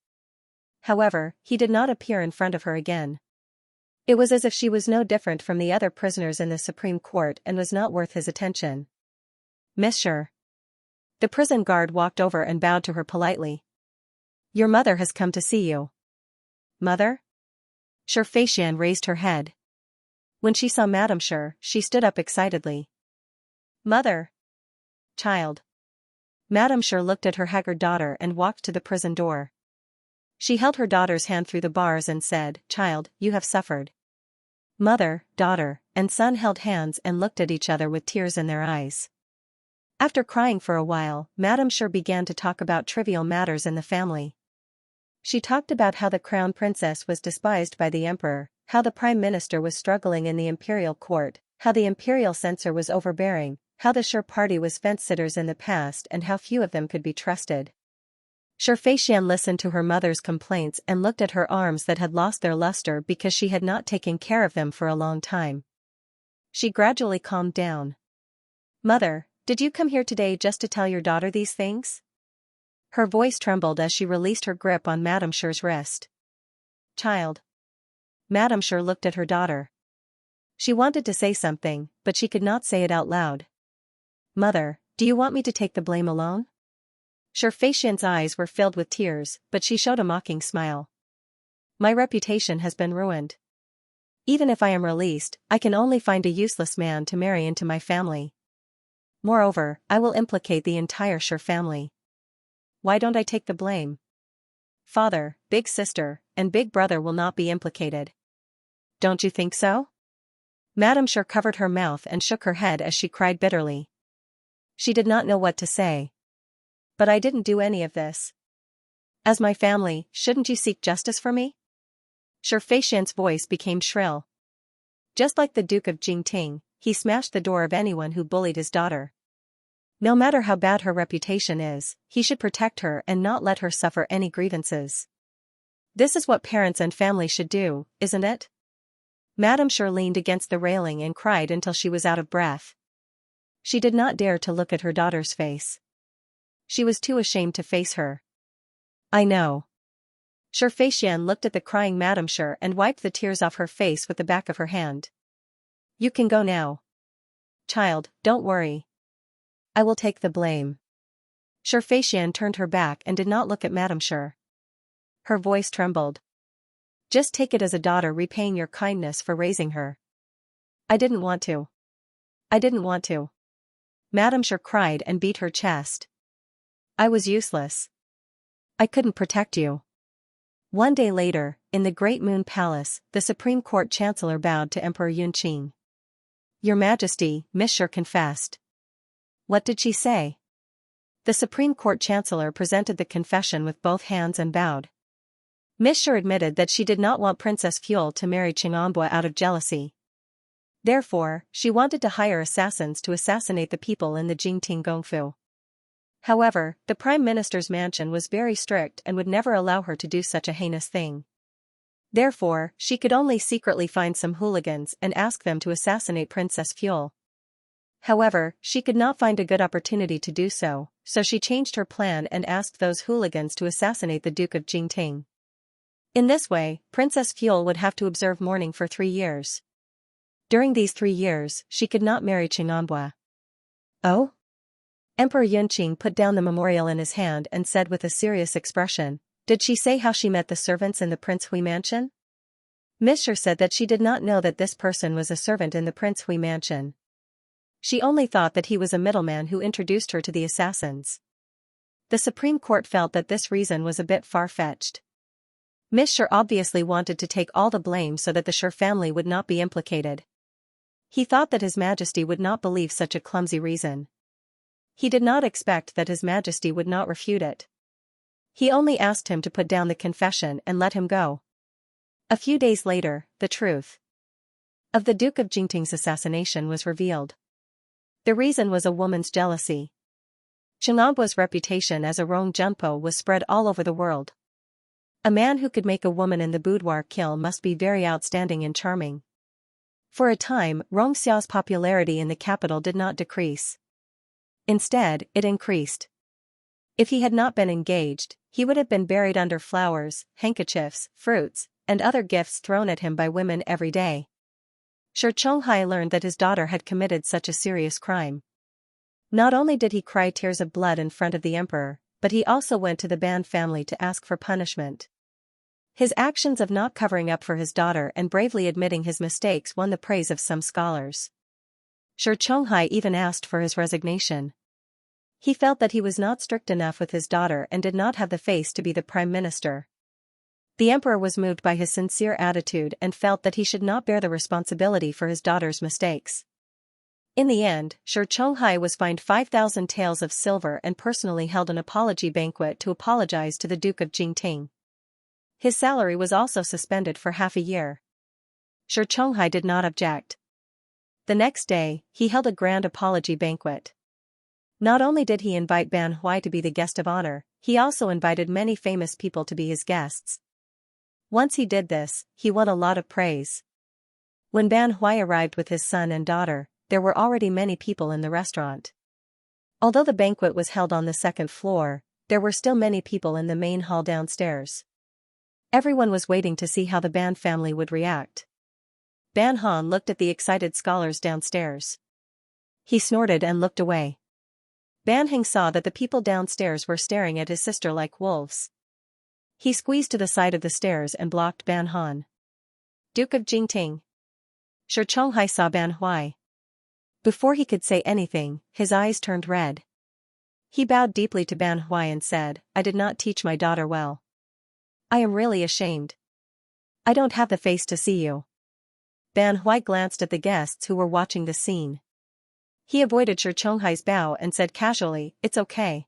However, he did not appear in front of her again. It was as if she was no different from the other prisoners in the Supreme Court and was not worth his attention. Monsieur. The prison guard walked over and bowed to her politely. Your mother has come to see you. Mother? Xianxia raised her head. When she saw Madame Xu, she stood up excitedly. Mother! Child! Madame Xu looked at her haggard daughter and walked to the prison door. She held her daughter's hand through the bars and said, Child, you have suffered. Mother, daughter, and son held hands and looked at each other with tears in their eyes. After crying for a while, Madame Xu began to talk about trivial matters in the family. She talked about how the crown princess was despised by the emperor, how the prime minister was struggling in the imperial court, how the imperial censor was overbearing, how the Xu party was fence-sitters in the past and how few of them could be trusted. Xianxia listened to her mother's complaints and looked at her arms that had lost their luster because she had not taken care of them for a long time. She gradually calmed down. Mother, did you come here today just to tell your daughter these things? Her voice trembled as she released her grip on Madame Xu's wrist. Child. Madame Xu looked at her daughter. She wanted to say something, but she could not say it out loud. Mother, do you want me to take the blame alone? Xianxia's eyes were filled with tears, but she showed a mocking smile. My reputation has been ruined. Even if I am released, I can only find a useless man to marry into my family. Moreover, I will implicate the entire Xu family. Why don't I take the blame? Father, big sister, and big brother will not be implicated. Don't you think so? Madame Xu covered her mouth and shook her head as she cried bitterly. She did not know what to say. But I didn't do any of this. As my family, shouldn't you seek justice for me? Xianxia's voice became shrill. Just like the Duke of Jingting, he smashed the door of anyone who bullied his daughter. No matter how bad her reputation is, he should protect her and not let her suffer any grievances. This is what parents and family should do, isn't it? Madame Xu leaned against the railing and cried until she was out of breath. She did not dare to look at her daughter's face. She was too ashamed to face her. I know. Xianxia looked at the crying Madame Xu and wiped the tears off her face with the back of her hand. You can go now. Child, don't worry. I will take the blame. Xianxia turned her back and did not look at Madame Xu. Her voice trembled. Just take it as a daughter repaying your kindness for raising her. I didn't want to. I didn't want to. Madame Xu cried and beat her chest. I was useless. I couldn't protect you. One day later, in the Great Moon Palace, the Supreme Court Chancellor bowed to Emperor Yunqing. Your Majesty, Miss Xu confessed. What did she say? The Supreme Court Chancellor presented the confession with both hands and bowed. Miss Xu admitted that she did not want Princess Fuel to marry Xianxia out of jealousy. Therefore, she wanted to hire assassins to assassinate the people in the Jingting Gongfu. However, the Prime Minister's mansion was very strict and would never allow her to do such a heinous thing. Therefore, she could only secretly find some hooligans and ask them to assassinate Princess Fuel. However, she could not find a good opportunity to do so, so she changed her plan and asked those hooligans to assassinate the Duke of Jingting. In this way, Princess Fuel would have to observe mourning for 3 years. During these 3 years, she could not marry Xianxia. Oh? Emperor Yunqing put down the memorial in his hand and said with a serious expression, Did she say how she met the servants in the Prince Hui mansion? Miss Xu said that she did not know that this person was a servant in the Prince Hui mansion. She only thought that he was a middleman who introduced her to the assassins. The Supreme Court felt that this reason was a bit far-fetched. Miss Xu obviously wanted to take all the blame so that the Xu family would not be implicated. He thought that His Majesty would not believe such a clumsy reason. He did not expect that His Majesty would not refute it. He only asked him to put down the confession and let him go. A few days later, the truth of the Duke of Jingting's assassination was revealed. The reason was a woman's jealousy. Xianxia's reputation as a Rong Junpo was spread all over the world. A man who could make a woman in the boudoir kill must be very outstanding and charming. For a time, Rong Xiao's popularity in the capital did not decrease. Instead, it increased. If he had not been engaged, he would have been buried under flowers, handkerchiefs, fruits, and other gifts thrown at him by women every day. Shi Chonghai learned that his daughter had committed such a serious crime. Not only did he cry tears of blood in front of the emperor, but he also went to the Ban family to ask for punishment. His actions of not covering up for his daughter and bravely admitting his mistakes won the praise of some scholars. Xianxia even asked for his resignation. He felt that he was not strict enough with his daughter and did not have the face to be the prime minister. The emperor was moved by his sincere attitude and felt that he should not bear the responsibility for his daughter's mistakes. In the end, Xianxia was fined 5,000 taels of silver and personally held an apology banquet to apologize to the Duke of Jingting. His salary was also suspended for half a year. Xianxia did not object. The next day, he held a grand apology banquet. Not only did he invite Ban Hui to be the guest of honor, he also invited many famous people to be his guests. Once he did this, he won a lot of praise. When Ban Hui arrived with his son and daughter, there were already many people in the restaurant. Although the banquet was held on the second floor, there were still many people in the main hall downstairs. Everyone was waiting to see how the Ban family would react. Ban Han looked at the excited scholars downstairs. He snorted and looked away. Ban Heng saw that the people downstairs were staring at his sister like wolves. He squeezed to the side of the stairs and blocked Ban Han. Duke of Jingting. Xianxia saw Ban Hui. Before he could say anything, his eyes turned red. He bowed deeply to Ban Hui and said, "I did not teach my daughter well. I am really ashamed. I don't have the face to see you." Ban Hui glanced at the guests who were watching the scene. He avoided Xianxia's bow and said casually, "It's okay.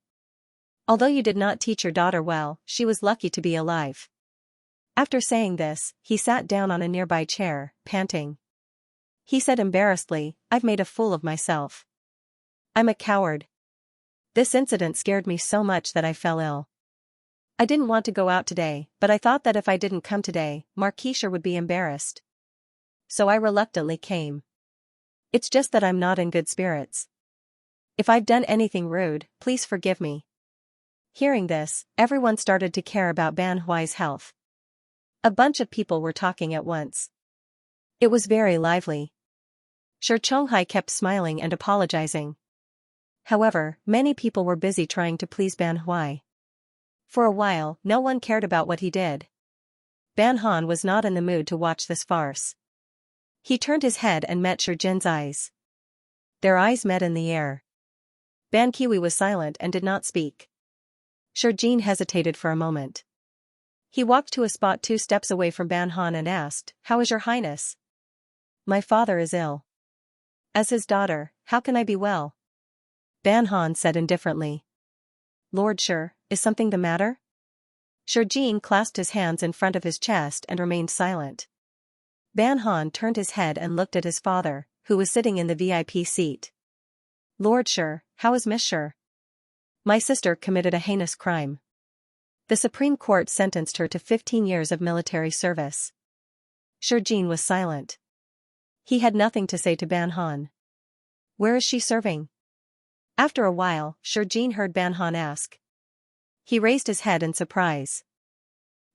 Although you did not teach your daughter well, she was lucky to be alive." After saying this, he sat down on a nearby chair, panting. He said embarrassedly, "I've made a fool of myself. I'm a coward. This incident scared me so much that I fell ill. I didn't want to go out today, but I thought that if I didn't come today, Marquisha would be embarrassed. So I reluctantly came. It's just that I'm not in good spirits. If I've done anything rude, please forgive me." Hearing this, everyone started to care about Ban Hui's health. A bunch of people were talking at once. It was very lively. Xianxia kept smiling and apologizing. However, many people were busy trying to please Ban Hui. For a while, no one cared about what he did. Ban Han was not in the mood to watch this farce. He turned his head and met Shi Jin's eyes. Their eyes met in the air. Ban Kiwi was silent and did not speak. Shi Jin hesitated for a moment. He walked to a spot 2 steps away from Ban Han and asked, "How is your highness?" "My father is ill." "As his daughter, how can I be well?" Ban Han said indifferently. "Lord Shi, is something the matter?" Shi Jin clasped his hands in front of his chest and remained silent. Ban Han turned his head and looked at his father, who was sitting in the VIP seat. "Lord Shi, how is Miss Shi?" "My sister committed a heinous crime. The Supreme Court sentenced her to 15 years of military service." Shi Jin was silent. He had nothing to say to Ban Han. "Where is she serving?" After a while, Shi Jin heard Ban Han ask. He raised his head in surprise.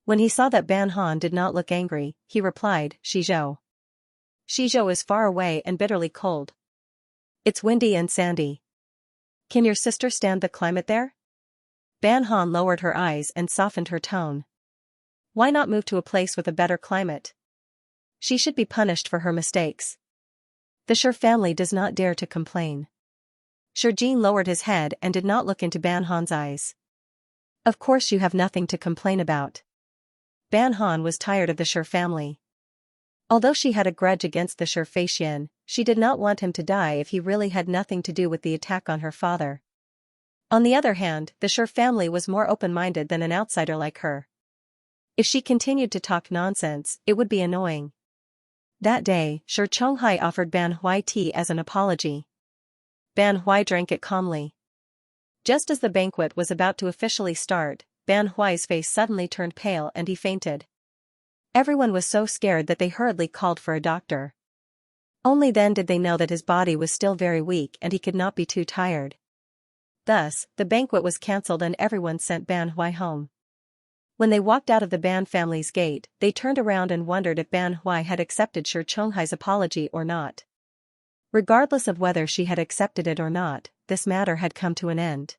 When he saw that Ban Han did not look angry, he replied, "Xizhou." "Xizhou is far away and bitterly cold. It's windy and sandy. Can your sister stand the climate there?" Ban Han lowered her eyes and softened her tone. "Why not move to a place with a better climate? She should be punished for her mistakes. The Shi family does not dare to complain." Shi Jin lowered his head and did not look into Ban Han's eyes. "Of course you have nothing to complain about." Ban Han was tired of the Shi family. Although she had a grudge against the Shi Feixian, she did not want him to die if he really had nothing to do with the attack on her father. On the other hand, the Shi family was more open-minded than an outsider like her. If she continued to talk nonsense, it would be annoying. That day, Xianxia offered Ban Hui tea as an apology. Ban Hui drank it calmly. Just as the banquet was about to officially start, Ban Hui's face suddenly turned pale and he fainted. Everyone was so scared that they hurriedly called for a doctor. Only then did they know that his body was still very weak and he could not be too tired. Thus, the banquet was cancelled and everyone sent Ban Hui home. When they walked out of the Ban family's gate, they turned around and wondered if Ban Hui had accepted Xianxia's apology or not. Regardless of whether she had accepted it or not, this matter had come to an end.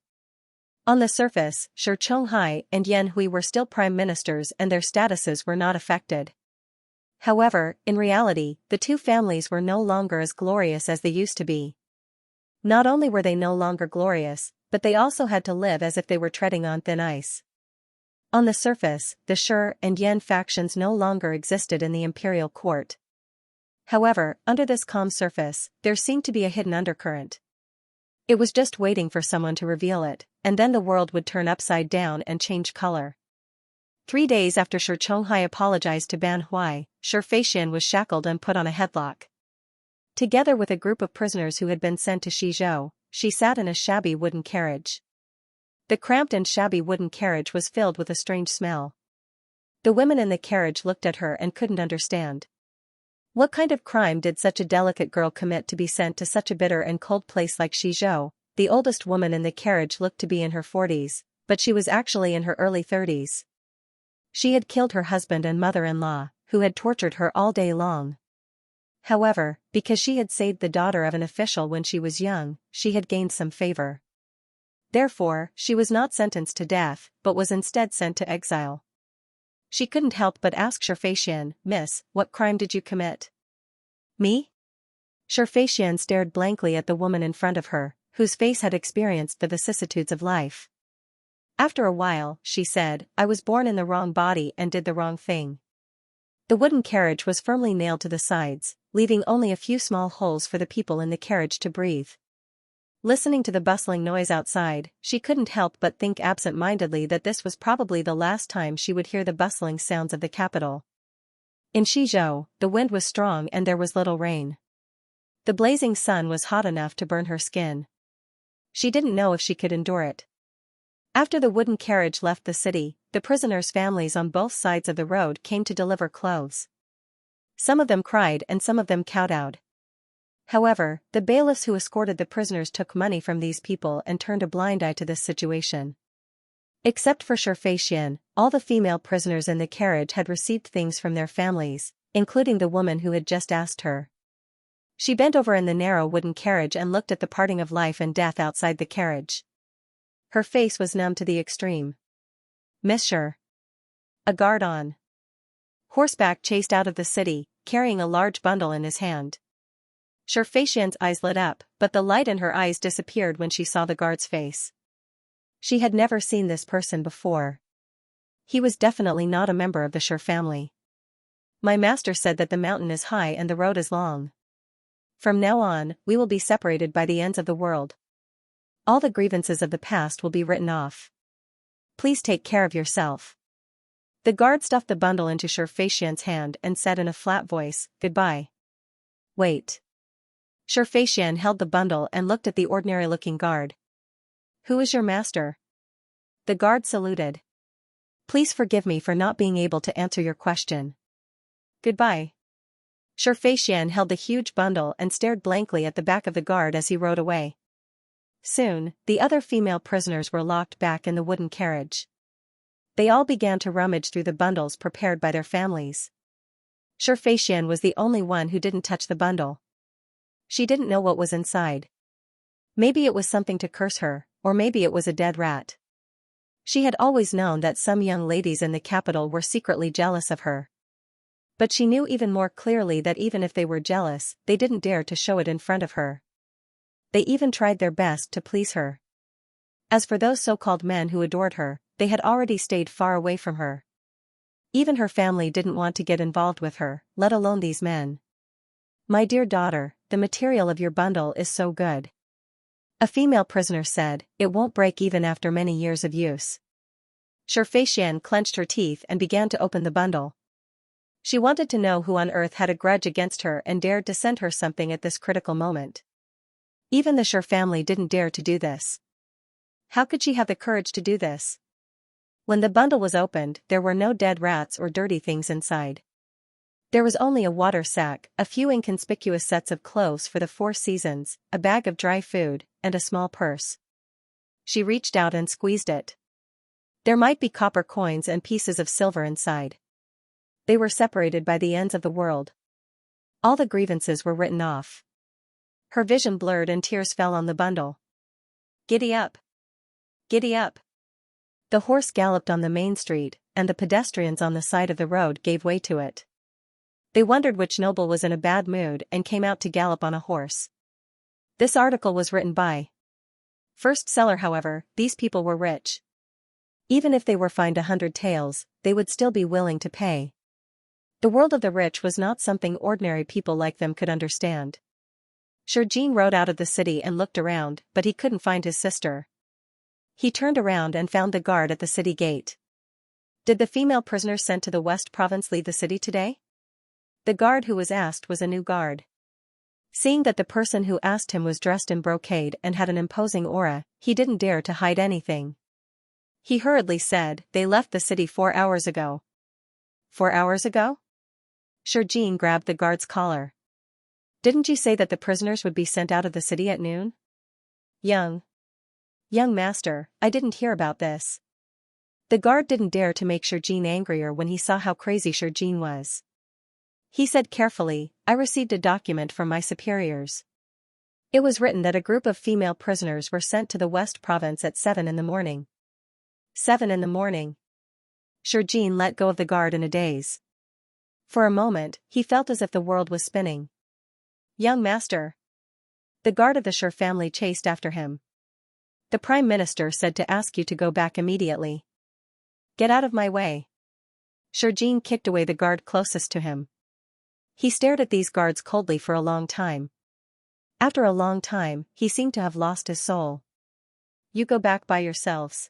On the surface, Shi Chonghai and Yan Hui were still prime ministers and their statuses were not affected. However, in reality, the two families were no longer as glorious as they used to be. Not only were they no longer glorious, but they also had to live as if they were treading on thin ice. On the surface, the Shi and Yan factions no longer existed in the imperial court. However, under this calm surface, there seemed to be a hidden undercurrent. It was just waiting for someone to reveal it, and then the world would turn upside down and change color. 3 days after Shi Chonghai apologized to Ban Huai, Shi Feixian was shackled and put on a headlock. Together with a group of prisoners who had been sent to Shizhou, she sat in a shabby wooden carriage. The cramped and shabby wooden carriage was filled with a strange smell. The women in the carriage looked at her and couldn't understand. What kind of crime did such a delicate girl commit to be sent to such a bitter and cold place like Shizhou? The oldest woman in the carriage looked to be in her 40s, but she was actually in her early 30s. She had killed her husband and mother-in-law, who had tortured her all day long. However, because she had saved the daughter of an official when she was young, she had gained some favor. Therefore, she was not sentenced to death, but was instead sent to exile. She couldn't help but ask Shi Feixian, "Miss, what crime did you commit?" "Me?" Shi Feixian stared blankly at the woman in front of her, whose face had experienced the vicissitudes of life. After a while, she said, "I was born in the wrong body and did the wrong thing." The wooden carriage was firmly nailed to the sides, leaving only a few small holes for the people in the carriage to breathe. Listening to the bustling noise outside, she couldn't help but think absent-mindedly that this was probably the last time she would hear the bustling sounds of the capital. In Shizhou, the wind was strong and there was little rain. The blazing sun was hot enough to burn her skin. She didn't know if she could endure it. After the wooden carriage left the city, the prisoners' families on both sides of the road came to deliver clothes. Some of them cried and some of them kowtowed. However, the bailiffs who escorted the prisoners took money from these people and turned a blind eye to this situation. Except for Shi Feixian, all the female prisoners in the carriage had received things from their families, including the woman who had just asked her. She bent over in the narrow wooden carriage and looked at the parting of life and death outside the carriage. Her face was numb to the extreme. "Miss Shi." A guard on horseback chased out of the city, carrying a large bundle in his hand. Shi Feixian's eyes lit up, but the light in her eyes disappeared when she saw the guard's face. She had never seen this person before. He was definitely not a member of the Shi family. "My master said that the mountain is high and the road is long. From now on, we will be separated by the ends of the world. All the grievances of the past will be written off. Please take care of yourself." The guard stuffed the bundle into Shi Feixian's hand and said in a flat voice, "Goodbye." "Wait." Shi Feixian held the bundle and looked at the ordinary-looking guard. "Who is your master?" The guard saluted. "Please forgive me for not being able to answer your question. Goodbye." Shi Feixian held the huge bundle and stared blankly at the back of the guard as he rode away. Soon, the other female prisoners were locked back in the wooden carriage. They all began to rummage through the bundles prepared by their families. Shi Feixian was the only one who didn't touch the bundle. She didn't know what was inside. Maybe it was something to curse her, or maybe it was a dead rat. She had always known that some young ladies in the capital were secretly jealous of her. But she knew even more clearly that even if they were jealous, they didn't dare to show it in front of her. They even tried their best to please her. As for those so-called men who adored her, they had already stayed far away from her. Even her family didn't want to get involved with her, let alone these men. "My dear daughter, the material of your bundle is so good," a female prisoner said. "It won't break even after many years of use." Shi Feixian clenched her teeth and began to open the bundle. She wanted to know who on earth had a grudge against her and dared to send her something at this critical moment. Even the Shi family didn't dare to do this. How could she have the courage to do this? When the bundle was opened, there were no dead rats or dirty things inside. There was only a water sack, a few inconspicuous sets of clothes for the 4 seasons, a bag of dry food, and a small purse. She reached out and squeezed it. There might be copper coins and pieces of silver inside. They were separated by the ends of the world. All the grievances were written off. Her vision blurred and tears fell on the bundle. "Giddy up! Giddy up. The horse galloped on the main street, and the pedestrians on the side of the road gave way to it. They wondered which noble was in a bad mood and came out to gallop on a horse. This article was written by First Seller. However, these people were rich. Even if they were fined 100 taels, they would still be willing to pay. The world of the rich was not something ordinary people like them could understand. Shurjin rode out of the city and looked around, but he couldn't find his sister. He turned around and found the guard at the city gate. Did the female prisoners sent to the West Province leave the city today? The guard who was asked was a new guard. Seeing that the person who asked him was dressed in brocade and had an imposing aura, he didn't dare to hide anything. He hurriedly said, "They left the city 4 hours ago." 4 hours ago? Shurjin grabbed the guard's collar. Didn't you say that the prisoners would be sent out of the city at noon? Young master, I didn't hear about this. The guard didn't dare to make Shurjin angrier when he saw how crazy Shurjin was. He said carefully, "I received a document from my superiors. It was written that a group of female prisoners were sent to the West Province at 7 in the morning. 7 in the morning. Shurjin let go of the guard in a daze. For a moment, he felt as if the world was spinning. Young master. The guard of the Shur family chased after him. The Prime Minister said to ask you to go back immediately. Get out of my way. Shurjin kicked away the guard closest to him. He stared at these guards coldly for a long time. After a long time, he seemed to have lost his soul. You go back by yourselves.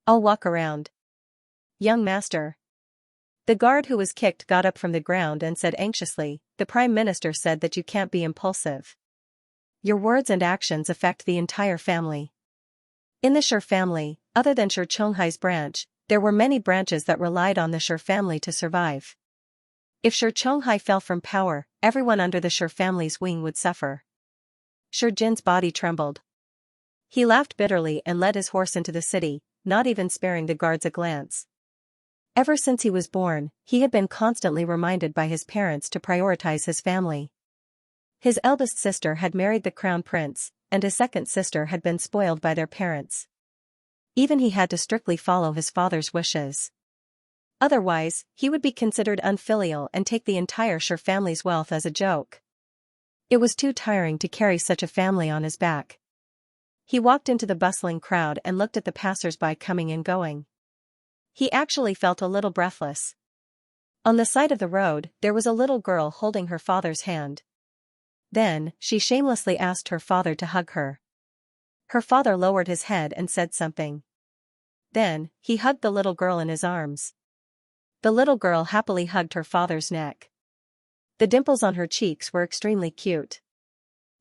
I'll walk around. Young master. The guard who was kicked got up from the ground and said anxiously, the Prime Minister said that you can't be impulsive. Your words and actions affect the entire family. In the Shur family, other than Shur Chonghai's branch, there were many branches that relied on the Shur family to survive. If Shur Chonghai fell from power, everyone under the Shur family's wing would suffer. Shurjin's body trembled. He laughed bitterly and led his horse into the city, not even sparing the guards a glance. Ever since he was born, he had been constantly reminded by his parents to prioritize his family. His eldest sister had married the crown prince, and his second sister had been spoiled by their parents. Even he had to strictly follow his father's wishes. Otherwise, he would be considered unfilial and take the entire Shur family's wealth as a joke. It was too tiring to carry such a family on his back. He walked into the bustling crowd and looked at the passers-by coming and going. He actually felt a little breathless. On the side of the road, there was a little girl holding her father's hand. Then, she shamelessly asked her father to hug her. Her father lowered his head and said something. Then, he hugged the little girl in his arms. The little girl happily hugged her father's neck. The dimples on her cheeks were extremely cute.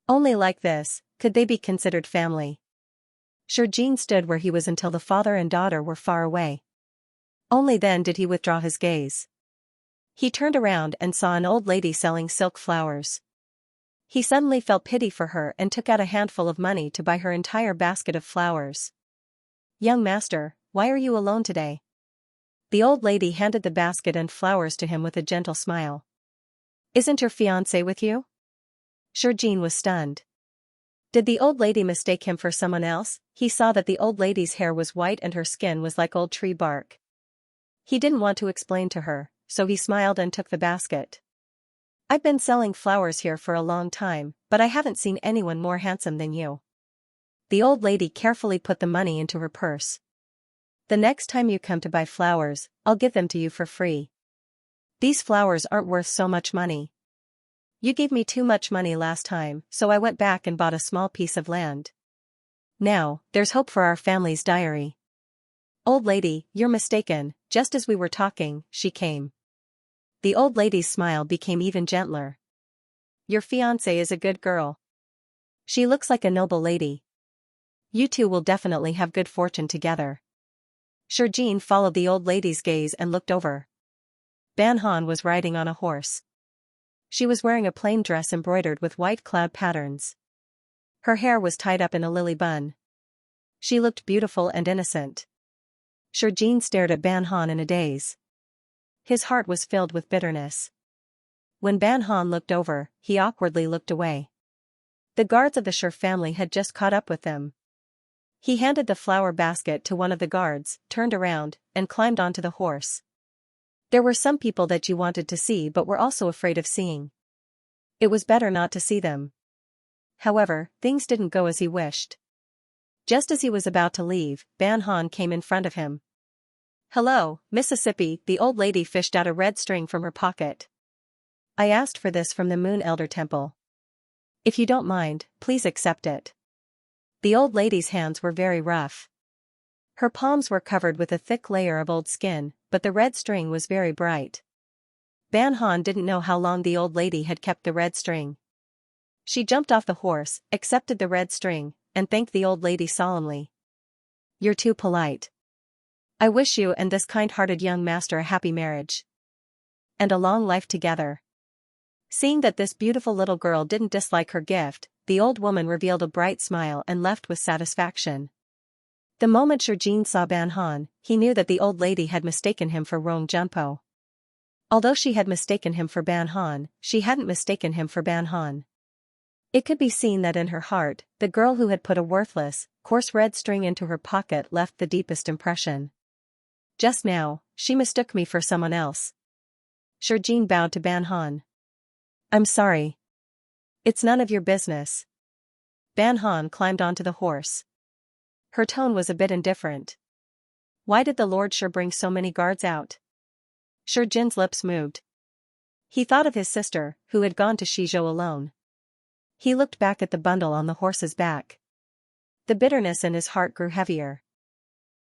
Only like this could they be considered family. Shurjin stood where he was until the father and daughter were far away. Only then did he withdraw his gaze. He turned around and saw an old lady selling silk flowers. He suddenly felt pity for her and took out a handful of money to buy her entire basket of flowers. Young master, why are you alone today? The old lady handed the basket and flowers to him with a gentle smile. Isn't your fiancé with you? Shurjin was stunned. Did the old lady mistake him for someone else? He saw that the old lady's hair was white and her skin was like old tree bark. He didn't want to explain to her, so he smiled and took the basket. I've been selling flowers here for a long time, but I haven't seen anyone more handsome than you. The old lady carefully put the money into her purse. The next time you come to buy flowers, I'll give them to you for free. These flowers aren't worth so much money. You gave me too much money last time, so I went back and bought a small piece of land. Now, there's hope for our family's diary. Old lady, you're mistaken, just as we were talking, she came. The old lady's smile became even gentler. Your fiancée is a good girl. She looks like a noble lady. You two will definitely have good fortune together. Shurjin followed the old lady's gaze and looked over. Ban Han was riding on a horse. She was wearing a plain dress embroidered with white cloud patterns. Her hair was tied up in a lily bun. She looked beautiful and innocent. Shurjin stared at Ban Han in a daze. His heart was filled with bitterness. When Ban Han looked over, he awkwardly looked away. The guards of the Shur family had just caught up with them. He handed the flower basket to one of the guards, turned around, and climbed onto the horse. There were some people that you wanted to see but were also afraid of seeing. It was better not to see them. However, things didn't go as he wished. Just as he was about to leave, Ban Han came in front of him. "Hello, Mississippi," the old lady fished out a red string from her pocket. "I asked for this from the Moon Elder Temple. If you don't mind, please accept it." The old lady's hands were very rough. Her palms were covered with a thick layer of old skin, but the red string was very bright. Ban Han didn't know how long the old lady had kept the red string. She jumped off the horse, accepted the red string, and thanked the old lady solemnly. "You're too polite. I wish you and this kind-hearted young master a happy marriage. And a long life together." Seeing that this beautiful little girl didn't dislike her gift, the old woman revealed a bright smile and left with satisfaction. The moment Shurjin saw Ban Han, he knew that the old lady had mistaken him for Rong Junpo. Although she had mistaken him for Ban Han, she hadn't mistaken him for Ban Han. It could be seen that in her heart, the girl who had put a worthless, coarse red string into her pocket left the deepest impression. "Just now, she mistook me for someone else." Shurjin bowed to Ban Han. "I'm sorry. It's none of your business." Ban Han climbed onto the horse. Her tone was a bit indifferent. "Why did the Lord Shur bring so many guards out?" Shurjin's lips moved. He thought of his sister, who had gone to Shizhou alone. He looked back at the bundle on the horse's back. The bitterness in his heart grew heavier.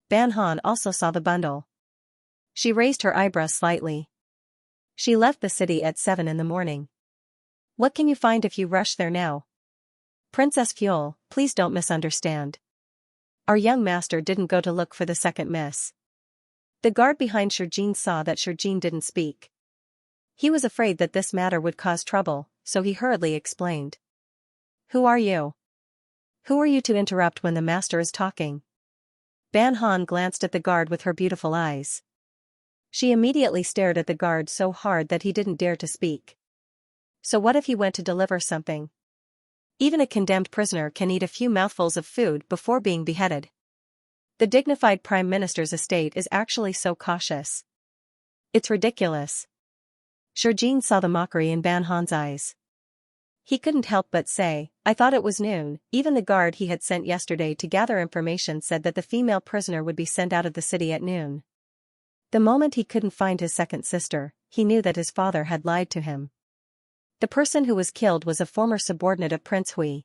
Ban Han also saw the bundle. She raised her eyebrows slightly. She left the city at 7 in the morning. "What can you find if you rush there now?" "Princess Fuel, please don't misunderstand. Our young master didn't go to look for the second miss." The guard behind Shurjin saw that Shurjin didn't speak. He was afraid that this matter would cause trouble, so he hurriedly explained. "Who are you? Who are you to interrupt when the master is talking?" Ban Han glanced at the guard with her beautiful eyes. She immediately stared at the guard so hard that he didn't dare to speak. So what if he went to deliver something? Even a condemned prisoner can eat a few mouthfuls of food before being beheaded. The dignified prime minister's estate is actually so cautious. It's ridiculous. Shurjin saw the mockery in Ban Han's eyes. He couldn't help but say, "I thought it was noon." Even the guard he had sent yesterday to gather information said that the female prisoner would be sent out of the city at noon. The moment he couldn't find his second sister, he knew that his father had lied to him. The person who was killed was a former subordinate of Prince Hui.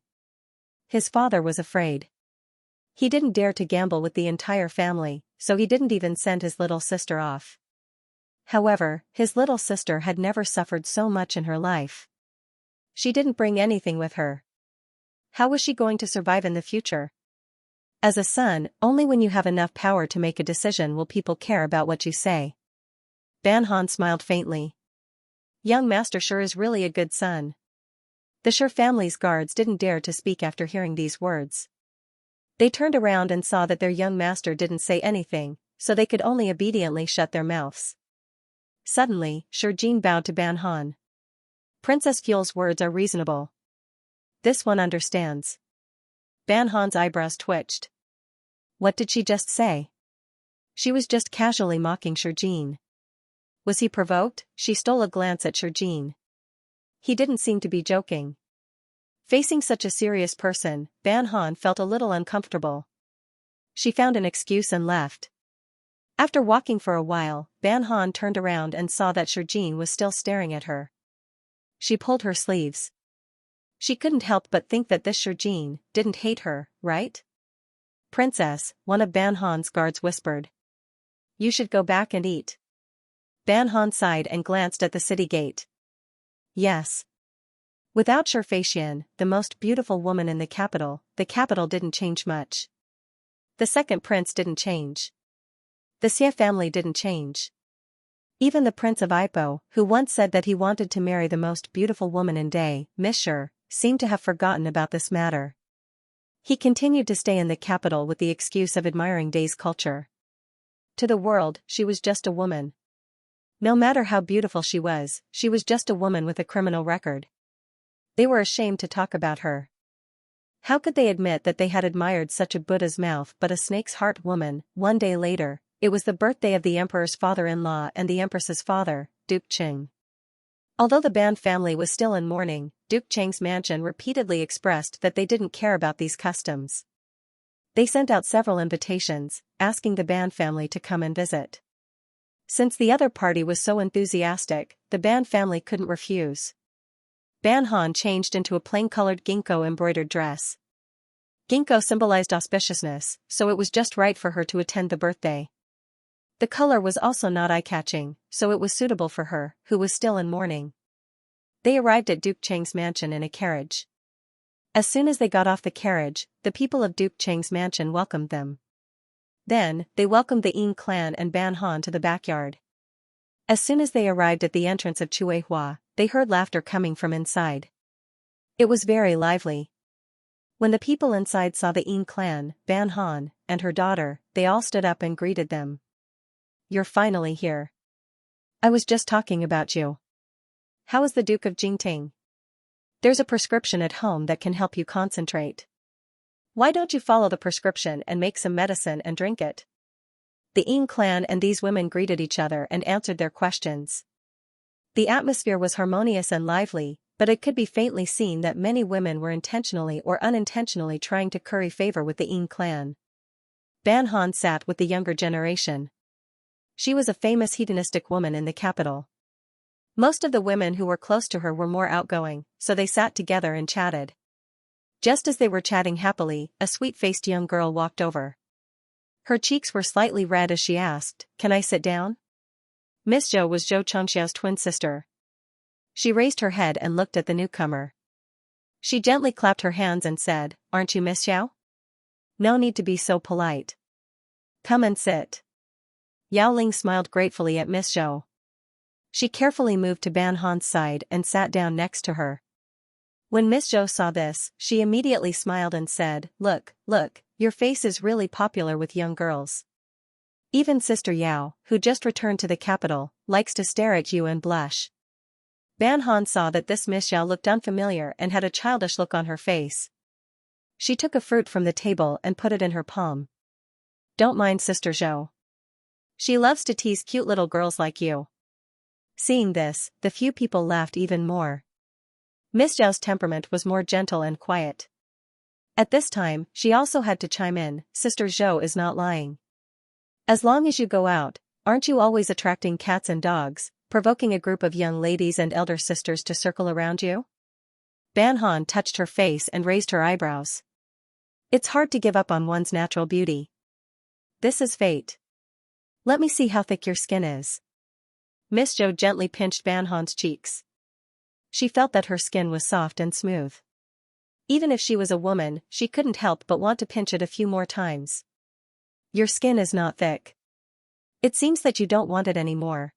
His father was afraid. He didn't dare to gamble with the entire family, so he didn't even send his little sister off. However, his little sister had never suffered so much in her life. She didn't bring anything with her. How was she going to survive in the future? As a son, only when you have enough power to make a decision will people care about what you say. Ban Han smiled faintly. Young Master Shur is really a good son. The Shur family's guards didn't dare to speak after hearing these words. They turned around and saw that their young master didn't say anything, so they could only obediently shut their mouths. Suddenly, Shurjin bowed to Ban Han. "Princess Fuel's words are reasonable. This one understands." Ban Han's eyebrows twitched. What did she just say? She was just casually mocking Shurjin. Was he provoked? She stole a glance at Shurjin. He didn't seem to be joking. Facing such a serious person, Ban Han felt a little uncomfortable. She found an excuse and left. After walking for a while, Ban Han turned around and saw that Shurjin was still staring at her. She pulled her sleeves. She couldn't help but think that this Shurjin didn't hate her, right? "Princess," one of Ban Han's guards whispered. "You should go back and eat." Ban Han sighed and glanced at the city gate. Yes. Without Cultivation, the most beautiful woman in the capital didn't change much. The second prince didn't change. The Xie family didn't change. Even the Prince of Ipo, who once said that he wanted to marry the most beautiful woman in Day, Miss Shur, seemed to have forgotten about this matter. He continued to stay in the capital with the excuse of admiring Day's culture. To the world, she was just a woman. No matter how beautiful she was just a woman with a criminal record. They were ashamed to talk about her. How could they admit that they had admired such a Buddha's mouth but a snake's heart woman? One day later, it was the birthday of the emperor's father-in-law and the empress's father, Duke Qing. Although the Ban family was still in mourning, Duke Qing's mansion repeatedly expressed that they didn't care about these customs. They sent out several invitations, asking the Ban family to come and visit. Since the other party was so enthusiastic, the Ban family couldn't refuse. Ban Han changed into a plain-colored ginkgo embroidered dress. Ginkgo symbolized auspiciousness, so it was just right for her to attend the birthday. The color was also not eye-catching, so it was suitable for her, who was still in mourning. They arrived at Duke Cheng's mansion in a carriage. As soon as they got off the carriage, the people of Duke Cheng's mansion welcomed them. Then, they welcomed the Ying clan and Ban Han to the backyard. As soon as they arrived at the entrance of Chuehua, they heard laughter coming from inside. It was very lively. When the people inside saw the Ying clan, Ban Han, and her daughter, they all stood up and greeted them. "You're finally here. I was just talking about you. How is the Duke of Jingting? There's a prescription at home that can help you concentrate. Why don't you follow the prescription and make some medicine and drink it?" The Ying clan and these women greeted each other and answered their questions. The atmosphere was harmonious and lively, but it could be faintly seen that many women were intentionally or unintentionally trying to curry favor with the Ying clan. Ban Han sat with the younger generation. She was a famous hedonistic woman in the capital. Most of the women who were close to her were more outgoing, so they sat together and chatted. Just as they were chatting happily, a sweet-faced young girl walked over. Her cheeks were slightly red as she asked, "Can I sit down?" Miss Zhou was Zhou Chengxiao's twin sister. She raised her head and looked at the newcomer. She gently clapped her hands and said, "Aren't you Miss Xiao? No need to be so polite. Come and sit." Yao Ling smiled gratefully at Miss Zhou. She carefully moved to Ban Han's side and sat down next to her. When Miss Zhou saw this, she immediately smiled and said, Look, your face is really popular with young girls. Even Sister Yao, who just returned to the capital, likes to stare at you and blush." Ban Han saw that this Miss Xiao looked unfamiliar and had a childish look on her face. She took a fruit from the table and put it in her palm. "Don't mind Sister Zhou. She loves to tease cute little girls like you." Seeing this, the few people laughed even more. Miss Zhao's temperament was more gentle and quiet. At this time, she also had to chime in, "Sister Zhou is not lying. As long as you go out, aren't you always attracting cats and dogs, provoking a group of young ladies and elder sisters to circle around you?" Ban Han touched her face and raised her eyebrows. "It's hard to give up on one's natural beauty. This is fate. Let me see how thick your skin is." Miss Zhou gently pinched Ban Han's cheeks. She felt that her skin was soft and smooth. Even if she was a woman, she couldn't help but want to pinch it a few more times. "Your skin is not thick. It seems that you don't want it anymore."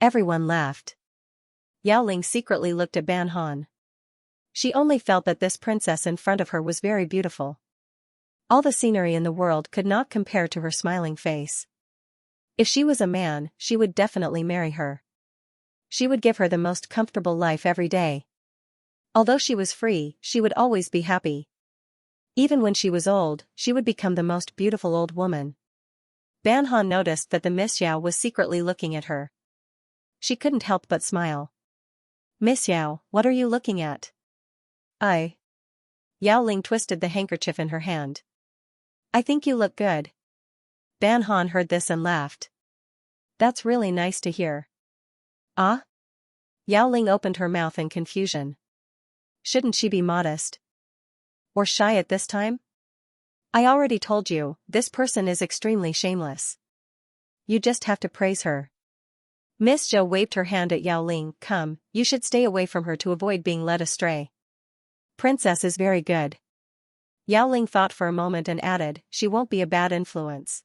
Everyone laughed. Yao Ling secretly looked at Ban Han. She only felt that this princess in front of her was very beautiful. All the scenery in the world could not compare to her smiling face. If she was a man, she would definitely marry her. She would give her the most comfortable life every day. Although she was free, she would always be happy. Even when she was old, she would become the most beautiful old woman. Ban Han noticed that the Miss Yao was secretly looking at her. She couldn't help but smile. "Miss Yao, what are you looking at?" Yao Ling twisted the handkerchief in her hand. "I think you look good." Ban Han heard this and laughed. "That's really nice to hear." "Ah?" Yao Ling opened her mouth in confusion. Shouldn't she be modest? Or shy at this time? "I already told you, this person is extremely shameless. You just have to praise her." Miss Zhou waved her hand at Yao Ling. "Come, you should stay away from her to avoid being led astray. Princess is very good." Yao Ling thought for a moment and added, "She won't be a bad influence."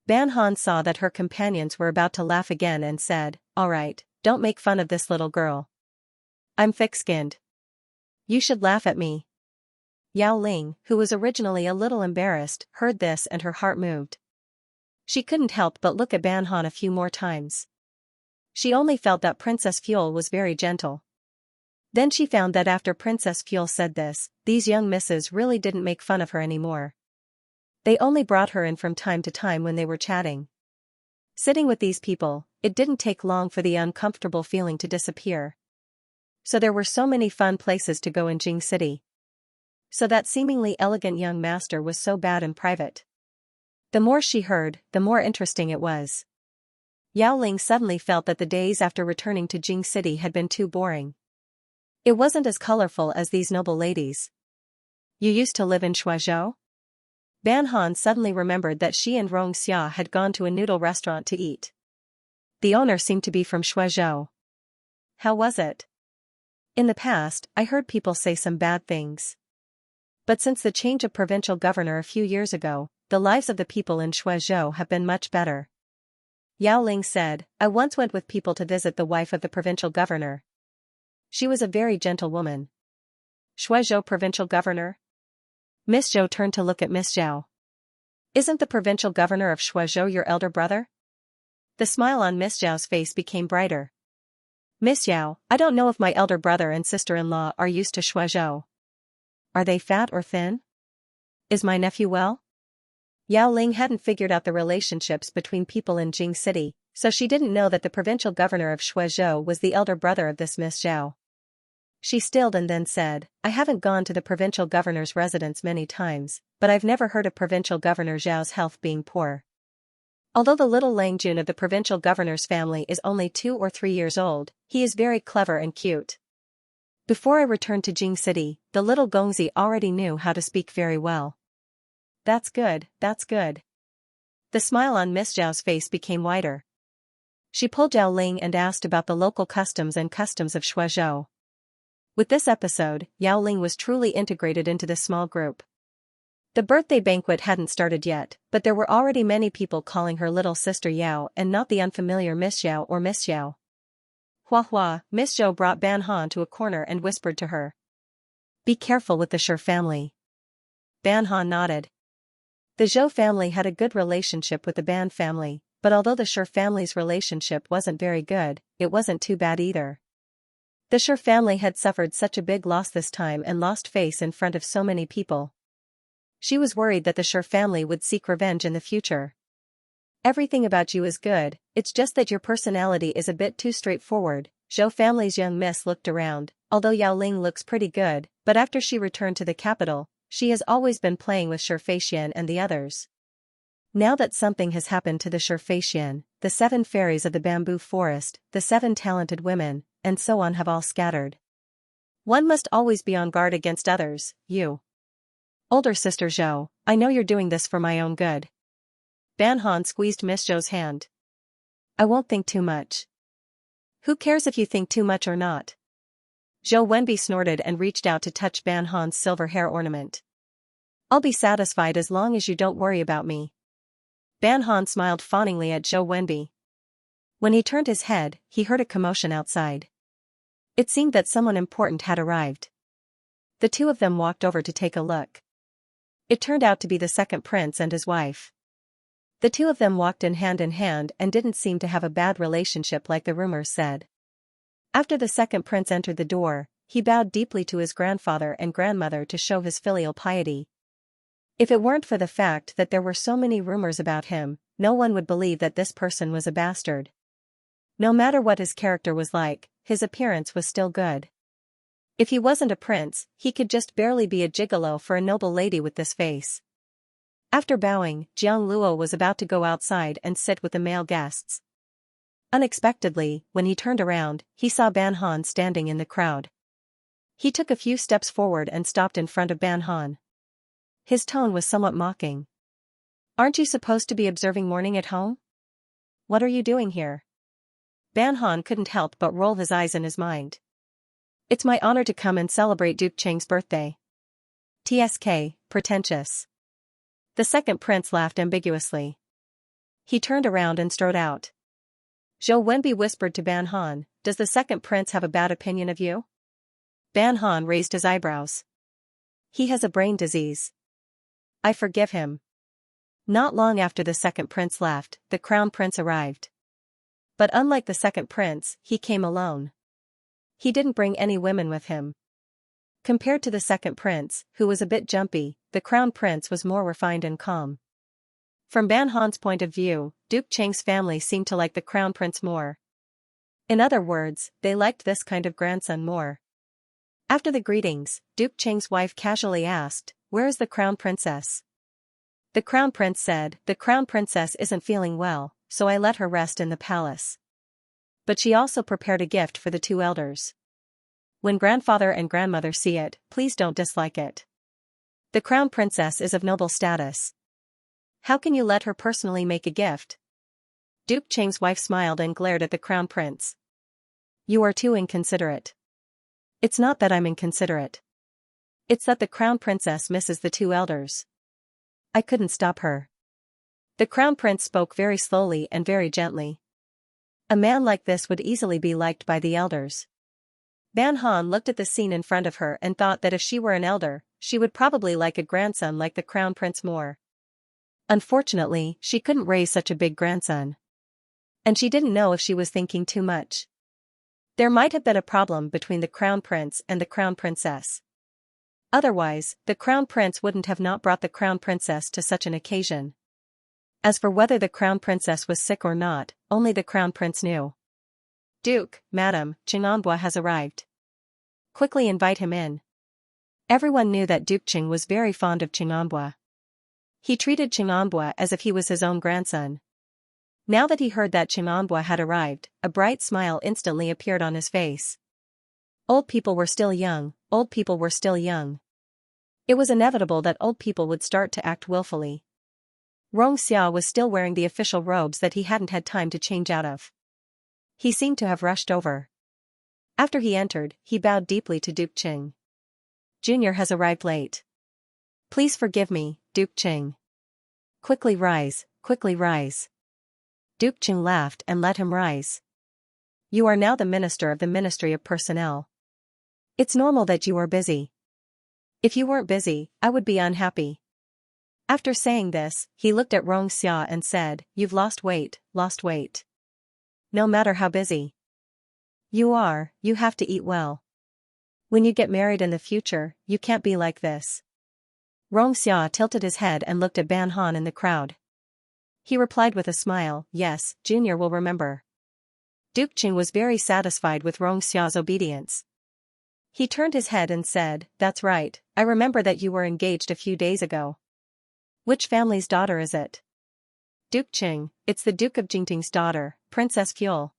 Ban Han saw that her companions were about to laugh again and said, "All right, don't make fun of this little girl. I'm thick-skinned. You should laugh at me." Yao Ling, who was originally a little embarrassed, heard this and her heart moved. She couldn't help but look at Ban Han a few more times. She only felt that Princess Fuel was very gentle. Then she found that after Princess Fuel said this, these young misses really didn't make fun of her anymore. They only brought her in from time to time when they were chatting. Sitting with these people, it didn't take long for the uncomfortable feeling to disappear. So there were so many fun places to go in Jing City. So that seemingly elegant young master was so bad in private. The more she heard, the more interesting it was. Yao Ling suddenly felt that the days after returning to Jing City had been too boring. It wasn't as colorful as these noble ladies. You used to live in Shuazhou? Ban Han suddenly remembered that she and Xianxia had gone to a noodle restaurant to eat. The owner seemed to be from Shuazhou. How was it? In the past, I heard people say some bad things. But since the change of provincial governor a few years ago, the lives of the people in Shuazhou have been much better. Yao Ling said, I once went with people to visit the wife of the provincial governor. She was a very gentle woman. Shuazhou provincial governor? Miss Zhou turned to look at Miss Zhao. Isn't the provincial governor of Shuazhou your elder brother? The smile on Miss Zhao's face became brighter. Miss Zhao, I don't know if my elder brother and sister-in-law are used to Shuazhou. Are they fat or thin? Is my nephew well? Yao Ling hadn't figured out the relationships between people in Jing City, so she didn't know that the provincial governor of Shuazhou was the elder brother of this Miss Zhao. She stilled and then said, I haven't gone to the provincial governor's residence many times, but I've never heard of provincial governor Zhao's health being poor. Although the little Lang Jun of the provincial governor's family is only 2 or 3 years old, he is very clever and cute. Before I returned to Jing City, the little Gongzi already knew how to speak very well. That's good, that's good. The smile on Miss Zhao's face became wider. She pulled Zhao Ling and asked about the local customs and customs of Shuazhou. With this episode, Yao Ling was truly integrated into this small group. The birthday banquet hadn't started yet, but there were already many people calling her little sister Yao and not the unfamiliar Miss Zhao or Miss Zhao. Hua Hua, Miss Zhou brought Ban Han to a corner and whispered to her. Be careful with the Shi family. Ban Han nodded. The Zhou family had a good relationship with the Ban family, but although the Shi family's relationship wasn't very good, it wasn't too bad either. The Shi family had suffered such a big loss this time and lost face in front of so many people. She was worried that the Shi family would seek revenge in the future. Everything about you is good, it's just that your personality is a bit too straightforward. Zhou family's young miss looked around. Although Yao Ling looks pretty good, but after she returned to the capital, she has always been playing with Cultivation and the others. Now that something has happened to the Cultivation, the 7 fairies of the bamboo forest, the 7 talented women, and so on have all scattered. One must always be on guard against others. You. Older sister Zhou, I know you're doing this for my own good. Ban Han squeezed Miss Zhou's hand. I won't think too much. Who cares if you think too much or not? Zhou Wenbi snorted and reached out to touch Ban Han's silver hair ornament. I'll be satisfied as long as you don't worry about me. Ban Han smiled fawningly at Zhou Wenbi. When he turned his head, he heard a commotion outside. It seemed that someone important had arrived. The two of them walked over to take a look. It turned out to be the second prince and his wife. The two of them walked in hand and didn't seem to have a bad relationship like the rumors said. After the second prince entered the door, he bowed deeply to his grandfather and grandmother to show his filial piety. If it weren't for the fact that there were so many rumors about him, no one would believe that this person was a bastard. No matter what his character was like, his appearance was still good. If he wasn't a prince, he could just barely be a gigolo for a noble lady with this face. After bowing, Jiang Luo was about to go outside and sit with the male guests. Unexpectedly, when he turned around, he saw Ban Han standing in the crowd. He took a few steps forward and stopped in front of Ban Han. His tone was somewhat mocking. Aren't you supposed to be observing mourning at home? What are you doing here? Ban Han couldn't help but roll his eyes in his mind. It's my honor to come and celebrate Duke Cheng's birthday. TSK, pretentious. The second prince laughed ambiguously. He turned around and strode out. Zhou Wenbi whispered to Ban Han, does the second prince have a bad opinion of you? Ban Han raised his eyebrows. He has a brain disease. I forgive him. Not long after the second prince left, the crown prince arrived. But unlike the second prince, he came alone. He didn't bring any women with him. Compared to the second prince, who was a bit jumpy, the crown prince was more refined and calm. From Ban Han's point of view, Duke Cheng's family seemed to like the crown prince more. In other words, they liked this kind of grandson more. After the greetings, Duke Cheng's wife casually asked, "Where is the crown princess?" The crown prince said, "The crown princess isn't feeling well, so I let her rest in the palace." But she also prepared a gift for the two elders. When grandfather and grandmother see it, please don't dislike it. The crown princess is of noble status. How can you let her personally make a gift? Duke Cheng's wife smiled and glared at the crown prince. You are too inconsiderate. It's not that I'm inconsiderate. It's that the crown princess misses the two elders. I couldn't stop her. The crown prince spoke very slowly and very gently. A man like this would easily be liked by the elders. Ban Han looked at the scene in front of her and thought that if she were an elder, she would probably like a grandson like the crown prince more. Unfortunately, she couldn't raise such a big grandson. And she didn't know if she was thinking too much. There might have been a problem between the crown prince and the crown princess. Otherwise, the crown prince wouldn't have not brought the crown princess to such an occasion. As for whether the crown princess was sick or not, only the crown prince knew. Duke, Madam, Xianxia has arrived. Quickly invite him in. Everyone knew that Duke Cheng was very fond of Xianxia. He treated Xianxia as if he was his own grandson. Now that he heard that Xianxia had arrived, a bright smile instantly appeared on his face. Old people were still young, old people were still young. It was inevitable that old people would start to act willfully. Xianxia was still wearing the official robes that he hadn't had time to change out of. He seemed to have rushed over. After he entered, he bowed deeply to Duke Cheng. Junior has arrived late. Please forgive me, Duke Cheng. Quickly rise, quickly rise. Duke Cheng laughed and let him rise. You are now the minister of the Ministry of Personnel. It's normal that you are busy. If you weren't busy, I would be unhappy. After saying this, he looked at Xianxia and said, You've lost weight, lost weight. No matter how busy you are, you have to eat well. When you get married in the future, you can't be like this. Xianxia tilted his head and looked at Ban Han in the crowd. He replied with a smile, Yes, Junior will remember. Duke Cheng was very satisfied with Xia's obedience. He turned his head and said, That's right, I remember that you were engaged a few days ago. Which family's daughter is it? Duke Cheng, it's the Duke of Jingting's daughter, Princess Fuel.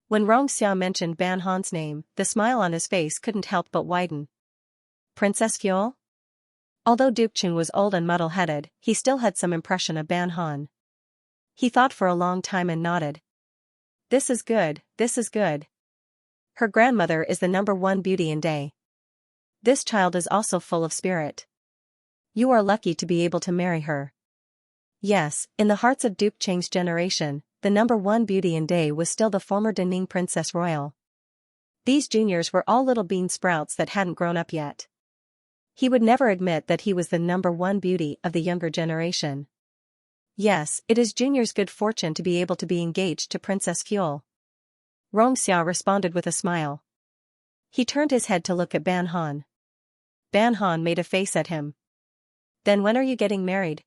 When Xianxia mentioned Ban Han's name, the smile on his face couldn't help but widen. Princess Fuel? Although Duke Cheng was old and muddle-headed, he still had some impression of Ban Han. He thought for a long time and nodded. This is good, this is good. Her grandmother is the #1 beauty in day. This child is also full of spirit. You are lucky to be able to marry her. Yes, in the hearts of Duke Cheng's generation, the #1 beauty in day was still the former Daning Princess Royal. These juniors were all little bean sprouts that hadn't grown up yet. He would never admit that he was the #1 beauty of the younger generation. Yes, it is Junior's good fortune to be able to be engaged to Princess Fuel. Xianxia responded with a smile. He turned his head to look at Ban Han. Ban Han made a face at him. Then when are you getting married?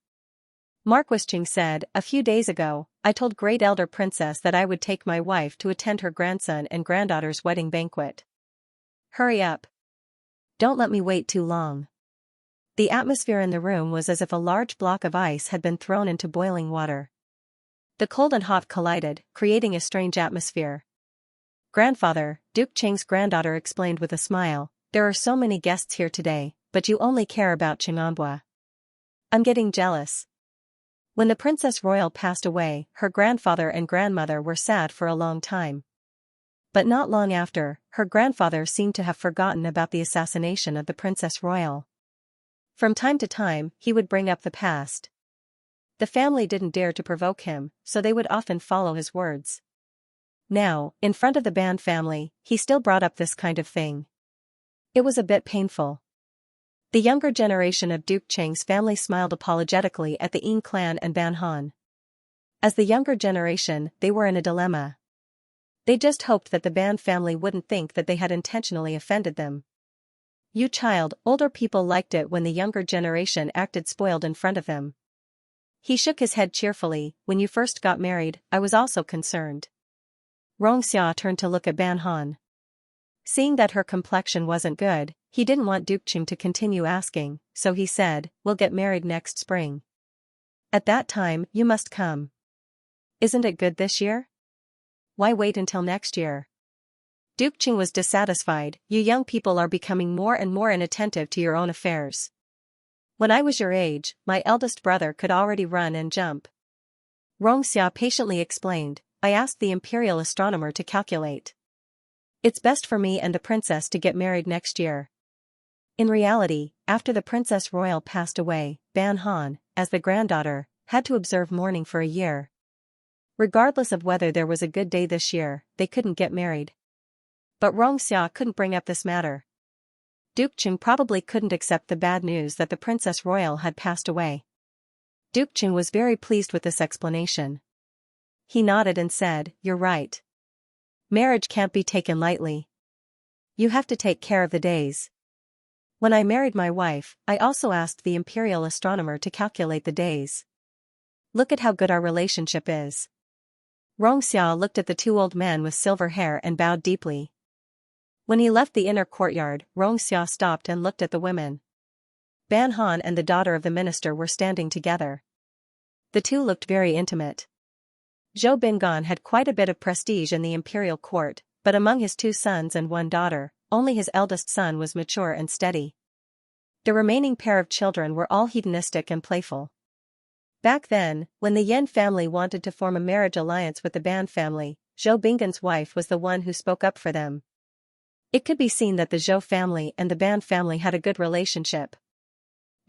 Marquis Cheng said, A few days ago, I told Great Elder Princess that I would take my wife to attend her grandson and granddaughter's wedding banquet. Hurry up. Don't let me wait too long. The atmosphere in the room was as if a large block of ice had been thrown into boiling water. The cold and hot collided, creating a strange atmosphere. Grandfather, Duke Cheng's granddaughter explained with a smile, There are so many guests here today, but you only care about Xianxia. I'm getting jealous. When the Princess Royal passed away, her grandfather and grandmother were sad for a long time. But not long after, her grandfather seemed to have forgotten about the assassination of the Princess Royal. From time to time, he would bring up the past. The family didn't dare to provoke him, so they would often follow his words. Now, in front of the Ban family, he still brought up this kind of thing. It was a bit painful. The younger generation of Duke Cheng's family smiled apologetically at the Ying clan and Ban Han. As the younger generation, they were in a dilemma. They just hoped that the Ban family wouldn't think that they had intentionally offended them. You child, older people liked it when the younger generation acted spoiled in front of them. He shook his head cheerfully. When you first got married, I was also concerned. Xianxia turned to look at Ban Han. Seeing that her complexion wasn't good, he didn't want Dukching to continue asking, so he said, we'll get married next spring. At that time, you must come. Isn't it good this year? Why wait until next year? Dukching was dissatisfied. You young people are becoming more and more inattentive to your own affairs. When I was your age, my eldest brother could already run and jump. Xianxia patiently explained, I asked the imperial astronomer to calculate. It's best for me and the princess to get married next year. In reality, after the princess royal passed away, Ban Han, as the granddaughter, had to observe mourning for a year. Regardless of whether there was a good day this year, they couldn't get married. But Xianxia couldn't bring up this matter. Dukching probably couldn't accept the bad news that the princess royal had passed away. Dukching was very pleased with this explanation. He nodded and said, you're right. Marriage can't be taken lightly. You have to take care of the days. When I married my wife, I also asked the imperial astronomer to calculate the days. Look at how good our relationship is. Xianxia looked at the two old men with silver hair and bowed deeply. When he left the inner courtyard, Xianxia stopped and looked at the women. Ban Han and the daughter of the minister were standing together. The two looked very intimate. Zhou Bingan had quite a bit of prestige in the imperial court, but among his two sons and one daughter, only his eldest son was mature and steady. The remaining pair of children were all hedonistic and playful. Back then, when the Yan family wanted to form a marriage alliance with the Ban family, Zhou Bingan's wife was the one who spoke up for them. It could be seen that the Zhou family and the Ban family had a good relationship.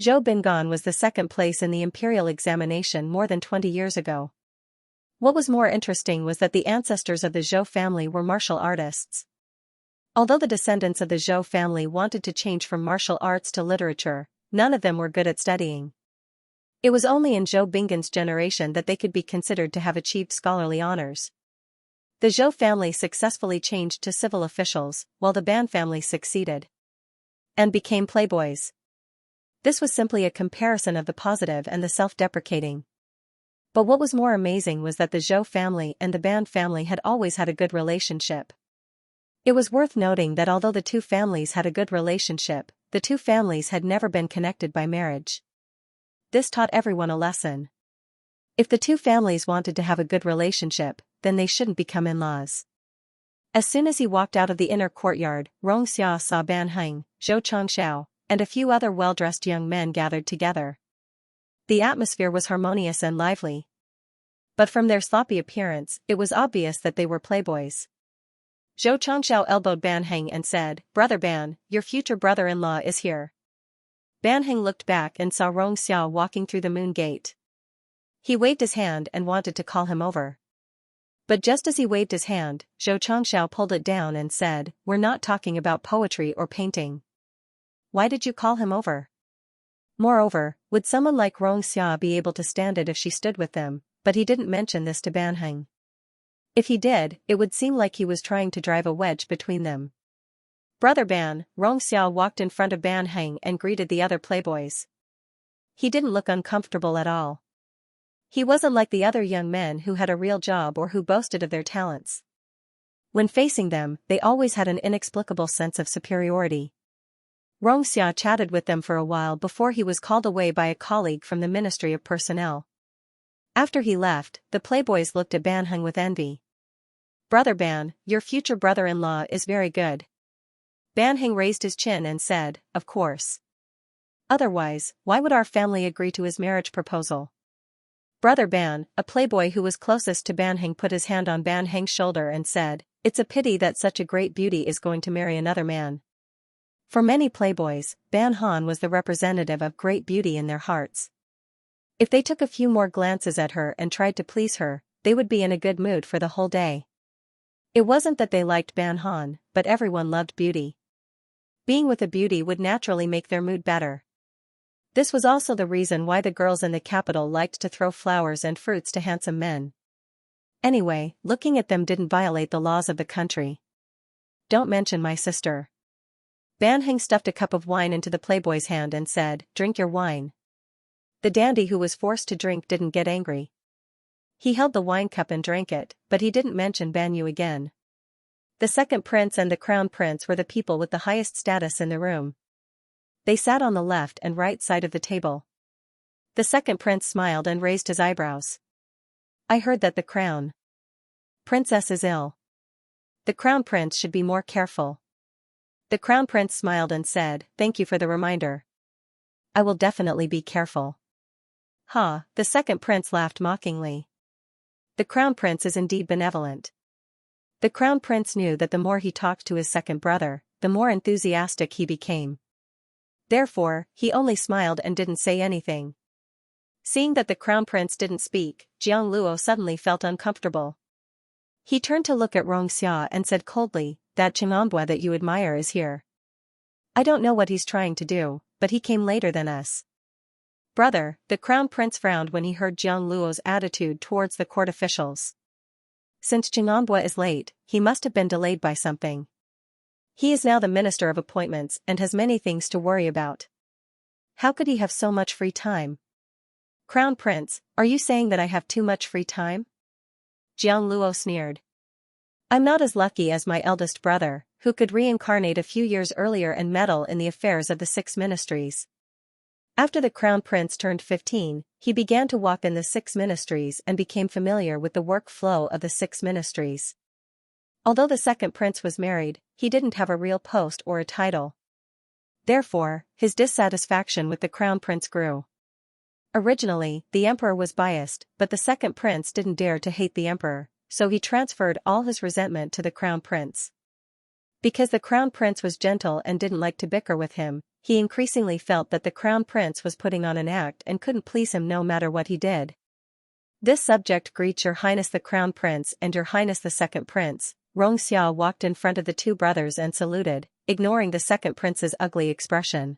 Zhou Bingan was the second place in the imperial examination more than 20 years ago. What was more interesting was that the ancestors of the Zhou family were martial artists. Although the descendants of the Zhou family wanted to change from martial arts to literature, none of them were good at studying. It was only in Zhou Bingan's generation that they could be considered to have achieved scholarly honors. The Zhou family successfully changed to civil officials, while the Ban family succeeded and became playboys. This was simply a comparison of the positive and the self-deprecating. But what was more amazing was that the Zhou family and the Ban family had always had a good relationship. It was worth noting that although the two families had a good relationship, the two families had never been connected by marriage. This taught everyone a lesson. If the two families wanted to have a good relationship, then they shouldn't become in-laws. As soon as he walked out of the inner courtyard, Xianxia saw Ban Heng, Zhou Changxiao, and a few other well-dressed young men gathered together. The atmosphere was harmonious and lively. But from their sloppy appearance, it was obvious that they were playboys. Zhou Changxiao elbowed Ban Heng and said, Brother Ban, your future brother-in-law is here. Ban Heng looked back and saw Xianxia walking through the moon gate. He waved his hand and wanted to call him over. But just as he waved his hand, Zhou Changxiao pulled it down and said, We're not talking about poetry or painting. Why did you call him over? Moreover, would someone like Xianxia be able to stand it if she stood with them? But he didn't mention this to Ban Heng. If he did, it would seem like he was trying to drive a wedge between them. Brother Ban, Xianxia walked in front of Ban Heng and greeted the other playboys. He didn't look uncomfortable at all. He wasn't like the other young men who had a real job or who boasted of their talents. When facing them, they always had an inexplicable sense of superiority. Xianxia chatted with them for a while before he was called away by a colleague from the Ministry of Personnel. After he left, the playboys looked at Ban Heng with envy. Brother Ban, your future brother-in-law is very good. Ban Heng raised his chin and said, Of course. Otherwise, why would our family agree to his marriage proposal? Brother Ban, a playboy who was closest to Ban Heng, put his hand on Ban Heng's shoulder and said, It's a pity that such a great beauty is going to marry another man. For many playboys, Ban Han was the representative of great beauty in their hearts. If they took a few more glances at her and tried to please her, they would be in a good mood for the whole day. It wasn't that they liked Ban Han, but everyone loved beauty. Being with a beauty would naturally make their mood better. This was also the reason why the girls in the capital liked to throw flowers and fruits to handsome men. Anyway, looking at them didn't violate the laws of the country. Don't mention my sister. Ban Heng stuffed a cup of wine into the playboy's hand and said, drink your wine. The dandy who was forced to drink didn't get angry. He held the wine cup and drank it, but he didn't mention Ban Yu again. The second prince and the crown prince were the people with the highest status in the room. They sat on the left and right side of the table. The second prince smiled and raised his eyebrows. I heard that the crown princess is ill. The crown prince should be more careful. The crown prince smiled and said, thank you for the reminder. I will definitely be careful. Ha, the second prince laughed mockingly. The crown prince is indeed benevolent. The crown prince knew that the more he talked to his second brother, the more enthusiastic he became. Therefore, he only smiled and didn't say anything. Seeing that the crown prince didn't speak, Jiang Luo suddenly felt uncomfortable. He turned to look at Xianxia and said coldly, that Qianxia that you admire is here. I don't know what he's trying to do, but he came later than us. Brother, the crown prince frowned when he heard Jiang Luo's attitude towards the court officials. Since Qianxia is late, he must have been delayed by something. He is now the minister of appointments and has many things to worry about. How could he have so much free time? Crown Prince, are you saying that I have too much free time? Jiang Luo sneered. I'm not as lucky as my eldest brother, who could reincarnate a few years earlier and meddle in the affairs of the 6 ministries. After the Crown Prince turned 15, he began to walk in the 6 ministries and became familiar with the workflow of the 6 ministries. Although the second prince was married, he didn't have a real post or a title. Therefore, his dissatisfaction with the Crown Prince grew. Originally, the emperor was biased, but the second prince didn't dare to hate the emperor, so he transferred all his resentment to the Crown Prince. Because the Crown Prince was gentle and didn't like to bicker with him, he increasingly felt that the Crown Prince was putting on an act and couldn't please him no matter what he did. This subject greets Your Highness the Crown Prince and Your Highness the Second Prince. Xianxia walked in front of the 2 brothers and saluted, ignoring the second prince's ugly expression.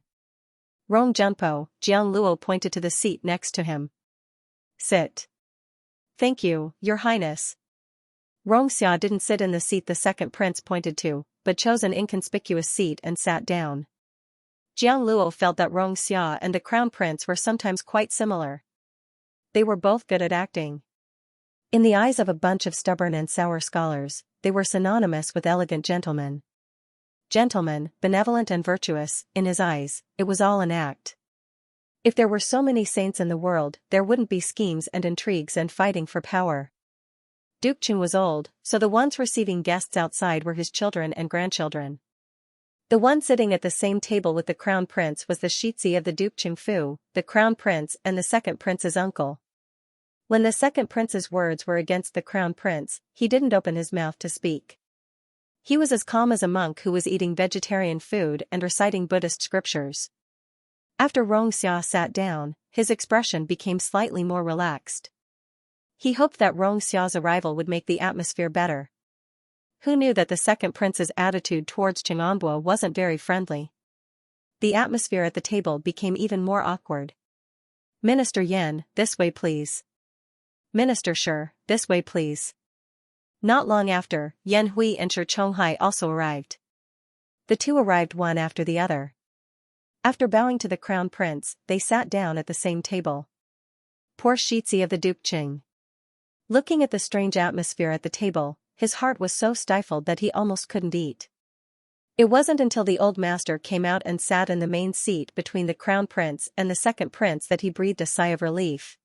Junpo, Jiang Luo pointed to the seat next to him. Sit. Thank you, Your Highness. Xianxia didn't sit in the seat the second prince pointed to, but chose an inconspicuous seat and sat down. Jiang Luo felt that Xianxia and the Crown Prince were sometimes quite similar. They were both good at acting. In the eyes of a bunch of stubborn and sour scholars, they were synonymous with elegant gentlemen. Gentlemen, benevolent and virtuous, in his eyes, it was all an act. If there were so many saints in the world, there wouldn't be schemes and intrigues and fighting for power. Duke Qing was old, so the ones receiving guests outside were his children and grandchildren. The one sitting at the same table with the Crown Prince was the Xianxia of the Duke Qingfu, the Crown Prince and the second prince's uncle. When the second prince's words were against the Crown Prince, he didn't open his mouth to speak. He was as calm as a monk who was eating vegetarian food and reciting Buddhist scriptures. After Xianxia sat down, his expression became slightly more relaxed. He hoped that Xia's arrival would make the atmosphere better. Who knew that the second prince's attitude towards Qianxia wasn't very friendly? The atmosphere at the table became even more awkward. Minister Yan, this way please. Minister Shi, this way please. Not long after, Yan Hui and Shi Chonghai also arrived. The 2 arrived one after the other. After bowing to the Crown Prince, they sat down at the same table. Poor Xianxia of the Duke Qing. Looking at the strange atmosphere at the table, his heart was so stifled that he almost couldn't eat. It wasn't until the old master came out and sat in the main seat between the Crown Prince and the second prince that he breathed a sigh of relief.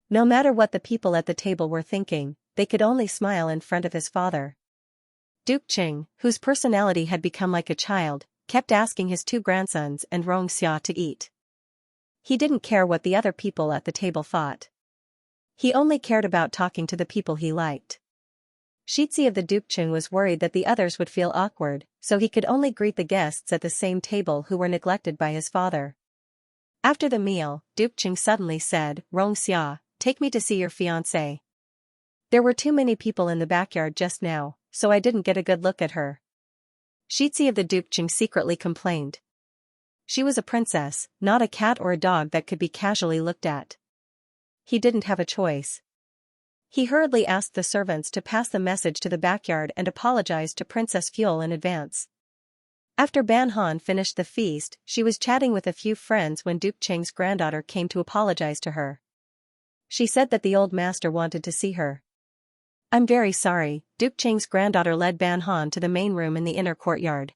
No matter what the people at the table were thinking, they could only smile in front of his father. Duke Qing, whose personality had become like a child, kept asking his 2 grandsons and Xianxia to eat. He didn't care what the other people at the table thought. He only cared about talking to the people he liked. Xianxia of the Duke Qing was worried that the others would feel awkward, so he could only greet the guests at the same table who were neglected by his father. After the meal, Duke Qing suddenly said, Xianxia, take me to see your fiancée. There were too many people in the backyard just now, so I didn't get a good look at her. Xianxia of the Duke Qing secretly complained. She was a princess, not a cat or a dog that could be casually looked at. He didn't have a choice. He hurriedly asked the servants to pass the message to the backyard and apologized to Princess Fuel in advance. After Ban Han finished the feast, she was chatting with a few friends when Duke Cheng's granddaughter came to apologize to her. She said that the old master wanted to see her. "I'm very sorry," Duke Cheng's granddaughter led Ban Han to the main room in the inner courtyard.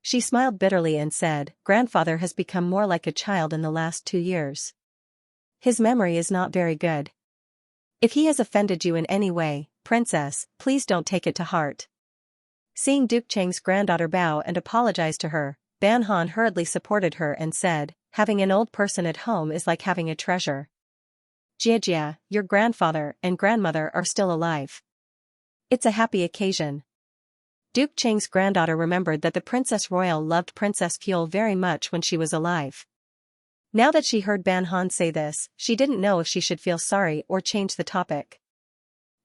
She smiled bitterly and said, "Grandfather has become more like a child in the last 2 years. His memory is not very good. If he has offended you in any way, princess, please don't take it to heart." Seeing Duke Cheng's granddaughter bow and apologize to her, Ban Han hurriedly supported her and said, "Having an old person at home is like having a treasure. Xianxia, your grandfather and grandmother are still alive. It's a happy occasion." Duke Cheng's granddaughter remembered that the Princess Royal loved Princess Fuel very much when she was alive. Now that she heard Ban Han say this, she didn't know if she should feel sorry or change the topic.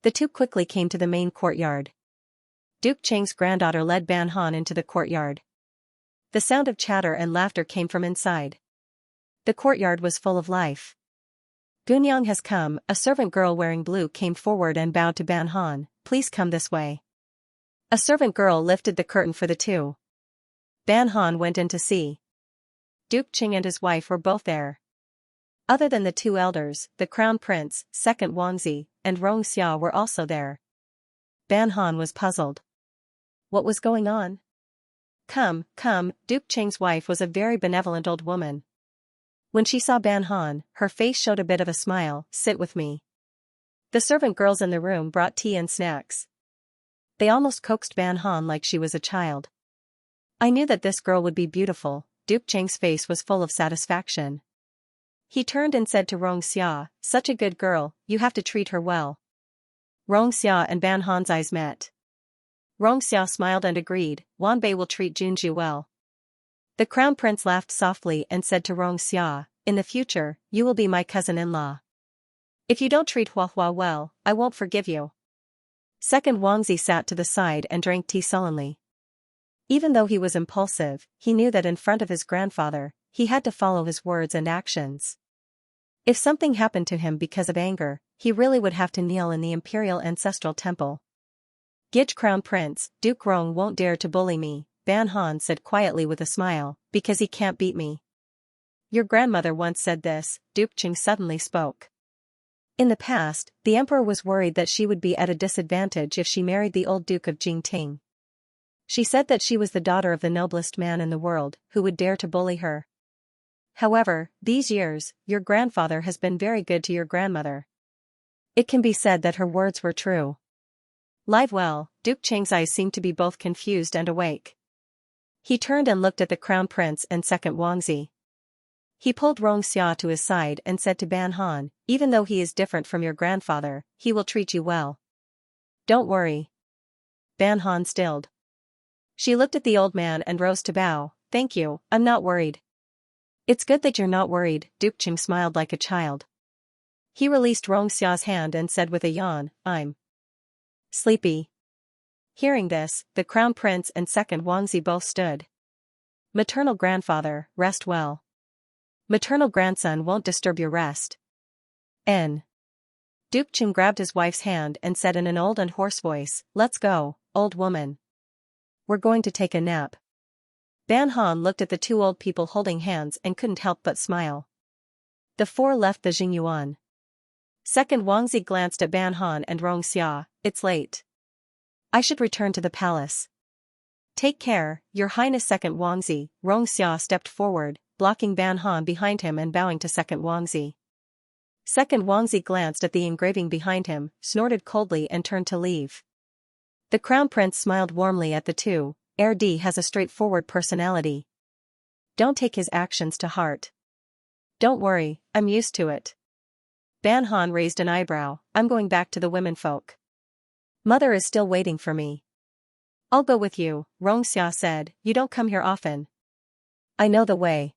The two quickly came to the main courtyard. Duke Cheng's granddaughter led Ban Han into the courtyard. The sound of chatter and laughter came from inside. The courtyard was full of life. "Gunyang has come," a servant girl wearing blue came forward and bowed to Ban Han. "Please come this way." A servant girl lifted the curtain for the two. Ban Han went in to see. Duke Cheng and his wife were both there. Other than the two elders, the crown prince, second Wangzi, and Xianxia were also there. Ban Han was puzzled. What was going on? Come, Duke Cheng's wife was a very benevolent old woman. When she saw Ban Han, her face showed a bit of a smile. "Sit with me." The servant girls in the room brought tea and snacks. They almost coaxed Ban Han like she was a child. "I knew that this girl would be beautiful." Duke Cheng's face was full of satisfaction. He turned and said to Xianxia, "Such a good girl, you have to treat her well." Xianxia and Ban Han's eyes met. Xianxia smiled and agreed, "Wanbei will treat Junju well." The crown prince laughed softly and said to Xianxia, "In the future, you will be my cousin-in-law. If you don't treat Huahua well, I won't forgive you." Second Wangzi sat to the side and drank tea sullenly. Even though he was impulsive, he knew that in front of his grandfather, he had to follow his words and actions. If something happened to him because of anger, he really would have to kneel in the imperial ancestral temple. "Gij crown prince, Duke Rong won't dare to bully me," Ban Han said quietly with a smile, "because he can't beat me." "Your grandmother once said this," Duke Cheng suddenly spoke. In the past, the emperor was worried that she would be at a disadvantage if she married the old Duke of Jingting. She said that she was the daughter of the noblest man in the world, who would dare to bully her. However, these years, your grandfather has been very good to your grandmother. It can be said that her words were true. Live well, Duke Cheng's eyes seemed to be both confused and awake. He turned and looked at the crown prince and second Wangzi. He pulled Xianxia to his side and said to Ban Han, "Even though he is different from your grandfather, he will treat you well. Don't worry." Ban Han stilled. She looked at the old man and rose to bow. "Thank you, I'm not worried." "It's good that you're not worried," Duke Cheng smiled like a child. He released Xia's hand and said with a yawn, "I'm sleepy." Hearing this, the crown prince and second Wangzi both stood. "Maternal grandfather, rest well. Maternal grandson won't disturb your rest." N. Duke Cheng grabbed his wife's hand and said in an old and hoarse voice, "Let's go, old woman. We're going to take a nap." Ban Han looked at the two old people holding hands and couldn't help but smile. The four left the Jingyuan. Second Wangzi glanced at Ban Han and Xianxia. "It's late. I should return to the palace." "Take care, Your Highness." Second Wangzi. Xianxia stepped forward, blocking Ban Han behind him and bowing to second Wangzi. Second Wangzi glanced at the engraving behind him, snorted coldly and turned to leave. The crown prince smiled warmly at the two. "RD has a straightforward personality. Don't take his actions to heart." "Don't worry, I'm used to it." Ban Han raised an eyebrow. "I'm going back to the womenfolk. Mother is still waiting for me." "I'll go with you," Xianxia said. "You don't come here often." "I know the way."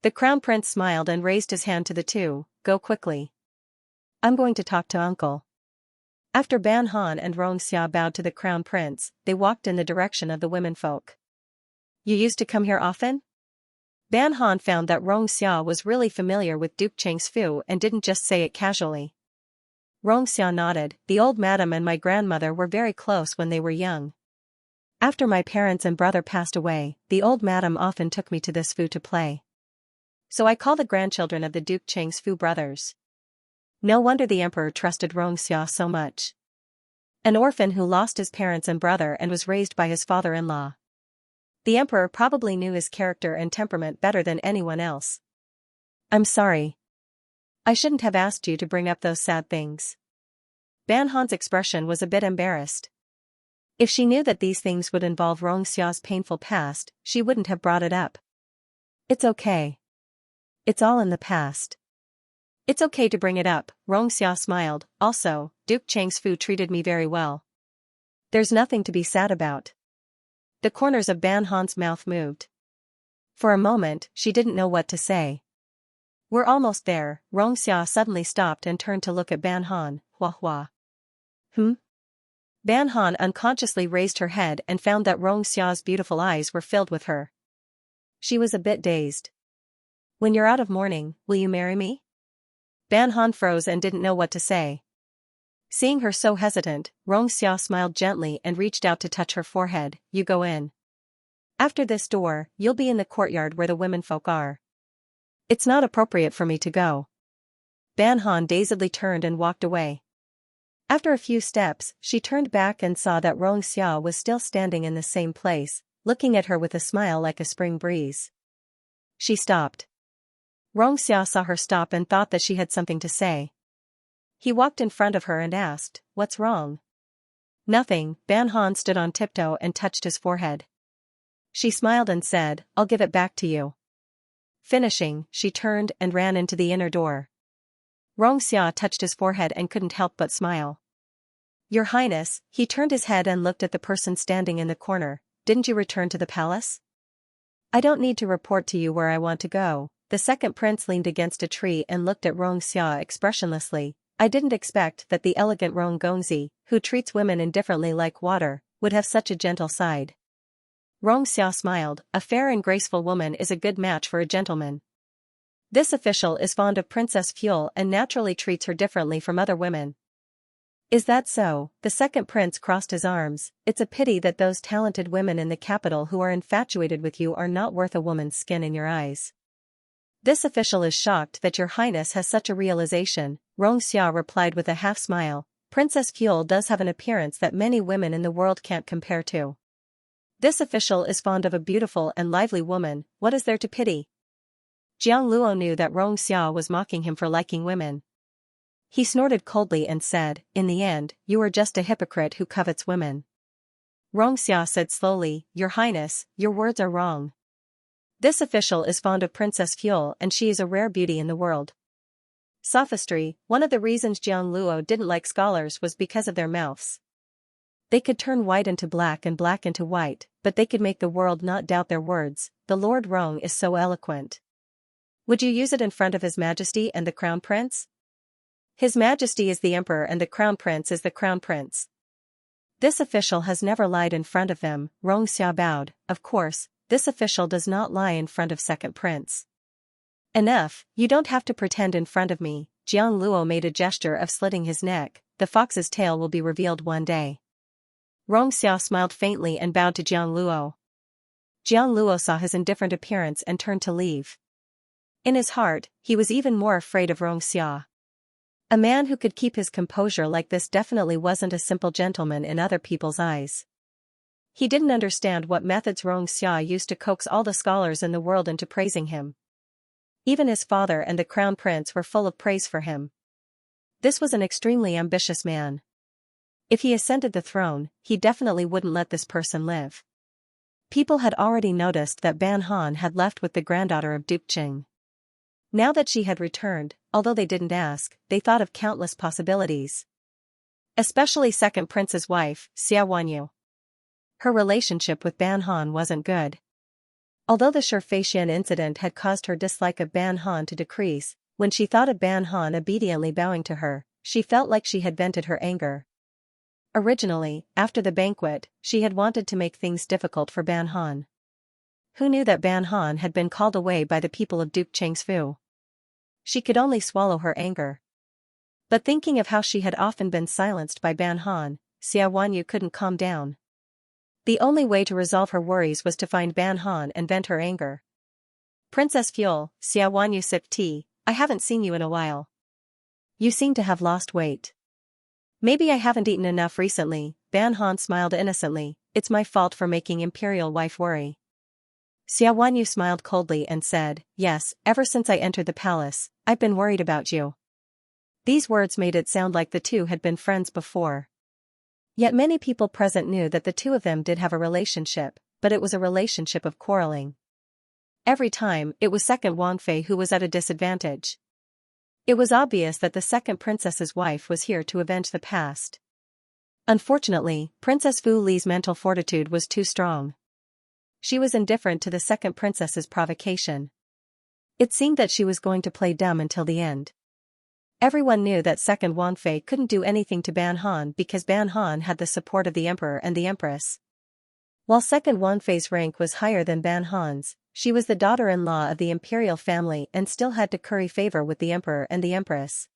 The crown prince smiled and raised his hand to the two. "Go quickly. I'm going to talk to uncle." After Ban Han and Xianxia bowed to the crown prince, they walked in the direction of the womenfolk. "You used to come here often?" Ban Han found that Xianxia was really familiar with Duke Cheng's foo and didn't just say it casually. Rongxia nodded. The old madam and my grandmother were very close when they were young. After my parents and brother passed away, the old madam often took me to this Fu to play. So I call the grandchildren of the Duke Cheng's Fu brothers. No wonder the emperor trusted Rongxia so much. An orphan who lost his parents and brother and was raised by his father-in-law. The emperor probably knew his character and temperament better than anyone else. I'm sorry. I shouldn't have asked you to bring up those sad things. Ban Han's expression was a bit embarrassed. If she knew that these things would involve Rongxia's painful past, she wouldn't have brought it up. It's okay. It's all in the past. It's okay to bring it up, Rongxia smiled. Also, Duke Cheng's Fu treated me very well. There's nothing to be sad about. The corners of Ban Han's mouth moved. For a moment, she didn't know what to say. We're almost there. Rongxia suddenly stopped and turned to look at Ban Han. Hua hua. Ban Han unconsciously raised her head and found that Rongxia's beautiful eyes were filled with her. She was a bit dazed. When you're out of mourning, will you marry me? Ban Han froze and didn't know what to say. Seeing her so hesitant, Rongxia smiled gently and reached out to touch her forehead. You go in. After this door, you'll be in the courtyard where the womenfolk are. It's not appropriate for me to go. Ban Han dazedly turned and walked away. After a few steps, she turned back and saw that Rongxia was still standing in the same place, looking at her with a smile like a spring breeze. She stopped. Rongxia saw her stop and thought that she had something to say. He walked in front of her and asked, "What's wrong?" Nothing. Ban Han stood on tiptoe and touched his forehead. She smiled and said, "I'll give it back to you." Finishing, she turned and ran into the inner door. Rongxia touched his forehead and couldn't help but smile. Your Highness, he turned his head and looked at the person standing in the corner. Didn't you return to the palace? I don't need to report to you where I want to go. The second prince leaned against a tree and looked at Rongxia expressionlessly. I didn't expect that the elegant Ronggonzi, who treats women indifferently like water, would have such a gentle side. Rongxia smiled. A fair and graceful woman is a good match for a gentleman. This official is fond of Princess Fuel and naturally treats her differently from other women. Is that so? The second prince crossed his arms. It's a pity that those talented women in the capital who are infatuated with you are not worth a woman's skin in your eyes. This official is shocked that your Highness has such a realization, Rongxia replied with a half-smile. Princess Fuel does have an appearance that many women in the world can't compare to. This official is fond of a beautiful and lively woman. What is there to pity? Jiang Luo knew that Rongxia was mocking him for liking women. He snorted coldly and said, in the end, you are just a hypocrite who covets women. Rongxia said slowly, Your Highness, your words are wrong. This official is fond of Princess Fuel and she is a rare beauty in the world. Sophistry. One of the reasons Jiang Luo didn't like scholars was because of their mouths. They could turn white into black and black into white, but they could make the world not doubt their words. The Lord Rong is so eloquent. Would you use it in front of His Majesty and the Crown Prince? His Majesty is the Emperor and the Crown Prince is the Crown Prince. This official has never lied in front of them. Rongxia bowed. Of course, this official does not lie in front of Second Prince. Enough, you don't have to pretend in front of me. Jiang Luo made a gesture of slitting his neck. The fox's tail will be revealed one day. Rongxia smiled faintly and bowed to Jiang Luo. Jiang Luo saw his indifferent appearance and turned to leave. In his heart, he was even more afraid of Rongxia. A man who could keep his composure like this definitely wasn't a simple gentleman in other people's eyes. He didn't understand what methods Rongxia used to coax all the scholars in the world into praising him. Even his father and the Crown Prince were full of praise for him. This was an extremely ambitious man. If he ascended the throne, he definitely wouldn't let this person live. People had already noticed that Ban Han had left with the granddaughter of Duke Cheng. Now that she had returned, although they didn't ask, they thought of countless possibilities. Especially Second Prince's wife, Xia Wanyu. Her relationship with Ban Han wasn't good. Although the Cultivation incident had caused her dislike of Ban Han to decrease, when she thought of Ban Han obediently bowing to her, she felt like she had vented her anger. Originally, after the banquet, she had wanted to make things difficult for Ban Han. Who knew that Ban Han had been called away by the people of Duke Cheng's Fu? She could only swallow her anger. But thinking of how she had often been silenced by Ban Han, Xiaowanyu couldn't calm down. The only way to resolve her worries was to find Ban Han and vent her anger. Princess Fuel, Xiaowanyu sipped tea. I haven't seen you in a while. You seem to have lost weight. Maybe I haven't eaten enough recently. Ban Han smiled innocently. It's my fault for making imperial wife worry. Xiaowanyu smiled coldly and said, yes, ever since I entered the palace, I've been worried about you. These words made it sound like the two had been friends before. Yet many people present knew that the two of them did have a relationship, but it was a relationship of quarreling. Every time, it was second Wangfei who was at a disadvantage. It was obvious that the second princess's wife was here to avenge the past. Unfortunately, Princess Fu Li's mental fortitude was too strong. She was indifferent to the second princess's provocation. It seemed that she was going to play dumb until the end. Everyone knew that second Wangfei couldn't do anything to Ban Han because Ban Han had the support of the emperor and the empress. While second Wangfei's rank was higher than Ban Han's, she was the daughter-in-law of the imperial family and still had to curry favor with the emperor and the empress.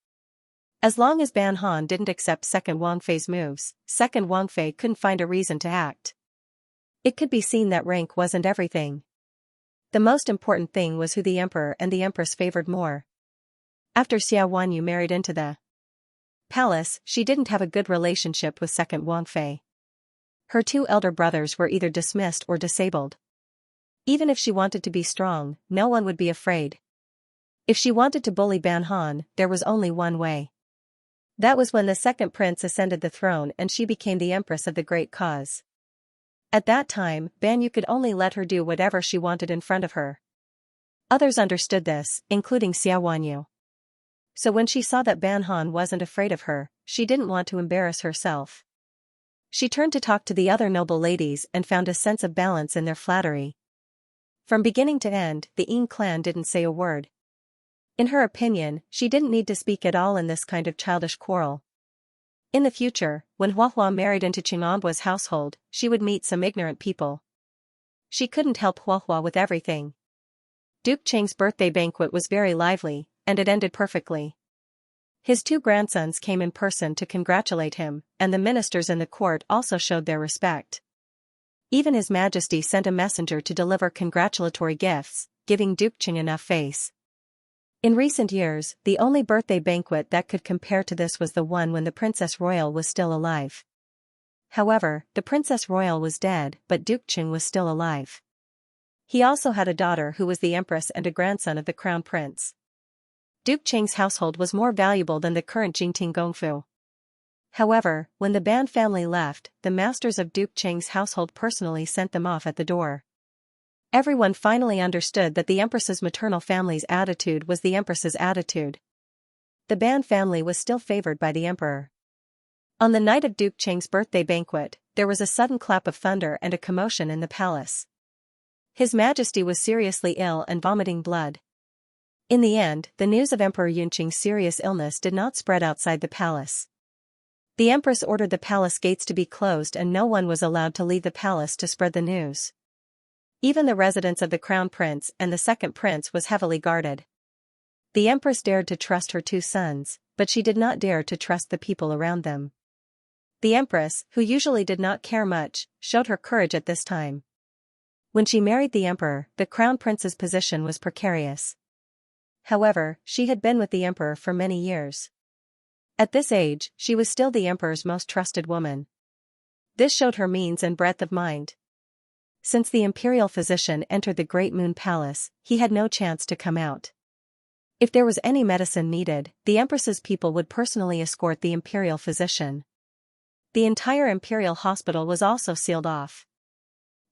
As long as Ban Han didn't accept second Wangfei's moves, second Wangfei couldn't find a reason to act. It could be seen that rank wasn't everything. The most important thing was who the emperor and the empress favored more. After Xiaowanyu married into the palace, she didn't have a good relationship with second Wangfei. Her two elder brothers were either dismissed or disabled. Even if she wanted to be strong, no one would be afraid. If she wanted to bully Ban Han, there was only one way. That was when the second prince ascended the throne and she became the empress of the great cause. At that time, Ban Yu could only let her do whatever she wanted in front of her. Others understood this, including Xiaowanyu. So when she saw that Ban Han wasn't afraid of her, she didn't want to embarrass herself. She turned to talk to the other noble ladies and found a sense of balance in their flattery. From beginning to end, the Yin clan didn't say a word. In her opinion, she didn't need to speak at all in this kind of childish quarrel. In the future, when Huahua married into Qing'anhua's household, she would meet some ignorant people. She couldn't help Huahua with everything. Duke Qing's birthday banquet was very lively, and it ended perfectly. His two grandsons came in person to congratulate him, and the ministers in the court also showed their respect. Even His Majesty sent a messenger to deliver congratulatory gifts, giving Duke Qing enough face. In recent years, the only birthday banquet that could compare to this was the one when the Princess Royal was still alive. However, the Princess Royal was dead, but Duke Qing was still alive. He also had a daughter who was the Empress and a grandson of the Crown Prince. Duke Qing's household was more valuable than the current Jingting Gongfu. However, when the Ban family left, the masters of Duke Qing's household personally sent them off at the door. Everyone finally understood that the Empress's maternal family's attitude was the Empress's attitude. The Ban family was still favored by the Emperor. On the night of Duke Qing's birthday banquet, there was a sudden clap of thunder and a commotion in the palace. His Majesty was seriously ill and vomiting blood. In the end, the news of Emperor Yunqing's serious illness did not spread outside the palace. The Empress ordered the palace gates to be closed and no one was allowed to leave the palace to spread the news. Even the residence of the Crown Prince and the second prince was heavily guarded. The Empress dared to trust her two sons, but she did not dare to trust the people around them. The Empress, who usually did not care much, showed her courage at this time. When she married the Emperor, the Crown Prince's position was precarious. However, she had been with the Emperor for many years. At this age, she was still the Emperor's most trusted woman. This showed her means and breadth of mind. Since the imperial physician entered the Great Moon Palace, he had no chance to come out. If there was any medicine needed, the Empress's people would personally escort the imperial physician. The entire imperial hospital was also sealed off.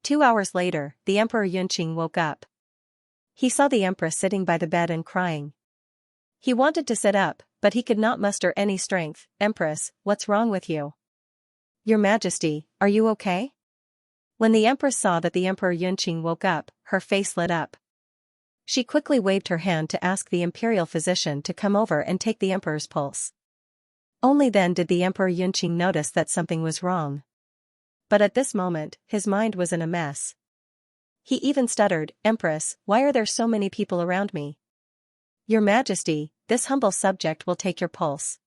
2 hours later, the Emperor Yunqing woke up. He saw the Empress sitting by the bed and crying. He wanted to sit up, but he could not muster any strength. Empress, what's wrong with you? Your Majesty, are you okay? When the Empress saw that the Emperor Yunqing woke up, her face lit up. She quickly waved her hand to ask the imperial physician to come over and take the Emperor's pulse. Only then did the Emperor Yunqing notice that something was wrong. But at this moment, his mind was in a mess. He even stuttered, Empress, why are there so many people around me? Your Majesty, this humble subject will take your pulse.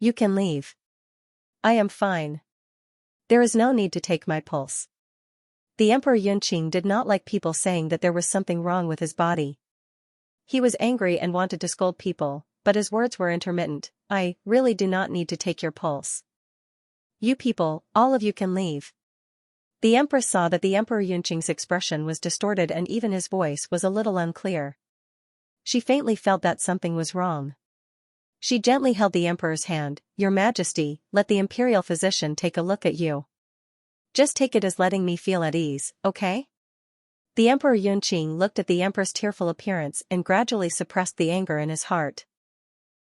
You can leave. I am fine. There is no need to take my pulse. The Emperor Yunqing did not like people saying that there was something wrong with his body. He was angry and wanted to scold people, but his words were intermittent. I really do not need to take your pulse. You people, all of you can leave. The Empress saw that the Emperor Yunqing's expression was distorted and even his voice was a little unclear. She faintly felt that something was wrong. She gently held the Emperor's hand. Your Majesty, let the Imperial Physician take a look at you. Just take it as letting me feel at ease, okay? The Emperor Yunqing looked at the Empress' tearful appearance and gradually suppressed the anger in his heart.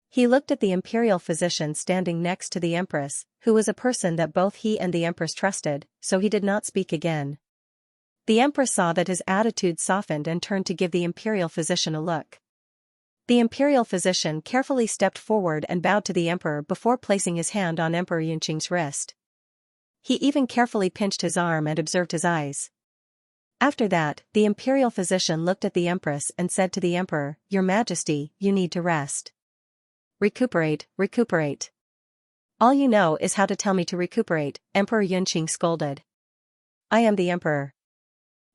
He looked at the Imperial Physician standing next to the Empress, who was a person that both he and the Empress trusted, so he did not speak again. The Empress saw that his attitude softened and turned to give the Imperial Physician a look. The Imperial Physician carefully stepped forward and bowed to the Emperor before placing his hand on Emperor Yunqing's wrist. He even carefully pinched his arm and observed his eyes. After that, the Imperial Physician looked at the Empress and said to the Emperor, Your Majesty, you need to rest. Recuperate, recuperate. All you know is how to tell me to recuperate, Emperor Yunqing scolded. I am the Emperor.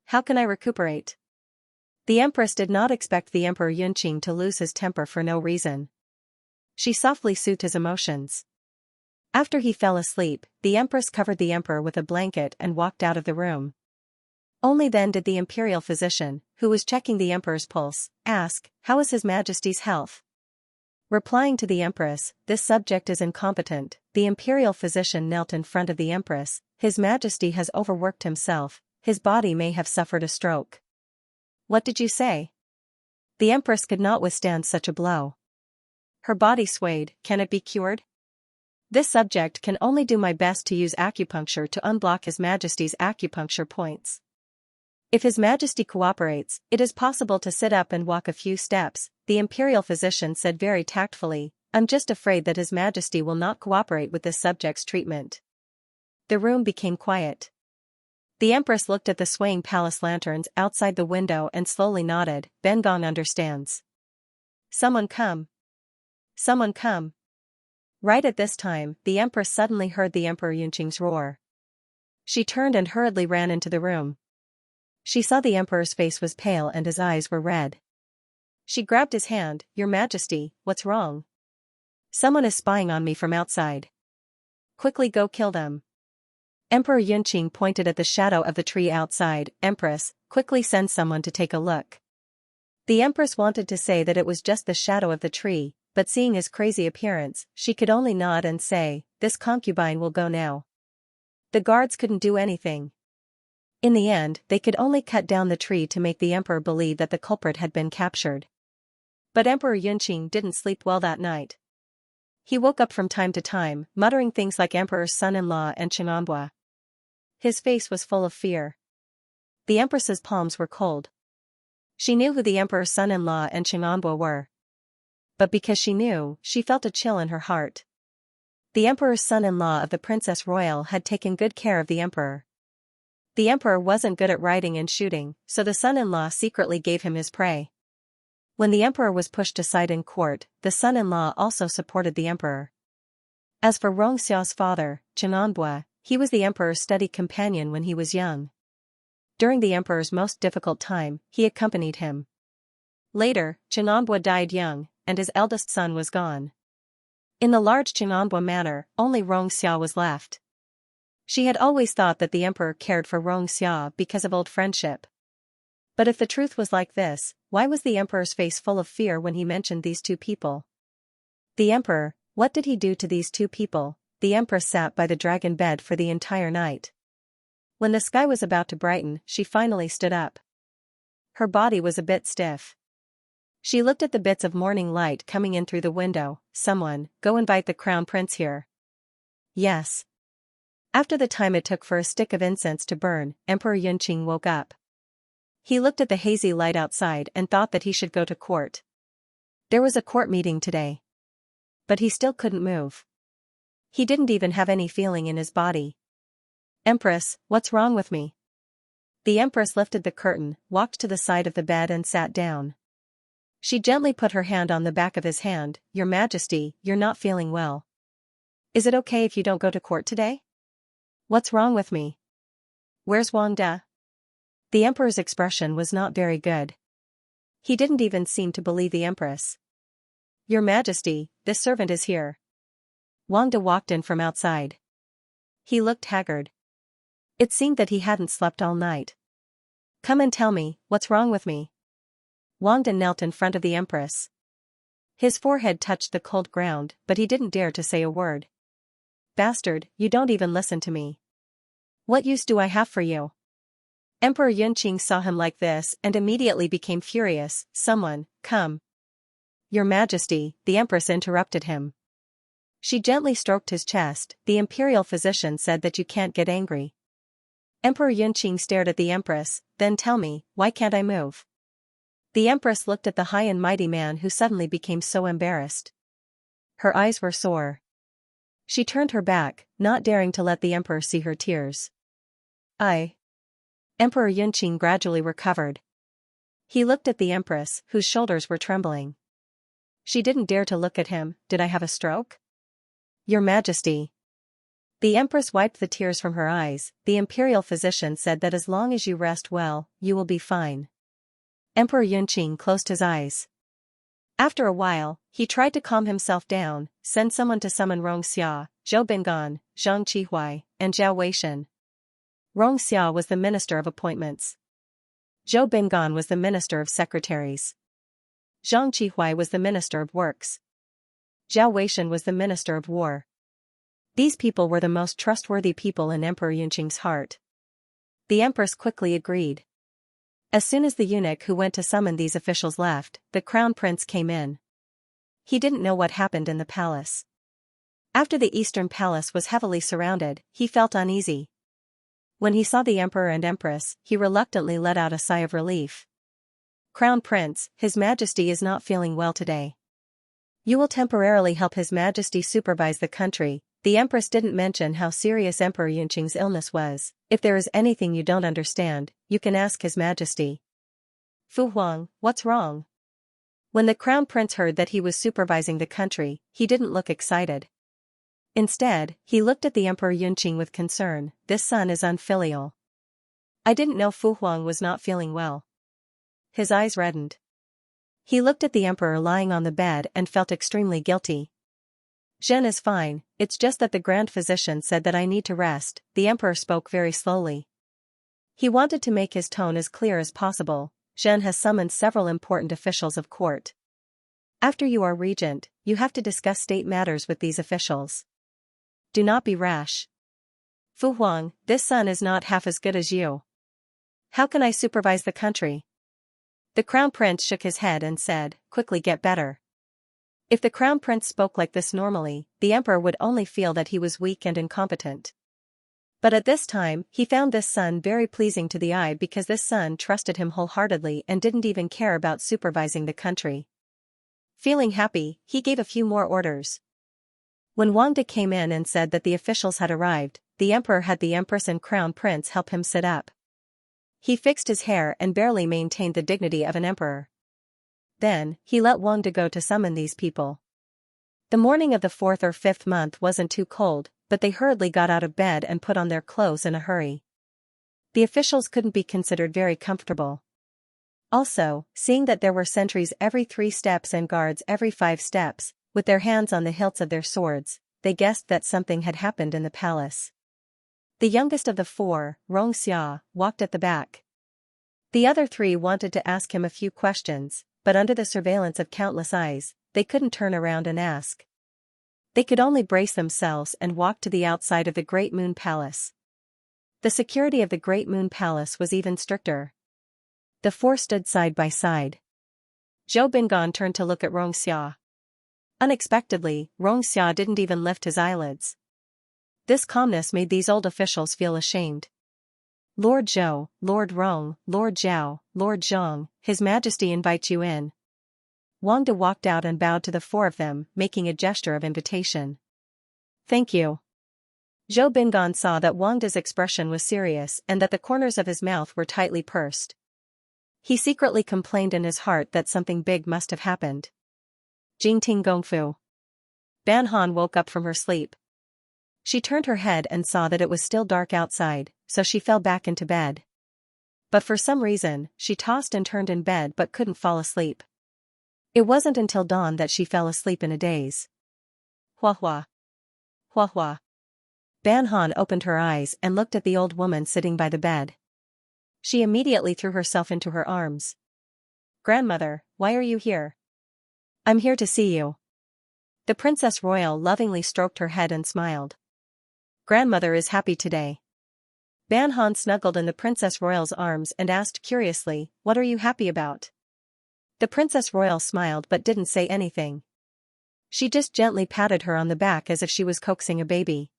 How can I recuperate? The Empress did not expect the Emperor Yunqing to lose his temper for no reason. She softly soothed his emotions. After he fell asleep, the Empress covered the Emperor with a blanket and walked out of the room. Only then did the Imperial Physician, who was checking the Emperor's pulse, ask, How is His Majesty's health? Replying to the Empress, This subject is incompetent, the Imperial Physician knelt in front of the Empress. His Majesty has overworked himself, his body may have suffered a stroke. What did you say? The Empress could not withstand such a blow. Her body swayed. Can it be cured? This subject can only do my best to use acupuncture to unblock His Majesty's acupuncture points. If His Majesty cooperates, it is possible to sit up and walk a few steps, the Imperial Physician said very tactfully. I'm just afraid that His Majesty will not cooperate with this subject's treatment. The room became quiet. The Empress looked at the swaying palace lanterns outside the window and slowly nodded. Ben Gong understands. Someone come. Someone come. Right at this time, the Empress suddenly heard the Emperor Yunqing's roar. She turned and hurriedly ran into the room. She saw the Emperor's face was pale and his eyes were red. She grabbed his hand. Your Majesty, what's wrong? Someone is spying on me from outside. Quickly go kill them. Emperor Yunqing pointed at the shadow of the tree outside. Empress, quickly send someone to take a look. The Empress wanted to say that it was just the shadow of the tree, but seeing his crazy appearance, she could only nod and say, This concubine will go now. The guards couldn't do anything. In the end, they could only cut down the tree to make the Emperor believe that the culprit had been captured. But Emperor Yunqing didn't sleep well that night. He woke up from time to time, muttering things like Emperor's son-in-law and Xianxia. His face was full of fear. The Empress's palms were cold. She knew who the Emperor's son-in-law and Xianxia were. But because she knew, she felt a chill in her heart. The Emperor's son-in-law of the Princess Royal had taken good care of the Emperor. The Emperor wasn't good at riding and shooting, so the son-in-law secretly gave him his prey. When the Emperor was pushed aside in court, the son-in-law also supported the Emperor. As for Rongxia's father, Xianxia, he was the Emperor's study companion when he was young. During the Emperor's most difficult time, he accompanied him. Later, Xianxia died young, and his eldest son was gone. In the large Xianxia manor, only Rongxia was left. She had always thought that the Emperor cared for Rongxia because of old friendship. But if the truth was like this, why was the Emperor's face full of fear when he mentioned these two people? The Emperor, what did he do to these two people? The Empress sat by the dragon bed for the entire night. When the sky was about to brighten, she finally stood up. Her body was a bit stiff. She looked at the bits of morning light coming in through the window. Someone, go invite the crown prince here. Yes. After the time it took for a stick of incense to burn, Emperor Yunqing woke up. He looked at the hazy light outside and thought that he should go to court. There was a court meeting today. But he still couldn't move. He didn't even have any feeling in his body. Empress, what's wrong with me? The Empress lifted the curtain, walked to the side of the bed and sat down. She gently put her hand on the back of his hand. Your Majesty, you're not feeling well. Is it okay if you don't go to court today? What's wrong with me? Where's Wang De? The emperor's expression was not very good. He didn't even seem to believe the empress. Your Majesty, this servant is here. Wang De walked in from outside. He looked haggard. It seemed that he hadn't slept all night. Come and tell me, what's wrong with me? Wang De knelt in front of the empress. His forehead touched the cold ground, but he didn't dare to say a word. Bastard, you don't even listen to me. What use do I have for you? Emperor Yunqing saw him like this and immediately became furious. Someone, come. Your Majesty, the empress interrupted him. She gently stroked his chest. The imperial physician said that you can't get angry. Emperor Yunqing stared at the empress. Then tell me, why can't I move? The empress looked at the high and mighty man who suddenly became so embarrassed. Her eyes were sore. She turned her back, not daring to let the emperor see her tears. Emperor Yunqing gradually recovered. He looked at the empress, whose shoulders were trembling. She didn't dare to look at him. Did I have a stroke? Your Majesty. The empress wiped the tears from her eyes. The imperial physician said that as long as you rest well, you will be fine. Emperor Yunqing closed his eyes. After a while, he tried to calm himself down. Send someone to summon Xianxia, Zhou Bingan, Zhang Qihuai, and Zhao Weishan. Xianxia was the Minister of Appointments. Zhou Bingan was the Minister of Secretaries. Zhang Qihuai was the Minister of Works. Zhao Weishan was the Minister of War. These people were the most trustworthy people in Emperor Yunqing's heart. The empress quickly agreed. As soon as the eunuch who went to summon these officials left, the crown prince came in. He didn't know what happened in the palace. After the eastern palace was heavily surrounded, he felt uneasy. When he saw the emperor and empress, he reluctantly let out a sigh of relief. Crown Prince, His Majesty is not feeling well today. You will temporarily help His Majesty supervise the country. The empress didn't mention how serious Emperor Yunqing's illness was. If there is anything you don't understand, you can ask His Majesty. Fu Huang, what's wrong? When the crown prince heard that he was supervising the country, he didn't look excited. Instead, he looked at the Emperor Yunqing with concern. This son is unfilial. I didn't know Fu Huang was not feeling well. His eyes reddened. He looked at the emperor lying on the bed and felt extremely guilty. Zhen is fine, it's just that the grand physician said that I need to rest. The emperor spoke very slowly. He wanted to make his tone as clear as possible. Zhen has summoned several important officials of court. After you are regent, you have to discuss state matters with these officials. Do not be rash. Fu Huang, this son is not half as good as you. How can I supervise the country? The crown prince shook his head and said, quickly get better. If the crown prince spoke like this normally, the emperor would only feel that he was weak and incompetent. But at this time, he found this son very pleasing to the eye because this son trusted him wholeheartedly and didn't even care about supervising the country. Feeling happy, he gave a few more orders. When Wang De came in and said that the officials had arrived, the emperor had the empress and crown prince help him sit up. He fixed his hair and barely maintained the dignity of an emperor. Then, he let Wang De go to summon these people. The morning of the 4th or 5th month wasn't too cold, but they hurriedly got out of bed and put on their clothes in a hurry. The officials couldn't be considered very comfortable. Also, seeing that there were sentries every 3 steps and guards every 5 steps, with their hands on the hilts of their swords, they guessed that something had happened in the palace. The youngest of the 4, Xianxia, walked at the back. The other 3 wanted to ask him a few questions, but under the surveillance of countless eyes, they couldn't turn around and ask. They could only brace themselves and walk to the outside of the Great Moon Palace. The security of the Great Moon Palace was even stricter. The 4 stood side by side. Zhou Bingan turned to look at Xianxia. Unexpectedly, Xianxia didn't even lift his eyelids. This calmness made these old officials feel ashamed. Lord Zhou, Lord Rong, Lord Zhao, Lord Zhang, His Majesty invites you in. Wang De walked out and bowed to the 4 of them, making a gesture of invitation. Thank you. Zhou Bingan saw that Wang De's expression was serious and that the corners of his mouth were tightly pursed. He secretly complained in his heart that something big must have happened. Jingting Gongfu. Ban Han woke up from her sleep. She turned her head and saw that it was still dark outside, so she fell back into bed. But for some reason, she tossed and turned in bed but couldn't fall asleep. It wasn't until dawn that she fell asleep in a daze. Hua hua. Hua hua. Ban Han opened her eyes and looked at the old woman sitting by the bed. She immediately threw herself into her arms. Grandmother, why are you here? I'm here to see you. The Princess Royal lovingly stroked her head and smiled. Grandmother is happy today. Ban Han snuggled in the Princess Royal's arms and asked curiously, what are you happy about? The Princess Royal smiled but didn't say anything. She just gently patted her on the back as if she was coaxing a baby.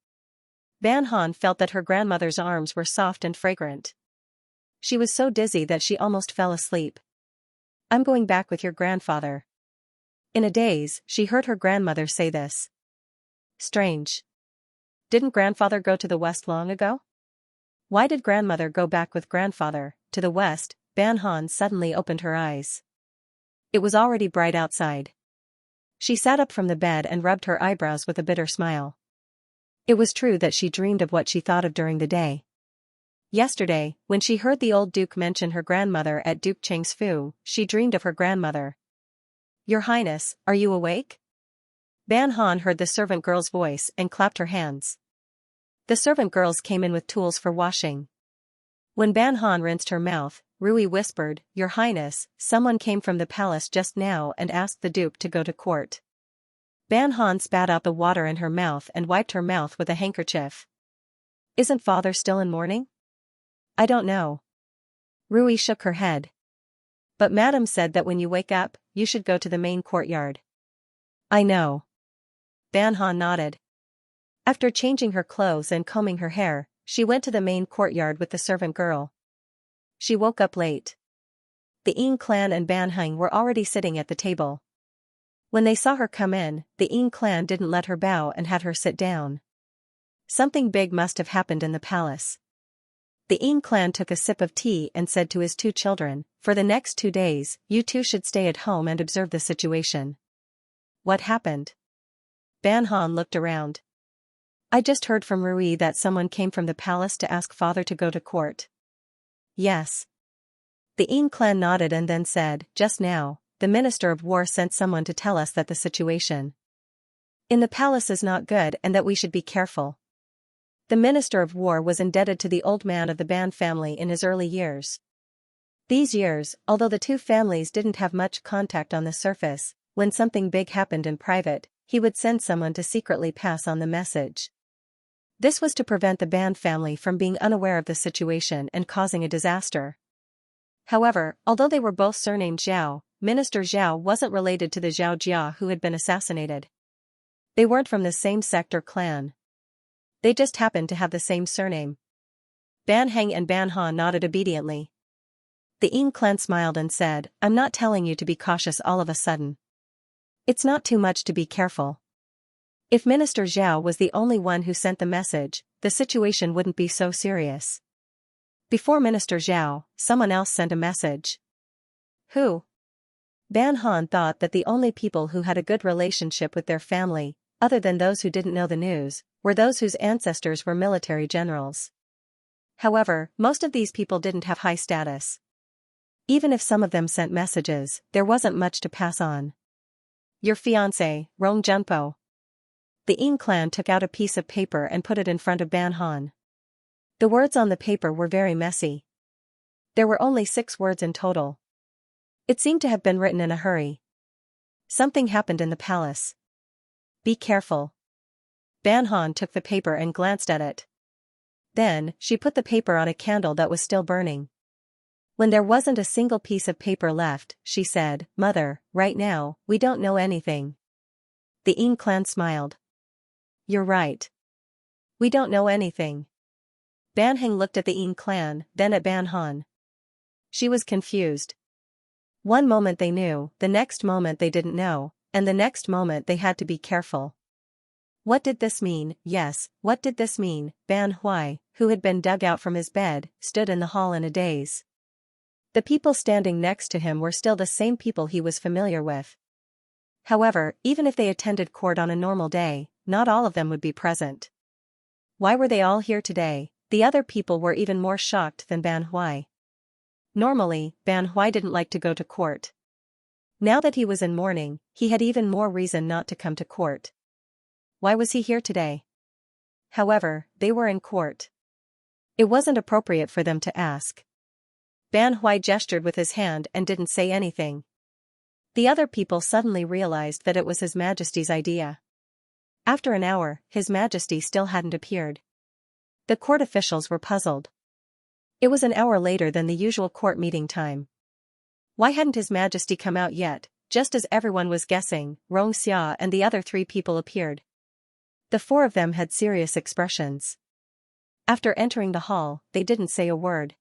Ban Han felt that her grandmother's arms were soft and fragrant. She was so dizzy that she almost fell asleep. I'm going back with your grandfather. In a daze, she heard her grandmother say this. Strange. Didn't grandfather go to the west long ago? Why did grandmother go back with grandfather, to the west? Ban Han suddenly opened her eyes. It was already bright outside. She sat up from the bed and rubbed her eyebrows with a bitter smile. It was true that she dreamed of what she thought of during the day. Yesterday, when she heard the old Duke mention her grandmother at Duke Cheng's Fu, she dreamed of her grandmother. Your Highness, are you awake? Ban Han heard the servant girl's voice and clapped her hands. The servant girls came in with tools for washing. When Ban Han rinsed her mouth, Rui whispered, Your Highness, someone came from the palace just now and asked the Duke to go to court. Ban Han spat out the water in her mouth and wiped her mouth with a handkerchief. Isn't father still in mourning? I don't know. Rui shook her head. But Madam said that when you wake up, you should go to the main courtyard. I know. Ban Han nodded. After changing her clothes and combing her hair, she went to the main courtyard with the servant girl. She woke up late. The Ying clan and Ban Heng were already sitting at the table. When they saw her come in, the Ying clan didn't let her bow and had her sit down. Something big must have happened in the palace. The Ying clan took a sip of tea and said to his two children, For the next 2 days, you two should stay at home and observe the situation. What happened? Ban Han looked around. I just heard from Rui that someone came from the palace to ask father to go to court. Yes. The Ying clan nodded and then said, Just now, the Minister of War sent someone to tell us that the situation in the palace is not good and that we should be careful. The Minister of War was indebted to the old man of the Ban family in his early years. These years, although the two families didn't have much contact on the surface, when something big happened in private, he would send someone to secretly pass on the message. This was to prevent the Ban family from being unaware of the situation and causing a disaster. However, although they were both surnamed Zhao, Minister Zhao wasn't related to the Zhao Jia who had been assassinated. They weren't from the same sect or clan. They just happened to have the same surname. Ban Heng and Ban Han nodded obediently. The Ying clan smiled and said, I'm not telling you to be cautious all of a sudden. It's not too much to be careful. If Minister Zhao was the only one who sent the message, the situation wouldn't be so serious. Before Minister Zhao, someone else sent a message. Who? Ban Han thought that the only people who had a good relationship with their family, other than those who didn't know the news, were those whose ancestors were military generals. However, most of these people didn't have high status. Even if some of them sent messages, there wasn't much to pass on. Your fiancé, Rong Junpo. The Ying clan took out a piece of paper and put it in front of Ban Han. The words on the paper were very messy. There were only 6 words in total. It seemed to have been written in a hurry. Something happened in the palace. Be careful. Ban Han took the paper and glanced at it. Then, she put the paper on a candle that was still burning. When there wasn't a single piece of paper left, she said, Mother, right now, we don't know anything. The Ying clan smiled. You're right. We don't know anything. Ban Heng looked at the Ying clan, then at Ban Han. She was confused. One moment they knew, the next moment they didn't know, and the next moment they had to be careful. What did this mean? Yes, what did this mean? Ban Huai, who had been dug out from his bed, stood in the hall in a daze. The people standing next to him were still the same people he was familiar with. However, even if they attended court on a normal day, not all of them would be present. Why were they all here today? The other people were even more shocked than Ban Huai. Normally, Ban Huai didn't like to go to court. Now that he was in mourning, he had even more reason not to come to court. Why was he here today? However, they were in court. It wasn't appropriate for them to ask. Ban Huai gestured with his hand and didn't say anything. The other people suddenly realized that it was His Majesty's idea. After an hour, His Majesty still hadn't appeared. The court officials were puzzled. It was an hour later than the usual court meeting time. Why hadn't His Majesty come out yet? Just as everyone was guessing, Xianxia and the other 3 people appeared. The 4 of them had serious expressions. After entering the hall, they didn't say a word.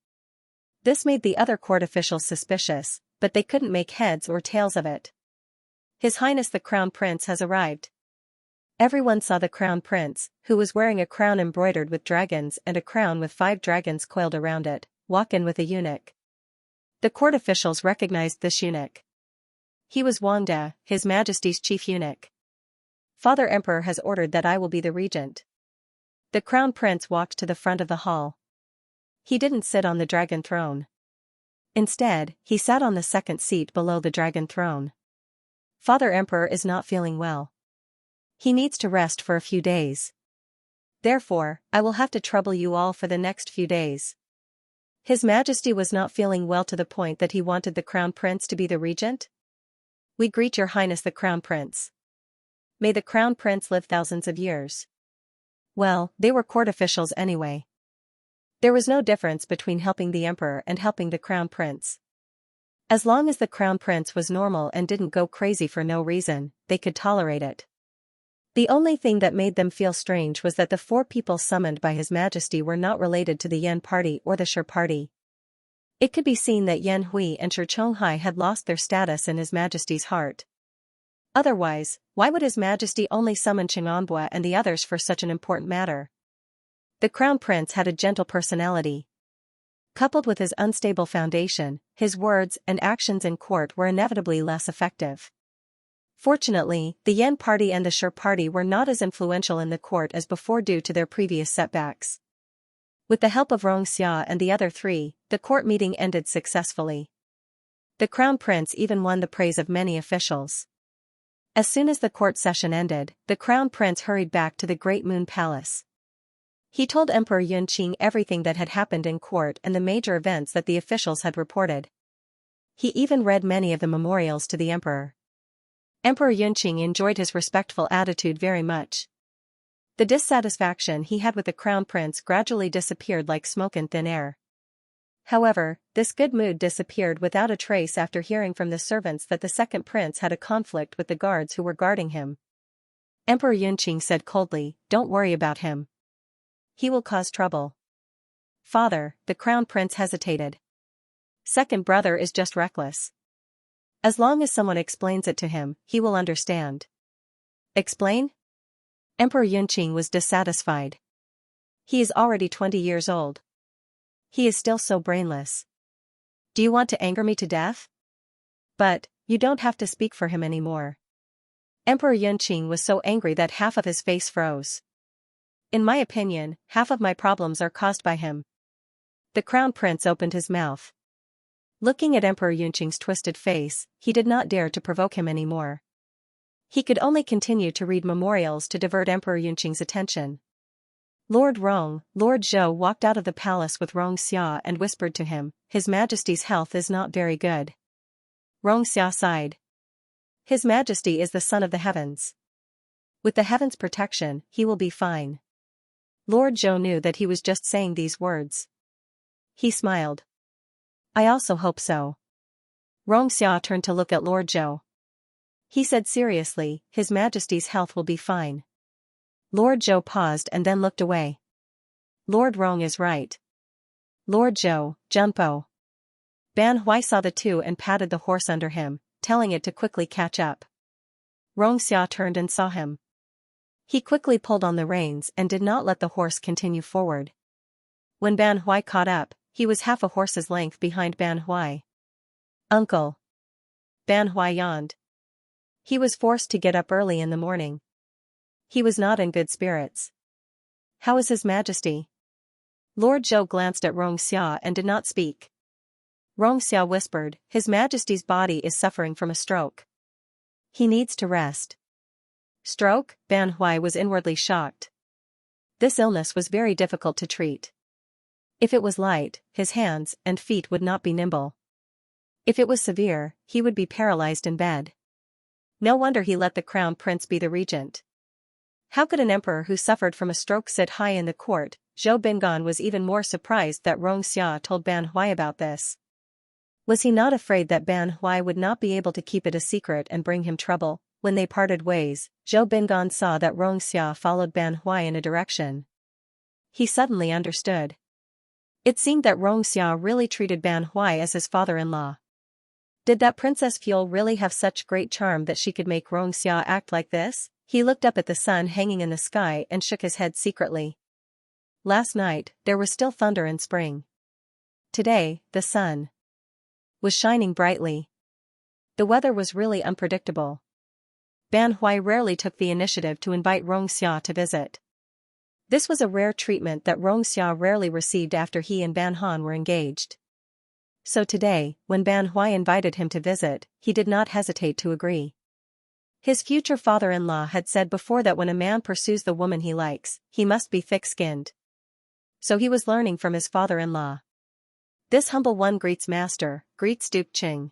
This made the other court officials suspicious, but they couldn't make heads or tails of it. His Highness the Crown Prince has arrived. Everyone saw the Crown Prince, who was wearing a crown embroidered with dragons and a crown with 5 dragons coiled around it, walk in with a eunuch. The court officials recognized this eunuch. He was Wang De, His Majesty's chief eunuch. Father Emperor has ordered that I will be the regent. The Crown Prince walked to the front of the hall. He didn't sit on the dragon throne. Instead, he sat on the second seat below the dragon throne. Father Emperor is not feeling well. He needs to rest for a few days. Therefore, I will have to trouble you all for the next few days. His Majesty was not feeling well to the point that he wanted the Crown Prince to be the regent? We greet your Highness the Crown Prince. May the Crown Prince live thousands of years. Well, they were court officials anyway. There was no difference between helping the Emperor and helping the Crown Prince. As long as the Crown Prince was normal and didn't go crazy for no reason, they could tolerate it. The only thing that made them feel strange was that the 4 people summoned by His Majesty were not related to the Yan party or the Shi party. It could be seen that Yan Hui and Shi Chonghai had lost their status in His Majesty's heart. Otherwise, why would His Majesty only summon Qinganbua and the others for such an important matter? The Crown Prince had a gentle personality. Coupled with his unstable foundation, his words and actions in court were inevitably less effective. Fortunately, the Yan party and the Shi party were not as influential in the court as before due to their previous setbacks. With the help of Xianxia and the other 3, the court meeting ended successfully. The Crown Prince even won the praise of many officials. As soon as the court session ended, the Crown Prince hurried back to the Great Moon Palace. He told Emperor Yunqing everything that had happened in court and the major events that the officials had reported. He even read many of the memorials to the Emperor. Emperor Yunqing enjoyed his respectful attitude very much. The dissatisfaction he had with the Crown Prince gradually disappeared like smoke in thin air. However, this good mood disappeared without a trace after hearing from the servants that the second prince had a conflict with the guards who were guarding him. Emperor Yunqing said coldly, "Don't worry about him. He will cause trouble." "Father," the Crown Prince hesitated. "Second brother is just reckless. As long as someone explains it to him, he will understand." "Explain?" Emperor Yunqing was dissatisfied. "He is already 20 years old. He is still so brainless. Do you want to anger me to death? But, you don't have to speak for him anymore." Emperor Yunqing was so angry that half of his face froze. "In my opinion, half of my problems are caused by him." The Crown Prince opened his mouth. Looking at Emperor Yunqing's twisted face, he did not dare to provoke him anymore. He could only continue to read memorials to divert Emperor Yunqing's attention. Lord Zhou walked out of the palace with Xianxia and whispered to him, "His Majesty's health is not very good." Xianxia sighed. "His Majesty is the son of the heavens. With the heavens' protection, he will be fine." Lord Zhou knew that he was just saying these words. He smiled. "I also hope so." Xianxia turned to look at Lord Zhou. He said seriously, "His Majesty's health will be fine." Lord Zhou paused and then looked away. Lord Rong is right. Lord Zhou, Junpo. Ban Hui saw the two and patted the horse under him, telling it to quickly catch up. Xianxia turned and saw him. He quickly pulled on the reins and did not let the horse continue forward. When Ban Hui caught up, he was half a horse's length behind Ban Hui. "Uncle." Ban Hui yawned. He was forced to get up early in the morning. He was not in good spirits. How is His Majesty? Lord Zhou glanced at Xianxia and did not speak. Xianxia whispered, His Majesty's body is suffering from a stroke. He needs to rest. Stroke? Ban Huai was inwardly shocked. This illness was very difficult to treat. If it was light, his hands and feet would not be nimble. If it was severe, he would be paralyzed in bed. No wonder he let the crown prince be the regent. How could an emperor who suffered from a stroke sit high in the court? Zhou Bingan was even more surprised that Xianxia told Ban Huai about this. Was he not afraid that Ban Huai would not be able to keep it a secret and bring him trouble? When they parted ways, Zhou Bingan saw that Xianxia followed Ban Huai in a direction. He suddenly understood. It seemed that Xianxia really treated Ban Huai as his father-in-law. Did that Princess Fuel really have such great charm that she could make Xianxia act like this? He looked up at the sun hanging in the sky and shook his head secretly. Last night, there was still thunder in spring. Today, the sun was shining brightly. The weather was really unpredictable. Ban Huai rarely took the initiative to invite Xianxia to visit. This was a rare treatment that Xianxia rarely received after he and Ban Han were engaged. So today, when Ban Huai invited him to visit, he did not hesitate to agree. His future father-in-law had said before that when a man pursues the woman he likes, he must be thick-skinned. So he was learning from his father-in-law. This humble one greets master, greets Duke Qing.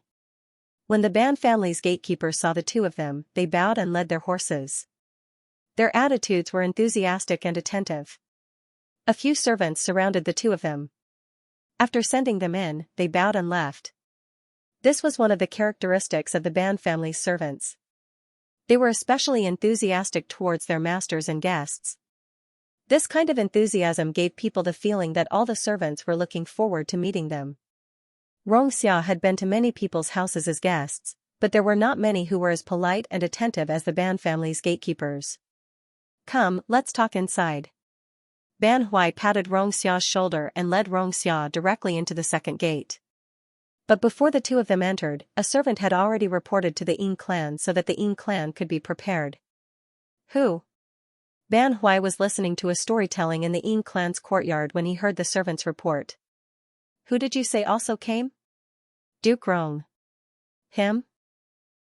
When the Ban family's gatekeepers saw the two of them, they bowed and led their horses. Their attitudes were enthusiastic and attentive. A few servants surrounded the two of them. After sending them in, they bowed and left. This was one of the characteristics of the Ban family's servants. They were especially enthusiastic towards their masters and guests. This kind of enthusiasm gave people the feeling that all the servants were looking forward to meeting them. Xianxia had been to many people's houses as guests, but there were not many who were as polite and attentive as the Ban family's gatekeepers. Come, let's talk inside. Ban Huai patted Xia's shoulder and led Xia directly into the second gate. But before the two of them entered, a servant had already reported to the Ying clan so that the Ying clan could be prepared. Who? Ban Huai was listening to a storytelling in the Ying clan's courtyard when he heard the servant's report. Who did you say also came? Duke Rong. Him?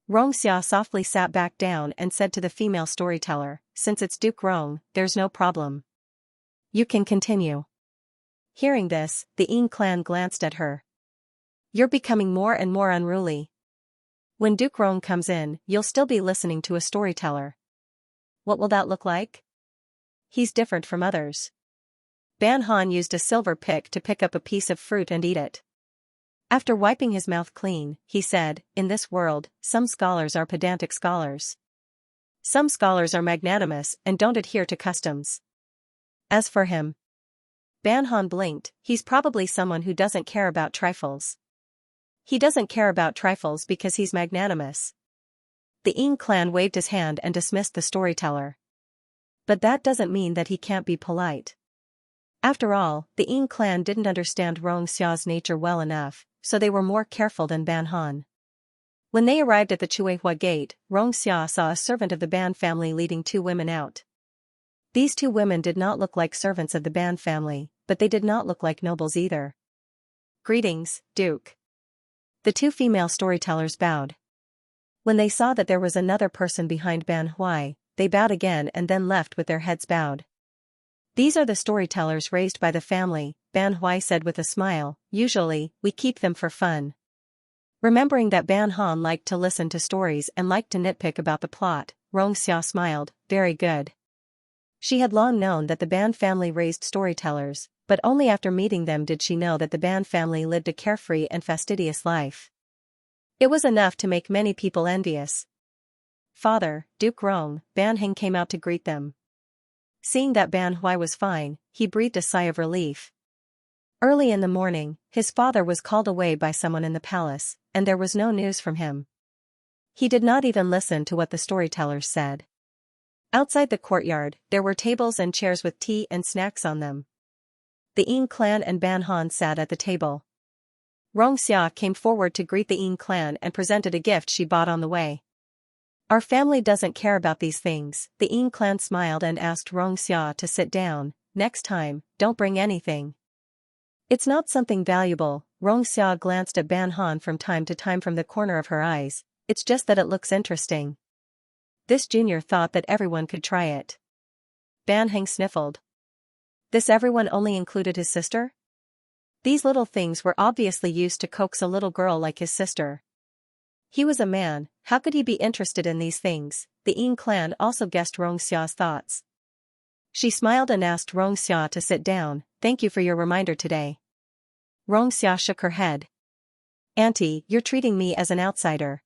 Xia softly sat back down and said to the female storyteller, Since it's Duke Rong, there's no problem. You can continue. Hearing this, the Ying clan glanced at her. You're becoming more and more unruly. When Duke Rong comes in, you'll still be listening to a storyteller. What will that look like? He's different from others. Ban Han used a silver pick to pick up a piece of fruit and eat it. After wiping his mouth clean, he said, In this world, some scholars are pedantic scholars. Some scholars are magnanimous and don't adhere to customs. As for him, Ban Han blinked, he's probably someone who doesn't care about trifles. He doesn't care about trifles because he's magnanimous. The Ying clan waved his hand and dismissed the storyteller. But that doesn't mean that he can't be polite. After all, the Ying clan didn't understand Xia's nature well enough, so they were more careful than Ban Han. When they arrived at the Chuehua gate, Xia saw a servant of the Ban family leading two women out. These two women did not look like servants of the Ban family, but they did not look like nobles either. Greetings, Duke. The two female storytellers bowed. When they saw that there was another person behind Ban Huai, they bowed again and then left with their heads bowed. These are the storytellers raised by the family, Ban Huai said with a smile, usually, we keep them for fun. Remembering that Ban Han liked to listen to stories and liked to nitpick about the plot, Xia smiled, very good. She had long known that the Ban family raised storytellers, but only after meeting them did she know that the Ban family lived a carefree and fastidious life. It was enough to make many people envious. Father, Duke Rong, Ban Hing came out to greet them. Seeing that Ban Huai was fine, he breathed a sigh of relief. Early in the morning, his father was called away by someone in the palace, and there was no news from him. He did not even listen to what the storytellers said. Outside the courtyard, there were tables and chairs with tea and snacks on them. The Ying clan and Ban Han sat at the table. Xia came forward to greet the Ying clan and presented a gift she bought on the way. Our family doesn't care about these things, the Ying clan smiled and asked Xia to sit down, next time, don't bring anything. It's not something valuable. Xianxia glanced at Ban Han from time to time from the corner of her eyes, it's just that it looks interesting. This junior thought that everyone could try it. Ban Heng sniffled. This everyone only included his sister? These little things were obviously used to coax a little girl like his sister. He was a man, how could he be interested in these things? The Ying clan also guessed Xia's thoughts. She smiled and asked Xia to sit down, thank you for your reminder today. Xia shook her head. Auntie, you're treating me as an outsider.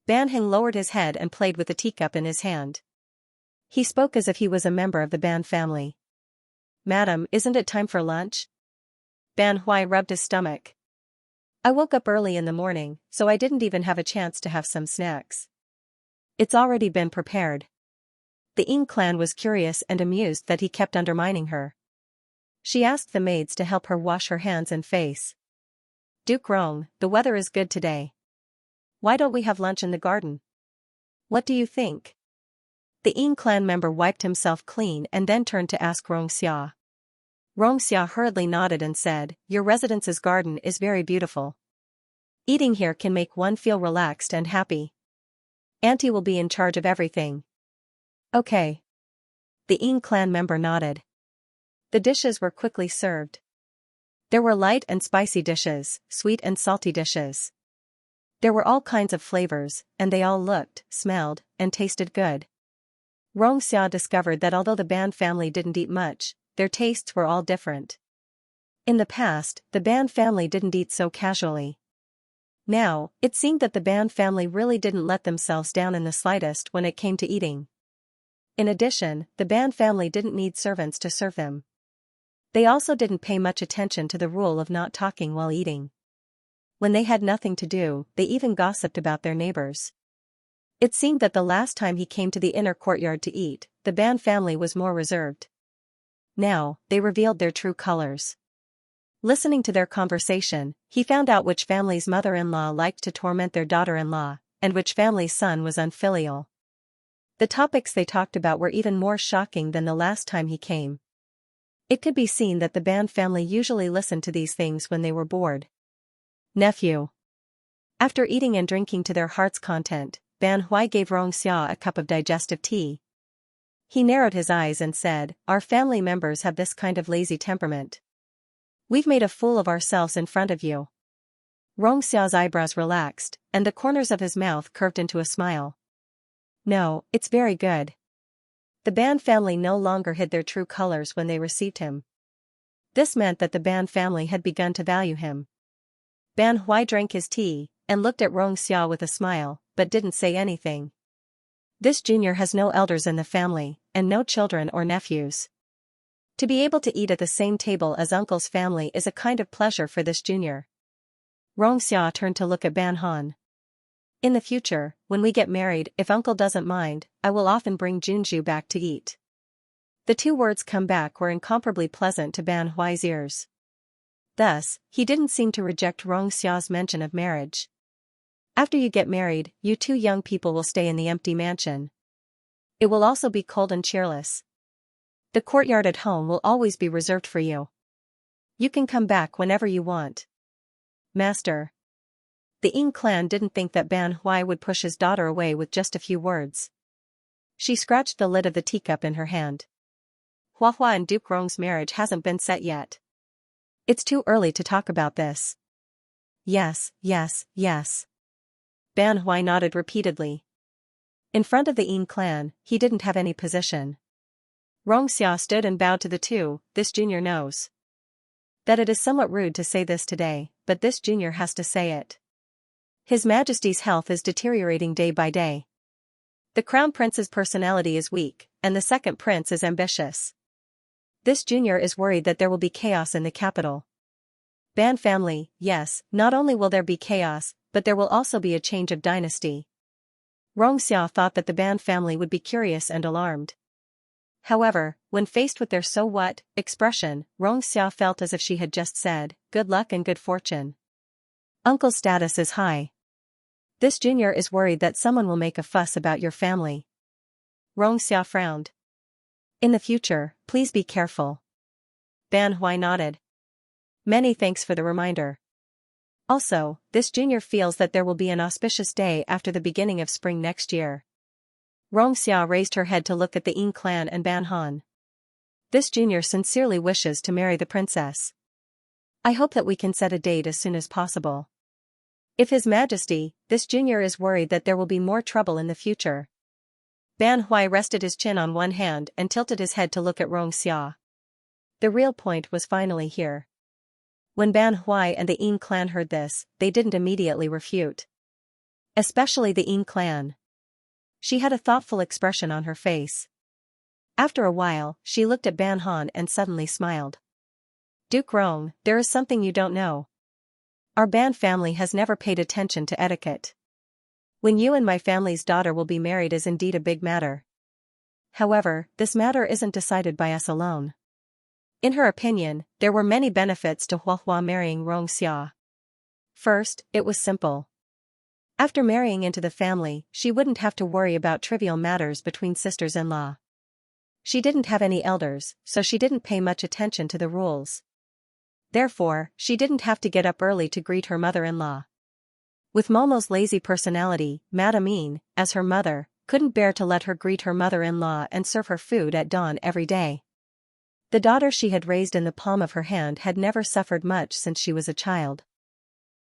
Ban Heng lowered his head and played with a teacup in his hand. He spoke as if he was a member of the Ban family. Madam, isn't it time for lunch? Ban Hui rubbed his stomach. I woke up early in the morning, so I didn't even have a chance to have some snacks. It's already been prepared. The Ying clan was curious and amused that he kept undermining her. She asked the maids to help her wash her hands and face. Duke Rong, the weather is good today. Why don't we have lunch in the garden? What do you think? The Ying clan member wiped himself clean and then turned to ask Xia. Xia hurriedly nodded and said, your residence's garden is very beautiful. Eating here can make one feel relaxed and happy. Auntie will be in charge of everything. Okay. The Ying clan member nodded. The dishes were quickly served. There were light and spicy dishes, sweet and salty dishes. There were all kinds of flavors, and they all looked, smelled, and tasted good. Xia discovered that although the Ban family didn't eat much, their tastes were all different. In the past, the Ban family didn't eat so casually. Now, it seemed that the Ban family really didn't let themselves down in the slightest when it came to eating. In addition, the Ban family didn't need servants to serve them. They also didn't pay much attention to the rule of not talking while eating. When they had nothing to do, they even gossiped about their neighbors. It seemed that the last time he came to the inner courtyard to eat, the Ban family was more reserved. Now, they revealed their true colors. Listening to their conversation, he found out which family's mother-in-law liked to torment their daughter-in-law, and which family's son was unfilial. The topics they talked about were even more shocking than the last time he came. It could be seen that the Ban family usually listened to these things when they were bored. Nephew. After eating and drinking to their heart's content, Ban Hui gave Xia a cup of digestive tea. He narrowed his eyes and said, our family members have this kind of lazy temperament. We've made a fool of ourselves in front of you. Xia's eyebrows relaxed, and the corners of his mouth curved into a smile. No, it's very good. The Ban family no longer hid their true colors when they received him. This meant that the Ban family had begun to value him. Ban Hui drank his tea, and looked at Xia with a smile, but didn't say anything. This junior has no elders in the family, and no children or nephews. To be able to eat at the same table as uncle's family is a kind of pleasure for this junior. Xia turned to look at Ban Han. In the future, when we get married, if uncle doesn't mind, I will often bring Junju back to eat. The two words come back were incomparably pleasant to Ban Hui's ears. Thus, he didn't seem to reject Xia's mention of marriage. After you get married, you two young people will stay in the empty mansion. It will also be cold and cheerless. The courtyard at home will always be reserved for you. You can come back whenever you want. Master. The Ying clan didn't think that Ban Hui would push his daughter away with just a few words. She scratched the lid of the teacup in her hand. Hua and Duke Rong's marriage hasn't been set yet. It's too early to talk about this. Yes, yes, yes. Ban Hui nodded repeatedly. In front of the Ying clan, he didn't have any position. Xia stood and bowed to the two. This junior knows that it is somewhat rude to say this today, but this junior has to say it. His Majesty's health is deteriorating day by day. The Crown Prince's personality is weak, and the second prince is ambitious. This junior is worried that there will be chaos in the capital. Ban family, yes, not only will there be chaos, but there will also be a change of dynasty. Xia thought that the Ban family would be curious and alarmed. However, when faced with their "so what" expression, Xia felt as if she had just said, good luck and good fortune. Uncle's status is high. This junior is worried that someone will make a fuss about your family. Xia frowned. In the future, please be careful. Ban Hui nodded. Many thanks for the reminder. Also, this junior feels that there will be an auspicious day after the beginning of spring next year. Xianxia raised her head to look at the Yin clan and Ban Han. This junior sincerely wishes to marry the princess. I hope that we can set a date as soon as possible. If His Majesty, this junior is worried that there will be more trouble in the future. Ban Hui rested his chin on one hand and tilted his head to look at Xianxia. The real point was finally here. When Ban Hui and the Yin clan heard this, they didn't immediately refute. Especially the Yin clan. She had a thoughtful expression on her face. After a while, she looked at Ban Han and suddenly smiled. Duke Rong, there is something you don't know. Our Ban family has never paid attention to etiquette. When you and my family's daughter will be married is indeed a big matter. However, this matter isn't decided by us alone. In her opinion, there were many benefits to Huahua marrying Xianxia. First, it was simple. After marrying into the family, she wouldn't have to worry about trivial matters between sisters-in-law. She didn't have any elders, so she didn't pay much attention to the rules. Therefore, she didn't have to get up early to greet her mother-in-law. With Momo's lazy personality, Madame Yin, as her mother, couldn't bear to let her greet her mother-in-law and serve her food at dawn every day. The daughter she had raised in the palm of her hand had never suffered much since she was a child.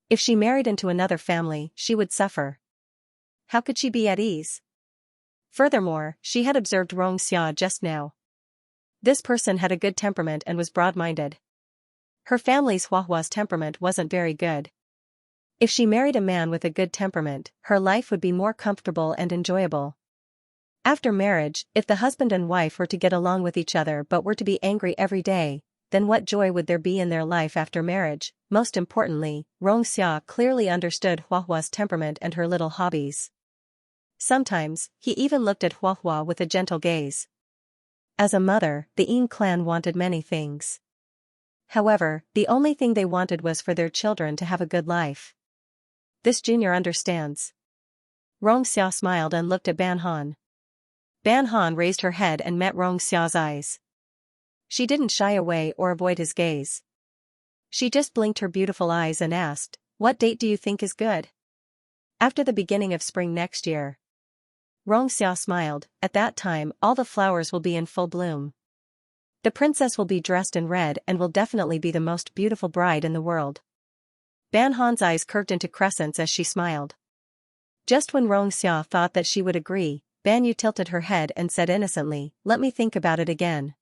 If she married into another family, she would suffer. How could she be at ease? Furthermore, she had observed Xianxia just now. This person had a good temperament and was broad-minded. Her family's Huahua's temperament wasn't very good. If she married a man with a good temperament, her life would be more comfortable and enjoyable. After marriage, if the husband and wife were to get along with each other but were to be angry every day, then what joy would there be in their life after marriage? Most importantly, Xianxia clearly understood Huahua's temperament and her little hobbies. Sometimes, he even looked at Huahua with a gentle gaze. As a mother, the Yin clan wanted many things. However, the only thing they wanted was for their children to have a good life. This junior understands. Xianxia smiled and looked at Ban Han. Ban Han raised her head and met Xiao's eyes. She didn't shy away or avoid his gaze. She just blinked her beautiful eyes and asked, "What date do you think is good?" "After the beginning of spring next year." Xiao smiled. "At that time, all the flowers will be in full bloom. The princess will be dressed in red and will definitely be the most beautiful bride in the world." Ban Han's eyes curved into crescents as she smiled. Just when Xiao thought that she would agree, Ban Yu tilted her head and said innocently, "Let me think about it again.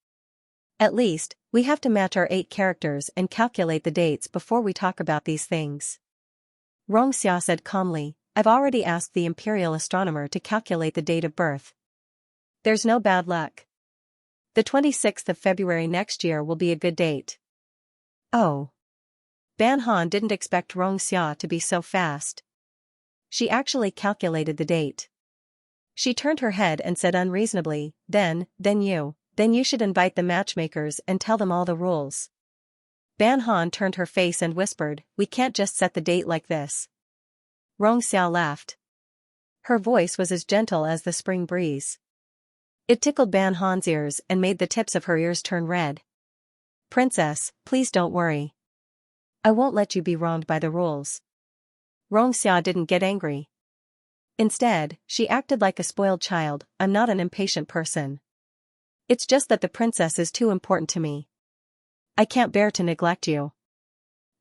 At least, we have to match our 8 characters and calculate the dates before we talk about these things." Xiao said calmly, "I've already asked the imperial astronomer to calculate the date of birth. There's no bad luck. The 26th of February next year will be a good date." Oh. Ban Han didn't expect Xiao to be so fast. She actually calculated the date. She turned her head and said unreasonably, Then you should invite the matchmakers and tell them all the rules." Ban Han turned her face and whispered, "We can't just set the date like this." Xiao laughed. Her voice was as gentle as the spring breeze. It tickled Ban Han's ears and made the tips of her ears turn red. "Princess, please don't worry. I won't let you be wronged by the rules." Xiao didn't get angry. Instead, she acted like a spoiled child. "I'm not an impatient person. It's just that the princess is too important to me. I can't bear to neglect you."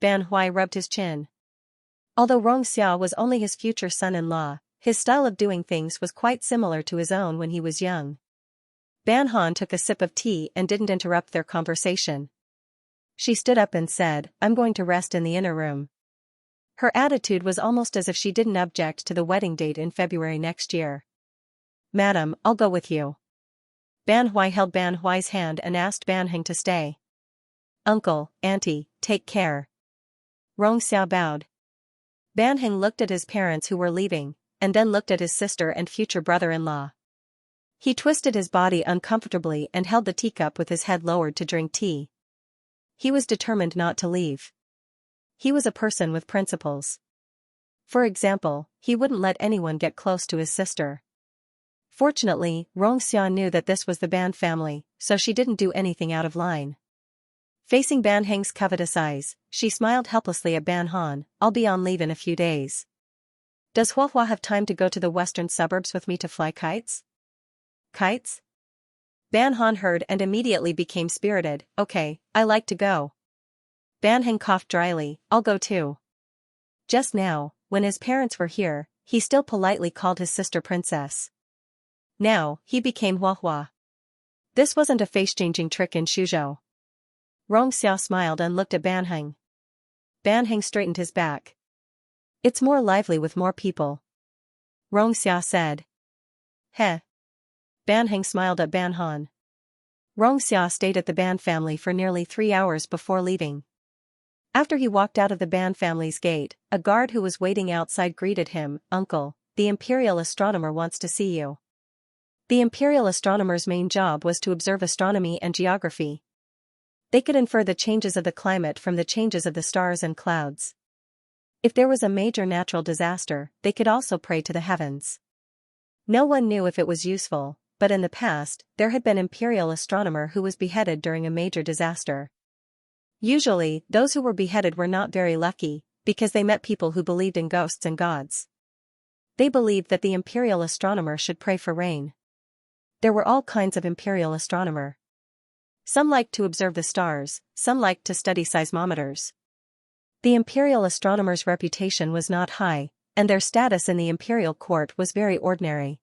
Ban Hui rubbed his chin. Although Xiao was only his future son-in-law, his style of doing things was quite similar to his own when he was young. Ban Han took a sip of tea and didn't interrupt their conversation. She stood up and said, "I'm going to rest in the inner room." Her attitude was almost as if she didn't object to the wedding date in February next year. "Madam, I'll go with you." Ban Hui held Ban Hui's hand and asked Ban Heng to stay. "Uncle, auntie, take care." Xiao bowed. Ban Heng looked at his parents who were leaving, and then looked at his sister and future brother-in-law. He twisted his body uncomfortably and held the teacup with his head lowered to drink tea. He was determined not to leave. He was a person with principles. For example, he wouldn't let anyone get close to his sister. Fortunately, Xiao knew that this was the Ban family, so she didn't do anything out of line. Facing Ban Heng's covetous eyes, she smiled helplessly at Ban Han. I'll be on leave in a few days. Does Huahua have time to go to the western suburbs with me to fly kites? Kites? Ban Han heard and immediately became spirited. Okay, I like to go. Ban Heng coughed dryly. I'll go too. Just now, when his parents were here, he still politely called his sister princess. Now, he became Huahua. This wasn't a face-changing trick in Suzhou. Rongxia smiled and looked at Ban Heng. Ban Heng straightened his back. It's more lively with more people. Rongxia said. Heh. Ban Heng smiled at Ban Han. Rongxia stayed at the Ban family for nearly 3 hours before leaving. After he walked out of the Ban family's gate, a guard who was waiting outside greeted him. Uncle, the imperial astronomer wants to see you. The imperial astronomer's main job was to observe astronomy and geography. They could infer the changes of the climate from the changes of the stars and clouds. If there was a major natural disaster, they could also pray to the heavens. No one knew if it was useful, but in the past, there had been an imperial astronomer who was beheaded during a major disaster. Usually, those who were beheaded were not very lucky, because they met people who believed in ghosts and gods. They believed that the imperial astronomer should pray for rain. There were all kinds of imperial astronomer. Some liked to observe the stars, some liked to study seismometers. The imperial astronomer's reputation was not high, and their status in the imperial court was very ordinary.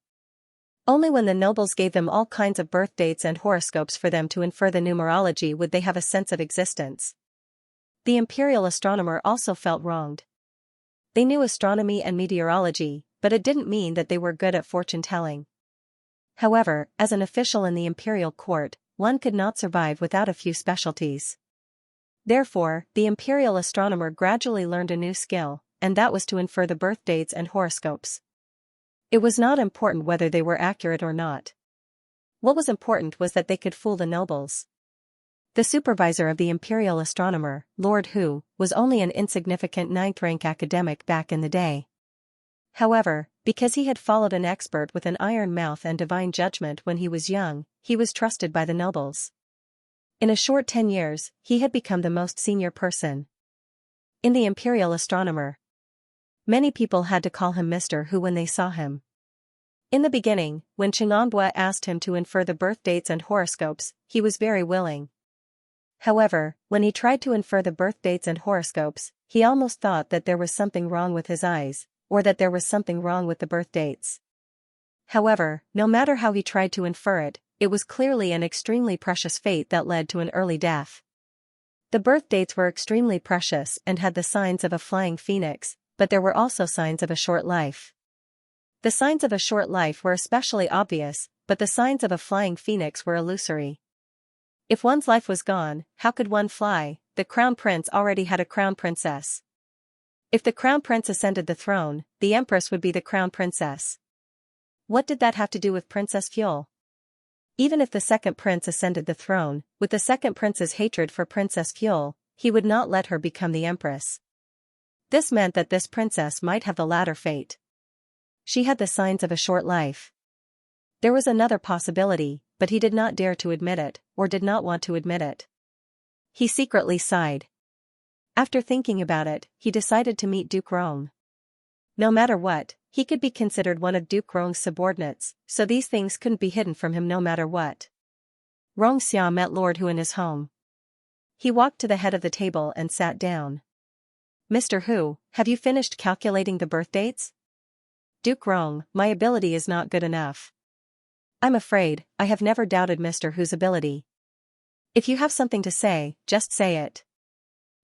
Only when the nobles gave them all kinds of birth dates and horoscopes for them to infer the numerology would they have a sense of existence. The imperial astronomer also felt wronged. They knew astronomy and meteorology, but it didn't mean that they were good at fortune-telling. However, as an official in the imperial court, one could not survive without a few specialties. Therefore, the imperial astronomer gradually learned a new skill, and that was to infer the birth dates and horoscopes. It was not important whether they were accurate or not. What was important was that they could fool the nobles. The supervisor of the imperial astronomer, Lord Hu, was only an insignificant 9th-rank academic back in the day. However, because he had followed an expert with an iron mouth and divine judgment when he was young, he was trusted by the nobles. In a short 10 years, he had become the most senior person in the imperial astronomer. Many people had to call him Mr. Hu when they saw him. In the beginning, when Qinganbua asked him to infer the birth dates and horoscopes, he was very willing. However, when he tried to infer the birth dates and horoscopes, he almost thought that there was something wrong with his eyes, or that there was something wrong with the birth dates. However, no matter how he tried to infer it, it was clearly an extremely precious fate that led to an early death. The birth dates were extremely precious and had the signs of a flying phoenix, but there were also signs of a short life. The signs of a short life were especially obvious, but the signs of a flying phoenix were illusory. If one's life was gone, how could one fly? The crown prince already had a crown princess. If the crown prince ascended the throne, the empress would be the crown princess. What did that have to do with Princess Fuel? Even if the second prince ascended the throne, with the second prince's hatred for Princess Fuel, he would not let her become the empress. This meant that this princess might have the latter fate. She had the signs of a short life. There was another possibility, but he did not dare to admit it, or did not want to admit it. He secretly sighed. After thinking about it, he decided to meet Duke Rong. No matter what, he could be considered one of Duke Rong's subordinates, so these things couldn't be hidden from him no matter what. Rongxia met Lord Hu in his home. He walked to the head of the table and sat down. Mr. Hu, have you finished calculating the birth dates? Duke Rong, my ability is not good enough. I'm afraid, I have never doubted Mr. Hu's ability. If you have something to say, just say it.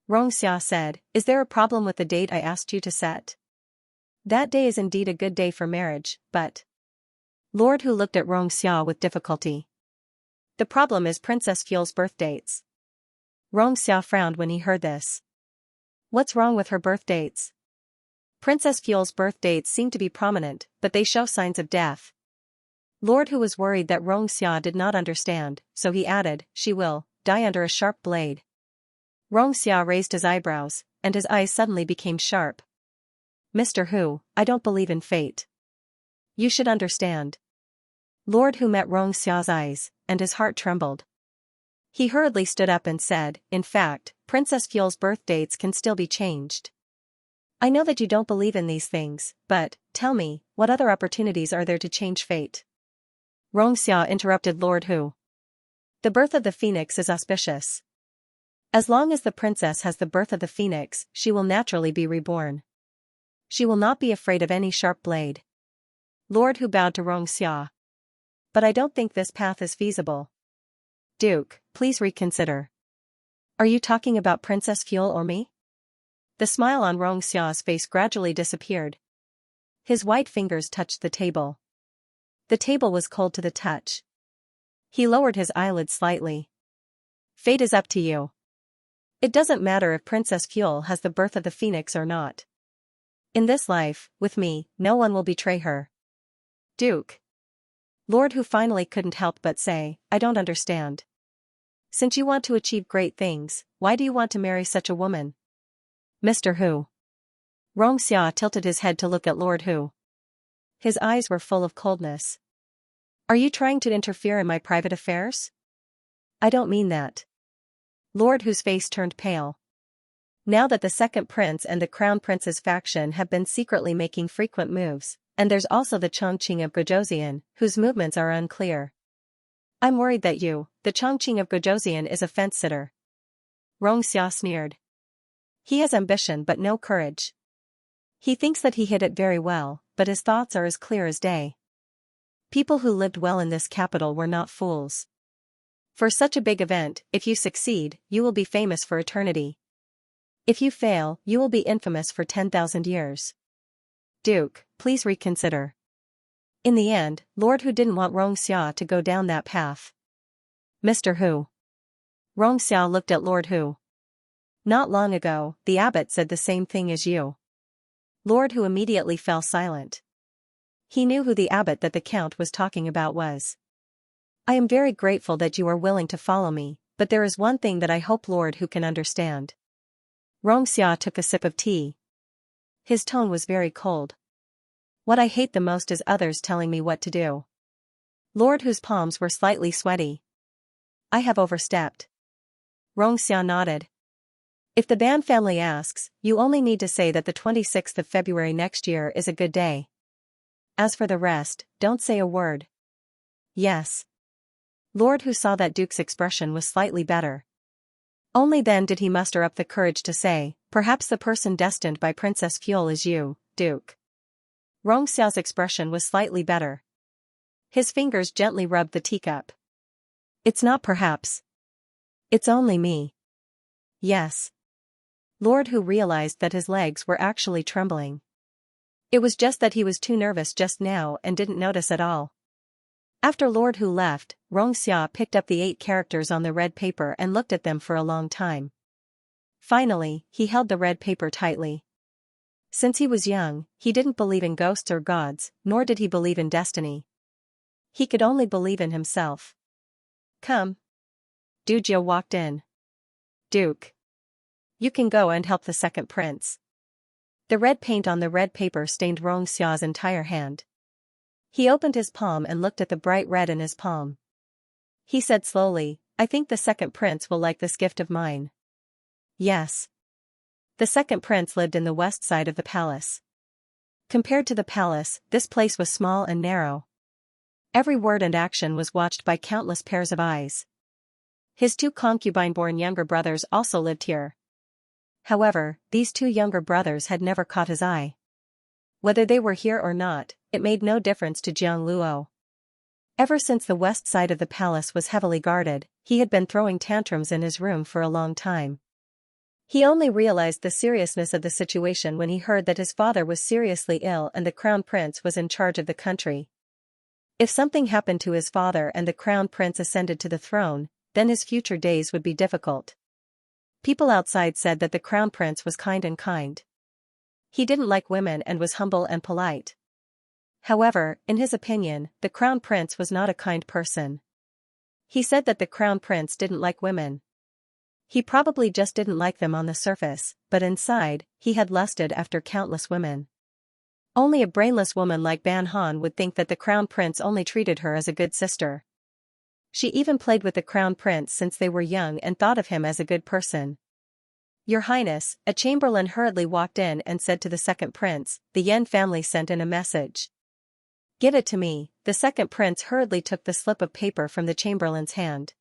Rongxia said, is there a problem with the date I asked you to set? That day is indeed a good day for marriage, but... Lord Hu looked at Rongxia with difficulty. The problem is Princess Fuel's birth dates. Rongxia frowned when he heard this. What's wrong with her birth dates? Princess Fuel's birth dates seem to be prominent, but they show signs of death. Lord Hu was worried that Rongxia did not understand, so he added, she will die under a sharp blade. Rongxia raised his eyebrows, and his eyes suddenly became sharp. Mr. Hu, I don't believe in fate. You should understand. Lord Hu met Rongxia's eyes, and his heart trembled. He hurriedly stood up and said, "In fact, Princess Fuel's birth dates can still be changed. I know that you don't believe in these things, but, tell me, what other opportunities are there to change fate?" Xianxia interrupted Lord Hu. "The birth of the phoenix is auspicious. As long as the princess has the birth of the phoenix, she will naturally be reborn. She will not be afraid of any sharp blade." Lord Hu bowed to Xianxia. "But I don't think this path is feasible. Duke, please reconsider. Are you talking about Princess Fuel or me?" The smile on Xiao's face gradually disappeared. His white fingers touched the table. The table was cold to the touch. He lowered his eyelids slightly. "Fate is up to you. It doesn't matter if Princess Fuel has the birth of the phoenix or not. In this life, with me, no one will betray her." "Duke." Lord Hu finally couldn't help but say, "I don't understand. Since you want to achieve great things, why do you want to marry such a woman?" "Mr. Hu." Xiao tilted his head to look at Lord Hu. His eyes were full of coldness. "Are you trying to interfere in my private affairs?" "I don't mean that." Lord Hu's face turned pale. Now that the second prince and the crown prince's faction have been secretly making frequent moves, and there's also the Chongqing of Gojoseon, whose movements are unclear. "I'm worried that the Chongqing of Gojoseon is a fence-sitter." Xiao sneered. "He has ambition but no courage. He thinks that he hid it very well, but his thoughts are as clear as day. People who lived well in this capital were not fools. For such a big event, if you succeed, you will be famous for eternity. If you fail, you will be infamous for 10,000 years. Duke, please reconsider." In the end, Lord Hu didn't want Xiao to go down that path. "Mr. Hu." Xiao looked at Lord Hu. "Not long ago, the abbot said the same thing as you." Lord Hu immediately fell silent. He knew who the abbot that the count was talking about was. "I am very grateful that you are willing to follow me, but there is one thing that I hope Lord Hu can understand." Xiao took a sip of tea. His tone was very cold. "What I hate the most is others telling me what to do." Lord Hu's palms were slightly sweaty. "I have overstepped." Xiao nodded. "If the Ban family asks, you only need to say that the 26th of February next year is a good day. As for the rest, don't say a word." "Yes." Lord Hu saw that Duke's expression was slightly better. Only then did he muster up the courage to say, "Perhaps the person destined by Princess Fuel is you, Duke." Xiao's expression was slightly better. His fingers gently rubbed the teacup. "It's not perhaps. It's only me." "Yes." Lord Hu realized that his legs were actually trembling. It was just that he was too nervous just now and didn't notice at all. After Lord Hu left, Xiao picked up the 8 characters on the red paper and looked at them for a long time. Finally, he held the red paper tightly. Since he was young, he didn't believe in ghosts or gods, nor did he believe in destiny. He could only believe in himself. "Come." Dujia walked in. "Duke. You can go and help the second prince." The red paint on the red paper stained Xiao's entire hand. He opened his palm and looked at the bright red in his palm. He said slowly, "I think the second prince will like this gift of mine." "Yes." The second prince lived in the west side of the palace. Compared to the palace, this place was small and narrow. Every word and action was watched by countless pairs of eyes. His 2 concubine-born younger brothers also lived here. However, these 2 younger brothers had never caught his eye. Whether they were here or not, it made no difference to Jiang Luo. Ever since the west side of the palace was heavily guarded, he had been throwing tantrums in his room for a long time. He only realized the seriousness of the situation when he heard that his father was seriously ill and the crown prince was in charge of the country. If something happened to his father and the crown prince ascended to the throne, then his future days would be difficult. People outside said that the crown prince was kind. He didn't like women and was humble and polite. However, in his opinion, the crown prince was not a kind person. He said that the crown prince didn't like women. He probably just didn't like them on the surface, but inside, he had lusted after countless women. Only a brainless woman like Ban Han would think that the crown prince only treated her as a good sister. She even played with the crown prince since they were young and thought of him as a good person. Your Highness, a chamberlain hurriedly walked in and said to the second prince, the Yen family sent in a message. Give it to me. The second prince hurriedly took the slip of paper from the chamberlain's hand.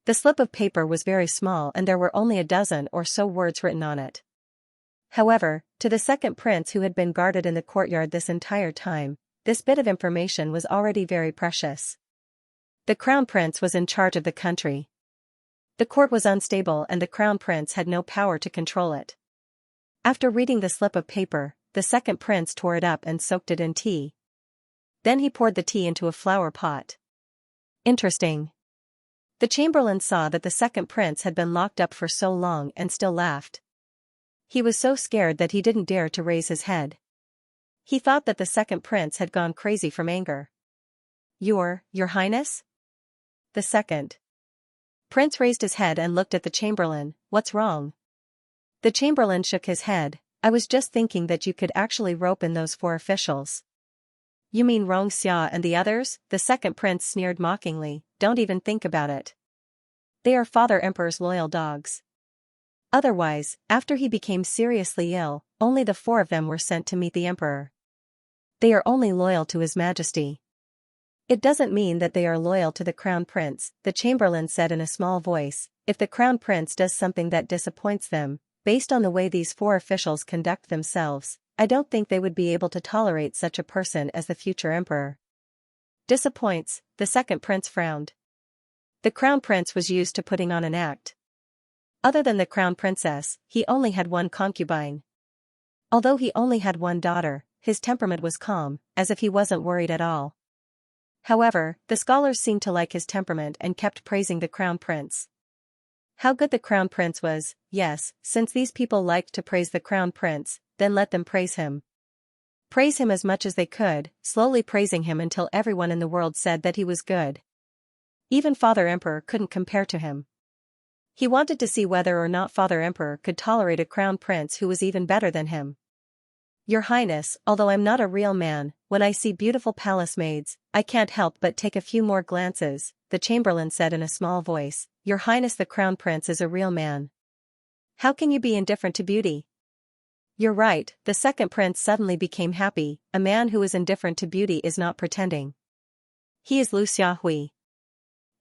The slip of paper was very small and there were only a dozen or so words written on it. However, to the second prince who had been guarded in the courtyard this entire time, this bit of information was already very precious. The crown prince was in charge of the country. The court was unstable and the crown prince had no power to control it. After reading the slip of paper, the second prince tore it up and soaked it in tea. Then he poured the tea into a flower pot. Interesting. The chamberlain saw that the second prince had been locked up for so long and still laughed. He was so scared that he didn't dare to raise his head. He thought that the second prince had gone crazy from anger. Your Highness? The second prince raised his head and looked at the chamberlain. What's wrong? The chamberlain shook his head. I was just thinking that you could actually rope in those 4 officials. You mean Xianxia and the others? The second prince sneered mockingly. Don't even think about it. They are Father Emperor's loyal dogs. Otherwise, after he became seriously ill, only the 4 of them were sent to meet the emperor. They are only loyal to His Majesty. It doesn't mean that they are loyal to the crown prince, the chamberlain said in a small voice. If the crown prince does something that disappoints them, based on the way these 4 officials conduct themselves, I don't think they would be able to tolerate such a person as the future emperor. Disappoints, the second prince frowned. The crown prince was used to putting on an act. Other than the crown princess, he only had 1 concubine. Although he only had 1 daughter, his temperament was calm, as if he wasn't worried at all. However, the scholars seemed to like his temperament and kept praising the crown prince. How good the crown prince was. Yes, since these people liked to praise the crown prince, then let them praise him. Praise him as much as they could, slowly praising him until everyone in the world said that he was good. Even Father Emperor couldn't compare to him. He wanted to see whether or not Father Emperor could tolerate a crown prince who was even better than him. Your Highness, although I'm not a real man, when I see beautiful palace maids, I can't help but take a few more glances, the chamberlain said in a small voice. Your Highness, the crown prince is a real man. How can you be indifferent to beauty? You're right, the second prince suddenly became happy. A man who is indifferent to beauty is not pretending. He is Lu Xiahui.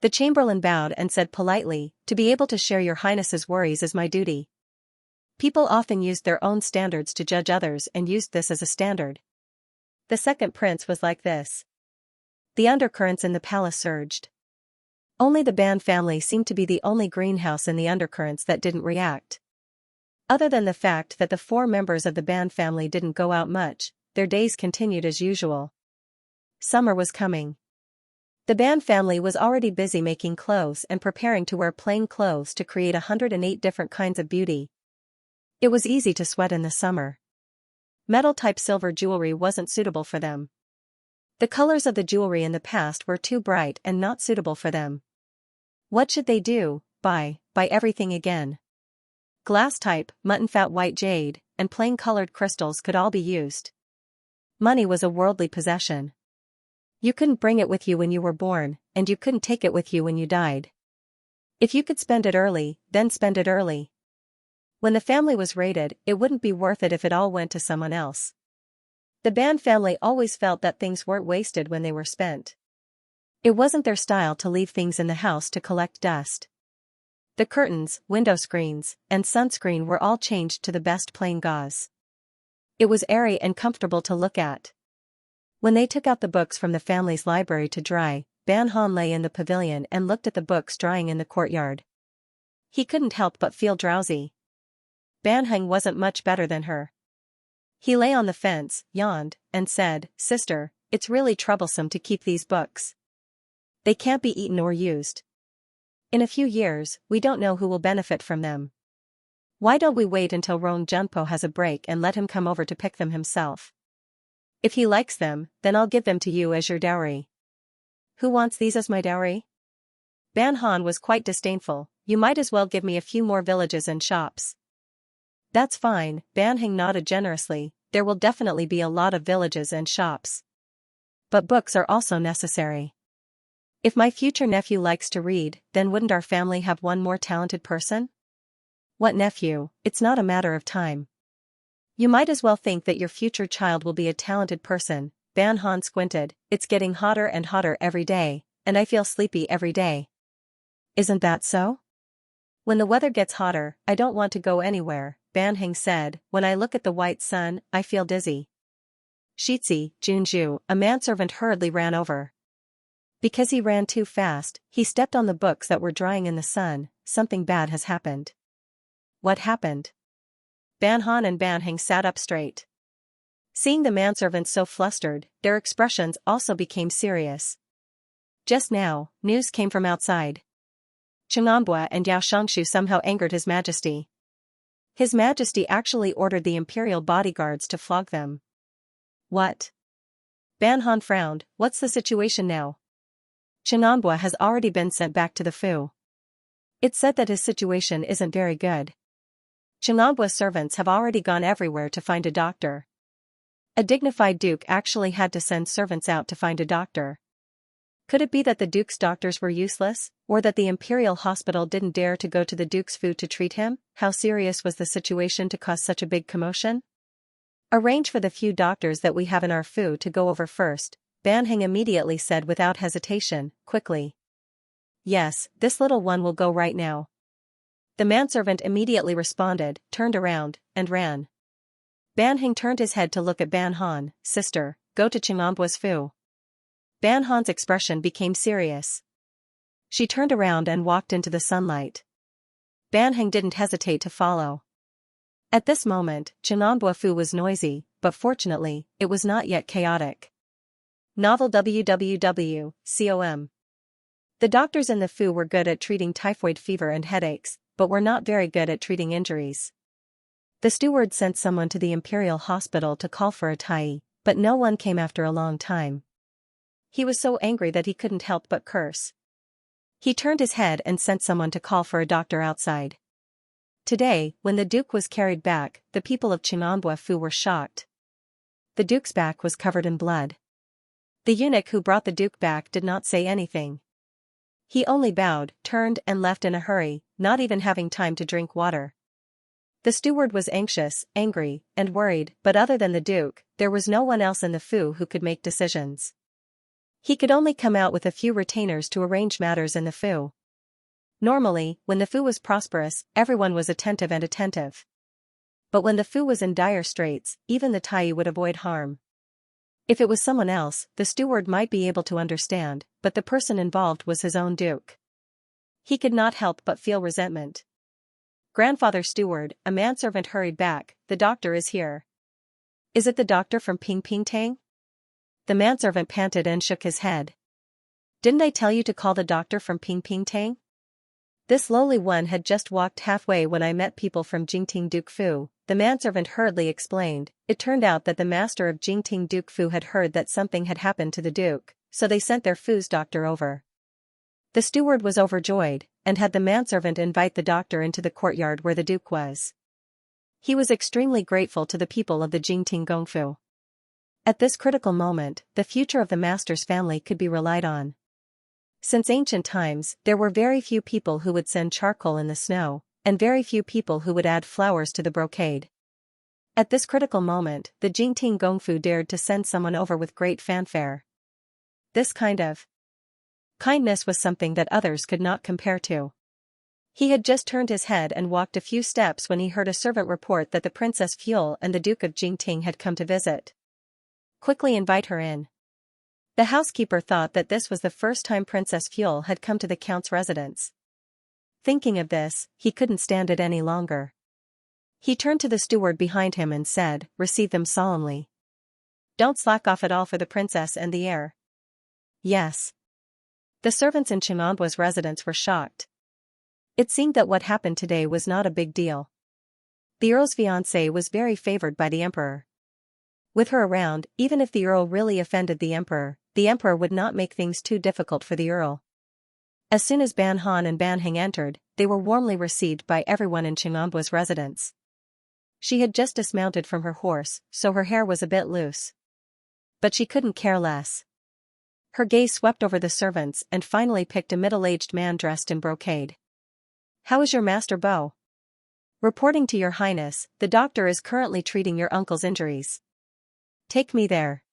The chamberlain bowed and said politely, to be able to share your Highness's worries is my duty. People often used their own standards to judge others and used this as a standard. The second prince was like this. The undercurrents in the palace surged. Only the Ban family seemed to be the only greenhouse in the undercurrents that didn't react. Other than the fact that the 4 members of the Ban family didn't go out much, their days continued as usual. Summer was coming. The Ban family was already busy making clothes and preparing to wear plain clothes to create 108 different kinds of beauty. It was easy to sweat in the summer. Metal-type silver jewelry wasn't suitable for them. The colors of the jewelry in the past were too bright and not suitable for them. What should they do? Buy everything again. Glass-type, mutton-fat white jade, and plain-colored crystals could all be used. Money was a worldly possession. You couldn't bring it with you when you were born, and you couldn't take it with you when you died. If you could spend it early, then spend it early. When the family was raided, it wouldn't be worth it if it all went to someone else. The Ban family always felt that things weren't wasted when they were spent. It wasn't their style to leave things in the house to collect dust. The curtains, window screens, and sunscreen were all changed to the best plain gauze. It was airy and comfortable to look at. When they took out the books from the family's library to dry, Ban Han lay in the pavilion and looked at the books drying in the courtyard. He couldn't help but feel drowsy. Ban Heng wasn't much better than her. He lay on the fence, yawned, and said, "Sister, it's really troublesome to keep these books. They can't be eaten or used. In a few years, we don't know who will benefit from them. Why don't we wait until Rong Junpo has a break and let him come over to pick them himself? If he likes them, then I'll give them to you as your dowry." Who wants these as my dowry? Ban Han was quite disdainful. You might as well give me a few more villages and shops. That's fine, Ban Heng nodded generously. There will definitely be a lot of villages and shops. But books are also necessary. If my future nephew likes to read, then wouldn't our family have one more talented person? What nephew? It's not a matter of time. You might as well think that your future child will be a talented person. Ban Han squinted. It's getting hotter and hotter every day, and I feel sleepy every day. Isn't that so? When the weather gets hotter, I don't want to go anywhere, Ban Heng said. When I look at the white sun, I feel dizzy. Shitzi, Junju, a manservant hurriedly ran over. Because he ran too fast, he stepped on the books that were drying in the sun. Something bad has happened. What happened? Ban Han and Ban Heng sat up straight. Seeing the manservants so flustered, their expressions also became serious. Just now, news came from outside. Chang'anbua and Yao Xianxia somehow angered His Majesty. His Majesty actually ordered the imperial bodyguards to flog them. What? Ban Han frowned. What's the situation now? Chang'anbua has already been sent back to the Fu. It's said that his situation isn't very good. Chang'anbua's servants have already gone everywhere to find a doctor. A dignified duke actually had to send servants out to find a doctor. Could it be that the duke's doctors were useless, or that the imperial hospital didn't dare to go to the duke's Fu to treat him? How serious was the situation to cause such a big commotion? Arrange for the few doctors that we have in our Fu to go over first, Ban Heng immediately said without hesitation, quickly. Yes, this little one will go right now. The manservant immediately responded, turned around, and ran. Ban Heng turned his head to look at Ban Han. Sister, go to Chang'anbua's Fu. Ban Han's expression became serious. She turned around and walked into the sunlight. Ban Heng didn't hesitate to follow. At this moment, Chang'anbua Fu was noisy, but fortunately, it was not yet chaotic. Novel www.com. The doctors in the Fu were good at treating typhoid fever and headaches, but were not very good at treating injuries. The steward sent someone to the imperial hospital to call for a tai, but no one came after a long time. He was so angry that he couldn't help but curse. He turned his head and sent someone to call for a doctor outside. Today, when the duke was carried back, the people of Chang'anbua Fu were shocked. The duke's back was covered in blood. The eunuch who brought the duke back did not say anything. He only bowed, turned and left in a hurry, not even having time to drink water. The steward was anxious, angry, and worried, but other than the duke, there was no one else in the Fu who could make decisions. He could only come out with a few retainers to arrange matters in the Fu. Normally, when the Fu was prosperous, everyone was attentive. But when the Fu was in dire straits, even the tai would avoid harm. If it was someone else, the steward might be able to understand, but the person involved was his own duke. He could not help but feel resentment. Grandfather steward, a manservant hurried back. The doctor is here. Is it the doctor from Ping Ping Tang? The manservant panted and shook his head. Didn't I tell you to call the doctor from Ping Ping Tang? This lowly one had just walked halfway when I met people from Jingting Duke Fu, the manservant hurriedly explained. It turned out that the master of Jingting Duke Fu had heard that something had happened to the duke, so they sent their Fu's doctor over. The steward was overjoyed, and had the manservant invite the doctor into the courtyard where the duke was. He was extremely grateful to the people of the Jingting Gongfu. At this critical moment, the future of the master's family could be relied on. Since ancient times, there were very few people who would send charcoal in the snow, and very few people who would add flowers to the brocade. At this critical moment, the Jingting Gongfu dared to send someone over with great fanfare. This kind of kindness was something that others could not compare to. He had just turned his head and walked a few steps when he heard a servant report that the Princess Fuel and the Duke of Jingting had come to visit. Quickly invite her in. The housekeeper thought that this was the first time Princess Fuel had come to the count's residence. Thinking of this, he couldn't stand it any longer. He turned to the steward behind him and said, "Receive them solemnly. Don't slack off at all for the princess and the heir." Yes. The servants in Chang'anbua's residence were shocked. It seemed that what happened today was not a big deal. The earl's fiancée was very favored by the emperor. With her around, even if the earl really offended the emperor would not make things too difficult for the earl. As soon as Ban Han and Ban Heng entered, they were warmly received by everyone in Chang'anbua's residence. She had just dismounted from her horse, so her hair was a bit loose. But she couldn't care less. Her gaze swept over the servants and finally picked a middle-aged man dressed in brocade. "How is your master Beau?" "Reporting to your highness, the doctor is currently treating your uncle's injuries." "Take me there."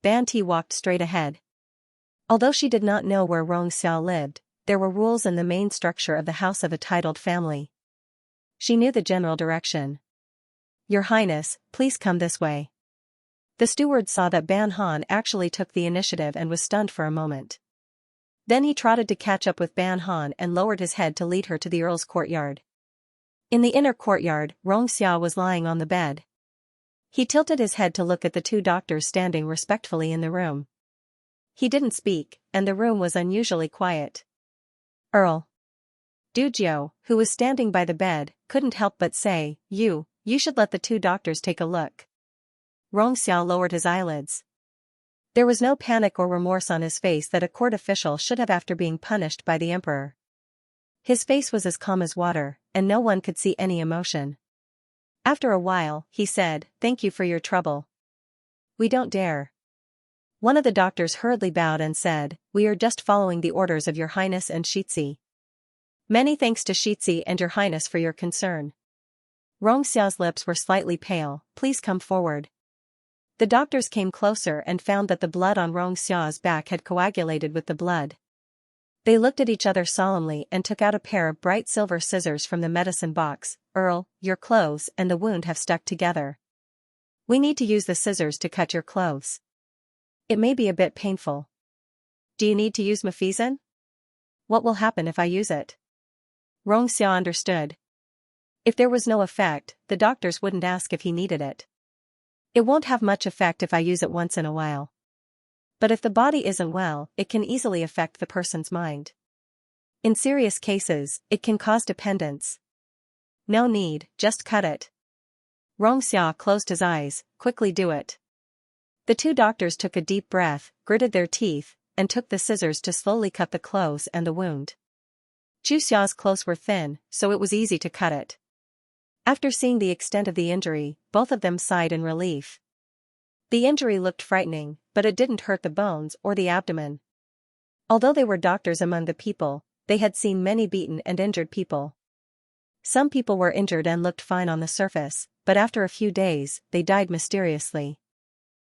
Ban Ti walked straight ahead. Although she did not know where Xiao lived, there were rules in the main structure of the house of a titled family. She knew the general direction. "Your highness, please come this way." The steward saw that Ban Han actually took the initiative and was stunned for a moment. Then he trotted to catch up with Ban Han and lowered his head to lead her to the earl's courtyard. In the inner courtyard, Xiao was lying on the bed. He tilted his head to look at the two doctors standing respectfully in the room. He didn't speak, and the room was unusually quiet. "Earl." Dujiu, who was standing by the bed, couldn't help but say, You should let the two doctors take a look." Xiao lowered his eyelids. There was no panic or remorse on his face that a court official should have after being punished by the emperor. His face was as calm as water, and no one could see any emotion. After a while, he said, "Thank you for your trouble." "We don't dare." One of the doctors hurriedly bowed and said, "We are just following the orders of your highness and Shitzi." "Many thanks to Shitzi and your highness for your concern." Xiao's lips were slightly pale. "Please come forward." The doctors came closer and found that the blood on Xiao's back had coagulated with the blood. They looked at each other solemnly and took out a pair of bright silver scissors from the medicine box. "Earl, your clothes and the wound have stuck together. We need to use the scissors to cut your clothes. It may be a bit painful. Do you need to use mafesin? What will happen if I use it?" Xiao understood. If there was no effect, the doctors wouldn't ask if he needed it. "It won't have much effect if I use it once in a while. But if the body isn't well, it can easily affect the person's mind. In serious cases, it can cause dependence." "No need, just cut it." Xiao closed his eyes. "Quickly do it." The two doctors took a deep breath, gritted their teeth, and took the scissors to slowly cut the clothes and the wound. Xiao's clothes were thin, so it was easy to cut it. After seeing the extent of the injury, both of them sighed in relief. The injury looked frightening, but it didn't hurt the bones or the abdomen. Although they were doctors among the people, they had seen many beaten and injured people. Some people were injured and looked fine on the surface, but after a few days, they died mysteriously.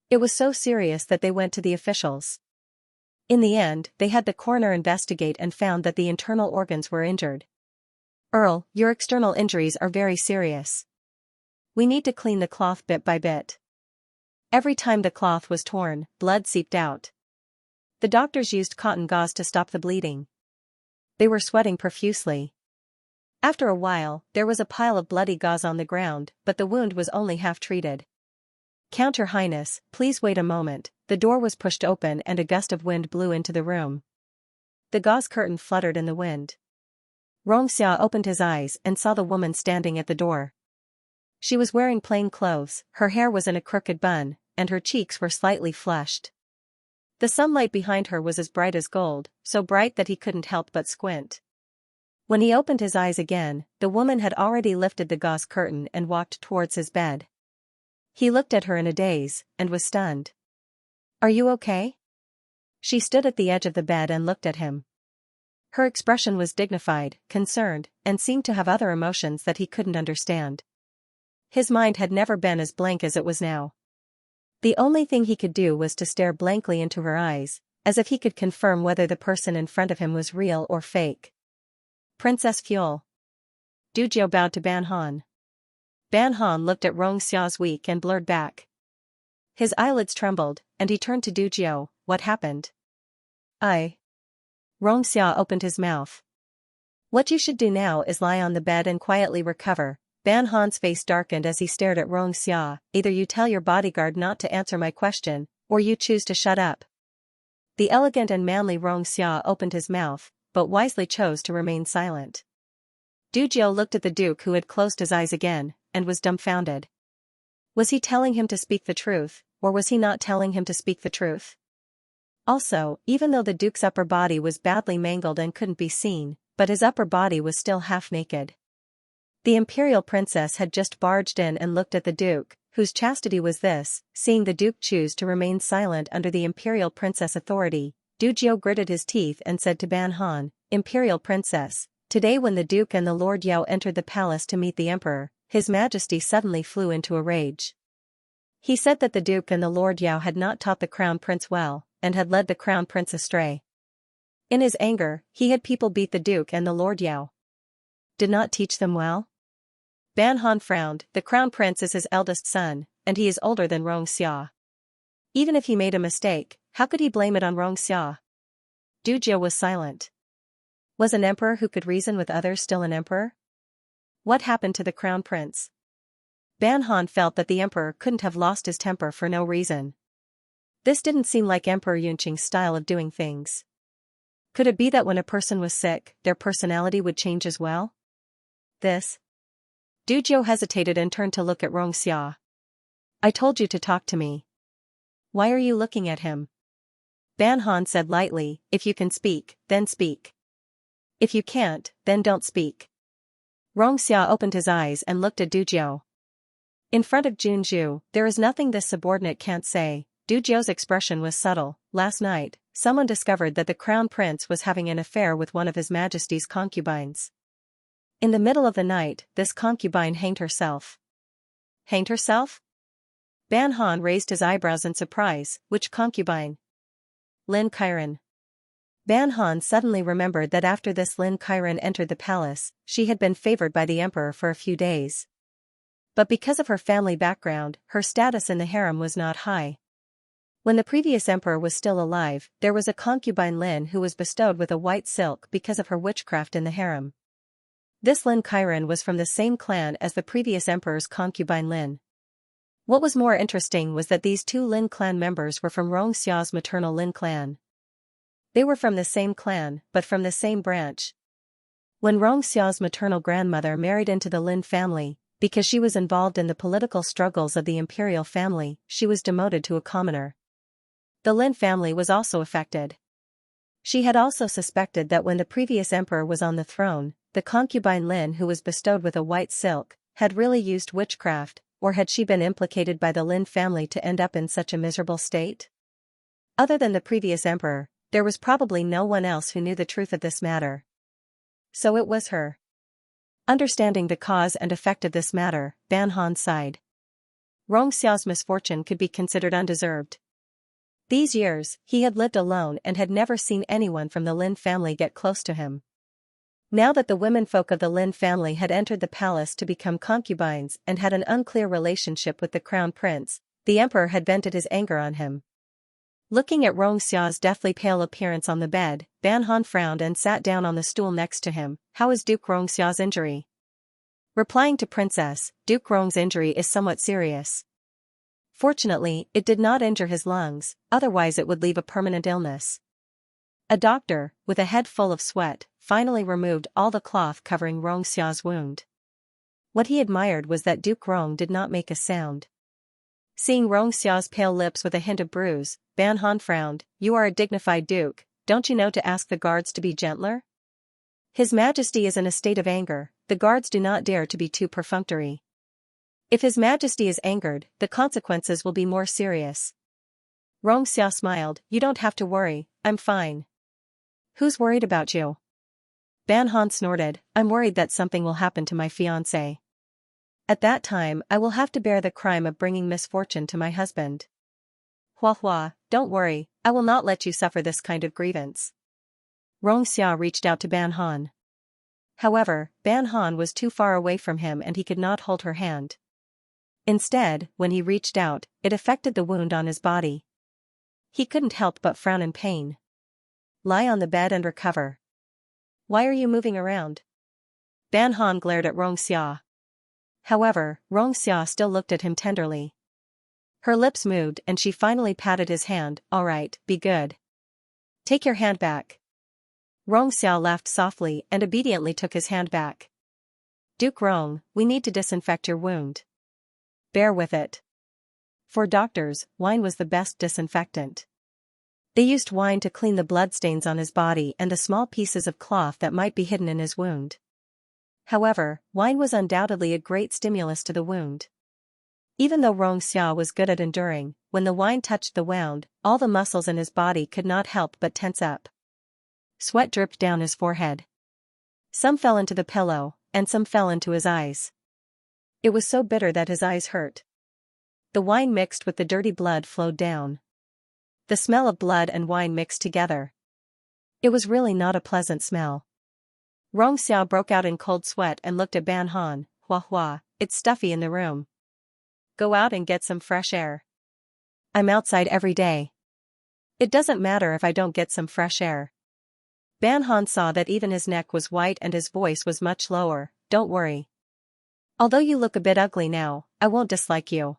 It was so serious that they went to the officials. In the end, they had the coroner investigate and found that the internal organs were injured. "Earl, your external injuries are very serious. We need to clean the cloth bit by bit." Every time the cloth was torn, blood seeped out. The doctors used cotton gauze to stop the bleeding. They were sweating profusely. After a while, there was a pile of bloody gauze on the ground, but the wound was only half treated. "Count your highness, please wait a moment." The door was pushed open and a gust of wind blew into the room. The gauze curtain fluttered in the wind. Xiao opened his eyes and saw the woman standing at the door. She was wearing plain clothes, her hair was in a crooked bun, and her cheeks were slightly flushed. The sunlight behind her was as bright as gold, so bright that he couldn't help but squint. When he opened his eyes again, the woman had already lifted the gauze curtain and walked towards his bed. He looked at her in a daze, and was stunned. "Are you okay?" She stood at the edge of the bed and looked at him. Her expression was dignified, concerned, and seemed to have other emotions that he couldn't understand. His mind had never been as blank as it was now. The only thing he could do was to stare blankly into her eyes, as if he could confirm whether the person in front of him was real or fake. "Princess Fuel." Dujiu bowed to Ban Han. Ban Han looked at Xiao's weak and blurred back. His eyelids trembled, and he turned to Dujiu. "What happened?" Xiao opened his mouth. "What you should do now is lie on the bed and quietly recover." Ban Han's face darkened as he stared at Xiao. "Either you tell your bodyguard not to answer my question, or you choose to shut up." The elegant and manly Xiao opened his mouth, but wisely chose to remain silent. Dujiu looked at the duke, who had closed his eyes again, and was dumbfounded. Was he telling him to speak the truth, or was he not telling him to speak the truth? Also, even though the duke's upper body was badly mangled and couldn't be seen, but his upper body was still half naked. The imperial princess had just barged in and looked at the duke, whose chastity was this, seeing the Duke choose to remain silent under the imperial princess authority, Dujio gritted his teeth and said to Ban Han, Imperial Princess, today when the Duke and the Lord Yao entered the palace to meet the Emperor, His Majesty suddenly flew into a rage. He said that the Duke and the Lord Yao had not taught the Crown Prince well, and had led the Crown Prince astray. In his anger, he had people beat the Duke and the Lord Yao. Did not teach them well? Ban Han frowned. The Crown Prince is his eldest son, and he is older than Xianxia. Even if he made a mistake, how could he blame it on Xianxia? Dujio was silent. Was an emperor who could reason with others still an emperor? What happened to the Crown Prince? Ban Han felt that the emperor couldn't have lost his temper for no reason. This didn't seem like Emperor Yunqing's style of doing things. Could it be that when a person was sick, their personality would change as well? Dujio hesitated and turned to look at Xianxia. I told you to talk to me. Why are you looking at him? Ban Han said lightly, if you can speak, then speak. If you can't, then don't speak. Xianxia opened his eyes and looked at Dujio. In front of Junju, there is nothing this subordinate can't say. Dujio's expression was subtle. Last night, someone discovered that the Crown Prince was having an affair with one of His Majesty's concubines. In the middle of the night, this concubine hanged herself. Hanged herself? Ban Han raised his eyebrows in surprise. Which concubine? Lin Qiren. Ban Han suddenly remembered that after this Lin Qiren entered the palace, she had been favored by the emperor for a few days. But because of her family background, her status in the harem was not high. When the previous emperor was still alive, there was a concubine Lin who was bestowed with a white silk because of her witchcraft in the harem. This Lin Qiren was from the same clan as the previous emperor's concubine Lin. What was more interesting was that these two Lin clan members were from Xia's maternal Lin clan. They were from the same clan, but from the same branch. When Xia's maternal grandmother married into the Lin family, because she was involved in the political struggles of the imperial family, she was demoted to a commoner. The Lin family was also affected. She had also suspected that when the previous emperor was on the throne, the concubine Lin who was bestowed with a white silk, had really used witchcraft, or had she been implicated by the Lin family to end up in such a miserable state? Other than the previous emperor, there was probably no one else who knew the truth of this matter. So it was her. Understanding the cause and effect of this matter, Ban Han sighed. Xia's misfortune could be considered undeserved. These years, he had lived alone and had never seen anyone from the Lin family get close to him. Now that the womenfolk of the Lin family had entered the palace to become concubines and had an unclear relationship with the Crown Prince, the emperor had vented his anger on him. Looking at Xia's deathly pale appearance on the bed, Ban Han frowned and sat down on the stool next to him. How is Duke Xia's injury? Replying to Princess, Duke Rong's injury is somewhat serious. Fortunately, it did not injure his lungs, otherwise it would leave a permanent illness. A doctor, with a head full of sweat, finally removed all the cloth covering Xia's wound. What he admired was that Duke Rong did not make a sound. Seeing Xia's pale lips with a hint of bruise, Ban Han frowned. You are a dignified duke, don't you know to ask the guards to be gentler? His Majesty is in a state of anger, the guards do not dare to be too perfunctory. If His Majesty is angered, the consequences will be more serious. Xia smiled. You don't have to worry, I'm fine. Who's worried about you? Ban Han snorted. I'm worried that something will happen to my fiancé. At that time I will have to bear the crime of bringing misfortune to my husband. Hua, don't worry, I will not let you suffer this kind of grievance. Xia reached out to Ban Han. However, Ban Han was too far away from him and he could not hold her hand. Instead, when he reached out, it affected the wound on his body. He couldn't help but frown in pain. Lie on the bed and recover. Why are you moving around? Ban Han glared at Xia. However, Xia still looked at him tenderly. Her lips moved and she finally patted his hand. All right, be good. Take your hand back. Xia laughed softly and obediently took his hand back. Duke Rong, we need to disinfect your wound. Bear with it. For doctors, wine was the best disinfectant. They used wine to clean the bloodstains on his body and the small pieces of cloth that might be hidden in his wound. However, wine was undoubtedly a great stimulus to the wound. Even though Xianxia was good at enduring, when the wine touched the wound, all the muscles in his body could not help but tense up. Sweat dripped down his forehead. Some fell into the pillow, and some fell into his eyes. It was so bitter that his eyes hurt. The wine mixed with the dirty blood flowed down. The smell of blood and wine mixed together. It was really not a pleasant smell. Xiao broke out in cold sweat and looked at Ban Han. Hua hua, it's stuffy in the room. Go out and get some fresh air. I'm outside every day. It doesn't matter if I don't get some fresh air. Ban Han saw that even his neck was white and his voice was much lower. Don't worry. Although you look a bit ugly now, I won't dislike you.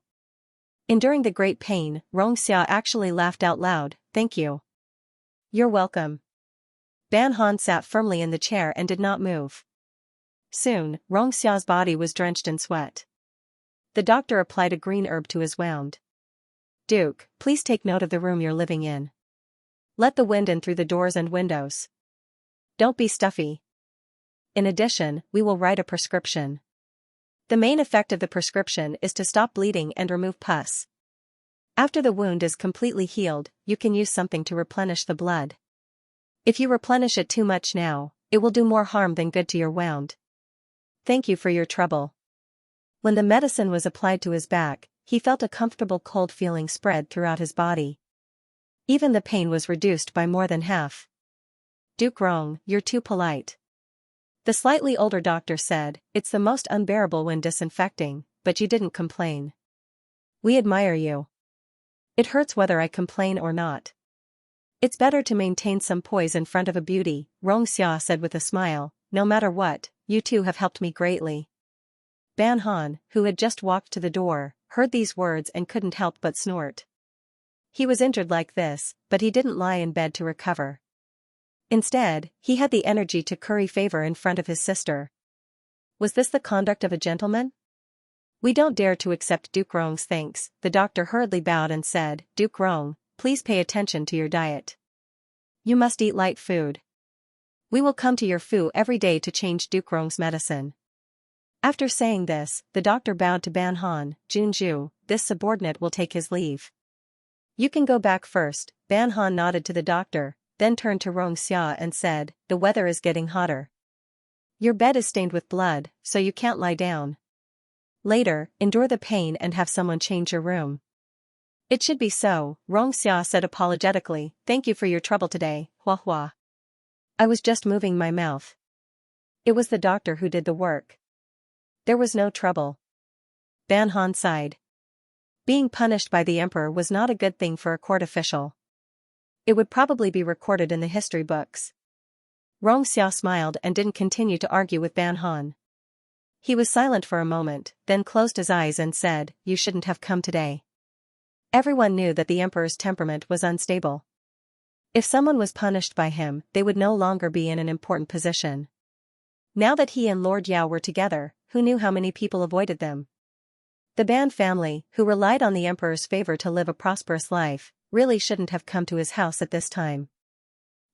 Enduring the great pain, Xiao actually laughed out loud. Thank you. You're welcome. Ban Han sat firmly in the chair and did not move. Soon, Xiao's body was drenched in sweat. The doctor applied a green herb to his wound. Duke, please take note of the room you're living in. Let the wind in through the doors and windows. Don't be stuffy. In addition, we will write a prescription. The main effect of the prescription is to stop bleeding and remove pus. After the wound is completely healed, you can use something to replenish the blood. If you replenish it too much now, it will do more harm than good to your wound. Thank you for your trouble. When the medicine was applied to his back, he felt a comfortable cold feeling spread throughout his body. Even the pain was reduced by more than half. Duke Rong, you're too polite. The slightly older doctor said, it's the most unbearable when disinfecting, but you didn't complain. We admire you. It hurts whether I complain or not. It's better to maintain some poise in front of a beauty, Xiao said with a smile. No matter what, you two have helped me greatly. Ban Han, who had just walked to the door, heard these words and couldn't help but snort. He was injured like this, but he didn't lie in bed to recover. Instead, he had the energy to curry favor in front of his sister. Was this the conduct of a gentleman? We don't dare to accept Duke Rong's thanks, the doctor hurriedly bowed and said, Duke Rong, please pay attention to your diet. You must eat light food. We will come to your fu every day to change Duke Rong's medicine. After saying this, the doctor bowed to Ban Han. Junju, this subordinate will take his leave. You can go back first. Ban Han nodded to the doctor, then turned to Xiao and said, the weather is getting hotter. Your bed is stained with blood, so you can't lie down. Later, endure the pain and have someone change your room. It should be so, Xiao said apologetically. Thank you for your trouble today, Hua Hua. I was just moving my mouth. It was the doctor who did the work. There was no trouble. Ban Han sighed. Being punished by the emperor was not a good thing for a court official. It would probably be recorded in the history books. Xiao smiled and didn't continue to argue with Ban Han. He was silent for a moment, then closed his eyes and said, you shouldn't have come today. Everyone knew that the emperor's temperament was unstable. If someone was punished by him, they would no longer be in an important position. Now that he and Lord Yao were together, who knew how many people avoided them? The Ban family, who relied on the emperor's favor to live a prosperous life, really shouldn't have come to his house at this time.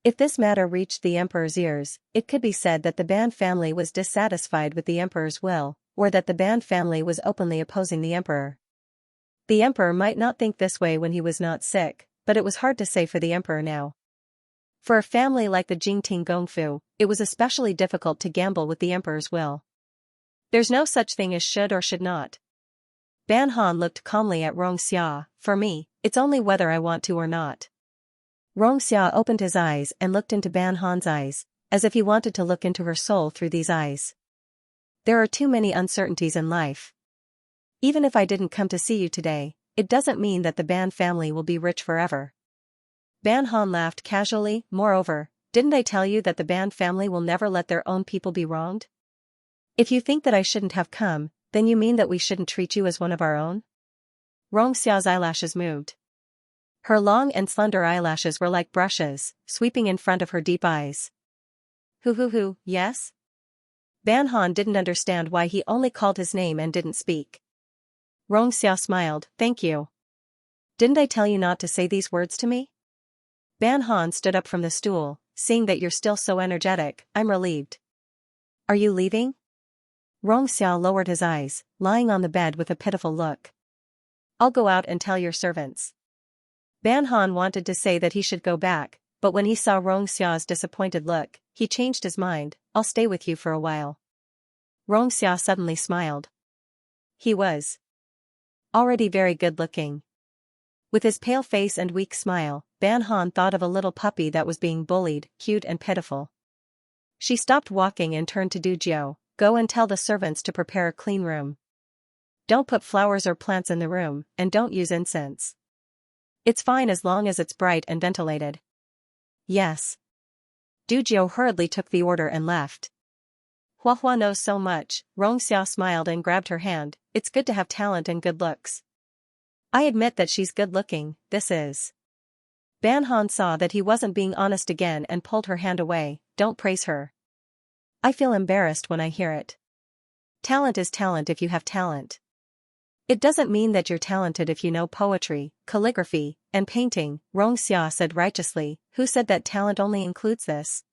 If this matter reached the emperor's ears, it could be said that the Ban family was dissatisfied with the emperor's will, or that the Ban family was openly opposing the emperor. The emperor might not think this way when he was not sick, but it was hard to say for the emperor now. For a family like the Jingting Gongfu, it was especially difficult to gamble with the emperor's will. There's no such thing as should or should not. Ban Han looked calmly at Xiao. For me, it's only whether I want to or not. Xiao opened his eyes and looked into Ban Han's eyes, as if he wanted to look into her soul through these eyes. There are too many uncertainties in life. Even if I didn't come to see you today, it doesn't mean that the Ban family will be rich forever. Ban Han laughed casually. Moreover, didn't I tell you that the Ban family will never let their own people be wronged? If you think that I shouldn't have come, then you mean that we shouldn't treat you as one of our own? Xiao's eyelashes moved. Her long and slender eyelashes were like brushes, sweeping in front of her deep eyes. Yes? Ban Han didn't understand why he only called his name and didn't speak. Xiao smiled. Thank you. Didn't I tell you not to say these words to me? Ban Han stood up from the stool. Seeing that you're still so energetic, I'm relieved. Are you leaving? Xiao lowered his eyes, lying on the bed with a pitiful look. I'll go out and tell your servants. Ban Han wanted to say that he should go back, but when he saw Xia's disappointed look, he changed his mind. I'll stay with you for a while. Xia suddenly smiled. He was already very good-looking. With his pale face and weak smile, Ban Han thought of a little puppy that was being bullied, cute and pitiful. She stopped walking and turned to Du Jiu. Go and tell the servants to prepare a clean room. Don't put flowers or plants in the room, and don't use incense. It's fine as long as it's bright and ventilated. Yes. Du Jiu hurriedly took the order and left. Hua knows so much. Xia smiled and grabbed her hand. It's good to have talent and good looks. I admit that she's good-looking. This is. Ban Han saw that he wasn't being honest again and pulled her hand away. Don't praise her. I feel embarrassed when I hear it. Talent is talent if you have talent. It doesn't mean that you're talented if you know poetry, calligraphy, and painting, Xia said righteously. Who said that talent only includes this?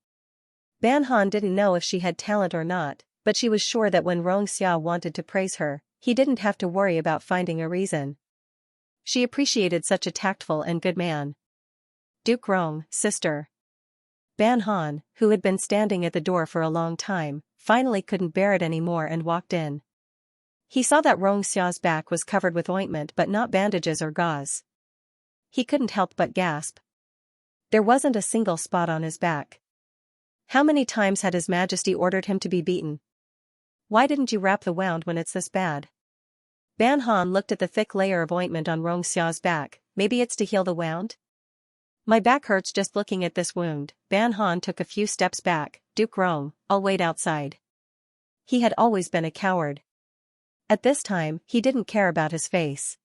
Ban Han didn't know if she had talent or not, but she was sure that when Xia wanted to praise her, he didn't have to worry about finding a reason. She appreciated such a tactful and good man. Duke Rong, sister. Ban Han, who had been standing at the door for a long time, finally couldn't bear it anymore and walked in. He saw that Xia's back was covered with ointment but not bandages or gauze. He couldn't help but gasp. There wasn't a single spot on his back. How many times had His Majesty ordered him to be beaten? Why didn't you wrap the wound when it's this bad? Ban Han looked at the thick layer of ointment on Xia's back. Maybe it's to heal the wound? My back hurts just looking at this wound. Ban Han took a few steps back. Duke Rong, I'll wait outside. He had always been a coward. At this time, he didn't care about his face.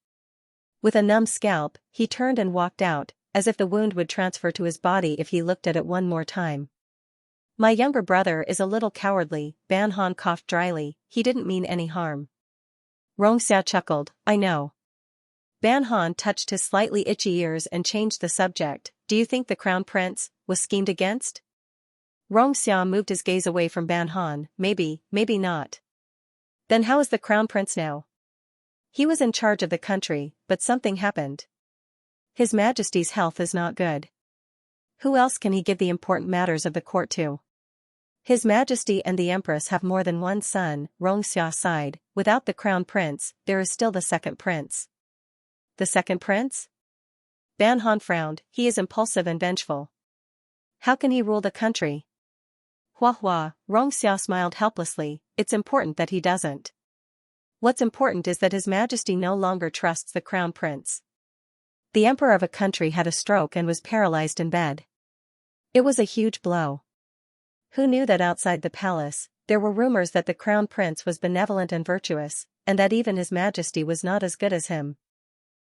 With a numb scalp, he turned and walked out, as if the wound would transfer to his body if he looked at it one more time. My younger brother is a little cowardly. Ban Han coughed dryly. He didn't mean any harm. Xia chuckled. I know. Ban Han touched his slightly itchy ears and changed the subject. Do you think the crown prince was schemed against? Xia moved his gaze away from Ban Han. Maybe not. Then how is the crown prince now? He was in charge of the country, but something happened. His Majesty's health is not good. Who else can he give the important matters of the court to? His Majesty and the Empress have more than one son. Xia sighed. Without the crown prince, there is still the second prince. The second prince? Ban Han frowned. He is impulsive and vengeful. How can he rule the country? Xia smiled helplessly. It's important that he doesn't. What's important is that His Majesty no longer trusts the crown prince. The emperor of a country had a stroke and was paralyzed in bed. It was a huge blow. Who knew that outside the palace, there were rumors that the crown prince was benevolent and virtuous, and that even His Majesty was not as good as him?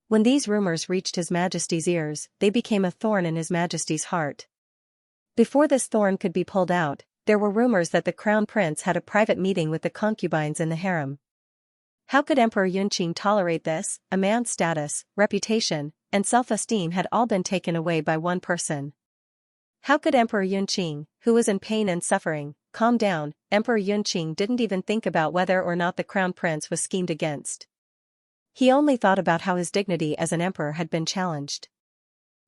When these rumors reached His Majesty's ears, they became a thorn in His Majesty's heart. Before this thorn could be pulled out, there were rumors that the crown prince had a private meeting with the concubines in the harem. How could Emperor Yunqing tolerate this? A man's status, reputation, and self-esteem had all been taken away by one person. How could Emperor Yunqing, who was in pain and suffering, calm down? Emperor Yunqing didn't even think about whether or not the crown prince was schemed against. He only thought about how his dignity as an emperor had been challenged.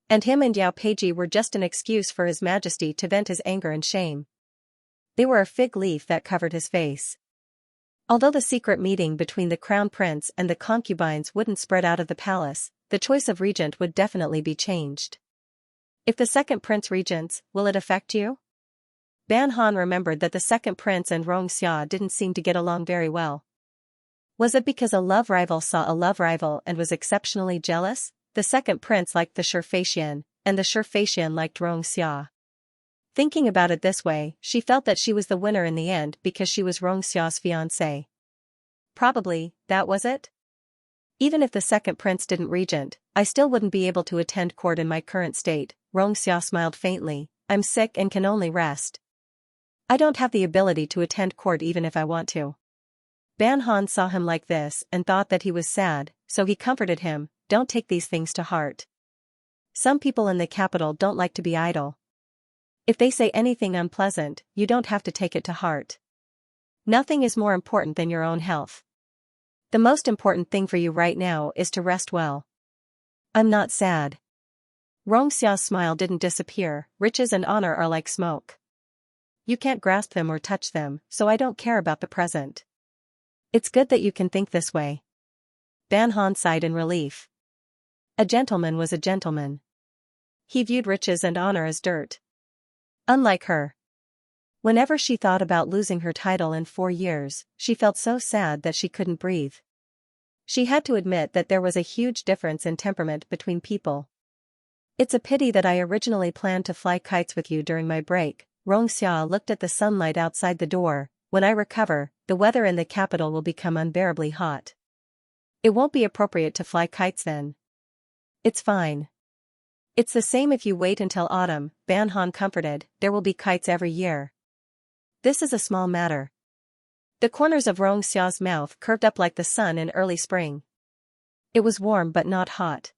And him and Yao Peiji were just an excuse for His Majesty to vent his anger and shame. They were a fig leaf that covered his face. Although the secret meeting between the crown prince and the concubines wouldn't spread out of the palace, the choice of regent would definitely be changed. If the second prince regents, will it affect you? Ban Han remembered that the second prince and Xia didn't seem to get along very well. Was it because a love rival saw a love rival and was exceptionally jealous? The second prince liked the Xianxia, and the Xianxia liked Xia. Thinking about it this way, she felt that she was the winner in the end because she was Xia's fiancé. Probably, that was it? Even if the second prince didn't regent, I still wouldn't be able to attend court in my current state. Xia smiled faintly. I'm sick and can only rest. I don't have the ability to attend court even if I want to. Ban Han saw him like this and thought that he was sad, so he comforted him. Don't take these things to heart. Some people in the capital don't like to be idle. If they say anything unpleasant, you don't have to take it to heart. Nothing is more important than your own health. The most important thing for you right now is to rest well. I'm not sad. Xia's smile didn't disappear. Riches and honor are like smoke. You can't grasp them or touch them, so I don't care about the present. It's good that you can think this way. Ban Han sighed in relief. A gentleman was a gentleman. He viewed riches and honor as dirt. Unlike her. Whenever she thought about losing her title in 4 years, she felt so sad that she couldn't breathe. She had to admit that there was a huge difference in temperament between people. It's a pity that I originally planned to fly kites with you during my break. Xianxia looked at the sunlight outside the door. When I recover, the weather in the capital will become unbearably hot. It won't be appropriate to fly kites then. It's fine. It's the same if you wait until autumn, Ban Han comforted. There will be kites every year. This is a small matter. The corners of Xia's mouth curved up like the sun in early spring. It was warm but not hot.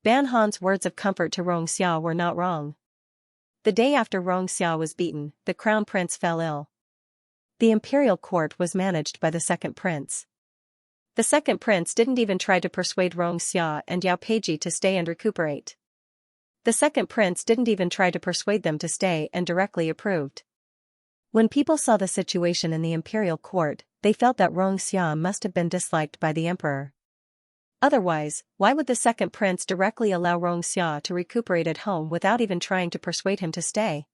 Ban Han's words of comfort to Xia were not wrong. The day after Xia was beaten, the crown prince fell ill. The imperial court was managed by the second prince. The second prince didn't even try to persuade Xia and Yao Peiji to stay and recuperate. The second prince didn't even try to persuade them to stay and directly approved. When people saw the situation in the imperial court, they felt that Xia must have been disliked by the emperor. Otherwise, why would the second prince directly allow Xia to recuperate at home without even trying to persuade him to stay?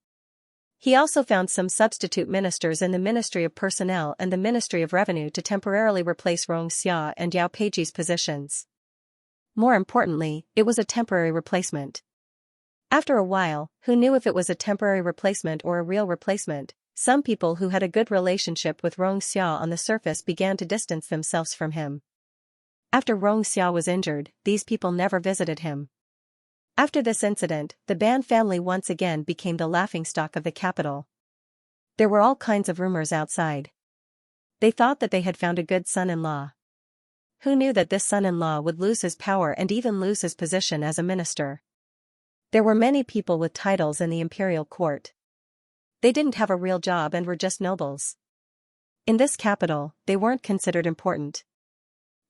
He also found some substitute ministers in the Ministry of Personnel and the Ministry of Revenue to temporarily replace Xia and Yao Peiji's positions. More importantly, it was a temporary replacement. After a while, who knew if it was a temporary replacement or a real replacement? Some people who had a good relationship with Xia on the surface began to distance themselves from him. After Xia was injured, these people never visited him. After this incident, the Ban family once again became the laughingstock of the capital. There were all kinds of rumors outside. They thought that they had found a good son-in-law. Who knew that this son-in-law would lose his power and even lose his position as a minister? There were many people with titles in the imperial court. They didn't have a real job and were just nobles. In this capital, they weren't considered important.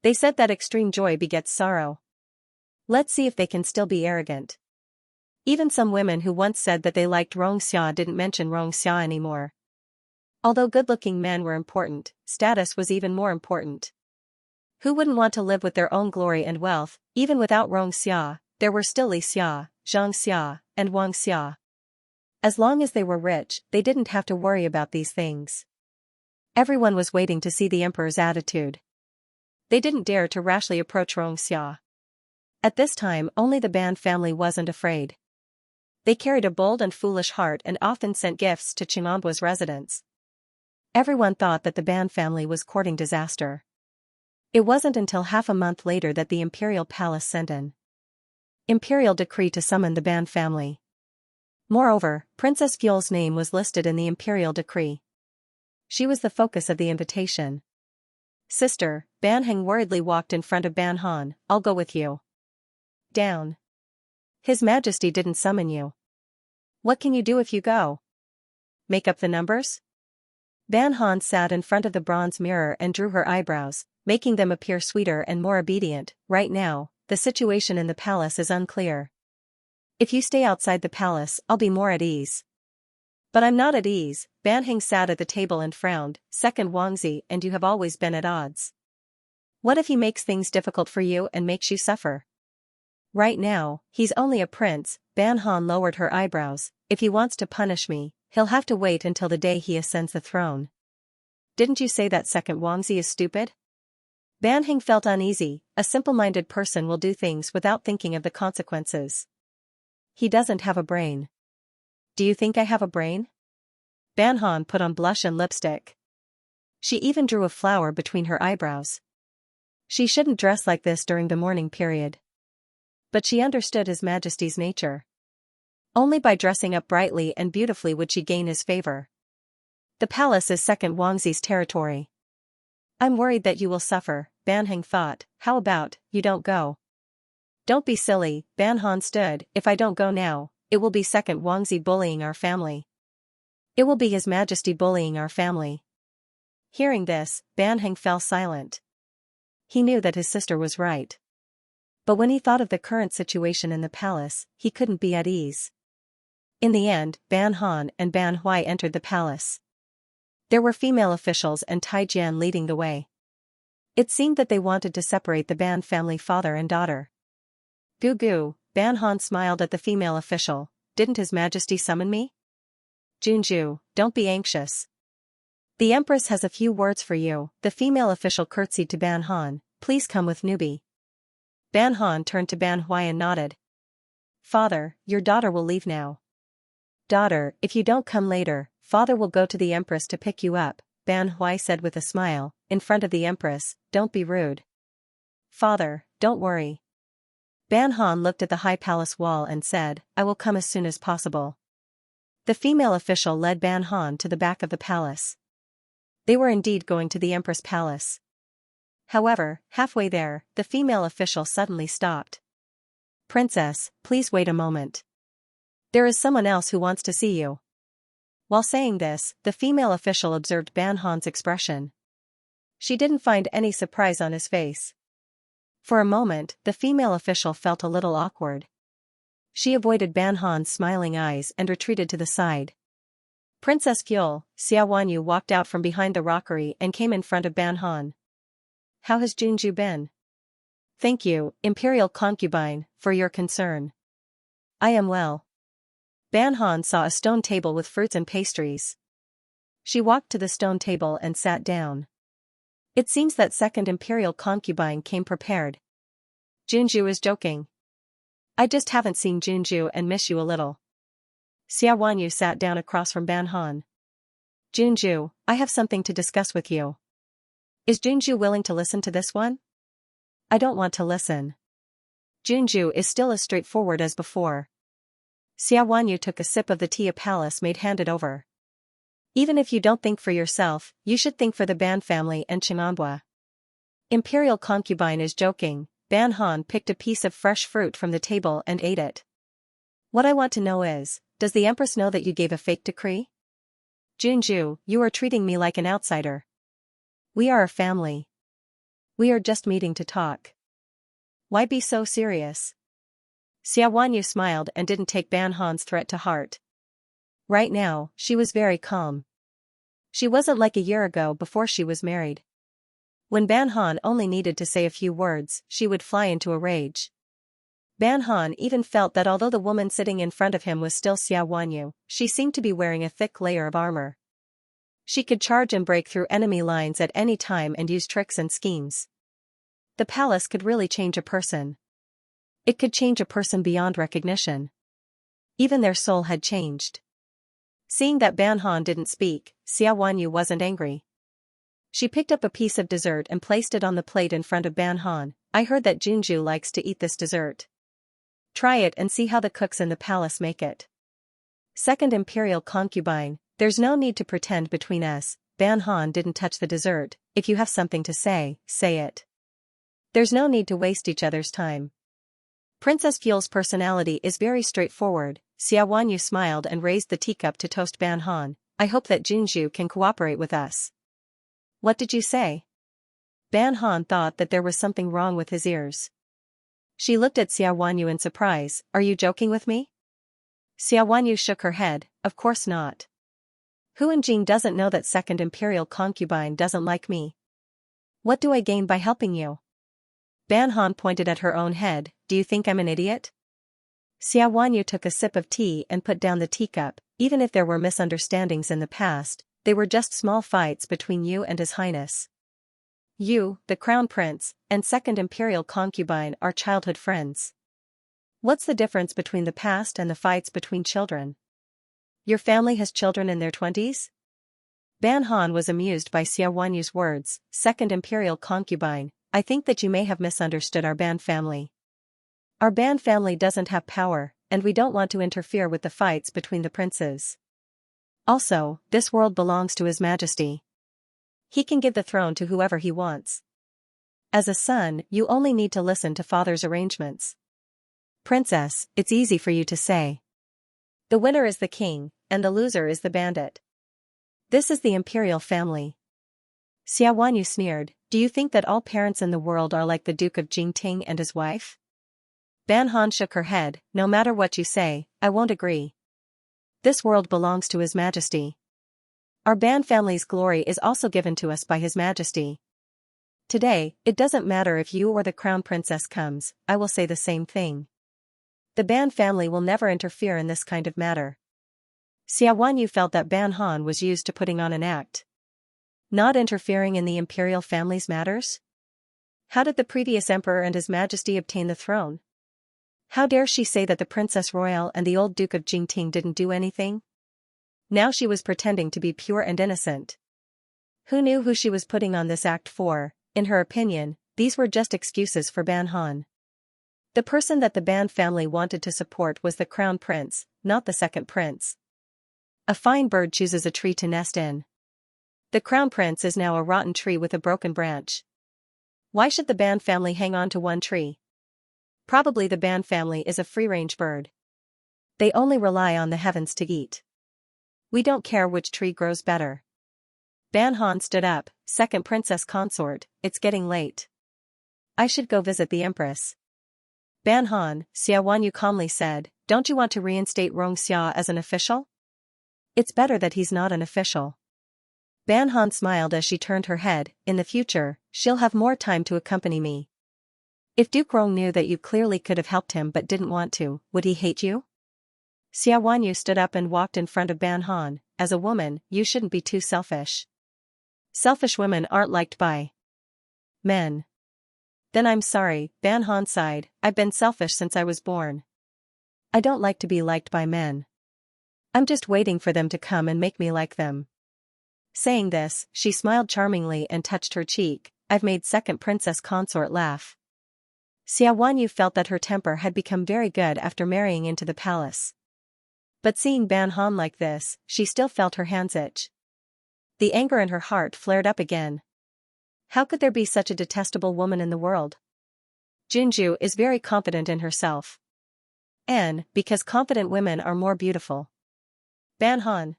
They said that extreme joy begets sorrow. Let's see if they can still be arrogant. Even some women who once said that they liked Xia didn't mention Xia anymore. Although good-looking men were important, status was even more important. Who wouldn't want to live with their own glory and wealth? Even without Xia, there were still Li Xia, Xianxia, and Wang Xia. As long as they were rich, they didn't have to worry about these things. Everyone was waiting to see the emperor's attitude. They didn't dare to rashly approach Xia. At this time only the Ban family wasn't afraid. They carried a bold and foolish heart and often sent gifts to Qing'anbu's residence. Everyone thought that the Ban family was courting disaster. It wasn't until half a month later that the imperial palace sent an imperial decree to summon the Ban family. Moreover, Princess Gyul's name was listed in the imperial decree. She was the focus of the invitation. Sister, Ban Heng worriedly walked in front of Ban Han. I'll go with you. Down. His Majesty didn't summon you. What can you do if you go? Make up the numbers? Ban Han sat in front of the bronze mirror and drew her eyebrows, making them appear sweeter and more obedient. Right now, the situation in the palace is unclear. If you stay outside the palace, I'll be more at ease. But I'm not at ease. Ban Heng sat at the table and frowned. Second Wangzi and you have always been at odds. What if he makes things difficult for you and makes you suffer? Right now, he's only a prince. Ban Han lowered her eyebrows. If he wants to punish me, he'll have to wait until the day he ascends the throne. Didn't you say that second Wangzi is stupid? Ban Heng felt uneasy. A simple-minded person will do things without thinking of the consequences. He doesn't have a brain. Do you think I have a brain? Ban Han put on blush and lipstick. She even drew a flower between her eyebrows. She shouldn't dress like this during the mourning period. But she understood His Majesty's nature. Only by dressing up brightly and beautifully would she gain his favor. The palace is second Wangzi's territory. I'm worried that you will suffer, Ban Heng thought. How about, you don't go? Don't be silly, Ban Han stood. If I don't go now, it will be second Wangzi bullying our family. It will be His Majesty bullying our family. Hearing this, Ban Heng fell silent. He knew that his sister was right. But when he thought of the current situation in the palace, he couldn't be at ease. In the end, Ban Han and Ban Hui entered the palace. There were female officials and Tai Jian leading the way. It seemed that they wanted to separate the Ban family father and daughter. Goo goo, Ban Han smiled at the female official. Didn't His Majesty summon me? Junju, don't be anxious. The Empress has a few words for you. The female official curtsied to Ban Han. Please come with newbie. Ban Han turned to Ban Hui and nodded. Father, your daughter will leave now. Daughter, if you don't come later, father will go to the Empress to pick you up, Ban Hui said with a smile, in front of the Empress. Don't be rude. Father, don't worry. Ban Han looked at the high palace wall and said, I will come as soon as possible. The female official led Ban Han to the back of the palace. They were indeed going to the Empress Palace. However, halfway there, the female official suddenly stopped. Princess, please wait a moment. There is someone else who wants to see you. While saying this, the female official observed Ban Han's expression. She didn't find any surprise on his face. For a moment, the female official felt a little awkward. She avoided Ban Han's smiling eyes and retreated to the side. Princess Gyul, Xia Wanyu walked out from behind the rockery and came in front of Ban Han. How has Junju been? Thank you, Imperial Concubine, for your concern. I am well. Ban Han saw a stone table with fruits and pastries. She walked to the stone table and sat down. It seems that second Imperial Concubine came prepared. Junju is joking. I just haven't seen Junju and miss you a little. Xia Wanyu sat down across from Ban Han. Junju, I have something to discuss with you. Is Junju willing to listen to this one? I don't want to listen. Junju is still as straightforward as before. Xia Wanyu took a sip of the tea a palace maid handed over. Even if you don't think for yourself, you should think for the Ban family and Chinanhua. Imperial Concubine is joking. Ban Han picked a piece of fresh fruit from the table and ate it. What I want to know is, does the Empress know that you gave a fake decree? Junju, you are treating me like an outsider. We are a family. We are just meeting to talk. Why be so serious? Xia Wanyu smiled and didn't take Ban Han's threat to heart. Right now, she was very calm. She wasn't like a year ago before she was married. When Ban Han only needed to say a few words, she would fly into a rage. Ban Han even felt that although the woman sitting in front of him was still Xia Wanyu, she seemed to be wearing a thick layer of armor. She could charge and break through enemy lines at any time and use tricks and schemes. The palace could really change a person. It could change a person beyond recognition. Even their soul had changed. Seeing that Ban Han didn't speak, Xia Wanyu wasn't angry. She picked up a piece of dessert and placed it on the plate in front of Ban Han. I heard that Junju likes to eat this dessert. Try it and see how the cooks in the palace make it. Second Imperial Concubine, there's no need to pretend between us. Ban Han didn't touch the dessert. If you have something to say, say it. There's no need to waste each other's time. Princess Gyul's personality is very straightforward. Xia Wanyu smiled and raised the teacup to toast Ban Han. I hope that Junju can cooperate with us. What did you say? Ban Han thought that there was something wrong with his ears. She looked at Xia Wanyu in surprise. Are you joking with me? Xia Wanyu shook her head. Of course not. Huan Jing doesn't know that second Imperial Concubine doesn't like me. What do I gain by helping you? Ban Han pointed at her own head. Do you think I'm an idiot? Xia Wanyu took a sip of tea and put down the teacup. Even if there were misunderstandings in the past, they were just small fights between you and His Highness. You, the Crown Prince, and second Imperial Concubine are childhood friends. What's the difference between the past and the fights between children? Your family has children in their 20s? Ban Han was amused by Xia Wanyu's words. Second Imperial Concubine, I think that you may have misunderstood our Ban family. Our Ban family doesn't have power, and we don't want to interfere with the fights between the princes. Also, this world belongs to His Majesty. He can give the throne to whoever he wants. As a son, you only need to listen to father's arrangements. Princess, it's easy for you to say. The winner is the king, and the loser is the bandit. This is the imperial family. Xia Wanyu sneered. Do you think that all parents in the world are like the Duke of Jingting and his wife? Ban Han shook her head. No matter what you say, I won't agree. This world belongs to His Majesty. Our Ban family's glory is also given to us by His Majesty. Today, it doesn't matter if you or the Crown Princess comes, I will say the same thing. The Ban family will never interfere in this kind of matter. Xia Wanyu felt that Ban Han was used to putting on an act. Not interfering in the imperial family's matters? How did the previous emperor and His Majesty obtain the throne? How dare she say that the Princess Royal and the old Duke of Jingting didn't do anything? Now she was pretending to be pure and innocent. Who knew who she was putting on this act for? In her opinion, these were just excuses for Ban Han. The person that the Ban family wanted to support was the Crown Prince, not the second prince. A fine bird chooses a tree to nest in. The Crown Prince is now a rotten tree with a broken branch. Why should the Ban family hang on to one tree? Probably the Ban family is a free-range bird. They only rely on the heavens to eat. We don't care which tree grows better. Ban Han stood up. Second princess consort, it's getting late. I should go visit the empress. Ban Han, Xia Wanyu calmly said, don't you want to reinstate Xianxia as an official? It's better that he's not an official. Ban Han smiled as she turned her head. In the future, she'll have more time to accompany me. If Duke Rong knew that you clearly could have helped him but didn't want to, would he hate you? Xia Wanyu stood up and walked in front of Ban Han. As a woman, you shouldn't be too selfish. Selfish women aren't liked by men. Then I'm sorry, Ban Han sighed, I've been selfish since I was born. I don't like to be liked by men. I'm just waiting for them to come and make me like them. Saying this, she smiled charmingly and touched her cheek. I've made second princess consort laugh. Xia Wanyu felt that her temper had become very good after marrying into the palace. But seeing Ban Han like this, she still felt her hands itch. The anger in her heart flared up again. How could there be such a detestable woman in the world? Junju is very confident in herself. And, because confident women are more beautiful. Ban Han.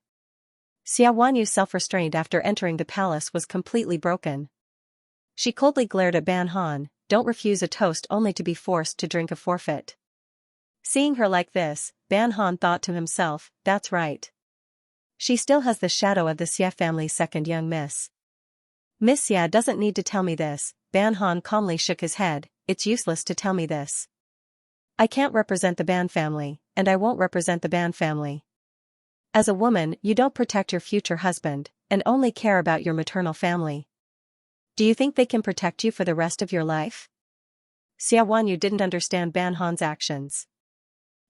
Xia Wanyu's self-restraint after entering the palace was completely broken. She coldly glared at Ban Han. Don't refuse a toast only to be forced to drink a forfeit. Seeing her like this, Ban Han thought to himself, that's right. She still has the shadow of the Xia family's second young miss. Miss Xia doesn't need to tell me this. Ban Han calmly shook his head, it's useless to tell me this. I can't represent the Ban family, and I won't represent the Ban family. As a woman, you don't protect your future husband, and only care about your maternal family. Do you think they can protect you for the rest of your life? Xia Wanyu didn't understand Ban Han's actions.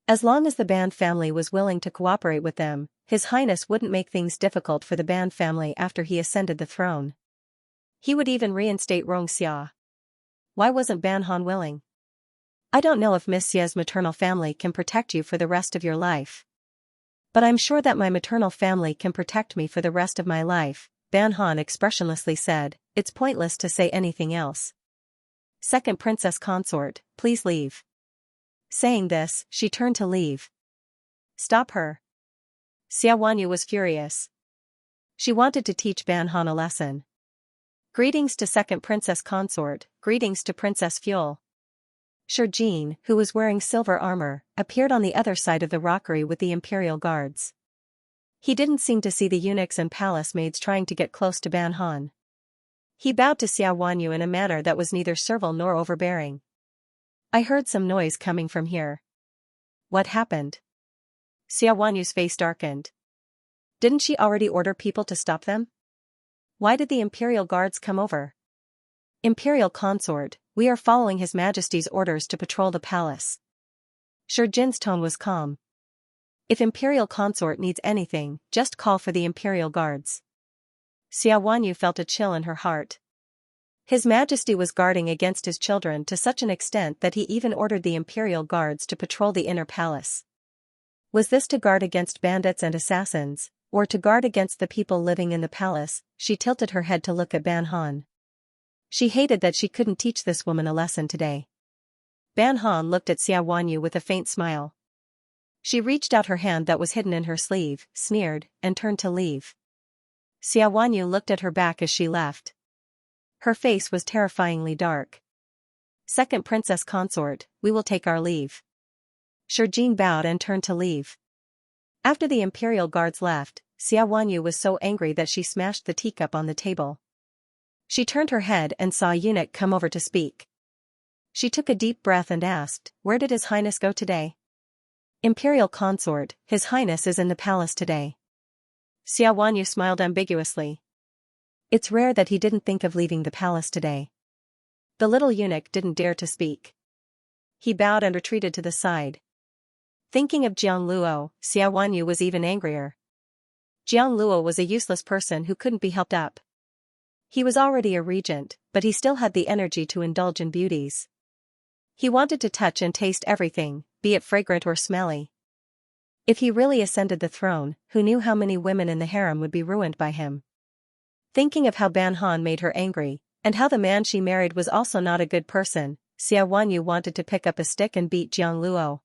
As long as the Ban family was willing to cooperate with them, His Highness wouldn't make things difficult for the Ban family after he ascended the throne. He would even reinstate Xianxia. Why wasn't Ban Han willing? I don't know if Miss Xia's maternal family can protect you for the rest of your life. But I'm sure that my maternal family can protect me for the rest of my life, Ban Han expressionlessly said. It's pointless to say anything else. Second princess consort, please leave. Saying this, she turned to leave. Stop her. Xia Wanyu was furious. She wanted to teach Ban Han a lesson. Greetings to second princess consort, greetings to Princess Fuel. Shi Jin, who was wearing silver armor, appeared on the other side of the rockery with the imperial guards. He didn't seem to see the eunuchs and palace maids trying to get close to Ban Han. He bowed to Xia Wanyu in a manner that was neither servile nor overbearing. I heard some noise coming from here. What happened? Xia Wanyu's face darkened. Didn't she already order people to stop them? Why did the imperial guards come over? Imperial consort, we are following His Majesty's orders to patrol the palace. Shi Jin's tone was calm. If imperial consort needs anything, just call for the imperial guards. Xia Wanyu felt a chill in her heart. His Majesty was guarding against his children to such an extent that he even ordered the imperial guards to patrol the inner palace. Was this to guard against bandits and assassins, or to guard against the people living in the palace? She tilted her head to look at Ban Han. She hated that she couldn't teach this woman a lesson today. Ban Han looked at Xia Wanyu with a faint smile. She reached out her hand that was hidden in her sleeve, sneered, and turned to leave. Xia Wanyu looked at her back as she left. Her face was terrifyingly dark. Second princess consort, we will take our leave. Shurjin bowed and turned to leave. After the imperial guards left, Xiaowanyu was so angry that she smashed the teacup on the table. She turned her head and saw a eunuch come over to speak. She took a deep breath and asked, "Where did His Highness go today?" "Imperial consort, His Highness is in the palace today." Xiaowanyu smiled ambiguously. It's rare that he didn't think of leaving the palace today. The little eunuch didn't dare to speak. He bowed and retreated to the side. Thinking of Jiang Luo, Xiaowanyu was even angrier. Jiang Luo was a useless person who couldn't be helped up. He was already a regent, but he still had the energy to indulge in beauties. He wanted to touch and taste everything, be it fragrant or smelly. If he really ascended the throne, who knew how many women in the harem would be ruined by him? Thinking of how Ban Han made her angry, and how the man she married was also not a good person, Xiaowanyu wanted to pick up a stick and beat Jiang Luo.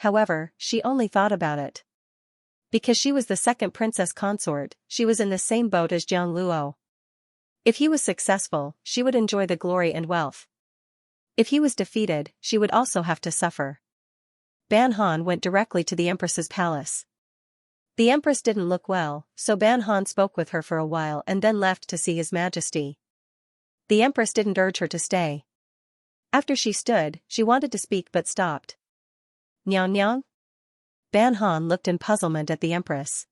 However, she only thought about it. Because she was the second princess consort, she was in the same boat as Jiang Luo. If he was successful, she would enjoy the glory and wealth. If he was defeated, she would also have to suffer. Ban Han went directly to the Empress's palace. The Empress didn't look well, so Ban Han spoke with her for a while and then left to see His Majesty. The Empress didn't urge her to stay. After she stood, she wanted to speak but stopped. "Nyang Nyang?" Ban Han looked in puzzlement at the Empress.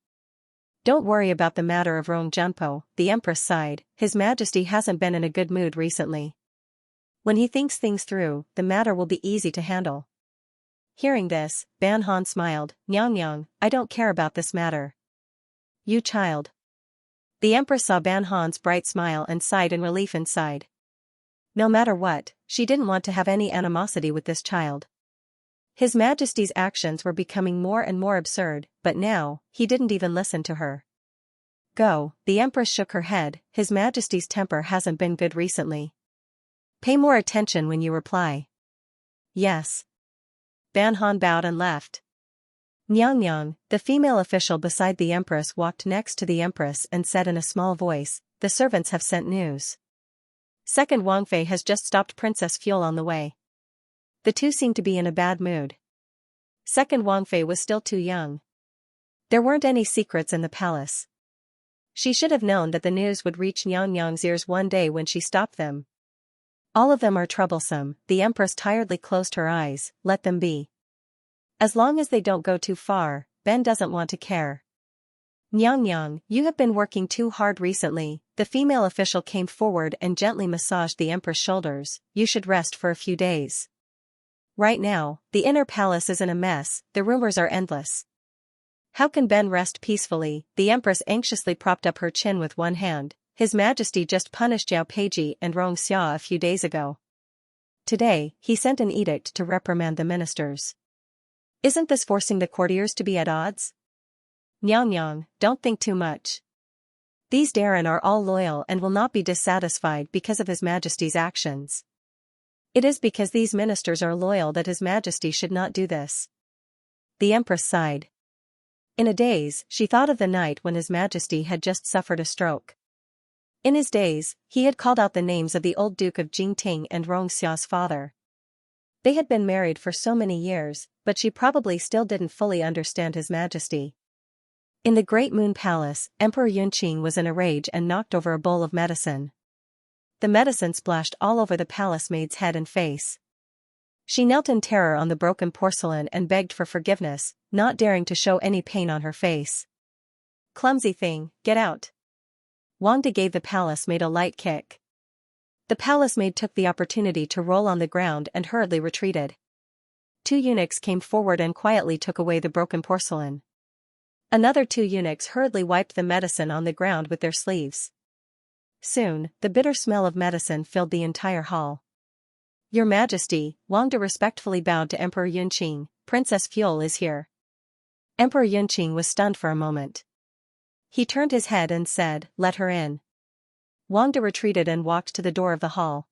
"Don't worry about the matter of Rong Junpo," the Empress sighed. "His Majesty hasn't been in a good mood recently. When he thinks things through, the matter will be easy to handle." Hearing this, Ban Han smiled. "Nyang Nyang, I don't care about this matter." "You child." The Empress saw Ban Han's bright smile and sighed in relief inside. No matter what, she didn't want to have any animosity with this child. His Majesty's actions were becoming more and more absurd, but now, he didn't even listen to her. "Go," the Empress shook her head. "His Majesty's temper hasn't been good recently. Pay more attention when you reply." "Yes." Ban Han bowed and left. Nyang Nyang, the female official beside the Empress, walked next to the Empress and said in a small voice, "The servants have sent news. Second Wang Fei has just stopped Princess Fuel on the way." The two seemed to be in a bad mood. Second Wang Fei was still too young. There weren't any secrets in the palace. She should have known that the news would reach Nyang Nyang's ears one day when she stopped them. All of them are troublesome, the Empress tiredly closed her eyes. Let them be. As long as they don't go too far, Ben doesn't want to care. "Nyang Nyang, you have been working too hard recently." The female official came forward and gently massaged the Empress' shoulders. "You should rest for a few days. Right now, the inner palace is in a mess, the rumors are endless. How can Ben rest peacefully?" The Empress anxiously propped up her chin with one hand. "His Majesty just punished Zhao Peiji and Rong Xia a few days ago. Today, he sent an edict to reprimand the ministers. Isn't this forcing the courtiers to be at odds?" "Nyang Nyang, don't think too much. These Darren are all loyal and will not be dissatisfied because of His Majesty's actions. It is because these ministers are loyal that His Majesty should not do this." The Empress sighed. In a daze, she thought of the night when His Majesty had just suffered a stroke. In his days, he had called out the names of the old Duke of Jingting and Rong Xia's father. They had been married for so many years, but she probably still didn't fully understand His Majesty. In the Great Moon Palace, Emperor Yunqing was in a rage and knocked over a bowl of medicine. The medicine splashed all over the palace maid's head and face. She knelt in terror on the broken porcelain and begged for forgiveness, not daring to show any pain on her face. "Clumsy thing, get out." Wang De gave the palace maid a light kick. The palace maid took the opportunity to roll on the ground and hurriedly retreated. Two eunuchs came forward and quietly took away the broken porcelain. Another two eunuchs hurriedly wiped the medicine on the ground with their sleeves. Soon, the bitter smell of medicine filled the entire hall. "Your Majesty," Wang De respectfully bowed to Emperor Yunqing, "Princess Fuel is here." Emperor Yunqing was stunned for a moment. He turned his head and said, "Let her in." Wang De retreated and walked to the door of the hall.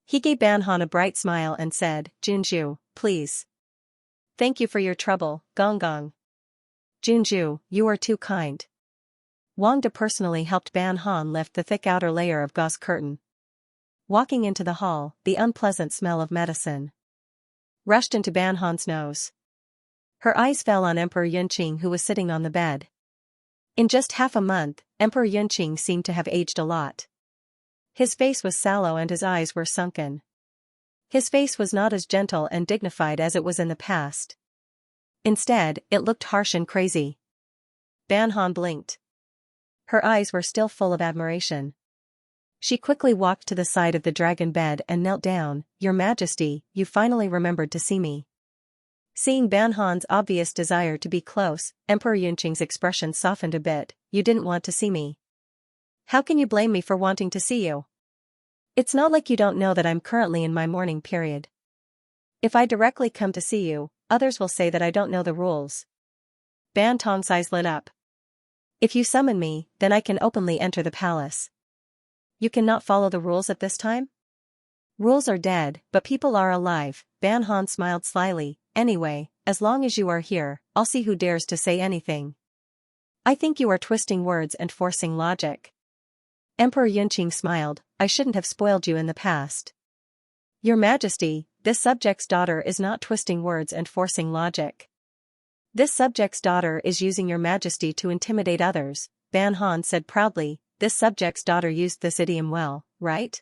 He gave Ban Han a bright smile and said, "Junju, please. Thank you for your trouble, Gong Gong." "Junju, you are too kind." Wang De personally helped Ban Han lift the thick outer layer of gauze curtain. Walking into the hall, the unpleasant smell of medicine rushed into Ban Han's nose. Her eyes fell on Emperor Yunqing, who was sitting on the bed. In just half a month, Emperor Yunqing seemed to have aged a lot. His face was sallow and his eyes were sunken. His face was not as gentle and dignified as it was in the past. Instead, it looked harsh and crazy. Ban Han blinked. Her eyes were still full of admiration. She quickly walked to the side of the dragon bed and knelt down. "Your Majesty, you finally remembered to see me." Seeing Ban Han's obvious desire to be close, Emperor Yunqing's expression softened a bit. "You didn't want to see me. How can you blame me for wanting to see you? It's not like you don't know that I'm currently in my mourning period. If I directly come to see you, others will say that I don't know the rules." Ban Tong's eyes lit up. "If you summon me, then I can openly enter the palace. You cannot follow the rules at this time? Rules are dead, but people are alive." Ban Han smiled slyly. "Anyway, as long as you are here, I'll see who dares to say anything." "I think you are twisting words and forcing logic." Emperor Yunqing smiled. "I shouldn't have spoiled you in the past." "Your Majesty, this subject's daughter is not twisting words and forcing logic. This subject's daughter is using your Majesty to intimidate others," Ban Han said proudly. "This subject's daughter used this idiom well, right?"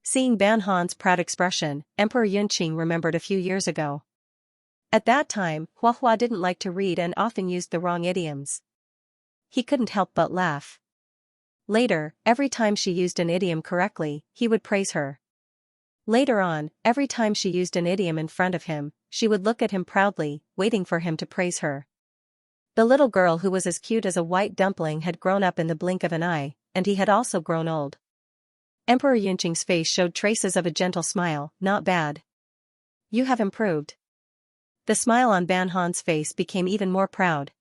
Seeing Ban Han's proud expression, Emperor Yunqing remembered a few years ago. At that time, Hua didn't like to read and often used the wrong idioms. He couldn't help but laugh. Later, every time she used an idiom correctly, he would praise her. Later on, every time she used an idiom in front of him, she would look at him proudly, waiting for him to praise her. The little girl who was as cute as a white dumpling had grown up in the blink of an eye, and he had also grown old. Emperor Yunqing's face showed traces of a gentle smile. "Not bad. You have improved." The smile on Ban Han's face became even more proud.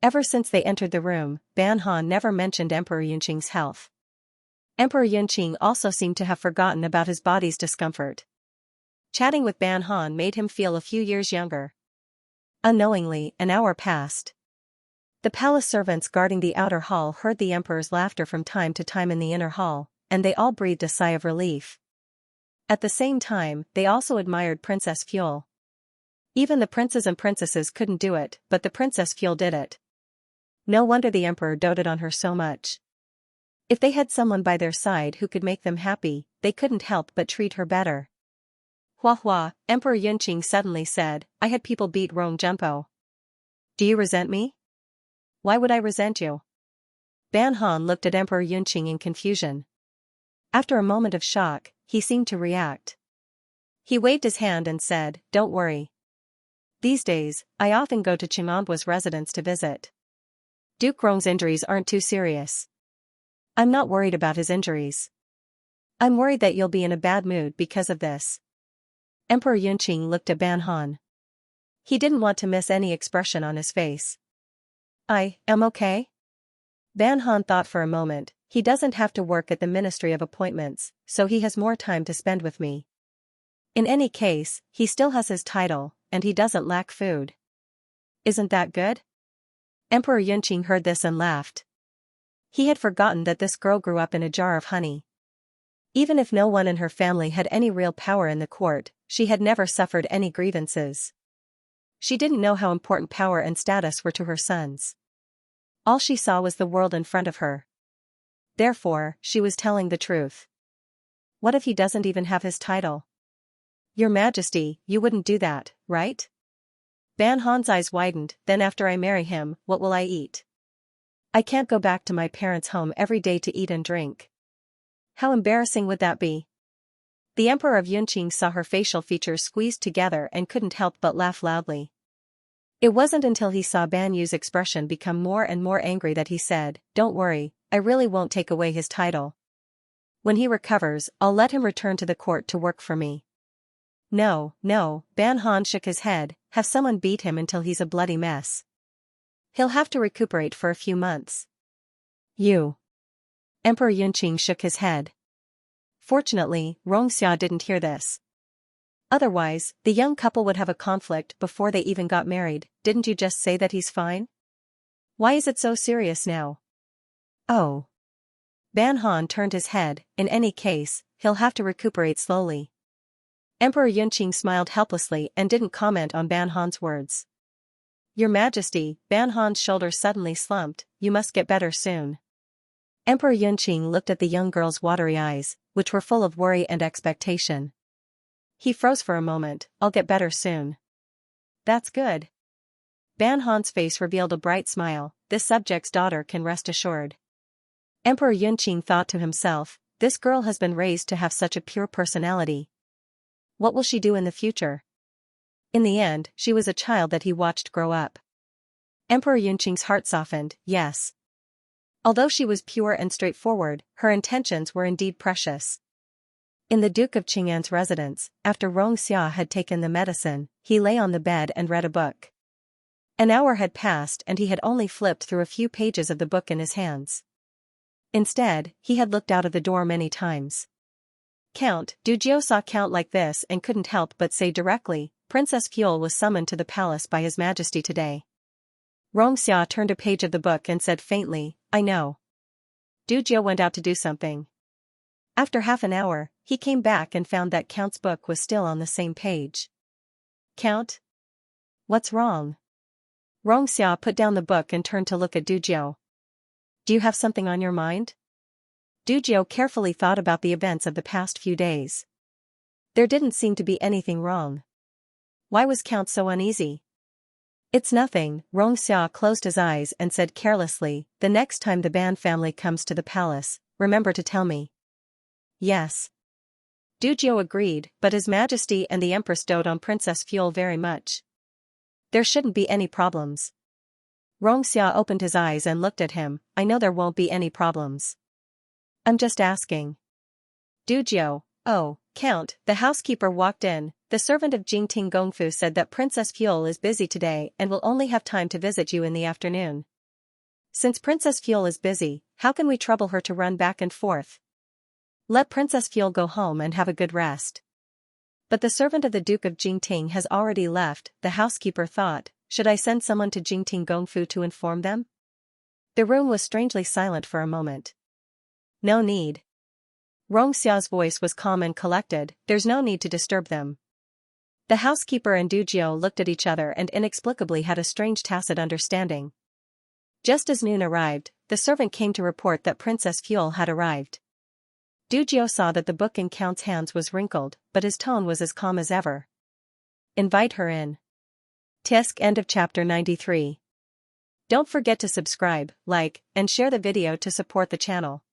Ever since they entered the room, Ban Han never mentioned Emperor Yunqing's health. Emperor Yunqing also seemed to have forgotten about his body's discomfort. Chatting with Ban Han made him feel a few years younger. Unknowingly, an hour passed. The palace servants guarding the outer hall heard the emperor's laughter from time to time in the inner hall, and they all breathed a sigh of relief. At the same time, they also admired Princess Fuel. Even the princes and princesses couldn't do it, but the Princess Fuel did it. No wonder the emperor doted on her so much. If they had someone by their side who could make them happy, they couldn't help but treat her better. "Hua," Emperor Yunqing suddenly said, "I had people beat Rong Jumpo. Do you resent me?" "Why would I resent you?" Ban Han looked at Emperor Yunqing in confusion. After a moment of shock, he seemed to react. He waved his hand and said, "Don't worry. These days, I often go to Qing'anhua's residence to visit. Duke Rong's injuries aren't too serious. I'm not worried about his injuries. I'm worried that you'll be in a bad mood because of this." Emperor Yunqing looked at Ban Han. He didn't want to miss any expression on his face. "I am okay?" Ban Han thought for a moment. "He doesn't have to work at the Ministry of Appointments, so he has more time to spend with me. In any case, he still has his title, and he doesn't lack food. Isn't that good?" Emperor Yunqing heard this and laughed. He had forgotten that this girl grew up in a jar of honey. Even if no one in her family had any real power in the court, she had never suffered any grievances. She didn't know how important power and status were to her sons. All she saw was the world in front of her. Therefore, she was telling the truth. What if he doesn't even have his title? "Your Majesty, you wouldn't do that, right?" Ban Han's eyes widened. "Then after I marry him, what will I eat? I can't go back to my parents' home every day to eat and drink. How embarrassing would that be?" The Emperor of Yunqing saw her facial features squeezed together and couldn't help but laugh loudly. It wasn't until he saw Ban Yu's expression become more and more angry that he said, "Don't worry, I really won't take away his title. When he recovers, I'll let him return to the court to work for me." No, Ban Han shook his head. "Have someone beat him until he's a bloody mess. He'll have to recuperate for a few months." "You." Emperor Yunqing shook his head. Fortunately, Xianxia didn't hear this. Otherwise, the young couple would have a conflict before they even got married. "Didn't you just say that he's fine? Why is it so serious now?" Oh. Ban Han turned his head. In any case, he'll have to recuperate slowly. Emperor Yunqing smiled helplessly and didn't comment on Ban Han's words. Your Majesty, Ban Han's shoulders suddenly slumped, you must get better soon. Emperor Yunqing looked at the young girl's watery eyes, which were full of worry and expectation. He froze for a moment. I'll get better soon. That's good. Ban Han's face revealed a bright smile. This subject's daughter can rest assured. Emperor Yunqing thought to himself, this girl has been raised to have such a pure personality. What will she do in the future? In the end, she was a child that he watched grow up. Emperor Yunqing's heart softened, yes. Although she was pure and straightforward, her intentions were indeed precious. In the Duke of Chang'an's residence, after Xianxia had taken the medicine, he lay on the bed and read a book. An hour had passed and he had only flipped through a few pages of the book in his hands. Instead, he had looked out of the door many times. Count Dujio saw Count like this and couldn't help but say directly, Princess Fuel was summoned to the palace by His Majesty today. Xianxia turned a page of the book and said faintly, I know. Dujio went out to do something. After half an hour, he came back and found that Count's book was still on the same page. Count? What's wrong? Xianxia put down the book and turned to look at Dujio. Do you have something on your mind? Dujio carefully thought about the events of the past few days. There didn't seem to be anything wrong. Why was Count so uneasy? It's nothing, Xianxia closed his eyes and said carelessly, the next time the Ban family comes to the palace, remember to tell me. Yes. Dujio agreed, but His Majesty and the Empress dote on Princess Fuel very much. There shouldn't be any problems. Xianxia opened his eyes and looked at him, I know there won't be any problems. I'm just asking. Dujio, oh, Count, the housekeeper walked in. The servant of Jingting Gongfu said that Princess Fuel is busy today and will only have time to visit you in the afternoon. Since Princess Fuel is busy, how can we trouble her to run back and forth? Let Princess Fuel go home and have a good rest. But the servant of the Duke of Jingting has already left, the housekeeper thought, should I send someone to Jingting Gongfu to inform them? The room was strangely silent for a moment. No need. Xia's voice was calm and collected, there's no need to disturb them. The housekeeper and Dujio looked at each other and inexplicably had a strange tacit understanding. Just as noon arrived, the servant came to report that Princess Fuel had arrived. Dujio saw that the book in Count's hands was wrinkled, but his tone was as calm as ever. Invite her in. Tisk. End of chapter 93. Don't forget to subscribe, like, and share the video to support the channel.